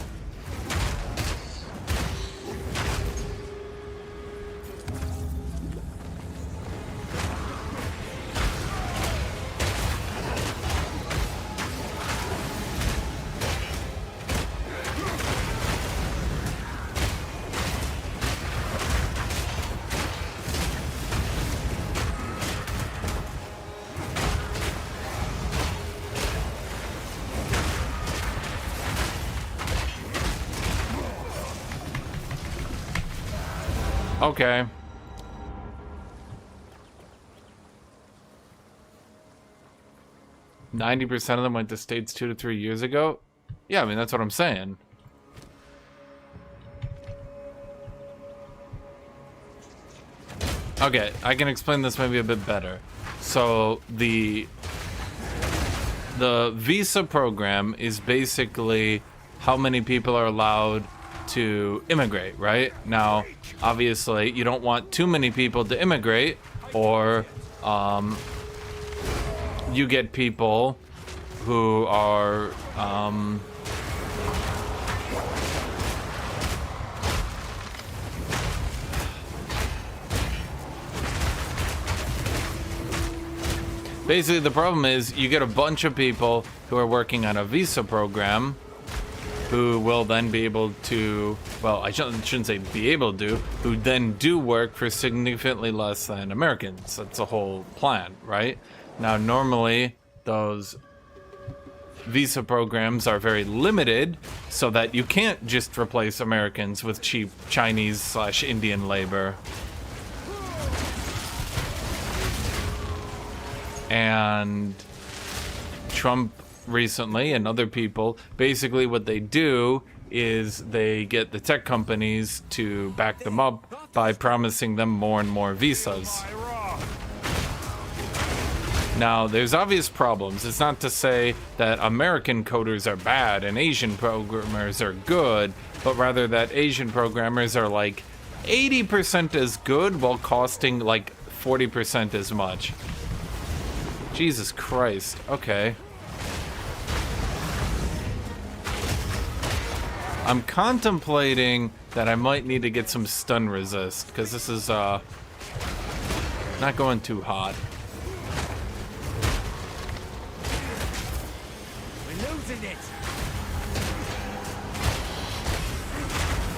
[SPEAKER 1] Okay. %90 of them went to States 2 to 3 years ago? Yeah, I mean, that's what I'm saying. Okay, I can explain this maybe a bit better. So, the visa program is basically how many people are allowed to immigrate, right? Now, obviously, you don't want too many people to immigrate, or you get people who are basically, the problem is you get a bunch of people who are working on a visa program who will then be able to, well, I shouldn't say be able to, who then do work for significantly less than Americans. That's the whole plan, right? Now, normally, those visa programs are very limited so that you can't just replace Americans with cheap Chinese/Indian labor. And Trump recently and other people, basically what they do is they get the tech companies to back them up by promising them more and more visas. Now, there's obvious problems. It's not to say that American coders are bad and Asian programmers are good, but rather that Asian programmers are like 80% as good while costing like 40% as much. Jesus Christ. Okay. I'm contemplating that I might need to get some stun resist, because this is not going too hot.
[SPEAKER 10] We're losing it.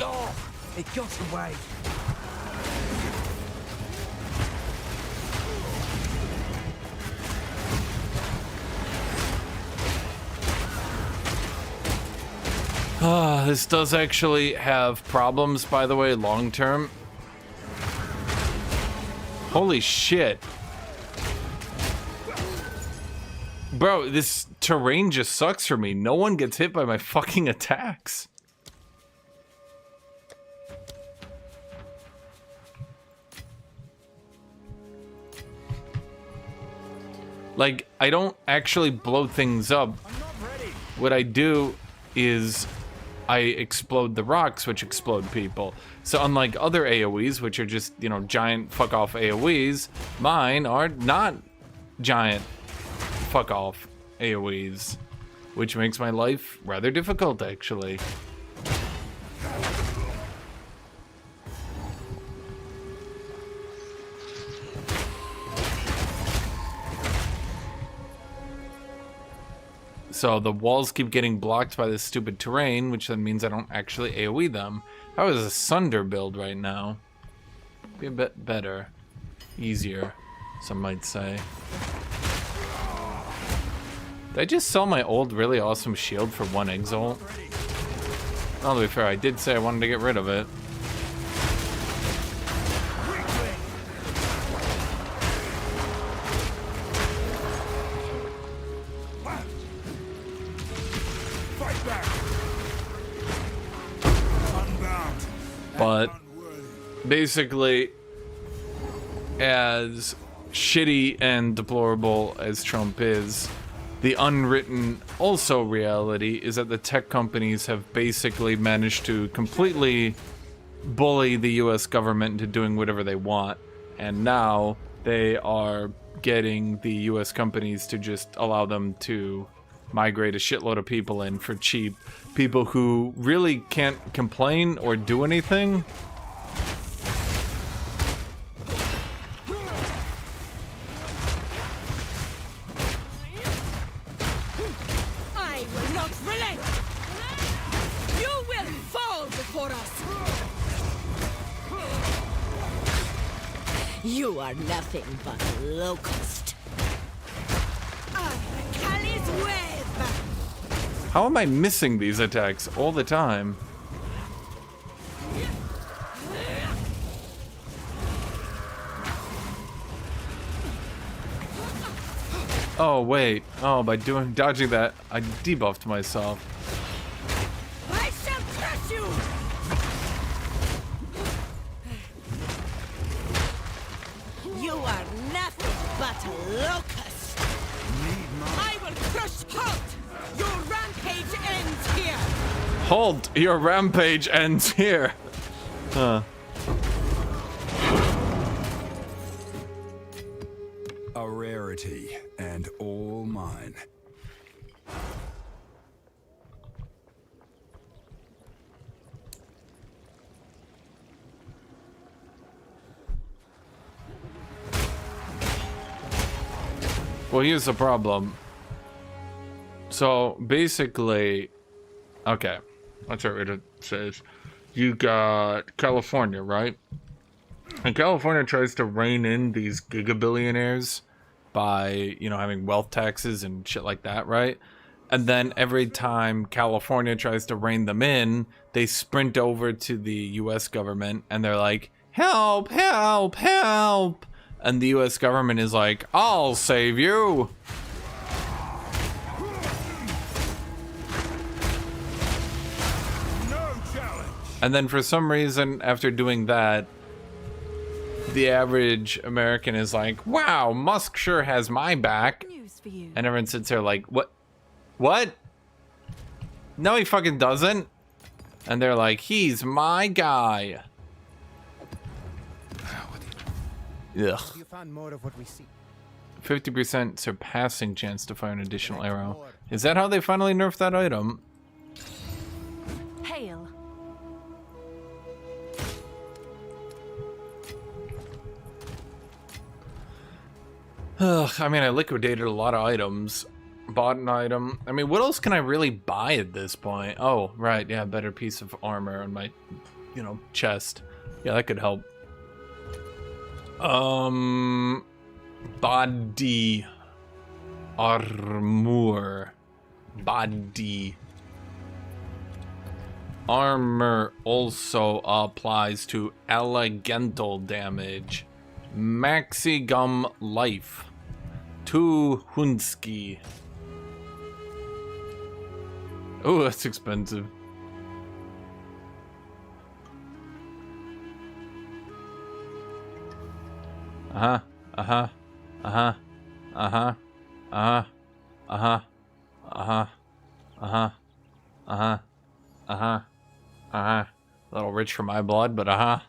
[SPEAKER 10] Oh, it got away.
[SPEAKER 1] This does actually have problems, by the way, long term. Holy shit. Bro, this terrain just sucks for me. No one gets hit by my fucking attacks. Like, I don't actually blow things up. What I do is I explode the rocks, which explode people. So unlike other AoEs, which are just, you know, giant fuck-off AoEs, mine are not giant fuck-off AoEs, which makes my life rather difficult, actually. So the walls keep getting blocked by this stupid terrain, which then means I don't actually AoE them. If I was a Sunder build right now, it'd be a bit better. Easier, some might say. Did I just sell my old really awesome shield for 1 Exile? Well, to be fair, I did say I wanted to get rid of it. But basically, as shitty and deplorable as Trump is, the unwritten also reality is that the tech companies have basically managed to completely bully the US government into doing whatever they want. and now they are getting the US companies to just allow them to migrate a shitload of people in for cheap. People who really can't complain or do anything.
[SPEAKER 15] I will not relent! You will fall before us! You are nothing but a locust. Kali's wave!
[SPEAKER 1] How am I missing these attacks all the time? Oh wait, oh by dodging that, I debuffed myself.
[SPEAKER 15] I shall crush you! You are nothing but a locust! I will crush Halt! Your rampage ends here!
[SPEAKER 1] Halt! Your rampage ends here! Huh.
[SPEAKER 3] A rarity, and all mine.
[SPEAKER 1] Well, here's the problem. So, basically... Okay. That's what it says. You got California, right? And California tries to rein in these gigabillionaires by, you know, having wealth taxes and shit like that, right? And then every time California tries to rein them in, they sprint over to the US government and they're like, help, help, help! And the US government is like, I'll save you! And then for some reason, after doing that, the average American is like, wow, Musk sure has my back. And everyone sits there like, what? What? No, he fucking doesn't. And they're like, he's my guy. Ugh.
[SPEAKER 13] You found more of what we see.
[SPEAKER 1] 50% surpassing chance to fire an additional arrow. Is that how they finally nerfed that item?
[SPEAKER 11] Hail.
[SPEAKER 1] Ugh, I mean, I liquidated a lot of items. Bought an item. I mean, what else can I really buy at this point? Oh, right, yeah, better piece of armor on my, you know, chest. Yeah, that could help. Body armor. Body armor also applies to elemental damage. Maxi Gum Life. 2 Hunski. Oh, that's expensive. Uh-huh. Uh-huh. Uh-huh. Uh-huh. Uh-huh. Uh-huh. Uh-huh. Uh-huh. Uh-huh. Uh-huh. Uh-huh. A little rich for my blood, but uh-huh.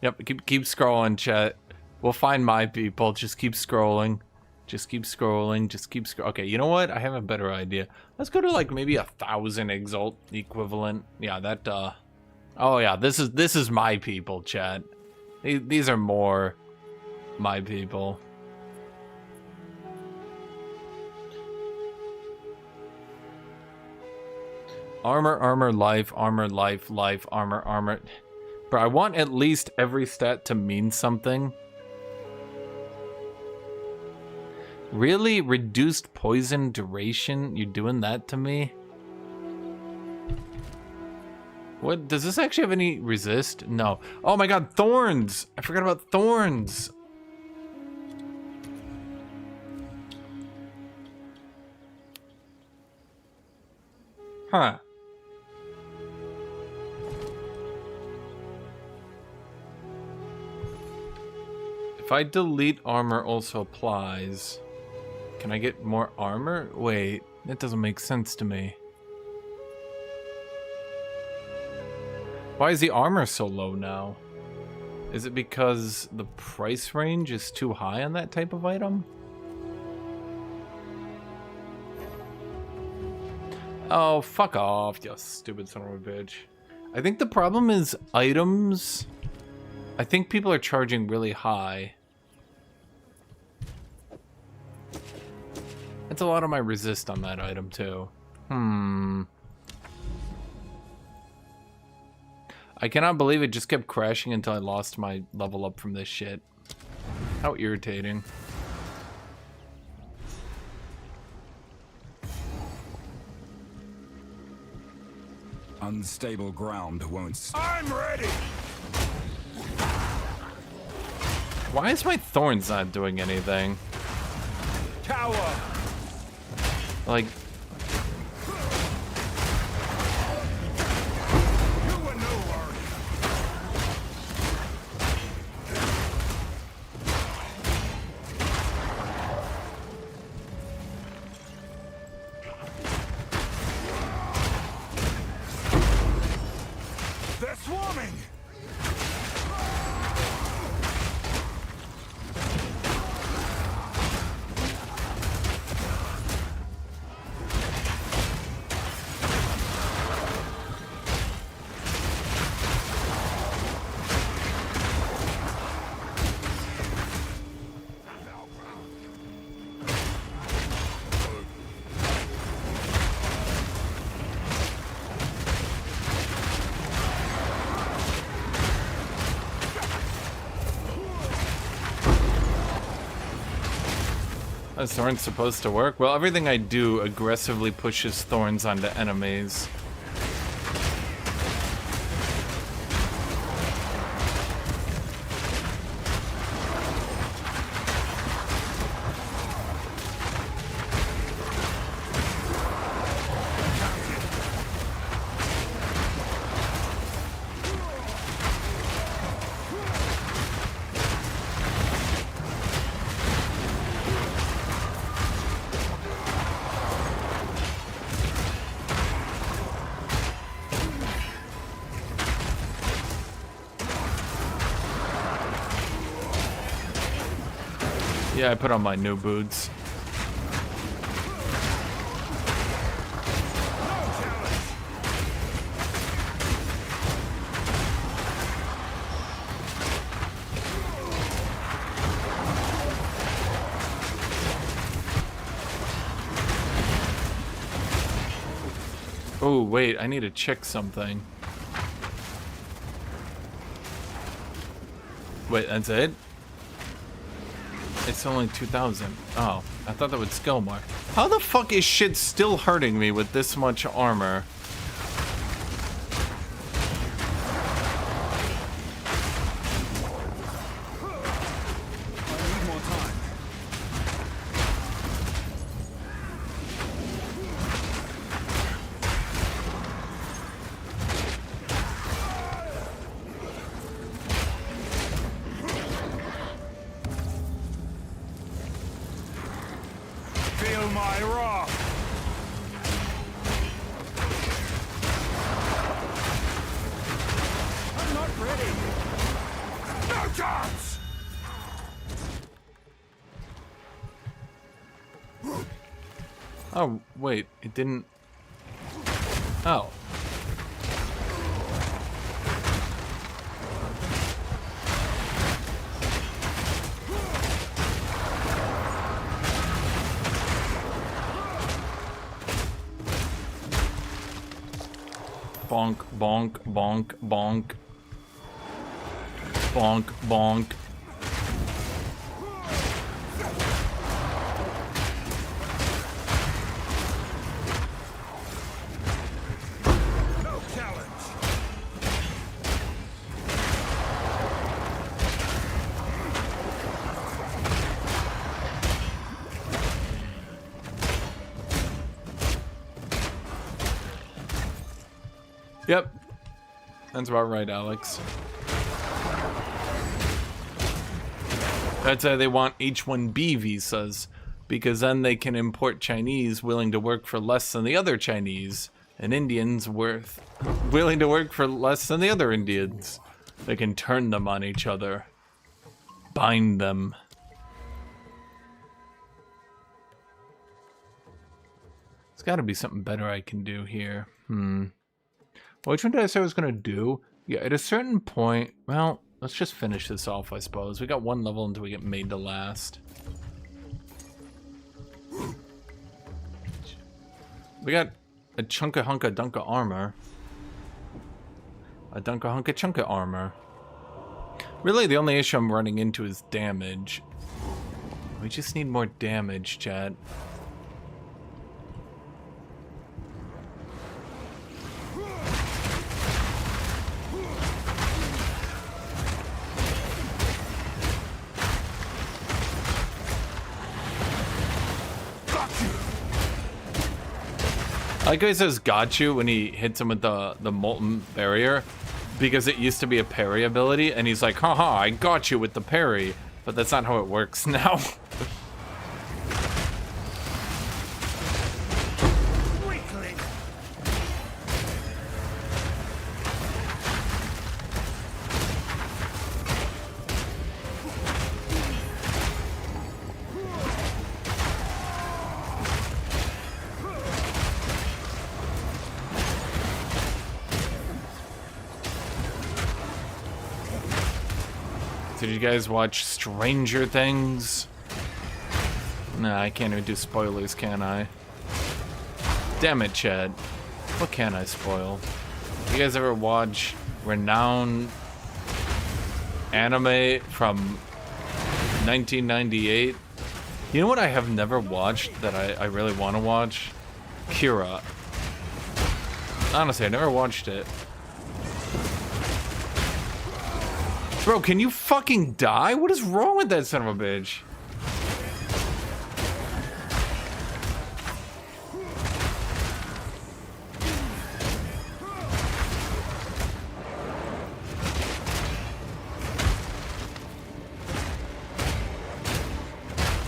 [SPEAKER 1] Yep, keep scrolling, chat. We'll find my people. Just keep scrolling. Just keep scrolling. Just keep scrolling. Okay, you know what? I have a better idea. Let's go to like maybe 1,000 Exalt equivalent. Yeah, that oh yeah, this is my people, chat. These are more my people. Armor, armor, life, armor, life, life, armor, armor. But I want at least every stat to mean something. Really? Reduced poison duration? You doing that to me? What? Does this actually have any resist? No. Oh my god, Thorns! I forgot about Thorns! Huh. If I delete armor also applies, can I get more armor? Wait, that doesn't make sense to me. Why is the armor so low now? Is it because the price range is too high on that type of item? Oh, fuck off, you stupid son of a bitch. I think the problem is items. I think people are charging really high. That's a lot of my resist on that item too. I cannot believe it just kept crashing until I lost my level up from this shit. How irritating.
[SPEAKER 3] Unstable ground won't.
[SPEAKER 4] I'm ready.
[SPEAKER 1] Why is my Thorns not doing anything?
[SPEAKER 4] Cower.
[SPEAKER 1] Like,
[SPEAKER 4] They're swarming.
[SPEAKER 1] is Thorns supposed to work? Well, everything I do aggressively pushes Thorns onto enemies. Yeah, I put on my new boots. Oh, wait, I need to check something. Wait, that's it? It's only 2,000. Oh, I thought that would skill more. How the fuck is shit still hurting me with this much armor?
[SPEAKER 4] Feel my wrath. I'm not ready. No chance.
[SPEAKER 1] Oh, wait, it didn't... Oh. Bonk, bonk, bonk, bonk. Bonk, bonk.
[SPEAKER 4] No challenge.
[SPEAKER 1] Yep. That's about right, Alex. That's why they want H-1B visas, because then they can import Chinese willing to work for less than the other Chinese, and Indians willing to work for less than the other Indians. They can turn them on each other. Bind them. There's got to be something better I can do here. Which one did I say I was going to do? Yeah, at a certain point... Well, let's just finish this off, I suppose. We got one level until we get made to last. We got a chunka hunka dunka armor. A dunka hunka chunka armor. Really, the only issue I'm running into is damage. We just need more damage, chat. I like how he says "got you" when he hits him with the molten barrier, because it used to be a parry ability, and he's like, haha, I got you with the parry, but that's not how it works now. Did you guys watch Stranger Things? Nah, I can't even do spoilers, can I? Damn it, Chad. What can I spoil? You guys ever watch renowned anime from 1998? You know what I have never watched that I really want to watch? Kira. Honestly, I never watched it. Bro, can you fucking die? What is wrong with that son of a bitch?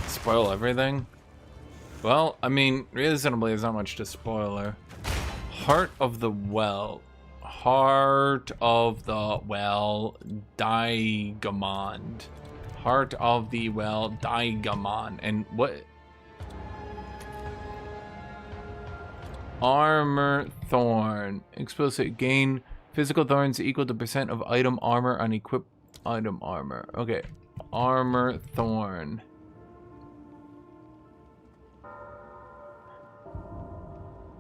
[SPEAKER 1] Spoil everything? Well, I mean, reasonably, there's not much to spoiler. Heart of the Well. Heart of the Well, Diamond. Heart of the Well, Diamond. And what? Armor Thorn. Explosive gain. Physical thorns equal to percent of item armor on equipped item armor. Okay. Armor Thorn.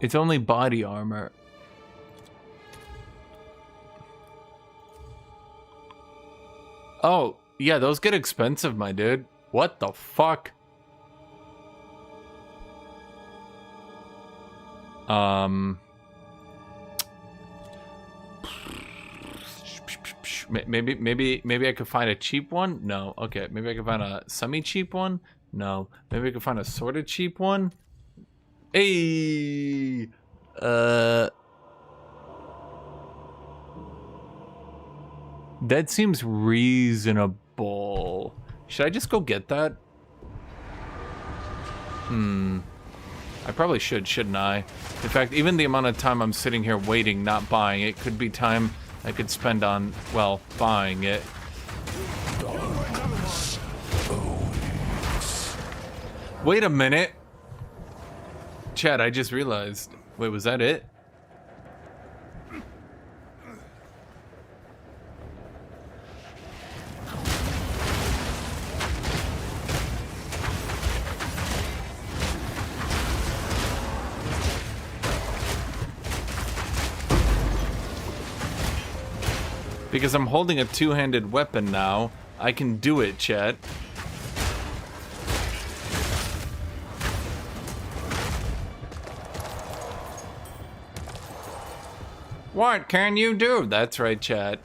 [SPEAKER 1] It's only body armor. Oh, yeah, those get expensive, my dude. What the fuck? Maybe I could find a cheap one? No. Okay, maybe I could find a semi-cheap one? No. Maybe I could find a sort of cheap one? Hey! That seems reasonable. Should I just go get that? I probably should, shouldn't I? In fact, even the amount of time I'm sitting here waiting, not buying it, could be time I could spend on, well, buying it. Wait a minute. Chad, I just realized. Wait, was that it? Because I'm holding a two-handed weapon now, I can do it, chat. What can you do? That's right, chat.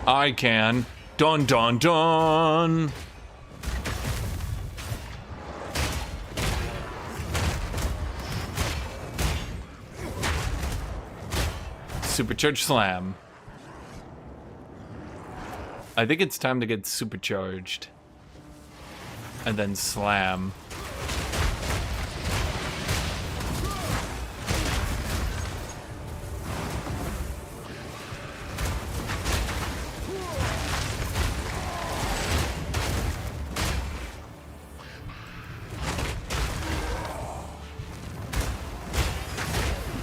[SPEAKER 1] I can. Dun dun dun! Supercharged slam. I think it's time to get supercharged. And then slam.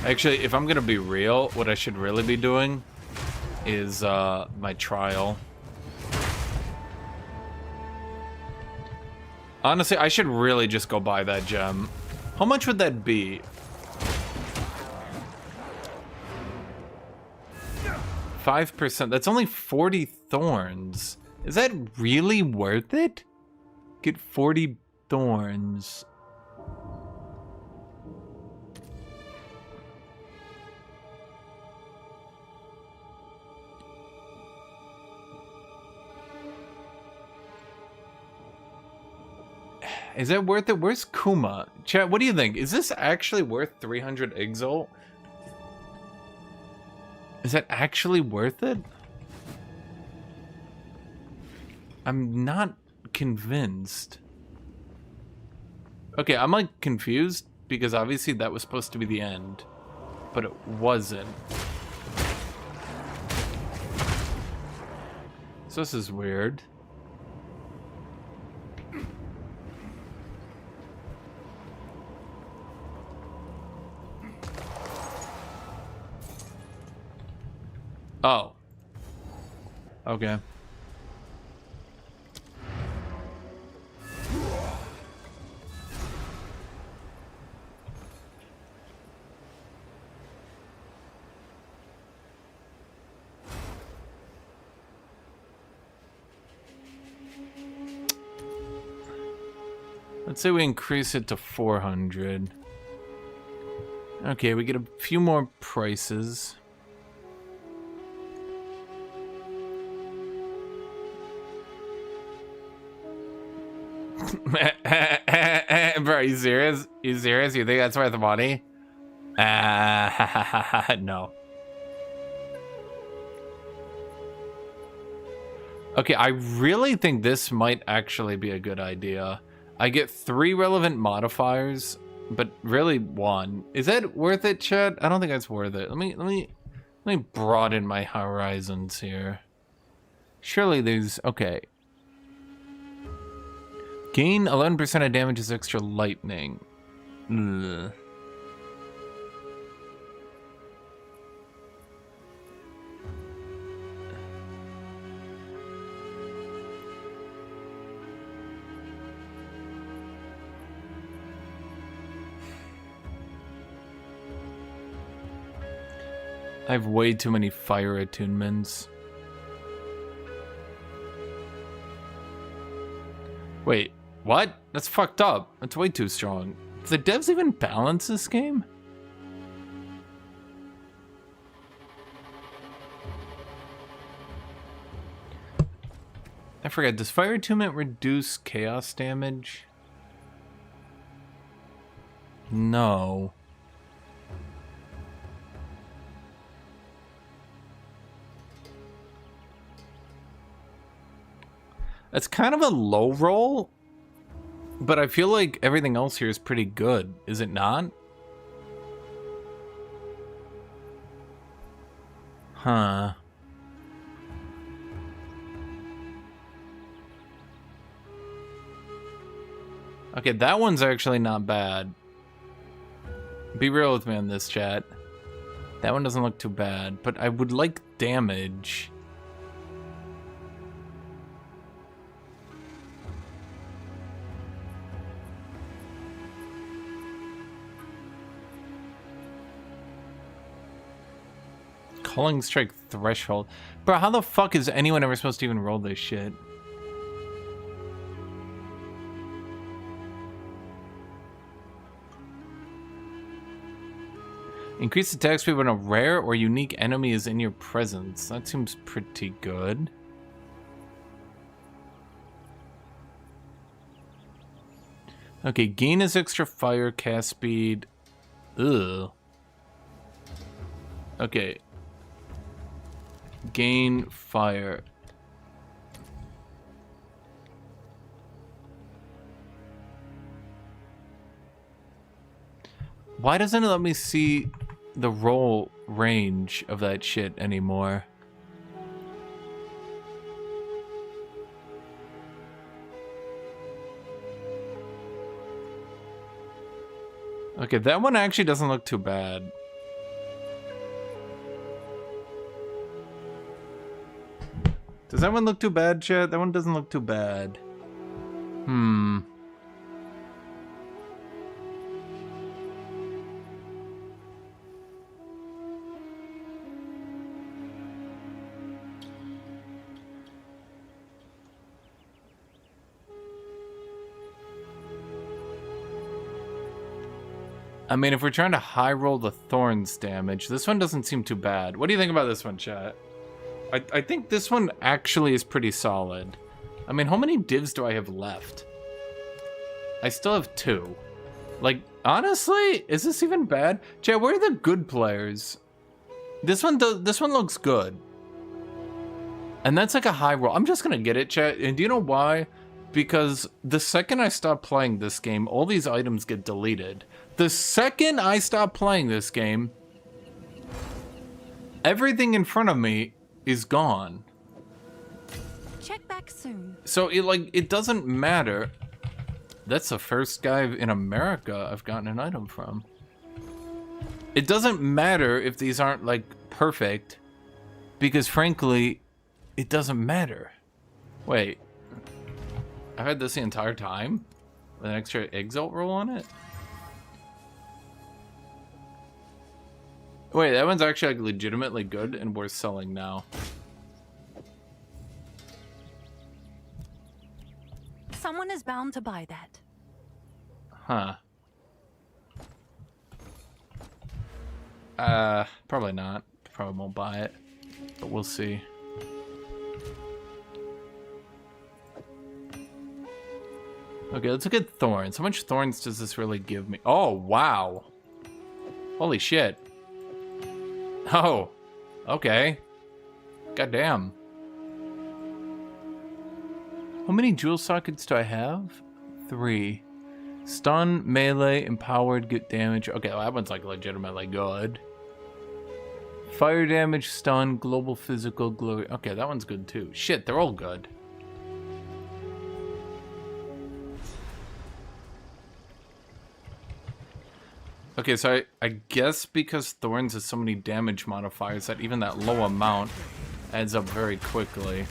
[SPEAKER 1] Actually, if I'm gonna be real, what I should really be doing is my trial. Honestly, I should really just go buy that gem. How much would that be? 5%. That's only 40 thorns. Is that really worth it? Get 40 thorns. Is that worth it? Where's Kuma? Chat, what do you think? Is this actually worth 300 Exile? Is that actually worth it? I'm not convinced. Okay, I'm like confused because obviously that was supposed to be the end, but it wasn't. So this is weird. Oh. Okay. Let's say we increase it to 400. Okay, we get a few more prices. Bro, are you serious? You serious? You think that's worth the money? No. Okay, I really think this might actually be a good idea. I get 3 relevant modifiers, but really 1. Is that worth it, chat? I don't think that's worth it. Let me broaden my horizons here. Surely there's okay. Gain 11% of damage as extra lightning. Ugh. I have way too many fire attunements. Wait, what? That's fucked up. That's way too strong. Do the devs even balance this game? I forgot, does fire attunement reduce chaos damage? No. It's kind of a low roll, but I feel like everything else here is pretty good. Is it not? Huh. Okay, that one's actually not bad. Be real with me on this, chat. That one doesn't look too bad, but I would like damage. Culling strike threshold. Bro, how the fuck is anyone ever supposed to even roll this shit? Increase attack speed when a rare or unique enemy is in your presence. That seems pretty good. Okay, gain is extra fire, cast speed. Ugh. Okay. Gain fire. Why doesn't it let me see the roll range of that shit anymore? Okay, that one actually doesn't look too bad. Does that one look too bad, chat? That one doesn't look too bad. I mean, if we're trying to high roll the Thorns damage, this one doesn't seem too bad. What do you think about this one, chat? I think this one actually is pretty solid. I mean, how many divs do I have left? I still have 2. Like, honestly, is this even bad? Chat, where are the good players? This one looks good. And that's like a high roll. I'm just gonna get it, chat. And do you know why? Because the second I stop playing this game, all these items get deleted. The second I stop playing this game, everything in front of me is gone.
[SPEAKER 11] Check back soon.
[SPEAKER 1] So it doesn't matter. That's the first guy in America I've gotten an item from. It doesn't matter if these aren't like perfect, because frankly, it doesn't matter. Wait, I've had this the entire time with an extra Exile roll on it? Wait, that one's actually like legitimately good and worth selling now.
[SPEAKER 11] Someone is bound to buy that.
[SPEAKER 1] Huh. Probably not. Probably won't buy it, but we'll see. Okay, let's look at Thorns. How much Thorns does this really give me? Oh, wow. Holy shit. Oh, okay. Goddamn. How many jewel sockets do I have? 3. Stun, melee, empowered, get damage. Okay, well, that one's like legitimately good. Fire damage, stun, global physical, glory. Okay, that one's good too. Shit, they're all good. Okay, so I guess because Thorns has so many damage modifiers that even that low amount adds up very quickly.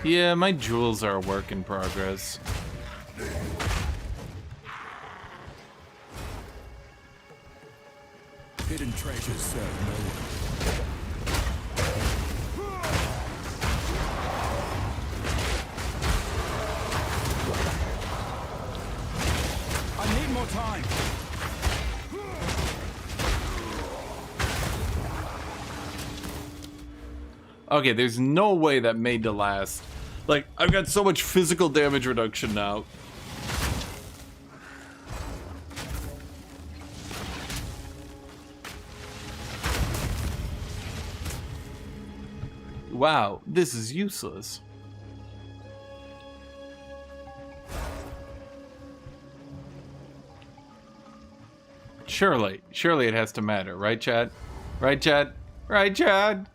[SPEAKER 1] Yeah, my jewels are a work in progress.
[SPEAKER 3] Hidden treasures serve no one. I need more time.
[SPEAKER 1] Okay, there's no way that made to last. Like, I've got so much physical damage reduction now. Wow, this is useless. Surely it has to matter, right, Chad? Right, Chad? Right, Chad?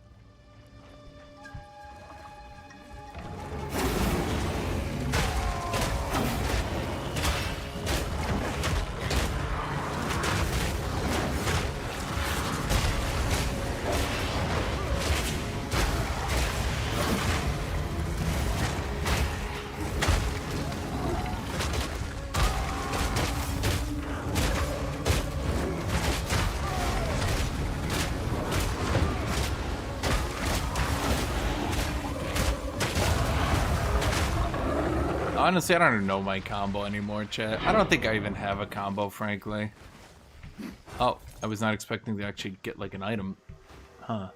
[SPEAKER 1] Honestly, I don't even know my combo anymore, chat. I don't think I even have a combo, frankly. Oh, I was not expecting to actually get, like, an item. Huh.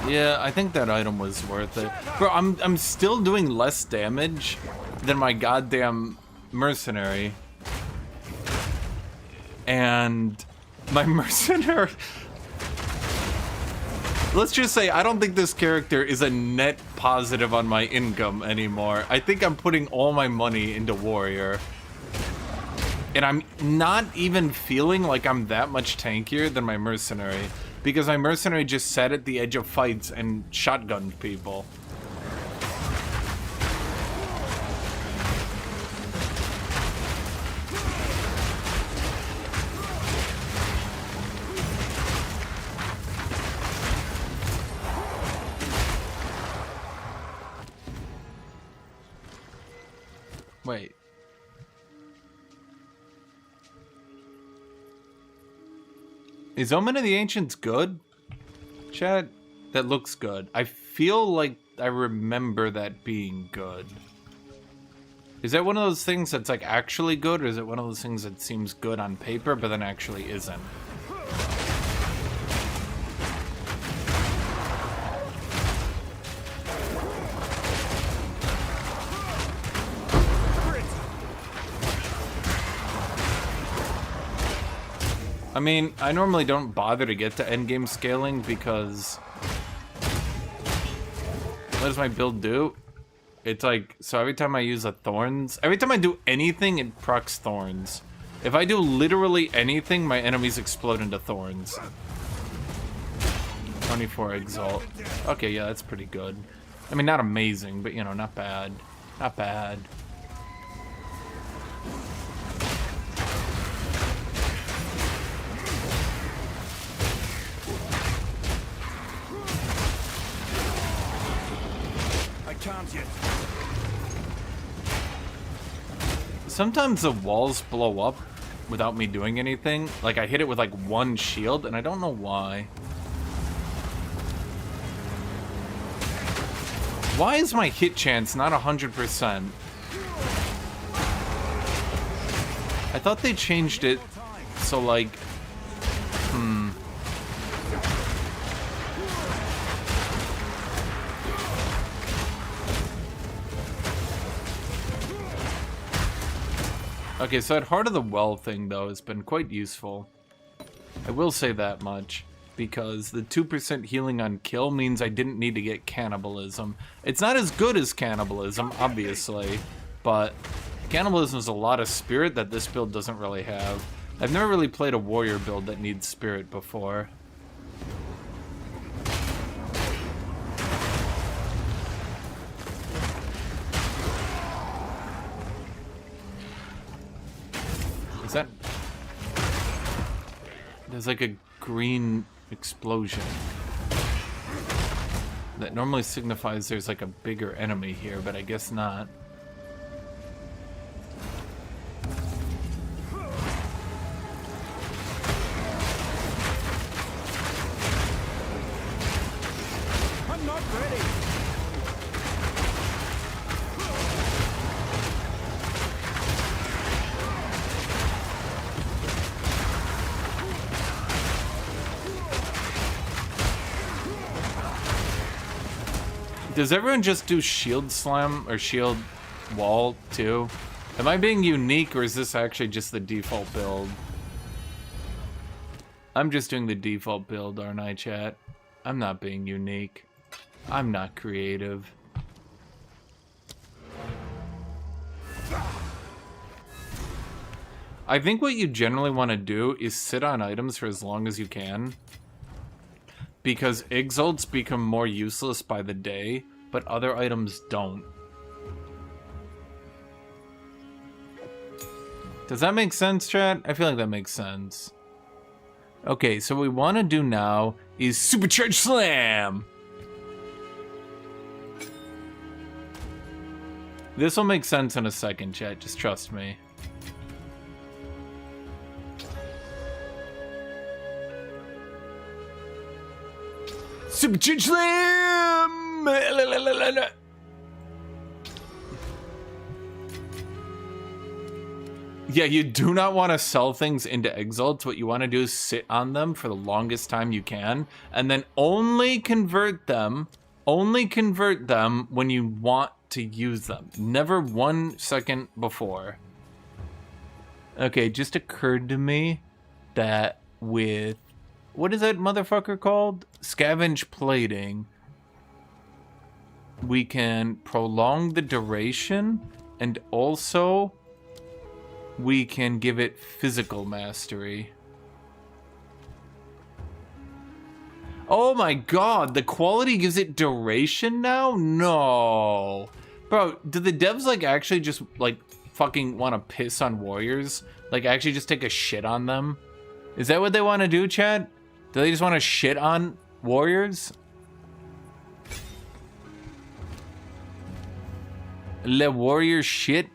[SPEAKER 1] Yeah, I think that item was worth it. Bro, I'm still doing less damage than my goddamn mercenary. And my mercenary... Let's just say I don't think this character is a net positive on my income anymore. I think I'm putting all my money into warrior. And I'm not even feeling like I'm that much tankier than my mercenary. Because my mercenary just sat at the edge of fights and shotgunned people. Wait. Is Omen of the Ancients good? Chat, that looks good. I feel like I remember that being good. Is that one of those things that's like actually good, or is it one of those things that seems good on paper but then actually isn't? I mean, I normally don't bother to get to endgame scaling because... What does my build do? It's like, so every time I use a Thorns... Every time I do anything, it procs Thorns. If I do literally anything, my enemies explode into Thorns. 24 Exalt. Okay, yeah, that's pretty good. I mean, not amazing, but, you know, not bad. Not bad.
[SPEAKER 3] Can't yet.
[SPEAKER 1] Sometimes the walls blow up without me doing anything. Like, I hit it with like one shield, and I don't know why. Why is my hit chance not 100%? I thought they changed it so like... Okay, so that Heart of the Well thing, though, has been quite useful. I will say that much, because the 2% healing on kill means I didn't need to get cannibalism. It's not as good as cannibalism, obviously, but cannibalism is a lot of spirit that this build doesn't really have. I've never really played a warrior build that needs spirit before. Is that... There's like a green explosion that normally signifies there's like a bigger enemy here, but I guess not.
[SPEAKER 3] I'm not ready.
[SPEAKER 1] Does everyone just do shield slam or shield wall too? Am I being unique, or is this actually just the default build? I'm just doing the default build, aren't I, chat? I'm not being unique. I'm not creative. I think what you generally want to do is sit on items for as long as you can, because exalts become more useless by the day, but other items don't. Does that make sense, chat? I feel like that makes sense. Okay, so what we want to do now is Supercharge Slam! This will make sense in a second, chat, just trust me. Supercharge Slam! Yeah, you do not want to sell things into Exalts. What you want to do is sit on them for the longest time you can, and then only convert them when you want to use them. Never 1 second before. Okay, it just occurred to me that with, what is that motherfucker called? Scavenge plating. We can prolong the duration, and also we can give it physical mastery. Oh my god, the quality gives it duration now? No. Bro, do the devs like actually just like fucking want to piss on warriors? Like actually just take a shit on them? Is that what they want to do, chat? Do they just want to shit on warriors? Let warriors shit?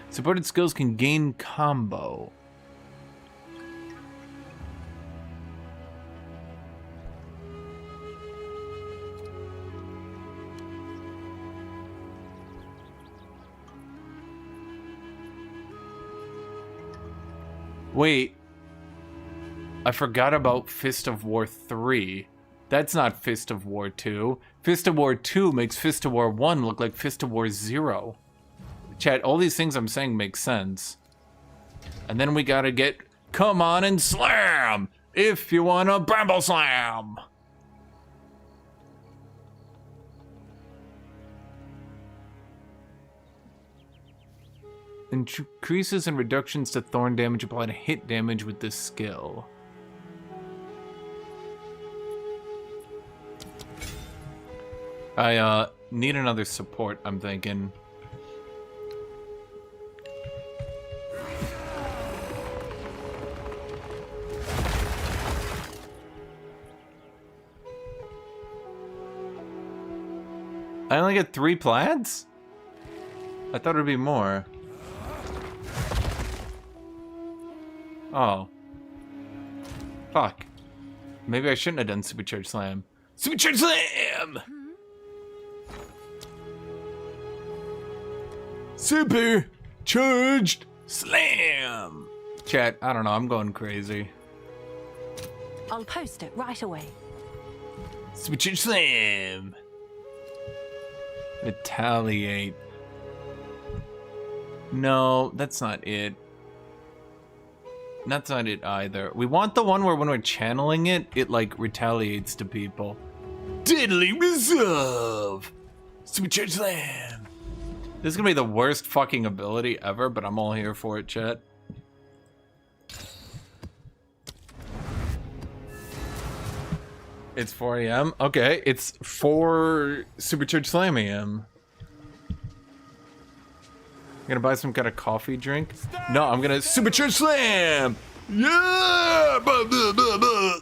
[SPEAKER 1] Supported skills can gain combo. Wait. I forgot about Fist of War 3. That's not Fist of War 2. Fist of War 2 makes Fist of War 1 look like Fist of War 0. Chat, all these things I'm saying make sense. And then we gotta get, come on and slam! If you wanna bramble slam! Increases and reductions to thorn damage applied to hit damage with this skill. I need another support, I'm thinking. I only get 3 plaids? I thought it'd be more. Oh. Fuck. Maybe I shouldn't have done Supercharged Slam. Supercharged Slam! Supercharged Slam! Chat, I don't know, I'm going crazy.
[SPEAKER 11] I'll post it right away.
[SPEAKER 1] Supercharged Slam! Retaliate. No, that's not it. That's not it either. We want the one where when we're channeling it, it like retaliates to people. Diddly Resolve! Supercharged Slam! This is gonna be the worst fucking ability ever, but I'm all here for it, chat. It's 4 AM? Okay, it's 4 Supercharged Slam AM. I'm gonna buy some kind of coffee drink. No, I'm gonna Supercharged Slam! Yeah! Blah, blah, blah, blah.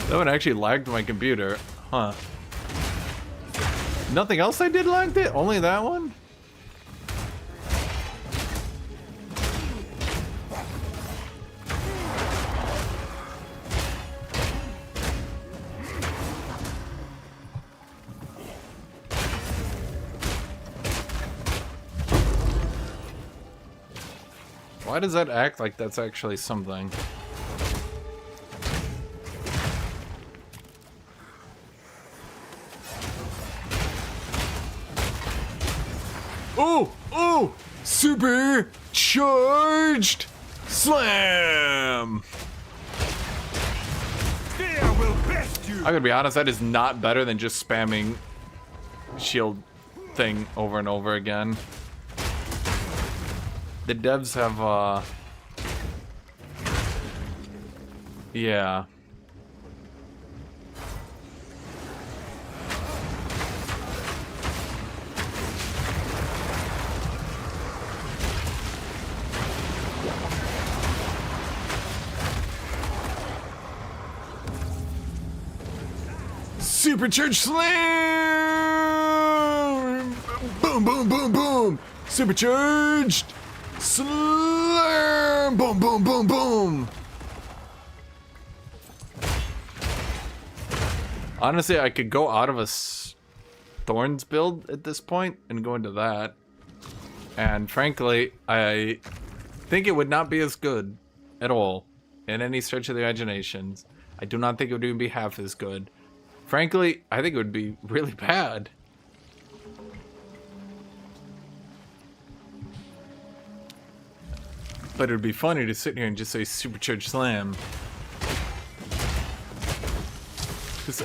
[SPEAKER 1] That one actually lagged my computer. Huh. Nothing else I did lagged it? Only that one? Why does that act like that's actually something? Oh! Oh! Supercharged Slam!
[SPEAKER 2] Fear will best you!
[SPEAKER 1] I'm gonna be honest, that is not better than just spamming shield thing over and over again. The devs have, yeah. Supercharged Slam! Boom, boom, boom, boom! Supercharged Slam! Boom, boom, boom, boom! Honestly, I could go out of a Thorns build at this point and go into that. And frankly, I think it would not be as good at all in any stretch of the imaginations. I do not think it would even be half as good. Frankly, I think it would be really bad. But it would be funny to sit here and just say Supercharged Slam.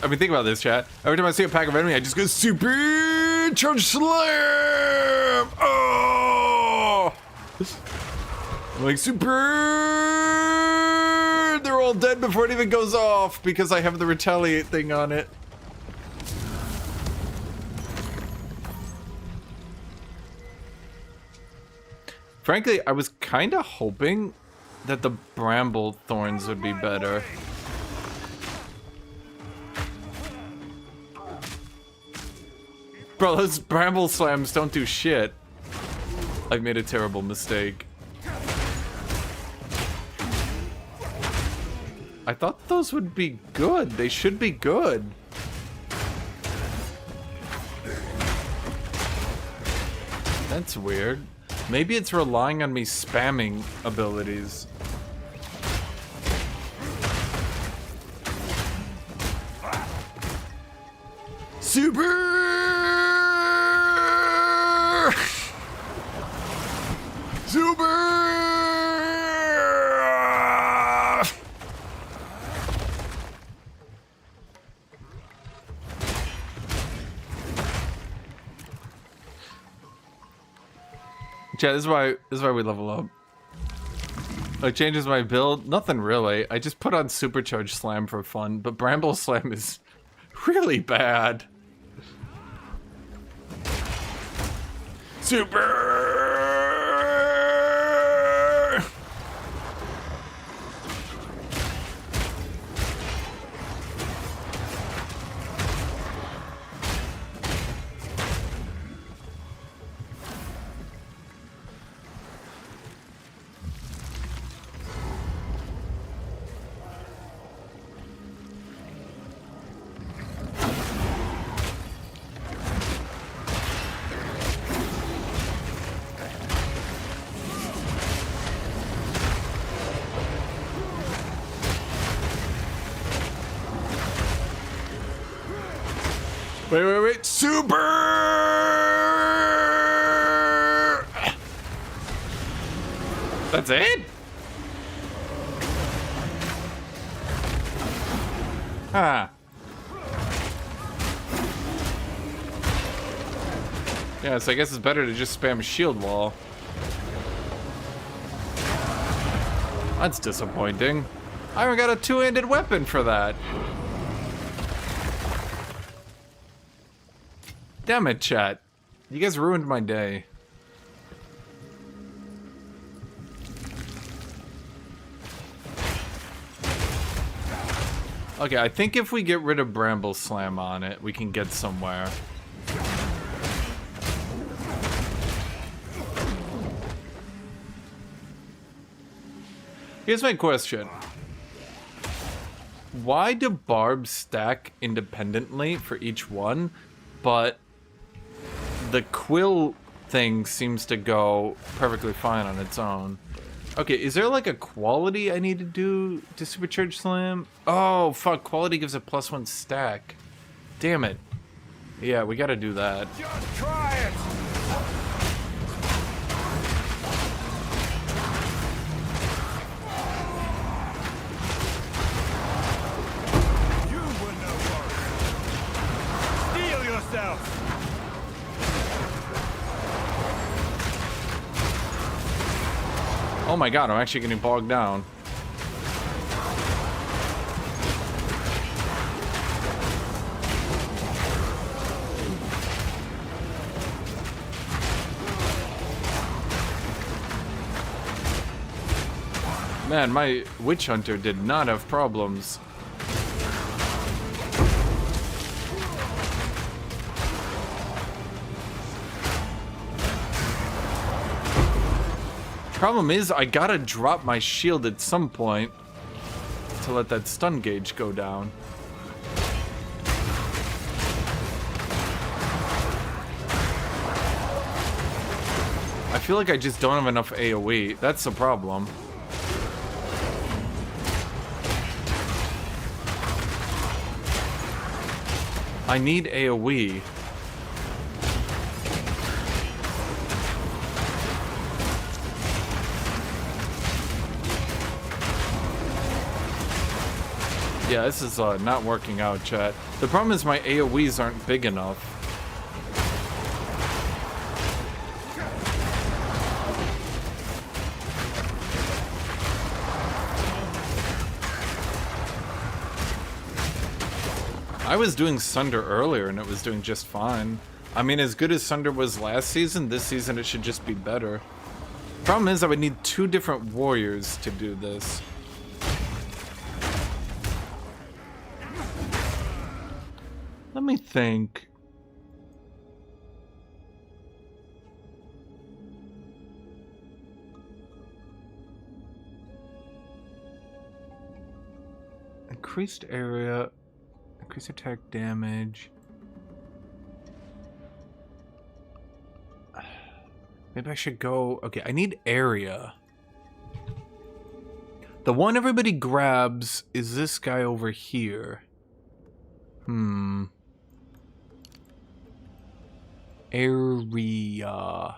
[SPEAKER 1] I mean, think about this, chat. Every time I see a pack of enemy, I just go Supercharged Slam! Oh! I'm like, super! They're all dead before it even goes off because I have the retaliate thing on it. Frankly, I was kind of hoping that the Bramble Thorns would be better. Bro, those Bramble Slams don't do shit. I've made a terrible mistake. I thought those would be good. They should be good. That's weird. Maybe it's relying on me spamming abilities. Super! Super! Chat, this is why we level up. It changes my build. Nothing really. I just put on Supercharged Slam for fun, but Bramble Slam is really bad. Super! Wait, super! That's it? Huh. Yeah, so I guess it's better to just spam shield wall. That's disappointing. I even got a two-handed weapon for that. Damn it, chat. You guys ruined my day. Okay, I think if we get rid of Bramble Slam on it, we can get somewhere. Here's my question. Why do barbs stack independently for each one, but the quill thing seems to go perfectly fine on its own? Okay, is there like a quality I need to do to Supercharged Slam? Oh, fuck, quality gives a +1 stack. Damn it. Yeah, we gotta do that.
[SPEAKER 4] Just try it!
[SPEAKER 2] You were no worry. Steel yourself!
[SPEAKER 1] Oh my god, I'm actually getting bogged down. Man, my Witch Hunter did not have problems. Problem is, I gotta drop my shield at some point to let that stun gauge go down. I feel like I just don't have enough AoE. That's the problem. I need AoE. Yeah, this is not working out, chat. The problem is my AoEs aren't big enough. I was doing Sunder earlier and it was doing just fine. I mean, as good as Sunder was last season, this season it should just be better. Problem is I would need 2 different warriors to do this. Let me think. Increased area, increased attack damage. Maybe I should go. Okay, I need area. The one everybody grabs is this guy over here. Area.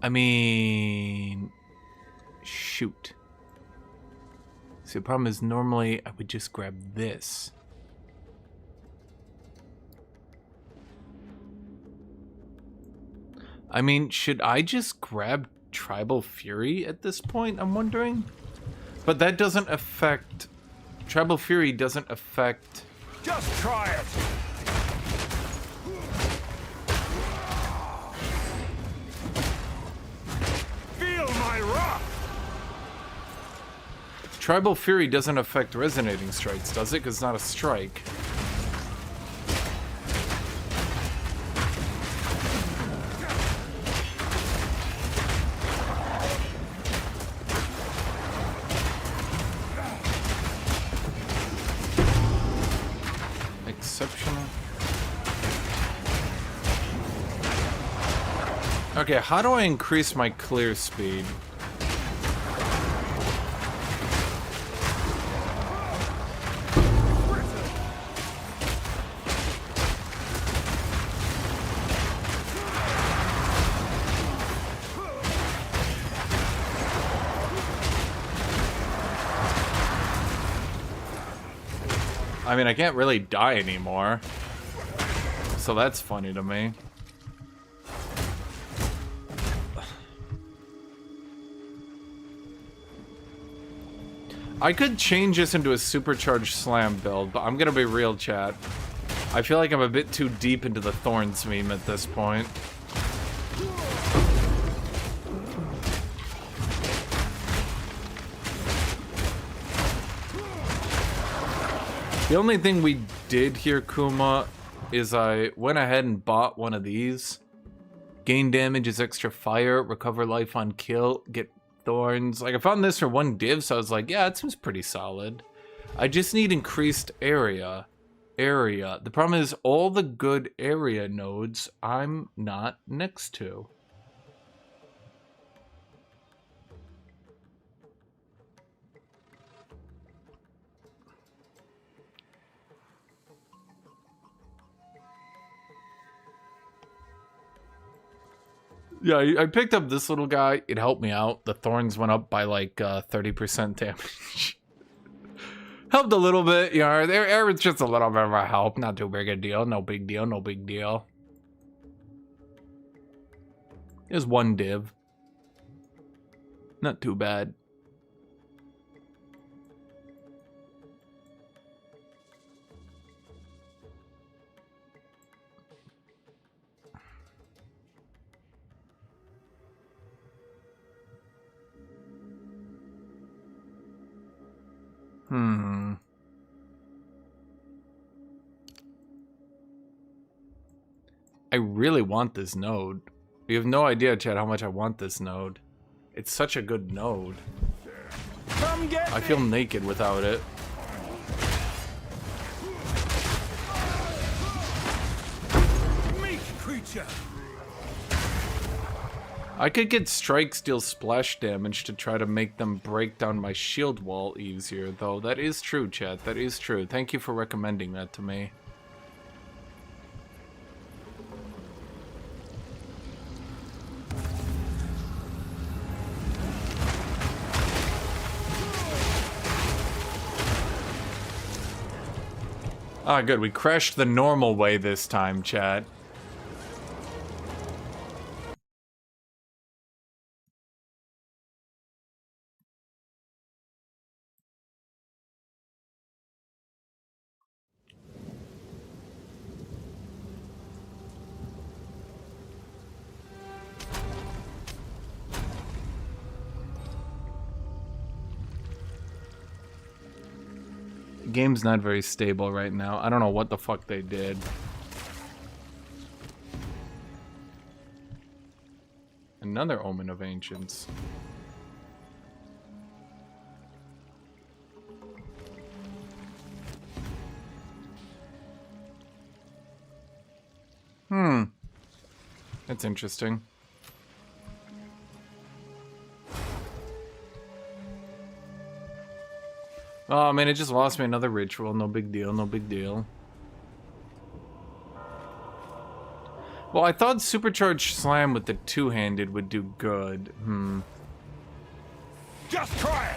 [SPEAKER 1] I mean, shoot. See, the problem is normally I would just grab this. I mean, should I just grab Tribal Fury at this point, I'm wondering? But that doesn't affect... Tribal Fury doesn't affect...
[SPEAKER 2] Just try it! Feel my wrath!
[SPEAKER 1] Tribal Fury doesn't affect Resonating Strikes, does it? Because it's not a strike. Okay, how do I increase my clear speed? I mean, I can't really die anymore, so that's funny to me. I could change this into a supercharged slam build, but I'm gonna be real, chat. I feel like I'm a bit too deep into the Thorns meme at this point. The only thing we did here, Kuma, is I went ahead and bought one of these. Gain damage is extra fire, recover life on kill, get Thorns. Like, I found this for 1 div, so I was like, yeah, it seems pretty solid. I just need increased area. The problem is all the good area nodes I'm not next to. Yeah, I picked up this little guy. It helped me out. The Thorns went up by like 30% damage. Helped a little bit, you know. There was just a little bit of a help. Not too big a deal. No big deal. No big deal. There's 1 div. Not too bad. I really want this node. You have no idea, Chad, how much I want this node. It's such a good node. I feel naked without it.
[SPEAKER 10] gotcha.
[SPEAKER 1] I could get strikes deal splash damage to try to make them break down my shield wall easier, though. That is true, chat. That is true. Thank you for recommending that to me. Ah, good. We crashed the normal way this time, chat. Game's not very stable right now. I don't know what the fuck they did. Another Omen of Ancients. That's interesting. Oh man, it just lost me another ritual. No big deal, no big deal. Well, I thought Supercharged Slam with the two-handed would do good.
[SPEAKER 3] Just try it!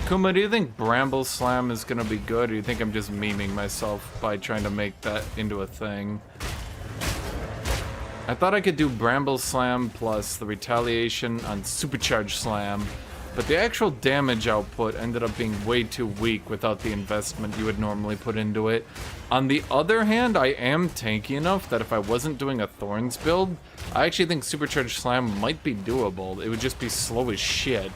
[SPEAKER 1] Kuma, do you think Bramble Slam is gonna be good, or do you think I'm just memeing myself by trying to make that into a thing? I thought I could do Bramble Slam plus the retaliation on Supercharged Slam, but the actual damage output ended up being way too weak without the investment you would normally put into it. On the other hand, I am tanky enough that if I wasn't doing a Thorns build, I actually think Supercharged Slam might be doable. It would just be slow as shit.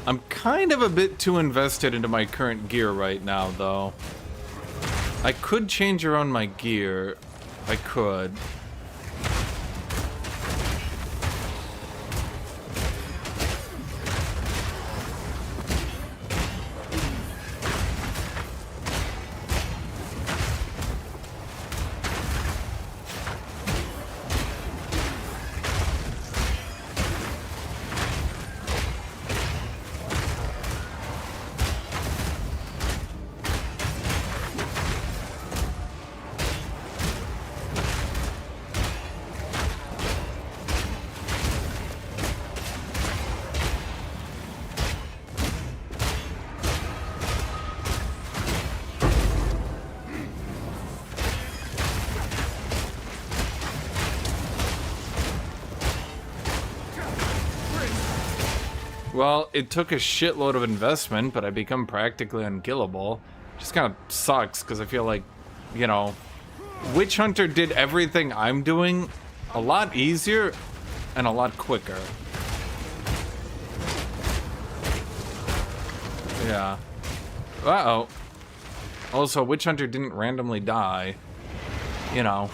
[SPEAKER 1] I'm kind of a bit too invested into my current gear right now, though. I could change around my gear. I could. Well, it took a shitload of investment, but I become practically unkillable. Just kind of sucks, because I feel like, you know, Witch Hunter did everything I'm doing a lot easier and a lot quicker. Yeah. Uh-oh. Also, Witch Hunter didn't randomly die. You know.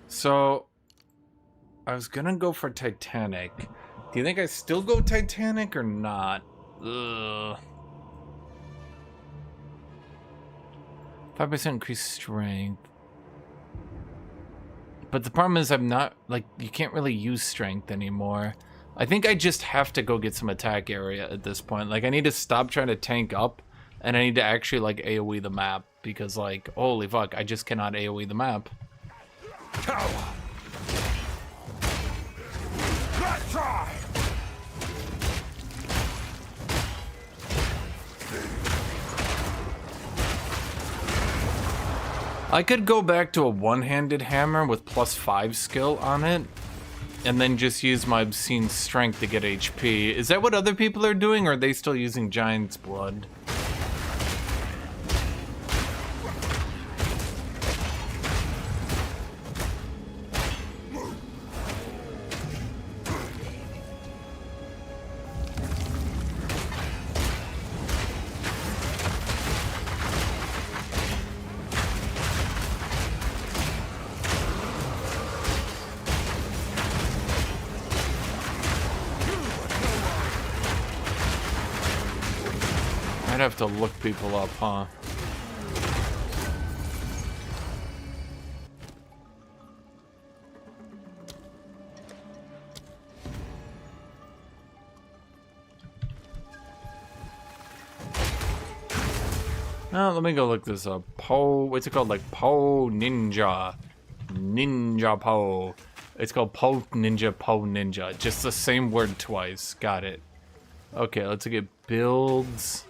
[SPEAKER 1] So, I was gonna go for Titanic. Do you think I still go Titanic or not? Ugh. 5% increased strength. But the problem is I'm not, like, you can't really use strength anymore. I think I just have to go get some attack area at this point. Like, I need to stop trying to tank up, and I need to actually, like, AoE the map. Because, like, holy fuck, I just cannot AoE the map.
[SPEAKER 3] Let's try!
[SPEAKER 1] I could go back to a one-handed hammer with +5 skill on it, and then just use my obscene strength to get HP. Is that what other people are doing, or are they still using Giant's Blood? I'd have to look people up, huh? Oh, let me go look this up. What's it called? Like Ninja. Ninja Po. It's called Po Ninja. Just the same word twice. Got it. Okay, let's get builds.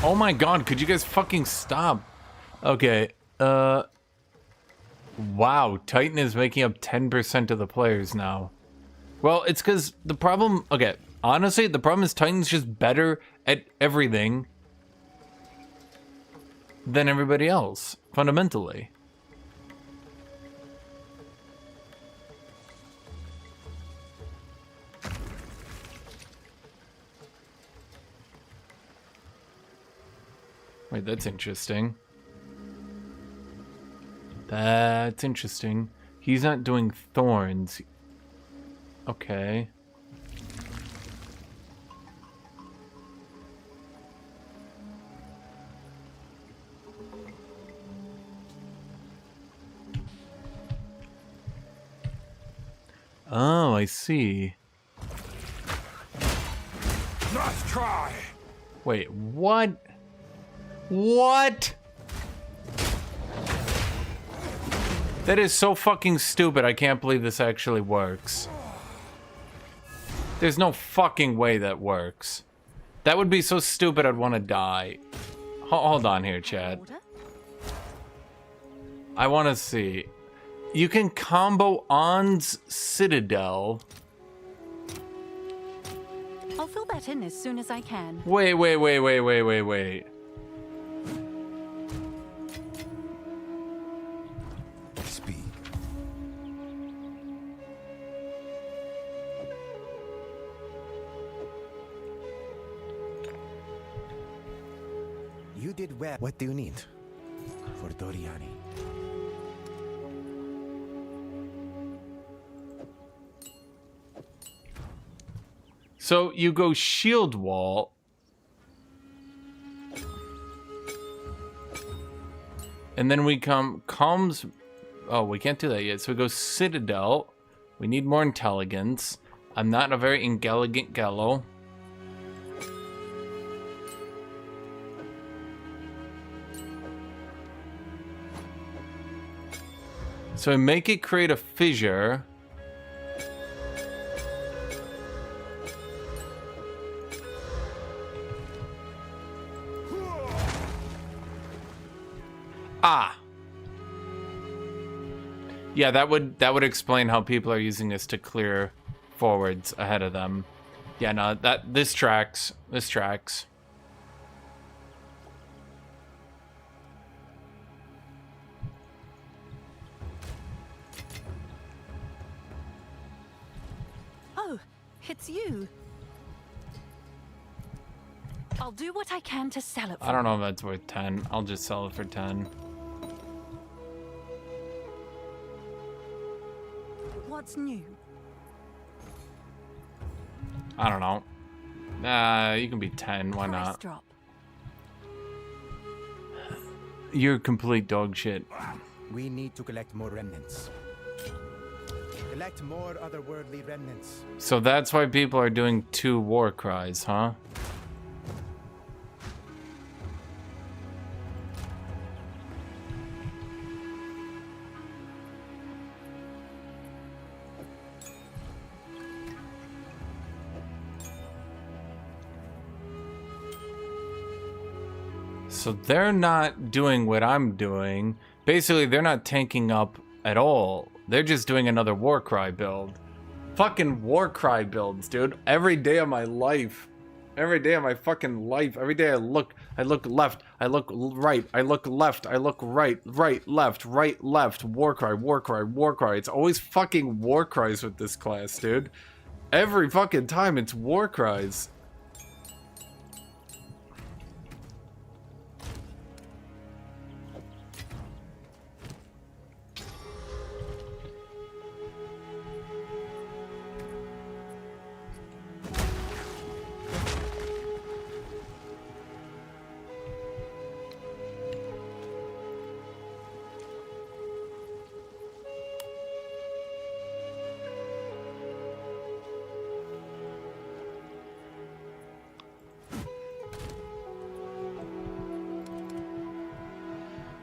[SPEAKER 1] Oh my god, could you guys fucking stop? Okay, wow, Titan is making up 10% of the players now. Well, it's because the problem, okay, honestly, the problem is Titan's just better at everything than everybody else, fundamentally. Wait, that's interesting. That's interesting. He's not doing Thorns. Okay. Oh, I see.
[SPEAKER 4] Nice try.
[SPEAKER 1] Wait, what? What? That is so fucking stupid. I can't believe this actually works. There's no fucking way that works. That would be so stupid I'd want to die. Hold on here, Chad. I want to see. You can combo On's Citadel.
[SPEAKER 11] I'll fill that in as soon as I can.
[SPEAKER 1] Wait.
[SPEAKER 13] Speak. You did well. What do you need? For Doriani.
[SPEAKER 1] So you go shield wall. And then we comes. Oh, we can't do that yet. So we go Citadel. We need more intelligence. I'm not a very intelligent gallo. So I make it create a fissure. Ah. Yeah, that would explain how people are using this to clear forwards ahead of them. Yeah, no, this tracks. This tracks.
[SPEAKER 11] Oh, it's you. I'll do what I can to sell it for
[SPEAKER 1] I don't know if that's worth 10. I'll just sell it for 10.
[SPEAKER 11] What's new?
[SPEAKER 1] I don't know. You can be 10. Why not?
[SPEAKER 11] Drop.
[SPEAKER 1] You're complete dog shit.
[SPEAKER 13] We need to collect more remnants. Collect more otherworldly remnants.
[SPEAKER 1] So that's why people are doing 2 war cries, huh? So they're not doing what I'm doing. Basically, they're not tanking up at all. They're just doing another Warcry build. Fucking Warcry builds, dude. Every day of my life. Every day of my fucking life. Every day I look left, I look right, I look left, I look right, left, Warcry, Warcry, Warcry. It's always fucking Warcries with this class, dude. Every fucking time it's Warcries.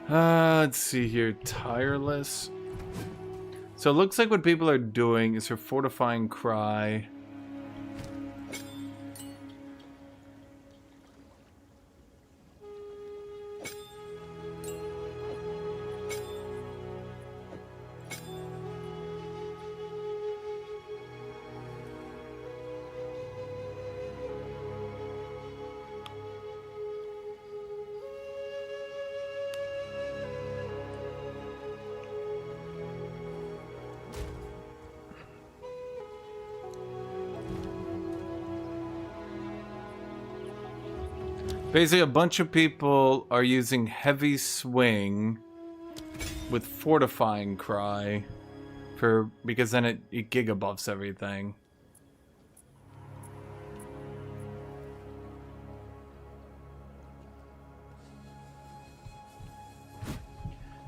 [SPEAKER 1] Let's see here. Tireless. So it looks like what people are doing is her fortifying cry. Basically, a bunch of people are using heavy swing with fortifying cry because then it gigabuffs everything.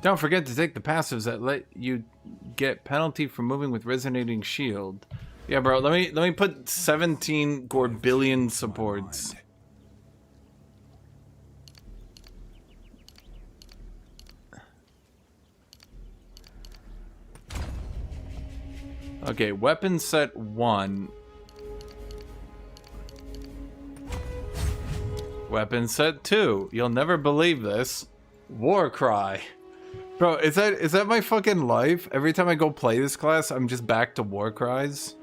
[SPEAKER 1] Don't forget to take the passives that let you get penalty for moving with resonating shield. Yeah, bro. Let me put 17 Gorbillion supports. Okay, weapon set 1. Weapon set 2. You'll never believe this. Warcry. Bro, is that my fucking life? Every time I go play this class, I'm just back to Warcries.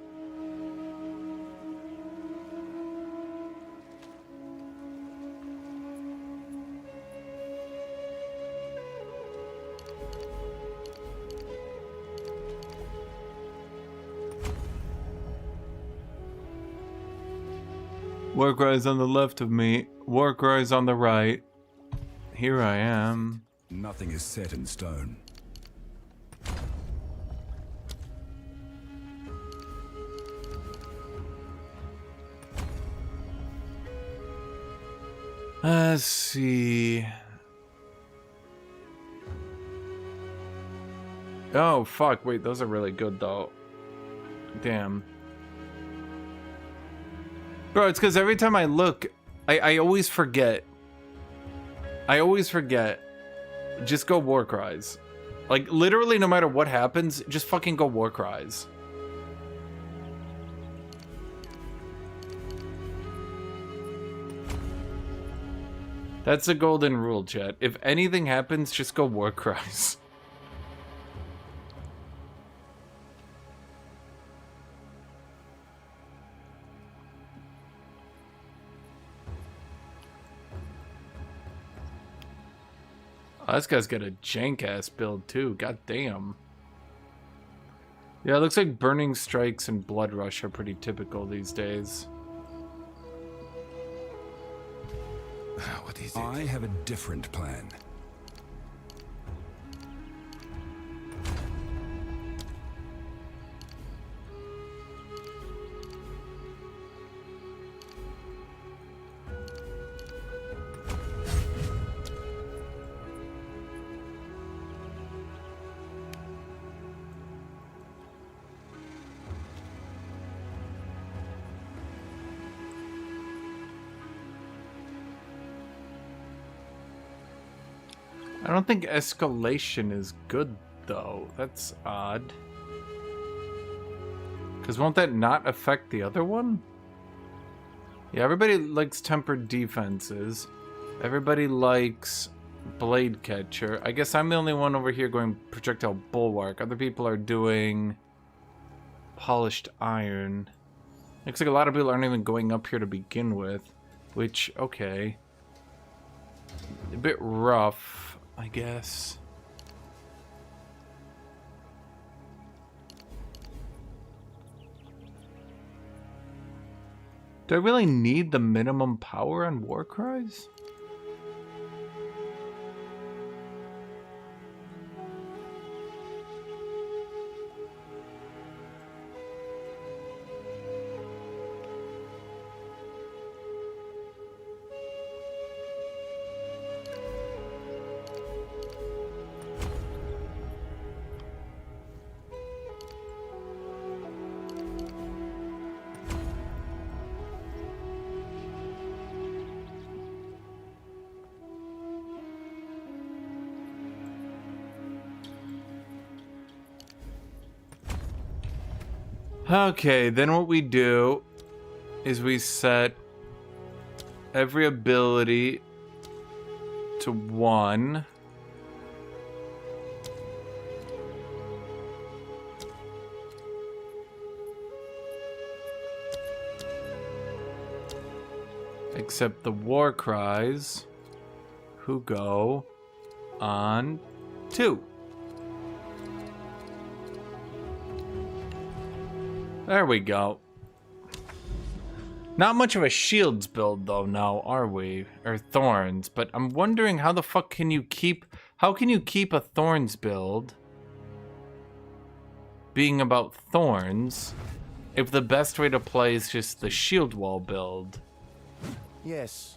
[SPEAKER 1] Warcry's on the left of me, Warcry's on the right. Here I am.
[SPEAKER 3] Nothing is set in stone.
[SPEAKER 1] Let's see. Oh, fuck. Wait, those are really good, though. Damn. Bro, it's because every time I look, I always forget. I always forget. Just go Warcries. Like, literally, no matter what happens, just fucking go Warcries. That's a golden rule, chat. If anything happens, just go Warcries. Oh, this guy's got a jank-ass build, too. God damn. Yeah, it looks like Burning Strikes and Blood Rush are pretty typical these days.
[SPEAKER 3] What is it? I have a different plan.
[SPEAKER 1] I don't think escalation is good, though. That's odd. Because won't that not affect the other one? Yeah, everybody likes tempered defenses. Everybody likes blade catcher. I guess I'm the only one over here going projectile bulwark. Other people are doing polished iron. Looks like a lot of people aren't even going up here to begin with, which, okay. A bit rough, I guess. Do I really need the minimum power on war cries? Okay, then what we do is we set every ability to 1. Except the war cries, who go on 2. There we go. Not much of a shields build though now, are we? Or thorns, but I'm wondering how the fuck can you keep... How can you keep a thorns build being about thorns if the best way to play is just the shield wall build?
[SPEAKER 13] Yes.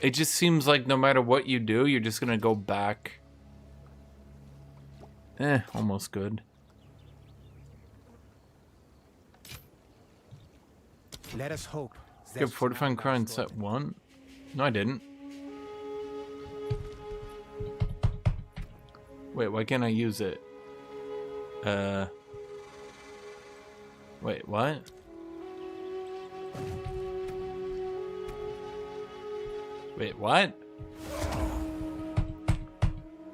[SPEAKER 1] It just seems like no matter what you do, you're just gonna go back. Almost good.
[SPEAKER 13] Let us hope.
[SPEAKER 1] Get fortifying cry in set 1? No, I didn't. Wait, why can't I use it? Wait, what? Wait, what?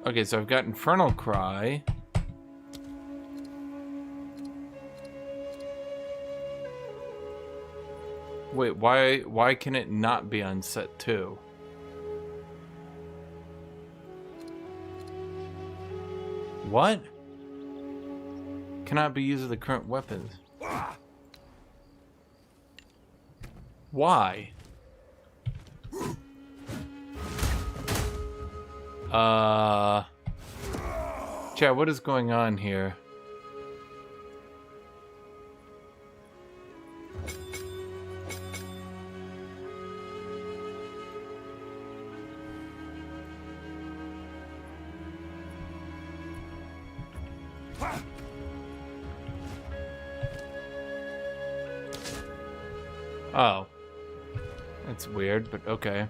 [SPEAKER 1] Okay, so I've got Infernal Cry. Wait, why can it not be on set 2? What? Cannot be used with the current weapons. Why? Chat, what is going on here? Oh. That's weird, but okay.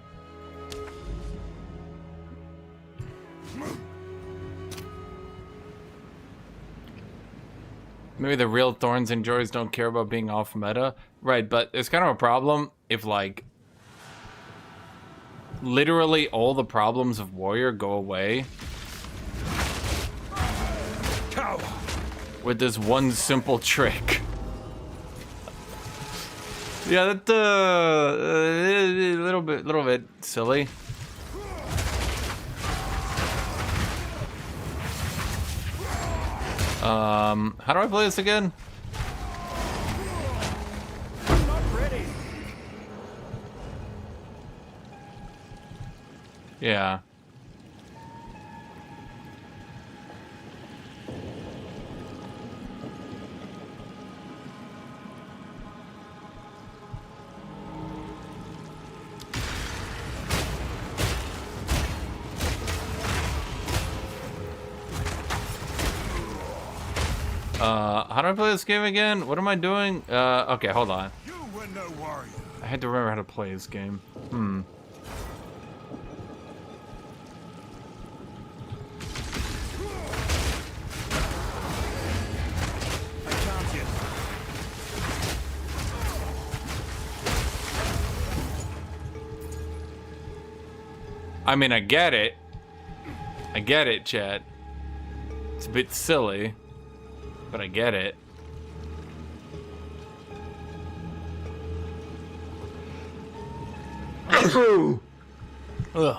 [SPEAKER 1] Maybe the real Thorns enjoyers don't care about being off meta. Right, but it's kind of a problem if, like, literally all the problems of Warrior go away with this one simple trick. Yeah, that's a little bit silly. How do I play this again?
[SPEAKER 2] I'm not ready.
[SPEAKER 1] Yeah. How do I play this game again? What am I doing? Okay, hold on.
[SPEAKER 2] You were no warrior.
[SPEAKER 1] I had to remember how to play this game.
[SPEAKER 2] I can't yet.
[SPEAKER 1] I mean, I get it. I get it, chat. It's a bit silly, but I get it. Ugh.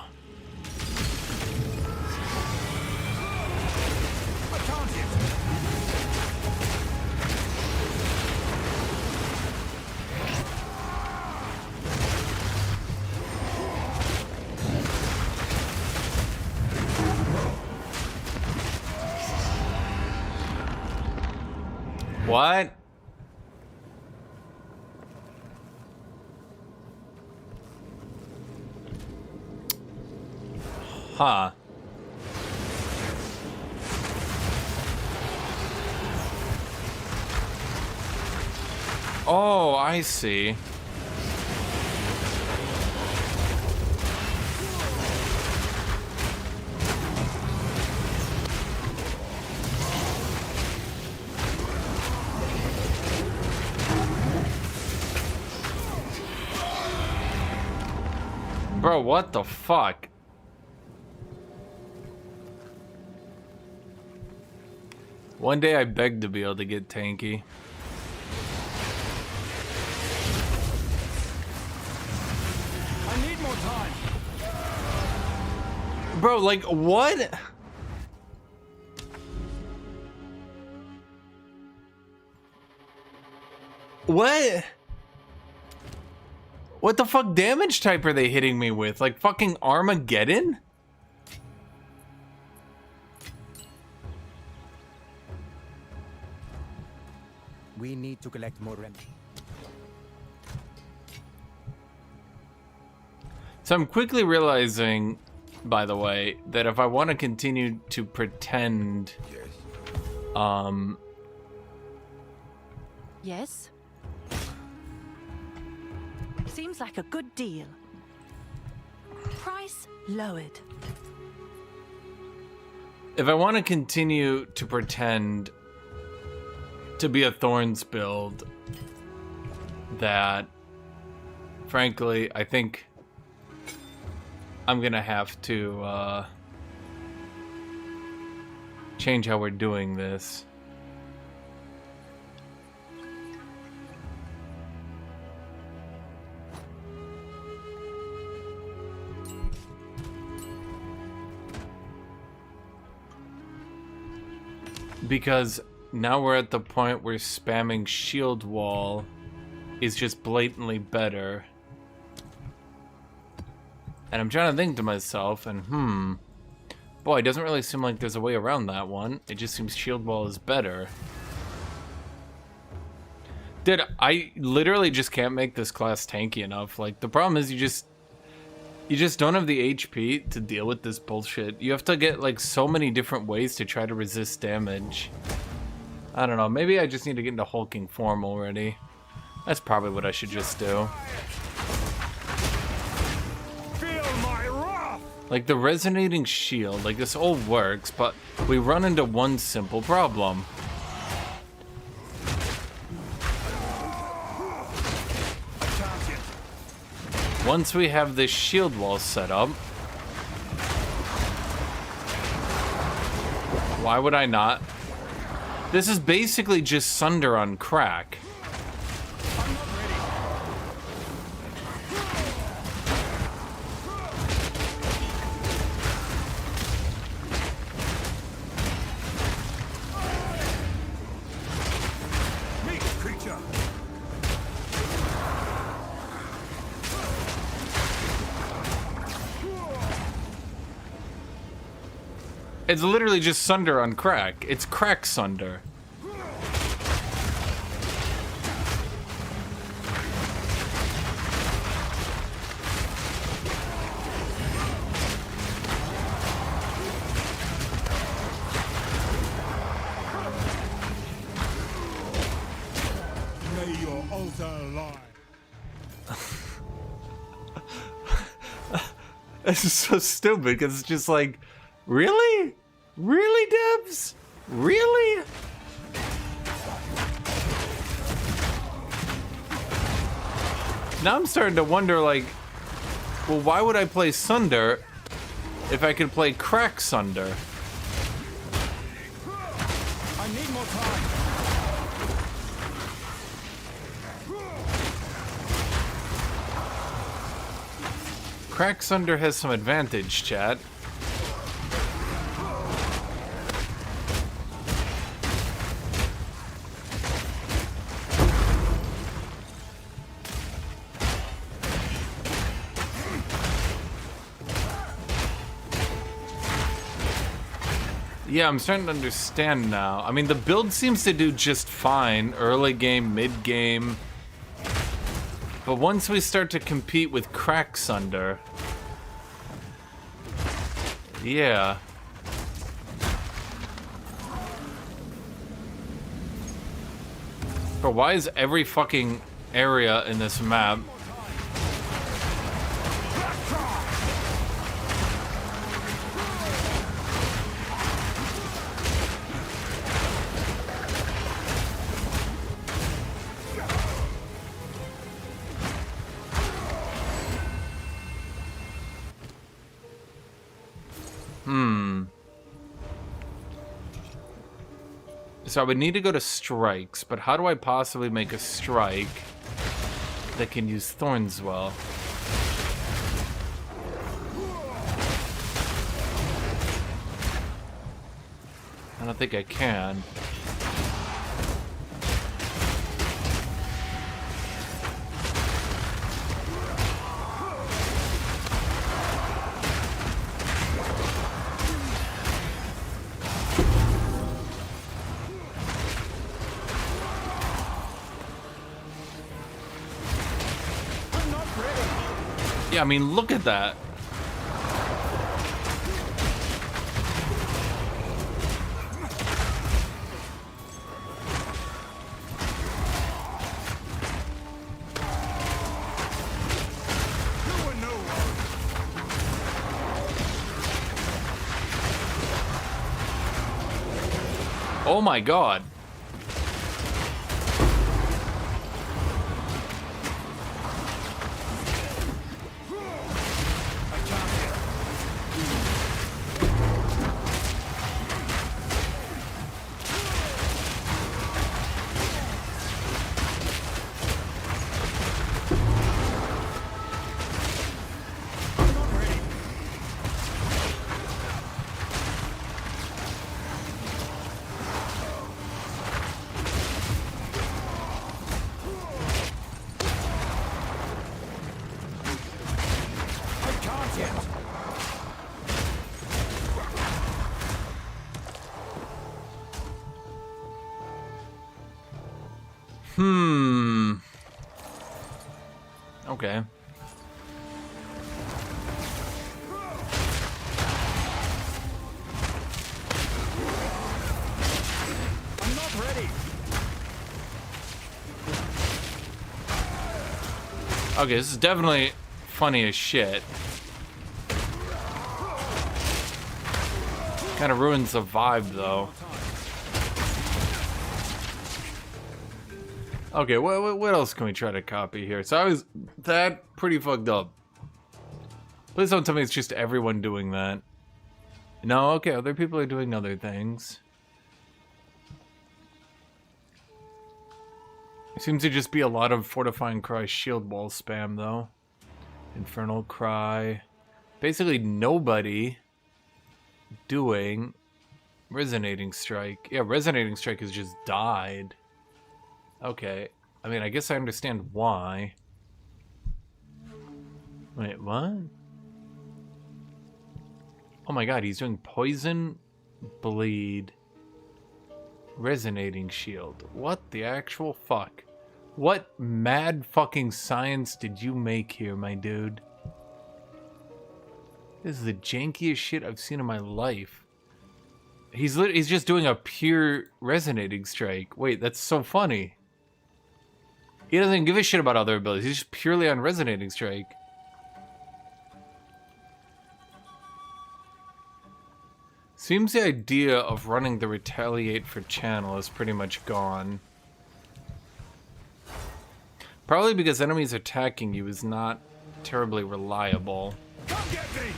[SPEAKER 1] What? Huh. Oh, I see. Bro, what the fuck? One day I beg to be able to get tanky.
[SPEAKER 3] I need more time.
[SPEAKER 1] Bro, like, what? What? What the fuck damage type are they hitting me with? Like fucking Armageddon?
[SPEAKER 13] We need to collect more remnants.
[SPEAKER 1] So I'm quickly realizing, by the way, that if I want to continue to pretend,
[SPEAKER 11] Yes? Seems like a good deal. Price lowered.
[SPEAKER 1] if I want to continue to pretend to be a Thorns build, that, frankly, I think I'm gonna have to change how we're doing this. Because now we're at the point where spamming shield wall is just blatantly better. And I'm trying to think to myself, and boy, it doesn't really seem like there's a way around that one. It just seems shield wall is better. Dude, I literally just can't make this class tanky enough. Like, the problem is you just don't have the HP to deal with this bullshit. You have to get like so many different ways to try to resist damage. I don't know, maybe I just need to get into hulking form already. That's probably what I should just do. Like the resonating shield, like this all works, but we run into one simple problem. Once we have this shield wall set up, why would I not? This is basically just Sunder on crack. It's literally just Sunder on crack. It's crack Sunder.
[SPEAKER 4] May your altar lie.
[SPEAKER 1] This is so stupid because it's just like, really? Really, Debs? Really? Now I'm starting to wonder, like, well, why would I play Sunder if I could play Cracksunder.
[SPEAKER 3] I need more time.
[SPEAKER 1] Cracksunder has some advantage, chat. Yeah, I'm starting to understand now. I mean, the build seems to do just fine. Early game, mid game. But once we start to compete with Cracksunder... Yeah. But why is every fucking area in this map... So I would need to go to strikes, but how do I possibly make a strike that can use Thorns well? I don't think I can. Yeah, I mean, look at that. Oh my god. Okay.
[SPEAKER 3] I'm not ready.
[SPEAKER 1] Okay, this is definitely funny as shit. Kind of ruins the vibe, though. Okay, what else can we try to copy here? So I was that pretty fucked up. Please don't tell me it's just everyone doing that. No, okay, other people are doing other things. It seems to just be a lot of Fortifying Cry shield wall spam, though. Infernal Cry. Basically nobody doing Resonating Strike. Yeah, Resonating Strike has just died. Okay. I mean, I guess I understand why. Wait, what? Oh my god, he's doing Poison, Bleed, Resonating Shield. What the actual fuck? What mad fucking science did you make here, my dude? This is the jankiest shit I've seen in my life. He's just doing a pure Resonating Strike. Wait, that's so funny. He doesn't give a shit about other abilities. He's just purely on Resonating Strike. Seems the idea of running the Retaliate for channel is pretty much gone. Probably because enemies attacking you is not terribly reliable.
[SPEAKER 3] Come get me.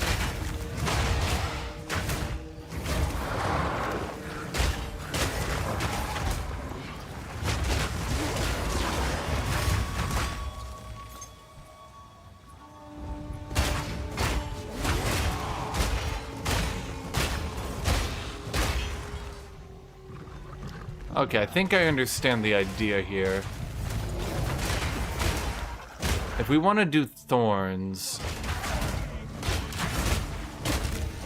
[SPEAKER 1] Okay, I think I understand the idea here. If we want to do Thorns...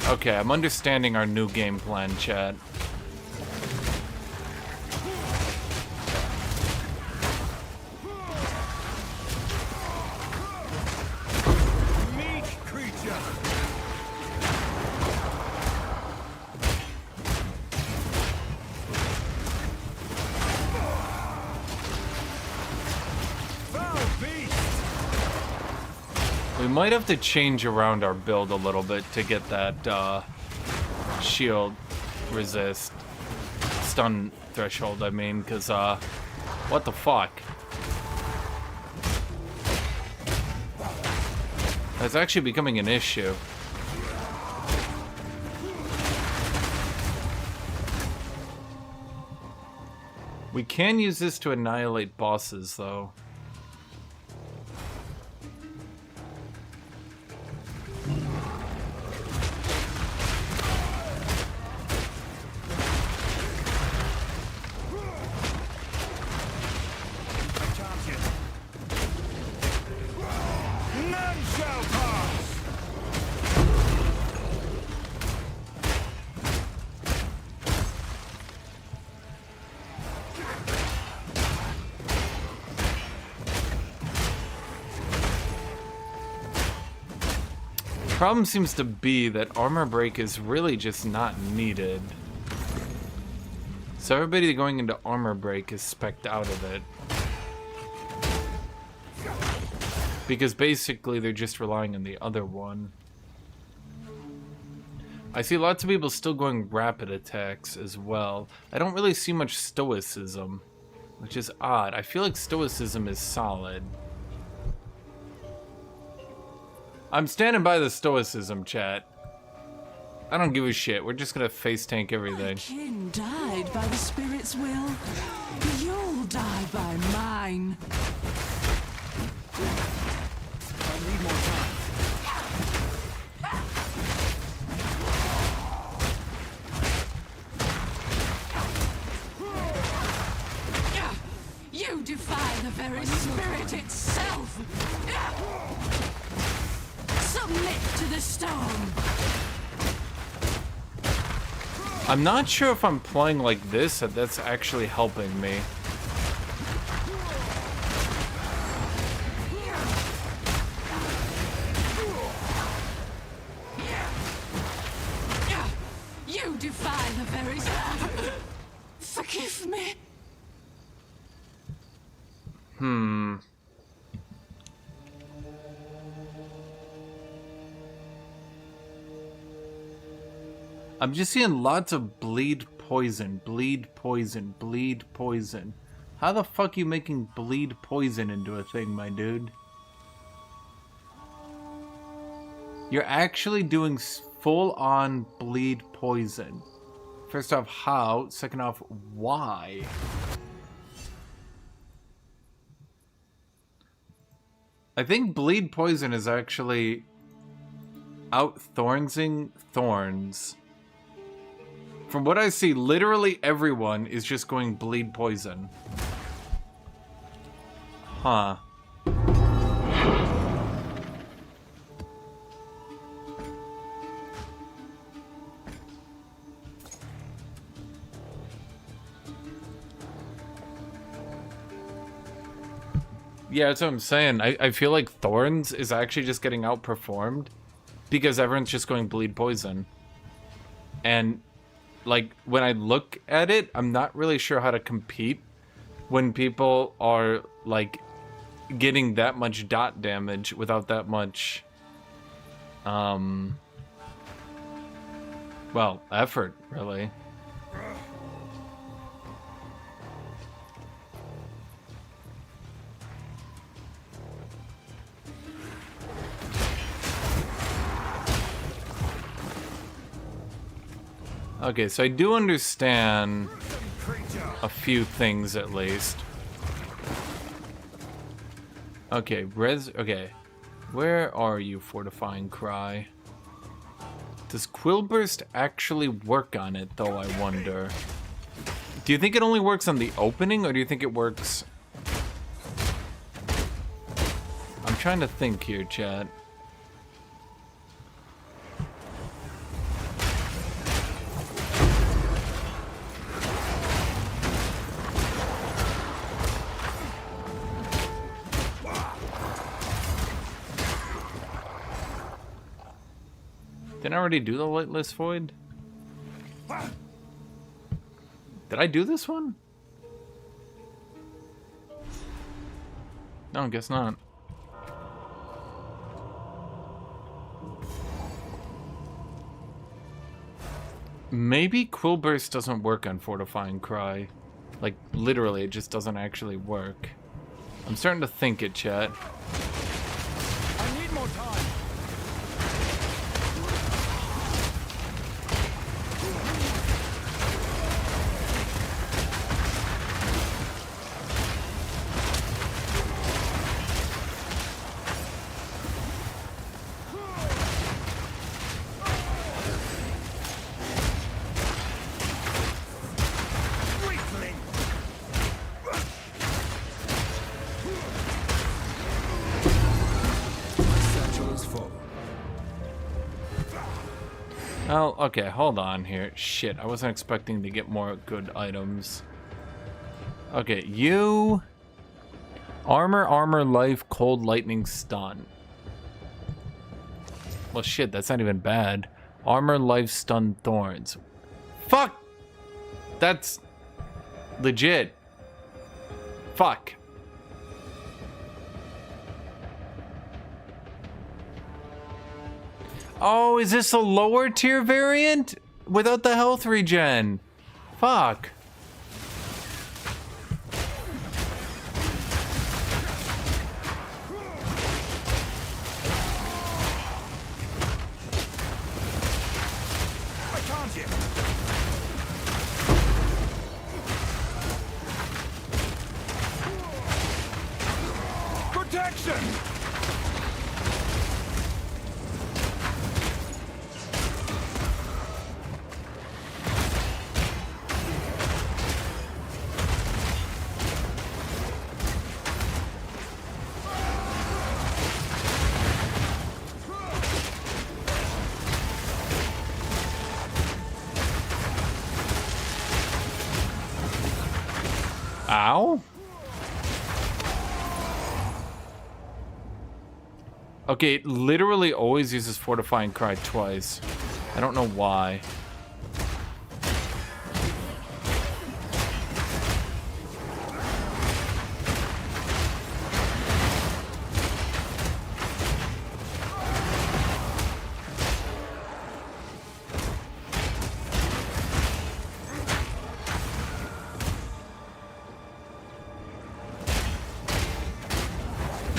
[SPEAKER 1] Okay, I'm understanding our new game plan, chat. We might have to change around our build a little bit to get that shield resist stun threshold, I mean, because what the fuck? That's actually becoming an issue. We can use this to annihilate bosses, though. Problem seems to be that armor break is really just not needed. So everybody going into armor break is spec'd out of it. Because basically they're just relying on the other one. I see lots of people still going rapid attacks as well. I don't really see much stoicism, which is odd. I feel like stoicism is solid. I'm standing by the stoicism, chat. I don't give a shit. We're just gonna face tank everything.
[SPEAKER 15] Kin died by the spirit's will. You'll die by mine.
[SPEAKER 3] I need more time.
[SPEAKER 15] You defy the very spirit itself. Submit to the storm.
[SPEAKER 1] I'm not sure if I'm playing like this, that's actually helping me.
[SPEAKER 15] You defy the very... Forgive me.
[SPEAKER 1] I'm just seeing lots of bleed poison, bleed poison, bleed poison. How the fuck are you making bleed poison into a thing, my dude? You're actually doing full-on bleed poison. First off, how? Second off, why? I think bleed poison is actually out-thornsing Thorns. From what I see, literally everyone is just going bleed poison. Huh. Yeah, that's what I'm saying. I feel like Thorns is actually just getting outperformed because everyone's just going bleed poison. And like, when I look at it, I'm not really sure how to compete when people are, like, getting that much dot damage without that much, well, effort, really. Okay, so I do understand a few things at least. Okay, okay. Where are you, Fortifying Cry? Does Quillburst actually work on it, though, I wonder? Do you think it only works on the opening, or do you think it works... I'm trying to think here, chat. Didn't I already do the Lightless Void? Did I do this one? No, I guess not. Maybe Quill Burst doesn't work on Fortifying Cry. Like, literally, it just doesn't actually work. I'm starting to think it, chat.
[SPEAKER 3] I need more time.
[SPEAKER 1] Oh, okay, hold on here. Shit, I wasn't expecting to get more good items. Okay, you... Armor, life, cold, lightning, stun. Well, shit, that's not even bad. Armor, life, stun, thorns. Fuck! That's... legit. Fuck. Oh, is this a lower tier variant? Without the health regen? Fuck.
[SPEAKER 3] I can't yet. Protection!
[SPEAKER 1] Ow? Okay, it literally always uses Fortifying Cry twice. I don't know why.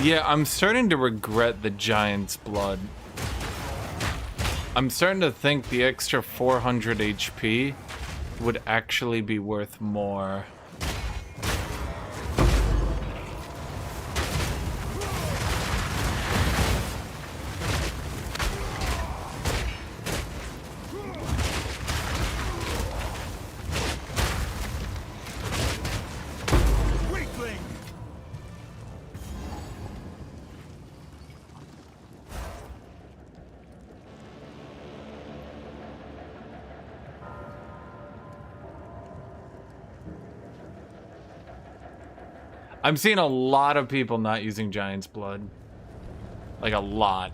[SPEAKER 1] Yeah, I'm starting to regret the Giant's Blood. I'm starting to think the extra 400 HP would actually be worth more. I'm seeing a lot of people not using Giant's Blood. Like, a lot.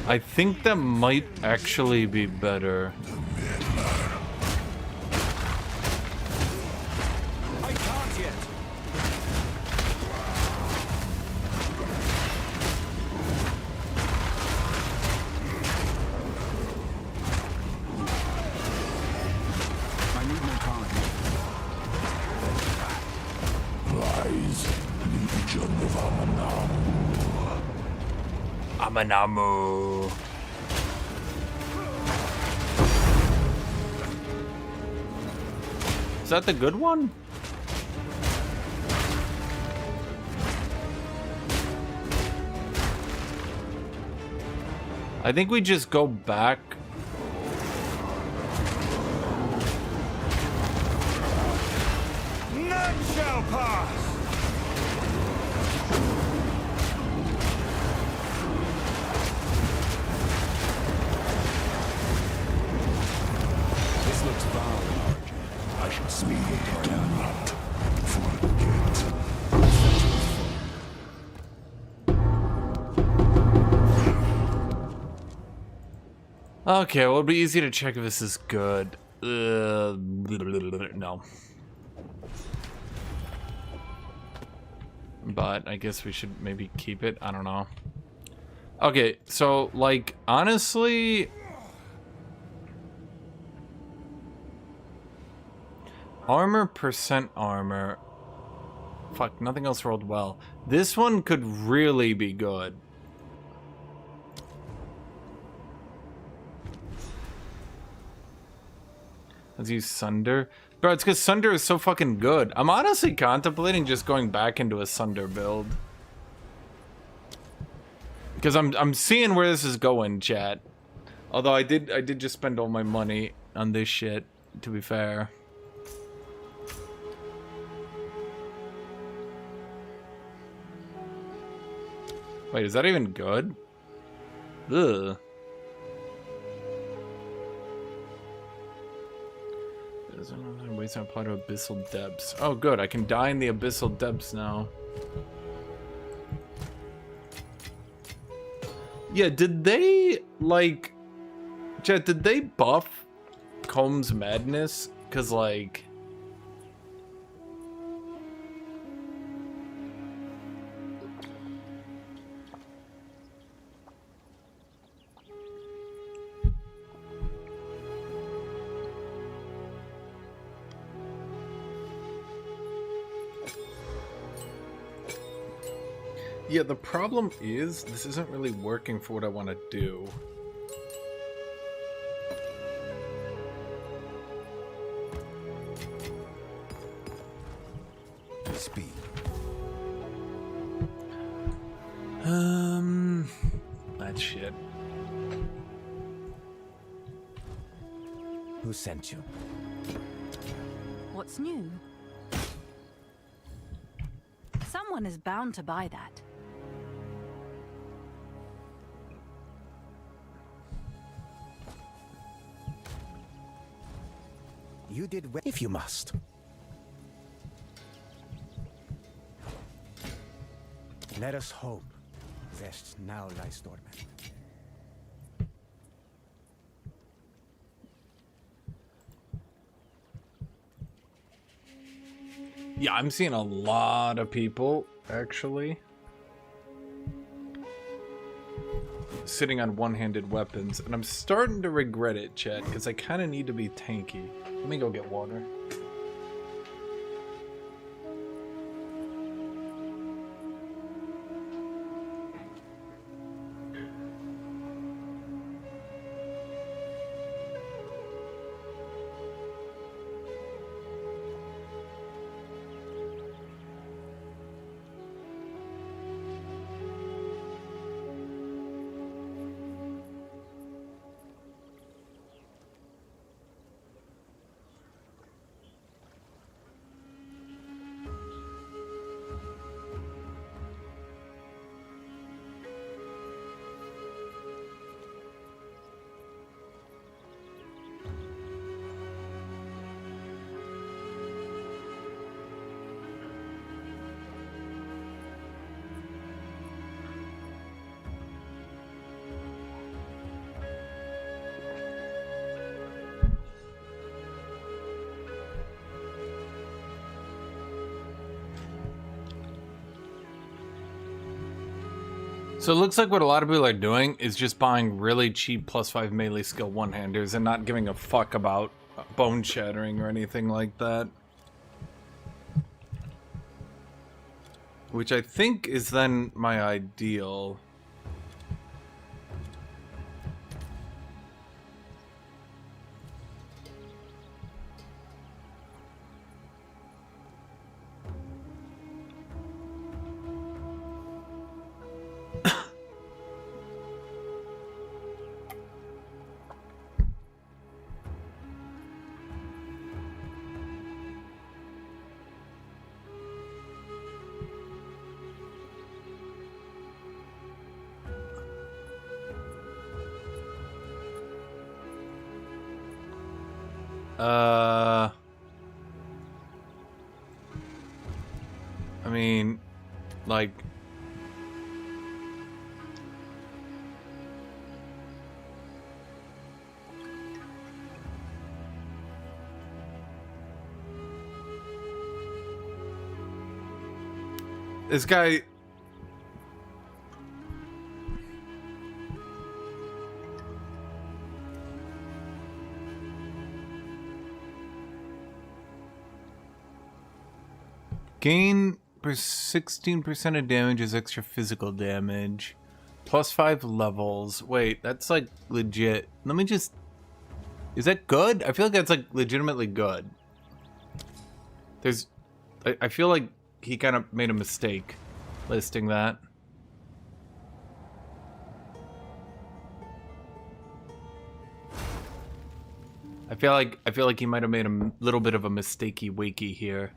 [SPEAKER 1] I think that might actually be better.
[SPEAKER 3] I can't yet. I need more time.
[SPEAKER 4] Rise, Legion of
[SPEAKER 1] Amanamu. Is that the good one? I think we just go back.
[SPEAKER 2] None shall pass!
[SPEAKER 4] This looks vile. I should speak with do not forget.
[SPEAKER 1] Okay, well, it'll be easy to check if this is good. No. But I guess we should maybe keep it. I don't know. Okay, so, like, honestly... Armor, percent armor. Fuck, nothing else rolled well. This one could really be good. Let's use Sunder. Bro, it's because Sunder is so fucking good. I'm honestly contemplating just going back into a Sunder build. Because I'm seeing where this is going, chat. Although I did just spend all my money on this shit, to be fair. Wait, is that even good? Ugh. There's another ways to apply to abyssal depths. Oh, good. I can die in the abyssal depths now. Yeah, did they, like... Chat, did they buff Combs Madness? Because, like... Yeah, the problem is, this isn't really working for what I want to do.
[SPEAKER 3] Speed.
[SPEAKER 1] That shit.
[SPEAKER 13] Who sent you?
[SPEAKER 11] What's new? Someone is bound to buy that.
[SPEAKER 13] You did well, if you must. Let us hope Zest now lies dormant.
[SPEAKER 1] Yeah, I'm seeing a lot of people, actually, sitting on one-handed weapons, and I'm starting to regret it, chat, because I kind of need to be tanky. Let me go get water. So it looks like what a lot of people are doing is just buying really cheap +5 melee skill one-handers and not giving a fuck about bone shattering or anything like that. Which I think is then my ideal. I mean, like, this guy. Gain 16% of damage is extra physical damage. Plus 5 levels. Wait, that's like legit. Let me just... Is that good? I feel like that's like legitimately good. There's... I feel like he kind of made a mistake listing that. I feel like he might have made a little bit of a mistakey wakey here.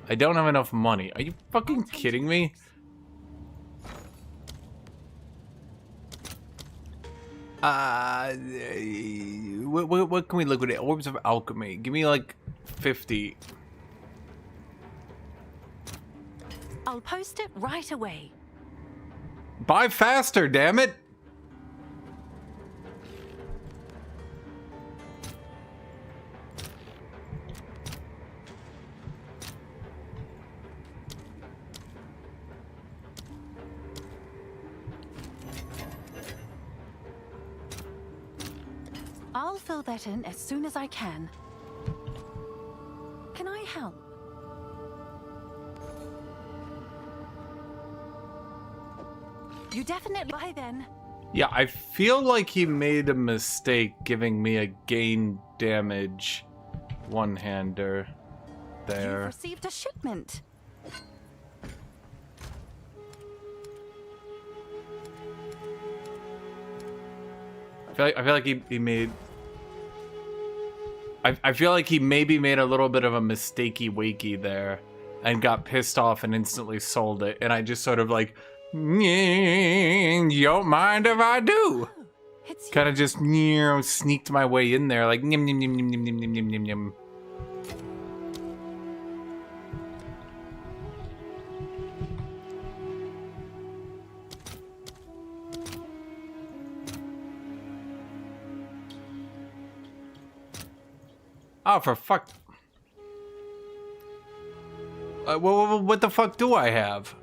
[SPEAKER 1] I don't have enough money. Are you fucking kidding me? What can we liquidate? Orbs of alchemy. Give me like 50.
[SPEAKER 11] I'll post it right away.
[SPEAKER 1] Buy faster, damn it!
[SPEAKER 11] I'll fill that in as soon as I can. Can I help? You definitely buy then.
[SPEAKER 1] Yeah, I feel like he made a mistake giving me a gain damage one-hander there.
[SPEAKER 11] You've received a shipment.
[SPEAKER 1] I feel like he made... I feel like he maybe made a little bit of a mistakey wakey there and got pissed off and instantly sold it. And I just sort of like, you don't mind if I do? Kind of just, sneaked my way in there like, nim, nim, nim, nim, nim, nim, nim, nim, nim, nim. Oh, for fuck. What the fuck do I have?